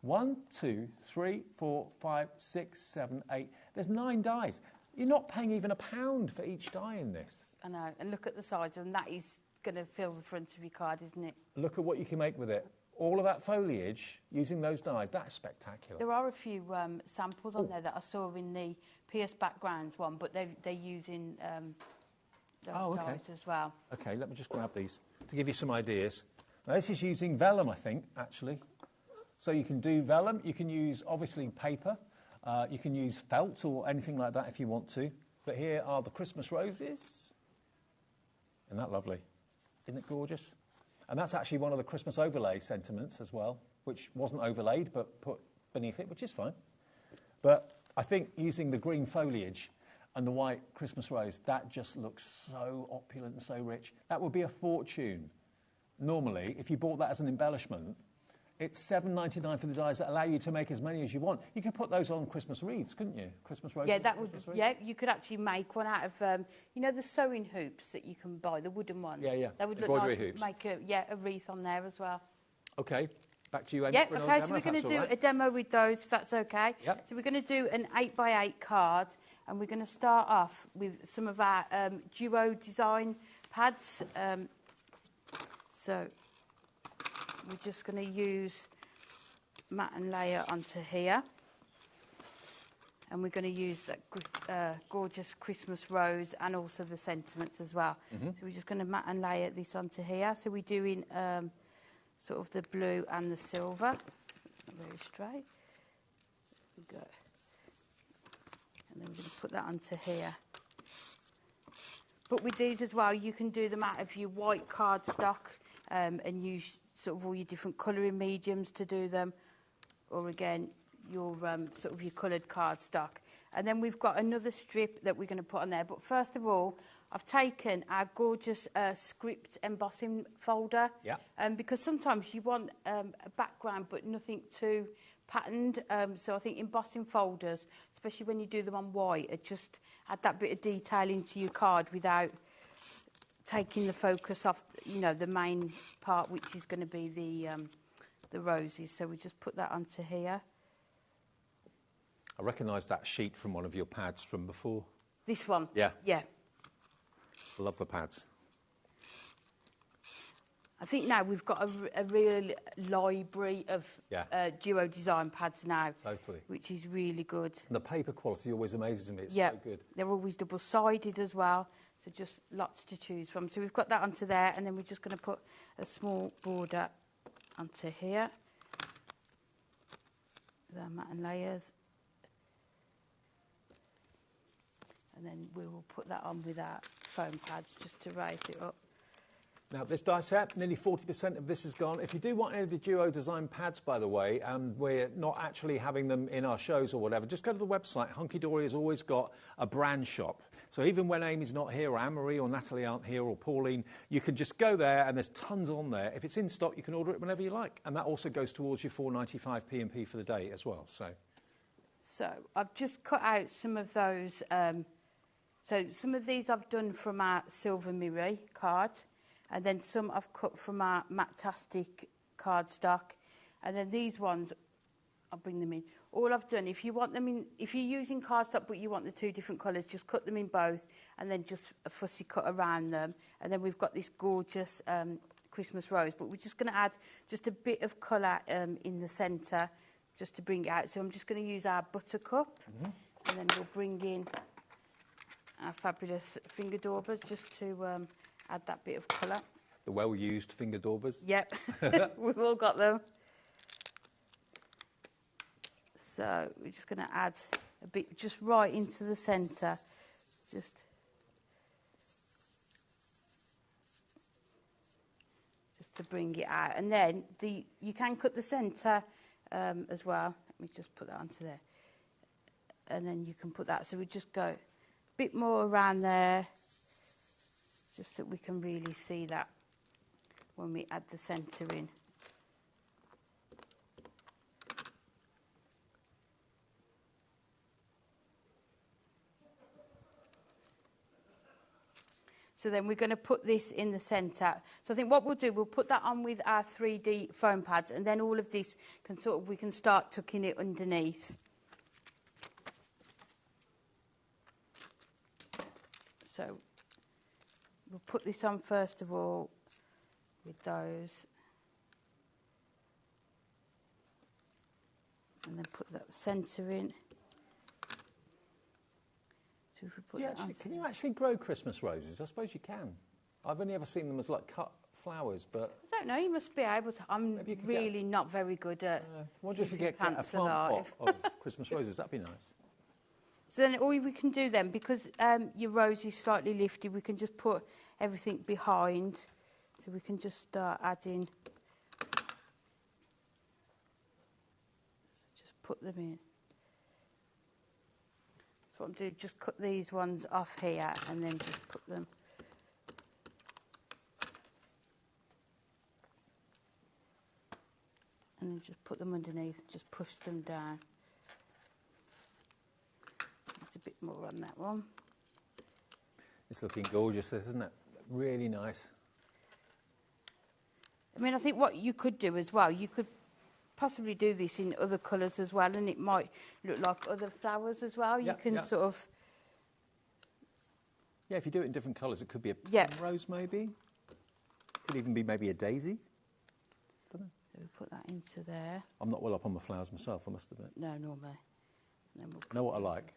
1, 2, 3, 4, 5, 6, 7, 8. There's 9 dies. You're not paying even £1 for each die in this. I know. And look at the size, and that is going to fill the front of your card, isn't it? Look at what you can make with it. All of that foliage using those dies, that's spectacular. There are a few samples on there that I saw in the Pierce backgrounds one, but they're using those dies as well. OK, let me just grab these to give you some ideas. Now, this is using vellum, I think, actually. So you can do vellum. You can use, obviously, paper. You can use felt or anything like that if you want to. But here are the Christmas roses. Isn't that lovely? Isn't it gorgeous? And that's actually one of the Christmas overlay sentiments as well, which wasn't overlaid but put beneath it, which is fine. But I think using the green foliage and the white Christmas rose, that just looks so opulent and so rich. That would be a fortune. Normally, if you bought that as an embellishment, it's $7.99 for the dies that allow you to make as many as you want. You could put those on Christmas wreaths, couldn't you? Christmas roses. Yeah, that would. Yeah, you could actually make one out of, you know, the sewing hoops that you can buy, the wooden ones. Yeah, yeah. That would look Embroidery nice. hoops. Make a wreath on there as well. Okay, back to you, Amy. Yeah, okay. So we're going to do a demo with those, if that's okay. Yep. So we're going to do an 8x8 card, and we're going to start off with some of our duo design pads. So we're just going to use matte and layer onto here, and we're going to use that gorgeous Christmas rose and also the sentiments as well. So we're just going to matte and layer this onto here. So we're doing sort of the blue and the silver. Very straight. There we go. And then we're going to put that onto here. But with these as well, you can do them out of your white cardstock and use sort of all your different colouring mediums to do them. Or again, your sort of your coloured cardstock. And then we've got another strip that we're going to put on there. But first of all, I've taken our gorgeous script embossing folder. Yeah. Because sometimes you want a background but nothing too patterned. So I think embossing folders, especially when you do them on white, it just add that bit of detail into your card without taking the focus off, you know, the main part, which is going to be the roses. So we just put that onto here. I recognise that sheet from one of your pads from before. This one? Yeah. Yeah. I love the pads. I think now we've got a real library of duo design pads now. Totally. Which is really good. And the paper quality always amazes me. It's so good. They're always double-sided as well. So just lots to choose from. So we've got that onto there, and then we're just going to put a small border onto here. with our matte and layers. And then we will put that on with our foam pads just to raise it up. Now, this die set, nearly 40% of this is gone. If you do want any of the Duo design pads, by the way, and we're not actually having them in our shows or whatever, just go to the website. Hunky Dory has always got a brand shop. So even when Amy's not here, or Anne-Marie or Natalie aren't here, or Pauline, you can just go there and there's tons on there. If it's in stock, you can order it whenever you like. And that also goes towards your £4.95 P&P for the day as well. So I've just cut out some of those. So some of these I've done from our Silver Mirror card. And then some I've cut from our Matastic cardstock. And then these ones, I'll bring them in. All I've done, if you want them in, if you're using cardstock but you want the two different colours, just cut them in both and then just a fussy cut around them. And then we've got this gorgeous Christmas rose. But we're just going to add just a bit of colour in the centre just to bring it out. So I'm just going to use our buttercup. And then we'll bring in our fabulous finger daubers just to... add that bit of colour. The well-used finger daubers. Yep, we've all got them. So we're just going to add a bit just right into the centre. Just to bring it out. And then you can cut the centre as well. Let me just put that onto there. And then you can put that. So we just go a bit more around there. Just so we can really see that when we add the centre in. So then we're going to put this in the centre. So I think what we'll do, we'll put that on with our 3D foam pads, and then all of this can we can start tucking it underneath. So we'll put this on first of all with those. And then put that centre in. So if we put that on. Can you actually grow Christmas roses? I suppose you can. I've only ever seen them as like cut flowers, but... I don't know, you must be able to. I'm really not very good at... I wonder if you get a plant pot of Christmas roses. That'd be nice. So then all we can do then, because your rose is slightly lifted, we can just put everything behind. So we can just start adding. So just put them in. So what I'm doing, just cut these ones off here and then just put them. And then just put them underneath, just push them down. A bit more on that one. It's looking gorgeous, isn't it? Really nice. I mean, I think what you could do as well, you could possibly do this in other colours as well, and it might look like other flowers as well. You can sort of... Yeah, if you do it in different colours, it could be a rose maybe. Could even be maybe a daisy. Don't know. So we put that into there. I'm not well up on the flowers myself, I must admit. No, normally. Then we'll know what I like.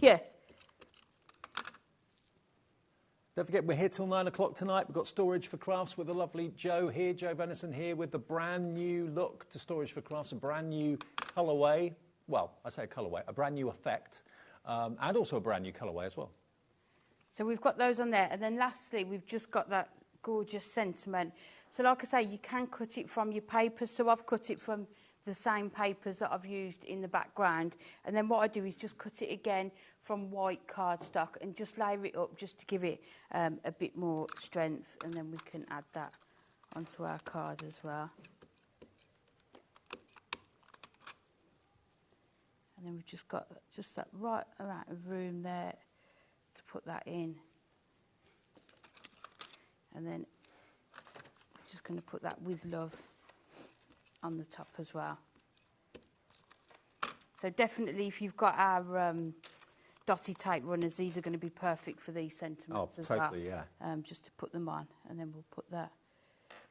Yeah. Don't forget, we're here till 9 o'clock tonight. We've got Storage for Crafts with the lovely Jo here, Jo Venison here, with the brand new look to Storage for Crafts, a brand new colourway. Well, I say colourway, a brand new effect, and also a brand new colourway as well. So we've got those on there. And then lastly, we've just got that gorgeous sentiment. So like I say, you can cut it from your papers. So I've cut it from the same papers that I've used in the background, and then what I do is just cut it again from white cardstock and just layer it up just to give it a bit more strength, and then we can add that onto our card as well. And then we've just got just that right amount of room there to put that in, and then we're just going to put that with love on the top as well. So definitely, if you've got our dotty tape runners, these are going to be perfect for these sentiments as well. Oh, totally, yeah. Just to put them on, and then we'll put that.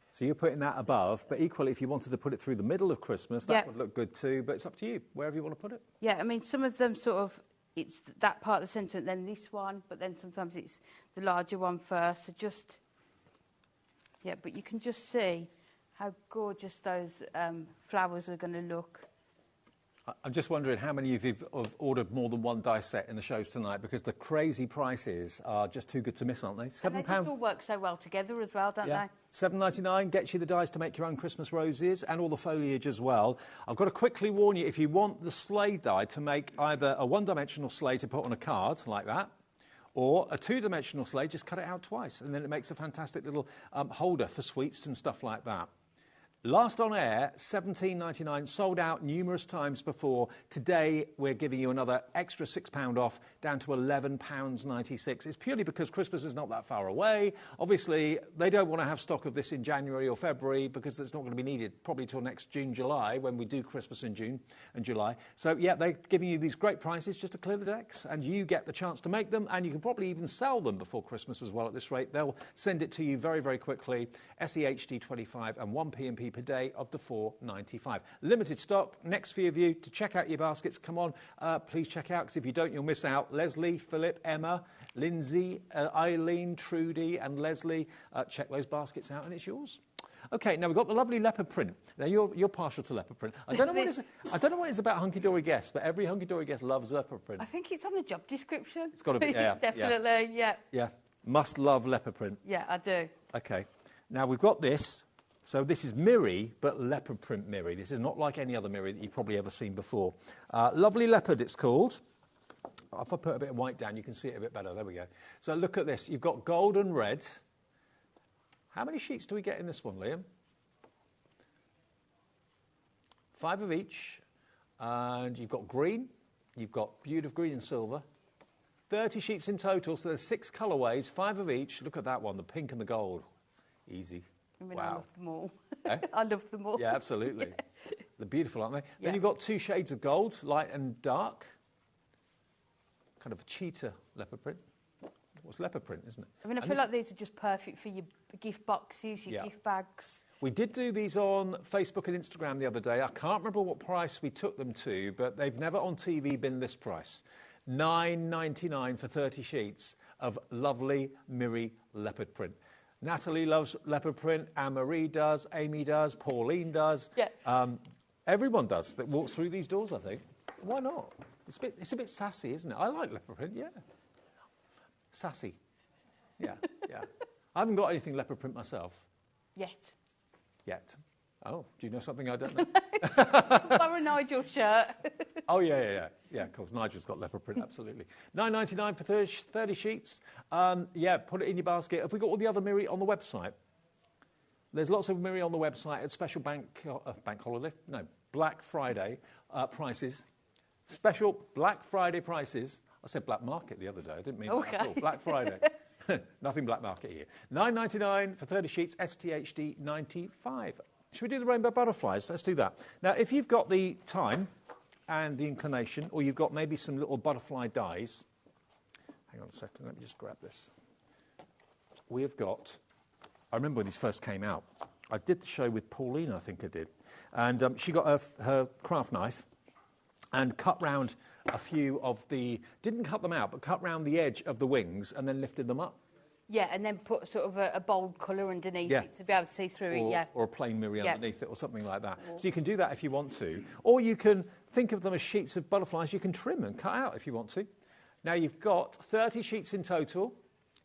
So you're putting that above, but equally, if you wanted to put it through the middle of Christmas, that would look good too, but it's up to you, wherever you want to put it. Yeah, I mean, some of them sort of, it's that part of the sentiment, then this one, but then sometimes it's the larger one first. So just, yeah, but you can just see how gorgeous those flowers are going to look. I'm just wondering how many of you have ordered more than one die set in the shows tonight, because the crazy prices are just too good to miss, aren't they? £7. And they just all work so well together as well, don't they? £7.99 gets you the dies to make your own Christmas roses and all the foliage as well. I've got to quickly warn you, if you want the sleigh die to make either a one-dimensional sleigh to put on a card like that, or a two-dimensional sleigh, just cut it out twice, and then it makes a fantastic little holder for sweets and stuff like that. Last on air, £17.99, sold out numerous times before. Today, we're giving you another extra £6 off, down to £11.96. It's purely because Christmas is not that far away. Obviously, they don't want to have stock of this in January or February because it's not going to be needed probably till next June, July, when we do Christmas in June and July. So, yeah, they're giving you these great prices just to clear the decks, and you get the chance to make them, and you can probably even sell them before Christmas as well at this rate. They'll send it to you very, very quickly. SEHD 25 and 1 P&P per day of the £4.95. Limited stock. Next few of you to check out your baskets. Come on, please check out, because if you don't, you'll miss out. Leslie, Philip, Emma, Lindsay, Eileen, Trudy and Leslie, check those baskets out and it's yours. Okay, now we've got the lovely leopard print. Now you're partial to leopard print. I don't know what it's about Hunky Dory Guest, but every Hunky Dory Guest loves leopard print. I think it's on the job description. It's got to be, yeah. Definitely, yeah. Yeah, must love leopard print. Yeah, I do. Okay, now we've got this. So this is Miri, but leopard print Miri. This is not like any other Miri that you've probably ever seen before. Lovely Leopard, it's called. If I put a bit of white down, you can see it a bit better. There we go. So look at this. You've got gold and red. How many sheets do we get in this one, Liam? 5 of each. And you've got green. You've got beautiful green and silver. 30 sheets in total, so there's 6 colourways, 5 of each. Look at that one, the pink and the gold. Easy. I mean, wow. I love them all. Eh? I love them all. Yeah, absolutely. Yeah. They're beautiful, aren't they? Yeah. Then you've got 2 shades of gold, light and dark. Kind of a cheetah leopard print. What's leopard print, isn't it? I mean, I feel like these are just perfect for your gift boxes, your gift bags. We did do these on Facebook and Instagram the other day. I can't remember what price we took them to, but they've never on TV been this price. £9.99 for 30 sheets of lovely Miri leopard print. Natalie loves leopard print, Anne-Marie does, Amy does, Pauline does. Yeah. Everyone does that walks through these doors, I think. Why not? It's a bit sassy, isn't it? I like leopard print, yeah. Sassy. Yeah, yeah. I haven't got anything leopard print myself. Yet. Oh, do you know something I don't know? Borrow Nigel's shirt. Oh, yeah, of course, Nigel's got leopard print, absolutely. £9.99 for 30 sheets. Yeah, put it in your basket. Have we got all the other Miri on the website? There's lots of Miri on the website at special bank holiday? No, Black Friday prices. Special Black Friday prices. I said black market the other day. I didn't mean that at all. Black Friday. Nothing black market here. £9.99 for 30 sheets, STHD 95. Should we do the rainbow butterflies? Let's do that. Now, if you've got the time and the inclination, or you've got maybe some little butterfly dies, hang on a second, let me just grab this. We have got, I remember when these first came out, I did the show with Pauline, I think I did, and she got her craft knife and cut round a few of the, didn't cut them out, but cut round the edge of the wings and then lifted them up. Yeah, and then put sort of a bold colour underneath it to be able to see through it, yeah. Or a plain Miri underneath it or something like that. So you can do that if you want to. Or you can think of them as sheets of butterflies you can trim and cut out if you want to. Now you've got 30 sheets in total,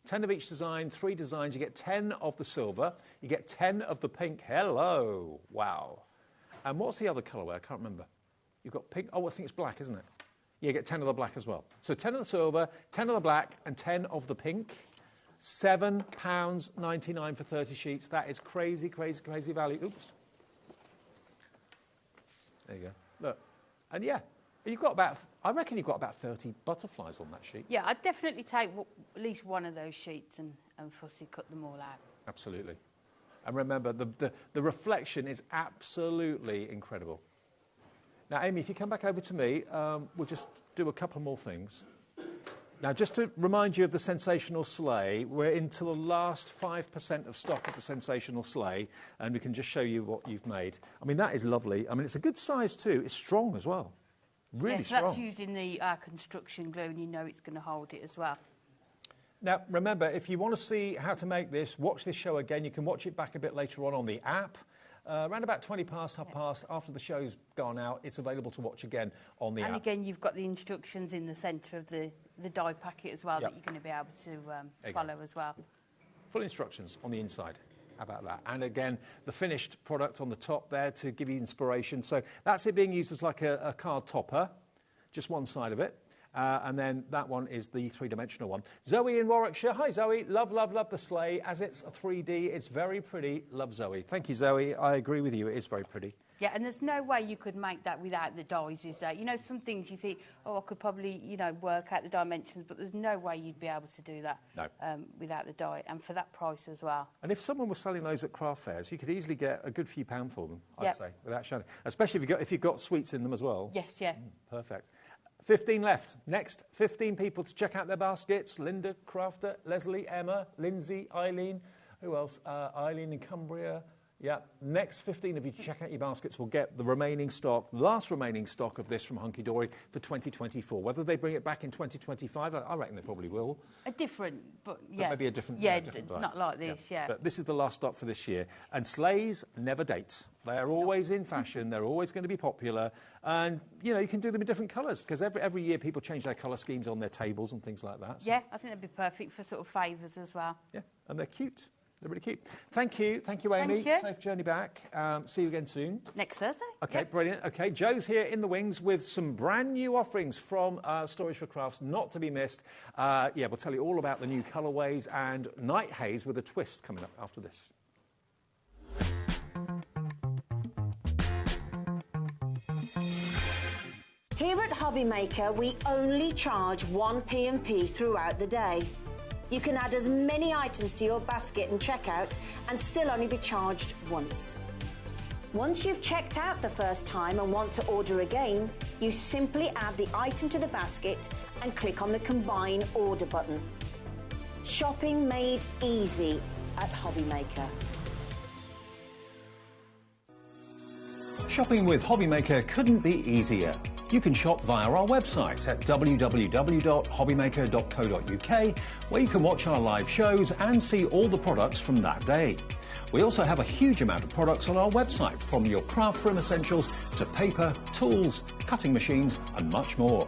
10 of each design, 3 designs. You get 10 of the silver, you get 10 of the pink. Hello, wow. And what's the other colourway? I can't remember. You've got pink, oh, I think it's black, isn't it? You get 10 of the black as well. So 10 of the silver, 10 of the black and 10 of the pink. £7.99 for 30 sheets. That is crazy, crazy, crazy value. Oops. There you go. Look. And yeah, you've got about, I reckon you've got about 30 butterflies on that sheet. Yeah, I'd definitely take at least one of those sheets and fussy cut them all out. Absolutely. And remember, the reflection is absolutely incredible. Now, Amy, if you come back over to me, we'll just do a couple more things. Now, just to remind you of the Sensational Sleigh, we're into the last 5% of stock of the Sensational Sleigh, and we can just show you what you've made. I mean, that is lovely. I mean, it's a good size too. It's strong as well. Really strong. That's using the construction glue, and you know it's going to hold it as well. Now, remember, if you want to see how to make this, watch this show again. You can watch it back a bit later on the app. around about 20 past, half past, after the show's gone out, it's available to watch again on the app. And again, you've got the instructions in the centre of the die packet as well that you're going to be able to follow as well. Full instructions on the inside. How about that? And again, the finished product on the top there to give you inspiration. So that's it being used as like a card topper, just one side of it. And then that one is the three-dimensional one. Zoe in Warwickshire. Hi, Zoe. Love, love, love the sleigh. As it's a 3D, it's very pretty. Love Zoe. Thank you, Zoe. I agree with you. It is very pretty. Yeah, and there's no way you could make that without the dies, is there? You know, some things you think, oh, I could probably, you know, work out the dimensions, but there's no way you'd be able to do that without the die, and for that price as well. And if someone was selling those at craft fairs, you could easily get a good few pound for them, I'd say, without showing. Especially if you've got sweets in them as well. Yes, yeah. Perfect. 15 left. Next, 15 people to check out their baskets. Linda, Crafter, Leslie, Emma, Lindsay, Eileen. Who else? Eileen in Cumbria. Yeah, next 15 of you to check out your baskets will get the remaining stock, last remaining stock of this from Hunky Dory for 2024. Whether they bring it back in 2025, I reckon they probably will. A different, but yeah. But maybe a different... Yeah, different not like this, yeah. But this is the last stock for this year. And sleighs never date. They're always in fashion. They're always going to be popular. And, you know, you can do them in different colours because every year people change their colour schemes on their tables and things like that. So. Yeah, I think they'd be perfect for sort of favours as well. Yeah, and they're cute. They're really cute. Thank you, Amy. Thank you. Safe journey back. See you again soon. Next Thursday. Okay, brilliant. Okay, Joe's here in the wings with some brand new offerings from Storage for Crafts, not to be missed. We'll tell you all about the new colourways and Night Haze with a twist coming up after this. Here at HobbyMaker, we only charge one P&P throughout the day. You can add as many items to your basket and checkout and still only be charged once. Once you've checked out the first time and want to order again, you simply add the item to the basket and click on the Combine Order button. Shopping made easy at HobbyMaker. Shopping with HobbyMaker couldn't be easier. You can shop via our website at www.hobbymaker.co.uk, where you can watch our live shows and see all the products from that day. We also have a huge amount of products on our website, from your craft room essentials to paper, tools, cutting machines and much more.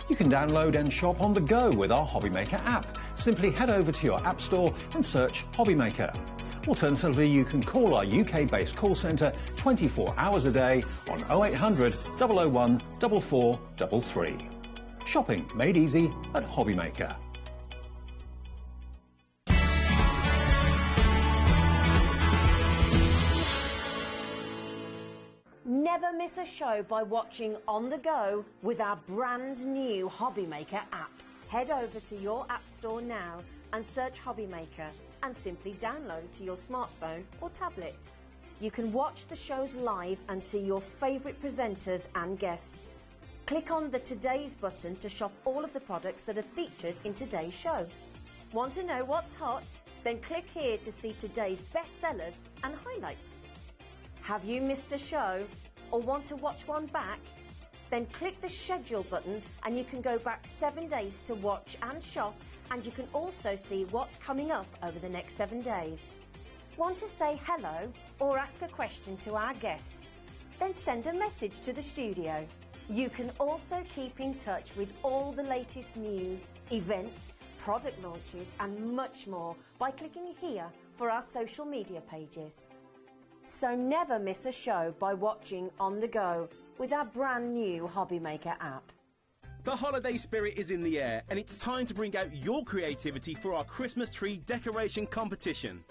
You can download and shop on the go with our HobbyMaker app. Simply head over to your app store and search HobbyMaker. Alternatively, you can call our UK-based call centre 24 hours a day on 0800 001 4433. Shopping made easy at HobbyMaker. Never miss a show by watching on the go with our brand new HobbyMaker app. Head over to your app store now and search HobbyMaker and simply download to your smartphone or tablet. You can watch the shows live and see your favourite presenters and guests. Click on the Today's button to shop all of the products that are featured in today's show. Want to know what's hot? Then click here to see today's bestsellers and highlights. Have you missed a show or want to watch one back? Then click the Schedule button and you can go back 7 days to watch and shop, and you can also see what's coming up over the next 7 days. Want to say hello or ask a question to our guests? Then send a message to the studio. You can also keep in touch with all the latest news, events, product launches and much more by clicking here for our social media pages. So never miss a show by watching on the go with our brand new HobbyMaker app. The holiday spirit is in the air, and it's time to bring out your creativity for our Christmas tree decoration competition.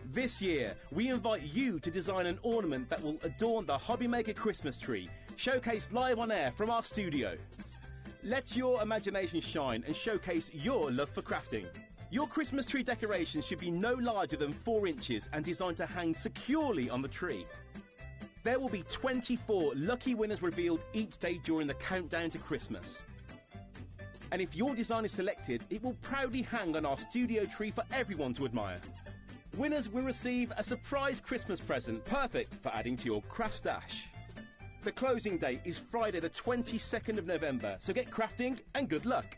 This year, we invite you to design an ornament that will adorn the HobbyMaker Christmas tree, showcased live on air from our studio. Let your imagination shine and showcase your love for crafting. Your Christmas tree decoration should be no larger than 4 inches and designed to hang securely on the tree. There will be 24 lucky winners revealed each day during the countdown to Christmas. And if your design is selected, it will proudly hang on our studio tree for everyone to admire. Winners will receive a surprise Christmas present, perfect for adding to your craft stash. The closing date is Friday the 22nd of November, so get crafting and good luck.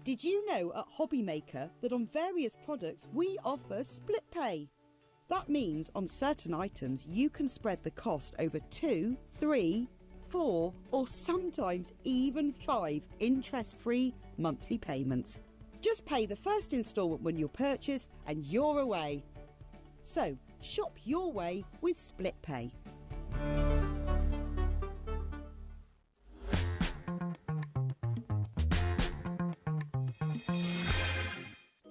Did you know at HobbyMaker that on various products we offer split pay? That means on certain items you can spread the cost over 2, 3, 4 or sometimes even 5 interest-free monthly payments. Just pay the first instalment when you purchase and you're away. So, shop your way with Split Pay.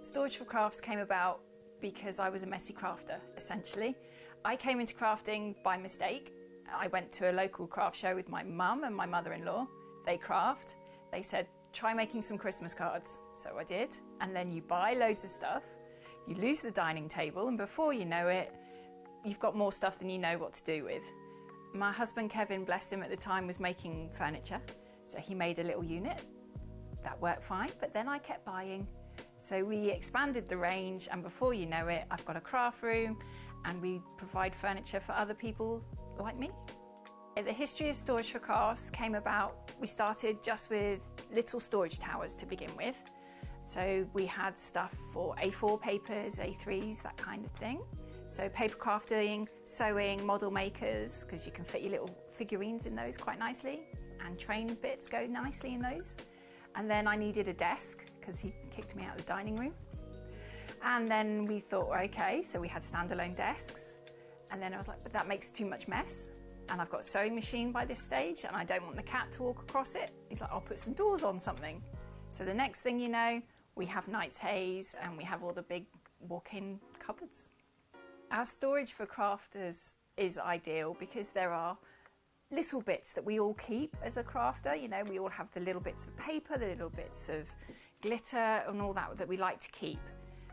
Storage for Crafts came about because I was a messy crafter, essentially. I came into crafting by mistake. I went to a local craft show with my mum and my mother-in-law. They craft. They said, try making some Christmas cards. So I did. And then you buy loads of stuff, you lose the dining table, and before you know it, you've got more stuff than you know what to do with. My husband, Kevin, bless him, at the time was making furniture. So he made a little unit. That worked fine, but then I kept buying. So we expanded the range, and before you know it, I've got a craft room and we provide furniture for other people like me. The history of Storage for Crafts came about, we started just with little storage towers to begin with. So we had stuff for A4 papers, A3s, that kind of thing. So paper crafting, sewing, model makers, because you can fit your little figurines in those quite nicely, and train bits go nicely in those. And then I needed a desk because he kicked me out of the dining room. And then we thought, okay, so we had standalone desks. And then I was like, but that makes too much mess. And I've got a sewing machine by this stage and I don't want the cat to walk across it. He's like, I'll put some doors on something. So the next thing you know, we have Knight's Haze and we have all the big walk-in cupboards. Our Storage for Crafters is ideal because there are little bits that we all keep as a crafter. You know, we all have the little bits of paper, the little bits of glitter and all that we like to keep.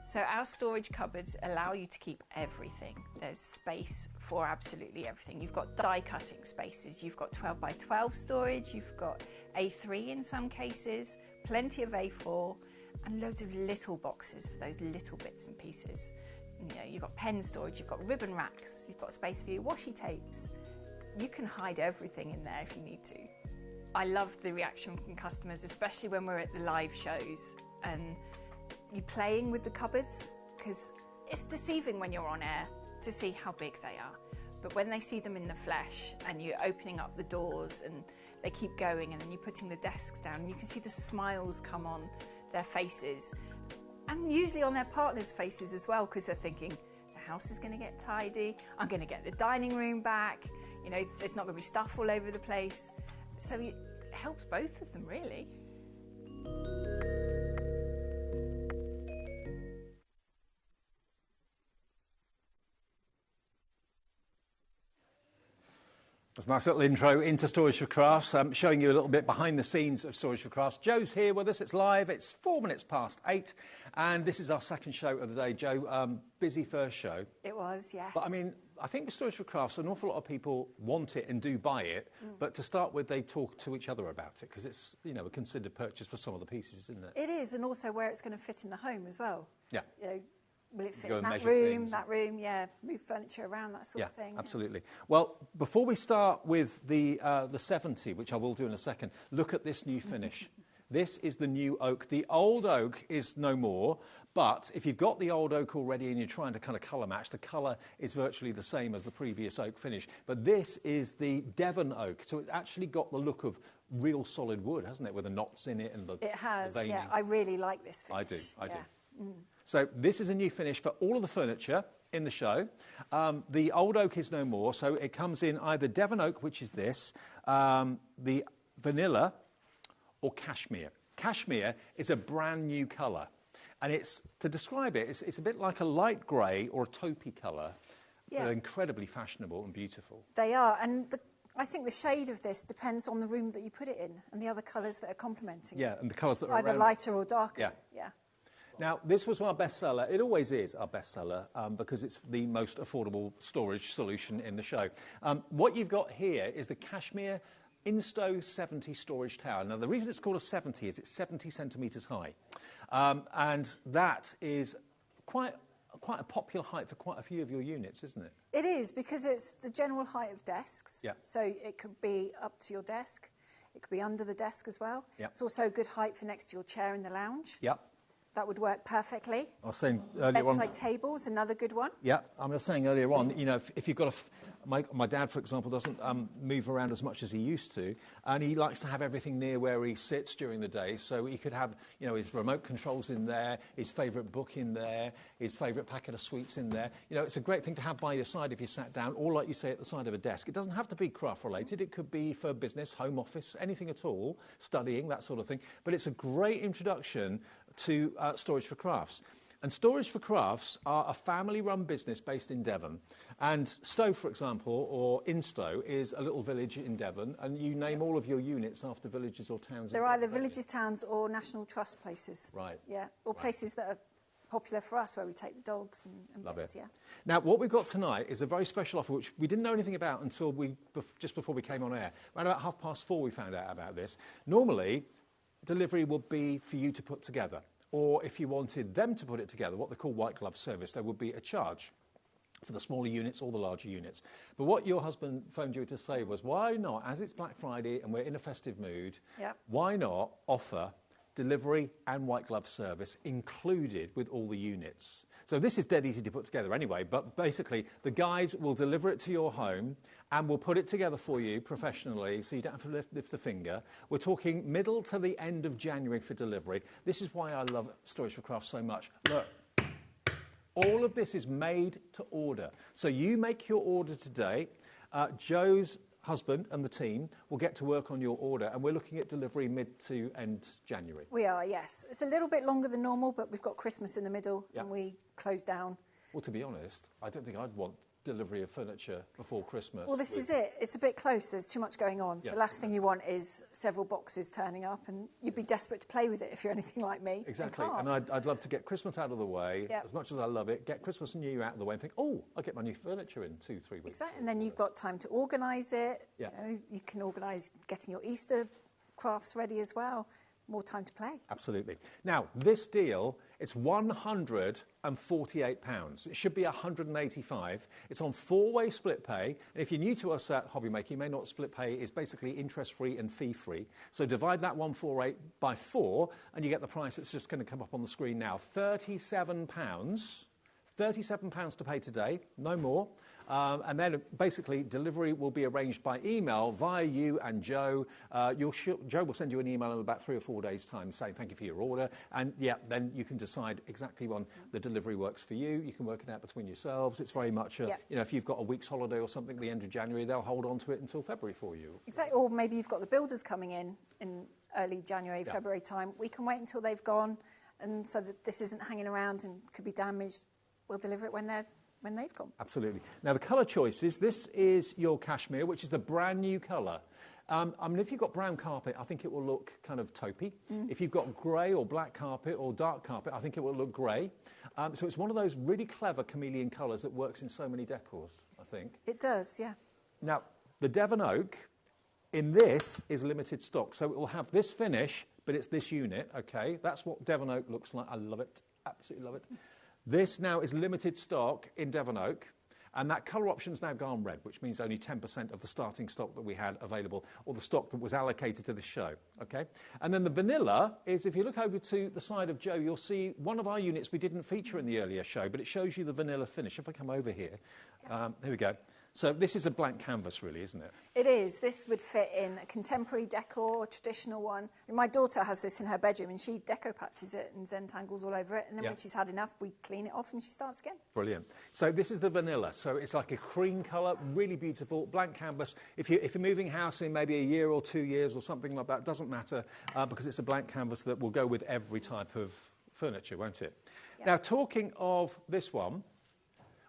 So our storage cupboards allow you to keep everything. There's space for absolutely everything. You've got die cutting spaces, you've got 12 by 12 storage, you've got A3 in some cases, plenty of A4, and loads of little boxes for those little bits and pieces. You know, you've got pen storage, you've got ribbon racks, you've got space for your washi tapes. You can hide everything in there if you need to. I love the reaction from customers, especially when we're at the live shows and you're playing with the cupboards, because it's deceiving when you're on air to see how big they are. But when they see them in the flesh and you're opening up the doors and they keep going and then you're putting the desks down and you can see the smiles come on their faces and usually on their partners' faces as well, because they're thinking, the house is going to get tidy, I'm going to get the dining room back, you know, there's not going to be stuff all over the place. So it helps both of them, really. That's a nice little intro into Storage for Crafts, showing you a little bit behind the scenes of Storage for Crafts. Joe's here with us, it's live, it's 4 minutes past 8, and this is our second show of the day. Joe, busy first show. It was, yes. But I mean, I think with Storage for Crafts, an awful lot of people want it and do buy it, but to start with, they talk to each other about it, because it's, you know, a considered purchase for some of the pieces, isn't it? It is, and also where it's going to fit in the home as well. Yeah. You know, will it fit Go in and that measure room, yeah, move furniture around, that sort of thing. Absolutely. Well, before we start with the 70, which I will do in a second, look at this new finish. This is the new oak. The old oak is no more, but if you've got the old oak already and you're trying to kind of colour match, the colour is virtually the same as the previous oak finish. But this is the Devon oak, so it's actually got the look of real solid wood, hasn't it, with the knots in it and the It has, the veining. yeah. I really like this finish. I do. So this is a new finish for all of the furniture in the show. The old oak is no more, so it comes in either Devon oak, which is this, the vanilla, or cashmere. Cashmere is a brand new colour, and it's, to describe it, it's a bit like a light grey or a taupey colour. Yeah. They're incredibly fashionable and beautiful. They are, and I think the shade of this depends on the room that you put it in and the other colours that are complementing it. Yeah, and the colours that are either around lighter or darker. Yeah. Now, this was our bestseller. It always is our bestseller because it's the most affordable storage solution in the show. What you've got here is the Cashmere Insto 70 storage tower. Now, the reason it's called a 70 is it's 70 centimetres high. And that is quite a popular height for quite a few of your units, isn't it? It is, because it's the general height of desks. Yeah. So it could be up to your desk. It could be under the desk as well. Yeah. It's also a good height for next to your chair in the lounge. Yeah. That would work perfectly. I was saying earlier on... Bedside tables, another good one. Yeah, I was saying earlier on, you know, if you've got my dad, for example, doesn't move around as much as he used to, and he likes to have everything near where he sits during the day, so he could have, you know, his remote controls in there, his favourite book in there, his favourite packet of sweets in there. You know, it's a great thing to have by your side if you sat down, or like you say, at the side of a desk. It doesn't have to be craft-related. It could be for business, home office, anything at all, studying, that sort of thing. But it's a great introduction to Storage for Crafts. And Storage for Crafts are a family-run business based in Devon. And Stowe, for example, or Instow, is a little village in Devon, and you name all of your units after villages or towns. They're either villages, towns, or National Trust places. Right. Yeah, or places that are popular for us, where we take the dogs and Love bits, it. yeah. Now, what we've got tonight is a very special offer, which we didn't know anything about until just before we came on air. Around about 4:30 we found out about this. Normally, delivery would be for you to put together. Or if you wanted them to put it together, what they call white glove service, there would be a charge for the smaller units or the larger units. But what your husband phoned you to say was, why not, as it's Black Friday and we're in a festive mood, why not offer delivery and white glove service included with all the units? So this is dead easy to put together anyway, but basically the guys will deliver it to your home and we'll put it together for you professionally, so you don't have to lift the finger. We're talking middle to the end of January for delivery. This is why I love Storage for Crafts so much. Look, all of this is made to order. So you make your order today. Joe's husband and the team will get to work on your order, and we're looking at delivery mid to end January. We are, yes. It's a little bit longer than normal, but we've got Christmas in the middle and we close down. Well, to be honest, I don't think I'd want delivery of furniture before Christmas. Well, this is it. It's a bit close. There's too much going on. Yeah. The last thing you want is several boxes turning up, and you'd be desperate to play with it if you're anything like me. Exactly. And I'd love to get Christmas out of the way, as much as I love it, get Christmas and New Year out of the way and think, oh, I'll get my new furniture in 2-3 weeks. Exactly. And then you've got time to organise it. Yeah. You know, you can organise getting your Easter crafts ready as well. More time to play. Absolutely. Now, this deal, it's £148. It should be £185. It's on 4-way split pay. And if you're new to us at HobbyMaker, you may not split pay is basically interest-free and fee-free. So divide that 148 by 4, and you get the price that's just going to come up on the screen now. £37. £37 to pay today, no more. And then basically delivery will be arranged by email via you and Joe. Joe will send you an email in about 3 or 4 days' time saying thank you for your order. And then you can decide exactly when the delivery works for you. You can work it out between yourselves. It's very much, you know, if you've got a week's holiday or something at the end of January, they'll hold on to it until February for you. Exactly. Or maybe you've got the builders coming in early January, February time. We can wait until they've gone, and so that this isn't hanging around and could be damaged. We'll deliver it when they've gone. Absolutely. Now, the colour choices, this is your cashmere, which is the brand new colour. I mean, if you've got brown carpet, I think it will look kind of taupey. If you've got grey or black carpet or dark carpet, I think it will look grey. So it's one of those really clever chameleon colours that works in so many decors, I think. It does, yeah. Now, the Devon Oak in this is limited stock. So it will have this finish, but it's this unit, OK? That's what Devon Oak looks like. I love it. Absolutely love it. This now is limited stock in Devon Oak, and that colour option's now gone red, which means only 10% of the starting stock that we had available, or the stock that was allocated to the show, OK? And then the vanilla is, if you look over to the side of Joe, you'll see one of our units we didn't feature in the earlier show, but it shows you the vanilla finish. If I come over here, here we go. So this is a blank canvas, really, isn't it? It is. This would fit in a contemporary decor, a traditional one. I mean, my daughter has this in her bedroom, and she deco patches it and Zentangles all over it. And then when she's had enough, we clean it off and she starts again. Brilliant. So this is the vanilla. So it's like a cream colour, really beautiful, blank canvas. If you're moving house in maybe a year or 2 years or something like that, doesn't matter, because it's a blank canvas that will go with every type of furniture, won't it? Yep. Now, talking of this one,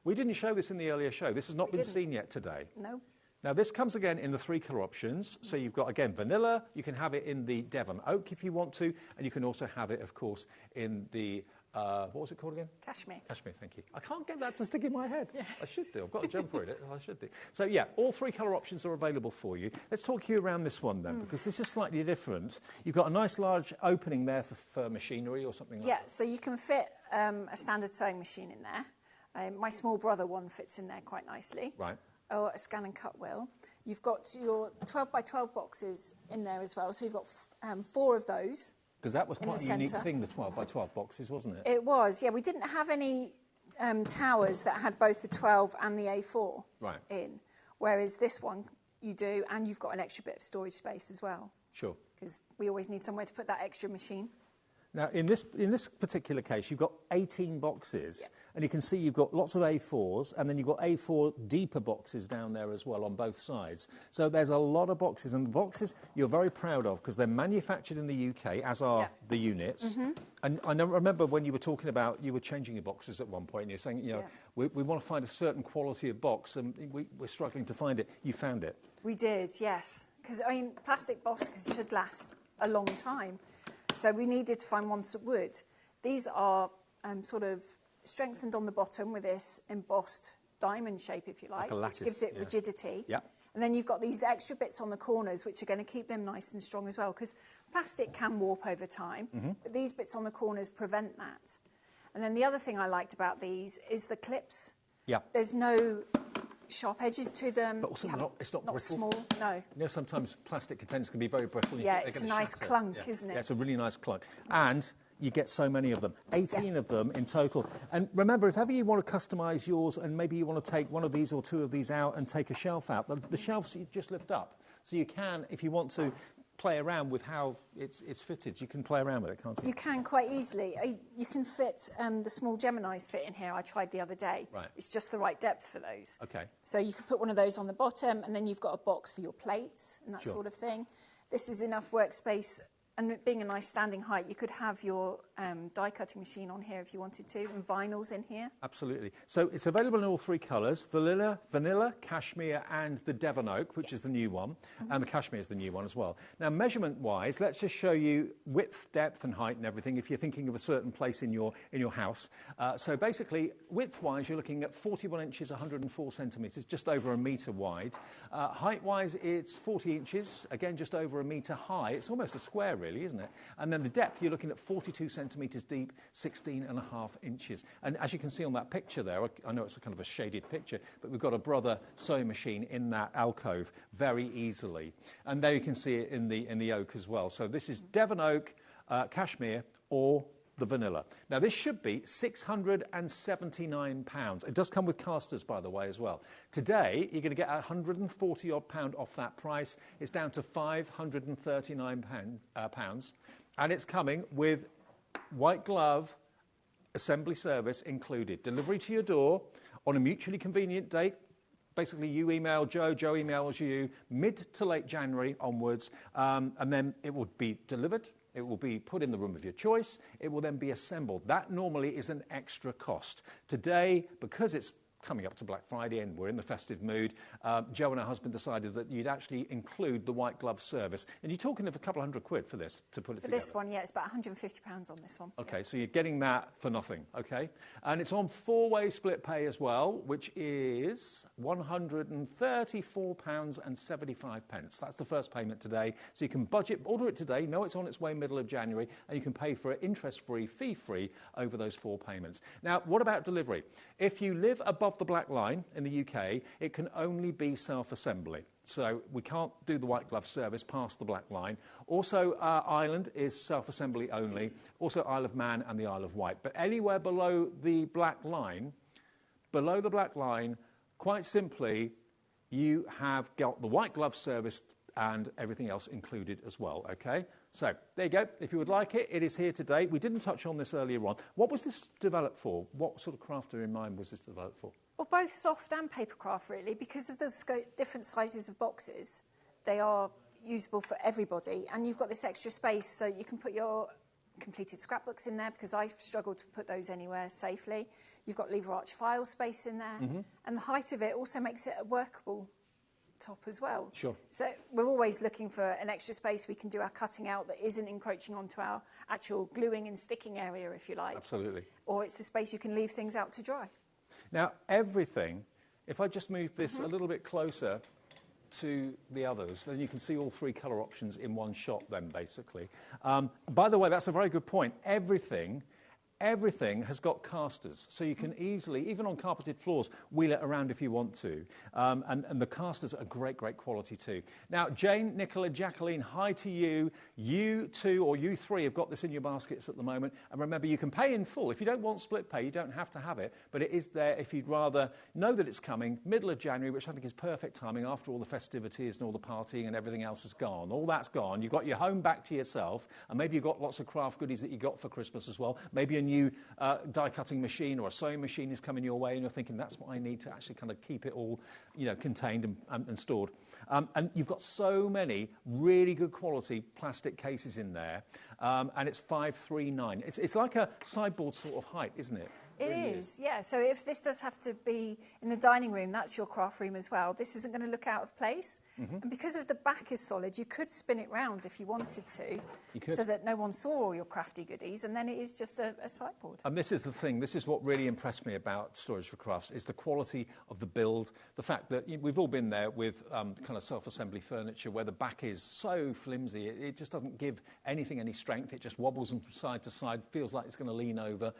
we didn't show this in the earlier show. This has not been seen yet today. No. Now, this comes again in the 3 colour options. So you've got, again, vanilla. You can have it in the Devon Oak if you want to. And you can also have it, of course, in the, what was it called again? Cashmere. Cashmere, thank you. I can't get that to stick in my head. I should do. I've got a jumper in it. I should do. So, yeah, all 3 colour options are available for you. Let's talk you around this one, then, because this is slightly different. You've got a nice large opening there for machinery or something like that. Yeah, so you can fit a standard sewing machine in there. My small brother one fits in there quite nicely. Right. Or a scan and cut wheel. You've got your 12 by 12 boxes in there as well. So you've got 4 of those. Because that was quite a unique centre. thing, the 12 by 12 boxes, wasn't it? It was, yeah. We didn't have any towers that had both the 12 and the A4 in, whereas this one you do, and you've got an extra bit of storage space as well. Sure. Because we always need somewhere to put that extra machine. Now, in this particular case, you've got 18 boxes, and you can see you've got lots of A4s, and then you've got A4 deeper boxes down there as well on both sides. So there's a lot of boxes, and the boxes you're very proud of because they're manufactured in the UK, as are the units. And I remember when you were talking about, you were changing your boxes at one point, and you're saying, you know, we want to find a certain quality of box, and we're struggling to find it. You found it. We did, yes. Because, I mean, plastic boxes should last a long time. So we needed to find ones that would. These are sort of strengthened on the bottom with this embossed diamond shape, if you like, a lattice, which gives it rigidity. Yeah. And then you've got these extra bits on the corners, which are going to keep them nice and strong as well, because plastic can warp over time, but these bits on the corners prevent that. And then the other thing I liked about these is the clips. Yeah. There's no sharp edges to them. But also it's not brittle. Small, no. You know, sometimes plastic containers can be very brittle. Yeah, it's a nice clunk, isn't it? Yeah, it's a really nice clunk. And you get so many of them, 18 of them in total. And remember, if ever you want to customise yours and maybe you want to take one of these or two of these out and take a shelf out, the shelves you just lift up. So you can, if you want to play around with how it's fitted, you can play around with it, can't you? You can quite easily. You can fit the small Geminis fit in here. I tried the other day. Right. It's just the right depth for those. Okay. So you could put one of those on the bottom, and then you've got a box for your plates and that sort of thing. This is enough workspace. And being a nice standing height, you could have your die-cutting machine on here if you wanted to, and vinyls in here. Absolutely. So it's available in all three colours, vanilla, cashmere, and the Devon Oak, which is the new one, and the cashmere is the new one as well. Now, measurement-wise, let's just show you width, depth, and height and everything if you're thinking of a certain place in your house. So basically, width-wise, you're looking at 41 inches, 104 centimetres, just over a metre wide. Height-wise, it's 40 inches, again, just over a metre high. It's almost a square, really, isn't it? And then the depth, you're looking at 42 centimetres deep, 16.5 inches. And as you can see on that picture there, I know it's a kind of a shaded picture, but we've got a Brother sewing machine in that alcove very easily. And there you can see it in the oak as well. So this is Devon Oak, cashmere, or the vanilla. Now, this should be £679. It does come with casters, by the way, as well. Today, you're going to get £140 odd off that price. It's down to £539, and it's coming with white glove assembly service included. Delivery to your door on a mutually convenient date. Basically, you email Joe, Joe emails you mid to late January onwards, and then it will be delivered. It will be put in the room of your choice. It will then be assembled. That normally is an extra cost. Today, because it's coming up to Black Friday and we're in the festive mood, Jo and her husband decided that you'd actually include the white glove service. And you're talking of a couple £100 for this, to put it together. For this one, yeah, it's about £150 on this one. OK, so you're getting that for nothing, OK? And it's on 4-way split pay as well, which is £134.75. That's the first payment today. So you can budget, order it today, know it's on its way middle of January, and you can pay for it interest-free, fee-free over those 4 payments. Now, what about delivery? If you live above the black line in the UK, it can only be self-assembly. So we can't do the white glove service past the black line. Also, Ireland is self-assembly only. Also, Isle of Man and the Isle of Wight. But anywhere below the black line, quite simply, you have got the white glove service and everything else included as well, OK? So, there you go. If you would like it, it is here today. We didn't touch on this earlier on. What was this developed for? What sort of crafter in mind was this developed for? Well, both soft and paper craft, really, because of the different sizes of boxes. They are usable for everybody, and you've got this extra space so you can put your completed scrapbooks in there, because I struggled to put those anywhere safely. You've got lever arch file space in there, and the height of it also makes it a workable top as well. Sure. So we're always looking for an extra space we can do our cutting out that isn't encroaching onto our actual gluing and sticking area, if you like. Absolutely. Or it's a space you can leave things out to dry. Now, everything, if I just move this a little bit closer to the others, then you can see all 3 colour options in one shot then, basically. By the way, that's a very good point. Everything Everything has got casters, so you can easily, even on carpeted floors, wheel it around if you want to. And the casters are great quality too. Now, Jane, Nicola, Jacqueline, hi to you. You two or you three have got this in your baskets at the moment. And remember, you can pay in full. If you don't want split pay, you don't have to have it, but it is there if you'd rather know that it's coming, middle of January, which I think is perfect timing after all the festivities and all the partying and everything else is gone. All that's gone. You've got your home back to yourself, and maybe you've got lots of craft goodies that you got for Christmas as well. Maybe a new die-cutting machine or a sewing machine is coming your way, and you're thinking, that's what I need to actually kind of keep it all, contained and stored. And you've got so many really good quality plastic cases in there, and it's $539. It's like a sideboard sort of height, isn't it? It is, yeah. So if this does have to be in the dining room, that's your craft room as well. This isn't going to look out of place. And because of the back is solid, you could spin it round if you wanted to, so that no one saw all your crafty goodies, and then it is just a sideboard. And this is the thing, this is what really impressed me about Storage for Crafts, is the quality of the build, the fact that we've all been there with kind of self-assembly furniture where the back is so flimsy, it just doesn't give anything any strength, it just wobbles from side to side, feels like it's going to lean over.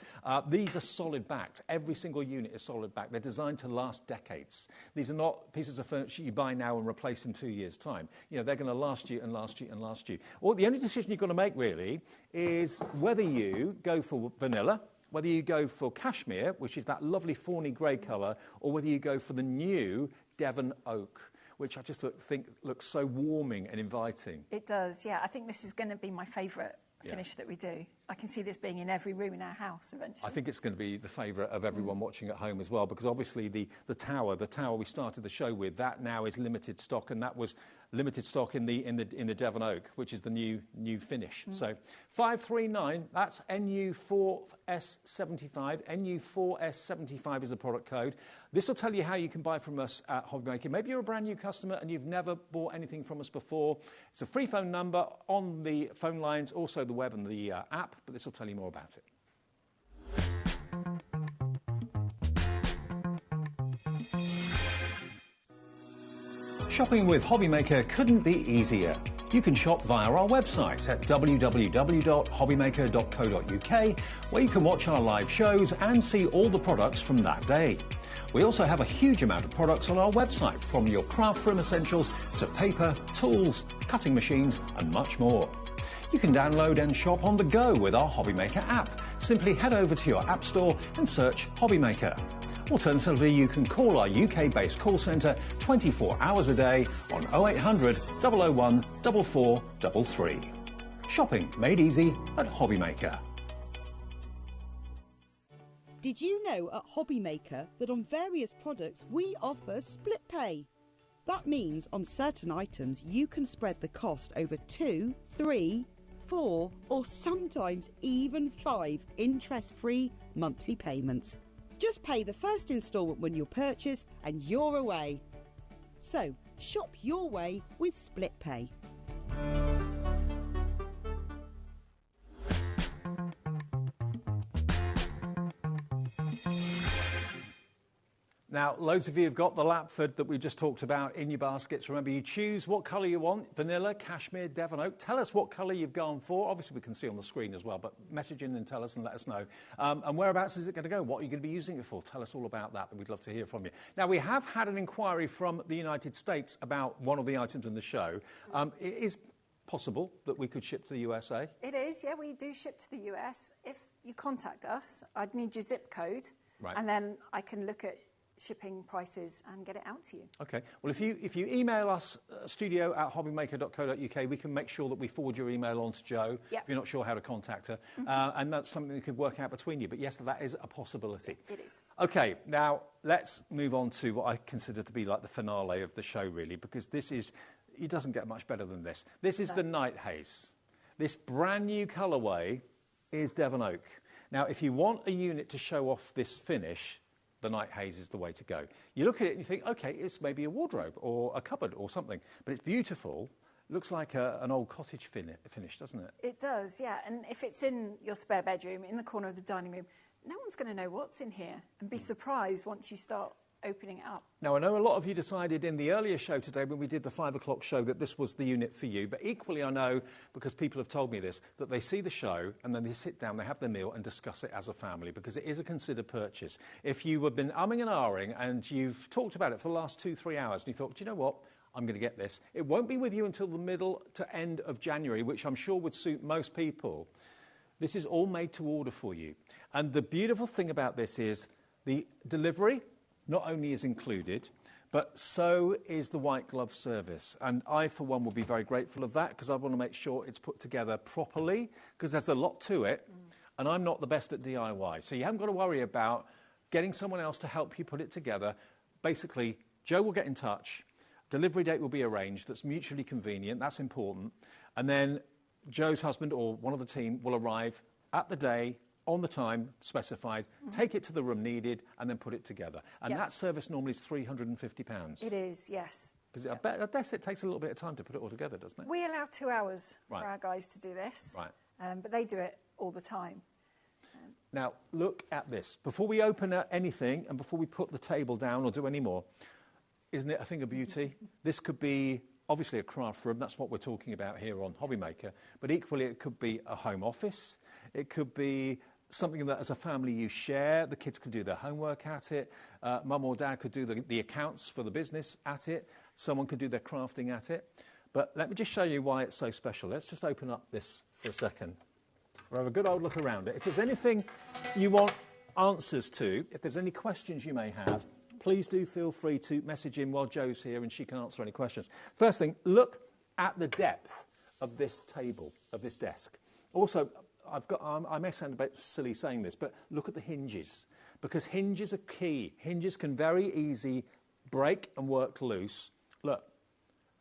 These are solid backed. Every single unit is solid backed. They're designed to last decades. These are not pieces of furniture you buy now and replace in 2 years' time. They're going to last you and last you and last you. Well, the only decision you've got to make really is whether you go for vanilla, whether you go for cashmere, which is that lovely fawny grey colour, or whether you go for the new Devon oak, which I just think looks so warming and inviting. It does, yeah. I think this is going to be my favourite finish that we do. I can see this being in every room in our house eventually. I think it's going to be the favourite of everyone watching at home as well, because obviously the tower we started the show with, that now is limited stock, and that was limited stock in the Devon oak, which is the new finish. So 539, that's NU4S75. NU4S75 is the product code. This will tell you how you can buy from us at HobbyMaker. Maybe you're a brand new customer and you've never bought anything from us before. It's a free phone number on the phone lines, also the web and the app, but this will tell you more about it. Shopping with HobbyMaker couldn't be easier. You can shop via our website at www.hobbymaker.co.uk, where you can watch our live shows and see all the products from that day. We also have a huge amount of products on our website, from your craft room essentials to paper, tools, cutting machines and much more. You can download and shop on the go with our HobbyMaker app. Simply head over to your app store and search HobbyMaker. Alternatively, you can call our UK-based call centre 24 hours a day on 0800 001 4433. Shopping made easy at HobbyMaker. Did you know at HobbyMaker that on various products we offer split pay? That means on certain items you can spread the cost over 2, 3, 4 or sometimes even 5 interest-free monthly payments. Just pay the first instalment when you purchase and you're away. So, shop your way with split pay. Now, loads of you have got the Lapford that we just talked about in your baskets. Remember, you choose what colour you want, vanilla, cashmere, Devon oak. Tell us what colour you've gone for. Obviously, we can see on the screen as well, but message in and tell us and let us know. And whereabouts is it going to go? What are you going to be using it for? Tell us all about that. We'd love to hear from you. Now, we have had an inquiry from the United States about one of the items in the show. It is possible that we could ship to the USA? It is, yeah, we do ship to the US. If you contact us, I'd need your zip code, and then I can look at shipping prices and get it out to you. Okay. Well, if you email us studio@hobbymaker.co.uk, we can make sure that we forward your email on to Jo if you're not sure how to contact her. And that's something that could work out between you. But yes, that is a possibility. It is. Okay, now let's move on to what I consider to be like the finale of the show, really, because this is, it doesn't get much better than this. This is the Night Haze. This brand new colourway is Devon Oak. Now, if you want a unit to show off this finish, the Night Haze is the way to go. You look at it and you think, OK, it's maybe a wardrobe or a cupboard or something, but it's beautiful. Looks like an old cottage finish, doesn't it? It does, yeah. And if it's in your spare bedroom, in the corner of the dining room, no one's going to know what's in here and be surprised once you start opening it up. Now, I know a lot of you decided in the earlier show today when we did the 5 o'clock show that this was the unit for you, but equally I know, because people have told me this, that they see the show and then they sit down, they have their meal and discuss it as a family, because it is a considered purchase. If you have been umming and ahhing and you've talked about it for the last 2-3 hours and you thought, do you know what, I'm going to get this, it won't be with you until the middle to end of January, which I'm sure would suit most people. This is all made to order for you. And the beautiful thing about this is the delivery not only is included, but so is the white glove service. And I, for one, will be very grateful of that, because I want to make sure it's put together properly, because there's a lot to it, and I'm not the best at DIY. So you haven't got to worry about getting someone else to help you put it together. Basically, Joe will get in touch, delivery date will be arranged, that's mutually convenient, that's important, and then Joe's husband or one of the team will arrive at the day, on the time specified, take it to the room needed, and then put it together. And that service normally is £350. It is, yes. Because I guess it takes a little bit of time to put it all together, doesn't it? We allow 2 hours for our guys to do this, but they do it all the time. Now, look at this. Before we open anything and before we put the table down or do any more, isn't it a thing of beauty? This could be obviously a craft room, that's what we're talking about here on HobbyMaker, but equally it could be a home office, it could be something that as a family you share, the kids could do their homework at it, mum or dad could do the accounts for the business at it, someone could do their crafting at it. But let me just show you why it's so special. Let's just open up this for a second. We'll have a good old look around it. If there's anything you want answers to, if there's any questions you may have, please do feel free to message in while Joe's here and she can answer any questions. First thing, look at the depth of this table, of this desk. Also, I may sound a bit silly saying this, but look at the hinges, because hinges are key. Hinges can very easily break and work loose. Look,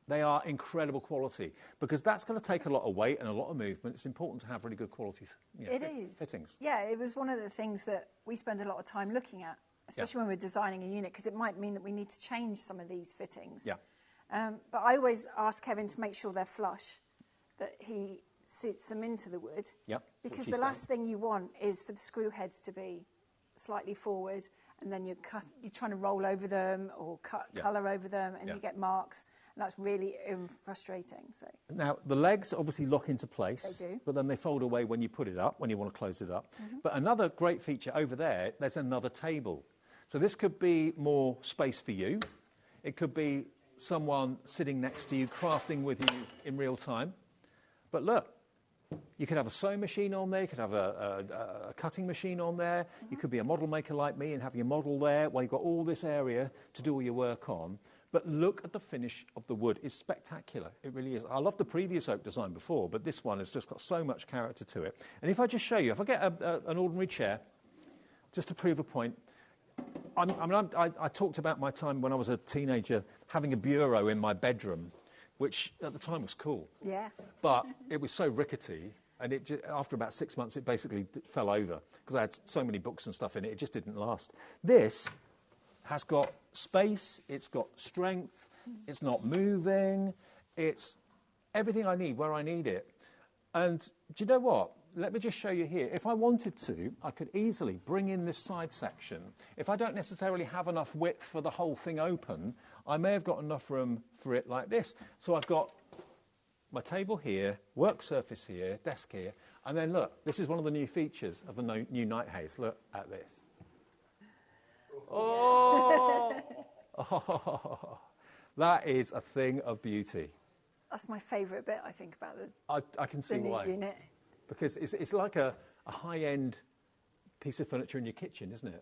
they are incredible quality, because that's going to take a lot of weight and a lot of movement. It's important to have really good quality fittings. Yeah, it was one of the things that we spend a lot of time looking at, especially when we're designing a unit, because it might mean that we need to change some of these fittings. But I always ask Kevin to make sure they're flush, that he sits them into the wood, because the last thing you want is for the screw heads to be slightly forward, and then you're trying to roll over them or cut colour over them, and you get marks, and that's really frustrating. So now the legs obviously lock into place, they do, but then they fold away when you put it up, when you want to close it up. But another great feature over there's another table. So this could be more space for you. It could be someone sitting next to you, crafting with you in real time. But look, you could have a sewing machine on there, you could have a cutting machine on there, you could be a model maker like me and have your model there while you've got all this area to do all your work on. But look at the finish of the wood. It's spectacular. It really is. I love the previous oak design before, but this one has just got so much character to it. And if I just show you, if I get an ordinary chair, just to prove a point, I talked about my time when I was a teenager having a bureau in my bedroom, which at the time was cool. Yeah. But it was so rickety, and after about 6 months, it basically fell over because I had so many books and stuff in it. It just didn't last. This has got space. It's got strength. It's not moving. It's everything I need where I need it. And do you know what? Let me just show you here. If I wanted to, I could easily bring in this side section. If I don't necessarily have enough width for the whole thing open, I may have got enough room for it like this. So I've got my table here, work surface here, desk here, and then look, this is one of the new features of the new Night Haze. Look at this. Oh! Oh! That is a thing of beauty. That's my favourite bit, I think, about I can see the why. new unit. Because it's like a high-end piece of furniture in your kitchen, isn't it?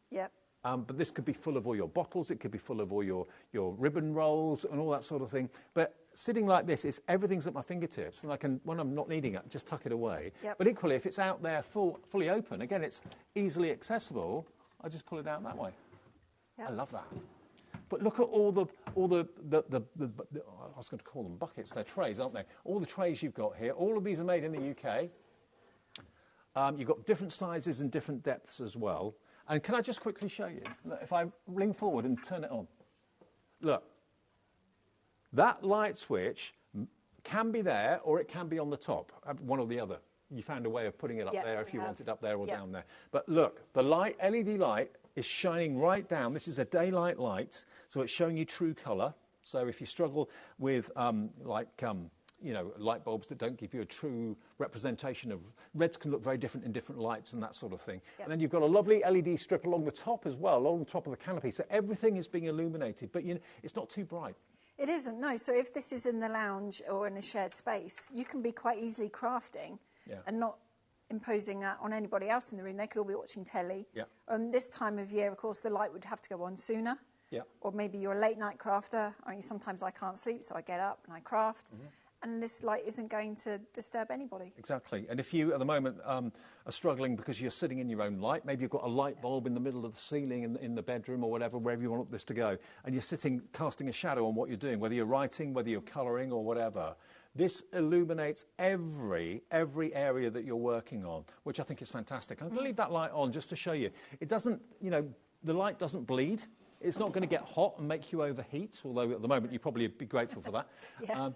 Yep. But this could be full of all your bottles, it could be full of all your ribbon rolls and all that sort of thing. But sitting like this, everything's at my fingertips, and I can, when I'm not needing it, just tuck it away. Yep. But equally, if it's out there fully open, again, it's easily accessible, I just pull it out that way. Yep. I love that. But look at all the I was going to call them buckets, they're trays, aren't they? All the trays you've got here, all of these are made in the UK. You've got different sizes and different depths as well. And can I just quickly show you? Look, if I lean forward and turn it on. Look, that light switch can be there or it can be on the top, one or the other. You found a way of putting it up there if you want it up there or down there. But look, the light, LED light, is shining right down. This is a daylight light, so it's showing you true colour. So if you struggle with you know, light bulbs that don't give you a true representation of reds, can look very different in different lights and that sort of thing. Yep. And then you've got a lovely LED strip along the top as well, along the top of the canopy. So everything is being illuminated, but you know, it's not too bright. It isn't, no. So if this is in the lounge or in a shared space, you can be quite easily crafting and not imposing that on anybody else in the room. They could all be watching telly. Yeah. This time of year, of course, the light would have to go on sooner. Yeah. Or maybe you're a late night crafter. I mean, sometimes I can't sleep, so I get up and I craft. And this light isn't going to disturb anybody. Exactly. And if you, at the moment, are struggling because you're sitting in your own light, maybe you've got a light bulb in the middle of the ceiling in the bedroom or whatever, wherever you want this to go, and you're sitting casting a shadow on what you're doing, whether you're writing, whether you're colouring or whatever, this illuminates every area that you're working on, which I think is fantastic. I'm going to leave that light on just to show you. It doesn't, you know, the light doesn't bleed. It's not going to get hot and make you overheat, although at the moment you'd probably be grateful for that.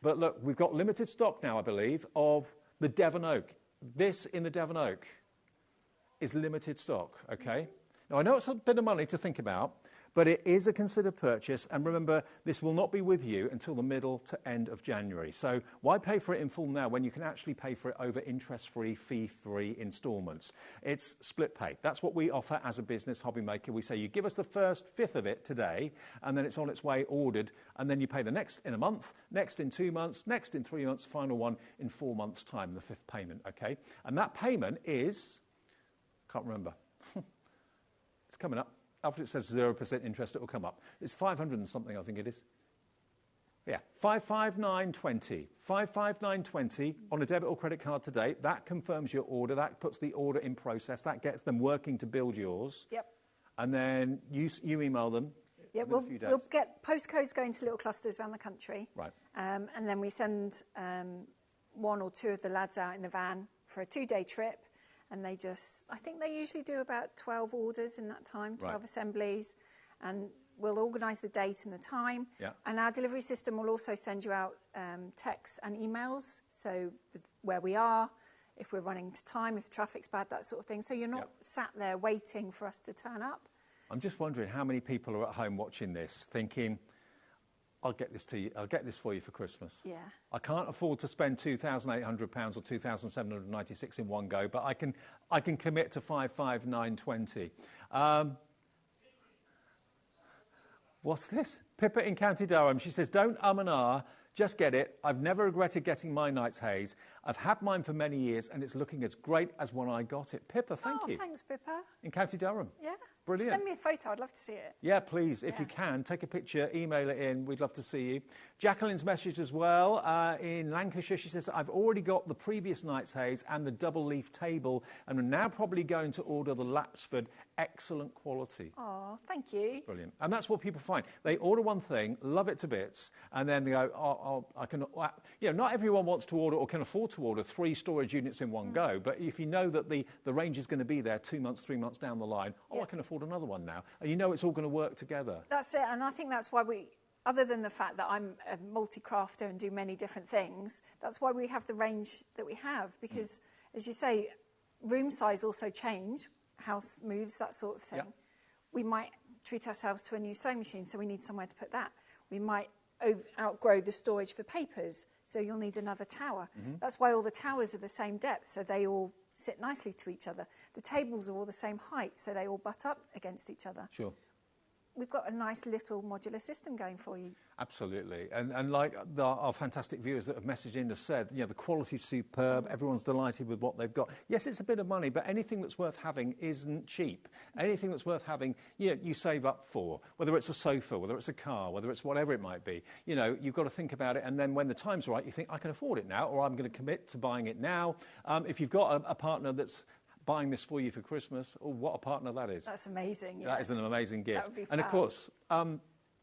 But look, we've got limited stock now, I believe, of the Devon Oak. This in the Devon Oak is limited stock, okay? Now, I know it's a bit of money to think about, but it is a considered purchase. And remember, this will not be with you until the middle to end of January. So why pay for it in full now when you can actually pay for it over interest-free, fee-free instalments? It's split pay. That's what we offer as a business, HobbyMaker. We say you give us the first fifth of it today, and then it's on its way ordered, and then you pay the next in a month, next in 2 months, next in 3 months, final one in 4 months' time, the fifth payment, okay? And that payment is, can't remember. It's coming up. After it says 0% interest, it will come up. It's 500 and something, I think it is. Yeah, 55920. 55920 on a debit or credit card today. That confirms your order. That puts the order in process. That gets them working to build yours. Yep. And then you email them. Yeah, we'll get postcodes going to little clusters around the country. Right. And then we send 1 or 2 of the lads out in the van for a 2-day trip. And they just, I think they usually do about 12 orders in that time, 12 assemblies. And we'll organise the date and the time. Yeah. And our delivery system will also send you out texts and emails. So where we are, if we're running to time, if traffic's bad, that sort of thing. So you're not sat there waiting for us to turn up. I'm just wondering how many people are at home watching this thinking, I'll get this to you. I'll get this for you for Christmas. Yeah. I can't afford to spend £2,800 or £2,796 in one go, but I can commit to 55920. What's this? Pippa in County Durham. She says, don't and ah, just get it. I've never regretted getting my Knight's Haze. I've had mine for many years, and it's looking as great as when I got it. Pippa, thank you. Thanks, Pippa. In County Durham. Yeah. Brilliant. Send me a photo. I'd love to see it. Yeah, please, if you can, take a picture, email it in. We'd love to see you. Jacqueline's message as well in Lancashire. She says, I've already got the previous Knight's Haze and the double leaf table, and I'm now probably going to order the Lapsford. Excellent quality. Oh, thank you. Brilliant. And that's what people find. They order one thing, love it to bits, and then they go, I can, you know, not everyone wants to order or can afford to order 3 storage units in one go, but if you know that the range is going to be there 2 months, 3 months down the line, I can afford another one now. And you know it's all going to work together. That's it, and I think that's why we, other than the fact that I'm a multi-crafter and do many different things, that's why we have the range that we have, because, as you say, room size also change, house moves, that sort of thing. Yeah. We might treat ourselves to a new sewing machine, so we need somewhere to put that. We might outgrow the storage for papers, so you'll need another tower. That's why all the towers are the same depth, so they all sit nicely to each other. The tables are all the same height, so they all butt up against each other. Sure. We've got a nice little modular system going for you. Absolutely. And like our fantastic viewers that have messaged in have said, you know, the quality's superb, everyone's delighted with what they've got. Yes, it's a bit of money, but anything that's worth having isn't cheap. Anything that's worth having, you save up for, whether it's a sofa, whether it's a car, whether it's whatever it might be. You know, you've got to think about it, and then when the time's right, you think, I can afford it now, or I'm going to commit to buying it now. If you've got a partner that's buying this for you for Christmas, oh, what a partner that is. That's amazing, yeah. That is an amazing gift. That would be and of course,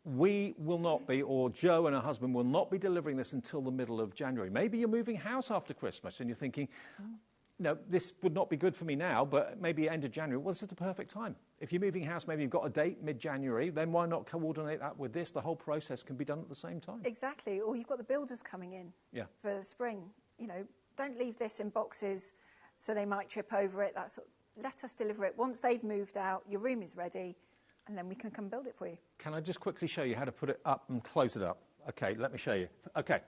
we will not be, or Jo and her husband will not be delivering this until the middle of January. Maybe you're moving house after Christmas and you're thinking, no, this would not be good for me now, but maybe end of January. Well, this is the perfect time. If you're moving house, maybe you've got a date mid-January, then why not coordinate that with this? The whole process can be done at the same time. Exactly. Or you've got the builders coming in for spring. You know, don't leave this in boxes so they might trip over it. let us deliver it. Once they've moved out, your room is ready, and then we can come build it for you. Can I just quickly show you how to put it up and close it up? Okay, let me show you. Okay.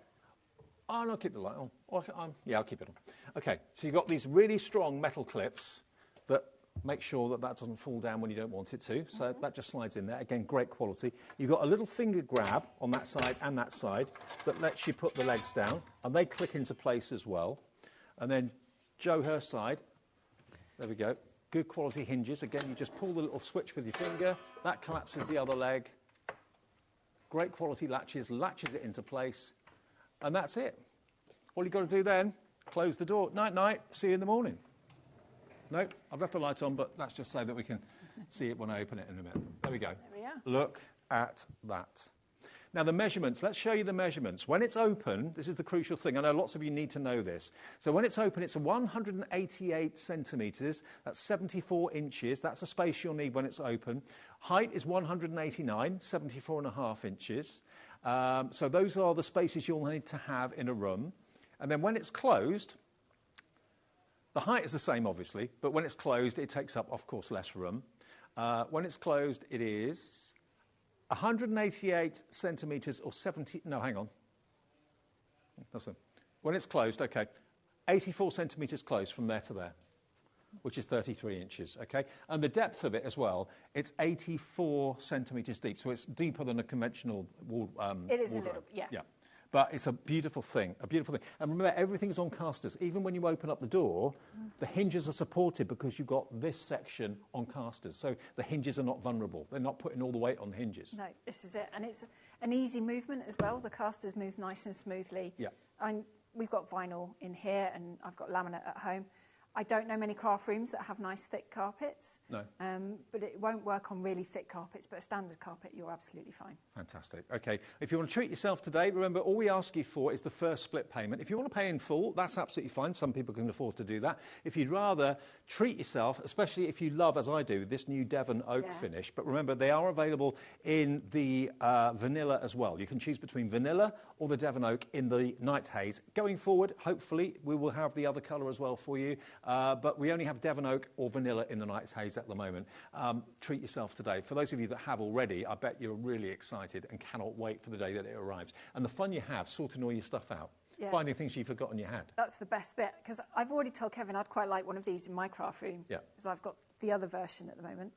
Oh, no, keep the light on. Yeah, I'll keep it on. Okay, so you've got these really strong metal clips that make sure that that doesn't fall down when you don't want it to. So that just slides in there. Again, great quality. You've got a little finger grab on that side and that side that lets you put the legs down, and they click into place as well. And then Jo, her side, there we go. Good quality hinges. Again, you just pull the little switch with your finger. That collapses the other leg. Great quality latches it into place. And that's it. All you've got to do then, close the door. Night, night. See you in the morning. No, I've left the light on, but that's just so that we can see it when I open it in a minute. There we go. There we are. Look at that. Now, the measurements. Let's show you the measurements. When it's open, this is the crucial thing. I know lots of you need to know this. So when it's open, it's 188 centimetres. That's 74 inches. That's the space you'll need when it's open. Height is 189, 74.5 inches. So those are the spaces you'll need to have in a room. And then when it's closed, the height is the same, obviously, but when it's closed, it takes up, of course, less room. When it's closed, it is 188 centimetres or 70... No, hang on. When it's closed, OK, 84 centimetres closed from there to there, which is 33 inches, OK? And the depth of it as well, it's 84 centimetres deep, so it's deeper than a conventional wardrobe. It is a little, yeah. But it's a beautiful thing, And remember, everything's on casters. Even when you open up the door, the hinges are supported because you've got this section on casters. So the hinges are not vulnerable. They're not putting all the weight on the hinges. No, this is it. And it's an easy movement as well. The casters move nice and smoothly. Yeah. And we've got vinyl in here, and I've got laminate at home. I don't know many craft rooms that have nice thick carpets. No. But it won't work on really thick carpets, but a standard carpet, you're absolutely fine. Fantastic. OK, if you want to treat yourself today, remember, all we ask you for is the first split payment. If you want to pay in full, that's absolutely fine. Some people can afford to do that. If you'd rather treat yourself, especially if you love, as I do, this new Devon oak finish, but remember, they are available in the vanilla as well. You can choose between vanilla or the Devon oak in the night haze. Going forward, hopefully, we will have the other colour as well for you. But we only have Devon oak or vanilla in the night haze at the moment. Treat yourself today. For those of you that have already, I bet you're really excited and cannot wait for the day that it arrives. And the fun you have sorting all your stuff out, finding things you've forgotten you had. That's the best bit, because I've already told Kevin I'd quite like one of these in my craft room, because I've got the other version at the moment.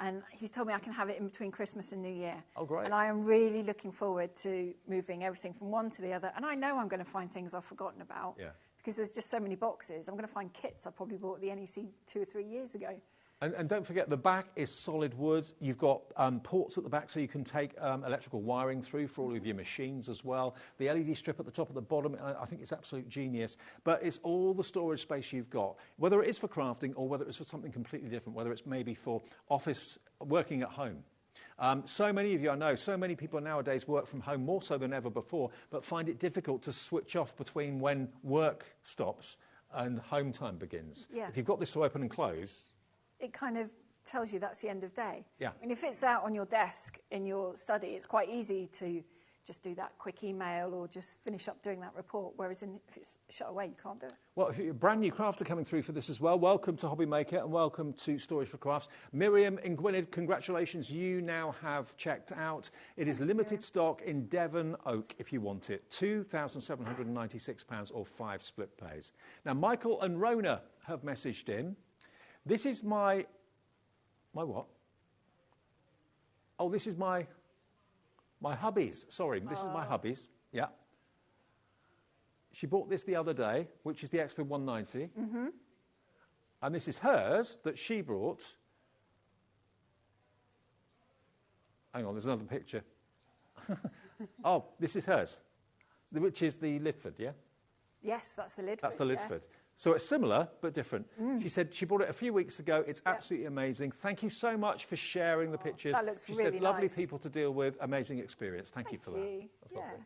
And he's told me I can have it in between Christmas and New Year. Oh, great. And I am really looking forward to moving everything from one to the other. And I know I'm going to find things I've forgotten about. Yeah. Because there's just so many boxes. I'm going to find kits I probably bought at the NEC 2 or 3 years ago. And don't forget, the back is solid wood. You've got ports at the back so you can take electrical wiring through for all of your machines as well. The LED strip at the top at the bottom, I think it's absolute genius. But it's all the storage space you've got, whether it is for crafting or whether it's for something completely different, whether it's maybe for office, working at home. So many of you, I know, so many people nowadays work from home more so than ever before, but find it difficult to switch off between when work stops and home time begins. Yeah. If you've got this to open and close... It kind of tells you that's the end of day. Yeah. And if it's out on your desk in your study, it's quite easy to just do that quick email or just finish up doing that report, whereas if it's shut away, you can't do it. Well, if you're a brand new crafter coming through for this as well, welcome to HobbyMaker and welcome to Storage for Crafts. Miriam in Gwynedd, congratulations, you now have checked out. It is limited stock in Devon oak if you want it, £2,796 or 5 split pays. Now, Michael and Rona have messaged in. This is my what? Oh, this is my hubby's. Sorry, this is my hubby's. Yeah. She bought this the other day, which is the Expo 190. Mm-hmm. And this is hers that she brought. Hang on, there's another picture. Oh, this is hers, which is the Lidford, yeah? Yes, that's the Lidford. That's the Lidford. So it's similar, but different. She said she bought it a few weeks ago. It's absolutely amazing. Thank you so much for sharing the pictures. That looks really nice. She said, lovely nice. people to deal with, amazing experience. Thank you for that. That's lovely.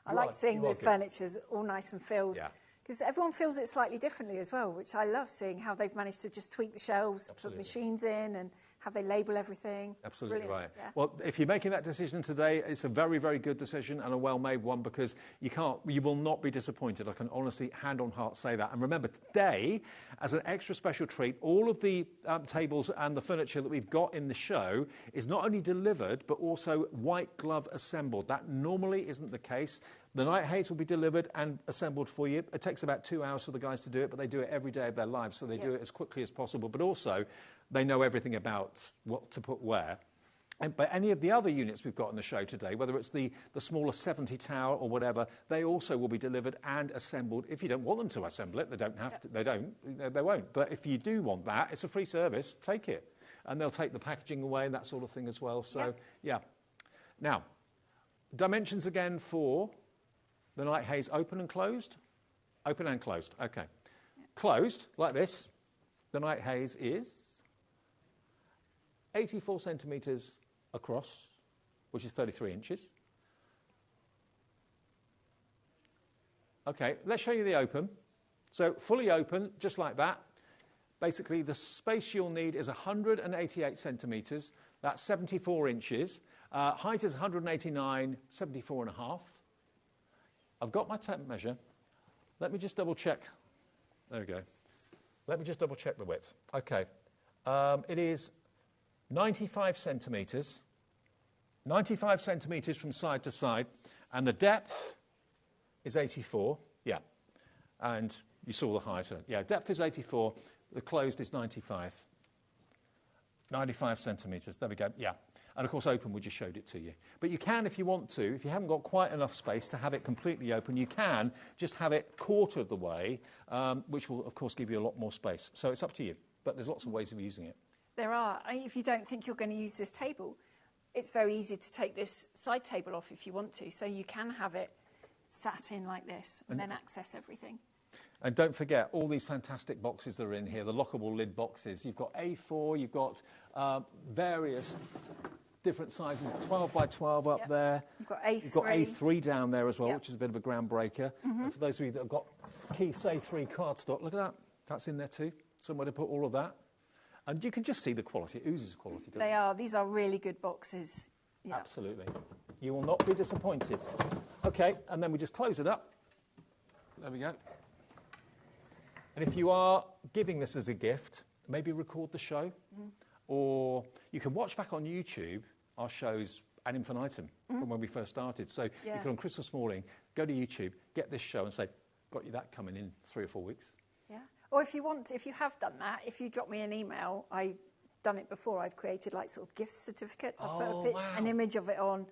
I like seeing the furniture's all nice and filled. Yeah. Because everyone feels it slightly differently as well, which I love seeing how they've managed to just tweak the shelves, put machines in, and how they label everything. Absolutely Brilliant. right. Yeah. Well, if you're making that decision today, it's a very, very good decision and a well-made one, because you will not be disappointed. I can honestly, hand on heart, say that. And remember, today, as an extra special treat, all of the tables and the furniture that we've got in the show is not only delivered, but also white glove assembled. That normally isn't the case. The night haze will be delivered and assembled for you. It takes about 2 hours for the guys to do it, but they do it every day of their lives, so they do it as quickly as possible. But also, they know everything about what to put where. But any of the other units we've got on the show today, whether it's the smaller 70 tower or whatever, they also will be delivered and assembled. If you don't want them to assemble it, they don't have to. They won't. But if you do want that, it's a free service. Take it, and they'll take the packaging away and that sort of thing as well. So yeah. Now, dimensions again for the night haze: open and closed. Open and closed. Okay. Closed like this. The night haze is 84 centimetres across, which is 33 inches. Okay, let's show you the open. So fully open, just like that. Basically, the space you'll need is 188 centimetres. That's 74 inches. Height is 189, 74 and a half. I've got my tape measure. Let me just double check. There we go. Let me just double check the width. Okay. It is 95 centimetres. 95 centimetres from side to side. And the depth is 84. Yeah. And you saw the height. Yeah, depth is 84. The closed is 95. 95 centimetres. There we go. Yeah. And, of course, open, we just showed it to you. But you can, if you want to, if you haven't got quite enough space to have it completely open, you can just have it quarter of the way, which will, of course, give you a lot more space. So it's up to you. But there's lots of ways of using it. There are. If you don't think you're going to use this table, it's very easy to take this side table off if you want to. So you can have it sat in like this and then access everything. And don't forget, all these fantastic boxes that are in here, the lockable lid boxes. You've got A4, you've got various different sizes, 12 by 12 up there. You've got A3. You've got A3 down there as well, which is a bit of a groundbreaker. And for those of you that have got Keith's A3 cardstock, look at that. That's in there too. Somewhere to put all of that. And you can just see the quality. It oozes quality, doesn't it? They are. These are really good boxes. Yeah. Absolutely. You will not be disappointed. OK, and then we just close it up. There we go. And if you are giving this as a gift, maybe record the show. Or you can watch back on YouTube our shows ad infinitum from when we first started. So you can, on Christmas morning, go to YouTube, get this show and say, got you that coming in 3 or 4 weeks. Yeah. Or if you want, if you have done that, if you drop me an email, I've done it before. I've created like sort of gift certificates. I put an image of it on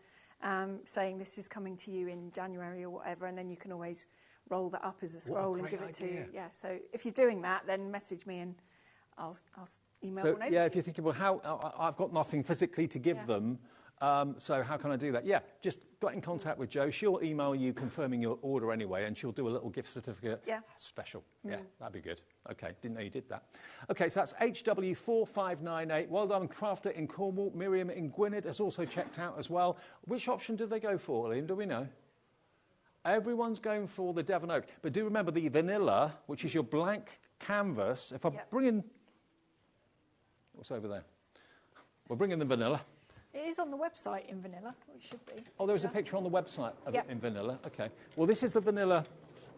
saying this is coming to you in January or whatever, and then you can always roll that up as a scroll and give it to you. Yeah, so if you're doing that, then message me and I'll email one over to you. If you're thinking, well, how I've got nothing physically to give them, so how can I do that? Yeah, just got in contact with Jo. She'll email you confirming your order anyway, and she'll do a little gift certificate. Yeah. Special. Yeah, that'd be good. OK, didn't know you did that. OK, so that's HW4598. Well done, Crafter in Cornwall. Miriam in Gwynedd has also checked out as well. Which option do they go for, Liam? Do we know? Everyone's going for the Devon Oak. But do remember the vanilla, which is your blank canvas. If I bring in... What's over there? We'll bring in the vanilla. It is on the website in vanilla, or it should be. Oh, there's a picture on the website of it in vanilla. OK. Well, this is the vanilla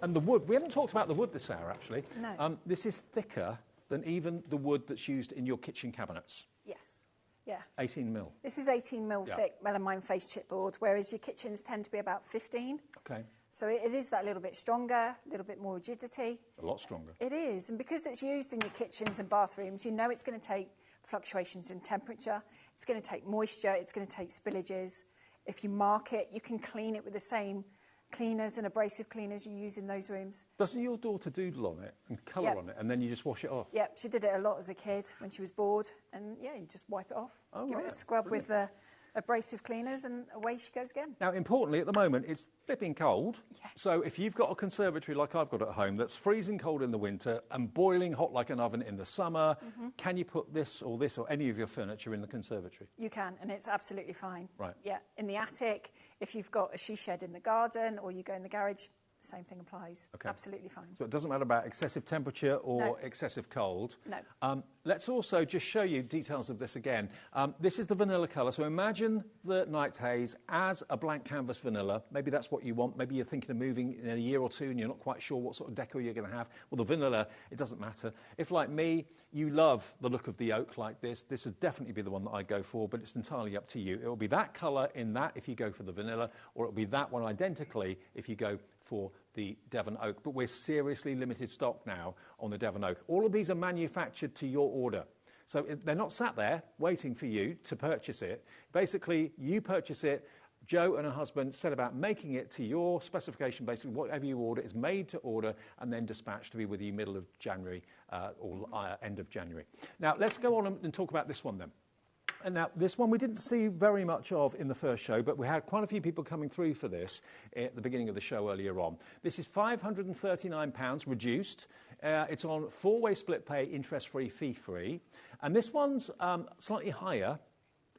and the wood. We haven't talked about the wood this hour, actually. No. This is thicker than even the wood that's used in your kitchen cabinets. Yes. Yeah. 18 mil. This is 18 mil thick melamine face chipboard, whereas your kitchens tend to be about 15. OK. So it is that little bit stronger, a little bit more rigidity. A lot stronger. It is. And because it's used in your kitchens and bathrooms, you know it's going to take fluctuations in temperature. It's going to take moisture. It's going to take spillages. If you mark it, you can clean it with the same cleaners and abrasive cleaners you use in those rooms. Doesn't your daughter doodle on it and colour on it, and then you just wash it off? Yep, she did it a lot as a kid when she was bored. And, yeah, you just wipe it off. Oh, give it a scrub with the abrasive cleaners, and away she goes again. Now, importantly, at the moment, it's flipping cold. Yeah. So if you've got a conservatory like I've got at home that's freezing cold in the winter and boiling hot like an oven in the summer, can you put this or any of your furniture in the conservatory? You can, and it's absolutely fine. Right. Yeah, in the attic, if you've got a she shed in the garden or you go in the garage, same thing applies. Okay. Absolutely fine. So it doesn't matter about excessive temperature or No. excessive cold. No. Let's also just show you details of this again. This is the vanilla colour. So imagine the Night Haze as a blank canvas vanilla. Maybe that's what you want. Maybe you're thinking of moving in a year or two and you're not quite sure what sort of decor you're going to have. Well, the vanilla, it doesn't matter. If, like me, you love the look of the oak like this would definitely be the one that I go for, but it's entirely up to you. It will be that colour in that if you go for the vanilla, or it'll be that one identically if you go for the Devon Oak. But we're seriously limited stock now on the Devon Oak. All of these are manufactured to your order. So they're not sat there waiting for you to purchase it. Basically, you purchase it. Joe and her husband set about making it to your specification. Basically, whatever you order is made to order and then dispatched to be with you middle of January or end of January. Now, let's go on and talk about this one then. And now, this one we didn't see very much of in the first show, but we had quite a few people coming through for this at the beginning of the show earlier on. This is £539 reduced. It's on 4-way split pay, interest-free, fee-free. And this one's slightly higher,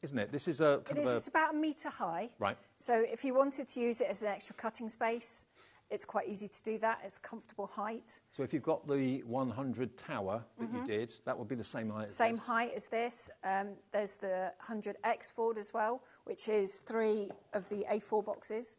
isn't it? This is a It's about a metre high. Right. So if you wanted to use it as an extra cutting space, it's quite easy to do that. It's comfortable height. So if you've got the 100 tower that you did, that would be the same height as Same this? height as this. There's the 100X Ford as well, which is 3 of the A4 boxes.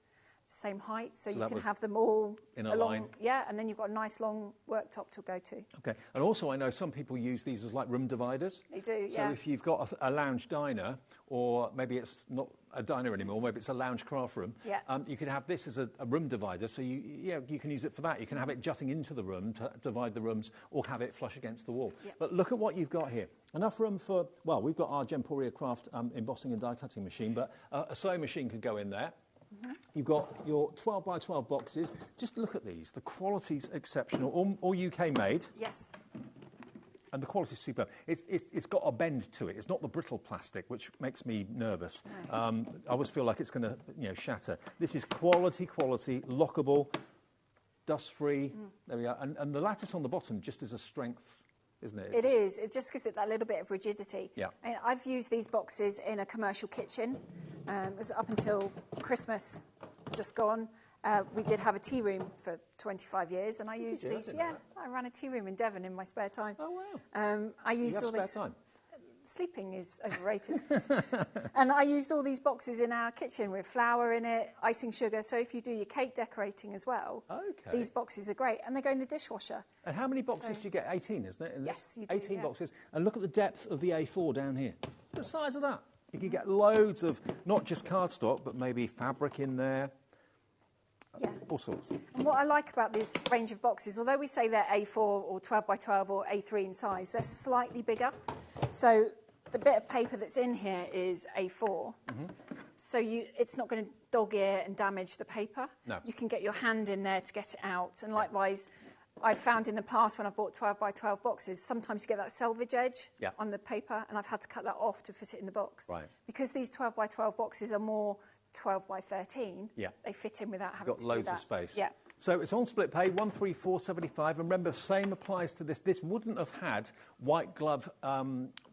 Same height, so you can have them all in a along, line. Yeah, and then you've got a nice long worktop to go to. Okay, and also I know some people use these as like room dividers. They do, so if you've got a lounge diner, or maybe it's not a diner anymore, maybe it's a lounge craft room, you could have this as a room divider, so you can use it for that. You can have it jutting into the room to divide the rooms, or have it flush against the wall. But look at what you've got here. Enough room for, well, we've got our Gemporia Craft embossing and die cutting machine, but a sewing machine could go in there. You've got your 12 by 12 boxes. Just look at these. The quality's exceptional. All UK made. Yes. And the quality's superb. It's got a bend to it. It's not the brittle plastic, which makes me nervous. I always feel like it's going to shatter. This is quality, lockable, dust-free. There we are. And the lattice on the bottom just is a strength, isn't it? It is. It just gives it that little bit of rigidity. Yeah. And I've used these boxes in a commercial kitchen. It was up until Christmas, just gone. We did have a tea room for 25 years, and I used these. Yeah, I ran a tea room in Devon in my spare time. Oh, wow. I used all spare these. Time? Sleeping is overrated. And I used all these boxes in our kitchen with flour in it, icing sugar. So if you do your cake decorating as well, these boxes are great. And they go in the dishwasher. And how many boxes do you get? 18, isn't it? Yes, you do. 18 boxes. And look at the depth of the A4 down here. The size of that. You can get loads of, not just cardstock, but maybe fabric in there. Yeah. All sorts. And what I like about this range of boxes, although we say they're A4 or 12 by 12 or A3 in size, they're slightly bigger. So the bit of paper that's in here is A4. So it's not going to dog ear and damage the paper. No. You can get your hand in there to get it out. And likewise, I've found in the past when I've bought 12 by 12 boxes, sometimes you get that selvage edge on the paper, and I've had to cut that off to fit it in the box. Right. Because these 12 by 12 boxes are more 12 by 13, they fit in without having to do that. Got loads of space. Yeah. So it's on split pay, 134.75. And remember, the same applies to this. This wouldn't have had white glove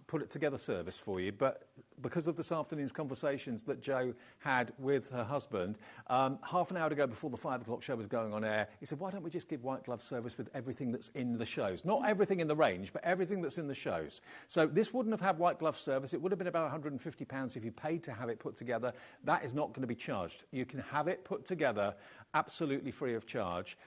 put it together service for you, but because of this afternoon's conversations that Jo had with her husband, half an hour ago before the 5 o'clock show was going on air, he said, why don't we just give white glove service with everything that's in the shows? Not everything in the range, but everything that's in the shows. So this wouldn't have had white glove service. It would have been about £150 if you paid to have it put together. That is not going to be charged. You can have it put together absolutely free of charge.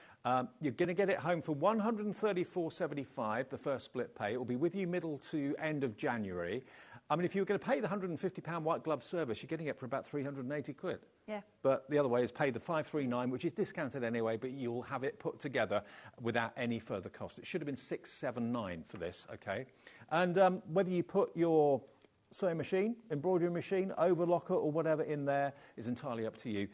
You're going to get it home for £134.75, the first split pay. It will be with you middle to end of January. I mean, if you were going to pay the £150 white glove service, you're getting it for about 380 quid. Yeah. But the other way is pay the 539, which is discounted anyway, but you'll have it put together without any further cost. It should have been 679 for this, okay? And whether you put your sewing machine, embroidery machine, overlocker or whatever in there is entirely up to you.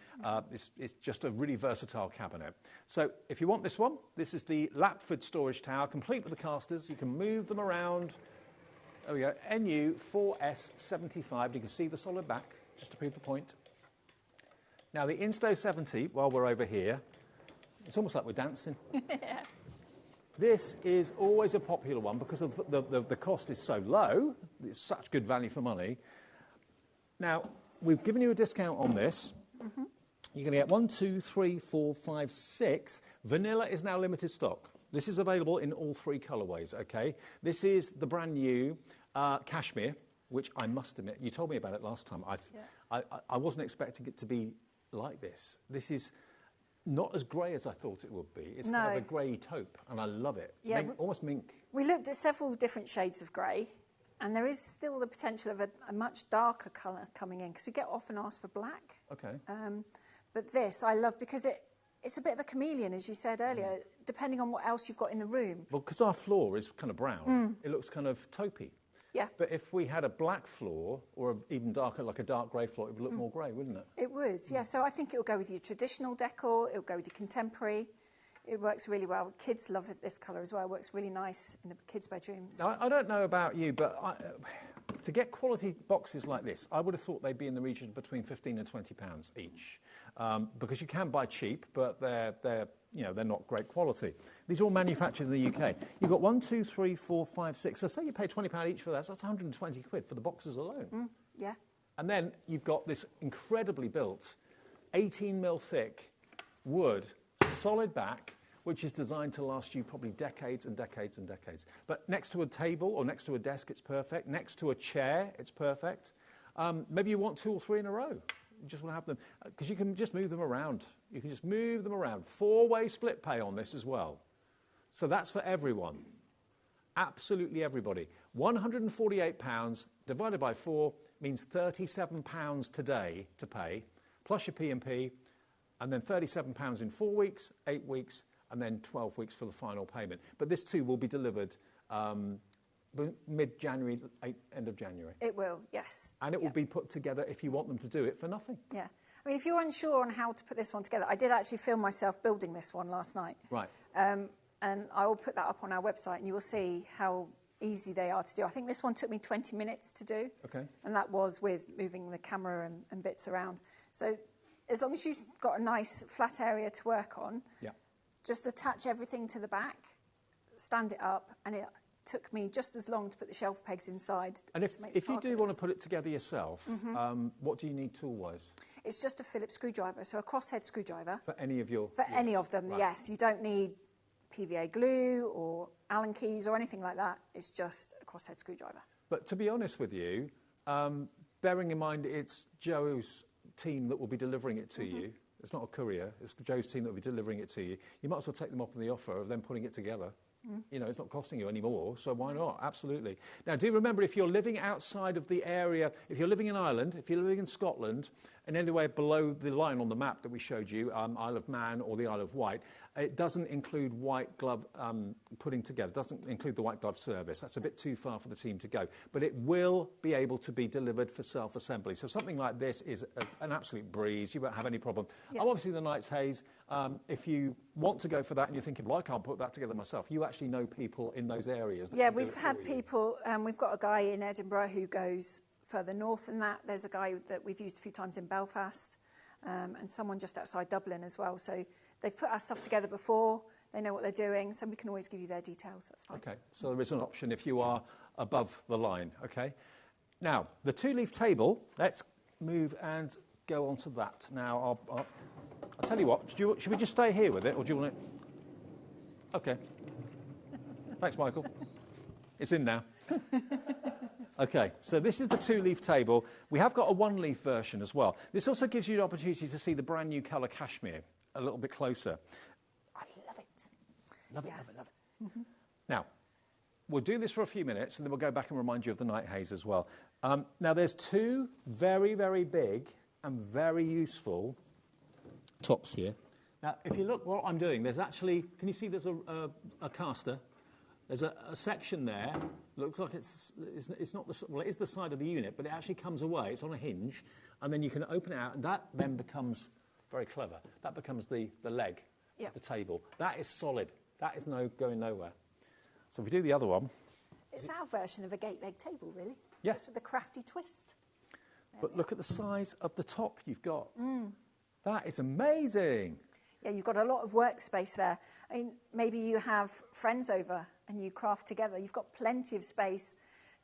It's just a really versatile cabinet. So if you want this one, this is the Lapford storage tower, complete with the casters. You can move them around. There we go, NU 4S75. You can see the solid back, just to prove the point. Now the Insto 70, while we're over here, it's almost like we're dancing. This is always a popular one because of the cost is so low. It's such good value for money. Now, we've given you a discount on this. You're going to get 1, 2, 3, 4, 5, 6. Vanilla is now limited stock. This is available in all 3 colourways, okay? This is the brand new cashmere, which I must admit, you told me about it last time. I wasn't expecting it to be like this. This is not as grey as I thought it would be. It's kind of a grey taupe, and I love it. Yeah, almost mink. We looked at several different shades of grey, and there is still the potential of a much darker colour coming in, because we get often asked for black. Okay. But this I love because it's a bit of a chameleon, as you said earlier, depending on what else you've got in the room. Well, because our floor is kind of brown, it looks kind of taupey. Yeah. But if we had a black floor, or even darker, like a dark grey floor, it would look more grey, wouldn't it? It would, yeah. So I think it'll go with your traditional decor, it'll go with your contemporary. It works really well. Kids love this colour as well. It works really nice in the kids' bedrooms. Now, I don't know about you, but to get quality boxes like this, I would have thought they'd be in the region between £15 and £20 each, because you can buy cheap, but they're not great quality. These are all manufactured in the UK. You've got 1, 2, 3, 4, 5, 6. So say you pay £20 each for that, so that's 120 quid for the boxes alone. Yeah. And then you've got this incredibly built 18mm thick wood, solid back, which is designed to last you probably decades and decades and decades. But next to a table or next to a desk, it's perfect. Next to a chair, it's perfect. Maybe you want 2 or 3 in a row. You just want to have them, because you can just move them around. You can just move them around. 4-way split pay on this as well. So that's for everyone. Absolutely everybody. £148 divided by 4 means £37 today to pay, plus your P&P, and then £37 in 4 weeks, 8 weeks, and then 12 weeks for the final payment. But this too will be delivered mid-January, end of January. It will, yes. And it will be put together if you want them to do it for nothing. Yeah. I mean, if you're unsure on how to put this one together, I did actually film myself building this one last night. Right. And I will put that up on our website, and you will see how easy they are to do. I think this one took me 20 minutes to do. Okay. And that was with moving the camera and bits around. So as long as you've got a nice flat area to work on, just attach everything to the back, stand it up, and it took me just as long to put the shelf pegs inside. And if you do want to put it together yourself, what do you need tool-wise? It's just a Phillips screwdriver, so a crosshead screwdriver. For any of your... For any of them, yes. You don't need PVA glue or Allen keys or anything like that. It's just a crosshead screwdriver. But to be honest with you, bearing in mind it's Joe's team that will be delivering it to you, it's not a courier, it's Joe's team that will be delivering it to you, you might as well take them up on the offer of them putting it together. You know, it's not costing you any more, so why not? Absolutely. Now, do remember, if you're living outside of the area, if you're living in Ireland, if you're living in Scotland, and anywhere below the line on the map that we showed you, Isle of Man or the Isle of Wight, it doesn't include white glove putting together, doesn't include the white glove service. That's a bit too far for the team to go. But it will be able to be delivered for self-assembly. So something like this is an absolute breeze. You won't have any problem. Yeah. Obviously, the Knight's Haze, if you want to go for that and you're thinking, well, I can't put that together myself, you actually know people in those areas. Yeah, we've had people, we've got a guy in Edinburgh who goes further north than that. There's a guy that we've used a few times in Belfast, and someone just outside Dublin as well. So they've put our stuff together before, they know what they're doing, so we can always give you their details, that's fine. Okay, so there is an option if you are above the line, okay? Now, the 2-leaf table, let's move and go on to that. Now, I'll tell you what, should we just stay here with it, or do you want it? Okay. Thanks, Michael. It's in now. Okay, so this is the 2-leaf table. We have got a 1-leaf version as well. This also gives you the opportunity to see the brand new colour cashmere a little bit closer. I love it. Love it, love it, love it. Now, we'll do this for a few minutes, and then we'll go back and remind you of the Night Haze as well. Now, there's 2 very, very big and very useful tops here. Now, if you look what I'm doing, there's actually, can you see there's a caster? There's a section there. Looks like it's not the, well, it is the side of the unit, but it actually comes away. It's on a hinge, and then you can open it out, and that then becomes very clever. That becomes the leg of the table. That is solid. That is going nowhere. So if we do the other one. It's our version of a gate leg table, really. Yes. Just with a crafty twist. But look at the size of the top you've got. That is amazing. Yeah, you've got a lot of workspace there. I mean, maybe you have friends over and you craft together. You've got plenty of space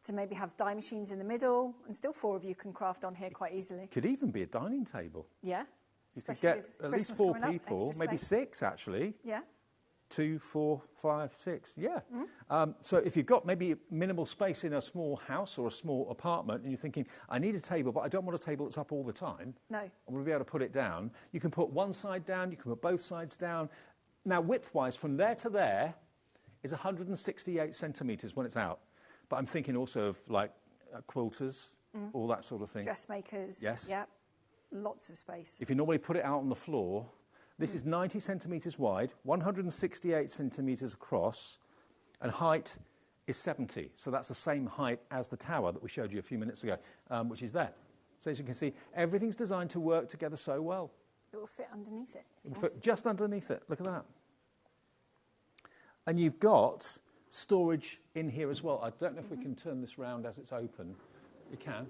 to maybe have die machines in the middle, and still 4 of you can craft on here quite easily. Could even be a dining table. Yeah. You could get at least 4 people, maybe 6 actually. Yeah. 2, 4, 5, 6, yeah. So if you've got maybe minimal space in a small house or a small apartment and you're thinking, I need a table, but I don't want a table that's up all the time. No. I want to be able to put it down. You can put one side down, you can put both sides down. Now, width-wise, from there to there is 168 centimetres when it's out. But I'm thinking also of, like, quilters, all that sort of thing. Dressmakers. Yes. Yeah. Lots of space. If you normally put it out on the floor, this is 90 centimetres wide, 168 centimetres across, and height is 70. So that's the same height as the tower that we showed you a few minutes ago, which is there. So as you can see, everything's designed to work together so well. It will fit underneath it. It will fit just underneath it. Look at that. And you've got storage in here as well. I don't know if we can turn this round as it's open. We can.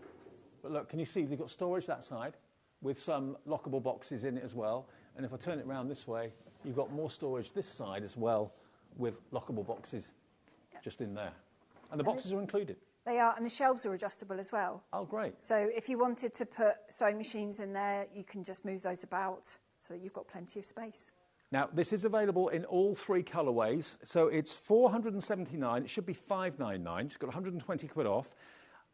But look, can you see they've got storage that side with some lockable boxes in it as well. And if I turn it around this way, you've got more storage this side as well with lockable boxes just in there. And the boxes are included. They are, and the shelves are adjustable as well. Oh, great. So if you wanted to put sewing machines in there, you can just move those about so that you've got plenty of space. Now, this is available in all 3 colourways. So it's $479. It should be $599. It's got 120 quid off.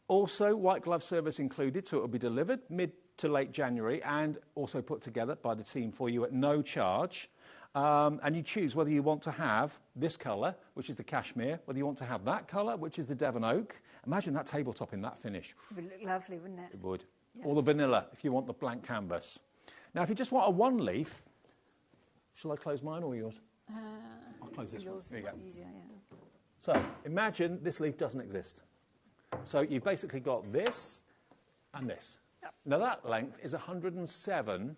Also, white glove service included, so it will be delivered mid to late January and also put together by the team for you at no charge. And you choose whether you want to have this colour, which is the cashmere, whether you want to have that colour, which is the Devon oak. Imagine that tabletop in that finish. It would look lovely, wouldn't it? It would. Yeah. Or the vanilla, if you want the blank canvas. Now, if you just want a 1 leaf, shall I close mine or yours? I'll close this one. There you go. Easier, yeah. So, imagine this leaf doesn't exist. So you've basically got this and this. Yep. Now, that length is 107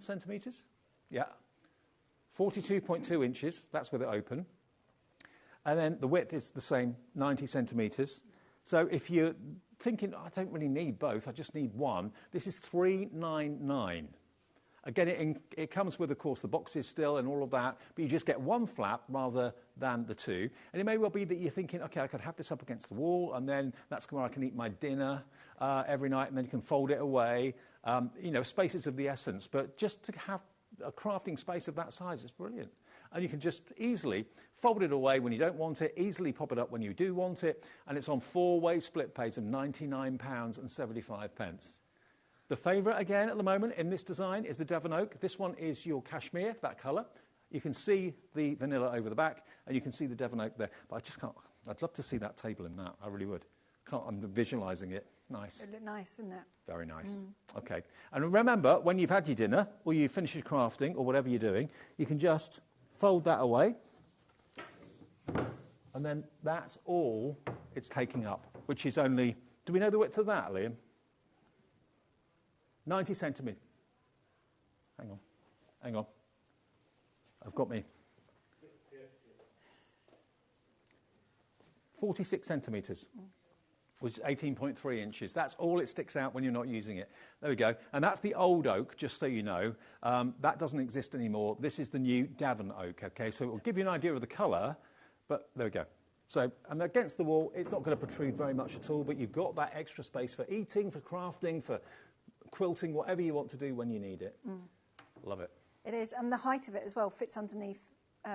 centimetres. Yeah. 42.2 inches. That's with it open. And then the width is the same, 90 centimetres. So if you're thinking, I don't really need both, I just need one, this is $399. Again, it comes with, of course, the boxes still and all of that, but you just get one flap rather than the 2. And it may well be that you're thinking, OK, I could have this up against the wall, and then that's where I can eat my dinner every night, and then you can fold it away. You know, space is of the essence, but just to have a crafting space of that size is brilliant. And you can just easily fold it away when you don't want it, easily pop it up when you do want it, and it's on 4-way split pays of £99.75. The favourite, again, at the moment in this design is the Devon oak. This one is your cashmere, that colour. You can see the vanilla over the back, and you can see the Devon oak there. But I just can't. I'd love to see that table in that. I really would. I'm visualising it. Nice. It would look nice, wouldn't it? Very nice. OK. And remember, when you've had your dinner, or you finish your crafting, or whatever you're doing, you can just fold that away. And then that's all it's taking up, which is only... Do we know the width of that, Liam? 90 centimetres. Hang on. I've got me. 46 centimetres, which is 18.3 inches. That's all it sticks out when you're not using it. There we go. And that's the old oak, just so you know. That doesn't exist anymore. This is the new Devon oak, OK? So it will give you an idea of the colour, but there we go. So, and against the wall, it's not going to protrude very much at all, but you've got that extra space for eating, for crafting, for quilting, whatever you want to do when you need it. Love it. It is, and the height of it as well fits underneath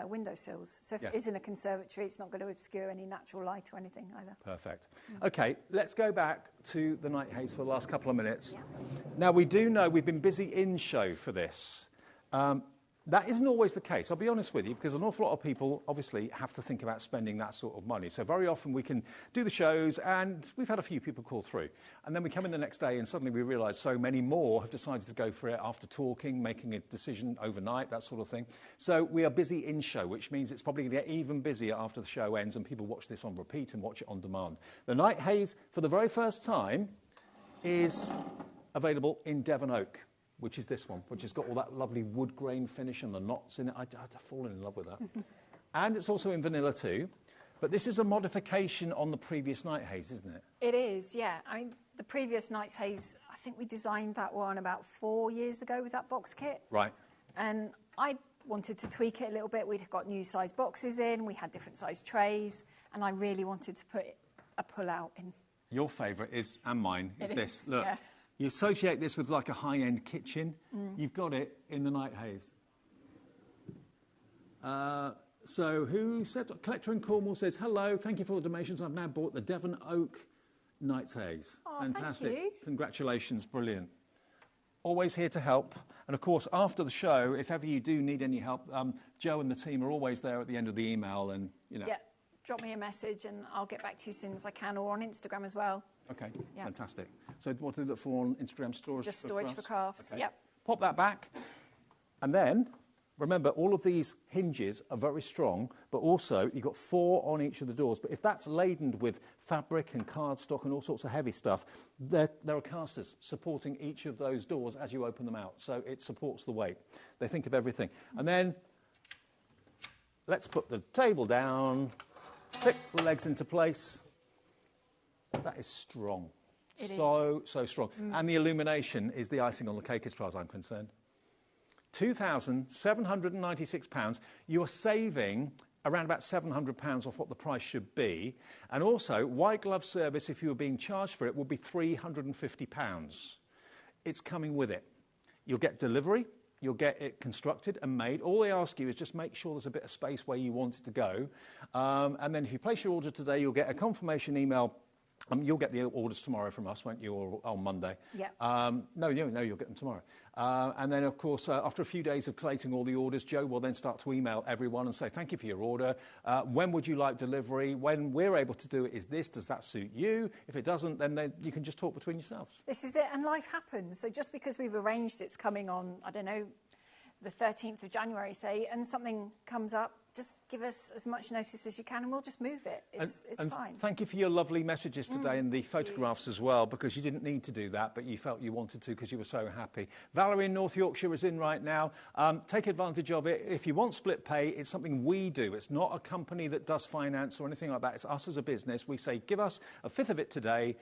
windowsills. So if it is in a conservatory, it's not going to obscure any natural light or anything either. Perfect. OK, let's go back to the night haze for the last couple of minutes. Now, we do know we've been busy in show for this. That isn't always the case, I'll be honest with you, because an awful lot of people obviously have to think about spending that sort of money. So very often we can do the shows, and we've had a few people call through. And then we come in the next day and suddenly we realise so many more have decided to go for it after talking, making a decision overnight, that sort of thing. So we are busy in show, which means it's probably going to get even busier after the show ends and people watch this on repeat and watch it on demand. The night haze, for the very first time, is available in Devon oak, which is this one, which has got all that lovely wood grain finish and the knots in it. I'd fallen in love with that. And it's also in vanilla too. But this is a modification on the previous night haze, isn't it? It is, yeah. I mean, the previous night's haze, I think we designed that one about 4 years ago with that box kit. Right. And I wanted to tweak it a little bit. We'd got new size boxes in, we had different size trays, and I really wanted to put a pull-out in. Your favourite is, and mine, is this. Look. Yeah. You associate this with like a high-end kitchen. You've got it in the Night Haze. So who said? Collector in Cornwall says, hello, thank you for the donations. I've now bought the Devon Oak Night Haze. Oh, fantastic. thank you. Congratulations, brilliant. Always here to help. And of course, after the show, if ever you do need any help, Joe and the team are always there at the end of the email and, you know. Yeah, drop me a message and I'll get back to you as soon as I can, or on Instagram as well. Okay, Yeah. fantastic. So what do they look for on Instagram? Storage Just for storage crafts? for crafts, Okay. yep. Pop that back. And then, remember, all of these hinges are very strong, but also you've got 4 on each of the doors. But if that's laden with fabric and cardstock and all sorts of heavy stuff, there are casters supporting each of those doors as you open them out. So it supports the weight. They think of everything. And then let's put the table down, click the legs into place. That is strong. It so strong. And the illumination is the icing on the cake as far as I'm concerned. £2,796. You are saving around about £700 off what the price should be. And also, white glove service, if you were being charged for it, would be £350. It's coming with it. You'll get delivery. You'll get it constructed and made. All they ask you is just make sure there's a bit of space where you want it to go. And then if you place your order today, you'll get a confirmation email. You'll get the orders tomorrow from us, won't you, or on Monday? Yeah. No, you'll get them tomorrow. And then, of course, after a few days of collating all the orders, Joe will then start to email everyone and say, thank you for your order. When would you like delivery? When we're able to do it, is this? Does that suit you? If it doesn't, then you can just talk between yourselves. This is it, and life happens. So just because we've arranged it's coming on, I don't know, the 13th of January, say, and something comes up, just give us as much notice as you can and we'll just move it. It's fine. Thank you for your lovely messages today and the photographs as well, because you didn't need to do that, but you felt you wanted to because you were so happy. Valerie in North Yorkshire is in right now. Take advantage of it. If you want split pay, it's something we do. It's not a company that does finance or anything like that. It's us as a business. We say, give us a fifth of it today.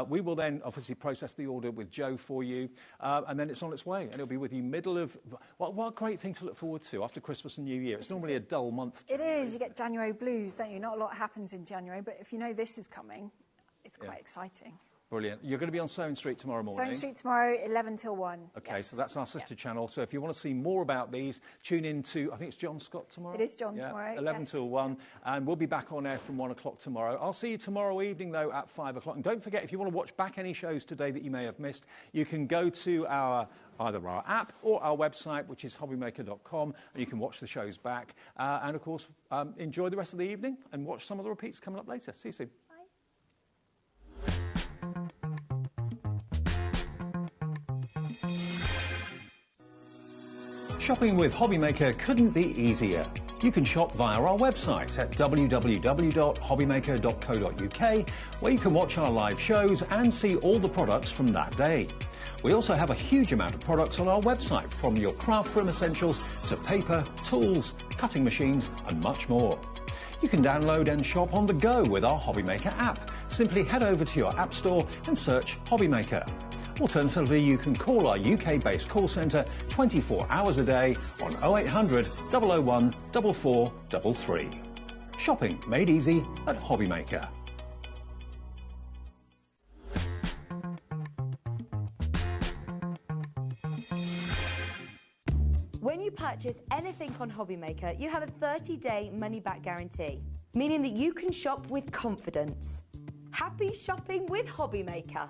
We will then obviously process the order with Joe for you, and then it's on its way, and it'll be with you middle of... What a great thing to look forward to after Christmas and New Year. It's normally a dull month. It is. You get January blues, don't you? Not a lot happens in January, but if you know this is coming, it's quite exciting. Brilliant. You're going to be on Sewing Street tomorrow morning. Sewing Street tomorrow, 11 till 1. OK, so that's our sister channel. So if you want to see more about these, tune in to, I think it's John Scott tomorrow? It is John tomorrow, 11 till 1. And we'll be back on air from 1 o'clock tomorrow. I'll see you tomorrow evening, though, at 5 o'clock. And don't forget, if you want to watch back any shows today that you may have missed, you can go to either our app or our website, which is hobbymaker.com, and you can watch the shows back. And, of course, enjoy the rest of the evening and watch some of the repeats coming up later. See you soon. Shopping with HobbyMaker couldn't be easier. You can shop via our website at www.hobbymaker.co.uk, where you can watch our live shows and see all the products from that day. We also have a huge amount of products on our website, from your craft room essentials to paper, tools, cutting machines and much more. You can download and shop on the go with our HobbyMaker app. Simply head over to your app store and search HobbyMaker. Alternatively, you can call our UK-based call centre 24 hours a day on 0800 001 4433. Shopping made easy at HobbyMaker. When you purchase anything on HobbyMaker, you have a 30-day money-back guarantee, meaning that you can shop with confidence. Happy shopping with HobbyMaker.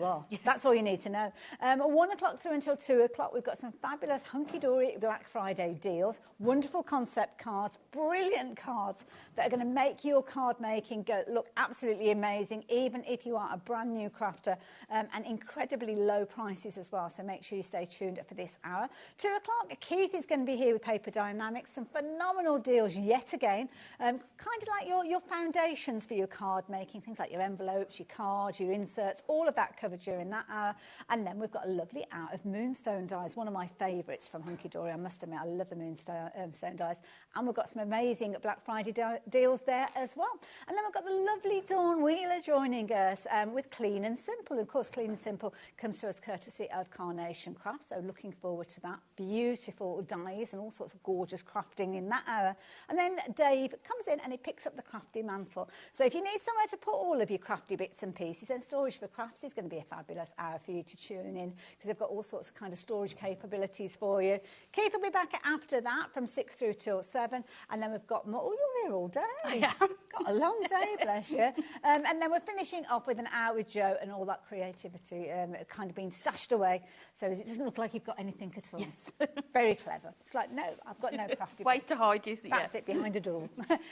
you are. That's all you need to know. 1 o'clock through until 2 o'clock, we've got some fabulous hunky-dory Black Friday deals, wonderful concept cards, brilliant cards that are going to make your card making look absolutely amazing, even if you are a brand new crafter, and incredibly low prices as well. So make sure you stay tuned for this hour. 2 o'clock, Keith is going to be here with Paper Dynamics, some phenomenal deals yet again, kind of like your foundations for your card making, things like your envelopes, your cards, your inserts, all of that covered during that hour. And then we've got a lovely hour of moonstone dies, one of my favourites from Hunky Dory. I must admit, I love the moonstone dies. And we've got some amazing Black Friday deals there as well. And then we've got the lovely Dawn Wheeler joining us with Clean and Simple. Of course, Clean and Simple comes to us courtesy of Carnation Crafts, so looking forward to that. Beautiful dies and all sorts of gorgeous crafting in that hour. And then Dave comes in and he picks up the crafty mantle. So if you need somewhere to put all of your crafty bits and pieces, then Storage for Crafts is going to be a fabulous hour for you to tune in, because they've got all sorts of kind of storage capabilities for you. Keith will be back after that from 6 through till 7, and then we've got more. Oh, you're here all day. I am. Got a long day, bless you. And then we're finishing off with an hour with Joe and all that creativity kind of being stashed away, so it doesn't look like you've got anything at all. Yes. Very clever. It's like, no, I've got no crafty Way bits. to hide, isn't it? That's it, behind a door.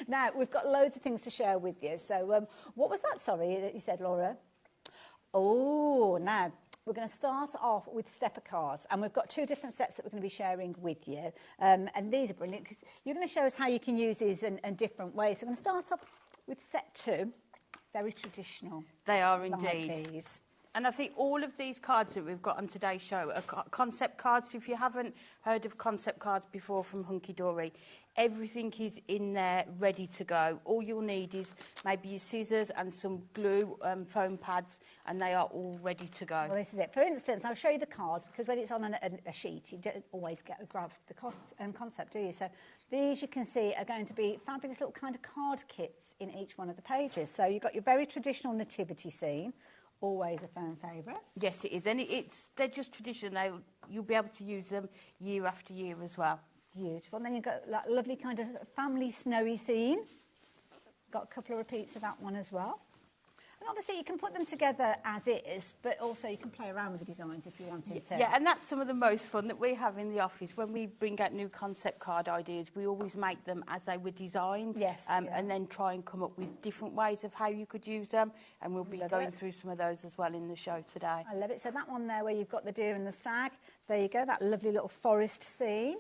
Now, we've got loads of things to share with you. So what was that, sorry, that you said, Laura? Oh, now, we're going to start off with stepper cards, and we've got 2 different sets that we're going to be sharing with you. And these are brilliant, because you're going to show us how you can use these in different ways. So I'm going to start off with set 2. Very traditional. They are Like indeed. these. And I think all of these cards that we've got on today's show are concept cards. If you haven't heard of concept cards before from Hunky Dory, everything is in there ready to go. All you'll need is maybe your scissors and some glue, foam pads, and they are all ready to go. Well, this is it. For instance, I'll show you the card, because when it's on a sheet, you don't always grab the concept, do you? So these, you can see, are going to be fabulous little kind of card kits in each one of the pages. So you've got your very traditional nativity scene, always a fan favourite. Yes, it is. And they're just traditional. You'll be able to use them year after year as well. Beautiful. And then you've got that lovely kind of family snowy scene. Got a couple of repeats of that one as well. And obviously you can put them together as is, but also you can play around with the designs if you wanted to. Yeah, and that's some of the most fun that we have in the office. When we bring out new concept card ideas, we always make them as they were designed. Yes. And then try and come up with different ways of how you could use them. And we'll be going through some of those as well in the show today. I love it. So that one there where you've got the deer and the stag, there you go, that lovely little forest scene.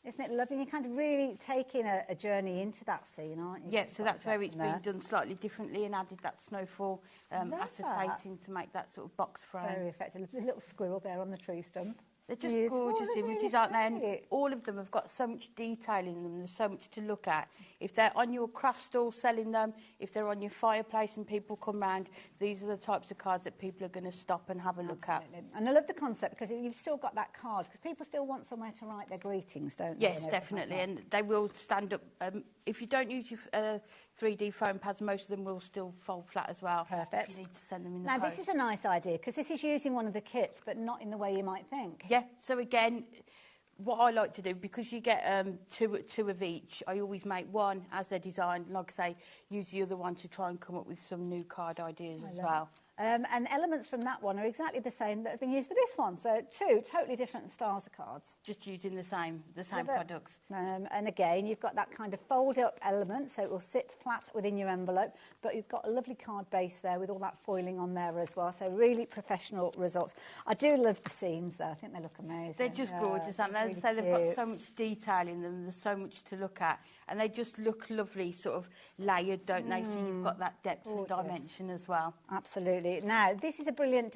Isn't it lovely? You're kind of really taking a journey into that scene, aren't you? Yeah, so that's where it's been done slightly differently and added that snowfall acetate in to make that sort of box frame. Very effective. A little squirrel there on the tree stump. They're just Beautiful. gorgeous They're images, really aren't they? And sweet. all of them have got so much detail in them. There's so much to look at. If they're on your craft stall selling them, if they're on your fireplace and people come round, these are the types of cards that people are going to stop and have a look at. And I love the concept, because you've still got that card, because people still want somewhere to write their greetings, don't they? Yes, definitely. And they will stand up. If you don't use your 3D foam pads, most of them will still fold flat as well. Perfect. If you need to send them in the Now, post. this is a nice idea, because this is using one of the kits, but not in the way you might think. Yeah, so again, what I like to do, because you get two of each, I always make one as they're designed, like I say, use the other one to try and come up with some new card ideas as well. And elements from that one are exactly the same that have been used for this one. So 2 totally different styles of cards. Just using the same products. And again, you've got that kind of fold-up element, so it will sit flat within your envelope, but you've got a lovely card base there with all that foiling on there as well. So really professional results. I do love the seams, though. I think they look amazing. They're just gorgeous, aren't they? Really So they've got cute. so much detail in them. There's so much to look at. And they just look lovely, sort of layered, don't they? So you've got that depth and dimension as well. Absolutely. Now, this is a brilliant